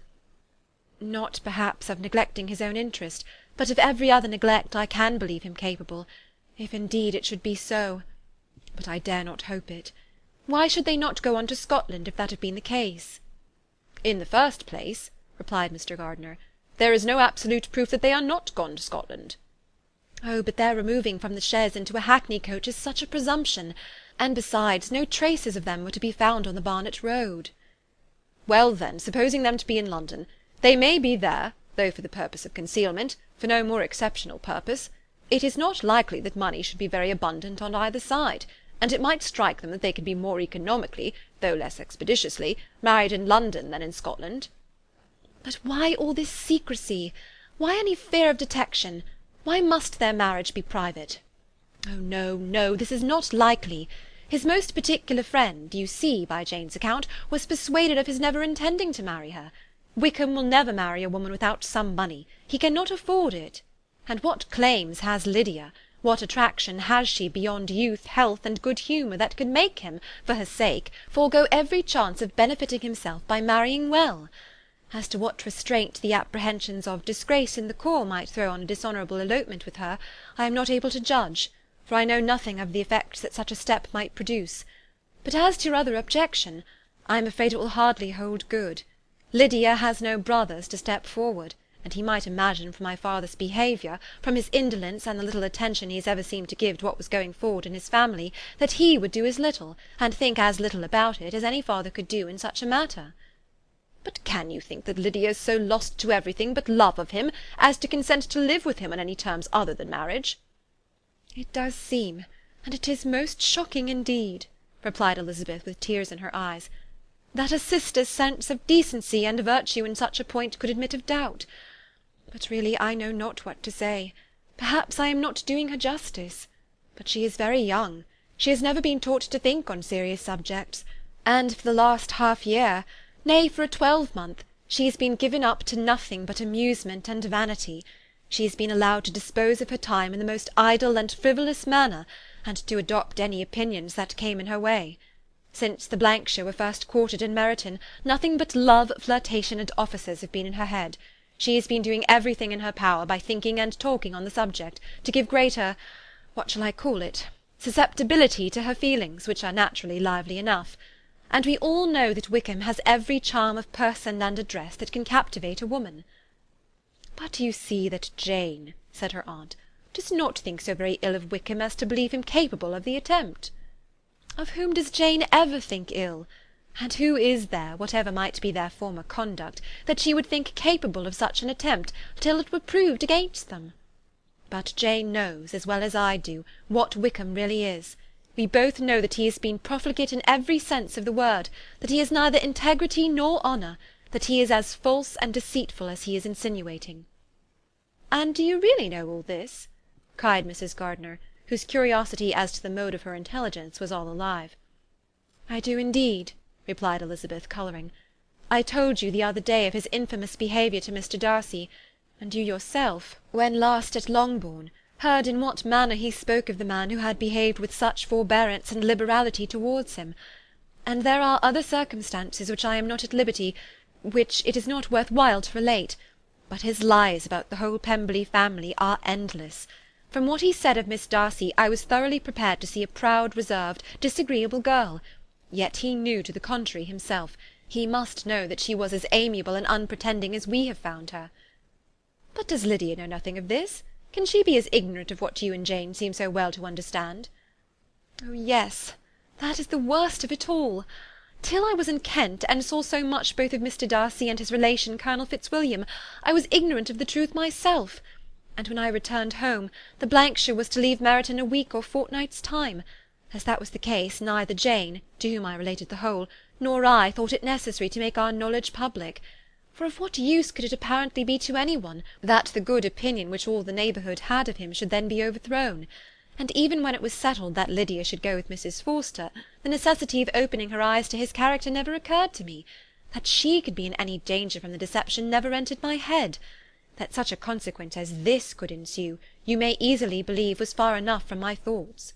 "Not perhaps of neglecting his own interest, But of every other neglect I can believe him capable, if indeed it should be so. But I dare not hope it. Why should they not go on to Scotland if that had been the case?" "In the first place," replied Mr. Gardiner, "there is no absolute proof that they are not gone to Scotland." "Oh, but their removing from the chaise into a hackney coach is such a presumption, and besides, no traces of them were to be found on the Barnet road." "Well, then, supposing them to be in London, they may be there, though for the purpose of concealment, for no more exceptional purpose. It is not likely that money should be very abundant on either side, and it might strike them that they could be more economically, though less expeditiously, married in London than in Scotland." "But why all this secrecy? Why any fear of detection? Why must their marriage be private? Oh, no, no, this is not likely. His most particular friend, you see, by Jane's account, was persuaded of his never intending to marry her. Wickham will never marry a woman without some money. He cannot afford it. And what claims has Lydia? What attraction has she beyond youth, health, and good humour that could make him, for her sake, forego every chance of benefiting himself by marrying well? As to what restraint the apprehensions of disgrace in the corps might throw on a dishonourable elopement with her, I am not able to judge, for I know nothing of the effects that such a step might produce. But as to your other objection, I am afraid it will hardly hold good. Lydia has no brothers to step forward, and he might imagine from my father's behaviour, from his indolence and the little attention he has ever seemed to give to what was going forward in his family, that he would do as little, and think as little about it, as any father could do in such a matter." "But can you think that Lydia is so lost to everything but love of him, as to consent to live with him on any terms other than marriage?" "It does seem, and it is most shocking indeed," replied Elizabeth with tears in her eyes, "that a sister's sense of decency and virtue in such a point could admit of doubt. But really I know not what to say. Perhaps I am not doing her justice. But she is very young. She has never been taught to think on serious subjects, and for the last half-year, nay, for a 12-month, she has been given up to nothing but amusement and vanity. She has been allowed to dispose of her time in the most idle and frivolous manner, and to adopt any opinions that came in her way. Since the Blankshire were first quartered in Meryton, nothing but love, flirtation, and officers have been in her head. She has been doing everything in her power by thinking and talking on the subject, to give greater, what shall I call it, susceptibility to her feelings, which are naturally lively enough. And we all know that Wickham has every charm of person and address that can captivate a woman." "But you see that Jane," said her aunt, "does not think so very ill of Wickham as to believe him capable of the attempt." "Of whom does Jane ever think ill? And who is there, whatever might be their former conduct, that she would think capable of such an attempt, till it were proved against them? But Jane knows, as well as I do, what Wickham really is. We both know that he has been profligate in every sense of the word, that he has neither integrity nor honour, that he is as false and deceitful as he is insinuating." "And do you really know all this?" cried Mrs. Gardiner, whose curiosity as to the mode of her intelligence was all alive. "I do indeed," replied Elizabeth, colouring. "I told you the other day of his infamous behaviour to Mr. Darcy, and you yourself, when last at Longbourn, heard in what manner he spoke of the man who had behaved with such forbearance and liberality towards him. And there are other circumstances which I am not at liberty, which it is not worth while to relate, but his lies about the whole Pemberley family are endless. From what he said of Miss Darcy, I was thoroughly prepared to see a proud, reserved, disagreeable girl. Yet he knew to the contrary himself. He must know that she was as amiable and unpretending as we have found her." "But does Lydia know nothing of this? Can she be as ignorant of what you and Jane seem so well to understand?" "Oh, yes, that is the worst of it all. Till I was in Kent, and saw so much both of Mr. Darcy and his relation Colonel Fitzwilliam, I was ignorant of the truth myself. And when I returned home, the Blankshire was to leave Meryton a week or fortnight's time. As that was the case, neither Jane, to whom I related the whole, nor I thought it necessary to make our knowledge public. For of what use could it apparently be to any one, that the good opinion which all the neighbourhood had of him should then be overthrown? And even when it was settled that Lydia should go with Mrs. Forster, the necessity of opening her eyes to his character never occurred to me. That she could be in any danger from the deception never entered my head. That such a consequence as this could ensue, you may easily believe was far enough from my thoughts."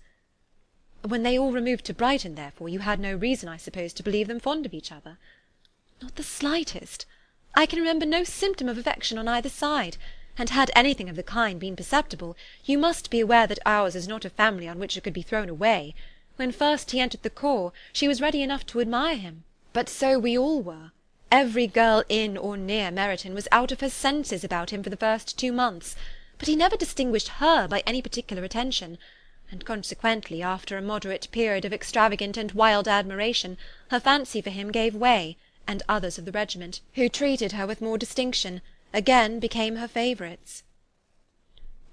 "When they all removed to Brighton, therefore, you had no reason, I suppose, to believe them fond of each other?" "Not the slightest. I can remember no symptom of affection on either side, and had anything of the kind been perceptible, you must be aware that ours is not a family on which it could be thrown away. When first he entered the corps, she was ready enough to admire him, but so we all were. Every girl in or near Meryton was out of her senses about him for the first 2 months, but he never distinguished her by any particular attention, and consequently, after a moderate period of extravagant and wild admiration, her fancy for him gave way, and others of the regiment, who treated her with more distinction, again became her favourites.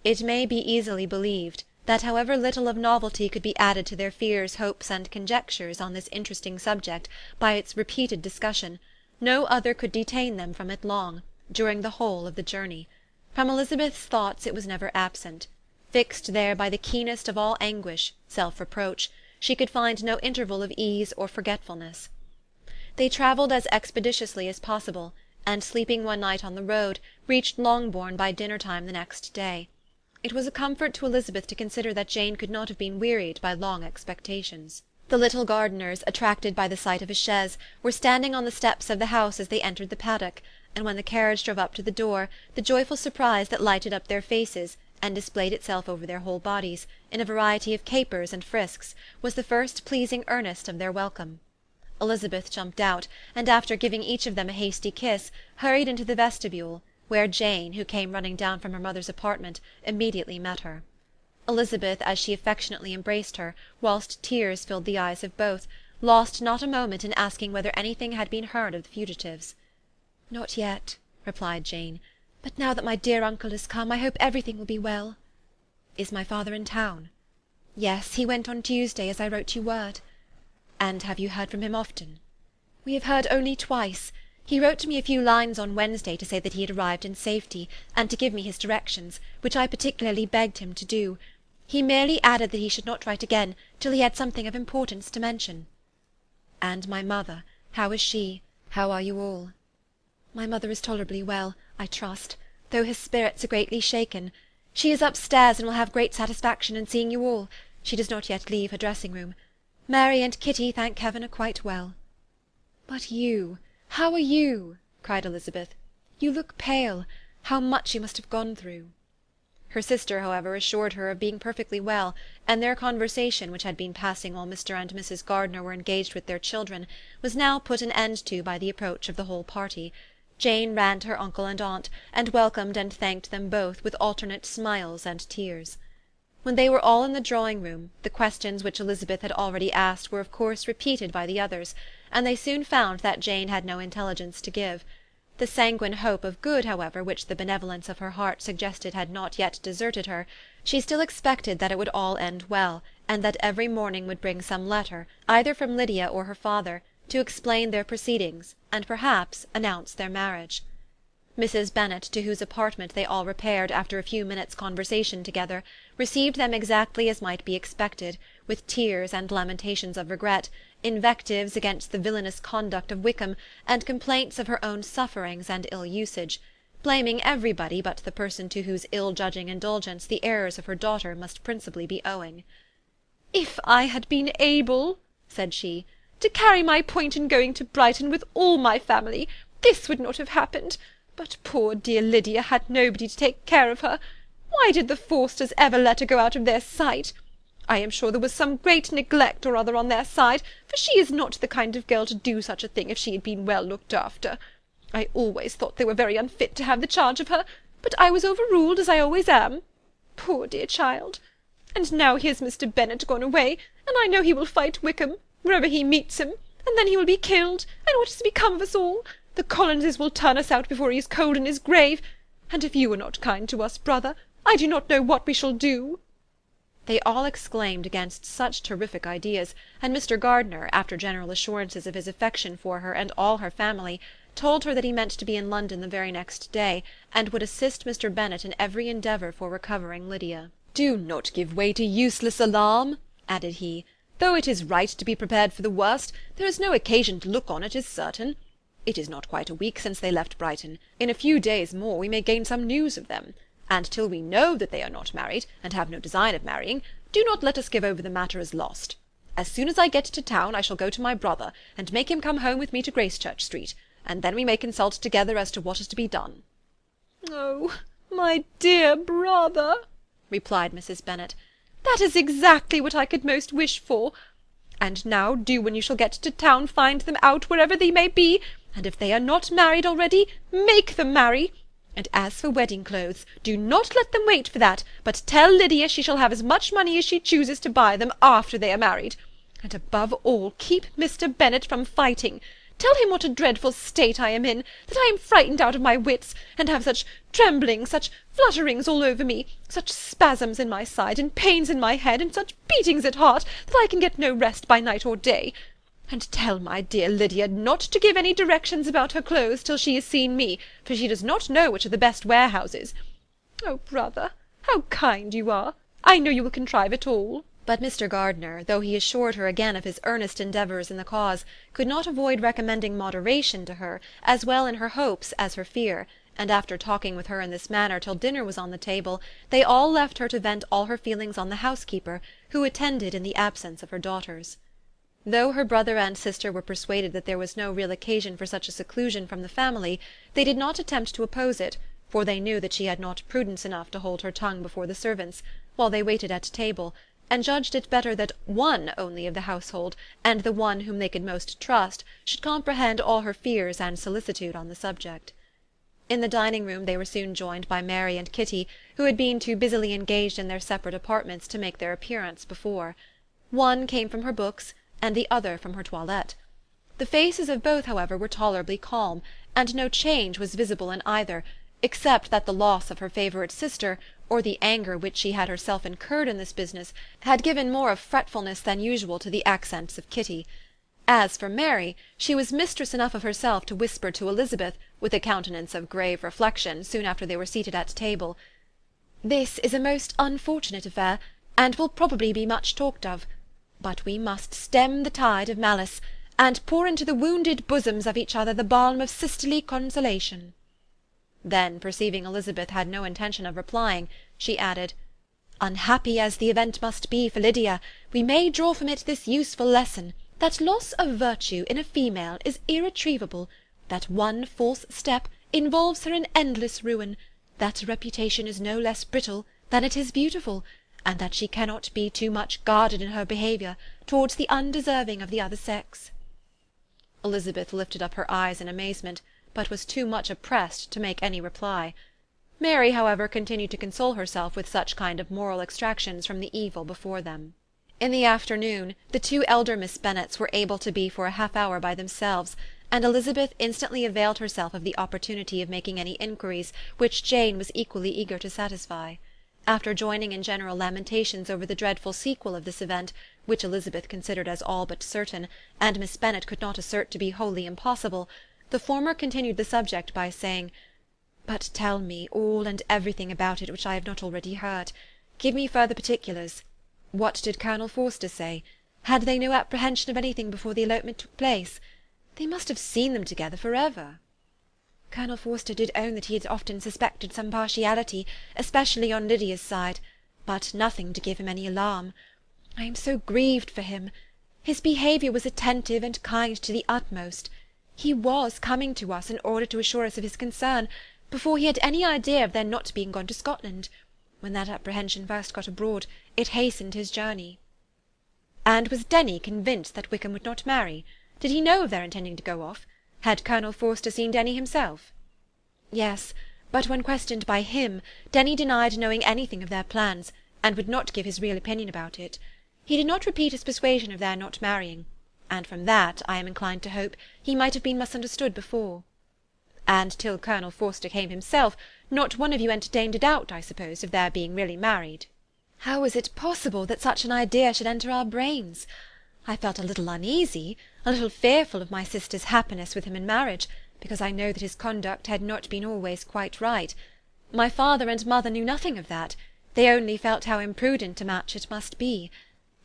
It may be easily believed that however little of novelty could be added to their fears, hopes, and conjectures on this interesting subject by its repeated discussion, no other could detain them from it long, during the whole of the journey. From Elizabeth's thoughts it was never absent. Fixed there by the keenest of all anguish, self-reproach, she could find no interval of ease or forgetfulness. They travelled as expeditiously as possible, and sleeping one night on the road, reached Longbourn by dinner-time the next day. It was a comfort to Elizabeth to consider that Jane could not have been wearied by long expectations. The little gardeners, attracted by the sight of a chaise, were standing on the steps of the house as they entered the paddock, and when the carriage drove up to the door, the joyful surprise that lighted up their faces, and displayed itself over their whole bodies, in a variety of capers and frisks, was the first pleasing earnest of their welcome. Elizabeth jumped out, and after giving each of them a hasty kiss, hurried into the vestibule, where Jane, who came running down from her mother's apartment, immediately met her. Elizabeth, as she affectionately embraced her, whilst tears filled the eyes of both, lost not a moment in asking whether anything had been heard of the fugitives. "Not yet," replied Jane, "but now that my dear uncle has come, I hope everything will be well." "Is my father in town?" "Yes, he went on Tuesday, as I wrote you word." "And have you heard from him often?" "We have heard only twice. He wrote to me a few lines on Wednesday to say that he had arrived in safety, and to give me his directions, which I particularly begged him to do. He merely added that he should not write again till he had something of importance to mention." "And my mother, how is she? How are you all?" "My mother is tolerably well, I trust, though her spirits are greatly shaken. She is upstairs, and will have great satisfaction in seeing you all. She does not yet leave her dressing-room. Mary and Kitty, thank heaven, are quite well." "But you, how are you?" cried Elizabeth. "You look pale. How much you must have gone through." Her sister, however, assured her of being perfectly well, and their conversation, which had been passing while Mr. and Mrs. Gardiner were engaged with their children, was now put an end to by the approach of the whole party. Jane ran to her uncle and aunt, and welcomed and thanked them both with alternate smiles and tears. When they were all in the drawing-room, the questions which Elizabeth had already asked were of course repeated by the others, and they soon found that Jane had no intelligence to give. The sanguine hope of good, however, which the benevolence of her heart suggested had not yet deserted her, she still expected that it would all end well, and that every morning would bring some letter, either from Lydia or her father, to explain their proceedings, and perhaps announce their marriage. Mrs. Bennet, to whose apartment they all repaired after a few minutes' conversation together, received them exactly as might be expected, with tears and lamentations of regret, invectives against the villainous conduct of Wickham, and complaints of her own sufferings and ill-usage, blaming everybody but the person to whose ill-judging indulgence the errors of her daughter must principally be owing. "If I had been able," said she, "to carry my point in going to Brighton with all my family, this would not have happened. But poor dear Lydia had nobody to take care of her. Why did the Forsters ever let her go out of their sight? I am sure there was some great neglect or other on their side, for she is not the kind of girl to do such a thing if she had been well looked after. I always thought they were very unfit to have the charge of her, but I was overruled, as I always am. Poor dear child! And now here's Mr. Bennet gone away, and I know he will fight Wickham, wherever he meets him, and then he will be killed, and what is to become of us all? The Collinses will turn us out before he is cold in his grave, and if you are not kind to us, brother, I do not know what we shall do." They all exclaimed against such terrific ideas, and Mr. Gardiner, after general assurances of his affection for her and all her family, told her that he meant to be in London the very next day, and would assist Mr. Bennet in every endeavour for recovering Lydia. "Do not give way to useless alarm," added he. "Though it is right to be prepared for the worst, there is no occasion to look on it as certain. It is not quite a week since they left Brighton. In a few days more we may gain some news of them, and till we know that they are not married, and have no design of marrying, do not let us give over the matter as lost. As soon as I get to town I shall go to my brother, and make him come home with me to Gracechurch Street, and then we may consult together as to what is to be done." "Oh, "My dear brother," replied Mrs. Bennet, "that is exactly what I could most wish for. And now do, when you shall get to town, find them out wherever they may be, and if they are not married already, make them marry. And as for wedding clothes, do not let them wait for that, but tell Lydia she shall have as much money as she chooses to buy them after they are married. And above all, keep Mr. Bennet from fighting. Tell him what a dreadful state I am in, that I am frightened out of my wits, and have such tremblings, such flutterings all over me, such spasms in my side, and pains in my head, and such beatings at heart, that I can get no rest by night or day. And tell my dear Lydia not to give any directions about her clothes till she has seen me, for she does not know which are the best warehouses. Oh, brother, how kind you are! I know you will contrive it all." But Mr. Gardiner, though he assured her again of his earnest endeavours in the cause, could not avoid recommending moderation to her, as well in her hopes as her fear, and after talking with her in this manner till dinner was on the table, they all left her to vent all her feelings on the housekeeper, who attended in the absence of her daughters. Though her brother and sister were persuaded that there was no real occasion for such a seclusion from the family, they did not attempt to oppose it, for they knew that she had not prudence enough to hold her tongue before the servants, while they waited at table, and judged it better that one only of the household, and the one whom they could most trust, should comprehend all her fears and solicitude on the subject. In the dining-room they were soon joined by Mary and Kitty, who had been too busily engaged in their separate apartments to make their appearance before. One came from her books, and the other from her toilette. The faces of both, however, were tolerably calm, and no change was visible in either, except that the loss of her favourite sister, or the anger which she had herself incurred in this business, had given more of fretfulness than usual to the accents of Kitty. As for Mary, she was mistress enough of herself to whisper to Elizabeth, with a countenance of grave reflection, soon after they were seated at table, "This is a most unfortunate affair, and will probably be much talked of. But we must stem the tide of malice, and pour into the wounded bosoms of each other the balm of sisterly consolation." Then, perceiving Elizabeth had no intention of replying, she added, "Unhappy as the event must be for Lydia, we may draw from it this useful lesson, that loss of virtue in a female is irretrievable, that one false step involves her in endless ruin, that reputation is no less brittle than it is beautiful, and that she cannot be too much guarded in her behaviour towards the undeserving of the other sex." Elizabeth lifted up her eyes in amazement, but was too much oppressed to make any reply. Mary, however, continued to console herself with such kind of moral extractions from the evil before them. In the afternoon, the two elder Miss Bennets were able to be for a half-hour by themselves, and Elizabeth instantly availed herself of the opportunity of making any inquiries which Jane was equally eager to satisfy. After joining in general lamentations over the dreadful sequel of this event, which Elizabeth considered as all but certain, and Miss Bennet could not assert to be wholly impossible, the former continued the subject by saying, "But tell me all and everything about it which I have not already heard. Give me further particulars. What did Colonel Forster say? Had they no apprehension of anything before the elopement took place? They must have seen them together for ever." "Colonel Forster did own that he had often suspected some partiality, especially on Lydia's side, but nothing to give him any alarm. I am so grieved for him. His behaviour was attentive and kind to the utmost. He was coming to us in order to assure us of his concern, before he had any idea of their not being gone to Scotland. When that apprehension first got abroad, it hastened his journey." "And was Denny convinced that Wickham would not marry? Did he know of their intending to go off? Had Colonel Forster seen Denny himself?" "Yes, but when questioned by him, Denny denied knowing anything of their plans, and would not give his real opinion about it. He did not repeat his persuasion of their not marrying, and from that, I am inclined to hope, he might have been misunderstood before." "And till Colonel Forster came himself, not one of you entertained a doubt, I suppose, of their being really married?" "How was it possible that such an idea should enter our brains? I felt a little uneasy, a little fearful of my sister's happiness with him in marriage, because I know that his conduct had not been always quite right. My father and mother knew nothing of that. They only felt how imprudent a match it must be.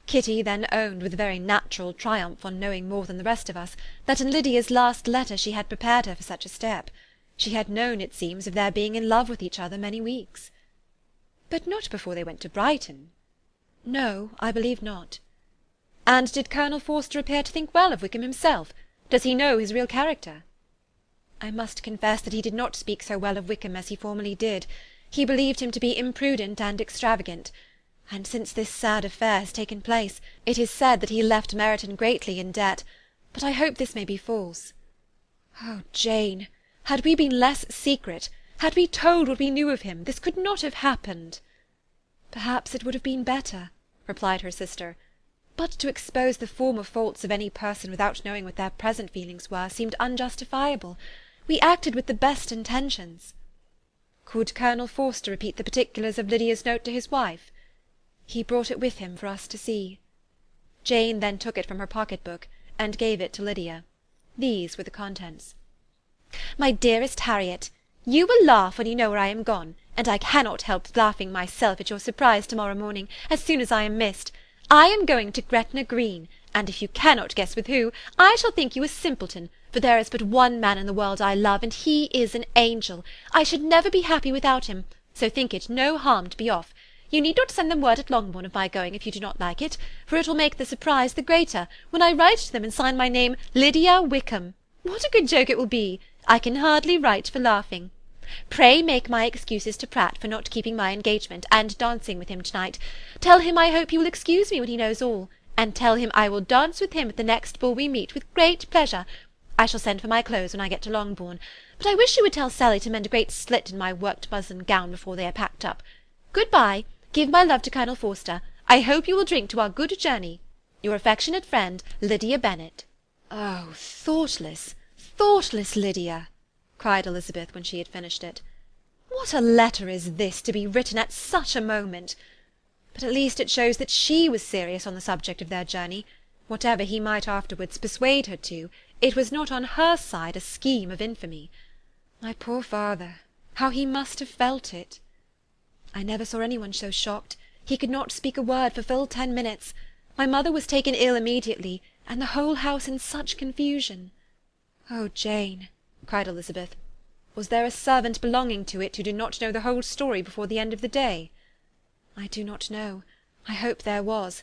Kitty then owned, with a very natural triumph on knowing more than the rest of us, that in Lydia's last letter she had prepared her for such a step. She had known, it seems, of their being in love with each other many weeks." "But not before they went to Brighton?" "No, I believe not." "And did Colonel Forster appear to think well of Wickham himself? Does he know his real character?" "I must confess that he did not speak so well of Wickham as he formerly did. He believed him to be imprudent and extravagant, and since this sad affair has taken place, it is said that he left Meryton greatly in debt, but I hope this may be false. Oh, Jane, had we been less secret, had we told what we knew of him, this could not have happened. Perhaps it would have been better, replied her sister, but to expose the former faults of any person without knowing what their present feelings were seemed unjustifiable. We acted with the best intentions. Could Colonel Forster repeat the particulars of Lydia's note to his wife? He brought it with him for us to see. Jane then took it from her pocket-book, and gave it to Lydia. These were the contents. My dearest Harriet, you will laugh when you know where I am gone, and I cannot help laughing myself at your surprise to-morrow morning, as soon as I am missed. I am going to Gretna Green, and if you cannot guess with who, I shall think you a simpleton, for there is but one man in the world I love, and he is an angel. I should never be happy without him, so think it no harm to be off. You need not send them word at Longbourn of my going if you do not like it, for it will make the surprise the greater when I write to them and sign my name Lydia Wickham. What a good joke it will be! I can hardly write for laughing. Pray make my excuses to Pratt for not keeping my engagement and dancing with him to-night. Tell him I hope he will excuse me when he knows all, and tell him I will dance with him at the next ball we meet with great pleasure. I shall send for my clothes when I get to Longbourn, but I wish you would tell Sally to mend a great slit in my worked muslin gown before they are packed up. Good-bye. Give my love to Colonel Forster. I hope you will drink to our good journey. Your affectionate friend, Lydia Bennet. Oh, thoughtless, thoughtless Lydia! cried Elizabeth when she had finished it. What a letter is this, to be written at such a moment! But at least it shows that she was serious on the subject of their journey. Whatever he might afterwards persuade her to, it was not on her side a scheme of infamy. My poor father, how he must have felt it! I never saw anyone so shocked. He could not speak a word for full 10 minutes. My mother was taken ill immediately, and the whole house in such confusion. Oh, Jane, cried Elizabeth, was there a servant belonging to it who did not know the whole story before the end of the day? I do not know. I hope there was.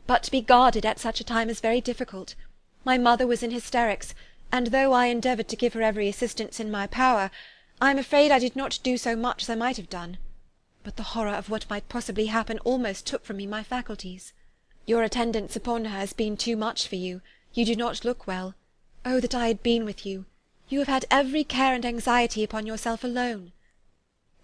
But to be guarded at such a time is very difficult. My mother was in hysterics, and though I endeavoured to give her every assistance in my power, I am afraid I did not do so much as I might have done. But the horror of what might possibly happen almost took from me my faculties. Your attendance upon her has been too much for you. You do not look well. Oh, that I had been with you! You have had every care and anxiety upon yourself alone.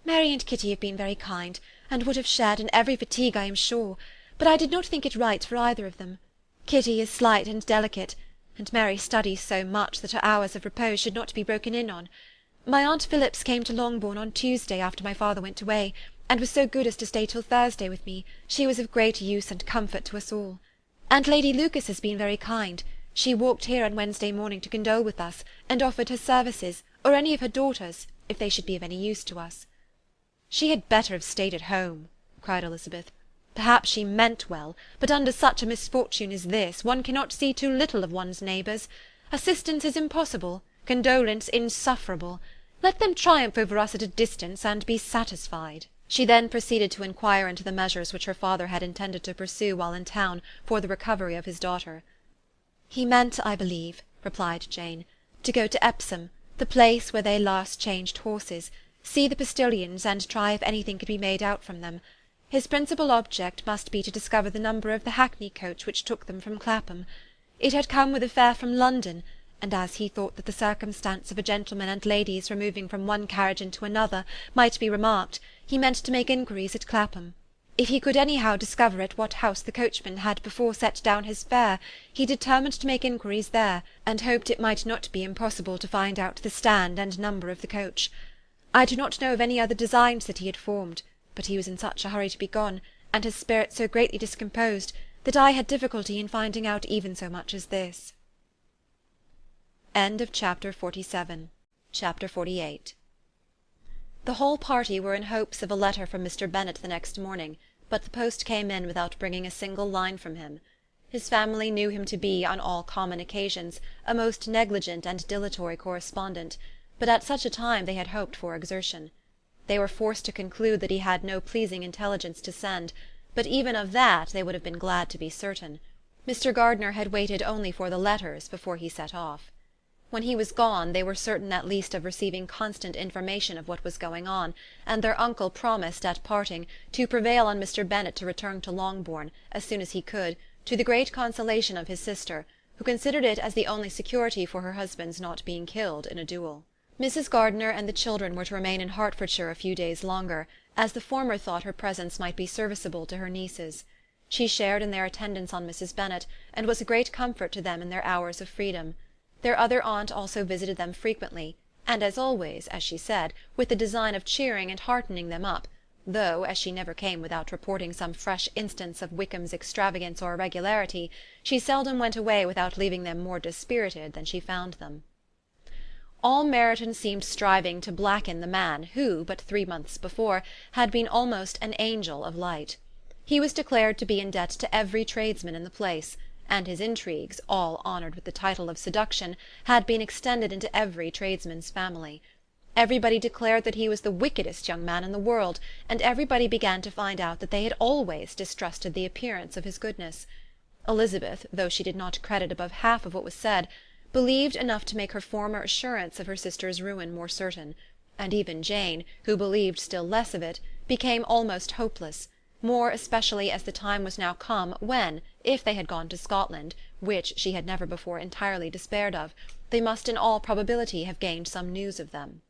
Mary and Kitty have been very kind, and would have shared in every fatigue, I am sure, but I did not think it right for either of them. Kitty is slight and delicate, and Mary studies so much that her hours of repose should not be broken in on. My Aunt Phillips came to Longbourn on Tuesday after my father went away, and was so good as to stay till Thursday with me. She was of great use and comfort to us all. And Lady Lucas has been very kind. She walked here on Wednesday morning to condole with us, and offered her services, or any of her daughters, if they should be of any use to us. She had better have stayed at home, cried Elizabeth. Perhaps she meant well, but under such a misfortune as this, one cannot see too little of one's neighbours. Assistance is impossible, condolence insufferable. Let them triumph over us at a distance, and be satisfied. She then proceeded to inquire into the measures which her father had intended to pursue while in town for the recovery of his daughter. He meant, I believe, replied Jane, to go to Epsom, the place where they last changed horses, see the postillions, and try if anything could be made out from them. His principal object must be to discover the number of the hackney coach which took them from Clapham. It had come with a fare from London, and as he thought that the circumstance of a gentleman and ladies removing from one carriage into another might be remarked, he meant to make inquiries at Clapham. If he could anyhow discover at what house the coachman had before set down his fare, he determined to make inquiries there, and hoped it might not be impossible to find out the stand and number of the coach. I do not know of any other designs that he had formed, but he was in such a hurry to be gone, and his spirits so greatly discomposed, that I had difficulty in finding out even so much as this. End of chapter 47. Chapter 48. The whole party were in hopes of a letter from Mr. Bennet the next morning, but the post came in without bringing a single line from him. His family knew him to be, on all common occasions, a most negligent and dilatory correspondent, but at such a time they had hoped for exertion. They were forced to conclude that he had no pleasing intelligence to send, but even of that they would have been glad to be certain. Mr. Gardiner had waited only for the letters before he set off. When he was gone, they were certain at least of receiving constant information of what was going on, and their uncle promised, at parting, to prevail on Mr. Bennet to return to Longbourn, as soon as he could, to the great consolation of his sister, who considered it as the only security for her husband's not being killed in a duel. Mrs. Gardiner and the children were to remain in Hertfordshire a few days longer, as the former thought her presence might be serviceable to her nieces. She shared in their attendance on Mrs. Bennet, and was a great comfort to them in their hours of freedom. Their other aunt also visited them frequently, and as always, as she said, with the design of cheering and heartening them up, though, as she never came without reporting some fresh instance of Wickham's extravagance or irregularity, she seldom went away without leaving them more dispirited than she found them. All Meryton seemed striving to blacken the man who, but 3 months before, had been almost an angel of light. He was declared to be in debt to every tradesman in the place, and his intrigues, all honoured with the title of seduction, had been extended into every tradesman's family. Everybody declared that he was the wickedest young man in the world, and everybody began to find out that they had always distrusted the appearance of his goodness. Elizabeth, though she did not credit above half of what was said, believed enough to make her former assurance of her sister's ruin more certain, and even Jane, who believed still less of it, became almost hopeless, more especially as the time was now come when, if they had gone to Scotland, which she had never before entirely despaired of, they must in all probability have gained some news of them.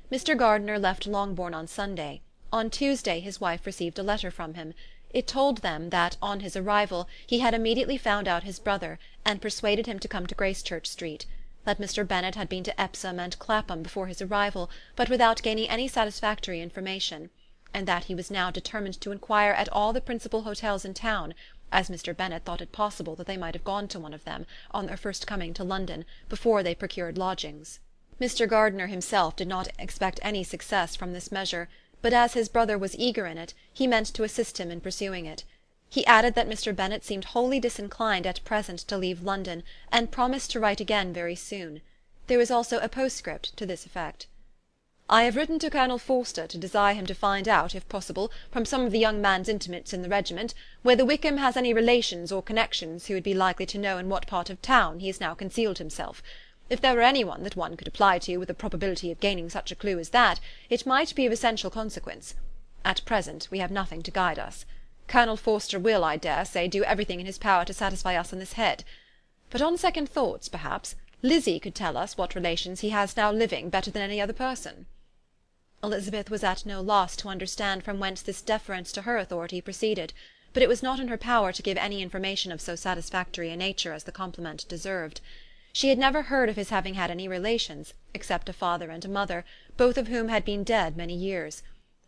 Mr. Gardiner left Longbourn on Sunday. On Tuesday his wife received a letter from him. It told them that, on his arrival, he had immediately found out his brother, and persuaded him to come to Gracechurch Street; that Mr. Bennet had been to Epsom and Clapham before his arrival, but without gaining any satisfactory information, and that he was now determined to inquire at all the principal hotels in town, as Mr. Bennet thought it possible that they might have gone to one of them, on their first coming to London, before they procured lodgings. Mr. Gardiner himself did not expect any success from this measure, but as his brother was eager in it, he meant to assist him in pursuing it. He added that Mr. Bennet seemed wholly disinclined at present to leave London, and promised to write again very soon. There was also a postscript to this effect. I have written to Colonel Forster to desire him to find out, if possible, from some of the young man's intimates in the regiment, whether Wickham has any relations or connections who would be likely to know in what part of town he has now concealed himself. If there were any one that one could apply to with a probability of gaining such a clue as that, it might be of essential consequence. At present we have nothing to guide us. Colonel Forster will, I dare say, do everything in his power to satisfy us on this head. But on second thoughts, perhaps, Lizzie could tell us what relations he has now living better than any other person. Elizabeth was at no loss to understand from whence this deference to her authority proceeded, but it was not in her power to give any information of so satisfactory a nature as the compliment deserved. She had never heard of his having had any relations, except a father and a mother, both of whom had been dead many years.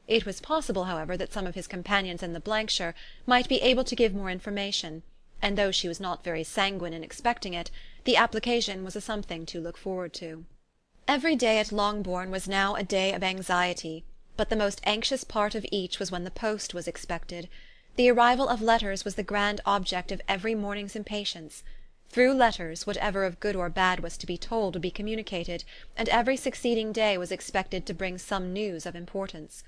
It was possible, however, that some of his companions in the Blankshire might be able to give more information, and though she was not very sanguine in expecting it, the application was a something to look forward to. Every day at Longbourn was now a day of anxiety, but the most anxious part of each was when the post was expected. The arrival of letters was the grand object of every morning's impatience. Through letters, whatever of good or bad was to be told would be communicated, and every succeeding day was expected to bring some news of importance.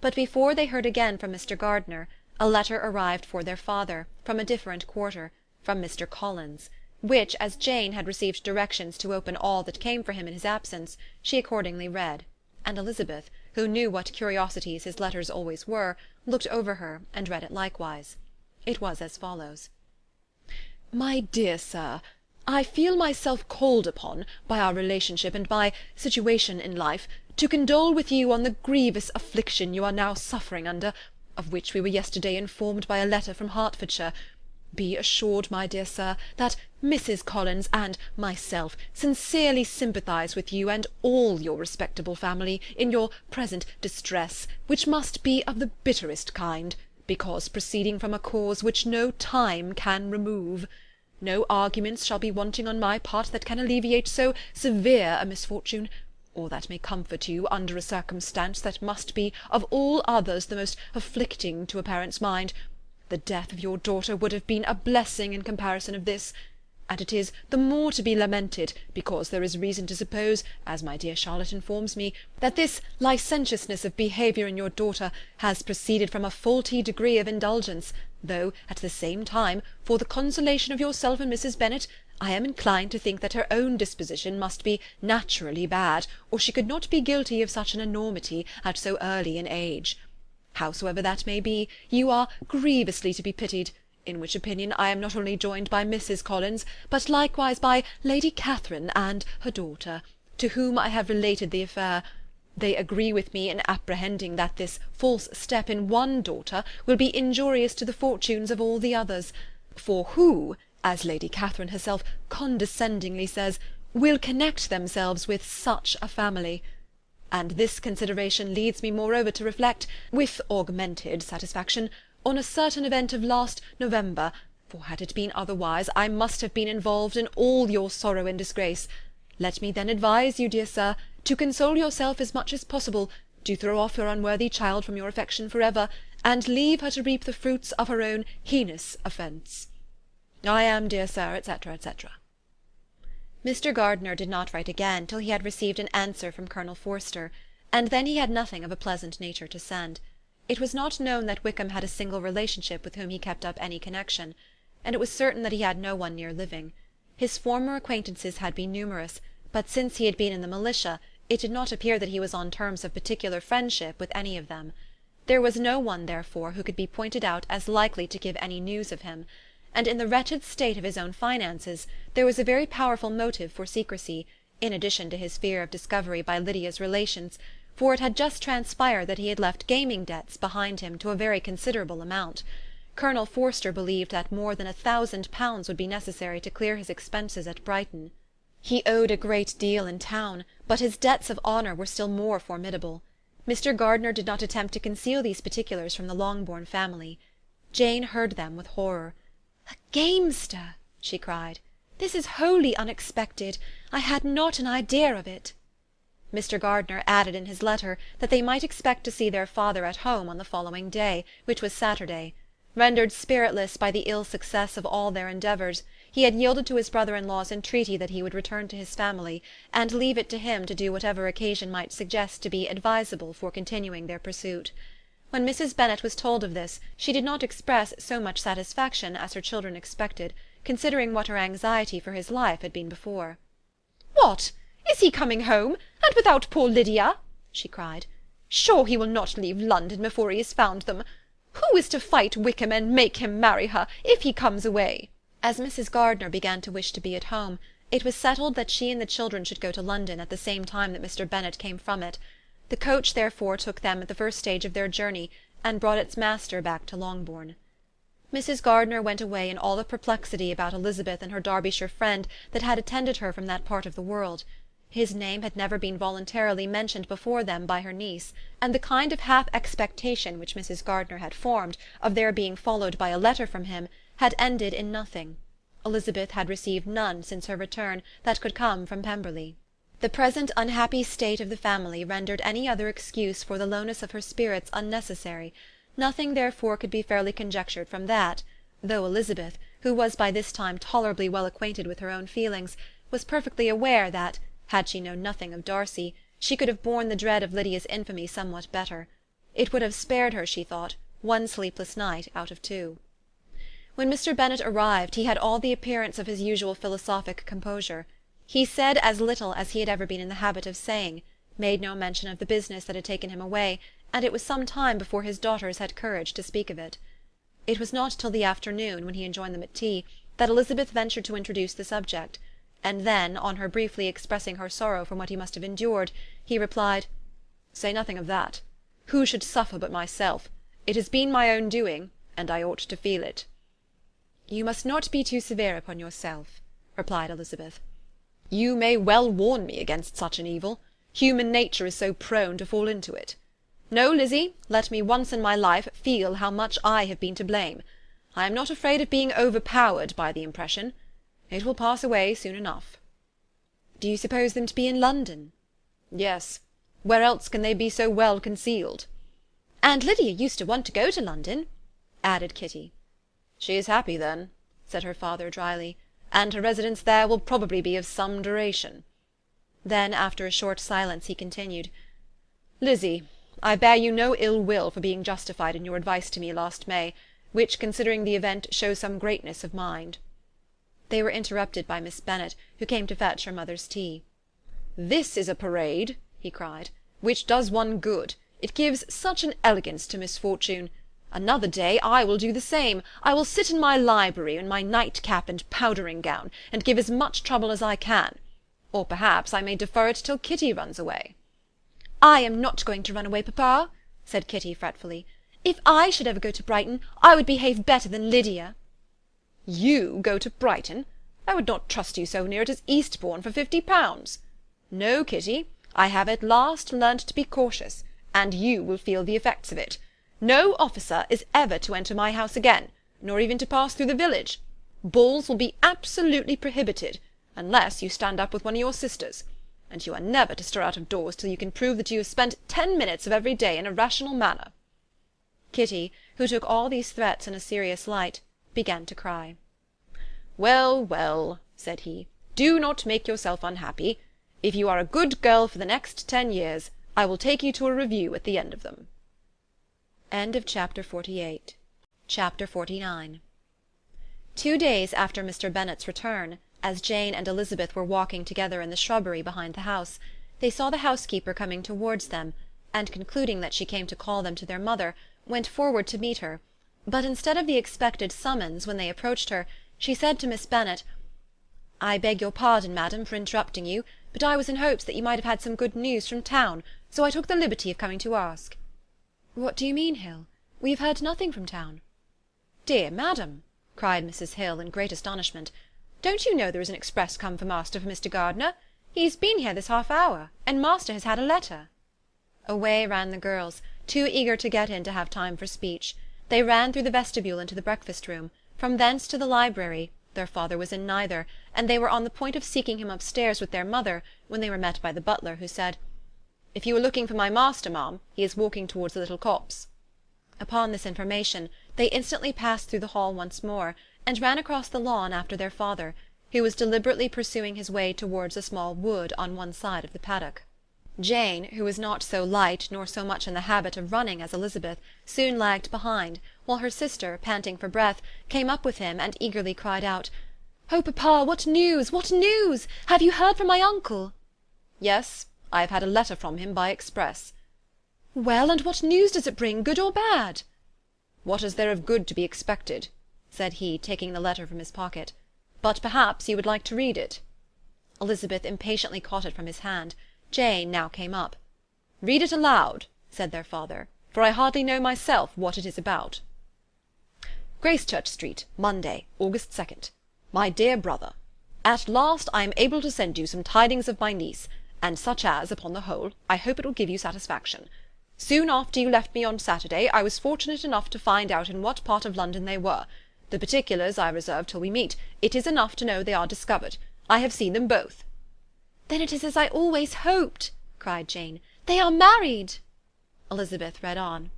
But before they heard again from Mr. Gardiner, a letter arrived for their father, from a different quarter, from Mr. Collins, which, as Jane had received directions to open all that came for him in his absence, she accordingly read, and Elizabeth, who knew what curiosities his letters always were, looked over her, and read it likewise. It was as follows. My dear Sir, I feel myself called upon, by our relationship and my situation in life, to condole with you on the grievous affliction you are now suffering under, of which we were yesterday informed by a letter from Hertfordshire. Be assured, my dear Sir, that Mrs. Collins and myself sincerely sympathise with you and all your respectable family in your present distress, which must be of the bitterest kind, because proceeding from a cause which no time can remove. No arguments shall be wanting on my part that can alleviate so severe a misfortune, or that may comfort you under a circumstance that must be of all others the most afflicting to a parent's mind. The death of your daughter would have been a blessing in comparison of this. and it is the more to be lamented, because there is reason to suppose, as my dear Charlotte informs me, that this licentiousness of behaviour in your daughter has proceeded from a faulty degree of indulgence, though, at the same time, for the consolation of yourself and Mrs. Bennet, I am inclined to think that her own disposition must be naturally bad, or she could not be guilty of such an enormity at so early an age. Howsoever that may be, you are grievously to be pitied, in which opinion I am not only joined by Mrs. Collins, but likewise by Lady Catherine and her daughter, to whom I have related the affair. They agree with me in apprehending that this false step in one daughter will be injurious to the fortunes of all the others, for who, as Lady Catherine herself condescendingly says, will connect themselves with such a family? And this consideration leads me moreover to reflect, with augmented satisfaction, on a certain event of last November, for had it been otherwise, I must have been involved in all your sorrow and disgrace. Let me then advise you, dear sir, to console yourself as much as possible, to throw off your unworthy child from your affection for ever, and leave her to reap the fruits of her own heinous offence. I am, dear sir, etc., etc. Mr. Gardiner did not write again till he had received an answer from Colonel Forster, and then he had nothing of a pleasant nature to send. It was not known that Wickham had a single relationship with whom he kept up any connection, and it was certain that he had no one near living. His former acquaintances had been numerous, but since he had been in the militia, it did not appear that he was on terms of particular friendship with any of them. There was no one, therefore, who could be pointed out as likely to give any news of him, and in the wretched state of his own finances there was a very powerful motive for secrecy, in addition to his fear of discovery by Lydia's relations, for it had just transpired that he had left gaming debts behind him to a very considerable amount. Colonel Forster believed that more than £1,000 would be necessary to clear his expenses at Brighton. He owed a great deal in town, but his debts of honour were still more formidable. Mr. Gardiner did not attempt to conceal these particulars from the Longbourn family. Jane heard them with horror. "A gamester!" she cried. "This is wholly unexpected. I had not an idea of it." Mr. Gardiner added in his letter that they might expect to see their father at home on the following day, which was Saturday. Rendered spiritless by the ill success of all their endeavours, he had yielded to his brother-in-law's entreaty that he would return to his family, and leave it to him to do whatever occasion might suggest to be advisable for continuing their pursuit. When Mrs. Bennet was told of this, she did not express so much satisfaction as her children expected, considering what her anxiety for his life had been before. "What! Is he coming home, and without poor Lydia?" she cried. "Sure he will not leave London before he has found them. Who is to fight Wickham and make him marry her, if he comes away?" As Mrs. Gardiner began to wish to be at home, it was settled that she and the children should go to London at the same time that Mr. Bennet came from it. The coach therefore took them at the first stage of their journey, and brought its master back to Longbourn. Mrs. Gardiner went away in all the perplexity about Elizabeth and her Derbyshire friend that had attended her from that part of the world. His name had never been voluntarily mentioned before them by her niece, and the kind of half-expectation which Mrs. Gardiner had formed of their being followed by a letter from him had ended in nothing. Elizabeth had received none since her return that could come from Pemberley. The present unhappy state of the family rendered any other excuse for the lowness of her spirits unnecessary. Nothing therefore could be fairly conjectured from that, though Elizabeth, who was by this time tolerably well acquainted with her own feelings, was perfectly aware that, had she known nothing of Darcy, she could have borne the dread of Lydia's infamy somewhat better. It would have spared her, she thought, one sleepless night out of 2. When Mr. Bennet arrived, he had all the appearance of his usual philosophic composure. He said as little as he had ever been in the habit of saying, made no mention of the business that had taken him away, and it was some time before his daughters had courage to speak of it. It was not till the afternoon, when he enjoined them at tea, that Elizabeth ventured to introduce the subject, and then, on her briefly expressing her sorrow from what he must have endured, he replied, "Say nothing of that. Who should suffer but myself? It has been my own doing, and I ought to feel it." "You must not be too severe upon yourself," replied Elizabeth. "You may well warn me against such an evil. Human nature is so prone to fall into it. No, Lizzie, let me once in my life feel how much I have been to blame. I am not afraid of being overpowered by the impression. It will pass away soon enough." "Do you suppose them to be in London?" "Yes. Where else can they be so well concealed?" "And Lydia used to want to go to London," added Kitty. "She is happy then," said her father dryly, and her residence there will probably be of some duration." Then, after a short silence, he continued, "Lizzie, I bear you no ill will for being justified in your advice to me last May, which, considering the event, shows some greatness of mind." They were interrupted by Miss Bennet, who came to fetch her mother's tea. "This is a parade," he cried, "which does one good. It gives such an elegance to misfortune. Another day I will do the same. I will sit in my library in my nightcap and powdering-gown, and give as much trouble as I can. Or perhaps I may defer it till Kitty runs away." "I am not going to run away, papa," said Kitty fretfully. "If I should ever go to Brighton, I would behave better than Lydia." "You go to Brighton? I would not trust you so near it as Eastbourne for £50. No, Kitty, I have at last learnt to be cautious, and you will feel the effects of it. No officer is ever to enter my house again, nor even to pass through the village. Balls will be absolutely prohibited, unless you stand up with one of your sisters, and you are never to stir out of doors till you can prove that you have spent 10 minutes of every day in a rational manner." Kitty, who took all these threats in a serious light, began to cry. "Well, well," said he, "do not make yourself unhappy. If you are a good girl for the next 10 years, I will take you to a review at the end of them." Chapter 49. 2 days after Mr. Bennet's return, as Jane and Elizabeth were walking together in the shrubbery behind the house, they saw the housekeeper coming towards them, and concluding that she came to call them to their mother, went forward to meet her, but instead of the expected summons when they approached her, she said to Miss Bennet, "I beg your pardon, madam, for interrupting you, but I was in hopes that you might have had some good news from town, so I took the liberty of coming to ask." "What do you mean, Hill? We have heard nothing from town." "Dear madam," cried Mrs. Hill in great astonishment, "don't you know there is an express come for master for Mr. Gardiner? He has been here this half-hour, and master has had a letter." Away ran the girls, too eager to get in to have time for speech. They ran through the vestibule into the breakfast-room, from thence to the library. Their father was in neither, and they were on the point of seeking him upstairs with their mother, when they were met by the butler, who said, "If you are looking for my master, ma'am, he is walking towards the little copse." Upon this information, they instantly passed through the hall once more, and ran across the lawn after their father, who was deliberately pursuing his way towards a small wood on one side of the paddock. Jane, who was not so light nor so much in the habit of running as Elizabeth, soon lagged behind, while her sister, panting for breath, came up with him and eagerly cried out, "Oh, papa, what news? What news? Have you heard from my uncle?" "Yes, I have had a letter from him by express." "Well, and what news does it bring, good or bad?" "What is there of good to be expected?" said he, taking the letter from his pocket. "But perhaps you would like to read it." Elizabeth impatiently caught it from his hand. Jane now came up. "Read it aloud," said their father, "for I hardly know myself what it is about." "Gracechurch Street, Monday, August 2nd. My dear brother, at last I am able to send you some tidings of my niece, and such as, upon the whole, I hope it will give you satisfaction. Soon after you left me on Saturday, I was fortunate enough to find out in what part of London they were. The particulars I reserve till we meet. It is enough to know they are discovered. I have seen them both." "Then it is as I always hoped," cried Jane. "They are married." Elizabeth read on.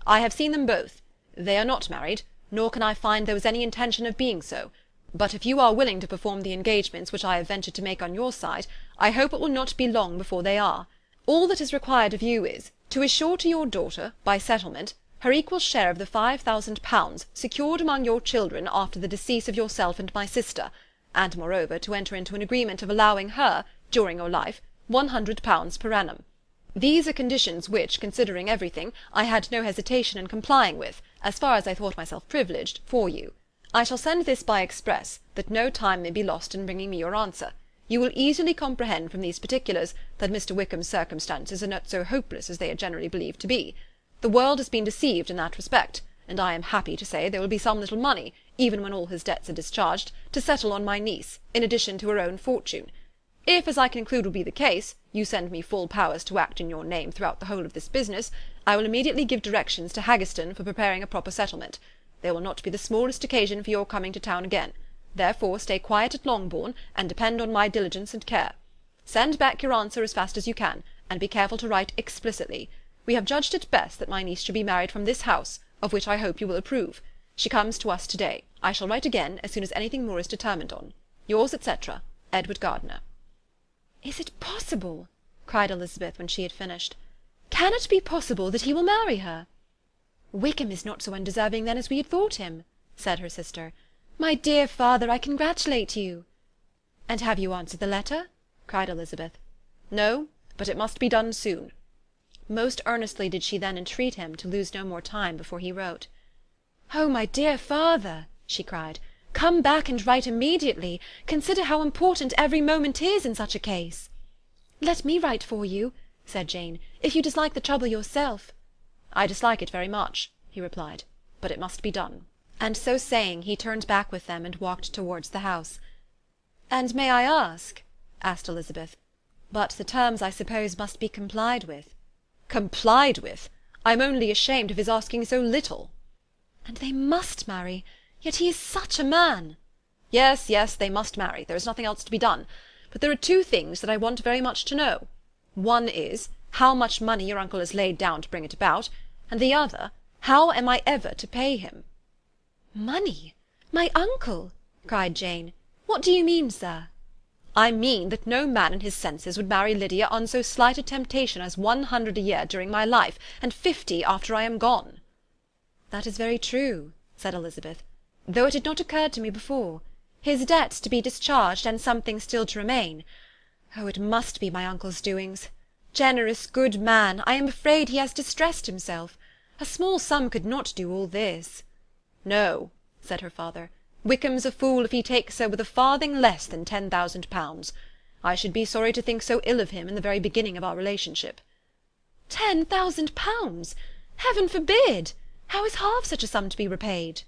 "I have seen them both. They are not married, nor can I find there was any intention of being so. But if you are willing to perform the engagements which I have ventured to make on your side, I hope it will not be long before they are. All that is required of you is, to assure to your daughter, by settlement, her equal share of the £5,000 secured among your children after the decease of yourself and my sister, and moreover to enter into an agreement of allowing her, during your life, £100 per annum. These are conditions which, considering everything, I had no hesitation in complying with, as far as I thought myself privileged, for you. I shall send this by express, that no time may be lost in bringing me your answer. You will easily comprehend from these particulars that Mr. Wickham's circumstances are not so hopeless as they are generally believed to be. The world has been deceived in that respect, and I am happy to say there will be some little money, even when all his debts are discharged, to settle on my niece, in addition to her own fortune. If, as I conclude will be the case, you send me full powers to act in your name throughout the whole of this business, I will immediately give directions to Haggerston for preparing a proper settlement. There will not be the smallest occasion for your coming to town again. Therefore stay quiet at Longbourn, and depend on my diligence and care. Send back your answer as fast as you can, and be careful to write explicitly. We have judged it best that my niece should be married from this house, of which I hope you will approve. She comes to us to-day. I shall write again as soon as anything more is determined on. Yours, etc., Edward Gardner. "Is it possible?" cried Elizabeth when she had finished. "Can it be possible that he will marry her?" "Wickham is not so undeserving then as we had thought him," said her sister. "My dear father, I congratulate you." "And have you answered the letter?" cried Elizabeth. "No, but it must be done soon." Most earnestly did she then entreat him to lose no more time before he wrote. "Oh, my dear father," she cried, "come back and write immediately. Consider how important every moment is in such a case." "Let me write for you," said Jane, "if you dislike the trouble yourself." "I dislike it very much," he replied, "but it must be done." And so saying, he turned back with them and walked towards the house. "And may I ask," asked Elizabeth, "but the terms, I suppose, must be complied with." "Complied with? I'm only ashamed of his asking so little." "And they must marry. Yet he is such a man." "Yes, yes, they must marry. There is nothing else to be done. But there are two things that I want very much to know. One is, how much money your uncle has laid down to bring it about, and the other, how am I ever to pay him?" "Money? My uncle!" cried Jane. "What do you mean, sir?" "I mean that no man in his senses would marry Lydia on so slight a temptation as 100 a year during my life, and 50 after I am gone." "That is very true," said Elizabeth, "though it had not occurred to me before. His debts to be discharged, and something still to remain. Oh, it must be my uncle's doings. Generous, good man, I am afraid he has distressed himself. A small sum could not do all this." "No," said her father. "Wickham's a fool if he takes her with a farthing less than 10,000 pounds. I should be sorry to think so ill of him in the very beginning of our relationship." 10,000 pounds! Heaven forbid! How is half such a sum to be repaid?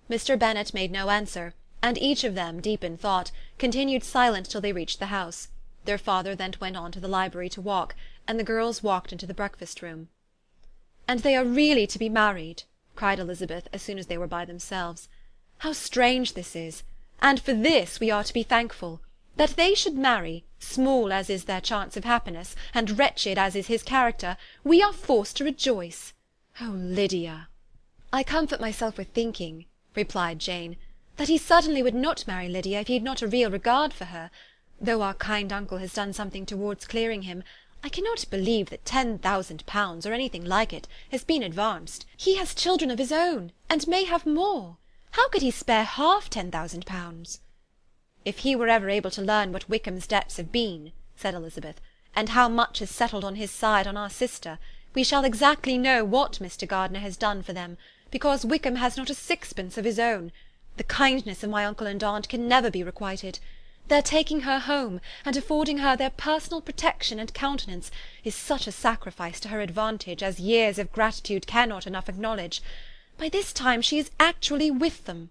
Mr. Bennet made no answer, and each of them, deep in thought, continued silent till they reached the house. Their father then went on to the library to walk, and the girls walked into the breakfast-room. "And they are really to be married?" cried Elizabeth, as soon as they were by themselves. "How strange this is! And for this we are to be thankful. That they should marry, small as is their chance of happiness, and wretched as is his character, we are forced to rejoice. Oh, Lydia!" "I comfort myself with thinking," replied Jane, "that he certainly would not marry Lydia if he had not a real regard for her. Though our kind uncle has done something towards clearing him, I cannot believe that 10,000 pounds, or anything like it, has been advanced. He has children of his own, and may have more. How could he spare half 10,000 pounds? "If he were ever able to learn what Wickham's debts have been," said Elizabeth, "and how much is settled on his side on our sister, we shall exactly know what Mr. Gardner has done for them, because Wickham has not a sixpence of his own. The kindness of my uncle and aunt can never be requited. Their taking her home, and affording her their personal protection and countenance, is such a sacrifice to her advantage as years of gratitude cannot enough acknowledge. By this time she is actually with them.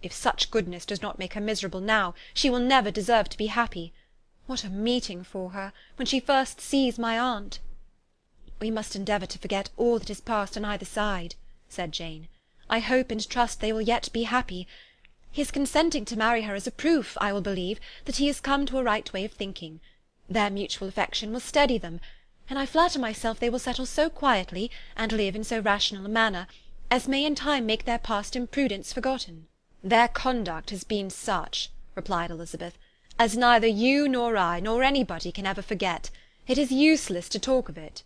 If such goodness does not make her miserable now, she will never deserve to be happy. What a meeting for her, when she first sees my aunt!" "We must endeavour to forget all that has passed on either side," said Jane. "I hope and trust they will yet be happy. His consenting to marry her is a proof, I will believe, that he has come to a right way of thinking. Their mutual affection will steady them, and I flatter myself they will settle so quietly, and live in so rational a manner, as may in time make their past imprudence forgotten." "Their conduct has been such," replied Elizabeth, "as neither you nor I nor anybody can ever forget. It is useless to talk of it."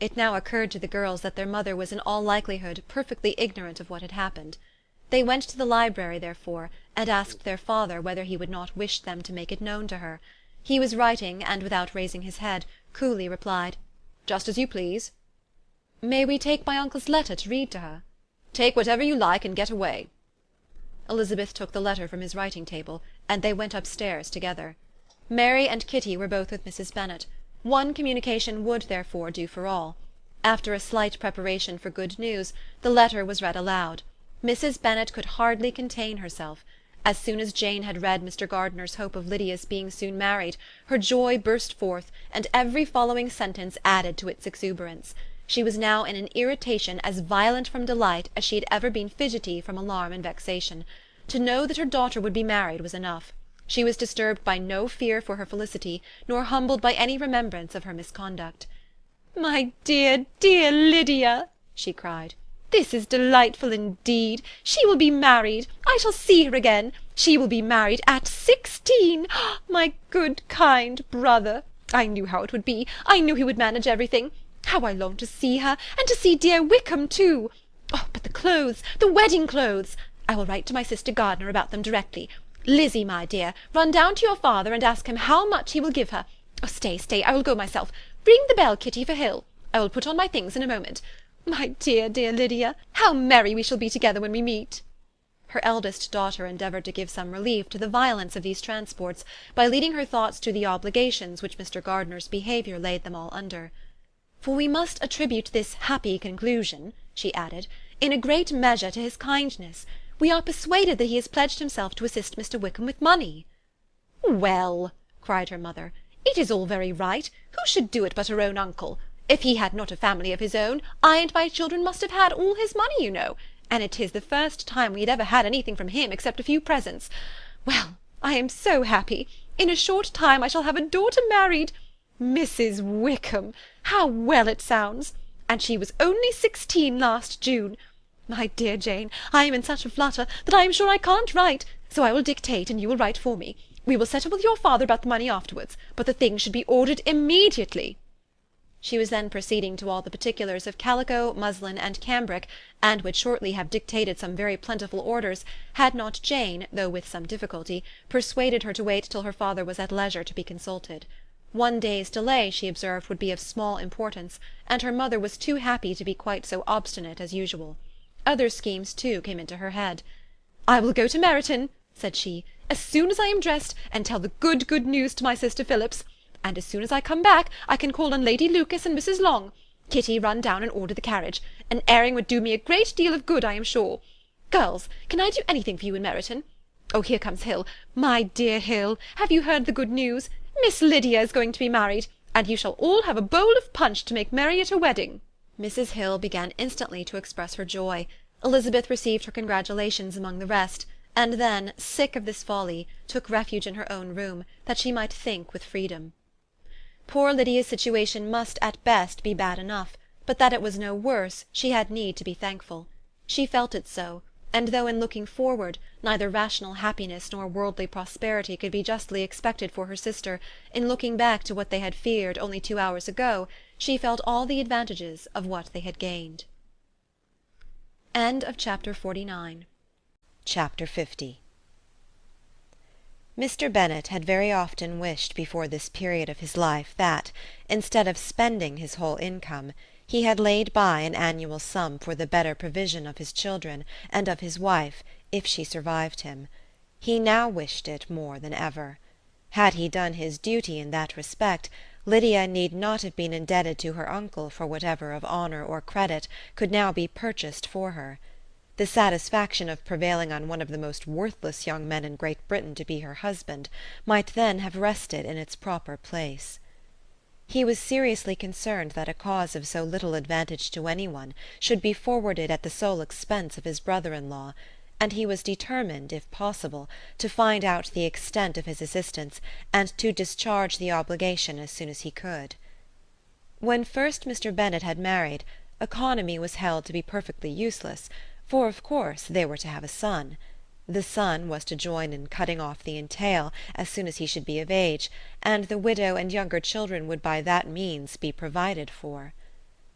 It now occurred to the girls that their mother was in all likelihood perfectly ignorant of what had happened. They went to the library, therefore, and asked their father whether he would not wish them to make it known to her. He was writing, and without raising his head, coolly replied, "Just as you please." "May we take my uncle's letter to read to her?" "Take whatever you like, and get away." Elizabeth took the letter from his writing-table, and they went upstairs together. Mary and Kitty were both with Mrs. Bennet. One communication would, therefore, do for all. After a slight preparation for good news, the letter was read aloud. Mrs. Bennet could hardly contain herself. As soon as Jane had read Mr. Gardner's hope of Lydia's being soon married, her joy burst forth, and every following sentence added to its exuberance. She was now in an irritation as violent from delight as she had ever been fidgety from alarm and vexation. To know that her daughter would be married was enough. She was disturbed by no fear for her felicity, nor humbled by any remembrance of her misconduct. "My dear, dear Lydia!" she cried. This is delightful indeed. She will be married. I shall see her again. She will be married at 16. My good, kind brother. I knew how it would be. I knew he would manage everything. How I long to see her, and to see dear Wickham too. Oh, but the clothes, the wedding clothes! I will write to my sister Gardiner about them directly. Lizzie, my dear, run down to your father and ask him how much he will give her. Oh, stay, stay, I will go myself. Ring the bell, Kitty, for Hill. I will put on my things in a moment. My dear, dear Lydia, how merry we shall be together when we meet!" Her eldest daughter endeavoured to give some relief to the violence of these transports by leading her thoughts to the obligations which Mr. Gardiner's behaviour laid them all under. "For we must attribute this happy conclusion," she added, "in a great measure to his kindness. We are persuaded that he has pledged himself to assist Mr. Wickham with money." "Well," cried her mother, "it is all very right. Who should do it but her own uncle? If he had not a family of his own, I and my children must have had all his money, you know, and it is the first time we had ever had anything from him except a few presents. Well, I am so happy. In a short time I shall have a daughter married. Mrs. Wickham! How well it sounds! And she was only 16 last June. My dear Jane, I am in such a flutter that I am sure I can't write, so I will dictate and you will write for me. We will settle with your father about the money afterwards, but the things should be ordered immediately." She was then proceeding to all the particulars of calico, muslin, and cambric, and would shortly have dictated some very plentiful orders, had not Jane, though with some difficulty, persuaded her to wait till her father was at leisure to be consulted. One day's delay, she observed, would be of small importance, and her mother was too happy to be quite so obstinate as usual. Other schemes, too, came into her head. "I will go to Meryton," said she, "as soon as I am dressed, and tell the good news to my sister Phillips. And as soon as I come back, I can call on Lady Lucas and Mrs. Long. Kitty, run down and order the carriage. An airing would do me a great deal of good, I am sure. Girls, can I do anything for you in Meryton? Oh, here comes Hill. My dear Hill, have you heard the good news? Miss Lydia is going to be married, and you shall all have a bowl of punch to make merry at her wedding." Mrs. Hill began instantly to express her joy. Elizabeth received her congratulations among the rest, and then, sick of this folly, took refuge in her own room, that she might think with freedom. Poor Lydia's situation must at best be bad enough, but that it was no worse she had need to be thankful. She felt it so, and though in looking forward neither rational happiness nor worldly prosperity could be justly expected for her sister, in looking back to what they had feared only 2 hours ago, she felt all the advantages of what they had gained. Chapter 50. Mr. Bennet had very often wished before this period of his life that, instead of spending his whole income, he had laid by an annual sum for the better provision of his children and of his wife, if she survived him. He now wished it more than ever. Had he done his duty in that respect, Lydia need not have been indebted to her uncle for whatever of honour or credit could now be purchased for her. The satisfaction of prevailing on one of the most worthless young men in Great Britain to be her husband might then have rested in its proper place. He was seriously concerned that a cause of so little advantage to any one should be forwarded at the sole expense of his brother-in-law, and he was determined, if possible, to find out the extent of his assistance, and to discharge the obligation as soon as he could. When first Mr. Bennet had married, economy was held to be perfectly useless, for of course they were to have a son. The son was to join in cutting off the entail as soon as he should be of age, and the widow and younger children would by that means be provided for.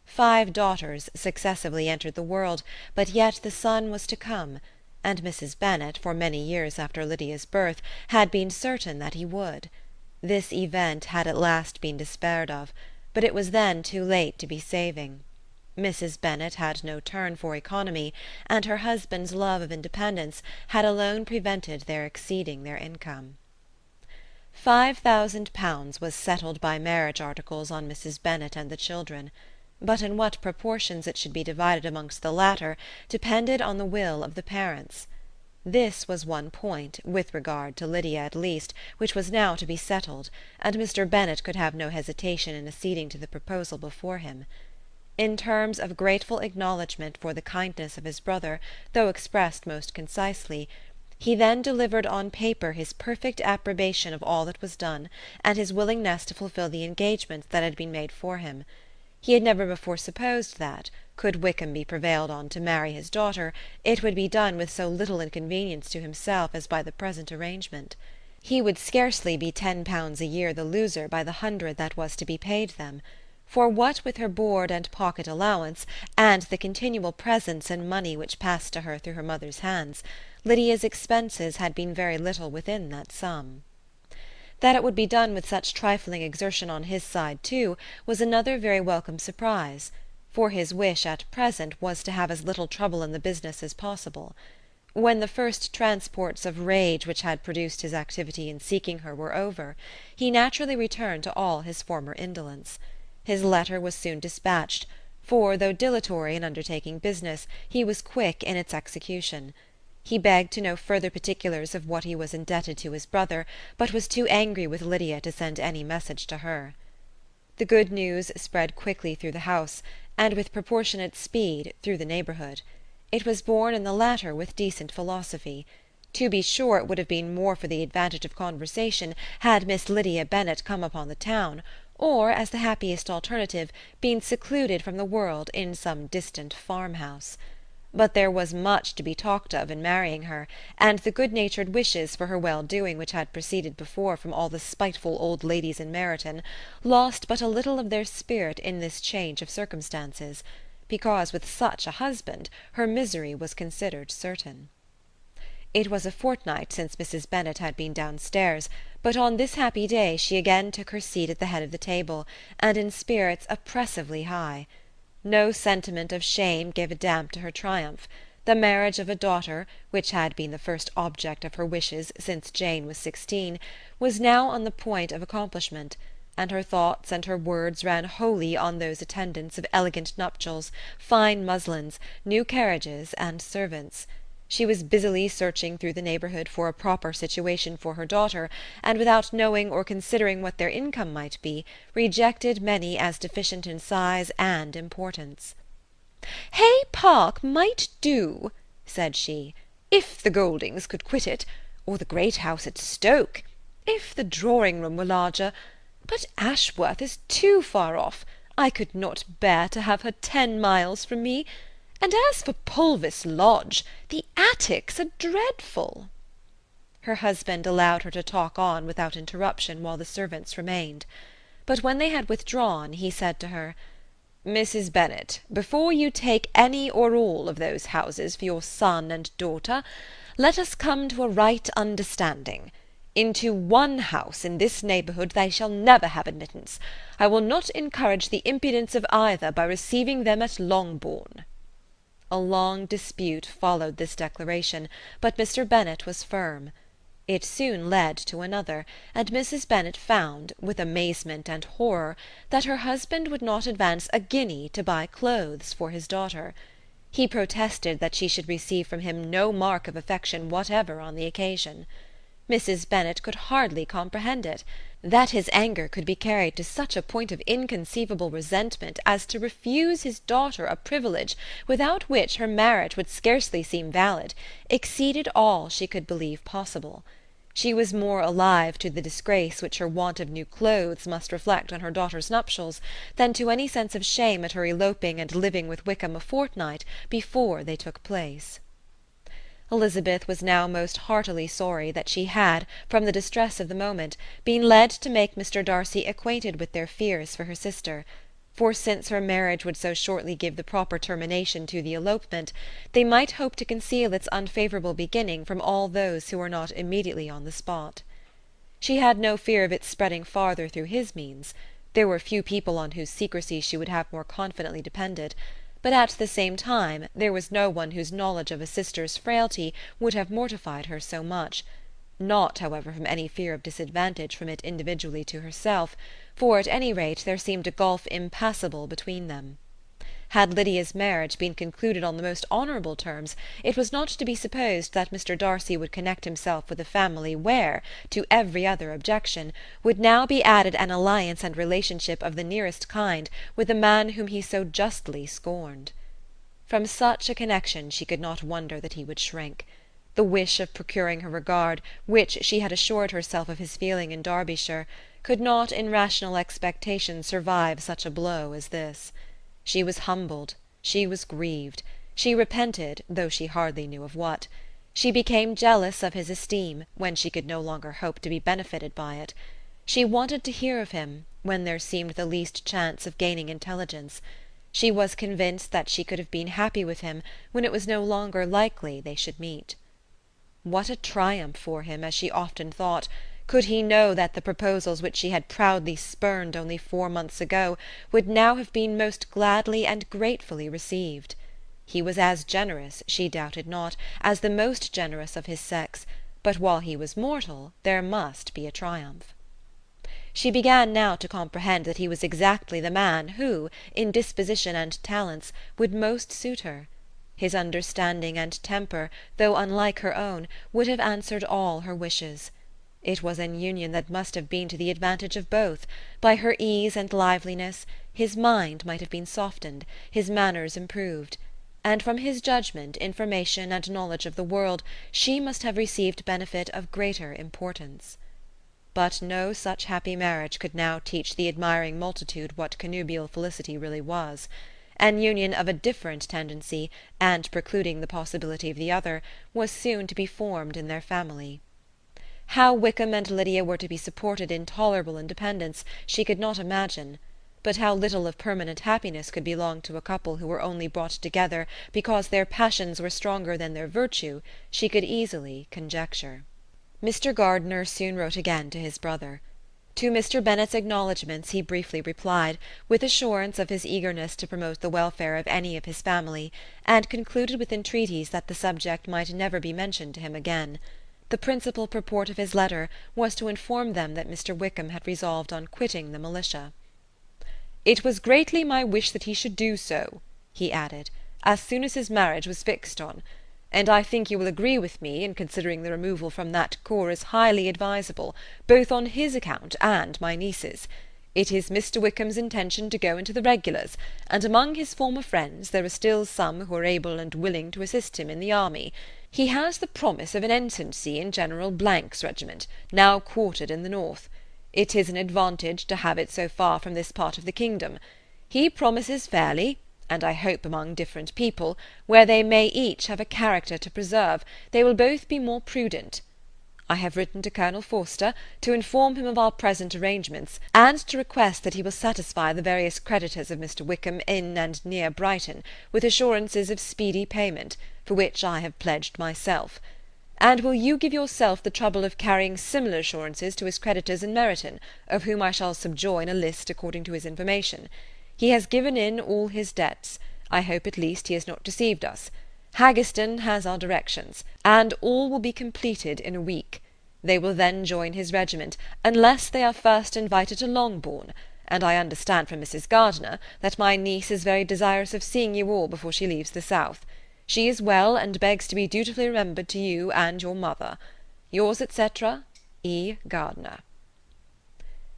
5 daughters successively entered the world, but yet the son was to come, and Mrs. Bennet, for many years after Lydia's birth, had been certain that he would. This event had at last been despaired of, but it was then too late to be saving. Mrs. Bennet had no turn for economy, and her husband's love of independence had alone prevented their exceeding their income. £5,000 was settled by marriage articles on Mrs. Bennet and the children, but in what proportions it should be divided amongst the latter depended on the will of the parents. This was one point, with regard to Lydia at least, which was now to be settled, and Mr. Bennet could have no hesitation in acceding to the proposal before him. In terms of grateful acknowledgment for the kindness of his brother, though expressed most concisely, he then delivered on paper his perfect approbation of all that was done, and his willingness to fulfil the engagements that had been made for him. He had never before supposed that, could Wickham be prevailed on to marry his daughter, it would be done with so little inconvenience to himself as by the present arrangement. He would scarcely be £10 a year the loser by the 100 that was to be paid them; for what with her board and pocket allowance, and the continual presents and money which passed to her through her mother's hands, Lydia's expenses had been very little within that sum. That it would be done with such trifling exertion on his side too was another very welcome surprise, for his wish at present was to have as little trouble in the business as possible. When the first transports of rage which had produced his activity in seeking her were over, he naturally returned to all his former indolence. His letter was soon dispatched, for, though dilatory in undertaking business, he was quick in its execution. He begged to know further particulars of what he was indebted to his brother, but was too angry with Lydia to send any message to her. The good news spread quickly through the house, and with proportionate speed through the neighbourhood. It was borne in the latter with decent philosophy. To be sure, it would have been more for the advantage of conversation had Miss Lydia Bennet come upon the town, or, as the happiest alternative, been secluded from the world in some distant farmhouse. But there was much to be talked of in marrying her, and the good-natured wishes for her well-doing which had proceeded before from all the spiteful old ladies in Meryton lost but a little of their spirit in this change of circumstances, because with such a husband her misery was considered certain. It was a fortnight since Mrs. Bennet had been downstairs, but on this happy day she again took her seat at the head of the table, and in spirits oppressively high. No sentiment of shame gave a damp to her triumph. The marriage of a daughter, which had been the first object of her wishes since Jane was 16, was now on the point of accomplishment, and her thoughts and her words ran wholly on those attendants of elegant nuptials, fine muslins, new carriages, and servants. She was busily searching through the neighbourhood for a proper situation for her daughter, and without knowing or considering what their income might be, rejected many as deficient in size and importance. "Hay Park might do," said she, "if the Goldings could quit it, or the great house at Stoke, if the drawing-room were larger, but Ashworth is too far off. I could not bear to have her 10 miles from me. And as for Pulvis Lodge, the attics are dreadful." Her husband allowed her to talk on without interruption while the servants remained. But when they had withdrawn, he said to her, "Mrs. Bennet, before you take any or all of those houses for your son and daughter, let us come to a right understanding. Into one house in this neighbourhood they shall never have admittance. I will not encourage the impudence of either by receiving them at Longbourn." A long dispute followed this declaration, but Mr. Bennet was firm. It soon led to another, and Mrs. Bennet found, with amazement and horror, that her husband would not advance a guinea to buy clothes for his daughter. He protested that she should receive from him no mark of affection whatever on the occasion. Mrs. Bennet could hardly comprehend it. That his anger could be carried to such a point of inconceivable resentment as to refuse his daughter a privilege without which her marriage would scarcely seem valid, exceeded all she could believe possible. She was more alive to the disgrace which her want of new clothes must reflect on her daughter's nuptials than to any sense of shame at her eloping and living with Wickham a fortnight before they took place. Elizabeth was now most heartily sorry that she had, from the distress of the moment, been led to make Mr. Darcy acquainted with their fears for her sister, for since her marriage would so shortly give the proper termination to the elopement, they might hope to conceal its unfavourable beginning from all those who were not immediately on the spot. She had no fear of its spreading farther through his means. There were few people on whose secrecy she would have more confidently depended, but at the same time there was no one whose knowledge of a sister's frailty would have mortified her so much, not, however, from any fear of disadvantage from it individually to herself, for at any rate there seemed a gulf impassable between them. Had Lydia's marriage been concluded on the most honourable terms, it was not to be supposed that Mr. Darcy would connect himself with a family where, to every other objection, would now be added an alliance and relationship of the nearest kind with a man whom he so justly scorned. From such a connection she could not wonder that he would shrink. The wish of procuring her regard, which she had assured herself of his feeling in Derbyshire, could not in rational expectation survive such a blow as this. She was humbled, she was grieved, she repented, though she hardly knew of what. She became jealous of his esteem, when she could no longer hope to be benefited by it. She wanted to hear of him, when there seemed the least chance of gaining intelligence. She was convinced that she could have been happy with him when it was no longer likely they should meet. What a triumph for him, as she often thought, could he know that the proposals which she had proudly spurned only 4 months ago would now have been most gladly and gratefully received. He was as generous, she doubted not, as the most generous of his sex, but while he was mortal there must be a triumph. She began now to comprehend that he was exactly the man who, in disposition and talents, would most suit her. His understanding and temper, though unlike her own, would have answered all her wishes. It was an union that must have been to the advantage of both. By her ease and liveliness, his mind might have been softened, his manners improved, and from his judgment, information, and knowledge of the world, she must have received benefit of greater importance. But no such happy marriage could now teach the admiring multitude what connubial felicity really was. An union of a different tendency, and precluding the possibility of the other, was soon to be formed in their family. How Wickham and Lydia were to be supported in tolerable independence she could not imagine, but how little of permanent happiness could belong to a couple who were only brought together because their passions were stronger than their virtue, she could easily conjecture. Mr. Gardiner soon wrote again to his brother. To Mr. Bennet's acknowledgments he briefly replied, with assurance of his eagerness to promote the welfare of any of his family, and concluded with entreaties that the subject might never be mentioned to him again. The principal purport of his letter was to inform them that Mr. Wickham had resolved on quitting the militia. "It was greatly my wish that he should do so," he added, "as soon as his marriage was fixed on, and I think you will agree with me in considering the removal from that corps as highly advisable, both on his account and my niece's. It is Mr. Wickham's intention to go into the regulars, and among his former friends there are still some who are able and willing to assist him in the army. He has the promise of an ensigncy in General Blank's regiment, now quartered in the north. It is an advantage to have it so far from this part of the kingdom. He promises fairly, and I hope among different people, where they may each have a character to preserve, they will both be more prudent. I have written to Colonel Forster to inform him of our present arrangements, and to request that he will satisfy the various creditors of Mr. Wickham in and near Brighton, with assurances of speedy payment, for which I have pledged myself. And will you give yourself the trouble of carrying similar assurances to his creditors in Meryton, of whom I shall subjoin a list according to his information. He has given in all his debts. I hope at least he has not deceived us. Haggerston has our directions, and all will be completed in a week. They will then join his regiment, unless they are first invited to Longbourn, and I understand from Mrs. Gardiner that my niece is very desirous of seeing you all before she leaves the south. She is well, and begs to be dutifully remembered to you and your mother. Yours, etc., E. Gardiner.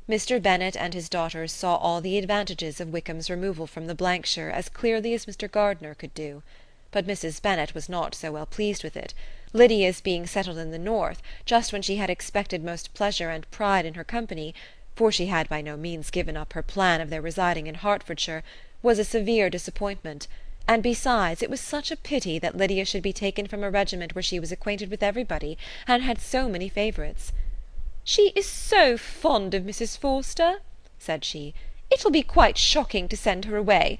Mr. Bennet and his daughters saw all the advantages of Wickham's removal from the Blankshire as clearly as Mr. Gardiner could do. But Mrs. Bennet was not so well pleased with it. Lydia's being settled in the north, just when she had expected most pleasure and pride in her company, for she had by no means given up her plan of their residing in Hertfordshire, was a severe disappointment, and besides it was such a pity that Lydia should be taken from a regiment where she was acquainted with everybody, and had so many favourites. "She is so fond of Mrs. Forster," said she, "it will be quite shocking to send her away.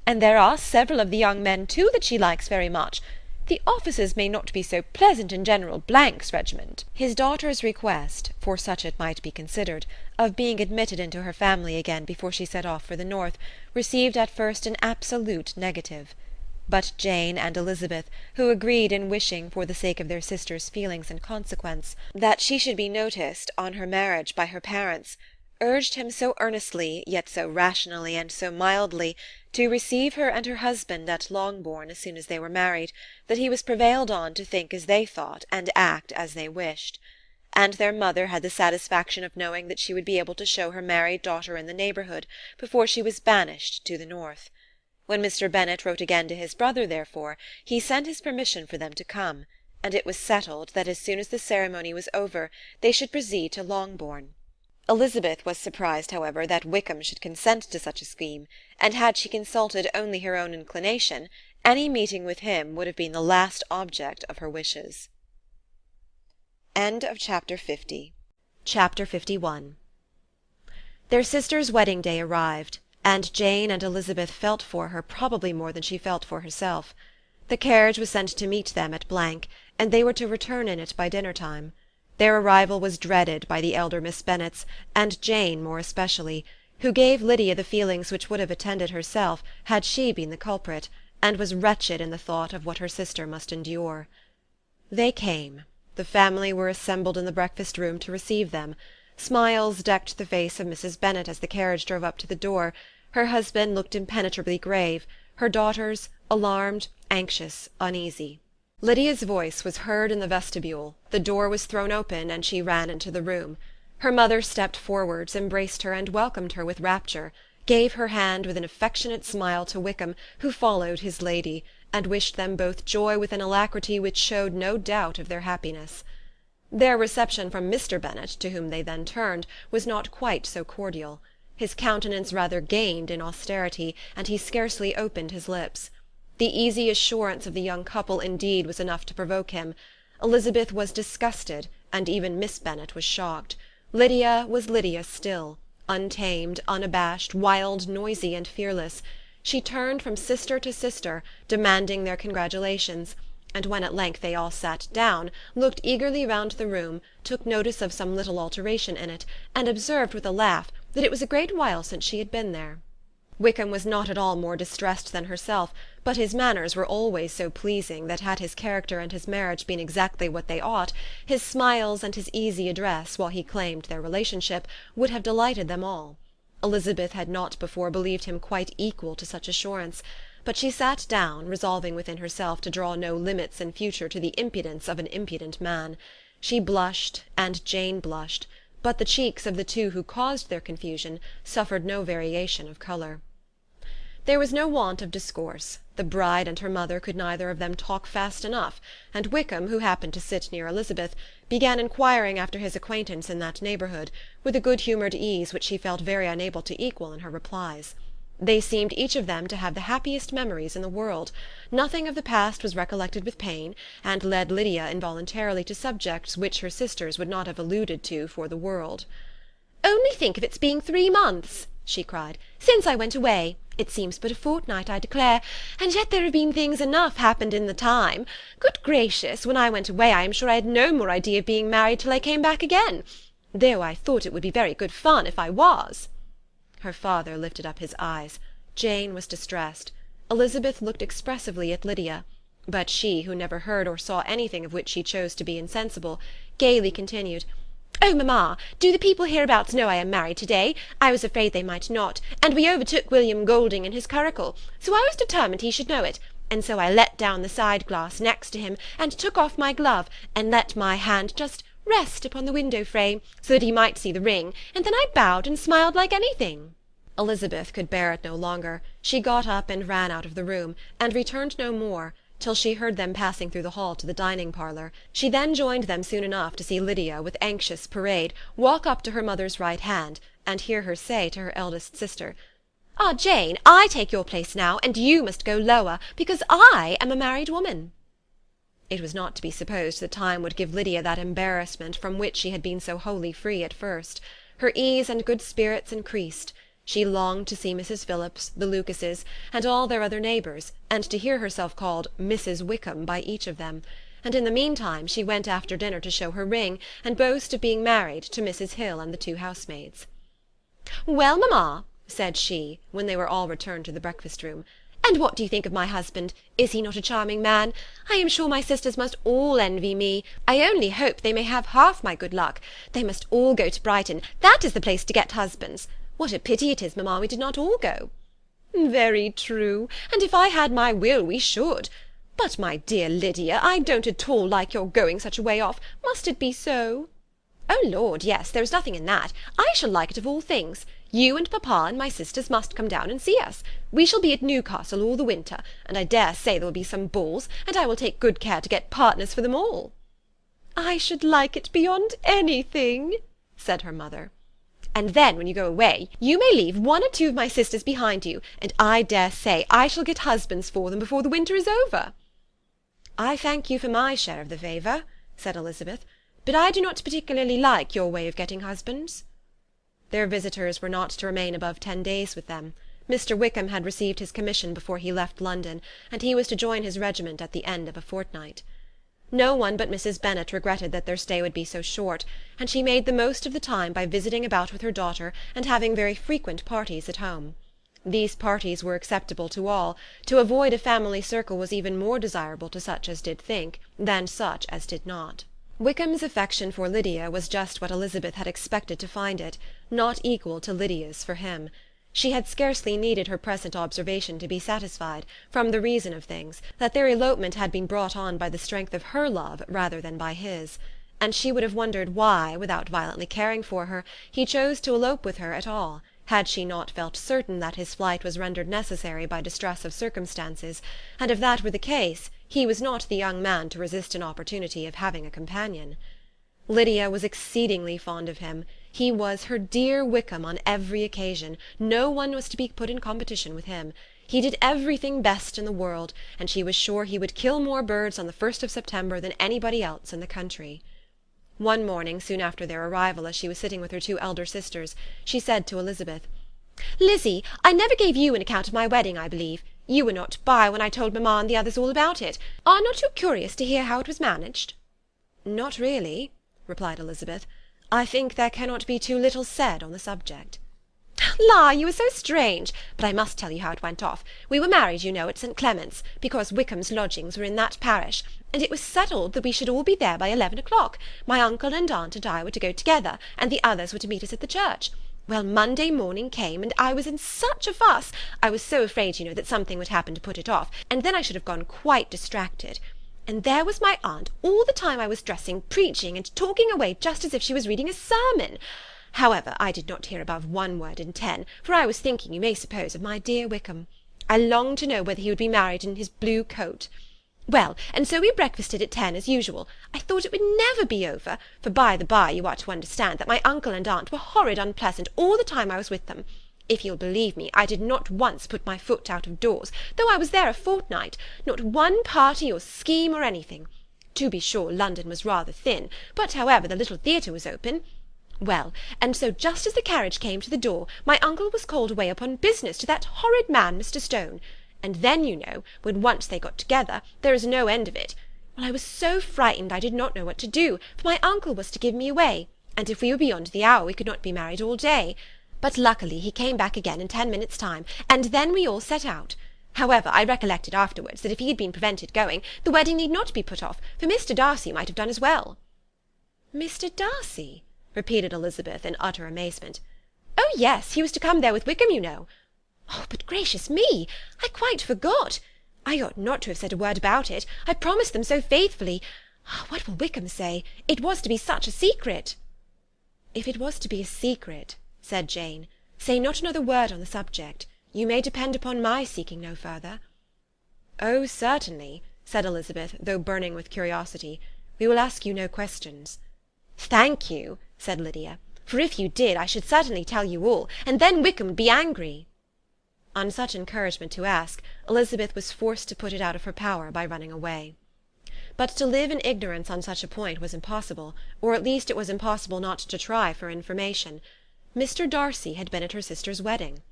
And there are several of the young men, too, that she likes very much. The officers may not be so pleasant in General Blank's regiment." His daughter's request, for such it might be considered, of being admitted into her family again before she set off for the north, received at first an absolute negative. But Jane and Elizabeth, who agreed in wishing, for the sake of their sister's feelings and consequence, that she should be noticed on her marriage by her parents, urged him so earnestly, yet so rationally and so mildly, to receive her and her husband at Longbourn as soon as they were married, that he was prevailed on to think as they thought and act as they wished. And their mother had the satisfaction of knowing that she would be able to show her married daughter in the neighbourhood before she was banished to the north. When Mr. Bennet wrote again to his brother, therefore, he sent his permission for them to come, and it was settled that as soon as the ceremony was over they should proceed to Longbourn. Elizabeth was surprised, however, that Wickham should consent to such a scheme, and had she consulted only her own inclination, any meeting with him would have been the last object of her wishes. Chapter 51. Their sister's wedding day arrived, and Jane and Elizabeth felt for her probably more than she felt for herself. The carriage was sent to meet them at blank, and they were to return in it by dinner-time. Their arrival was dreaded by the elder Miss Bennets, and Jane more especially, who gave Lydia the feelings which would have attended herself had she been the culprit, and was wretched in the thought of what her sister must endure. They came. The family were assembled in the breakfast-room to receive them. Smiles decked the face of Mrs. Bennet as the carriage drove up to the door. Her husband looked impenetrably grave, her daughters alarmed, anxious, uneasy. Lydia's voice was heard in the vestibule, the door was thrown open, and she ran into the room. Her mother stepped forwards, embraced her, and welcomed her with rapture, gave her hand with an affectionate smile to Wickham, who followed his lady, and wished them both joy with an alacrity which showed no doubt of their happiness. Their reception from Mr. Bennet, to whom they then turned, was not quite so cordial. His countenance rather gained in austerity, and he scarcely opened his lips. The easy assurance of the young couple, indeed, was enough to provoke him. Elizabeth was disgusted, and even Miss Bennet was shocked. Lydia was Lydia still, untamed, unabashed, wild, noisy, and fearless. She turned from sister to sister, demanding their congratulations, and when at length they all sat down, looked eagerly round the room, took notice of some little alteration in it, and observed with a laugh that it was a great while since she had been there. Wickham was not at all more distressed than herself, but his manners were always so pleasing that had his character and his marriage been exactly what they ought, his smiles and his easy address, while he claimed their relationship, would have delighted them all. Elizabeth had not before believed him quite equal to such assurance, but she sat down, resolving within herself to draw no limits in future to the impudence of an impudent man. She blushed, and Jane blushed, but the cheeks of the two who caused their confusion suffered no variation of colour. There was no want of discourse. The bride and her mother could neither of them talk fast enough, and Wickham, who happened to sit near Elizabeth, began inquiring after his acquaintance in that neighbourhood, with a good-humoured ease which she felt very unable to equal in her replies. They seemed each of them to have the happiest memories in the world. Nothing of the past was recollected with pain, and led Lydia involuntarily to subjects which her sisters would not have alluded to for the world. "Only think of its being 3 months," she cried, "since I went away! It seems but a fortnight, I declare, and yet there have been things enough happened in the time. Good gracious, when I went away I am sure I had no more idea of being married till I came back again, though I thought it would be very good fun if I was." Her father lifted up his eyes. Jane was distressed. Elizabeth looked expressively at Lydia, but she, who never heard or saw anything of which she chose to be insensible, gaily continued, "Oh, mamma, do the people hereabouts know I am married to-day? I was afraid they might not, and we overtook William Golding in his curricle, so I was determined he should know it, and so I let down the side-glass next to him, and took off my glove, and let my hand just rest upon the window-frame, so that he might see the ring, and then I bowed and smiled like anything." Elizabeth could bear it no longer. She got up and ran out of the room, and returned no more, till she heard them passing through the hall to the dining-parlour. She then joined them soon enough to see Lydia, with anxious parade, walk up to her mother's right hand, and hear her say to her eldest sister, "Ah, Jane, I take your place now, and you must go lower, because I am a married woman." It was not to be supposed that time would give Lydia that embarrassment from which she had been so wholly free at first. Her ease and good spirits increased. She longed to see Mrs. Phillips, the Lucases, and all their other neighbours, and to hear herself called Mrs. Wickham by each of them, and in the meantime she went after dinner to show her ring, and boast of being married, to Mrs. Hill and the 2 housemaids. "Well, mamma," said she, when they were all returned to the breakfast-room, "and what do you think of my husband? Is he not a charming man? I am sure my sisters must all envy me. I only hope they may have half my good luck. They must all go to Brighton. That is the place to get husbands. What a pity it is, mamma, we did not all go." "Very true, and if I had my will we should. But, my dear Lydia, I don't at all like your going such a way off. Must it be so?" "Oh, Lord, yes, there is nothing in that. I shall like it of all things. You and papa and my sisters must come down and see us. We shall be at Newcastle all the winter, and I dare say there will be some balls, and I will take good care to get partners for them all." "I should like it beyond anything," said her mother. And then, when you go away, you may leave one or two of my sisters behind you, and I dare say I shall get husbands for them before the winter is over." "I thank you for my share of the favour," said Elizabeth, "but I do not particularly like your way of getting husbands." Their visitors were not to remain above 10 days with them. Mr. Wickham had received his commission before he left London, and he was to join his regiment at the end of a fortnight. No one but Mrs. Bennet regretted that their stay would be so short, and she made the most of the time by visiting about with her daughter and having very frequent parties at home. These parties were acceptable to all. To avoid a family circle was even more desirable to such as did think than such as did not. Wickham's affection for Lydia was just what Elizabeth had expected to find it, not equal to Lydia's for him. She had scarcely needed her present observation to be satisfied, from the reason of things, that their elopement had been brought on by the strength of her love rather than by his, and she would have wondered why, without violently caring for her, he chose to elope with her at all, had she not felt certain that his flight was rendered necessary by distress of circumstances, and if that were the case, he was not the young man to resist an opportunity of having a companion. Lydia was exceedingly fond of him. He was her dear Wickham on every occasion. No one was to be put in competition with him. He did everything best in the world, and she was sure he would kill more birds on the 1st of September than anybody else in the country. One morning, soon after their arrival, as she was sitting with her 2 elder sisters, she said to Elizabeth, "Lizzie, I never gave you an account of my wedding, I believe. You were not by when I told mamma and the others all about it. Are not you curious to hear how it was managed?" "Not really," replied Elizabeth. "I think there cannot be too little said on the subject." "La, you are so strange! But I must tell you how it went off. We were married, you know, at St. Clement's, because Wickham's lodgings were in that parish, and it was settled that we should all be there by 11 o'clock. My uncle and aunt and I were to go together, and the others were to meet us at the church. Well, Monday morning came, and I was in such a fuss. I was so afraid, you know, that something would happen to put it off, and then I should have gone quite distracted. And there was my aunt, all the time I was dressing, preaching, and talking away just as if she was reading a sermon. However, I did not hear above 1 word in 10, for I was thinking, you may suppose, of my dear Wickham. I longed to know whether he would be married in his blue coat. Well, and so we breakfasted at 10 as usual. I thought it would never be over, for by the by you are to understand that my uncle and aunt were horrid unpleasant all the time I was with them. If you'll believe me, I did not once put my foot out of doors, though I was there a fortnight, not one party or scheme or anything. To be sure, London was rather thin, but however, the little theatre was open. Well, and so just as the carriage came to the door, my uncle was called away upon business to that horrid man, Mr. Stone. And then, you know, when once they got together, there is no end of it. Well, I was so frightened I did not know what to do, for my uncle was to give me away, and if we were beyond the hour we could not be married all day. But luckily he came back again in 10 minutes' time, and then we all set out. However, I recollected afterwards that if he had been prevented going, the wedding need not be put off, for Mr. Darcy might have done as well." "Mr. Darcy?" repeated Elizabeth in utter amazement. "Oh, yes, he was to come there with Wickham, you know." "Oh, but gracious me! I quite forgot. I ought not to have said a word about it. I promised them so faithfully. What will Wickham say? It was to be such a secret." "If it was to be a secret," said Jane, "say not another word on the subject. You may depend upon my seeking no further." "Oh, certainly," said Elizabeth, though burning with curiosity. "We will ask you no questions." "Thank you," said Lydia, "for if you did, I should certainly tell you all, and then Wickham would be angry." On such encouragement to ask, Elizabeth was forced to put it out of her power by running away. But to live in ignorance on such a point was impossible, or at least it was impossible not to try for information. Mr. Darcy had been at her sister's wedding.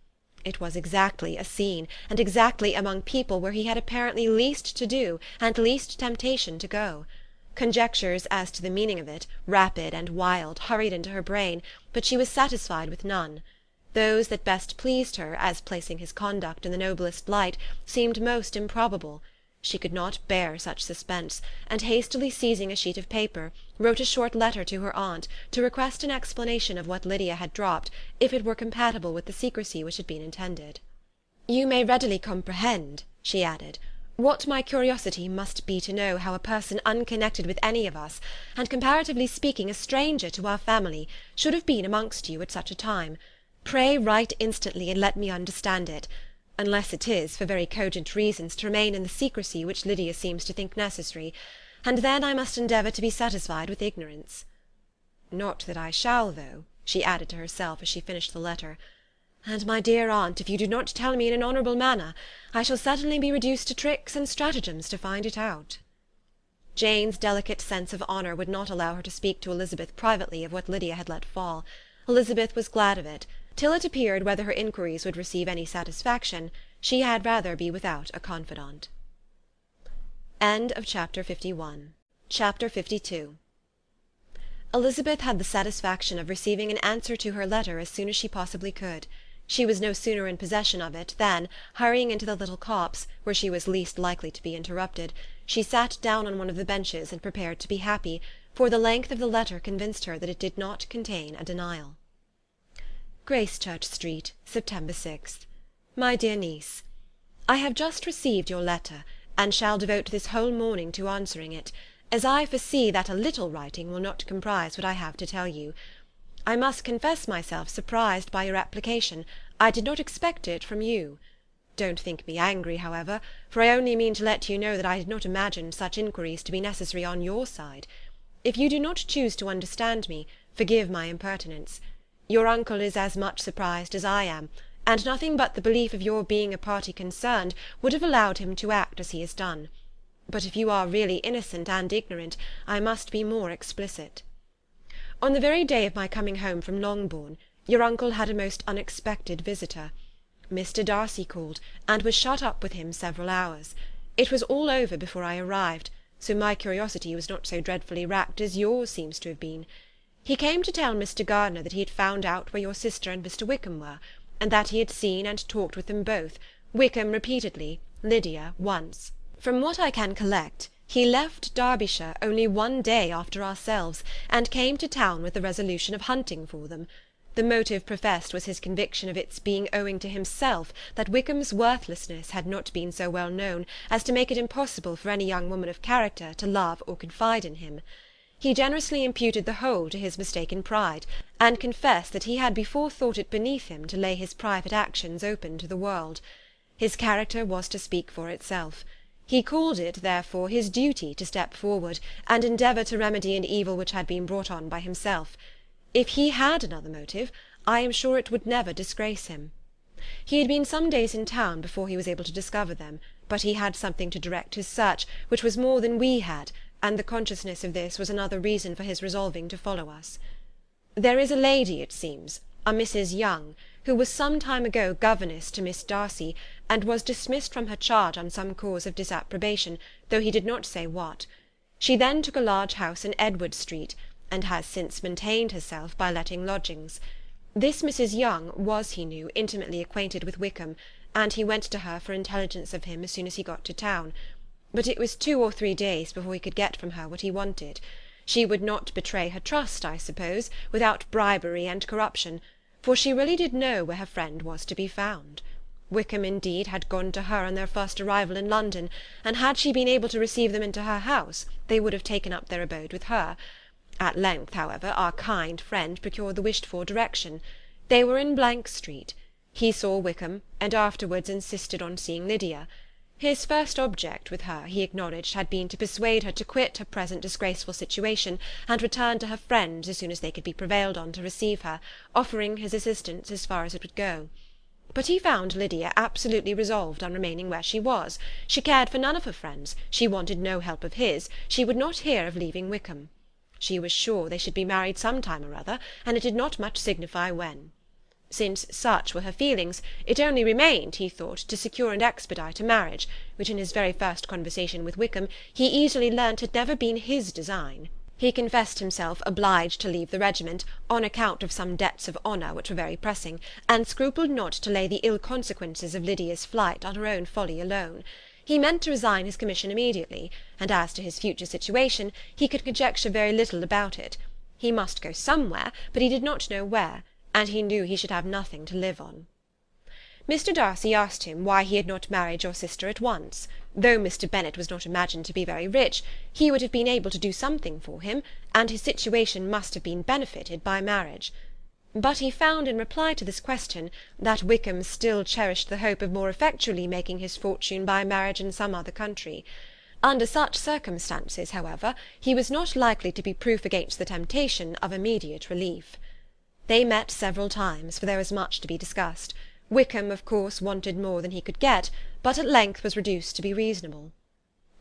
It was exactly a scene, and exactly among people where he had apparently least to do, and least temptation to go. Conjectures as to the meaning of it, rapid and wild, hurried into her brain, but she was satisfied with none. Those that best pleased her, as placing his conduct in the noblest light, seemed most improbable. She could not bear such suspense, and hastily seizing a sheet of paper, wrote a short letter to her aunt, to request an explanation of what Lydia had dropped, if it were compatible with the secrecy which had been intended. "You may readily comprehend," she added, "what my curiosity must be to know how a person unconnected with any of us, and comparatively speaking a stranger to our family, should have been amongst you at such a time. Pray write instantly and let me understand it, unless it is, for very cogent reasons, to remain in the secrecy which Lydia seems to think necessary, and then I must endeavour to be satisfied with ignorance." "Not that I shall, though," she added to herself as she finished the letter. "And, my dear aunt, if you do not tell me in an honourable manner, I shall certainly be reduced to tricks and stratagems to find it out." Jane's delicate sense of honour would not allow her to speak to Elizabeth privately of what Lydia had let fall. Elizabeth was glad of it. Till it appeared whether her inquiries would receive any satisfaction, she had rather be without a confidant. Chapter 52. Elizabeth had the satisfaction of receiving an answer to her letter as soon as she possibly could. She was no sooner in possession of it than, hurrying into the little copse, where she was least likely to be interrupted, she sat down on one of the benches and prepared to be happy, for the length of the letter convinced her that it did not contain a denial. Gracechurch Street, September 6th. My dear niece, I have just received your letter, and shall devote this whole morning to answering it, as I foresee that a little writing will not comprise what I have to tell you. I must confess myself surprised by your application. I did not expect it from you. Don't think me angry, however, for I only mean to let you know that I did not imagine such inquiries to be necessary on your side. If you do not choose to understand me, forgive my impertinence. Your uncle is as much surprised as I am, and nothing but the belief of your being a party concerned would have allowed him to act as he has done. But if you are really innocent and ignorant, I must be more explicit. On the very day of my coming home from Longbourn, your uncle had a most unexpected visitor. Mr. Darcy called, and was shut up with him several hours. It was all over before I arrived, so my curiosity was not so dreadfully racked as yours seems to have been. He came to tell Mr. Gardiner that he had found out where your sister and Mr. Wickham were, and that he had seen and talked with them both, Wickham repeatedly, Lydia once. From what I can collect, he left Derbyshire only one day after ourselves, and came to town with the resolution of hunting for them. The motive professed was his conviction of its being owing to himself that Wickham's worthlessness had not been so well known as to make it impossible for any young woman of character to love or confide in him. He generously imputed the whole to his mistaken pride, and confessed that he had before thought it beneath him to lay his private actions open to the world. His character was to speak for itself. He called it, therefore, his duty to step forward, and endeavour to remedy an evil which had been brought on by himself. If he had another motive, I am sure it would never disgrace him. He had been some days in town before he was able to discover them, but he had something to direct his search, which was more than we had, and the consciousness of this was another reason for his resolving to follow us. There is a lady, it seems, a Mrs. Young, who was some time ago governess to Miss Darcy, and was dismissed from her charge on some cause of disapprobation, though he did not say what. She then took a large house in Edward Street, and has since maintained herself by letting lodgings. This Mrs. Young was, he knew, intimately acquainted with Wickham, and he went to her for intelligence of him as soon as he got to town. But it was 2 or 3 days before he could get from her what he wanted. She would not betray her trust, I suppose, without bribery and corruption, for she really did know where her friend was to be found. Wickham, indeed, had gone to her on their first arrival in London, and had she been able to receive them into her house, they would have taken up their abode with her. At length, however, our kind friend procured the wished-for direction. They were in Street. He saw Wickham, and afterwards insisted on seeing Lydia. His first object with her, he acknowledged, had been to persuade her to quit her present disgraceful situation, and return to her friends as soon as they could be prevailed on to receive her, offering his assistance as far as it would go. But he found Lydia absolutely resolved on remaining where she was. She cared for none of her friends, she wanted no help of his, she would not hear of leaving Wickham. She was sure they should be married some time or other, and it did not much signify when. Since such were her feelings, it only remained, he thought, to secure and expedite a marriage, which in his very first conversation with Wickham he easily learnt had never been his design. He confessed himself obliged to leave the regiment, on account of some debts of honour which were very pressing, and scrupled not to lay the ill consequences of Lydia's flight on her own folly alone. He meant to resign his commission immediately, and as to his future situation, he could conjecture very little about it. He must go somewhere, but he did not know where, and he knew he should have nothing to live on. Mr. Darcy asked him why he had not married your sister at once. Though Mr. Bennet was not imagined to be very rich, he would have been able to do something for him, and his situation must have been benefited by marriage. But he found in reply to this question that Wickham still cherished the hope of more effectually making his fortune by marriage in some other country. Under such circumstances, however, he was not likely to be proof against the temptation of immediate relief. They met several times, for there was much to be discussed. Wickham, of course, wanted more than he could get, but at length was reduced to be reasonable.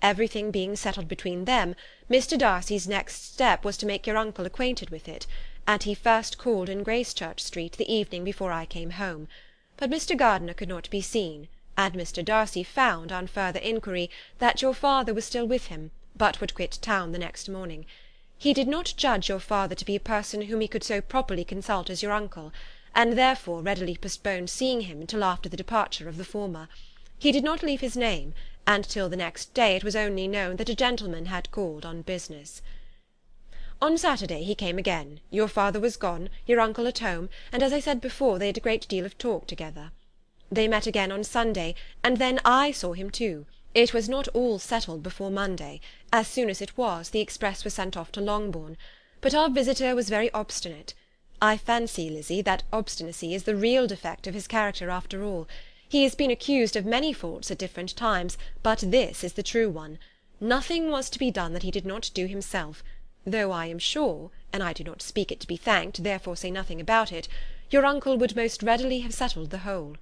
Everything being settled between them, Mr. Darcy's next step was to make your uncle acquainted with it, and he first called in Gracechurch Street the evening before I came home. But Mr. Gardiner could not be seen, and Mr. Darcy found, on further inquiry, that your father was still with him, but would quit town the next morning. He did not judge your father to be a person whom he could so properly consult as your uncle, and therefore readily postponed seeing him until after the departure of the former. He did not leave his name, and till the next day it was only known that a gentleman had called on business. On Saturday he came again. Your father was gone, your uncle at home, and, as I said before, they had a great deal of talk together. They met again on Sunday, and then I saw him too. It was not all settled before Monday. As soon as it was, the express was sent off to Longbourn. But our visitor was very obstinate. I fancy, Lizzie, that obstinacy is the real defect of his character after all. He has been accused of many faults at different times, but this is the true one. Nothing was to be done that he did not do himself, though I am sure, and I do not speak it to be thanked, therefore say nothing about it, your uncle would most readily have settled the whole.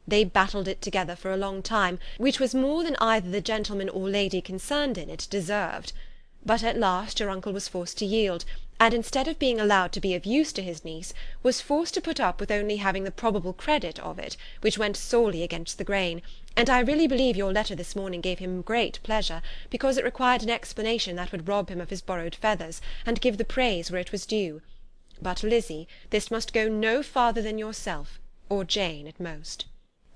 They battled it together for a long time, which was more than either the gentleman or lady concerned in it deserved. But at last your uncle was forced to yield, and instead of being allowed to be of use to his niece, was forced to put up with only having the probable credit of it, which went sorely against the grain, and I really believe your letter this morning gave him great pleasure, because it required an explanation that would rob him of his borrowed feathers, and give the praise where it was due. But, Lizzie, this must go no farther than yourself, or Jane at most.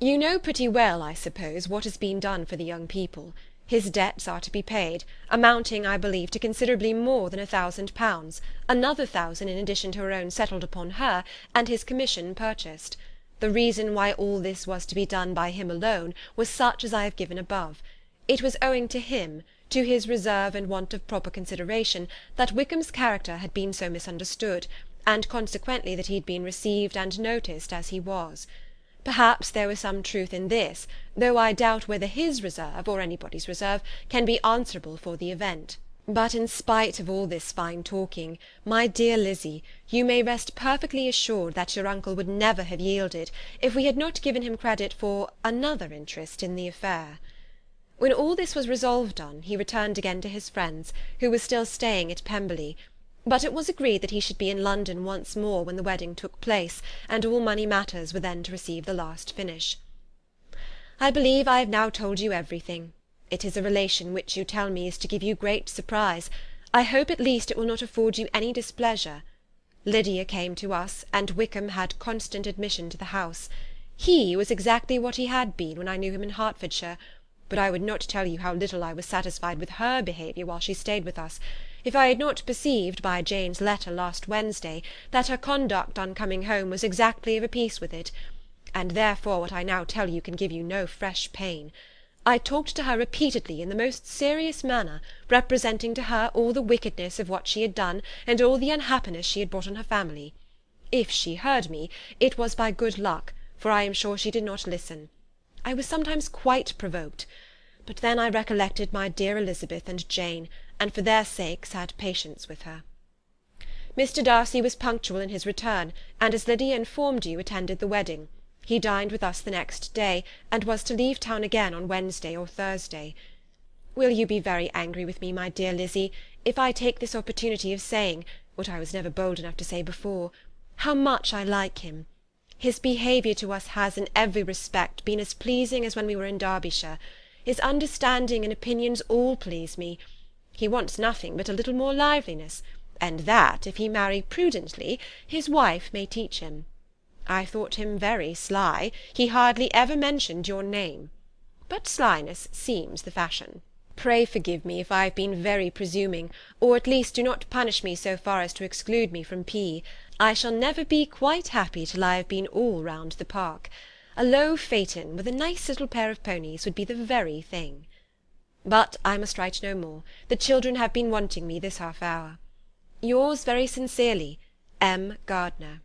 You know pretty well, I suppose, what has been done for the young people. His debts are to be paid, amounting, I believe, to considerably more than £1,000, another 1,000 in addition to her own settled upon her, and his commission purchased. The reason why all this was to be done by him alone was such as I have given above. It was owing to him, to his reserve and want of proper consideration, that Wickham's character had been so misunderstood, and consequently that he had been received and noticed as he was. Perhaps there was some truth in this, though I doubt whether his reserve, or anybody's reserve, can be answerable for the event. But in spite of all this fine talking, my dear Lizzie, you may rest perfectly assured that your uncle would never have yielded, if we had not given him credit for another interest in the affair. When all this was resolved on, he returned again to his friends, who were still staying at Pemberley. But it was agreed that he should be in London once more when the wedding took place, and all money matters were then to receive the last finish. I believe I have now told you everything. It is a relation which you tell me is to give you great surprise. I hope at least it will not afford you any displeasure. Lydia came to us, and Wickham had constant admission to the house. He was exactly what he had been when I knew him in Hertfordshire, but I would not tell you how little I was satisfied with her behaviour while she stayed with us, if I had not perceived by Jane's letter last Wednesday that her conduct on coming home was exactly of a piece with it, and therefore what I now tell you can give you no fresh pain. I talked to her repeatedly in the most serious manner, representing to her all the wickedness of what she had done, and all the unhappiness she had brought on her family. If she heard me, it was by good luck, for I am sure she did not listen. I was sometimes quite provoked, but then I recollected my dear Elizabeth and Jane, and for their sakes had patience with her. Mr. Darcy was punctual in his return, and, as Lydia informed you, attended the wedding. He dined with us the next day, and was to leave town again on Wednesday or Thursday. Will you be very angry with me, my dear Lizzie, if I take this opportunity of saying, what I was never bold enough to say before, how much I like him? His behaviour to us has, in every respect, been as pleasing as when we were in Derbyshire. His understanding and opinions all please me. He wants nothing but a little more liveliness, and that, if he marry prudently, his wife may teach him. I thought him very sly. He hardly ever mentioned your name. But slyness seems the fashion. Pray forgive me if I have been very presuming, or at least do not punish me so far as to exclude me from P. I shall never be quite happy till I have been all round the park. A low phaeton with a nice little pair of ponies would be the very thing. But I must write no more. The children have been wanting me this half hour. Yours very sincerely, M. Gardiner.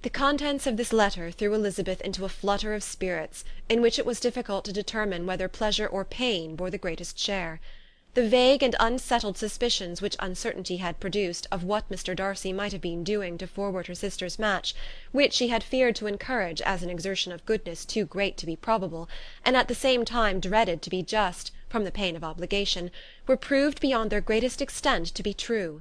The contents of this letter threw Elizabeth into a flutter of spirits, in which it was difficult to determine whether pleasure or pain bore the greatest share. The vague and unsettled suspicions which uncertainty had produced of what Mr. Darcy might have been doing to forward her sister's match, which she had feared to encourage as an exertion of goodness too great to be probable, and at the same time dreaded to be just, from the pain of obligation, were proved beyond their greatest extent to be true.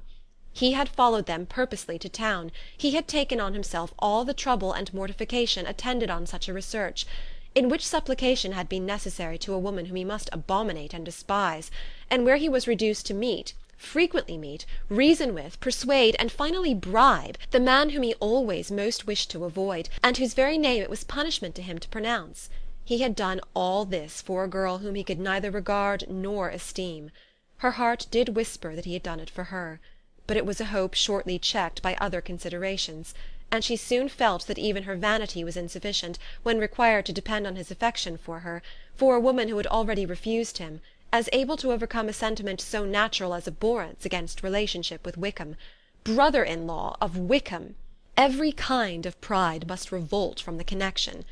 He had followed them purposely to town, he had taken on himself all the trouble and mortification attendant on such a research, in which supplication had been necessary to a woman whom he must abominate and despise, and where he was reduced to meet, frequently meet, reason with, persuade, and finally bribe, the man whom he always most wished to avoid, and whose very name it was punishment to him to pronounce. He had done all this for a girl whom he could neither regard nor esteem. Her heart did whisper that he had done it for her, but it was a hope shortly checked by other considerations, and she soon felt that even her vanity was insufficient, when required to depend on his affection for her, for a woman who had already refused him, as able to overcome a sentiment so natural as abhorrence against relationship with Wickham. Brother-in-law of Wickham! Every kind of pride must revolt from the connection.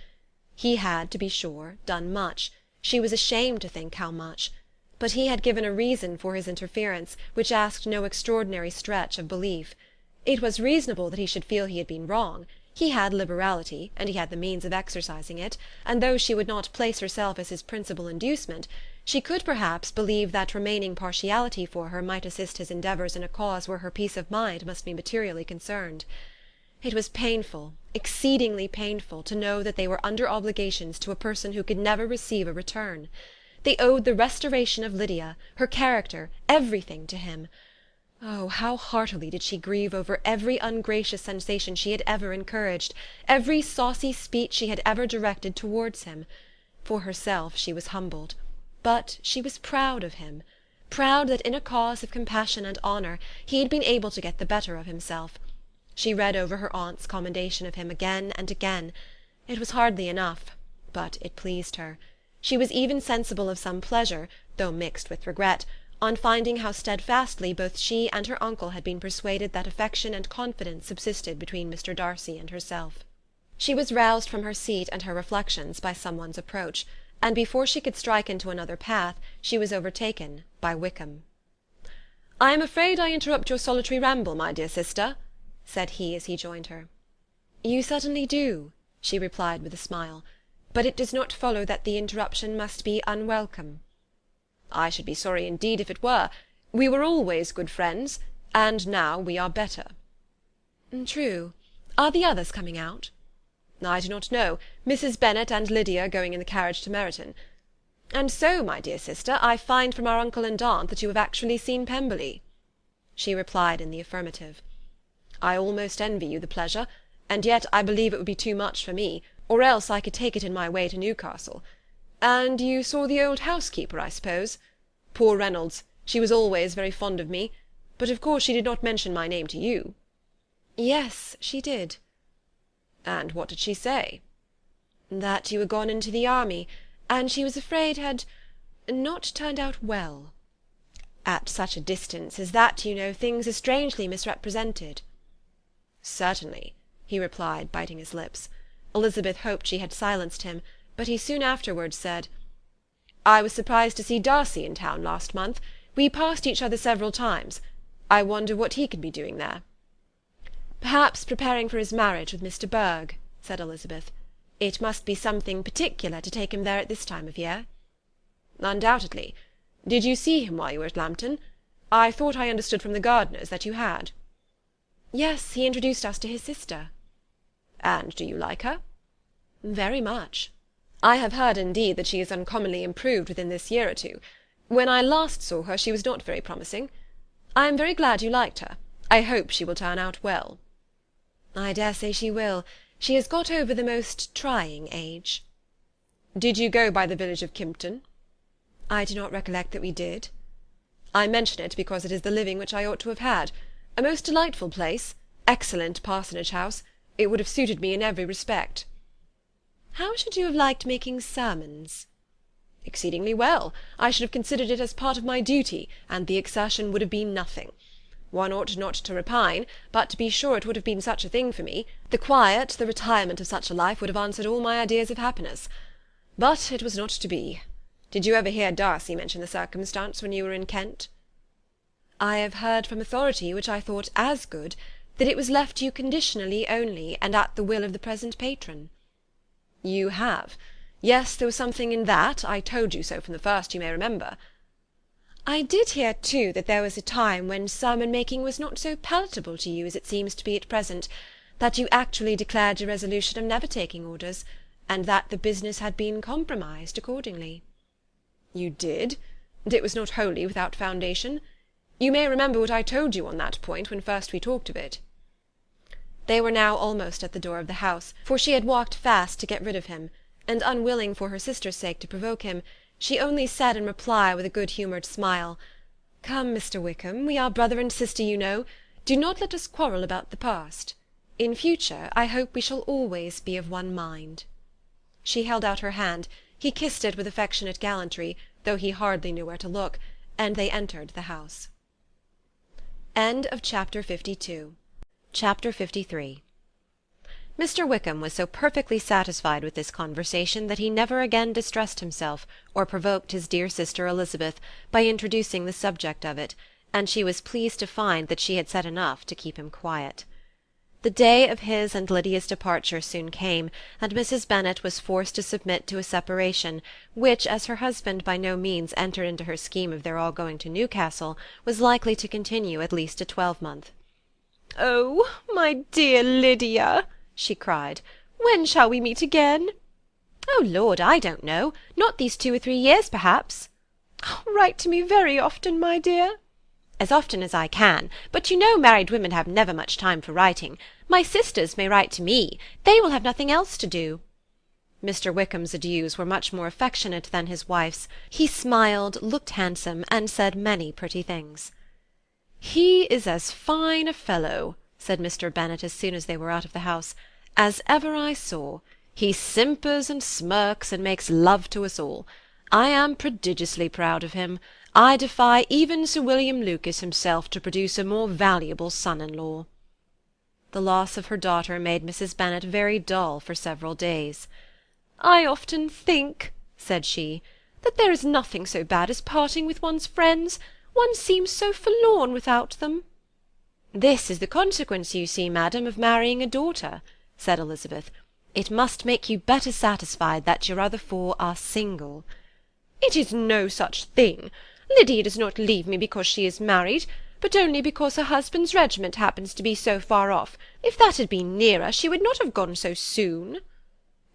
He had, to be sure, done much. She was ashamed to think how much. But he had given a reason for his interference, which asked no extraordinary stretch of belief. It was reasonable that he should feel he had been wrong. He had liberality, and he had the means of exercising it, and though she would not place herself as his principal inducement, she could perhaps believe that remaining partiality for her might assist his endeavours in a cause where her peace of mind must be materially concerned. It was painful, exceedingly painful, to know that they were under obligations to a person who could never receive a return. They owed the restoration of Lydia, her character, everything to him. Oh, how heartily did she grieve over every ungracious sensation she had ever encouraged, every saucy speech she had ever directed towards him. For herself she was humbled, but she was proud of him, proud that in a cause of compassion and honour he had been able to get the better of himself. She read over her aunt's commendation of him again and again. It was hardly enough, but it pleased her. She was even sensible of some pleasure, though mixed with regret, on finding how steadfastly both she and her uncle had been persuaded that affection and confidence subsisted between Mr. Darcy and herself. She was roused from her seat and her reflections by some one's approach, and before she could strike into another path she was overtaken by Wickham. "I am afraid I interrupt your solitary ramble, my dear sister," said he as he joined her. "You certainly do," she replied with a smile, "but it does not follow that the interruption must be unwelcome." "I should be sorry indeed if it were. We were always good friends, and now we are better." "True. Are the others coming out?" "I do not know. Mrs. Bennet and Lydia are going in the carriage to Meryton. And so, my dear sister, I find from our uncle and aunt that you have actually seen Pemberley." She replied in the affirmative. "I almost envy you the pleasure, and yet I believe it would be too much for me, or else I could take it in my way to Newcastle. And you saw the old housekeeper, I suppose? Poor Reynolds, she was always very fond of me, but of course she did not mention my name to you." "Yes, she did." "And what did she say?" "That you were gone into the army, and she was afraid had not turned out well. At such a distance as that, you know, things are strangely misrepresented." "Certainly," he replied, biting his lips. Elizabeth hoped she had silenced him, but he soon afterwards said, "I was surprised to see Darcy in town last month. We passed each other several times. I wonder what he can be doing there." "Perhaps preparing for his marriage with Mr. Berg," said Elizabeth. "It must be something particular to take him there at this time of year." "Undoubtedly. Did you see him while you were at Lambton? I thought I understood from the gardeners that you had." "Yes, he introduced us to his sister." "And do you like her?" "Very much." "I have heard, indeed, that she has uncommonly improved within this year or two. When I last saw her she was not very promising. I am very glad you liked her. I hope she will turn out well." "I dare say she will. She has got over the most trying age." "Did you go by the village of Kympton?" "I do not recollect that we did." "I mention it because it is the living which I ought to have had. A most delightful place. Excellent parsonage house. It would have suited me in every respect." "How should you have liked making sermons?" "Exceedingly well. I should have considered it as part of my duty, and the exertion would have been nothing. One ought not to repine, but to be sure it would have been such a thing for me. The quiet, the retirement of such a life would have answered all my ideas of happiness. But it was not to be. Did you ever hear Darcy mention the circumstance when you were in Kent?" "I have heard from authority, which I thought as good, that it was left to you conditionally only, and at the will of the present patron." "You have? Yes, there was something in that. I told you so from the first, you may remember." "I did hear, too, that there was a time when sermon-making was not so palatable to you as it seems to be at present, that you actually declared your resolution of never taking orders, and that the business had been compromised accordingly." "You did? And it was not wholly without foundation. You may remember what I told you on that point when first we talked of it." They were now almost at the door of the house, for she had walked fast to get rid of him, and unwilling for her sister's sake to provoke him, she only said in reply with a good-humoured smile, "Come, Mr. Wickham, we are brother and sister, you know. Do not let us quarrel about the past. In future, I hope we shall always be of one mind." She held out her hand, he kissed it with affectionate gallantry, though he hardly knew where to look, and they entered the house. Chapter 52. Chapter 53. Mr. Wickham was so perfectly satisfied with this conversation that he never again distressed himself, or provoked his dear sister Elizabeth, by introducing the subject of it, and she was pleased to find that she had said enough to keep him quiet. The day of his and Lydia's departure soon came, and Mrs. Bennet was forced to submit to a separation, which, as her husband by no means entered into her scheme of their all going to Newcastle, was likely to continue at least a twelvemonth. "Oh, my dear Lydia," she cried, "when shall we meet again?" "Oh, Lord, I don't know. Not these 2 or 3 years, perhaps." "Write to me very often, my dear." "As often as I can, but you know married women have never much time for writing. My sisters may write to me. They will have nothing else to do." Mr. Wickham's adieus were much more affectionate than his wife's. He smiled, looked handsome, and said many pretty things. "He is as fine a fellow," said Mr. Bennet as soon as they were out of the house, "as ever I saw. He simpers and smirks and makes love to us all. I am prodigiously proud of him. I defy even Sir William Lucas himself to produce a more valuable son-in-law." The loss of her daughter made Mrs. Bennet very dull for several days. "I often think," said she, "that there is nothing so bad as parting with one's friends. One seems so forlorn without them." "This is the consequence, you see, madam, of marrying a daughter," said Elizabeth. "It must make you better satisfied that your other 4 are single." "It is no such thing. Lydia does not leave me because she is married, but only because her husband's regiment happens to be so far off. If that had been nearer, she would not have gone so soon."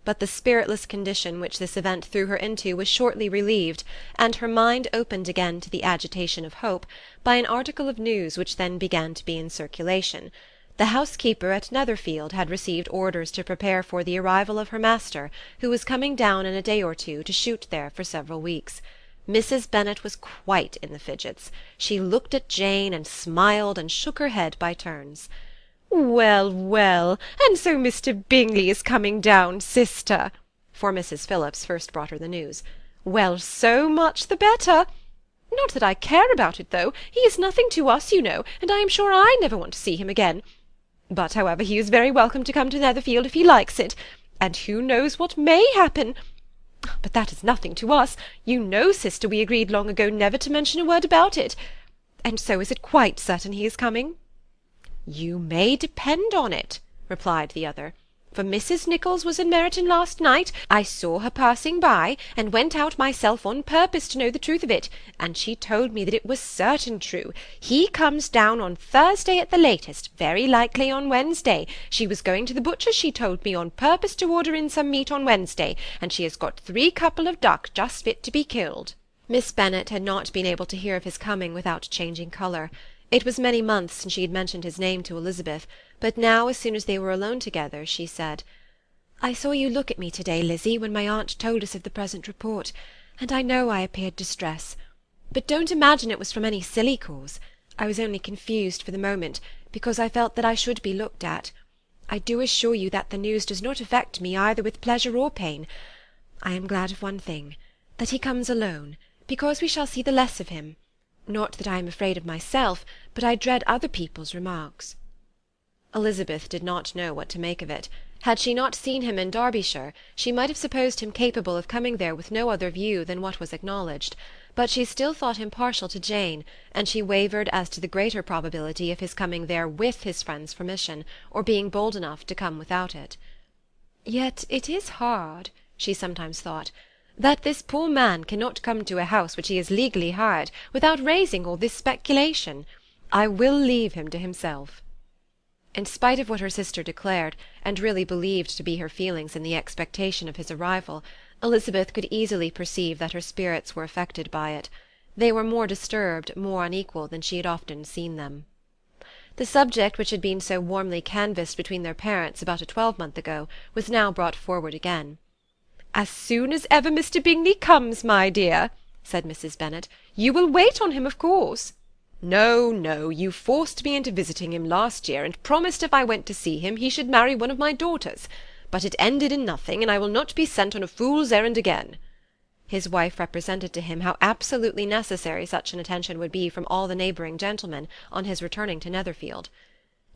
But the spiritless condition which this event threw her into was shortly relieved, and her mind opened again to the agitation of hope, by an article of news which then began to be in circulation. The housekeeper at Netherfield had received orders to prepare for the arrival of her master, who was coming down in a day or 2 to shoot there for several weeks. Mrs. Bennet was quite in the fidgets. She looked at Jane, and smiled and shook her head by turns. "Well, well, and so Mr. Bingley is coming down, sister," for Mrs. Phillips first brought her the news. "Well, so much the better. Not that I care about it, though. He is nothing to us, you know, and I am sure I never want to see him again. But, however, he is very welcome to come to Netherfield if he likes it, and who knows what may happen? But that is nothing to us. You know, sister, we agreed long ago never to mention a word about it. And so is it quite certain he is coming?" "You may depend on it," replied the other, "for Mrs. Nicholls was in Meryton last night. I saw her passing by, and went out myself on purpose to know the truth of it, and she told me that it was certain true. He comes down on Thursday at the latest, very likely on Wednesday. She was going to the butcher's, she told me, on purpose to order in some meat on Wednesday, and she has got 3 couple of duck just fit to be killed." Miss Bennet had not been able to hear of his coming without changing colour. It was many months since she had mentioned his name to Elizabeth, but now, as soon as they were alone together, she said, "I saw you look at me to-day, Lizzie, when my aunt told us of the present report, and I know I appeared distressed. But don't imagine it was from any silly cause. I was only confused for the moment, because I felt that I should be looked at. I do assure you that the news does not affect me either with pleasure or pain. I am glad of one thing, that he comes alone, because we shall see the less of him. Not that I am afraid of myself, but I dread other people's remarks." Elizabeth did not know what to make of it. Had she not seen him in Derbyshire, she might have supposed him capable of coming there with no other view than what was acknowledged, but she still thought him partial to Jane, and she wavered as to the greater probability of his coming there with his friend's permission, or being bold enough to come without it. "Yet it is hard," she sometimes thought, "that this poor man cannot come to a house which he has legally hired, without raising all this speculation. I will leave him to himself." In spite of what her sister declared, and really believed to be her feelings in the expectation of his arrival, Elizabeth could easily perceive that her spirits were affected by it. They were more disturbed, more unequal, than she had often seen them. The subject which had been so warmly canvassed between their parents about a twelvemonth ago was now brought forward again. "As soon as ever Mr. Bingley comes, my dear," said Mrs. Bennet, "you will wait on him, of course." "No, no, you forced me into visiting him last year, and promised if I went to see him he should marry one of my daughters. But it ended in nothing, and I will not be sent on a fool's errand again." His wife represented to him how absolutely necessary such an attention would be from all the neighbouring gentlemen on his returning to Netherfield.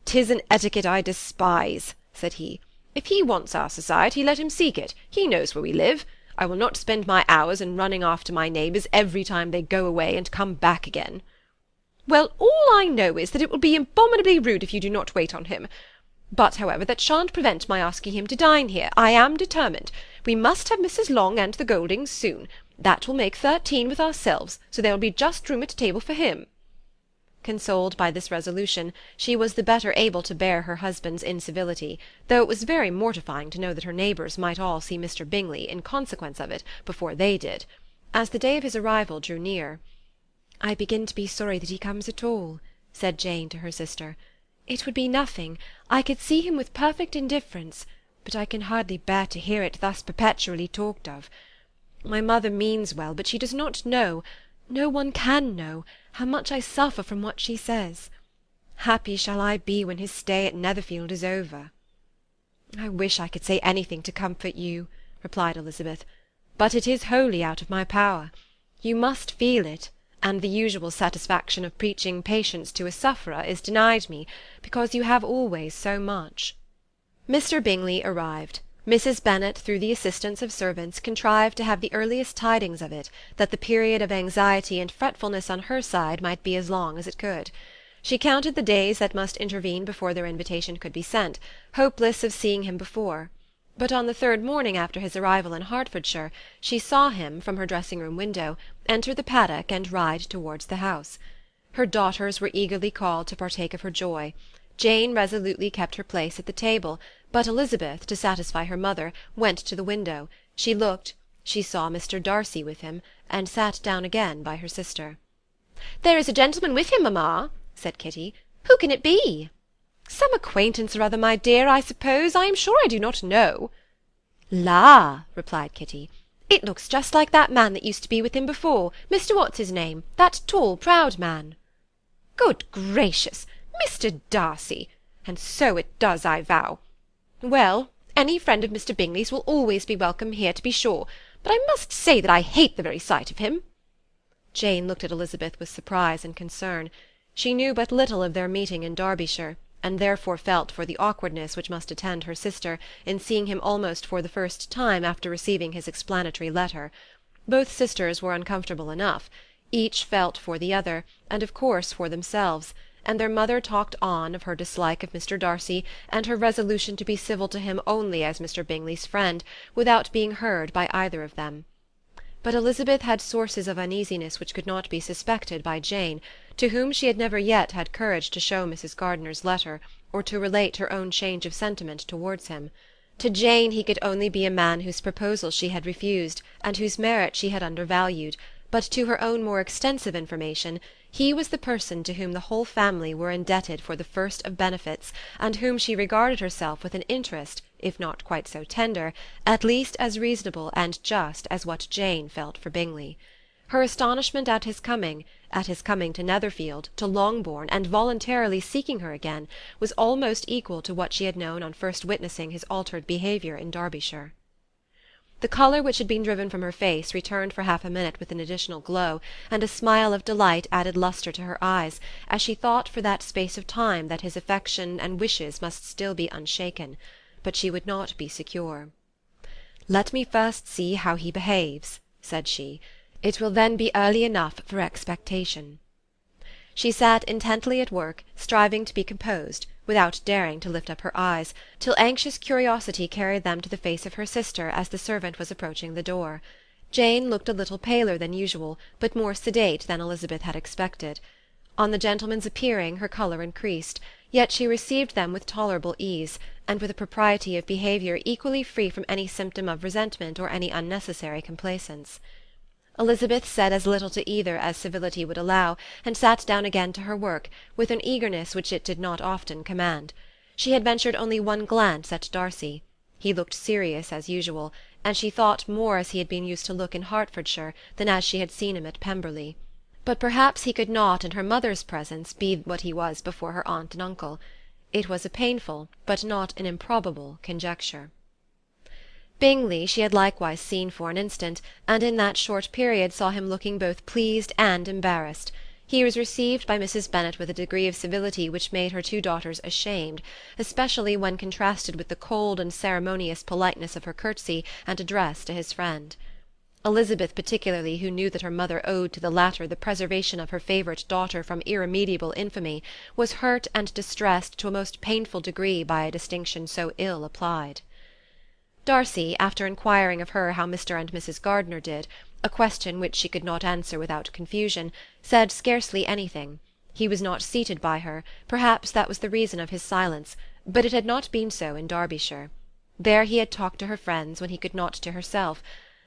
"'Tis an etiquette I despise," said he. "If he wants our society, let him seek it. He knows where we live. I will not spend my hours in running after my neighbours every time they go away and come back again." "Well, all I know is that it will be abominably rude if you do not wait on him. But, however, that shan't prevent my asking him to dine here. I am determined. We must have Mrs. Long and the Goldings soon. That will make 13 with ourselves, so there will be just room at table for him." Consoled by this resolution, she was the better able to bear her husband's incivility, though it was very mortifying to know that her neighbours might all see Mr. Bingley, in consequence of it, before they did. As the day of his arrival drew near, "I begin to be sorry that he comes at all," said Jane to her sister. "It would be nothing. I could see him with perfect indifference, but I can hardly bear to hear it thus perpetually talked of. My mother means well, but she does not know, no one can know, how much I suffer from what she says. Happy shall I be when his stay at Netherfield is over." "I wish I could say anything to comfort you," replied Elizabeth, "but it is wholly out of my power. You must feel it, and the usual satisfaction of preaching patience to a sufferer is denied me, because you have always so much." Mr. Bingley arrived. Mrs. Bennet, through the assistance of servants, contrived to have the earliest tidings of it, that the period of anxiety and fretfulness on her side might be as long as it could. She counted the days that must intervene before their invitation could be sent, hopeless of seeing him before. But on the third morning after his arrival in Hertfordshire, she saw him, from her dressing-room window, enter the paddock and ride towards the house. Her daughters were eagerly called to partake of her joy. Jane resolutely kept her place at the table, but Elizabeth, to satisfy her mother, went to the window. She looked, she saw Mr. Darcy with him, and sat down again by her sister. "There is a gentleman with him, mamma," said Kitty. "Who can it be?" "Some acquaintance or other, my dear, I suppose. I am sure I do not know." "La!" replied Kitty, "it looks just like that man that used to be with him before, Mr. What's-his-name, that tall, proud man." "Good gracious! Mr. Darcy! And so it does, I vow. Well, any friend of Mr. Bingley's will always be welcome here, to be sure, but I must say that I hate the very sight of him." Jane looked at Elizabeth with surprise and concern. She knew but little of their meeting in Derbyshire, and therefore felt for the awkwardness which must attend her sister in seeing him almost for the first time after receiving his explanatory letter. Both sisters were uncomfortable enough. Each felt for the other, and of course for themselves, and their mother talked on of her dislike of Mr. Darcy, and her resolution to be civil to him only as Mr. Bingley's friend, without being heard by either of them. But Elizabeth had sources of uneasiness which could not be suspected by Jane, to whom she had never yet had courage to show Mrs. Gardiner's letter, or to relate her own change of sentiment towards him. To Jane he could only be a man whose proposals she had refused, and whose merit she had undervalued, but to her own more extensive information, he was the person to whom the whole family were indebted for the first of benefits, and whom she regarded herself with an interest, if not quite so tender, at least as reasonable and just as what Jane felt for Bingley. Her astonishment at his coming to Netherfield, to Longbourn, and voluntarily seeking her again, was almost equal to what she had known on first witnessing his altered behaviour in Derbyshire. The colour which had been driven from her face returned for half a minute with an additional glow, and a smile of delight added lustre to her eyes, as she thought for that space of time that his affection and wishes must still be unshaken. but she would not be secure. "Let me first see how he behaves," said she. "It will then be early enough for expectation." She sat intently at work, striving to be composed, without daring to lift up her eyes, till anxious curiosity carried them to the face of her sister as the servant was approaching the door. Jane looked a little paler than usual, but more sedate than Elizabeth had expected. On the gentlemen's appearing her colour increased, yet she received them with tolerable ease, and with a propriety of behaviour equally free from any symptom of resentment or any unnecessary complaisance. Elizabeth said as little to either as civility would allow, and sat down again to her work, with an eagerness which it did not often command. She had ventured only one glance at Darcy. He looked serious as usual, and she thought more as he had been used to look in Hertfordshire than as she had seen him at Pemberley. But perhaps he could not in her mother's presence be what he was before her aunt and uncle. It was a painful, but not an improbable, conjecture. Bingley she had likewise seen for an instant, and in that short period saw him looking both pleased and embarrassed. He was received by Mrs. Bennet with a degree of civility which made her two daughters ashamed, especially when contrasted with the cold and ceremonious politeness of her curtsy and address to his friend. Elizabeth particularly, who knew that her mother owed to the latter the preservation of her favourite daughter from irremediable infamy, was hurt and distressed to a most painful degree by a distinction so ill applied. Darcy, after inquiring of her how Mr. and Mrs. Gardiner did, a question which she could not answer without confusion, said scarcely anything. He was not seated by her, perhaps that was the reason of his silence, but it had not been so in Derbyshire. There he had talked to her friends when he could not to herself,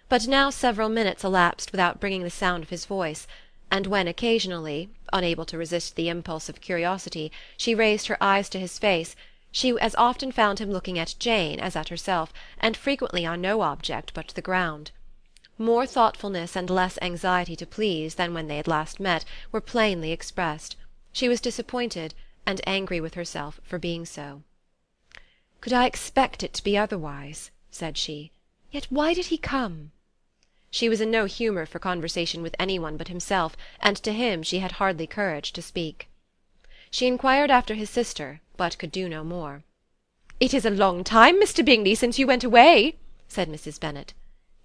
but now several minutes elapsed without bringing the sound of his voice, and when occasionally, unable to resist the impulse of curiosity, she raised her eyes to his face, she as often found him looking at Jane as at herself, and frequently on no object but the ground. More thoughtfulness and less anxiety to please than when they had last met were plainly expressed. She was disappointed, and angry with herself for being so. "Could I expect it to be otherwise?" said she. "Yet why did he come?" She was in no humour for conversation with any one but himself, and to him she had hardly courage to speak. She inquired after his sister, but could do no more. "It is a long time, Mr. Bingley, since you went away," said Mrs. Bennet.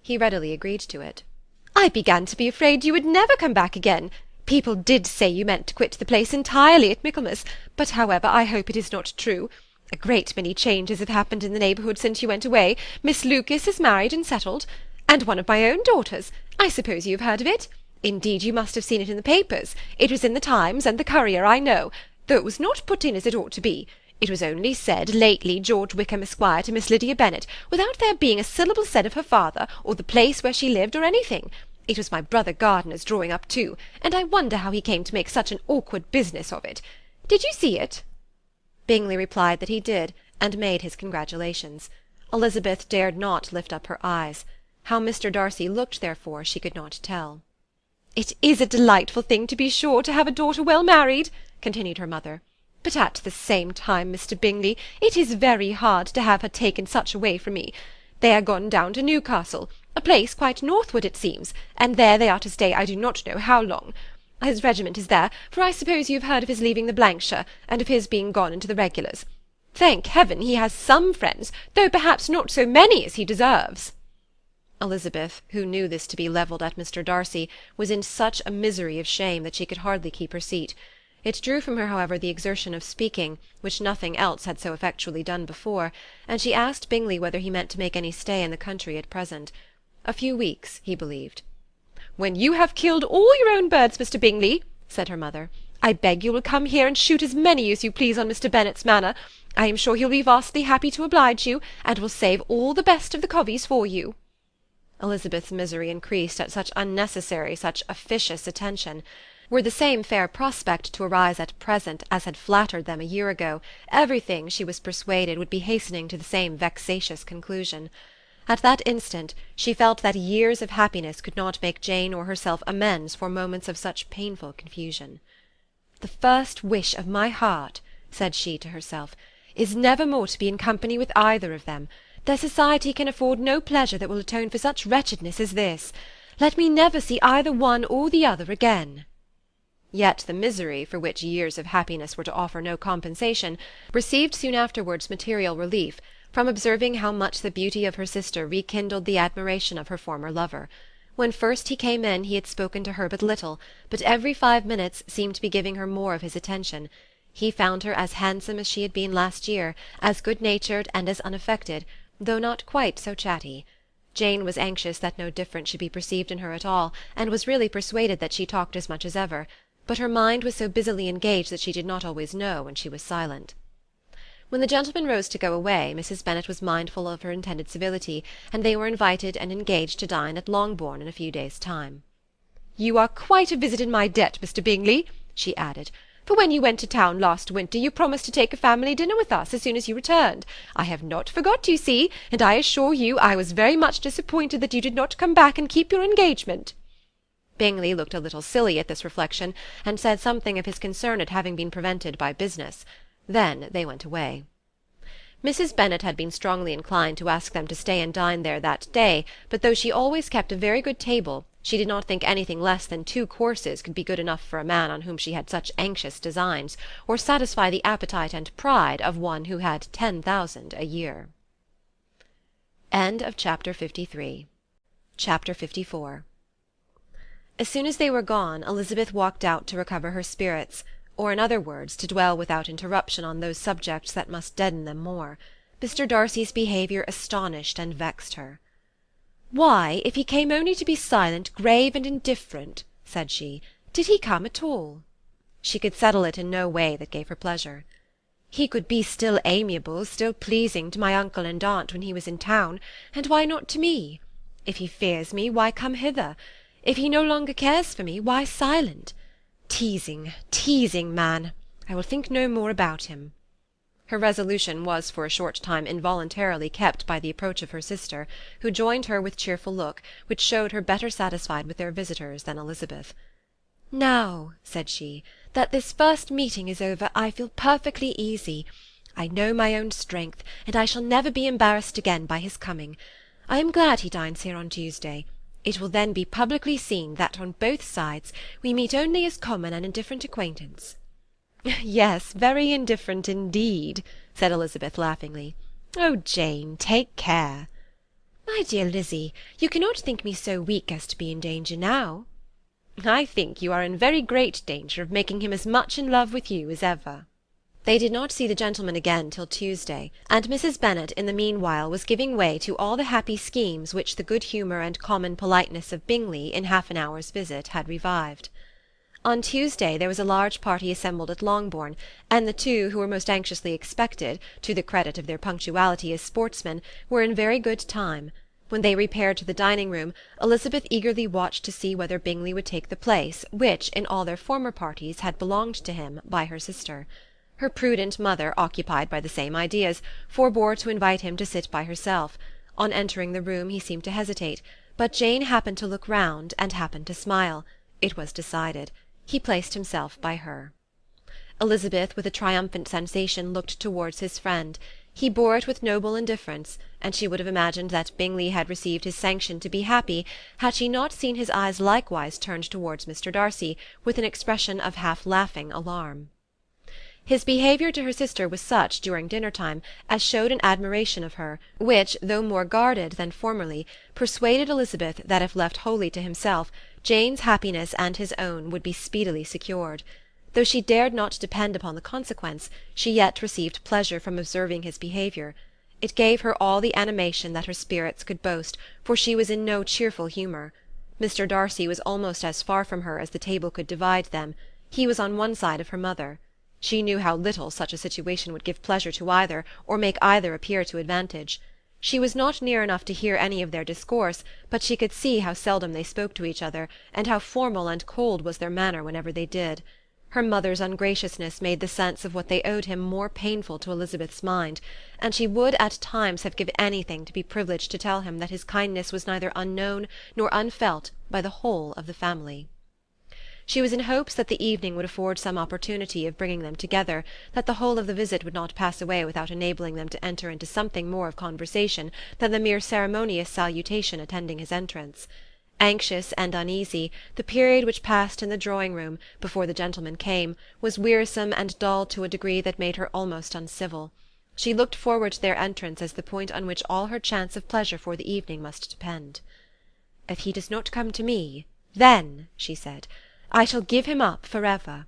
He readily agreed to it. "I began to be afraid you would never come back again. People did say you meant to quit the place entirely at Michaelmas, but however I hope it is not true. A great many changes have happened in the neighbourhood since you went away. Miss Lucas is married and settled, and one of my own daughters. I suppose you have heard of it? Indeed, you must have seen it in the papers. It was in the Times and the Courier, I know, though it was not put in as it ought to be. It was only said lately George Wickham Esquire to Miss Lydia Bennet, without there being a syllable said of her father, or the place where she lived, or anything. It was my brother Gardiner's drawing up too, and I wonder how he came to make such an awkward business of it. Did you see it?" Bingley replied that he did, and made his congratulations. Elizabeth dared not lift up her eyes. How Mr. Darcy looked, therefore, she could not tell. "It is a delightful thing, to be sure, to have a daughter well married," continued her mother. "But at the same time, Mr. Bingley, it is very hard to have her taken such away from me. They are gone down to Newcastle, a place quite northward, it seems, and there they are to stay I do not know how long. His regiment is there, for I suppose you have heard of his leaving the Blankshire, and of his being gone into the regulars. Thank heaven he has some friends, though perhaps not so many as he deserves." Elizabeth, who knew this to be levelled at Mr. Darcy, was in such a misery of shame that she could hardly keep her seat. It drew from her, however, the exertion of speaking, which nothing else had so effectually done before, and she asked Bingley whether he meant to make any stay in the country at present. A few weeks, he believed. "When you have killed all your own birds, Mr. Bingley," said her mother, "I beg you will come here and shoot as many as you please on Mr. Bennet's manor. I am sure he'll be vastly happy to oblige you, and will save all the best of the coveys for you." Elizabeth's misery increased at such unnecessary, such officious attention. Were the same fair prospect to arise at present as had flattered them a year ago, everything, she was persuaded, would be hastening to the same vexatious conclusion. At that instant she felt that years of happiness could not make Jane or herself amends for moments of such painful confusion. "The first wish of my heart," said she to herself, "is never more to be in company with either of them. Their society can afford no pleasure that will atone for such wretchedness as this. Let me never see either one or the other again." Yet the misery, for which years of happiness were to offer no compensation, received soon afterwards material relief, from observing how much the beauty of her sister rekindled the admiration of her former lover. When first he came in he had spoken to her but little, but every 5 minutes seemed to be giving her more of his attention. He found her as handsome as she had been last year, as good-natured and as unaffected, though not quite so chatty. Jane was anxious that no difference should be perceived in her at all, and was really persuaded that she talked as much as ever, but her mind was so busily engaged that she did not always know when she was silent. When the gentlemen rose to go away, Mrs. Bennet was mindful of her intended civility, and they were invited and engaged to dine at Longbourn in a few days' time. "You are quite a visit in my debt, Mr. Bingley," she added, "for when you went to town last winter you promised to take a family dinner with us as soon as you returned. I have not forgot, you see, and I assure you I was very much disappointed that you did not come back and keep your engagement." Bingley looked a little silly at this reflection, and said something of his concern at having been prevented by business. Then they went away. Mrs. Bennet had been strongly inclined to ask them to stay and dine there that day, but though she always kept a very good table, she did not think anything less than 2 courses could be good enough for a man on whom she had such anxious designs, or satisfy the appetite and pride of one who had 10,000 a year. Chapter 54. As soon as they were gone, Elizabeth walked out to recover her spirits, or in other words, to dwell without interruption on those subjects that must deaden them more. Mr. Darcy's behaviour astonished and vexed her. "Why, if he came only to be silent, grave, and indifferent," said she, "did he come at all?" She could settle it in no way that gave her pleasure. "He could be still amiable, still pleasing to my uncle and aunt when he was in town, and why not to me? If he fears me, why come hither? If he no longer cares for me, why silent? Teasing, teasing man! I will think no more about him." Her resolution was for a short time involuntarily kept by the approach of her sister, who joined her with cheerful look, which showed her better satisfied with their visitors than Elizabeth. "Now," said she, "that this first meeting is over, I feel perfectly easy. I know my own strength, and I shall never be embarrassed again by his coming. I am glad he dines here on Tuesday. It will then be publicly seen that on both sides we meet only as common and indifferent acquaintance." "Yes, very indifferent indeed," said Elizabeth laughingly. "Oh, Jane, take care." "My dear Lizzy, you cannot think me so weak as to be in danger now." "I think you are in very great danger of making him as much in love with you as ever." They did not see the gentleman again till Tuesday, and Mrs. Bennet in the meanwhile was giving way to all the happy schemes which the good humour and common politeness of Bingley in half an hour's visit had revived. On Tuesday there was a large party assembled at Longbourn, and the two who were most anxiously expected, to the credit of their punctuality as sportsmen, were in very good time. When they repaired to the dining-room, Elizabeth eagerly watched to see whether Bingley would take the place which, in all their former parties, had belonged to him by her sister. Her prudent mother, occupied by the same ideas, forbore to invite him to sit by herself. On entering the room he seemed to hesitate, but Jane happened to look round, and happened to smile. It was decided. He placed himself by her. Elizabeth, with a triumphant sensation, looked towards his friend. He bore it with noble indifference, and she would have imagined that Bingley had received his sanction to be happy, had she not seen his eyes likewise turned towards Mr. Darcy, with an expression of half-laughing alarm. His behaviour to her sister was such, during dinner-time, as showed an admiration of her, which, though more guarded than formerly, persuaded Elizabeth that if left wholly to himself, Jane's happiness and his own would be speedily secured. Though she dared not depend upon the consequence, she yet received pleasure from observing his behaviour. It gave her all the animation that her spirits could boast, for she was in no cheerful humour. Mr. Darcy was almost as far from her as the table could divide them. He was on one side of her mother. She knew how little such a situation would give pleasure to either, or make either appear to advantage. She was not near enough to hear any of their discourse, but she could see how seldom they spoke to each other, and how formal and cold was their manner whenever they did. Her mother's ungraciousness made the sense of what they owed him more painful to Elizabeth's mind, and she would at times have given anything to be privileged to tell him that his kindness was neither unknown nor unfelt by the whole of the family. She was in hopes that the evening would afford some opportunity of bringing them together, that the whole of the visit would not pass away without enabling them to enter into something more of conversation than the mere ceremonious salutation attending his entrance. Anxious and uneasy, the period which passed in the drawing-room, before the gentlemen came, was wearisome and dull to a degree that made her almost uncivil. She looked forward to their entrance as the point on which all her chance of pleasure for the evening must depend. "If he does not come to me, then," she said, "I shall give him up for ever."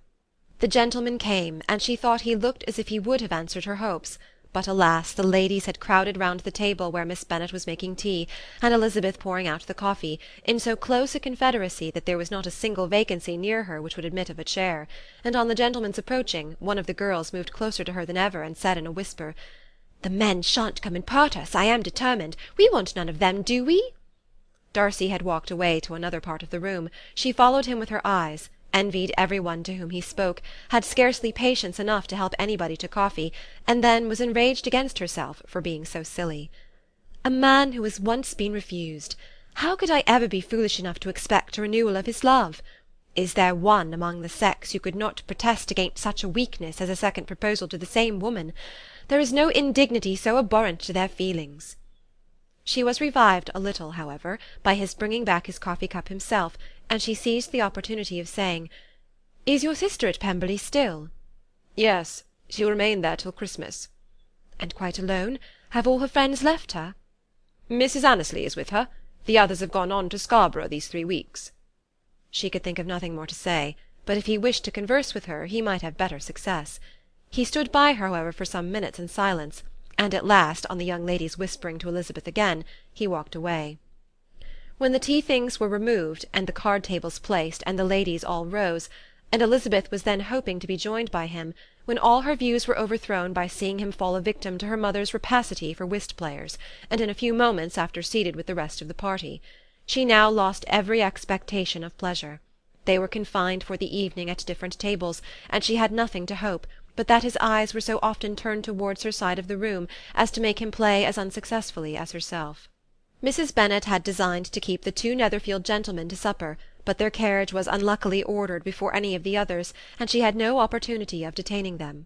The gentleman came, and she thought he looked as if he would have answered her hopes. But alas, the ladies had crowded round the table where Miss Bennet was making tea, and Elizabeth pouring out the coffee, in so close a confederacy that there was not a single vacancy near her which would admit of a chair; and on the gentleman's approaching, one of the girls moved closer to her than ever, and said in a whisper, "The men shan't come and part us, I am determined. We want none of them, do we?" Darcy had walked away to another part of the room. She followed him with her eyes, envied every one to whom he spoke, had scarcely patience enough to help anybody to coffee, and then was enraged against herself for being so silly. A man who has once been refused! How could I ever be foolish enough to expect a renewal of his love? Is there one among the sex who could not protest against such a weakness as a second proposal to the same woman? There is no indignity so abhorrent to their feelings. She was revived a little, however, by his bringing back his coffee-cup himself, and she seized the opportunity of saying, "Is your sister at Pemberley still?" "Yes, she will remain there till Christmas." "And quite alone? Have all her friends left her?" "Mrs. Annesley is with her. The others have gone on to Scarborough these 3 weeks." She could think of nothing more to say, but if he wished to converse with her, he might have better success. He stood by her, however, for some minutes in silence, and at last, on the young lady's whispering to Elizabeth again, he walked away. When the tea-things were removed, and the card-tables placed, and the ladies all rose, and Elizabeth was then hoping to be joined by him, when all her views were overthrown by seeing him fall a victim to her mother's rapacity for whist-players, and in a few moments after seated with the rest of the party. She now lost every expectation of pleasure. They were confined for the evening at different tables, and she had nothing to hope, but that his eyes were so often turned towards her side of the room as to make him play as unsuccessfully as herself. Mrs. Bennet had designed to keep the 2 Netherfield gentlemen to supper, but their carriage was unluckily ordered before any of the others, and she had no opportunity of detaining them.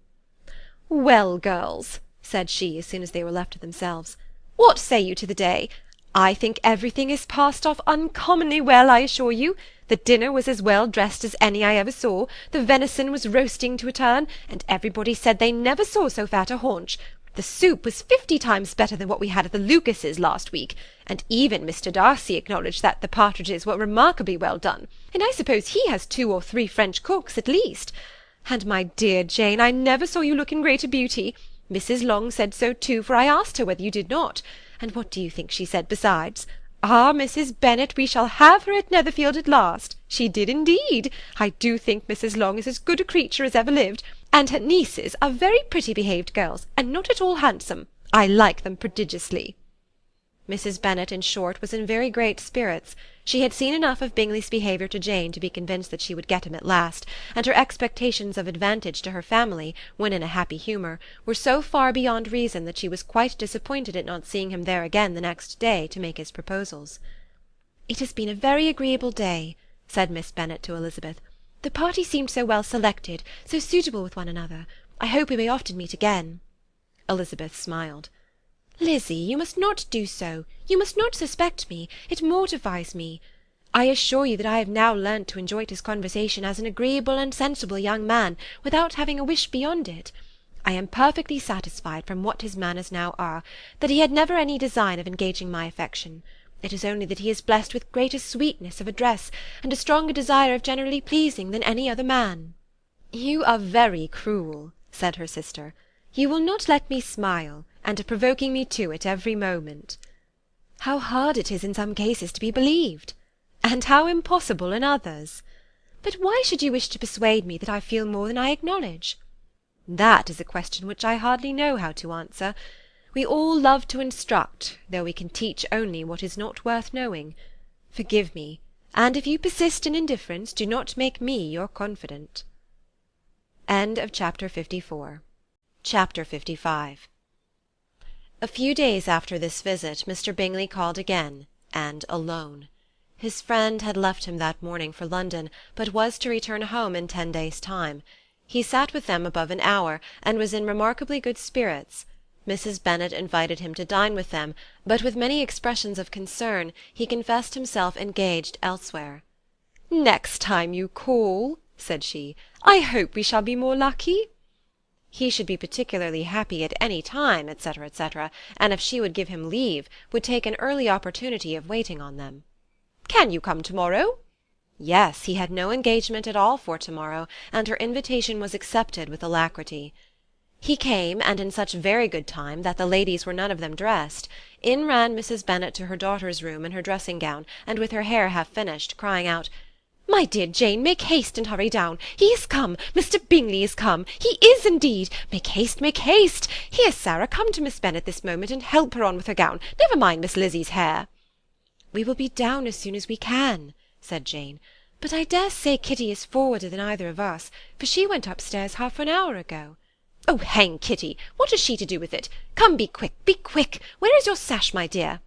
"Well, girls," said she, as soon as they were left to themselves, "what say you to the day? I think everything is passed off uncommonly well, I assure you. The dinner was as well dressed as any I ever saw, the venison was roasting to a turn, and everybody said they never saw so fat a haunch. The soup was 50 times better than what we had at the Lucases last week, and even Mr. Darcy acknowledged that the partridges were remarkably well done, and I suppose he has 2 or 3 French cooks at least. And, my dear Jane, I never saw you look in greater beauty. Mrs. Long said so too, for I asked her whether you did not. And what do you think she said besides? 'Ah, Mrs. Bennet, we shall have her at Netherfield at last.' She did indeed. I do think Mrs. Long is as good a creature as ever lived, and her nieces are very pretty behaved girls, and not at all handsome. I like them prodigiously." Mrs. Bennet, in short, was in very great spirits. She had seen enough of Bingley's behaviour to Jane to be convinced that she would get him at last, and her expectations of advantage to her family, when in a happy humour, were so far beyond reason that she was quite disappointed at not seeing him there again the next day to make his proposals. "It has been a very agreeable day," said Miss Bennet to Elizabeth. "The party seemed so well selected, so suitable with one another. I hope we may often meet again." Elizabeth smiled. "Lizzy, you must not do so. You must not suspect me. It mortifies me. I assure you that I have now learnt to enjoy his conversation as an agreeable and sensible young man, without having a wish beyond it. I am perfectly satisfied, from what his manners now are, that he had never any design of engaging my affection. It is only that he is blessed with greater sweetness of address, and a stronger desire of generally pleasing than any other man." "You are very cruel," said her sister. "You will not let me smile, and are provoking me to it every moment." "How hard it is in some cases to be believed!" "And how impossible in others!" "But why should you wish to persuade me that I feel more than I acknowledge?" "That is a question which I hardly know how to answer. We all love to instruct, though we can teach only what is not worth knowing. Forgive me, and if you persist in indifference, do not make me your confidant." Chapter 54. Chapter 55. A few days after this visit, Mr. Bingley called again, and alone. His friend had left him that morning for London, but was to return home in 10 days' time. He sat with them above an hour, and was in remarkably good spirits. Mrs. Bennet invited him to dine with them, but with many expressions of concern he confessed himself engaged elsewhere. "Next time you call," said she, "I hope we shall be more lucky." He should be particularly happy at any time, etc., etc., and if she would give him leave, would take an early opportunity of waiting on them. "Can you come to-morrow?" Yes, he had no engagement at all for to-morrow, and her invitation was accepted with alacrity. He came, and in such very good time that the ladies were none of them dressed. In ran Mrs. Bennet to her daughter's room in her dressing-gown, and with her hair half finished, crying out, "My dear Jane, make haste and hurry down. He is come. Mr. Bingley is come. He is indeed. Make haste, make haste. Here, Sarah, come to Miss Bennet this moment, and help her on with her gown. Never mind Miss Lizzie's hair." "We will be down as soon as we can," said Jane. "But I dare say Kitty is forwarder than either of us, for she went upstairs half an hour ago." "Oh, hang Kitty! What has she to do with it? Come, be quick, be quick! Where is your sash, my dear?"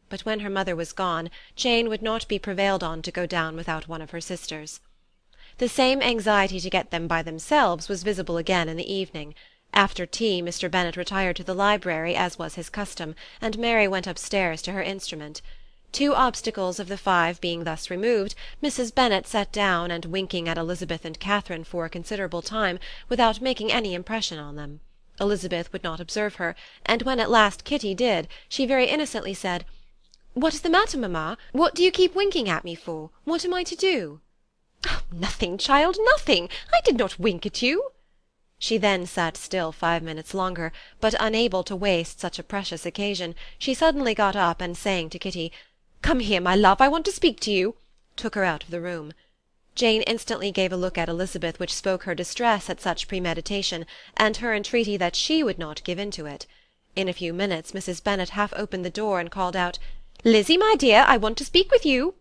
But when her mother was gone, Jane would not be prevailed on to go down without one of her sisters. The same anxiety to get them by themselves was visible again in the evening. After tea Mr. Bennet retired to the library, as was his custom, and Mary went upstairs to her instrument. 2 obstacles of the 5 being thus removed, Mrs. Bennet sat down, and winking at Elizabeth and Catherine for a considerable time, without making any impression on them. Elizabeth would not observe her, and when at last Kitty did, she very innocently said, "What is the matter, mamma? What do you keep winking at me for? What am I to do?" "Oh, nothing, child, nothing. I did not wink at you." She then sat still 5 minutes longer, but unable to waste such a precious occasion, she suddenly got up, and saying to Kitty, "Come here, my love, I want to speak to you," took her out of the room. Jane instantly gave a look at Elizabeth which spoke her distress at such premeditation, and her entreaty that she would not give in to it. In a few minutes Mrs. Bennet half opened the door, and called out, "Lizzie, my dear, I want to speak with you."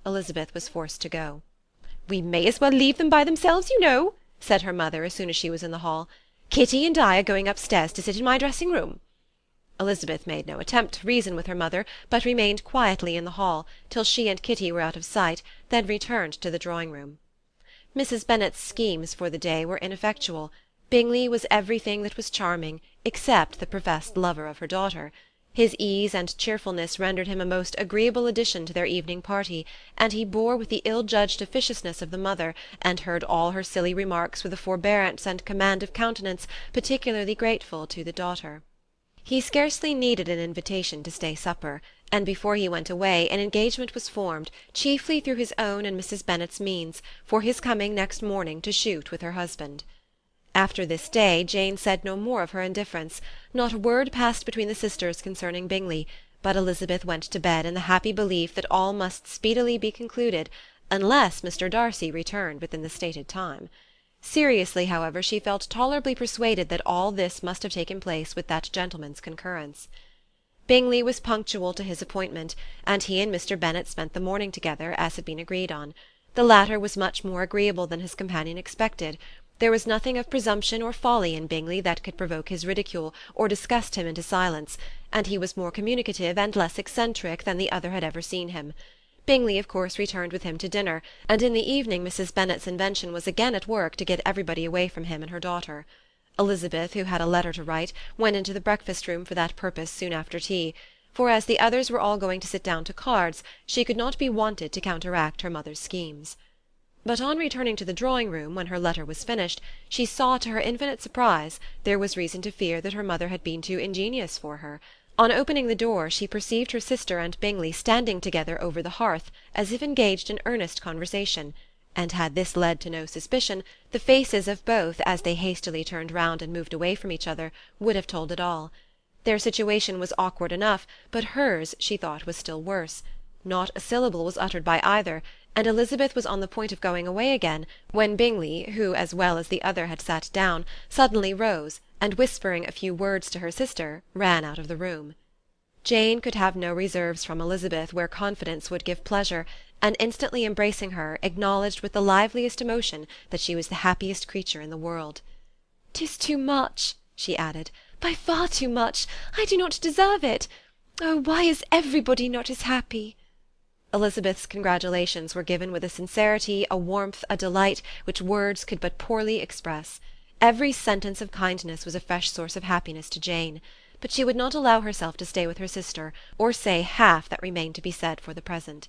Elizabeth was forced to go. "We may as well leave them by themselves, you know," said her mother as soon as she was in the hall. "Kitty and I are going upstairs to sit in my dressing-room." Elizabeth made no attempt to reason with her mother, but remained quietly in the hall, till she and Kitty were out of sight, then returned to the drawing-room. Mrs. Bennet's schemes for the day were ineffectual. Bingley was everything that was charming, except the professed lover of her daughter. His ease and cheerfulness rendered him a most agreeable addition to their evening party, and he bore with the ill-judged officiousness of the mother, and heard all her silly remarks with a forbearance and command of countenance particularly grateful to the daughter. He scarcely needed an invitation to stay supper, and before he went away an engagement was formed, chiefly through his own and Mrs. Bennet's means, for his coming next morning to shoot with her husband. After this day Jane said no more of her indifference. Not a word passed between the sisters concerning Bingley, but Elizabeth went to bed in the happy belief that all must speedily be concluded, unless Mr. Darcy returned within the stated time. Seriously, however, she felt tolerably persuaded that all this must have taken place with that gentleman's concurrence. Bingley was punctual to his appointment, and he and Mr. Bennet spent the morning together, as had been agreed on. The latter was much more agreeable than his companion expected. There was nothing of presumption or folly in Bingley that could provoke his ridicule, or disgust him into silence, and he was more communicative and less eccentric than the other had ever seen him. Bingley of course returned with him to dinner, and in the evening Mrs. Bennet's invention was again at work to get everybody away from him and her daughter. Elizabeth, who had a letter to write, went into the breakfast-room for that purpose soon after tea, for as the others were all going to sit down to cards, she could not be wanted to counteract her mother's schemes. But on returning to the drawing-room, when her letter was finished, she saw, to her infinite surprise, there was reason to fear that her mother had been too ingenious for her. On opening the door, she perceived her sister and Bingley standing together over the hearth, as if engaged in earnest conversation, and had this led to no suspicion, the faces of both, as they hastily turned round and moved away from each other, would have told it all. Their situation was awkward enough, but hers, she thought, was still worse. Not a syllable was uttered by either, and Elizabeth was on the point of going away again, when Bingley, who, as well as the other, had sat down, suddenly rose, and whispering a few words to her sister, ran out of the room. Jane could have no reserves from Elizabeth where confidence would give pleasure, and instantly embracing her, acknowledged with the liveliest emotion that she was the happiest creature in the world. "'Tis too much," she added, "by far too much. I do not deserve it. Oh, why is everybody not as happy?" Elizabeth's congratulations were given with a sincerity, a warmth, a delight, which words could but poorly express. Every sentence of kindness was a fresh source of happiness to Jane, but she would not allow herself to stay with her sister, or say half that remained to be said for the present.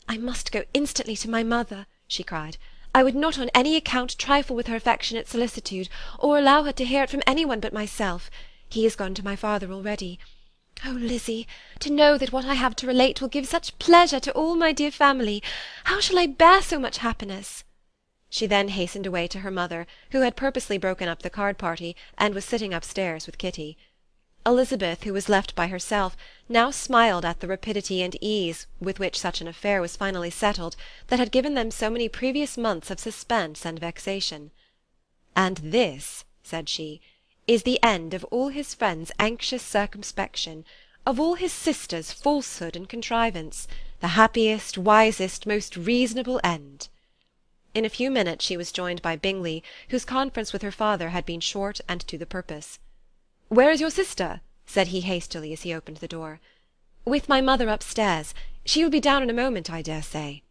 "I must go instantly to my mother," she cried. I would not on any account trifle with her affectionate solicitude, or allow her to hear it from any one but myself. He is gone to my father already. Oh, Lizzie, to know that what I have to relate will give such pleasure to all my dear family! How shall I bear so much happiness?" She then hastened away to her mother, who had purposely broken up the card-party, and was sitting upstairs with Kitty. Elizabeth, who was left by herself, now smiled at the rapidity and ease with which such an affair was finally settled, that had given them so many previous months of suspense and vexation. "And this," said she, "is the end of all his friends' anxious circumspection, of all his sisters' falsehood and contrivance, the happiest, wisest, most reasonable end." In a few minutes she was joined by Bingley, whose conference with her father had been short and to the purpose. "Where is your sister?" said he hastily as he opened the door. "With my mother upstairs. She will be down in a moment, I dare say."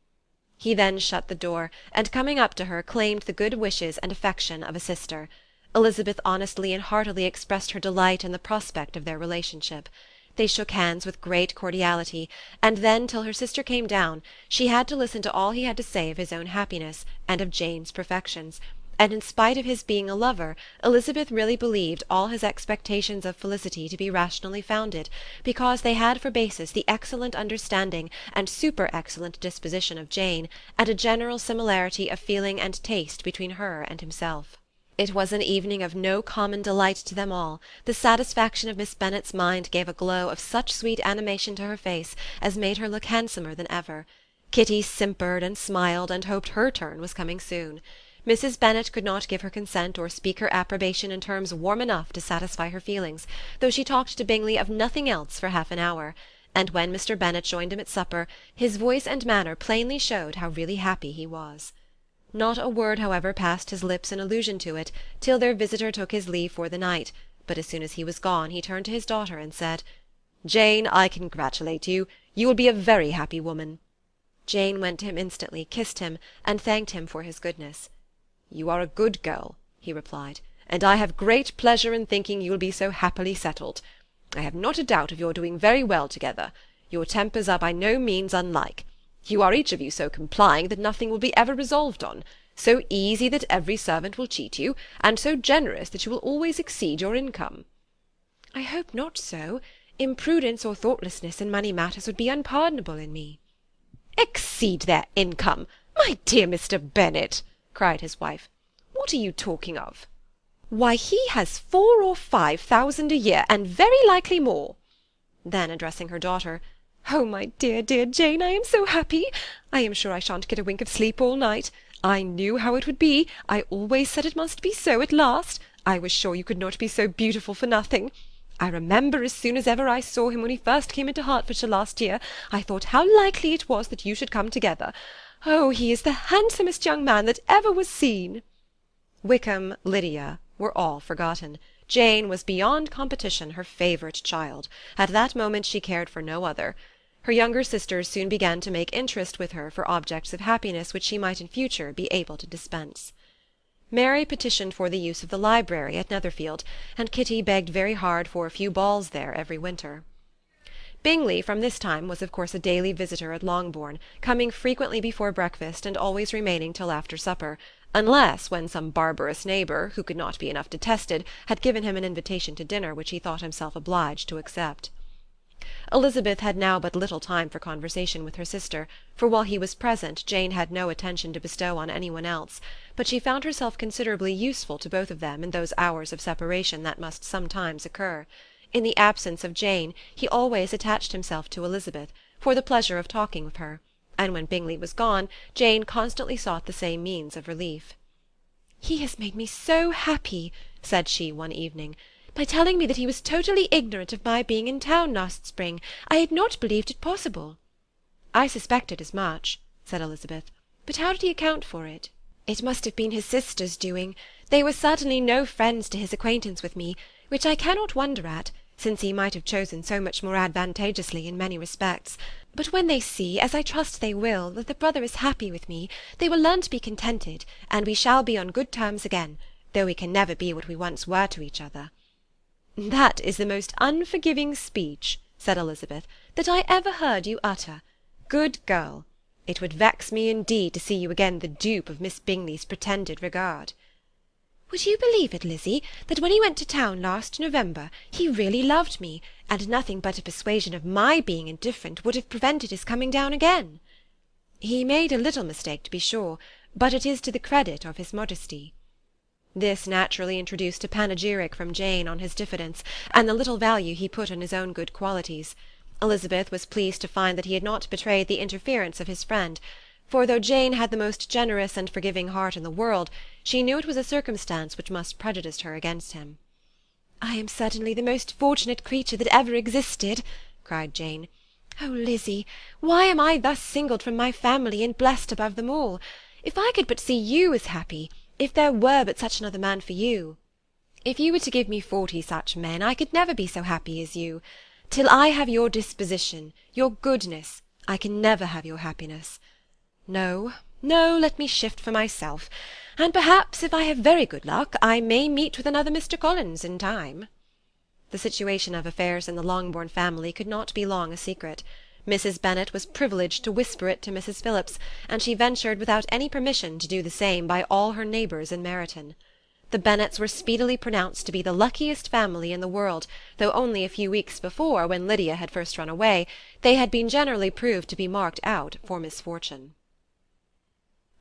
He then shut the door, and coming up to her, claimed the good wishes and affection of a sister. Elizabeth honestly and heartily expressed her delight in the prospect of their relationship. They shook hands with great cordiality, and then, till her sister came down, she had to listen to all he had to say of his own happiness, and of Jane's perfections, and in spite of his being a lover, Elizabeth really believed all his expectations of felicity to be rationally founded, because they had for basis the excellent understanding and super-excellent disposition of Jane, and a general similarity of feeling and taste between her and himself. It was an evening of no common delight to them all. The satisfaction of Miss Bennet's mind gave a glow of such sweet animation to her face as made her look handsomer than ever. Kitty simpered and smiled, and hoped her turn was coming soon. Mrs. Bennet could not give her consent or speak her approbation in terms warm enough to satisfy her feelings, though she talked to Bingley of nothing else for half an hour, and when Mr. Bennet joined him at supper, his voice and manner plainly showed how really happy he was. Not a word, however, passed his lips in allusion to it, till their visitor took his leave for the night, but as soon as he was gone, he turned to his daughter and said, "Jane, I congratulate you. You will be a very happy woman." Jane went to him instantly, kissed him, and thanked him for his goodness. "You are a good girl," he replied, "and I have great pleasure in thinking you will be so happily settled. I have not a doubt of your doing very well together. Your tempers are by no means unlike. You are each of you so complying that nothing will be ever resolved on, so easy that every servant will cheat you, and so generous that you will always exceed your income." "I hope not so. Imprudence or thoughtlessness in money matters would be unpardonable in me." "Exceed their income! My dear Mr. Bennet!" cried his wife. "What are you talking of?" "Why, he has 4,000 or 5,000 a year, and very likely more." Then, addressing her daughter, "Oh, my dear, dear Jane, I am so happy! I am sure I shan't get a wink of sleep all night. I knew how it would be. I always said it must be so at last. I was sure you could not be so beautiful for nothing. I remember as soon as ever I saw him when he first came into Hertfordshire last year, I thought how likely it was that you should come together. Oh, he is the handsomest young man that ever was seen." Wickham, Lydia, were all forgotten. Jane was beyond competition her favourite child. At that moment she cared for no other. Her younger sisters soon began to make interest with her for objects of happiness which she might in future be able to dispense. Mary petitioned for the use of the library at Netherfield, and Kitty begged very hard for a few balls there every winter. Bingley from this time was of course a daily visitor at Longbourn, coming frequently before breakfast and always remaining till after supper, unless when some barbarous neighbour, who could not be enough detested, had given him an invitation to dinner which he thought himself obliged to accept. Elizabeth had now but little time for conversation with her sister, for while he was present Jane had no attention to bestow on any one else, but she found herself considerably useful to both of them in those hours of separation that must sometimes occur. In the absence of Jane he always attached himself to Elizabeth, for the pleasure of talking with her, and when Bingley was gone, Jane constantly sought the same means of relief. "He has made me so happy," said she one evening, "by telling me that he was totally ignorant of my being in town last spring. I had not believed it possible." "I suspected as much," said Elizabeth, "but how did he account for it?" "It must have been his sister's doing. They were certainly no friends to his acquaintance with me, which I cannot wonder at, since he might have chosen so much more advantageously in many respects. But when they see, as I trust they will, that the brother is happy with me, they will learn to be contented, and we shall be on good terms again, though we can never be what we once were to each other." "That is the most unforgiving speech," said Elizabeth, "that I ever heard you utter. Good girl! It would vex me indeed to see you again the dupe of Miss Bingley's pretended regard." "Would you believe it, Lizzie, that when he went to town last November he really loved me, and nothing but a persuasion of my being indifferent would have prevented his coming down again?" "He made a little mistake, to be sure, but it is to the credit of his modesty." This naturally introduced a panegyric from Jane on his diffidence, and the little value he put on his own good qualities. Elizabeth was pleased to find that he had not betrayed the interference of his friend, for though Jane had the most generous and forgiving heart in the world, she knew it was a circumstance which must prejudice her against him. "I am certainly the most fortunate creature that ever existed," cried Jane. "Oh, Lizzie, why am I thus singled from my family and blessed above them all? If I could but see you as happy, if there were but such another man for you! If you were to give me 40 such men, I could never be so happy as you. Till I have your disposition, your goodness, I can never have your happiness. No, no, let me shift for myself, and perhaps, if I have very good luck, I may meet with another Mr. Collins in time." The situation of affairs in the Longbourn family could not be long a secret. Mrs. Bennet was privileged to whisper it to Mrs. Phillips, and she ventured without any permission to do the same by all her neighbours in Meryton. The Bennets were speedily pronounced to be the luckiest family in the world, though only a few weeks before, when Lydia had first run away, they had been generally proved to be marked out for misfortune.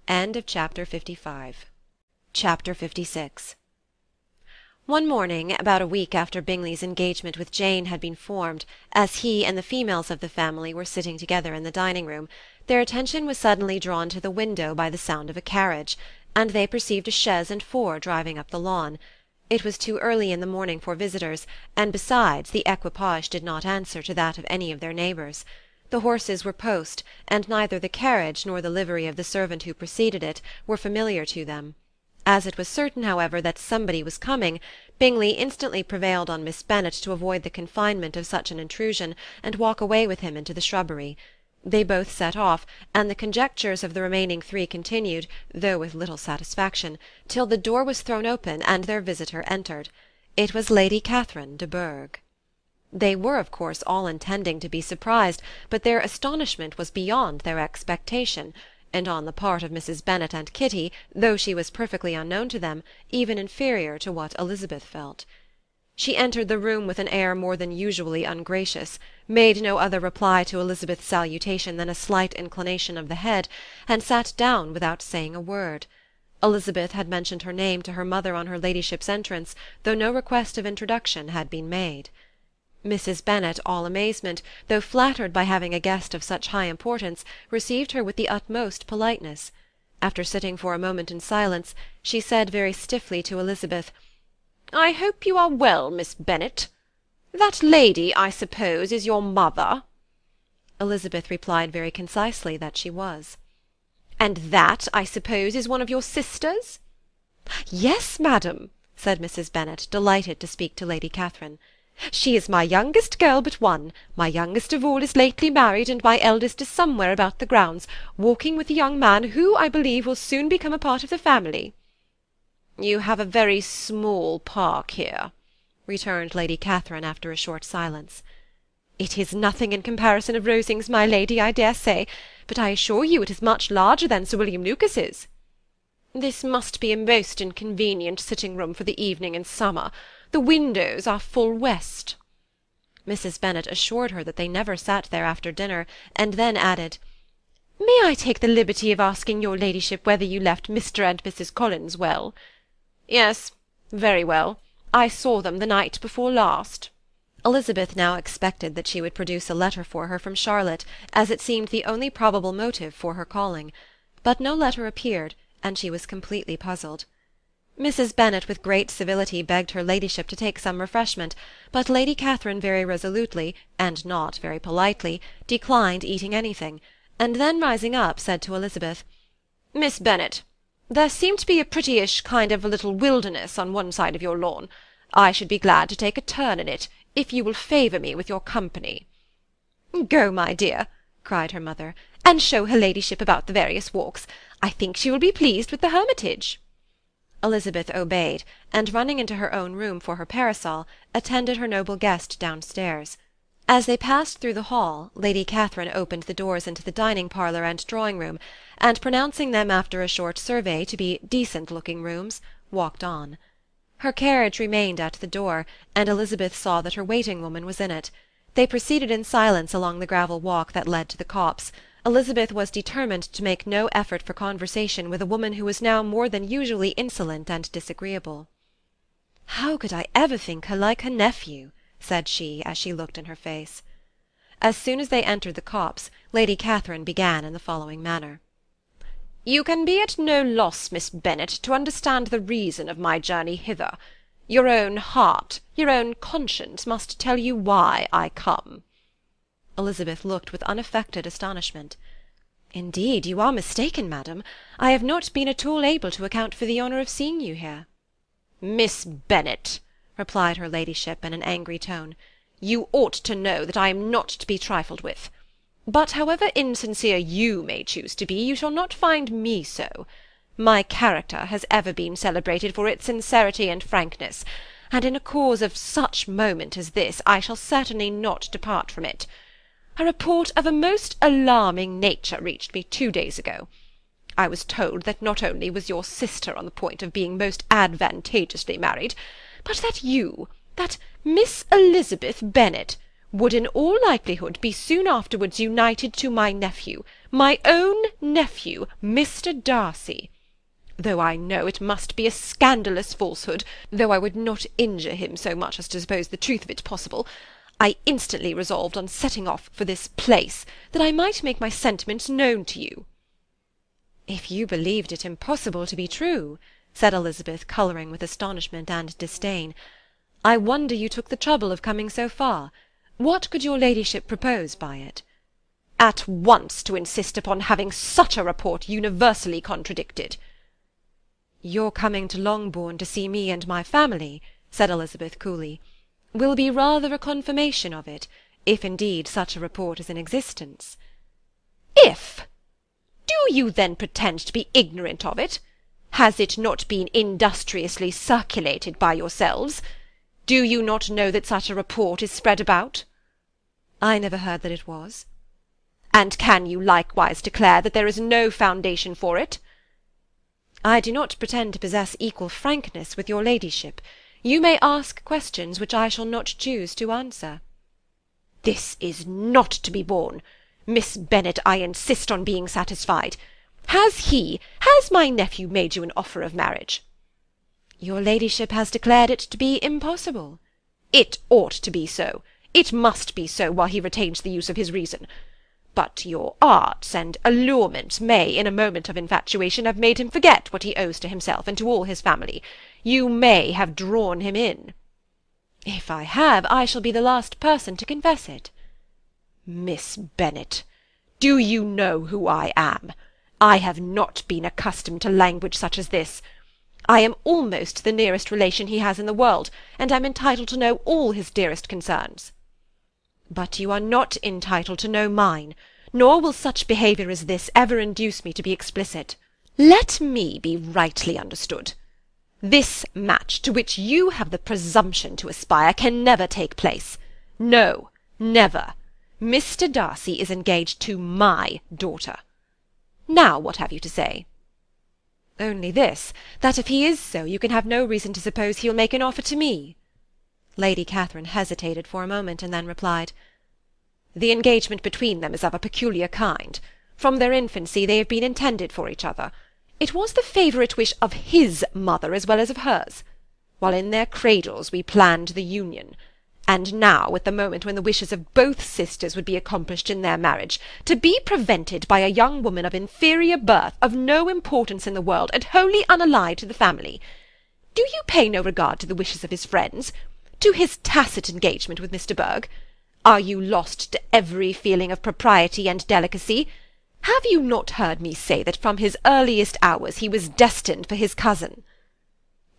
Chapter 56. One morning, about a week after Bingley's engagement with Jane had been formed, as he and the females of the family were sitting together in the dining-room, their attention was suddenly drawn to the window by the sound of a carriage, and they perceived a chaise and four driving up the lawn. It was too early in the morning for visitors, and besides, the equipage did not answer to that of any of their neighbours. The horses were post, and neither the carriage nor the livery of the servant who preceded it were familiar to them. As it was certain, however, that somebody was coming, Bingley instantly prevailed on Miss Bennet to avoid the confinement of such an intrusion, and walk away with him into the shrubbery. They both set off, and the conjectures of the remaining three continued, though with little satisfaction, till the door was thrown open and their visitor entered. It was Lady Catherine de Bourgh. They were, of course, all intending to be surprised, but their astonishment was beyond their expectation, and on the part of Mrs. Bennet and Kitty, though she was perfectly unknown to them, even inferior to what Elizabeth felt. She entered the room with an air more than usually ungracious, made no other reply to Elizabeth's salutation than a slight inclination of the head, and sat down without saying a word. Elizabeth had mentioned her name to her mother on her ladyship's entrance, though no request of introduction had been made. Mrs. Bennet, all amazement, though flattered by having a guest of such high importance, received her with the utmost politeness. After sitting for a moment in silence, she said very stiffly to Elizabeth, "I hope you are well, Miss Bennet. That lady, I suppose, is your mother?" Elizabeth replied very concisely that she was. "And that, I suppose, is one of your sisters?" "Yes, madam," said Mrs. Bennet, delighted to speak to Lady Catherine. "She is my youngest girl but one. My youngest of all is lately married, and my eldest is somewhere about the grounds, walking with a young man who, I believe, will soon become a part of the family." "You have a very small park here," returned Lady Catherine after a short silence. "It is nothing in comparison of Rosings, my lady, I dare say, but I assure you it is much larger than Sir William Lucas's." "This must be a most inconvenient sitting-room for the evening in summer. The windows are full west." Mrs. Bennet assured her that they never sat there after dinner, and then added, "May I take the liberty of asking your ladyship whether you left Mr. and Mrs. Collins well?" "Yes, very well. I saw them the night before last." Elizabeth now expected that she would produce a letter for her from Charlotte, as it seemed the only probable motive for her calling. But no letter appeared, and she was completely puzzled. Mrs. Bennet with great civility begged her ladyship to take some refreshment, but Lady Catherine very resolutely, and not very politely, declined eating anything, and then rising up said to Elizabeth, "Miss Bennet, there seemed to be a prettyish kind of a little wilderness on one side of your lawn. I should be glad to take a turn in it, if you will favour me with your company." "Go, my dear," cried her mother, "and show her ladyship about the various walks. I think she will be pleased with the hermitage." Elizabeth obeyed, and running into her own room for her parasol, attended her noble guest downstairs. As they passed through the hall, Lady Catherine opened the doors into the dining-parlour and drawing-room, and pronouncing them after a short survey to be decent-looking rooms, walked on. Her carriage remained at the door, and Elizabeth saw that her waiting-woman was in it. They proceeded in silence along the gravel walk that led to the copse. Elizabeth was determined to make no effort for conversation with a woman who was now more than usually insolent and disagreeable. "How could I ever think her like her nephew?" said she, as she looked in her face. As soon as they entered the copse, Lady Catherine began in the following manner. "You can be at no loss, Miss Bennet, to understand the reason of my journey hither. Your own heart, your own conscience must tell you why I come." Elizabeth looked with unaffected astonishment. "Indeed, you are mistaken, madam. I have not been at all able to account for the honour of seeing you here." "Miss Bennet," replied her ladyship in an angry tone, "you ought to know that I am not to be trifled with. But however insincere you may choose to be, you shall not find me so. My character has ever been celebrated for its sincerity and frankness, and in a cause of such moment as this I shall certainly not depart from it. A report of a most alarming nature reached me 2 days ago. I was told that not only was your sister on the point of being most advantageously married, but that you, that Miss Elizabeth Bennet, would in all likelihood be soon afterwards united to my nephew, my own nephew, Mr. Darcy. Though I know it must be a scandalous falsehood, though I would not injure him so much as to suppose the truth of it possible, I instantly resolved on setting off for this place, that I might make my sentiments known to you." "If you believed it impossible to be true," said Elizabeth, colouring with astonishment and disdain, "I wonder you took the trouble of coming so far. What could your ladyship propose by it?" "At once to insist upon having such a report universally contradicted." "Your coming to Longbourn to see me and my family," said Elizabeth coolly, "will be rather a confirmation of it, if indeed such a report is in existence." "If! Do you then pretend to be ignorant of it? Has it not been industriously circulated by yourselves? Do you not know that such a report is spread about?" "I never heard that it was." "And can you likewise declare that there is no foundation for it?" "I do not pretend to possess equal frankness with your ladyship. You may ask questions which I shall not choose to answer." "This is not to be borne. Miss Bennet, I insist on being satisfied. Has my nephew made you an offer of marriage?" "Your ladyship has declared it to be impossible." "It ought to be so. It must be so while he retains the use of his reason. But your arts and allurements may, in a moment of infatuation, have made him forget what he owes to himself and to all his family. You may have drawn him in." "If I have, I shall be the last person to confess it." "Miss Bennet, do you know who I am? I have not been accustomed to language such as this. I am almost the nearest relation he has in the world, and am entitled to know all his dearest concerns." "But you are not entitled to know mine, nor will such behaviour as this ever induce me to be explicit." "Let me be rightly understood. This match, to which you have the presumption to aspire, can never take place. No, never. Mr. Darcy is engaged to my daughter. Now what have you to say?" "Only this, that if he is so, you can have no reason to suppose he'll make an offer to me." Lady Catherine hesitated for a moment, and then replied, "The engagement between them is of a peculiar kind. From their infancy they have been intended for each other. It was the favourite wish of his mother as well as of hers. While in their cradles we planned the union. And now, at the moment when the wishes of both sisters would be accomplished in their marriage, to be prevented by a young woman of inferior birth, of no importance in the world, and wholly unallied to the family. Do you pay no regard to the wishes of his friends? To his tacit engagement with Mr. Berg? Are you lost to every feeling of propriety and delicacy? Have you not heard me say that from his earliest hours he was destined for his cousin?"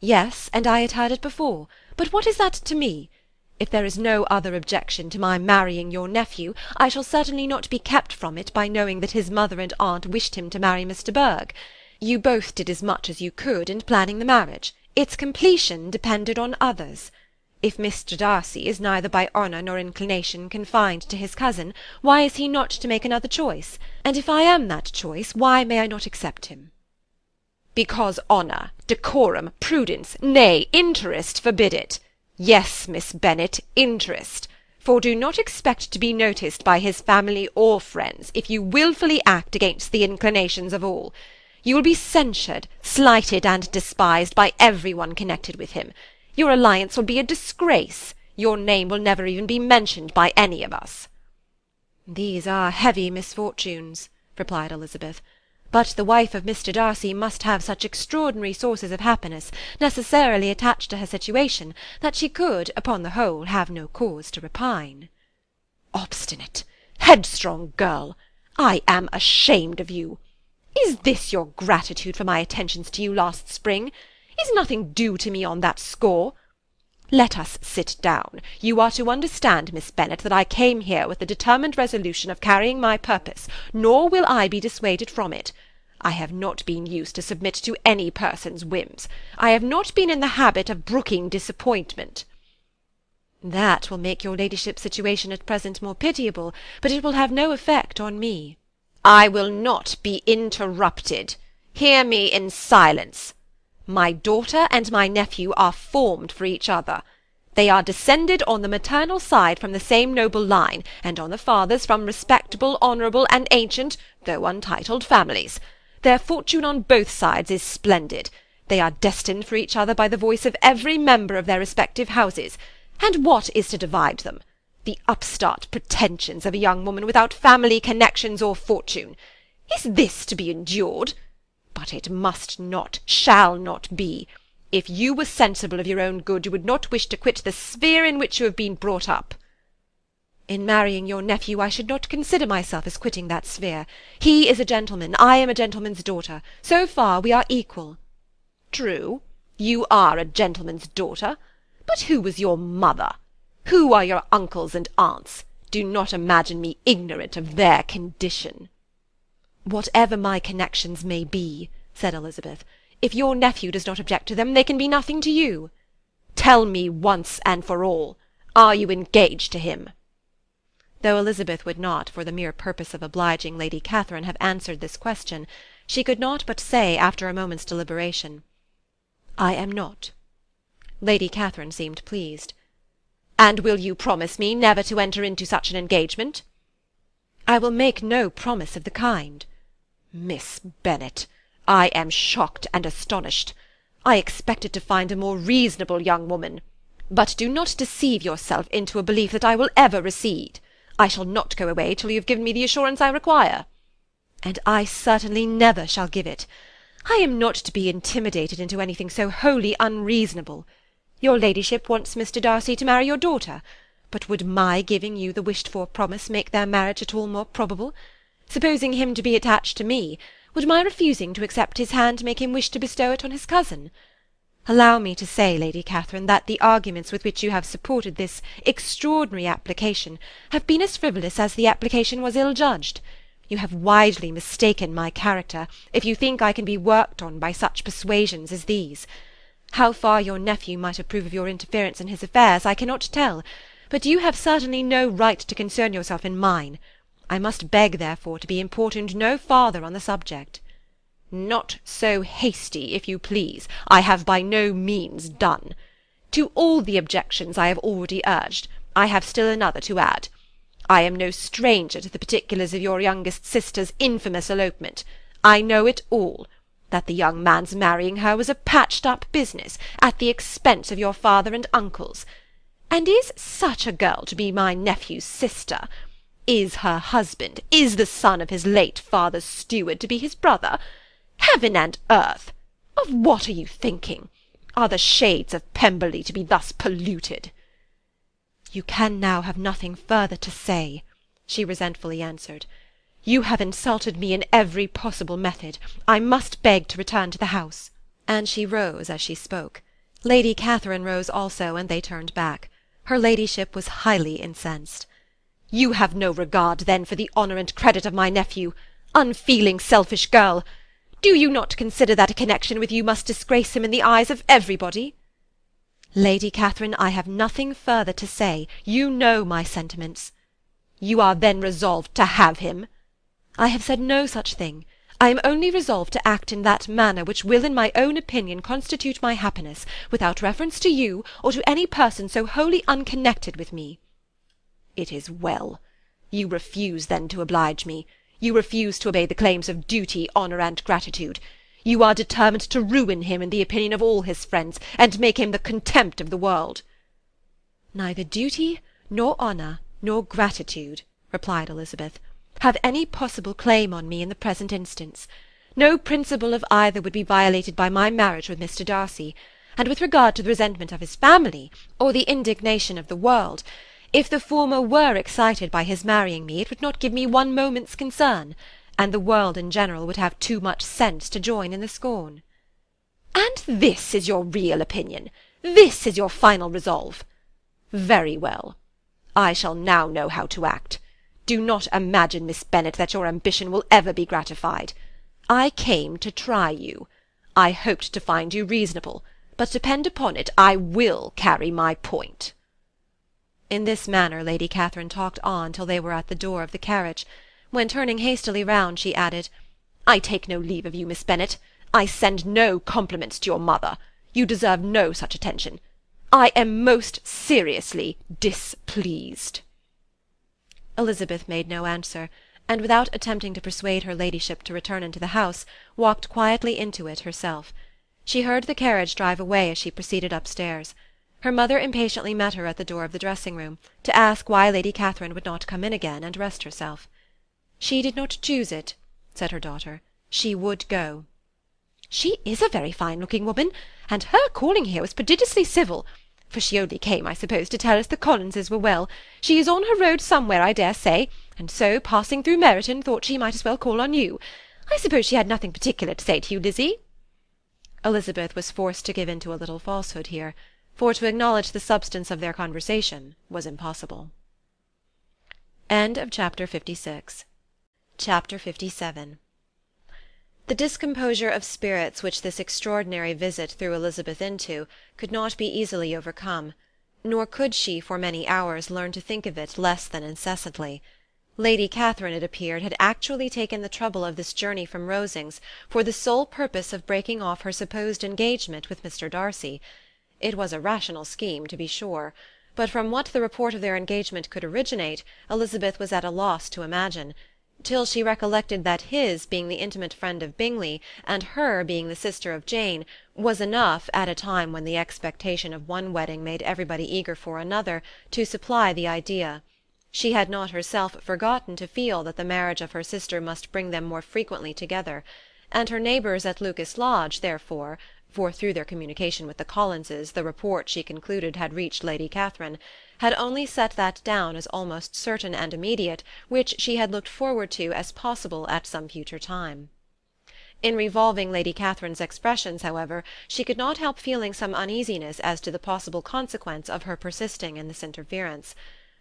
"Yes, and I had heard it before. But what is that to me? If there is no other objection to my marrying your nephew, I shall certainly not be kept from it by knowing that his mother and aunt wished him to marry Mr. Berg. You both did as much as you could in planning the marriage. Its completion depended on others. If Mr. Darcy is neither by honour nor inclination confined to his cousin, why is he not to make another choice? And if I am that choice, why may I not accept him? Because honour, decorum, prudence, nay, interest forbid it. Yes, Miss Bennet, interest. For do not expect to be noticed by his family or friends, if you wilfully act against the inclinations of all. You will be censured, slighted, and despised by every one connected with him. Your alliance will be a disgrace. Your name will never even be mentioned by any of us. These are heavy misfortunes, replied Elizabeth. But the wife of Mr. Darcy must have such extraordinary sources of happiness necessarily attached to her situation, that she could, upon the whole, have no cause to repine. Obstinate, headstrong girl! I am ashamed of you. Is this your gratitude for my attentions to you last spring? Is nothing due to me on that score? Let us sit down. You are to understand, Miss Bennet, that I came here with the determined resolution of carrying my purpose, nor will I be dissuaded from it. I have not been used to submit to any person's whims. I have not been in the habit of brooking disappointment. That will make your ladyship's situation at present more pitiable, but it will have no effect on me. I will not be interrupted. Hear me in silence. My daughter and my nephew are formed for each other. They are descended on the maternal side from the same noble line, and on the father's from respectable, honourable, and ancient, though untitled, families. Their fortune on both sides is splendid. They are destined for each other by the voice of every member of their respective houses. And what is to divide them? The upstart pretensions of a young woman without family connections or fortune. Is this to be endured? But it must not, shall not be. If you were sensible of your own good, you would not wish to quit the sphere in which you have been brought up. In marrying your nephew, I should not consider myself as quitting that sphere. He is a gentleman, I am a gentleman's daughter. So far we are equal. True, you are a gentleman's daughter. But who was your mother? Who are your uncles and aunts? Do not imagine me ignorant of their condition. Whatever my connections may be, said Elizabeth, if your nephew does not object to them, they can be nothing to you. Tell me once and for all, are you engaged to him? Though Elizabeth would not, for the mere purpose of obliging Lady Catherine, have answered this question, she could not but say, after a moment's deliberation, I am not. Lady Catherine seemed pleased. And will you promise me never to enter into such an engagement? I will make no promise of the kind. Miss Bennet, I am shocked and astonished. I expected to find a more reasonable young woman. But do not deceive yourself into a belief that I will ever recede. I shall not go away till you have given me the assurance I require. And I certainly never shall give it. I am not to be intimidated into anything so wholly unreasonable. Your ladyship wants Mr. Darcy to marry your daughter, but would my giving you the wished-for promise make their marriage at all more probable? Supposing him to be attached to me, would my refusing to accept his hand make him wish to bestow it on his cousin? Allow me to say, Lady Catherine, that the arguments with which you have supported this extraordinary application have been as frivolous as the application was ill-judged. You have widely mistaken my character, if you think I can be worked on by such persuasions as these. How far your nephew might approve of your interference in his affairs I cannot tell, but you have certainly no right to concern yourself in mine. I must beg, therefore, to be importuned no farther on the subject. Not so hasty, if you please. I have by no means done. To all the objections I have already urged, I have still another to add. I am no stranger to the particulars of your youngest sister's infamous elopement. I know it all. That the young man's marrying her was a patched-up business, at the expense of your father and uncles. And is such a girl to be my nephew's sister? Is her husband, is the son of his late father's steward, to be his brother? Heaven and earth! Of what are you thinking? Are the shades of Pemberley to be thus polluted? You can now have nothing further to say, she resentfully answered. You have insulted me in every possible method. I must beg to return to the house. And she rose as she spoke. Lady Catherine rose also, and they turned back. Her ladyship was highly incensed. You have no regard, then, for the honour and credit of my nephew. Unfeeling, selfish girl! Do you not consider that a connection with you must disgrace him in the eyes of everybody? Lady Catherine, I have nothing further to say. You know my sentiments. You are then resolved to have him? I have said no such thing. I am only resolved to act in that manner which will in my own opinion constitute my happiness, without reference to you, or to any person so wholly unconnected with me. It is well. You refuse, then, to oblige me. You refuse to obey the claims of duty, honour, and gratitude. You are determined to ruin him in the opinion of all his friends, and make him the contempt of the world. Neither duty, nor honour, nor gratitude, replied Elizabeth, have any possible claim on me in the present instance. No principle of either would be violated by my marriage with Mr. Darcy, and with regard to the resentment of his family, or the indignation of the world, if the former were excited by his marrying me, it would not give me one moment's concern, and the world in general would have too much sense to join in the scorn. And this is your real opinion? This is your final resolve? Very well. I shall now know how to act. Do not imagine, Miss Bennet, that your ambition will ever be gratified. I came to try you. I hoped to find you reasonable, but depend upon it, I will carry my point. In this manner Lady Catherine talked on till they were at the door of the carriage, when, turning hastily round, she added, I take no leave of you, Miss Bennet. I send no compliments to your mother. You deserve no such attention. I am most seriously displeased. Elizabeth made no answer, and without attempting to persuade her ladyship to return into the house, walked quietly into it herself. She heard the carriage drive away as she proceeded upstairs. Her mother impatiently met her at the door of the dressing-room, to ask why Lady Catherine would not come in again and rest herself. She did not choose it, said her daughter. She would go. She is a very fine-looking woman, and her calling here was prodigiously civil, for she only came, I suppose, to tell us the Collinses were well. She is on her road somewhere, I dare say, and so, passing through Meryton, thought she might as well call on you. I suppose she had nothing particular to say to you, Lizzie? Elizabeth was forced to give in to a little falsehood here, for to acknowledge the substance of their conversation was impossible. End of chapter 56. Chapter 57. The discomposure of spirits which this extraordinary visit threw Elizabeth into could not be easily overcome, nor could she for many hours learn to think of it less than incessantly. Lady Catherine, it appeared, had actually taken the trouble of this journey from Rosings for the sole purpose of breaking off her supposed engagement with Mr. Darcy. It was a rational scheme, to be sure, but from what the report of their engagement could originate, Elizabeth was at a loss to imagine, till she recollected that his being the intimate friend of Bingley, and her being the sister of Jane, was enough, at a time when the expectation of one wedding made everybody eager for another, to supply the idea. She had not herself forgotten to feel that the marriage of her sister must bring them more frequently together, and her neighbours at Lucas Lodge, therefore, for through their communication with the Collinses the report, she concluded, had reached Lady Catherine, had only set that down as almost certain and immediate, which she had looked forward to as possible at some future time. In revolving Lady Catherine's expressions, however, she could not help feeling some uneasiness as to the possible consequence of her persisting in this interference.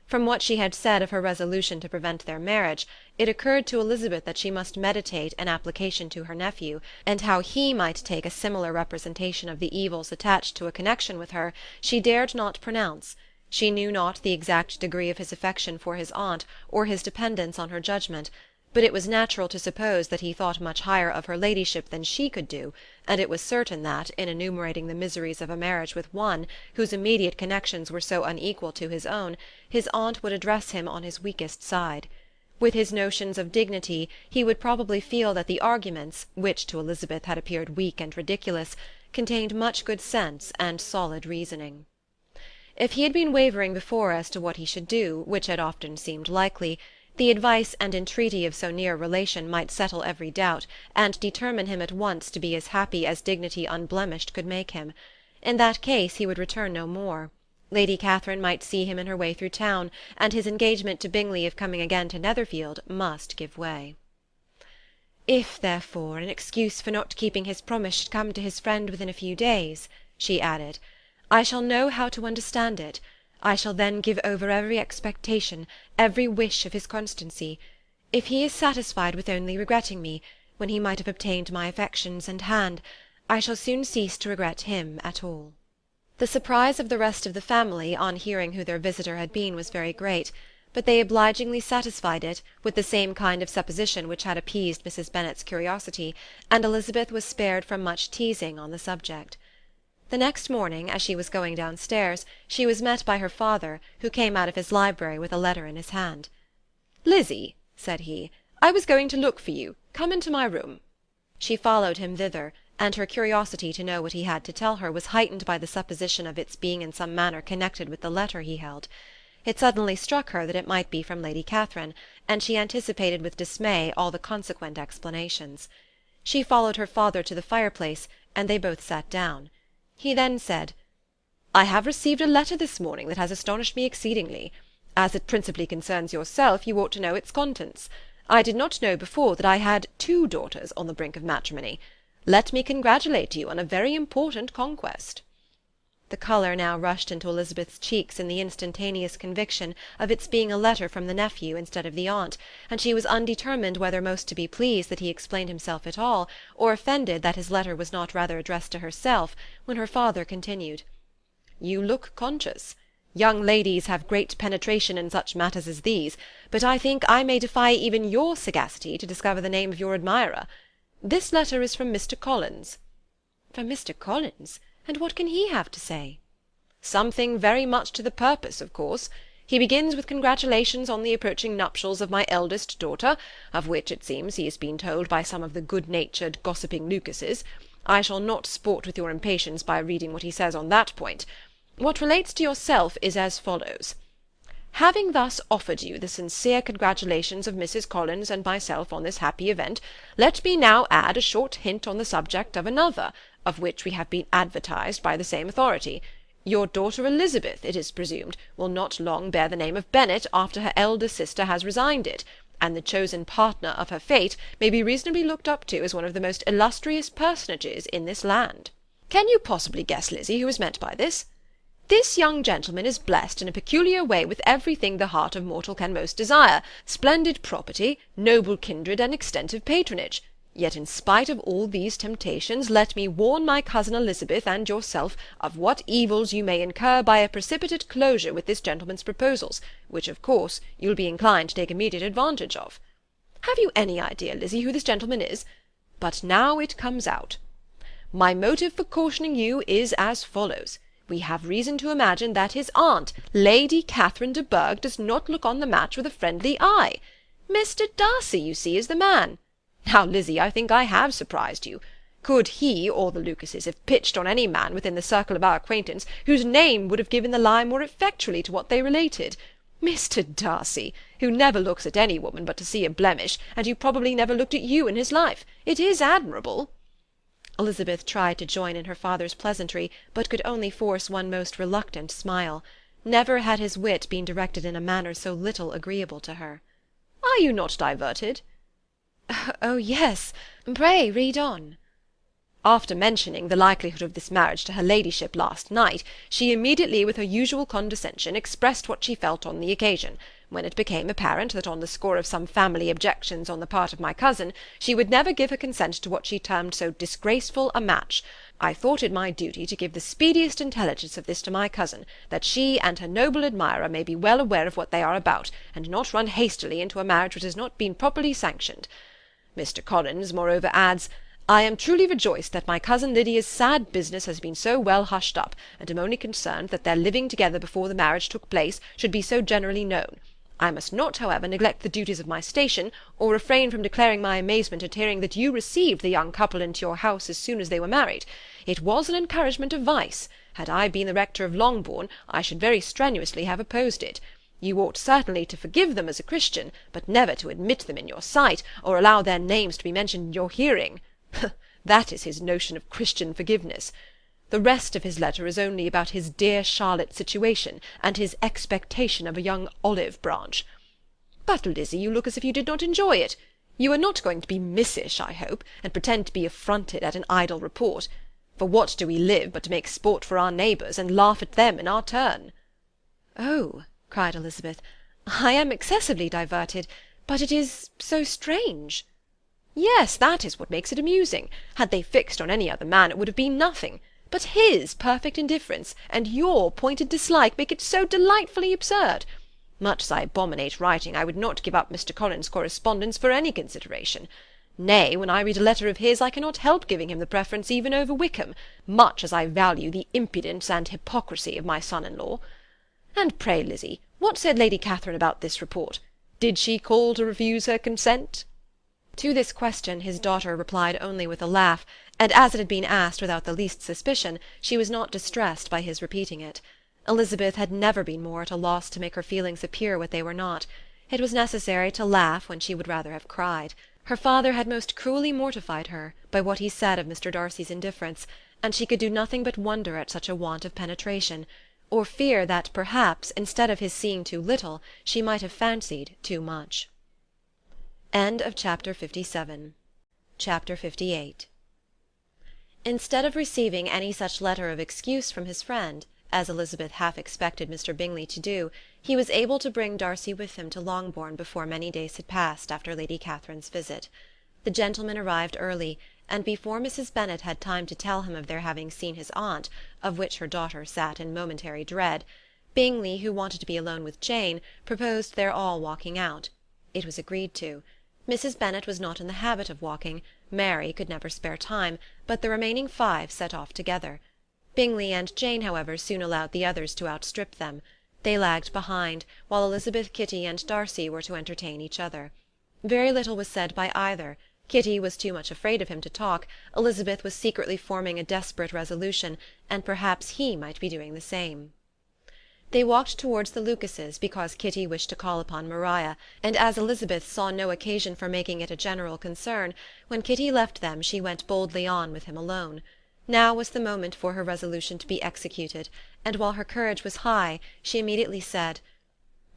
From what she had said of her resolution to prevent their marriage, it occurred to Elizabeth that she must meditate an application to her nephew, and how he might take a similar representation of the evils attached to a connection with her she dared not pronounce. She knew not the exact degree of his affection for his aunt, or his dependence on her judgment, but it was natural to suppose that he thought much higher of her ladyship than she could do, and it was certain that, in enumerating the miseries of a marriage with one, whose immediate connections were so unequal to his own, his aunt would address him on his weakest side. With his notions of dignity, he would probably feel that the arguments, which to Elizabeth had appeared weak and ridiculous, contained much good sense and solid reasoning. If he had been wavering before as to what he should do, which had often seemed likely, the advice and entreaty of so near a relation might settle every doubt, and determine him at once to be as happy as dignity unblemished could make him. In that case he would return no more. Lady Catherine might see him in her way through town, and his engagement to Bingley of coming again to Netherfield must give way. If, therefore, an excuse for not keeping his promise should come to his friend within a few days, she added, I shall know how to understand it. I shall then give over every expectation, every wish of his constancy. If he is satisfied with only regretting me, when he might have obtained my affections and hand, I shall soon cease to regret him at all. The surprise of the rest of the family on hearing who their visitor had been was very great, but they obligingly satisfied it with the same kind of supposition which had appeased Mrs. Bennet's curiosity, and Elizabeth was spared from much teasing on the subject. The next morning, as she was going downstairs, she was met by her father, who came out of his library with a letter in his hand. "Lizzie," said he, "I was going to look for you. Come into my room." She followed him thither, and her curiosity to know what he had to tell her was heightened by the supposition of its being in some manner connected with the letter he held. It suddenly struck her that it might be from Lady Catherine, and she anticipated with dismay all the consequent explanations. She followed her father to the fireplace, and they both sat down. He then said, "I have received a letter this morning that has astonished me exceedingly. As it principally concerns yourself, you ought to know its contents. I did not know before that I had 2 daughters on the brink of matrimony. Let me congratulate you on a very important conquest." The colour now rushed into Elizabeth's cheeks in the instantaneous conviction of its being a letter from the nephew instead of the aunt, and she was undetermined whether most to be pleased that he explained himself at all, or offended that his letter was not rather addressed to herself, when her father continued, "You look conscious. Young ladies have great penetration in such matters as these, but I think I may defy even your sagacity to discover the name of your admirer. This letter is from Mr. Collins." "From Mr. Collins? And what can he have to say?" "Something very much to the purpose, of course. He begins with congratulations on the approaching nuptials of my eldest daughter, of which, it seems, he has been told by some of the good-natured, gossiping Lucases. I shall not sport with your impatience by reading what he says on that point. What relates to yourself is as follows. Having thus offered you the sincere congratulations of Mrs. Collins and myself on this happy event, let me now add a short hint on the subject of another, of which we have been advertised by the same authority. Your daughter Elizabeth, it is presumed, will not long bear the name of Bennet after her elder sister has resigned it, and the chosen partner of her fate may be reasonably looked up to as one of the most illustrious personages in this land. Can you possibly guess, Lizzie, who is meant by this? This young gentleman is blessed in a peculiar way with everything the heart of mortal can most desire, splendid property, noble kindred, and extensive patronage. Yet in spite of all these temptations, let me warn my cousin Elizabeth and yourself of what evils you may incur by a precipitate closure with this gentleman's proposals, which, of course, you'll be inclined to take immediate advantage of. Have you any idea, Lizzie, who this gentleman is? But now it comes out. My motive for cautioning you is as follows. We have reason to imagine that his aunt, Lady Catherine de Bourgh, does not look on the match with a friendly eye. Mr. Darcy, you see, is the man. Now, Lizzie, I think I have surprised you. Could he or the Lucases have pitched on any man within the circle of our acquaintance, whose name would have given the lie more effectually to what they related? Mr. Darcy, who never looks at any woman but to see a blemish, and who probably never looked at you in his life. It is admirable." Elizabeth tried to join in her father's pleasantry, but could only force one most reluctant smile. Never had his wit been directed in a manner so little agreeable to her. "Are you not diverted?" "Oh, yes. Pray read on." "After mentioning the likelihood of this marriage to her ladyship last night, she immediately, with her usual condescension, expressed what she felt on the occasion, when it became apparent that on the score of some family objections on the part of my cousin, she would never give her consent to what she termed so disgraceful a match. I thought it my duty to give the speediest intelligence of this to my cousin, that she and her noble admirer may be well aware of what they are about, and not run hastily into a marriage which has not been properly sanctioned. Mr. Collins, moreover, adds, I am truly rejoiced that my cousin Lydia's sad business has been so well hushed up, and am only concerned that their living together before the marriage took place should be so generally known. I must not, however, neglect the duties of my station, or refrain from declaring my amazement at hearing that you received the young couple into your house as soon as they were married. It was an encouragement of vice. Had I been the rector of Longbourn, I should very strenuously have opposed it. You ought certainly to forgive them as a Christian, but never to admit them in your sight, or allow their names to be mentioned in your hearing. That is his notion of Christian forgiveness. The rest of his letter is only about his dear Charlotte's situation, and his expectation of a young olive branch. But, Lizzie, you look as if you did not enjoy it. You are not going to be missish, I hope, and pretend to be affronted at an idle report. For what do we live but to make sport for our neighbours, and laugh at them in our turn? "Oh," cried Elizabeth, "I am excessively diverted, but it is so strange." "Yes, that is what makes it amusing. Had they fixed on any other man, it would have been nothing. But his perfect indifference and your pointed dislike make it so delightfully absurd. Much as I abominate writing, I would not give up Mr. Collins's correspondence for any consideration. Nay, when I read a letter of his, I cannot help giving him the preference even over Wickham, much as I value the impudence and hypocrisy of my son-in-law. And pray, Lizzie, what said Lady Catherine about this report? Did she call to refuse her consent?" To this question his daughter replied only with a laugh, and as it had been asked without the least suspicion, she was not distressed by his repeating it. Elizabeth had never been more at a loss to make her feelings appear what they were not. It was necessary to laugh when she would rather have cried. Her father had most cruelly mortified her by what he said of Mr. Darcy's indifference, and she could do nothing but wonder at such a want of penetration, or fear that perhaps, instead of his seeing too little, she might have fancied too much. Chapter 58. Instead of receiving any such letter of excuse from his friend, as Elizabeth half expected Mr. Bingley to do, he was able to bring Darcy with him to Longbourn before many days had passed after Lady Catherine's visit. The gentleman arrived early, and before Mrs. Bennet had time to tell him of their having seen his aunt, of which her daughter sat in momentary dread, Bingley, who wanted to be alone with Jane, proposed their all walking out. It was agreed to. Mrs. Bennet was not in the habit of walking, Mary could never spare time, but the remaining 5 set off together. Bingley and Jane, however, soon allowed the others to outstrip them. They lagged behind, while Elizabeth, Kitty, and Darcy were to entertain each other. Very little was said by either. Kitty was too much afraid of him to talk, Elizabeth was secretly forming a desperate resolution, and perhaps he might be doing the same. They walked towards the Lucases because Kitty wished to call upon Maria, and as Elizabeth saw no occasion for making it a general concern, when Kitty left them she went boldly on with him alone. Now was the moment for her resolution to be executed, and while her courage was high, she immediately said,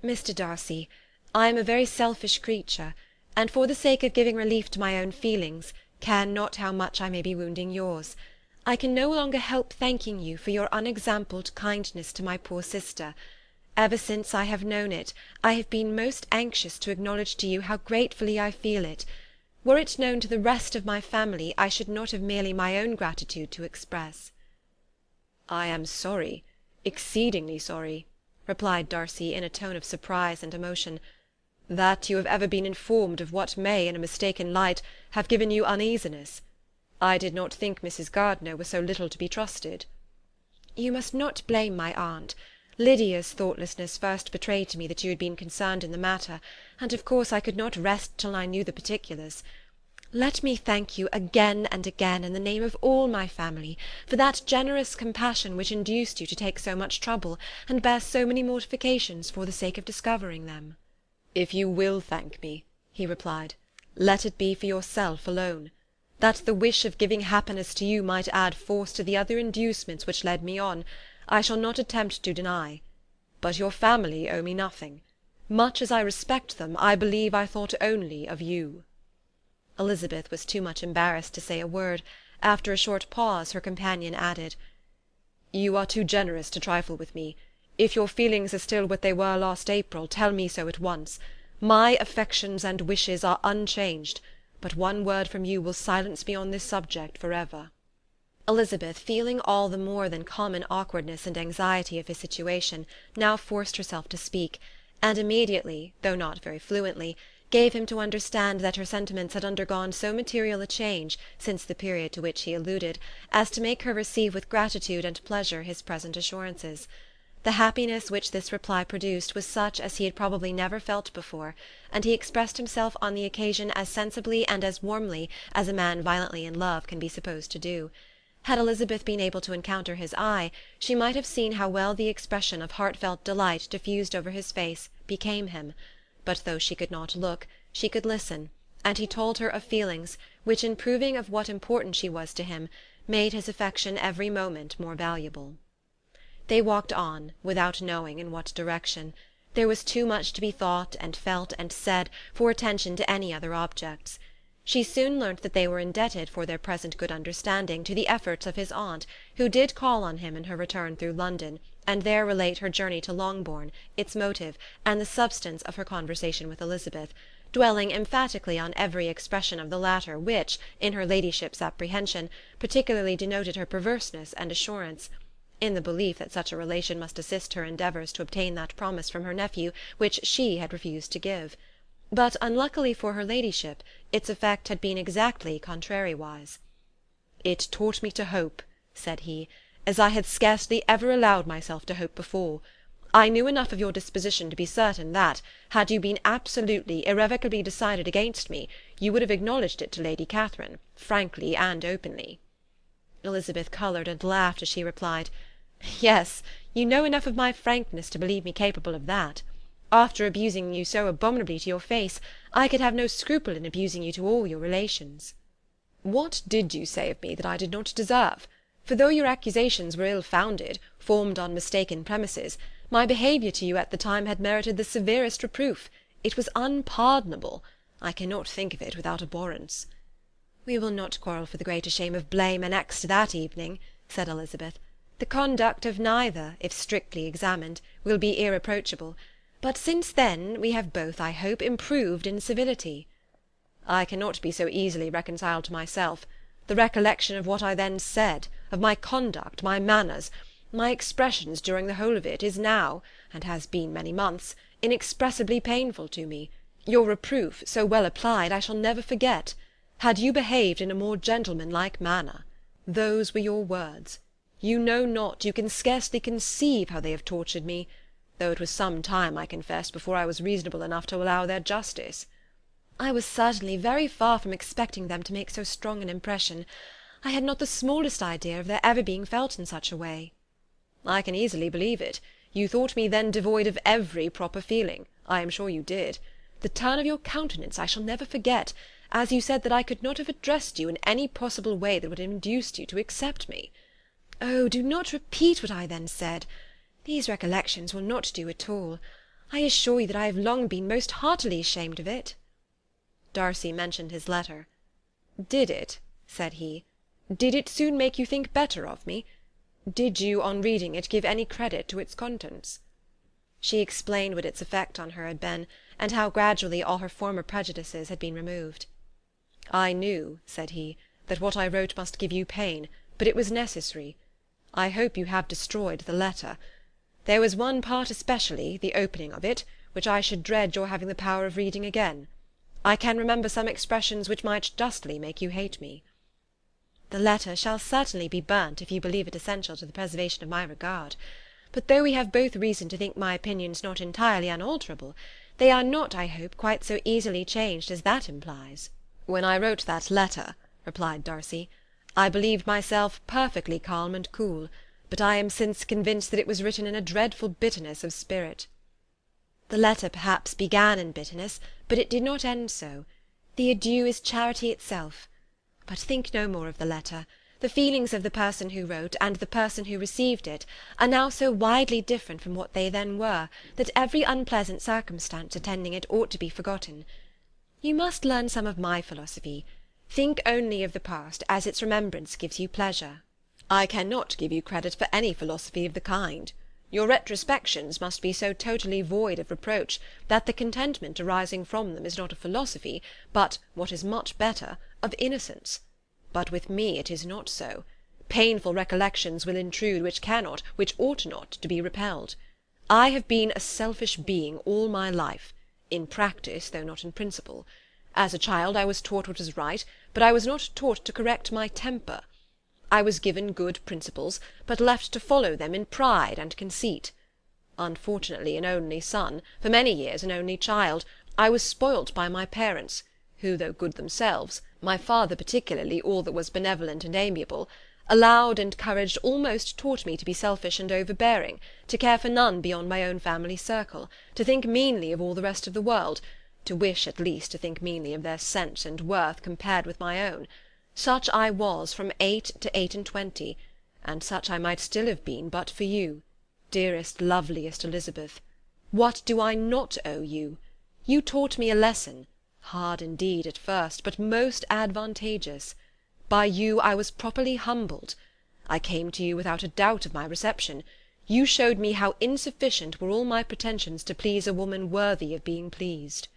"Mr. Darcy, I am a very selfish creature, and for the sake of giving relief to my own feelings, care not how much I may be wounding yours. I can no longer help thanking you for your unexampled kindness to my poor sister. Ever since I have known it, I have been most anxious to acknowledge to you how gratefully I feel it. Were it known to the rest of my family, I should not have merely my own gratitude to express." "I am sorry, exceedingly sorry," replied Darcy in a tone of surprise and emotion, "that you have ever been informed of what may, in a mistaken light, have given you uneasiness. I did not think Mrs. Gardiner was so little to be trusted." "You must not blame my aunt. Lydia's thoughtlessness first betrayed to me that you had been concerned in the matter, and of course I could not rest till I knew the particulars. Let me thank you again and again, in the name of all my family, for that generous compassion which induced you to take so much trouble, and bear so many mortifications for the sake of discovering them." "If you will thank me," he replied, "let it be for yourself alone. That the wish of giving happiness to you might add force to the other inducements which led me on, I shall not attempt to deny. But your family owe me nothing. Much as I respect them, I believe I thought only of you." Elizabeth was too much embarrassed to say a word. After a short pause her companion added, "You are too generous to trifle with me. If your feelings are still what they were last April, tell me so at once. My affections and wishes are unchanged, but one word from you will silence me on this subject for ever." Elizabeth, feeling all the more than common awkwardness and anxiety of his situation, now forced herself to speak, and immediately, though not very fluently, gave him to understand that her sentiments had undergone so material a change since the period to which he alluded, as to make her receive with gratitude and pleasure his present assurances. The happiness which this reply produced was such as he had probably never felt before, and he expressed himself on the occasion as sensibly and as warmly as a man violently in love can be supposed to do. Had Elizabeth been able to encounter his eye, she might have seen how well the expression of heartfelt delight diffused over his face became him. But though she could not look, she could listen, and he told her of feelings which, in proving of what importance she was to him, made his affection every moment more valuable. They walked on, without knowing in what direction. There was too much to be thought and felt and said for attention to any other objects. She soon learnt that they were indebted for their present good understanding to the efforts of his aunt, who did call on him in her return through London, and there relate her journey to Longbourn, its motive, and the substance of her conversation with Elizabeth, dwelling emphatically on every expression of the latter which, in her ladyship's apprehension, particularly denoted her perverseness and assurance, in the belief that such a relation must assist her endeavours to obtain that promise from her nephew which she had refused to give. But, unluckily for her ladyship, its effect had been exactly contrariwise. "It taught me to hope," said he, "as I had scarcely ever allowed myself to hope before. I knew enough of your disposition to be certain that, had you been absolutely, irrevocably decided against me, you would have acknowledged it to Lady Catherine, frankly and openly." Elizabeth coloured and laughed as she replied, "Yes, you know enough of my frankness to believe me capable of that. After abusing you so abominably to your face, I could have no scruple in abusing you to all your relations." "What did you say of me that I did not deserve? For though your accusations were ill-founded, formed on mistaken premises, my behaviour to you at the time had merited the severest reproof. It was unpardonable. I cannot think of it without abhorrence." "We will not quarrel for the greater shame of blame annexed that evening," said Elizabeth. "The conduct of neither, if strictly examined, will be irreproachable. But since then we have both, I hope, improved in civility." "I cannot be so easily reconciled to myself. The recollection of what I then said, of my conduct, my manners, my expressions during the whole of it, is now, and has been many months, inexpressibly painful to me. Your reproof, so well applied, I shall never forget. Had you behaved in a more gentlemanlike manner. Those were your words. You know not, you can scarcely conceive how they have tortured me, though it was some time, I confess, before I was reasonable enough to allow their justice." "I was certainly very far from expecting them to make so strong an impression. I had not the smallest idea of their ever being felt in such a way." "I can easily believe it. You thought me then devoid of every proper feeling. I am sure you did. The turn of your countenance I shall never forget, as you said that I could not have addressed you in any possible way that would have induced you to accept me." "Oh, do not repeat what I then said. These recollections will not do at all. I assure you that I have long been most heartily ashamed of it." Darcy mentioned his letter. "Did it," said he, "did it soon make you think better of me? Did you, on reading it, give any credit to its contents?" She explained what its effect on her had been, and how gradually all her former prejudices had been removed. "I knew," said he, "that what I wrote must give you pain, but it was necessary. I hope you have destroyed the letter. There was one part especially, the opening of it, which I should dread your having the power of reading again. I can remember some expressions which might justly make you hate me." "The letter shall certainly be burnt, if you believe it essential to the preservation of my regard. But though we have both reason to think my opinions not entirely unalterable, they are not, I hope, quite so easily changed as that implies." "When I wrote that letter," replied Darcy, "I believed myself perfectly calm and cool, but I am since convinced that it was written in a dreadful bitterness of spirit." "The letter perhaps began in bitterness, but it did not end so. The adieu is charity itself. But think no more of the letter. The feelings of the person who wrote, and the person who received it, are now so widely different from what they then were, that every unpleasant circumstance attending it ought to be forgotten. You must learn some of my philosophy. Think only of the past, as its remembrance gives you pleasure." "I cannot give you credit for any philosophy of the kind. Your retrospections must be so totally void of reproach, that the contentment arising from them is not of philosophy, but, what is much better, of innocence. But with me it is not so. Painful recollections will intrude which cannot, which ought not, to be repelled. I have been a selfish being all my life, in practice, though not in principle. As a child I was taught what was right, but I was not taught to correct my temper. I was given good principles, but left to follow them in pride and conceit. Unfortunately an only son, for many years an only child, I was spoilt by my parents, who, though good themselves, my father particularly, all that was benevolent and amiable, allowed, encouraged, almost taught me to be selfish and overbearing, to care for none beyond my own family circle, to think meanly of all the rest of the world, to wish at least to think meanly of their sense and worth compared with my own. Such I was from 8 to 28, and such I might still have been but for you, dearest, loveliest Elizabeth. What do I not owe you? You taught me a lesson, Hard indeed at first, but most advantageous. By you I was properly humbled. I came to you without a doubt of my reception. You showed me how insufficient were all my pretensions to please a woman worthy of being pleased.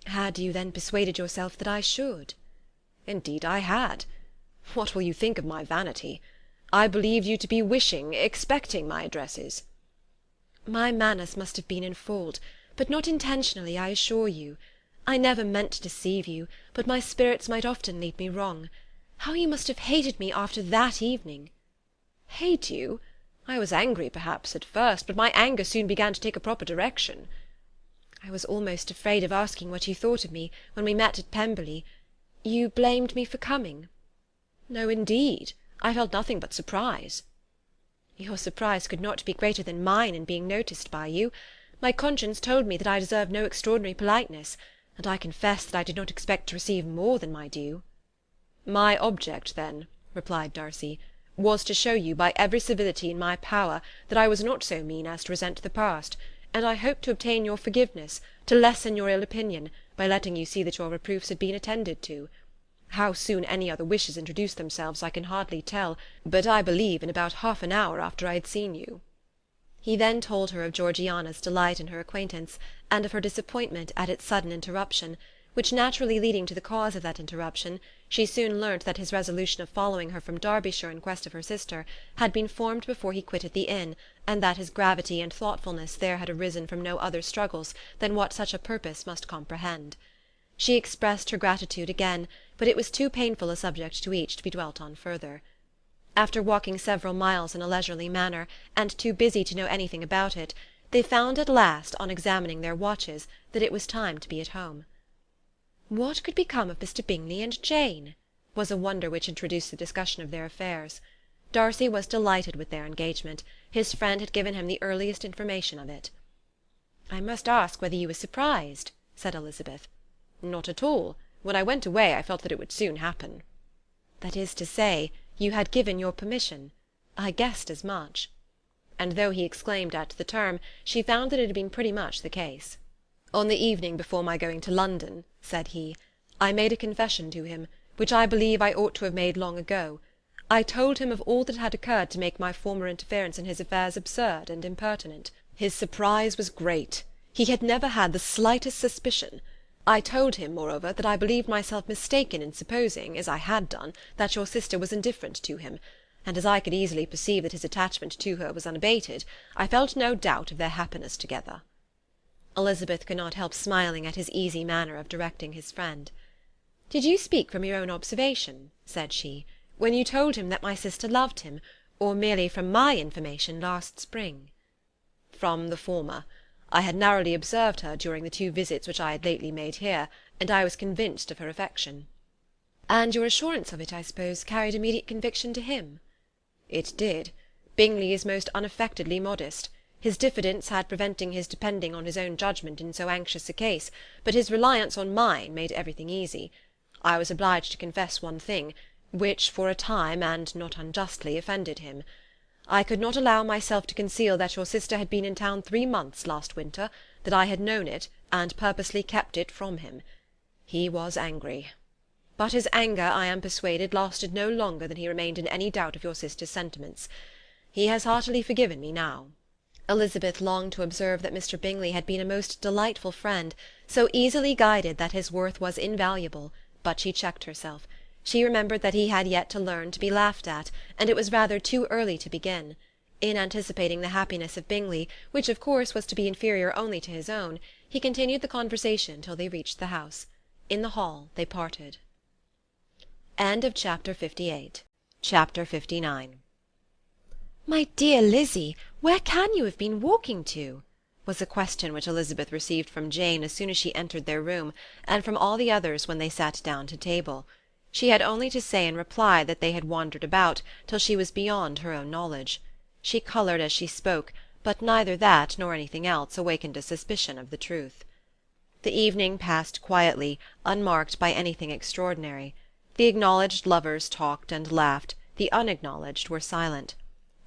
Had you then persuaded yourself that I should? Indeed I had. What will you think of my vanity? I believed you to be wishing, expecting my addresses. My manners must have been in fault, but not intentionally, I assure you. I never meant to deceive you, but my spirits might often lead me wrong. How you must have hated me after that evening! Hate you? I was angry, perhaps, at first, but my anger soon began to take a proper direction. I was almost afraid of asking what you thought of me when we met at Pemberley. You blamed me for coming. No, indeed. I felt nothing but surprise. Your surprise could not be greater than mine in being noticed by you. My conscience told me that I deserved no extraordinary politeness, and I confess that I did not expect to receive more than my due. My object, then, replied Darcy, was to show you by every civility in my power that I was not so mean as to resent the past, and I hoped to obtain your forgiveness, to lessen your ill opinion, by letting you see that your reproofs had been attended to. How soon any other wishes introduced themselves I can hardly tell, but I believe in about half an hour after I had seen you. He then told her of Georgiana's delight in her acquaintance, and of her disappointment at its sudden interruption, which naturally leading to the cause of that interruption, she soon learnt that his resolution of following her from Derbyshire in quest of her sister had been formed before he quitted the inn, and that his gravity and thoughtfulness there had arisen from no other struggles than what such a purpose must comprehend. She expressed her gratitude again, but it was too painful a subject to each to be dwelt on further. After walking several miles in a leisurely manner, and too busy to know anything about it, they found at last, on examining their watches, that it was time to be at home. What could become of Mr. Bingley and Jane? Was a wonder which introduced the discussion of their affairs. Darcy was delighted with their engagement. His friend had given him the earliest information of it. "I must ask whether you were surprised," said Elizabeth. "Not at all. When I went away I felt that it would soon happen." "That is to say, you had given your permission. I guessed as much." And though he exclaimed at the term, she found that it had been pretty much the case. "On the evening before my going to London," said he, "I made a confession to him, which I believe I ought to have made long ago. I told him of all that had occurred to make my former interference in his affairs absurd and impertinent. His surprise was great. He had never had the slightest suspicion. I told him, moreover, that I believed myself mistaken in supposing, as I had done, that your sister was indifferent to him, and as I could easily perceive that his attachment to her was unabated, I felt no doubt of their happiness together." Elizabeth could not help smiling at his easy manner of directing his friend. "Did you speak from your own observation," said she, "when you told him that my sister loved him, or merely from my information last spring?" "From the former. I had narrowly observed her during the 2 visits which I had lately made here, and I was convinced of her affection." "And your assurance of it, I suppose, carried immediate conviction to him?" "It did. Bingley is most unaffectedly modest. His diffidence had preventing his depending on his own judgment in so anxious a case, but his reliance on mine made everything easy. I was obliged to confess one thing, which for a time, and not unjustly, offended him. I could not allow myself to conceal that your sister had been in town 3 months last winter, that I had known it, and purposely kept it from him. He was angry. But his anger, I am persuaded, lasted no longer than he remained in any doubt of your sister's sentiments. He has heartily forgiven me now." Elizabeth longed to observe that Mr. Bingley had been a most delightful friend, so easily guided that his worth was invaluable, but she checked herself. She remembered that he had yet to learn to be laughed at, and it was rather too early to begin. In anticipating the happiness of Bingley, which of course was to be inferior only to his own, he continued the conversation till they reached the house. In the hall they parted. Chapter 59. "My dear Lizzie, where can you have been walking to?" was a question which Elizabeth received from Jane as soon as she entered their room, and from all the others when they sat down to table. She had only to say in reply that they had wandered about till she was beyond her own knowledge. She coloured as she spoke, but neither that nor anything else awakened a suspicion of the truth. The evening passed quietly, unmarked by anything extraordinary. The acknowledged lovers talked and laughed, the unacknowledged were silent.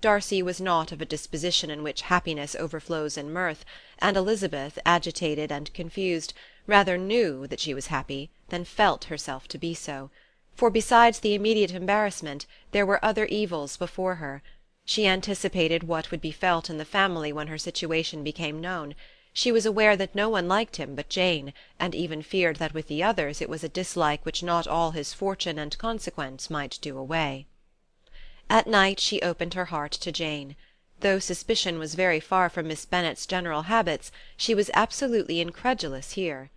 Darcy was not of a disposition in which happiness overflows in mirth, and Elizabeth, agitated and confused, rather knew that she was happy than felt herself to be so, for besides the immediate embarrassment there were other evils before her. She anticipated what would be felt in the family when her situation became known. She was aware that no one liked him but Jane, and even feared that with the others it was a dislike which not all his fortune and consequence might do away. At night she opened her heart to Jane. Though suspicion was very far from Miss Bennet's general habits, she was absolutely incredulous here.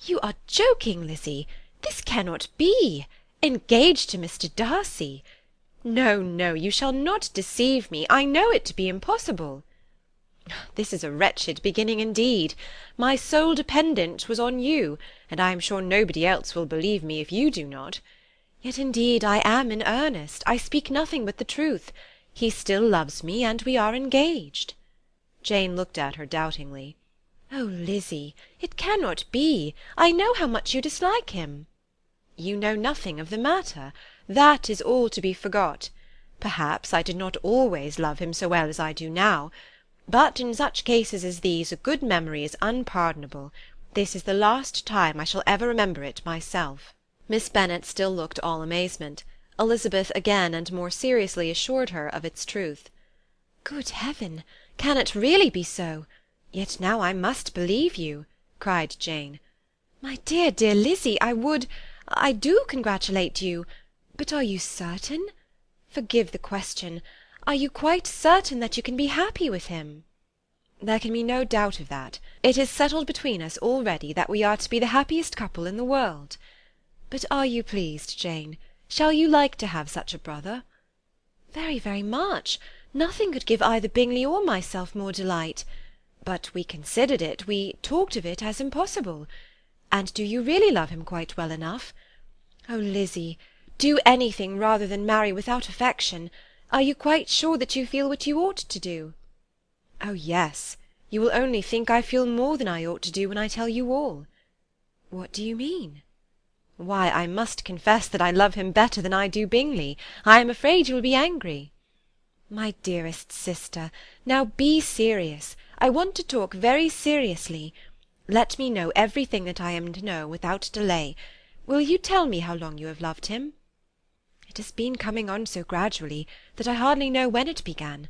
"You are joking, Lizzie. This cannot be. Engaged to Mr. Darcy! No, no, you shall not deceive me. I know it to be impossible." "This is a wretched beginning indeed. My sole dependence was on you, and I am sure nobody else will believe me if you do not. Yet indeed I am in earnest. I speak nothing but the truth. He still loves me, and we are engaged." Jane looked at her doubtingly. "Oh, Lizzie, it cannot be. I know how much you dislike him." "You know nothing of the matter. That is all to be forgot. Perhaps I did not always love him so well as I do now. But in such cases as these a good memory is unpardonable. This is the last time I shall ever remember it myself." Miss Bennet still looked all amazement. Elizabeth again and more seriously assured her of its truth. "Good heaven! Can it really be so? Yet now I must believe you," cried Jane. "My dear, dear Lizzie, I do congratulate you. But are you certain? Forgive the question. Are you quite certain that you can be happy with him?" "There can be no doubt of that. It is settled between us already that we are to be the happiest couple in the world. But are you pleased, Jane? Shall you like to have such a brother?" "Very, very much. Nothing could give either Bingley or myself more delight. But we considered it, we talked of it as impossible. And do you really love him quite well enough? Oh, Lizzie, do anything rather than marry without affection. Are you quite sure that you feel what you ought to do?" "Oh, yes. You will only think I feel more than I ought to do when I tell you all." "What do you mean?" "Why, I must confess that I love him better than I do Bingley. I am afraid you will be angry." "My dearest sister, now be serious. I want to talk very seriously. Let me know everything that I am to know without delay. Will you tell me how long you have loved him?" "It has been coming on so gradually that I hardly know when it began.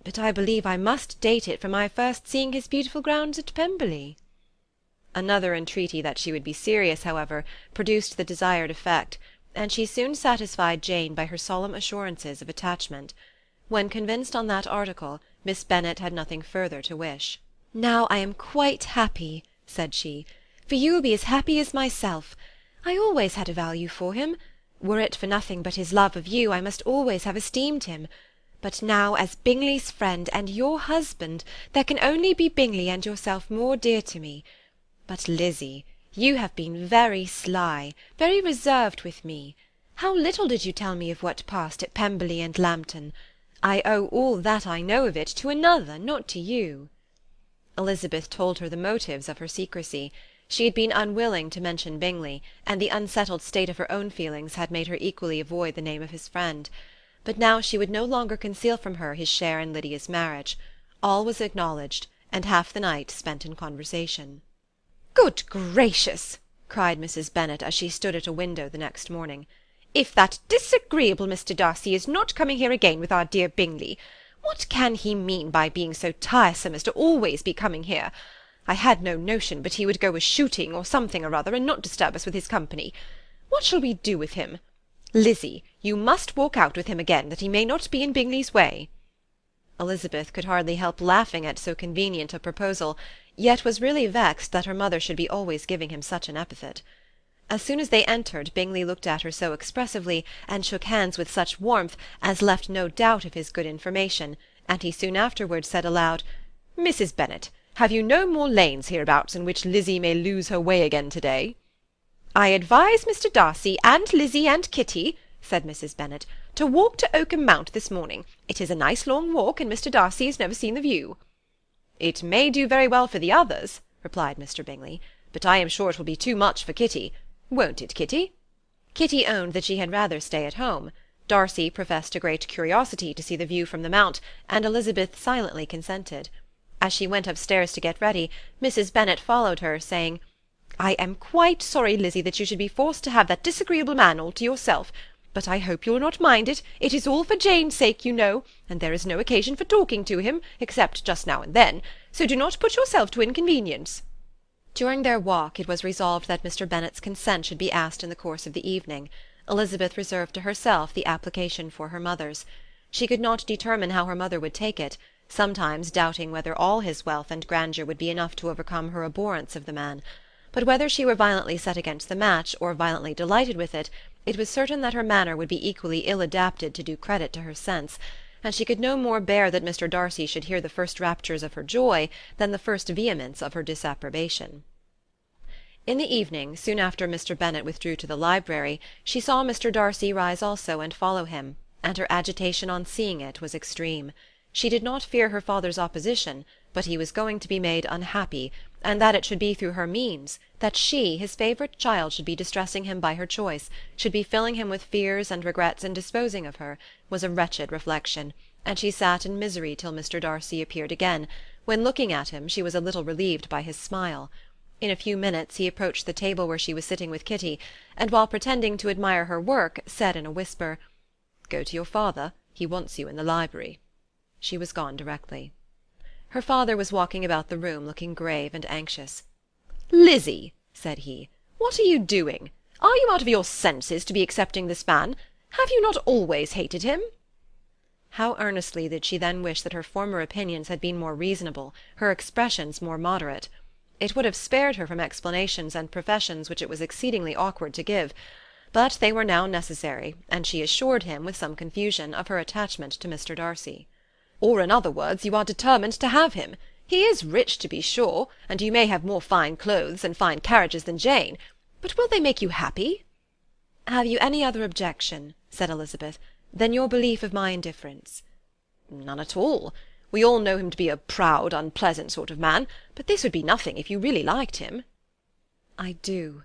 But I believe I must date it from my first seeing his beautiful grounds at Pemberley." Another entreaty that she would be serious, however, produced the desired effect, and she soon satisfied Jane by her solemn assurances of attachment. When convinced on that article, Miss Bennet had nothing further to wish. "Now I am quite happy," said she, "for you will be as happy as myself. I always had a value for him. Were it for nothing but his love of you, I must always have esteemed him. But now, as Bingley's friend and your husband, there can only be Bingley and yourself more dear to me. But, Lizzie, you have been very sly, very reserved with me. How little did you tell me of what passed at Pemberley and Lambton! I owe all that I know of it to another, not to you." Elizabeth told her the motives of her secrecy. She had been unwilling to mention Bingley, and the unsettled state of her own feelings had made her equally avoid the name of his friend. But now she would no longer conceal from her his share in Lydia's marriage. All was acknowledged, and half the night spent in conversation. "Good gracious!" cried Mrs. Bennet, as she stood at a window the next morning. "If that disagreeable Mr. Darcy is not coming here again with our dear Bingley, what can he mean by being so tiresome as to always be coming here? I had no notion but he would go a-shooting or something or other, and not disturb us with his company. What shall we do with him? Lizzie, you must walk out with him again, that he may not be in Bingley's way." Elizabeth could hardly help laughing at so convenient a proposal, yet was really vexed that her mother should be always giving him such an epithet. As soon as they entered, Bingley looked at her so expressively, and shook hands with such warmth, as left no doubt of his good information, and he soon afterwards said aloud, "Mrs. Bennet, have you no more lanes hereabouts in which Lizzie may lose her way again to-day?" "I advise Mr. Darcy and Lizzie and Kitty," said Mrs. Bennet, "to walk to Oakham Mount this morning. It is a nice long walk, and Mr. Darcy has never seen the view." "It may do very well for the others," replied Mr. Bingley, "but I am sure it will be too much for Kitty. Won't it, Kitty?" Kitty owned that she had rather stay at home. Darcy professed a great curiosity to see the view from the Mount, and Elizabeth silently consented. As she went upstairs to get ready, Mrs. Bennet followed her, saying, I am quite sorry, Lizzie, that you should be forced to have that disagreeable man all to yourself, but I hope you'll not mind it. It is all for Jane's sake, you know, and there is no occasion for talking to him, except just now and then, so do not put yourself to inconvenience." During their walk it was resolved that Mr. Bennet's consent should be asked in the course of the evening. Elizabeth reserved to herself the application for her mother's. She could not determine how her mother would take it, sometimes doubting whether all his wealth and grandeur would be enough to overcome her abhorrence of the man. But whether she were violently set against the match, or violently delighted with it, it was certain that her manner would be equally ill adapted to do credit to her sense, and she could no more bear that Mr. Darcy should hear the first raptures of her joy than the first vehemence of her disapprobation. In the evening, soon after Mr. Bennet withdrew to the library, she saw Mr. Darcy rise also and follow him, and her agitation on seeing it was extreme. She did not fear her father's opposition, but he was going to be made unhappy, and that it should be through her means, that she, his favourite child, should be distressing him by her choice, should be filling him with fears and regrets in disposing of her, was a wretched reflection, and she sat in misery till Mr. Darcy appeared again, when, looking at him, she was a little relieved by his smile. In a few minutes he approached the table where she was sitting with Kitty, and while pretending to admire her work, said in a whisper, "Go to your father, he wants you in the library." She was gone directly. Her father was walking about the room, looking grave and anxious. "Lizzie," said he, "what are you doing? Are you out of your senses to be accepting this man? Have you not always hated him?" How earnestly did she then wish that her former opinions had been more reasonable, her expressions more moderate. It would have spared her from explanations and professions which it was exceedingly awkward to give, but they were now necessary, and she assured him, with some confusion, of her attachment to Mr. Darcy. "Or, in other words, you are determined to have him. He is rich, to be sure, and you may have more fine clothes and fine carriages than Jane, but will they make you happy?" "Have you any other objection," said Elizabeth, "than your belief of my indifference?" "None at all. We all know him to be a proud, unpleasant sort of man, but this would be nothing if you really liked him." I do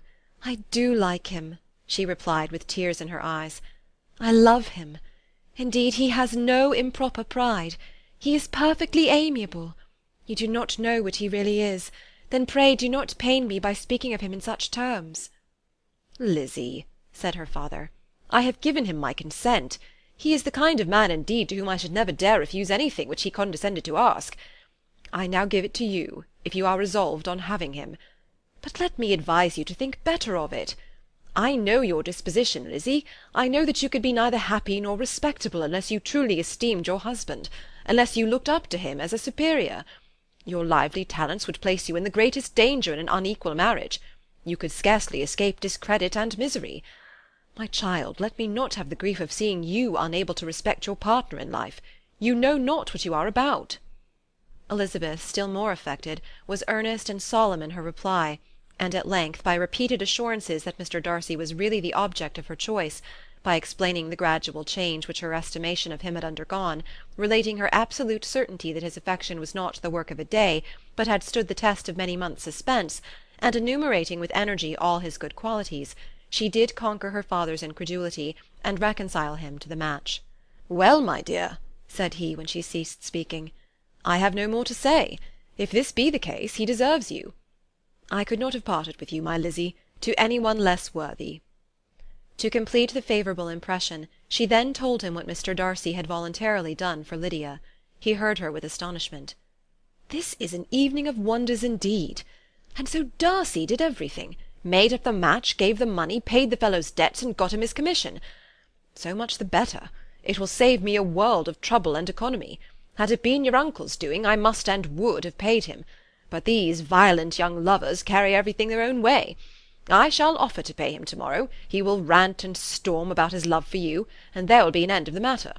like him," she replied with tears in her eyes. "I love him. Indeed, he has no improper pride. He is perfectly amiable. You do not know what he really is. Then pray do not pain me by speaking of him in such terms." "Lizzie," said her father, "I have given him my consent. He is the kind of man, indeed, to whom I should never dare refuse anything which he condescended to ask. I now give it to you, if you are resolved on having him. But let me advise you to think better of it. I know your disposition, Lizzie. I know that you could be neither happy nor respectable unless you truly esteemed your husband, unless you looked up to him as a superior. Your lively talents would place you in the greatest danger in an unequal marriage. You could scarcely escape discredit and misery. My child, let me not have the grief of seeing you unable to respect your partner in life. You know not what you are about." Elizabeth, still more affected, was earnest and solemn in her reply, and at length, by repeated assurances that Mr. Darcy was really the object of her choice, by explaining the gradual change which her estimation of him had undergone, relating her absolute certainty that his affection was not the work of a day, but had stood the test of many months' suspense, and enumerating with energy all his good qualities, she did conquer her father's incredulity, and reconcile him to the match. "Well, my dear," said he, when she ceased speaking, "I have no more to say. If this be the case, he deserves you. I could not have parted with you, my Lizzie, to any one less worthy." To complete the favourable impression, she then told him what Mr. Darcy had voluntarily done for Lydia. He heard her with astonishment. "This is an evening of wonders indeed. And so Darcy did everything, made up the match, gave the money, paid the fellow's debts, and got him his commission. So much the better. It will save me a world of trouble and economy. Had it been your uncle's doing, I must and would have paid him. But these violent young lovers carry everything their own way. I shall offer to pay him to-morrow. He will rant and storm about his love for you, and there will be an end of the matter."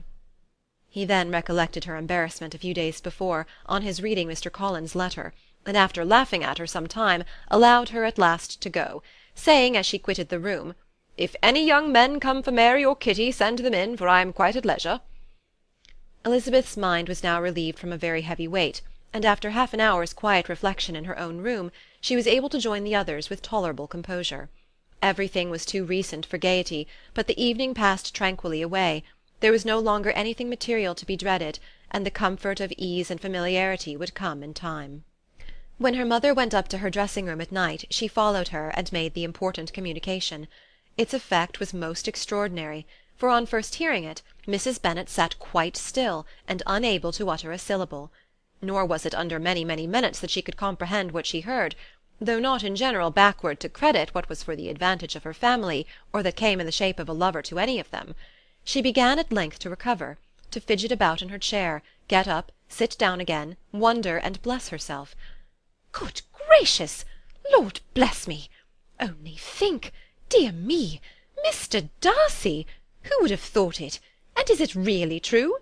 He then recollected her embarrassment a few days before, on his reading Mr. Collins's letter, and after laughing at her some time, allowed her at last to go, saying, as she quitted the room, "If any young men come for Mary or Kitty, send them in, for I am quite at leisure." Elizabeth's mind was now relieved from a very heavy weight, and after half an hour's quiet reflection in her own room, she was able to join the others with tolerable composure. Everything was too recent for gaiety, but the evening passed tranquilly away. There was no longer anything material to be dreaded, and the comfort of ease and familiarity would come in time. When her mother went up to her dressing-room at night, she followed her and made the important communication. Its effect was most extraordinary, for on first hearing it, Mrs. Bennet sat quite still, and unable to utter a syllable. Nor was it under many, many minutes that she could comprehend what she heard, though not in general backward to credit what was for the advantage of her family, or that came in the shape of a lover to any of them. She began at length to recover, to fidget about in her chair, get up, sit down again, wonder and bless herself. Good gracious! Lord bless me! Only think! Dear me! Mr. Darcy! Who would have thought it? And is it really true?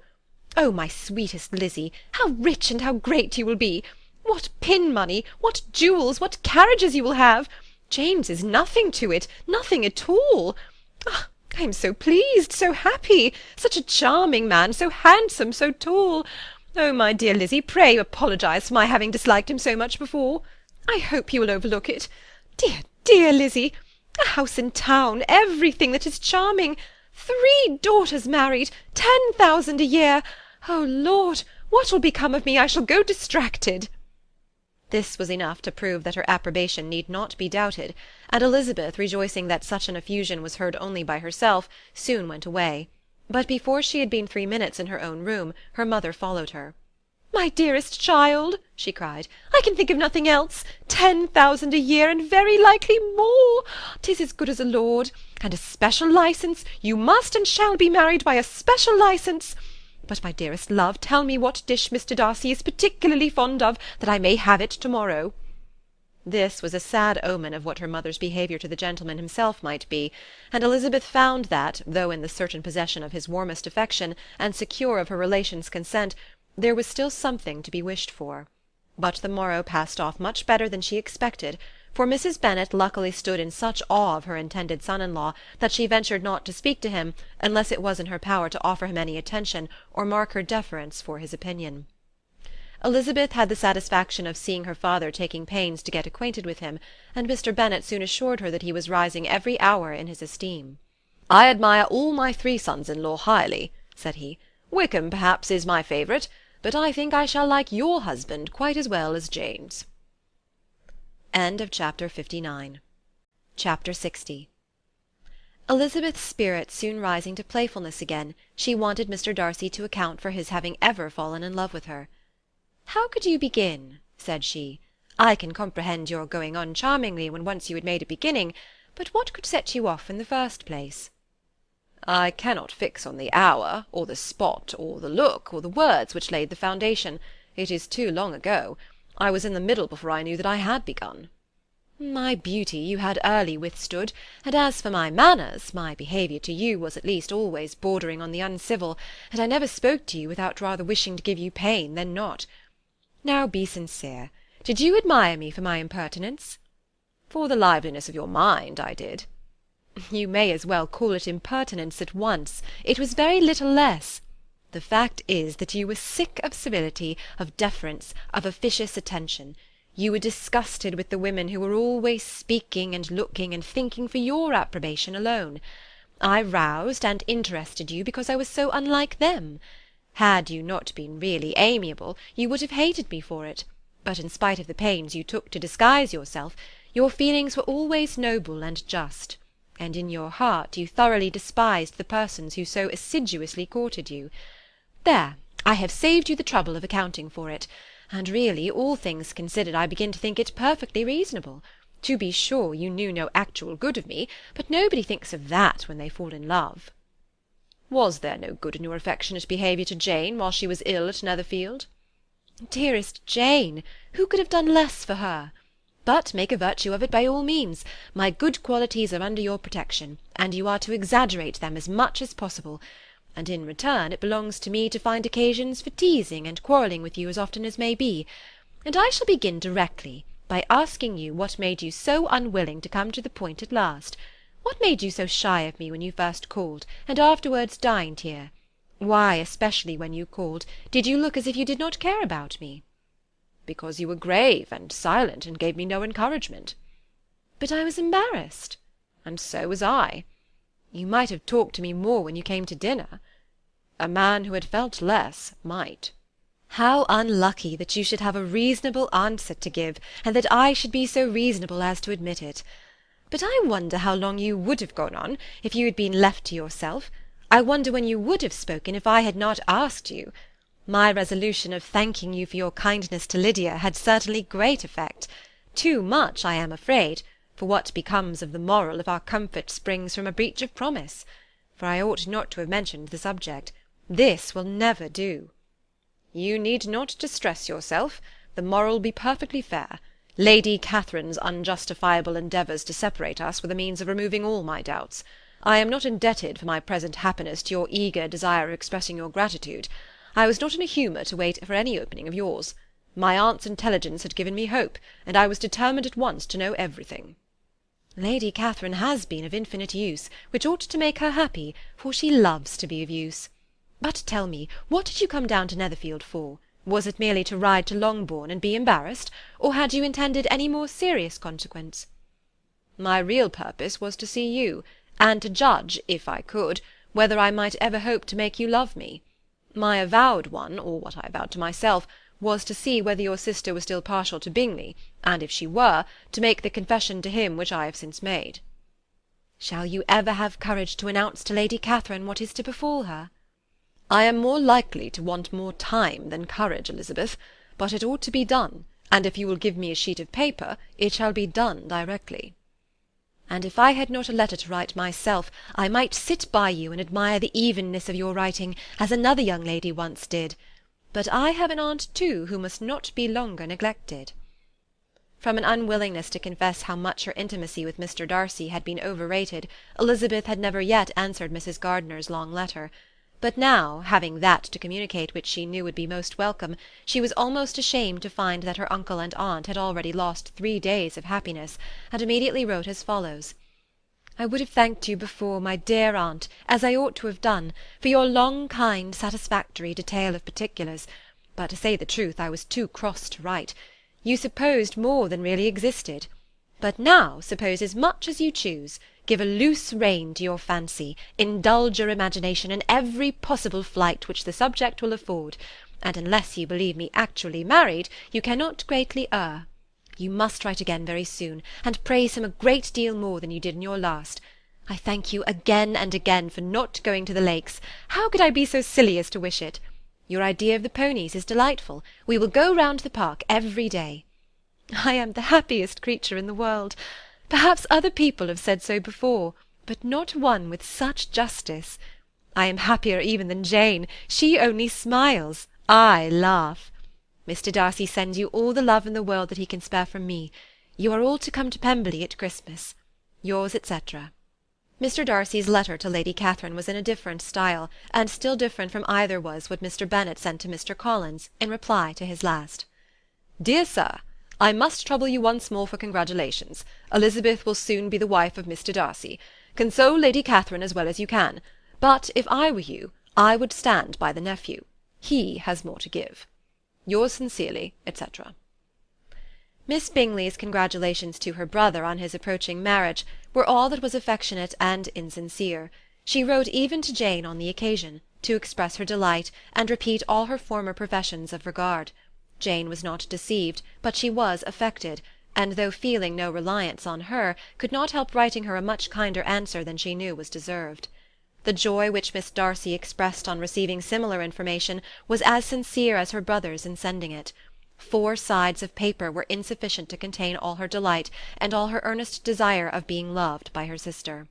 Oh, my sweetest Lizzie, how rich and how great you will be! What pin-money, what jewels, what carriages you will have! James is nothing to it, nothing at all. Ah, I am so pleased, so happy! Such a charming man, so handsome, so tall! Oh, my dear Lizzie, pray apologize for my having disliked him so much before. I hope you will overlook it. Dear, dear Lizzie! A house in town, everything that is charming! 3 daughters married, 10,000 a year! Oh, Lord, what will become of me? I shall go distracted. This was enough to prove that her approbation need not be doubted, and Elizabeth, rejoicing that such an effusion was heard only by herself, soon went away. But before she had been 3 minutes in her own room, her mother followed her. My dearest child, she cried, I can think of nothing else. 10,000 a year, and very likely more. 'Tis as good as a lord. And a special licence. You must and shall be married by a special licence. But, my dearest love, tell me what dish Mr. Darcy is particularly fond of, that I may have it to-morrow. This was a sad omen of what her mother's behaviour to the gentleman himself might be, and Elizabeth found that, though in the certain possession of his warmest affection, and secure of her relations' consent, there was still something to be wished for. But the morrow passed off much better than she expected, for Mrs. Bennet luckily stood in such awe of her intended son-in-law that she ventured not to speak to him unless it was in her power to offer him any attention or mark her deference for his opinion. Elizabeth had the satisfaction of seeing her father taking pains to get acquainted with him, and Mr. Bennet soon assured her that he was rising every hour in his esteem. "I admire all my 3 sons-in-law highly," said he. "Wickham, perhaps, is my favourite, but I think I shall like your husband quite as well as Jane's." Chapter 60. Elizabeth's spirits soon rising to playfulness again, she wanted Mr. Darcy to account for his having ever fallen in love with her. "How could you begin?" said she. "I can comprehend your going on charmingly when once you had made a beginning, but what could set you off in the first place?" "I cannot fix on the hour, or the spot, or the look, or the words which laid the foundation. It is too long ago. I was in the middle before I knew that I had begun." "My beauty you had early withstood, and as for my manners, my behaviour to you was at least always bordering on the uncivil, and I never spoke to you without rather wishing to give you pain than not. Now be sincere. Did you admire me for my impertinence?" "For the liveliness of your mind, I did." "You may as well call it impertinence at once. It was very little less. The fact is that you were sick of civility, of deference, of officious attention. You were disgusted with the women who were always speaking and looking and thinking for your approbation alone. I roused and interested you because I was so unlike them. Had you not been really amiable, you would have hated me for it, but in spite of the pains you took to disguise yourself, your feelings were always noble and just, and in your heart you thoroughly despised the persons who so assiduously courted you. There, I have saved you the trouble of accounting for it, and really, all things considered, I begin to think it perfectly reasonable. To be sure, you knew no actual good of me, but nobody thinks of that when they fall in love." "Was there no good in your affectionate behaviour to Jane while she was ill at Netherfield?" "Dearest Jane! Who could have done less for her? But make a virtue of it by all means. My good qualities are under your protection, and you are to exaggerate them as much as possible. And in return it belongs to me to find occasions for teasing and quarrelling with you as often as may be. And I shall begin directly by asking you what made you so unwilling to come to the point at last. What made you so shy of me when you first called, and afterwards dined here? Why, especially when you called, did you look as if you did not care about me?" "Because you were grave and silent, and gave me no encouragement." "But I was embarrassed." "And so was I." "You might have talked to me more when you came to dinner." "A man who had felt less might." How unlucky that you should have a reasonable answer to give, and that I should be so reasonable as to admit it. But I wonder how long you would have gone on, if you had been left to yourself. I wonder when you would have spoken if I had not asked you. My resolution of thanking you for your kindness to Lydia had certainly great effect. Too much, I am afraid, for what becomes of the moral if our comfort springs from a breach of promise? For I ought not to have mentioned the subject. This will never do. You need not distress yourself. The moral will be perfectly fair. Lady Catherine's unjustifiable endeavours to separate us were the means of removing all my doubts. I am not indebted for my present happiness to your eager desire of expressing your gratitude. I was not in a humour to wait for any opening of yours. My aunt's intelligence had given me hope, and I was determined at once to know everything. Lady Catherine has been of infinite use, which ought to make her happy, for she loves to be of use. But tell me, what did you come down to Netherfield for? Was it merely to ride to Longbourn and be embarrassed, or had you intended any more serious consequence? My real purpose was to see you, and to judge, if I could, whether I might ever hope to make you love me. My avowed one, or what I avowed to myself, was to see whether your sister was still partial to Bingley, and if she were, to make the confession to him which I have since made. Shall you ever have courage to announce to Lady Catherine what is to befall her? I am more likely to want more time than courage, Elizabeth, but it ought to be done, and if you will give me a sheet of paper, it shall be done directly. And if I had not a letter to write myself, I might sit by you and admire the evenness of your writing, as another young lady once did. But I have an aunt too, who must not be longer neglected. From an unwillingness to confess how much her intimacy with Mr. Darcy had been overrated, Elizabeth had never yet answered Mrs. Gardiner's long letter. But now, having that to communicate which she knew would be most welcome, she was almost ashamed to find that her uncle and aunt had already lost 3 days of happiness, and immediately wrote as follows. I would have thanked you before, my dear aunt, as I ought to have done, for your long, kind, satisfactory detail of particulars, but to say the truth, I was too cross to write. You supposed more than really existed. But now suppose as much as you choose. Give a loose rein to your fancy, indulge your imagination in every possible flight which the subject will afford, and unless you believe me actually married, you cannot greatly err. You must write again very soon, and praise him a great deal more than you did in your last. I thank you again and again for not going to the Lakes. How could I be so silly as to wish it? Your idea of the ponies is delightful. We will go round the park every day. I am the happiest creature in the world. Perhaps other people have said so before, but not one with such justice. I am happier even than Jane. She only smiles. I laugh. Mr. Darcy sends you all the love in the world that he can spare from me. You are all to come to Pemberley at Christmas. Yours, etc. Mr. Darcy's letter to Lady Catherine was in a different style, and still different from either was what Mr. Bennet sent to Mr. Collins, in reply to his last. Dear Sir, I must trouble you once more for congratulations. Elizabeth will soon be the wife of Mr. Darcy. Console Lady Catherine as well as you can. But if I were you, I would stand by the nephew. He has more to give. Yours sincerely, etc. Miss Bingley's congratulations to her brother on his approaching marriage were all that was affectionate and insincere. She wrote even to Jane on the occasion, to express her delight, and repeat all her former professions of regard. Jane was not deceived, but she was affected, and though feeling no reliance on her, could not help writing her a much kinder answer than she knew was deserved. The joy which Miss Darcy expressed on receiving similar information was as sincere as her brother's in sending it. 4 sides of paper were insufficient to contain all her delight, and all her earnest desire of being loved by her sister.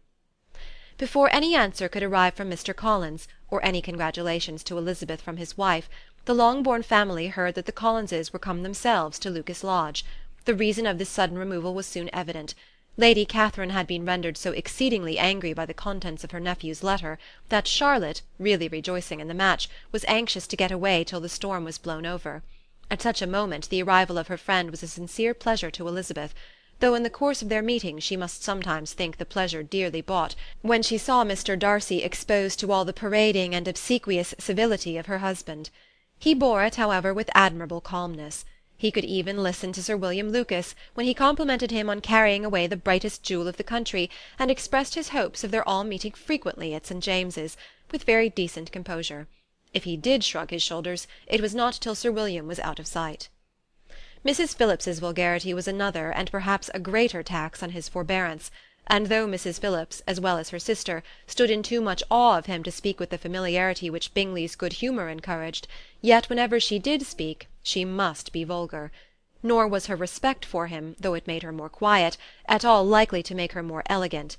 Before any answer could arrive from Mr. Collins, or any congratulations to Elizabeth from his wife, the Longbourn family heard that the Collinses were come themselves to Lucas Lodge. The reason of this sudden removal was soon evident. Lady Catherine had been rendered so exceedingly angry by the contents of her nephew's letter, that Charlotte, really rejoicing in the match, was anxious to get away till the storm was blown over. At such a moment the arrival of her friend was a sincere pleasure to Elizabeth, though in the course of their meeting she must sometimes think the pleasure dearly bought, when she saw Mr. Darcy exposed to all the parading and obsequious civility of her husband. He bore it, however, with admirable calmness. He could even listen to Sir William Lucas, when he complimented him on carrying away the brightest jewel of the country, and expressed his hopes of their all meeting frequently at St. James's, with very decent composure. If he did shrug his shoulders, it was not till Sir William was out of sight. Mrs. Phillips's vulgarity was another, and perhaps a greater tax on his forbearance, and though Mrs. Phillips, as well as her sister, stood in too much awe of him to speak with the familiarity which Bingley's good humour encouraged, yet whenever she did speak, she must be vulgar. Nor was her respect for him, though it made her more quiet, at all likely to make her more elegant.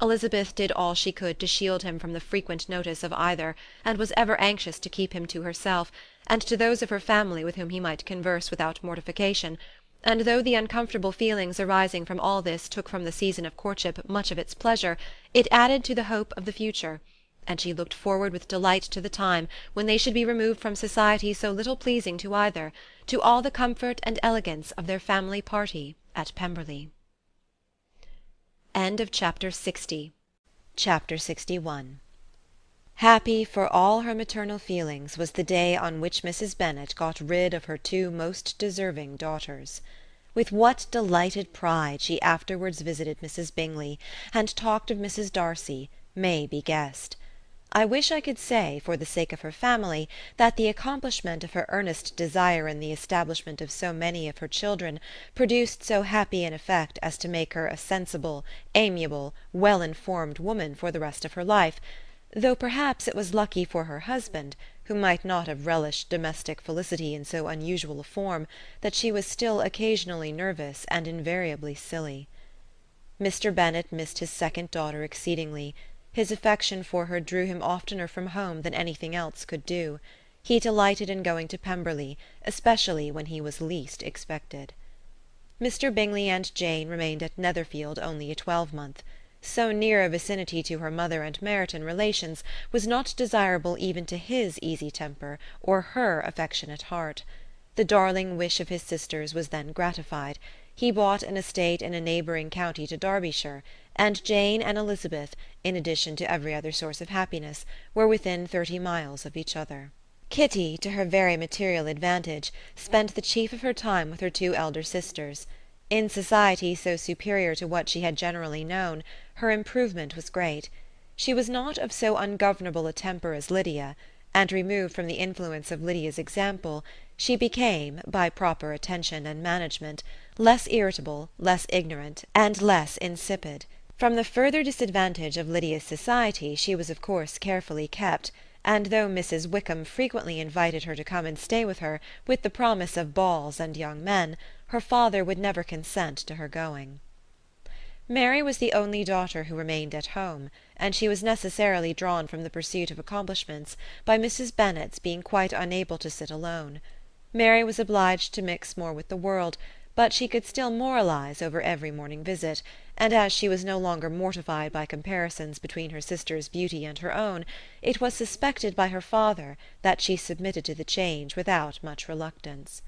Elizabeth did all she could to shield him from the frequent notice of either, and was ever anxious to keep him to herself, and to those of her family with whom he might converse without mortification, and though the uncomfortable feelings arising from all this took from the season of courtship much of its pleasure, it added to the hope of the future, and she looked forward with delight to the time when they should be removed from society so little pleasing to either, to all the comfort and elegance of their family party at Pemberley. End of Chapter 60. Chapter 61. Happy for all her maternal feelings was the day on which Mrs. Bennet got rid of her two most deserving daughters. With what delighted pride she afterwards visited Mrs. Bingley, and talked of Mrs. Darcy, may be guessed. I wish I could say, for the sake of her family, that the accomplishment of her earnest desire in the establishment of so many of her children produced so happy an effect as to make her a sensible, amiable, well-informed woman for the rest of her life, though perhaps it was lucky for her husband, who might not have relished domestic felicity in so unusual a form, that she was still occasionally nervous and invariably silly. Mr. Bennet missed his second daughter exceedingly. His affection for her drew him oftener from home than anything else could do. He delighted in going to Pemberley, especially when he was least expected. Mr. Bingley and Jane remained at Netherfield only a twelvemonth. So near a vicinity to her mother and Meryton relations was not desirable even to his easy temper or her affectionate heart. The darling wish of his sisters was then gratified. He bought an estate in a neighbouring county to Derbyshire, and Jane and Elizabeth, in addition to every other source of happiness, were within 30 miles of each other. Kitty, to her very material advantage, spent the chief of her time with her two elder sisters. In society so superior to what she had generally known, her improvement was great. She was not of so ungovernable a temper as Lydia, and removed from the influence of Lydia's example, she became, by proper attention and management, less irritable, less ignorant, and less insipid. From the further disadvantage of Lydia's society she was of course carefully kept, and though Mrs. Wickham frequently invited her to come and stay with her, with the promise of balls and young men, her father would never consent to her going. Mary was the only daughter who remained at home, and she was necessarily drawn from the pursuit of accomplishments by Mrs. Bennet's being quite unable to sit alone. Mary was obliged to mix more with the world, but she could still moralize over every morning visit, and as she was no longer mortified by comparisons between her sister's beauty and her own, it was suspected by her father that she submitted to the change without much reluctance.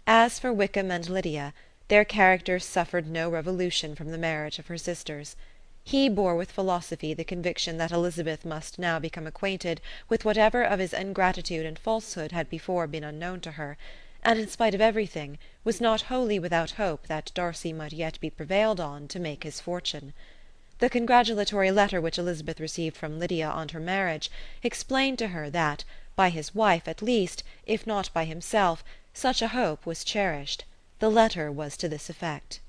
As for Wickham and Lydia, their characters suffered no revolution from the marriage of her sisters. He bore with philosophy the conviction that Elizabeth must now become acquainted with whatever of his ingratitude and falsehood had before been unknown to her, and in spite of everything, was not wholly without hope that Darcy might yet be prevailed on to make his fortune. The congratulatory letter which Elizabeth received from Lydia on her marriage explained to her that, by his wife at least, if not by himself, such a hope was cherished. The letter was to this effect: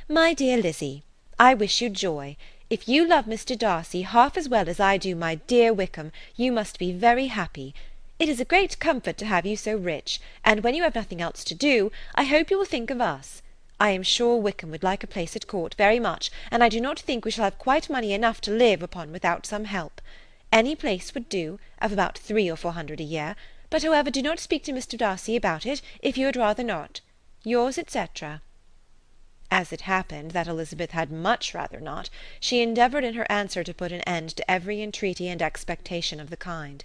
"My dear Lizzie, I wish you joy. If you love Mr. Darcy half as well as I do my dear Wickham, you must be very happy. It is a great comfort to have you so rich, and when you have nothing else to do, I hope you will think of us. I am sure Wickham would like a place at court very much, and I do not think we shall have quite money enough to live upon without some help. Any place would do, of about 300 or 400 a year, but however do not speak to Mr. Darcy about it, if you had rather not. Yours, etc." As it happened that Elizabeth had much rather not, she endeavoured in her answer to put an end to every entreaty and expectation of the kind.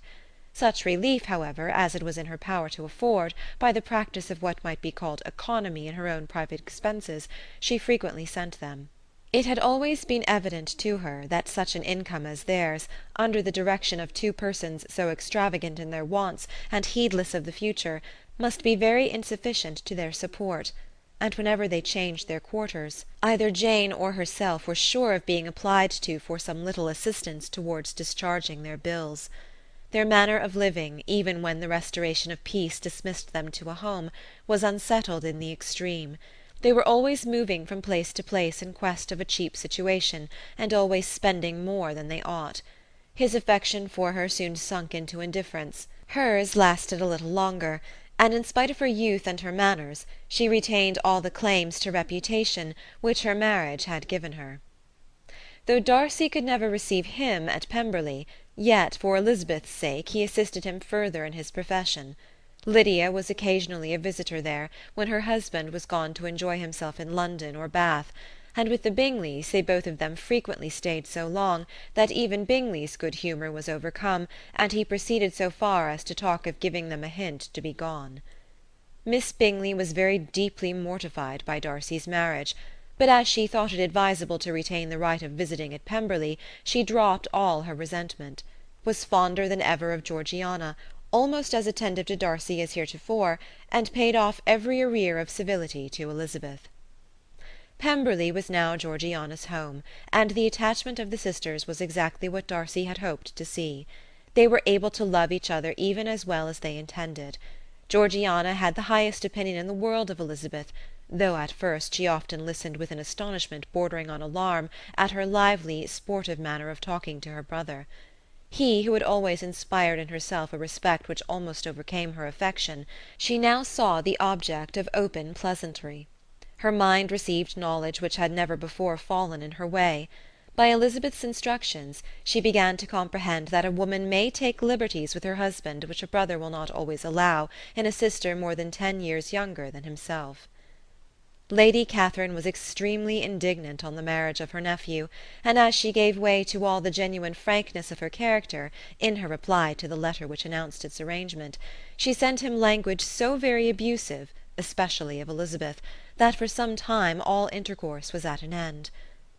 Such relief, however, as it was in her power to afford, by the practice of what might be called economy in her own private expenses, she frequently sent them. It had always been evident to her that such an income as theirs, under the direction of two persons so extravagant in their wants and heedless of the future, must be very insufficient to their support, and whenever they changed their quarters, either Jane or herself were sure of being applied to for some little assistance towards discharging their bills. Their manner of living, even when the restoration of peace dismissed them to a home, was unsettled in the extreme. They were always moving from place to place in quest of a cheap situation, and always spending more than they ought. His affection for her soon sunk into indifference. Hers lasted a little longer, and in spite of her youth and her manners, she retained all the claims to reputation which her marriage had given her. Though Darcy could never receive him at Pemberley, yet for Elizabeth's sake he assisted him further in his profession. Lydia was occasionally a visitor there, when her husband was gone to enjoy himself in London or Bath, and with the Bingleys they both of them frequently stayed so long that even Bingley's good humour was overcome, and he proceeded so far as to talk of giving them a hint to be gone. Miss Bingley was very deeply mortified by Darcy's marriage, but as she thought it advisable to retain the right of visiting at Pemberley, she dropped all her resentment, was fonder than ever of Georgiana, almost as attentive to Darcy as heretofore, and paid off every arrear of civility to Elizabeth. Pemberley was now Georgiana's home, and the attachment of the sisters was exactly what Darcy had hoped to see. They were able to love each other even as well as they intended. Georgiana had the highest opinion in the world of Elizabeth, though at first she often listened with an astonishment bordering on alarm at her lively, sportive manner of talking to her brother. He, who had always inspired in herself a respect which almost overcame her affection, she now saw the object of open pleasantry. Her mind received knowledge which had never before fallen in her way. By Elizabeth's instructions, she began to comprehend that a woman may take liberties with her husband which a brother will not always allow in a sister more than 10 years younger than himself. Lady Catherine was extremely indignant on the marriage of her nephew, and as she gave way to all the genuine frankness of her character, in her reply to the letter which announced its arrangement, she sent him language so very abusive, especially of Elizabeth, that for some time all intercourse was at an end.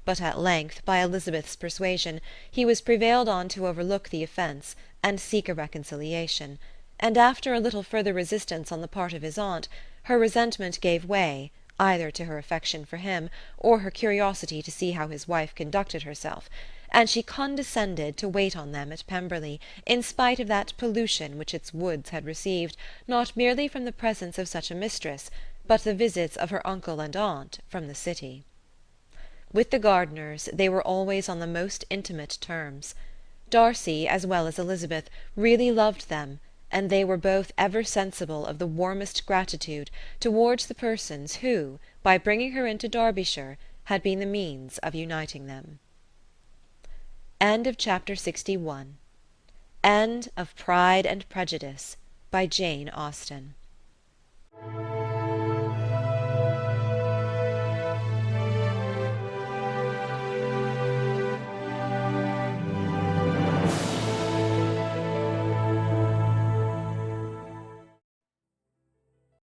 But at length, by Elizabeth's persuasion, he was prevailed on to overlook the offence, and seek a reconciliation, and after a little further resistance on the part of his aunt, her resentment gave way, either to her affection for him, or her curiosity to see how his wife conducted herself, and she condescended to wait on them at Pemberley, in spite of that pollution which its woods had received, not merely from the presence of such a mistress, but the visits of her uncle and aunt from the city. With the Gardiners they were always on the most intimate terms. Darcy, as well as Elizabeth, really loved them, and they were both ever sensible of the warmest gratitude towards the persons who, by bringing her into Derbyshire, had been the means of uniting them. End of Chapter 61. End of Pride and Prejudice by Jane Austen.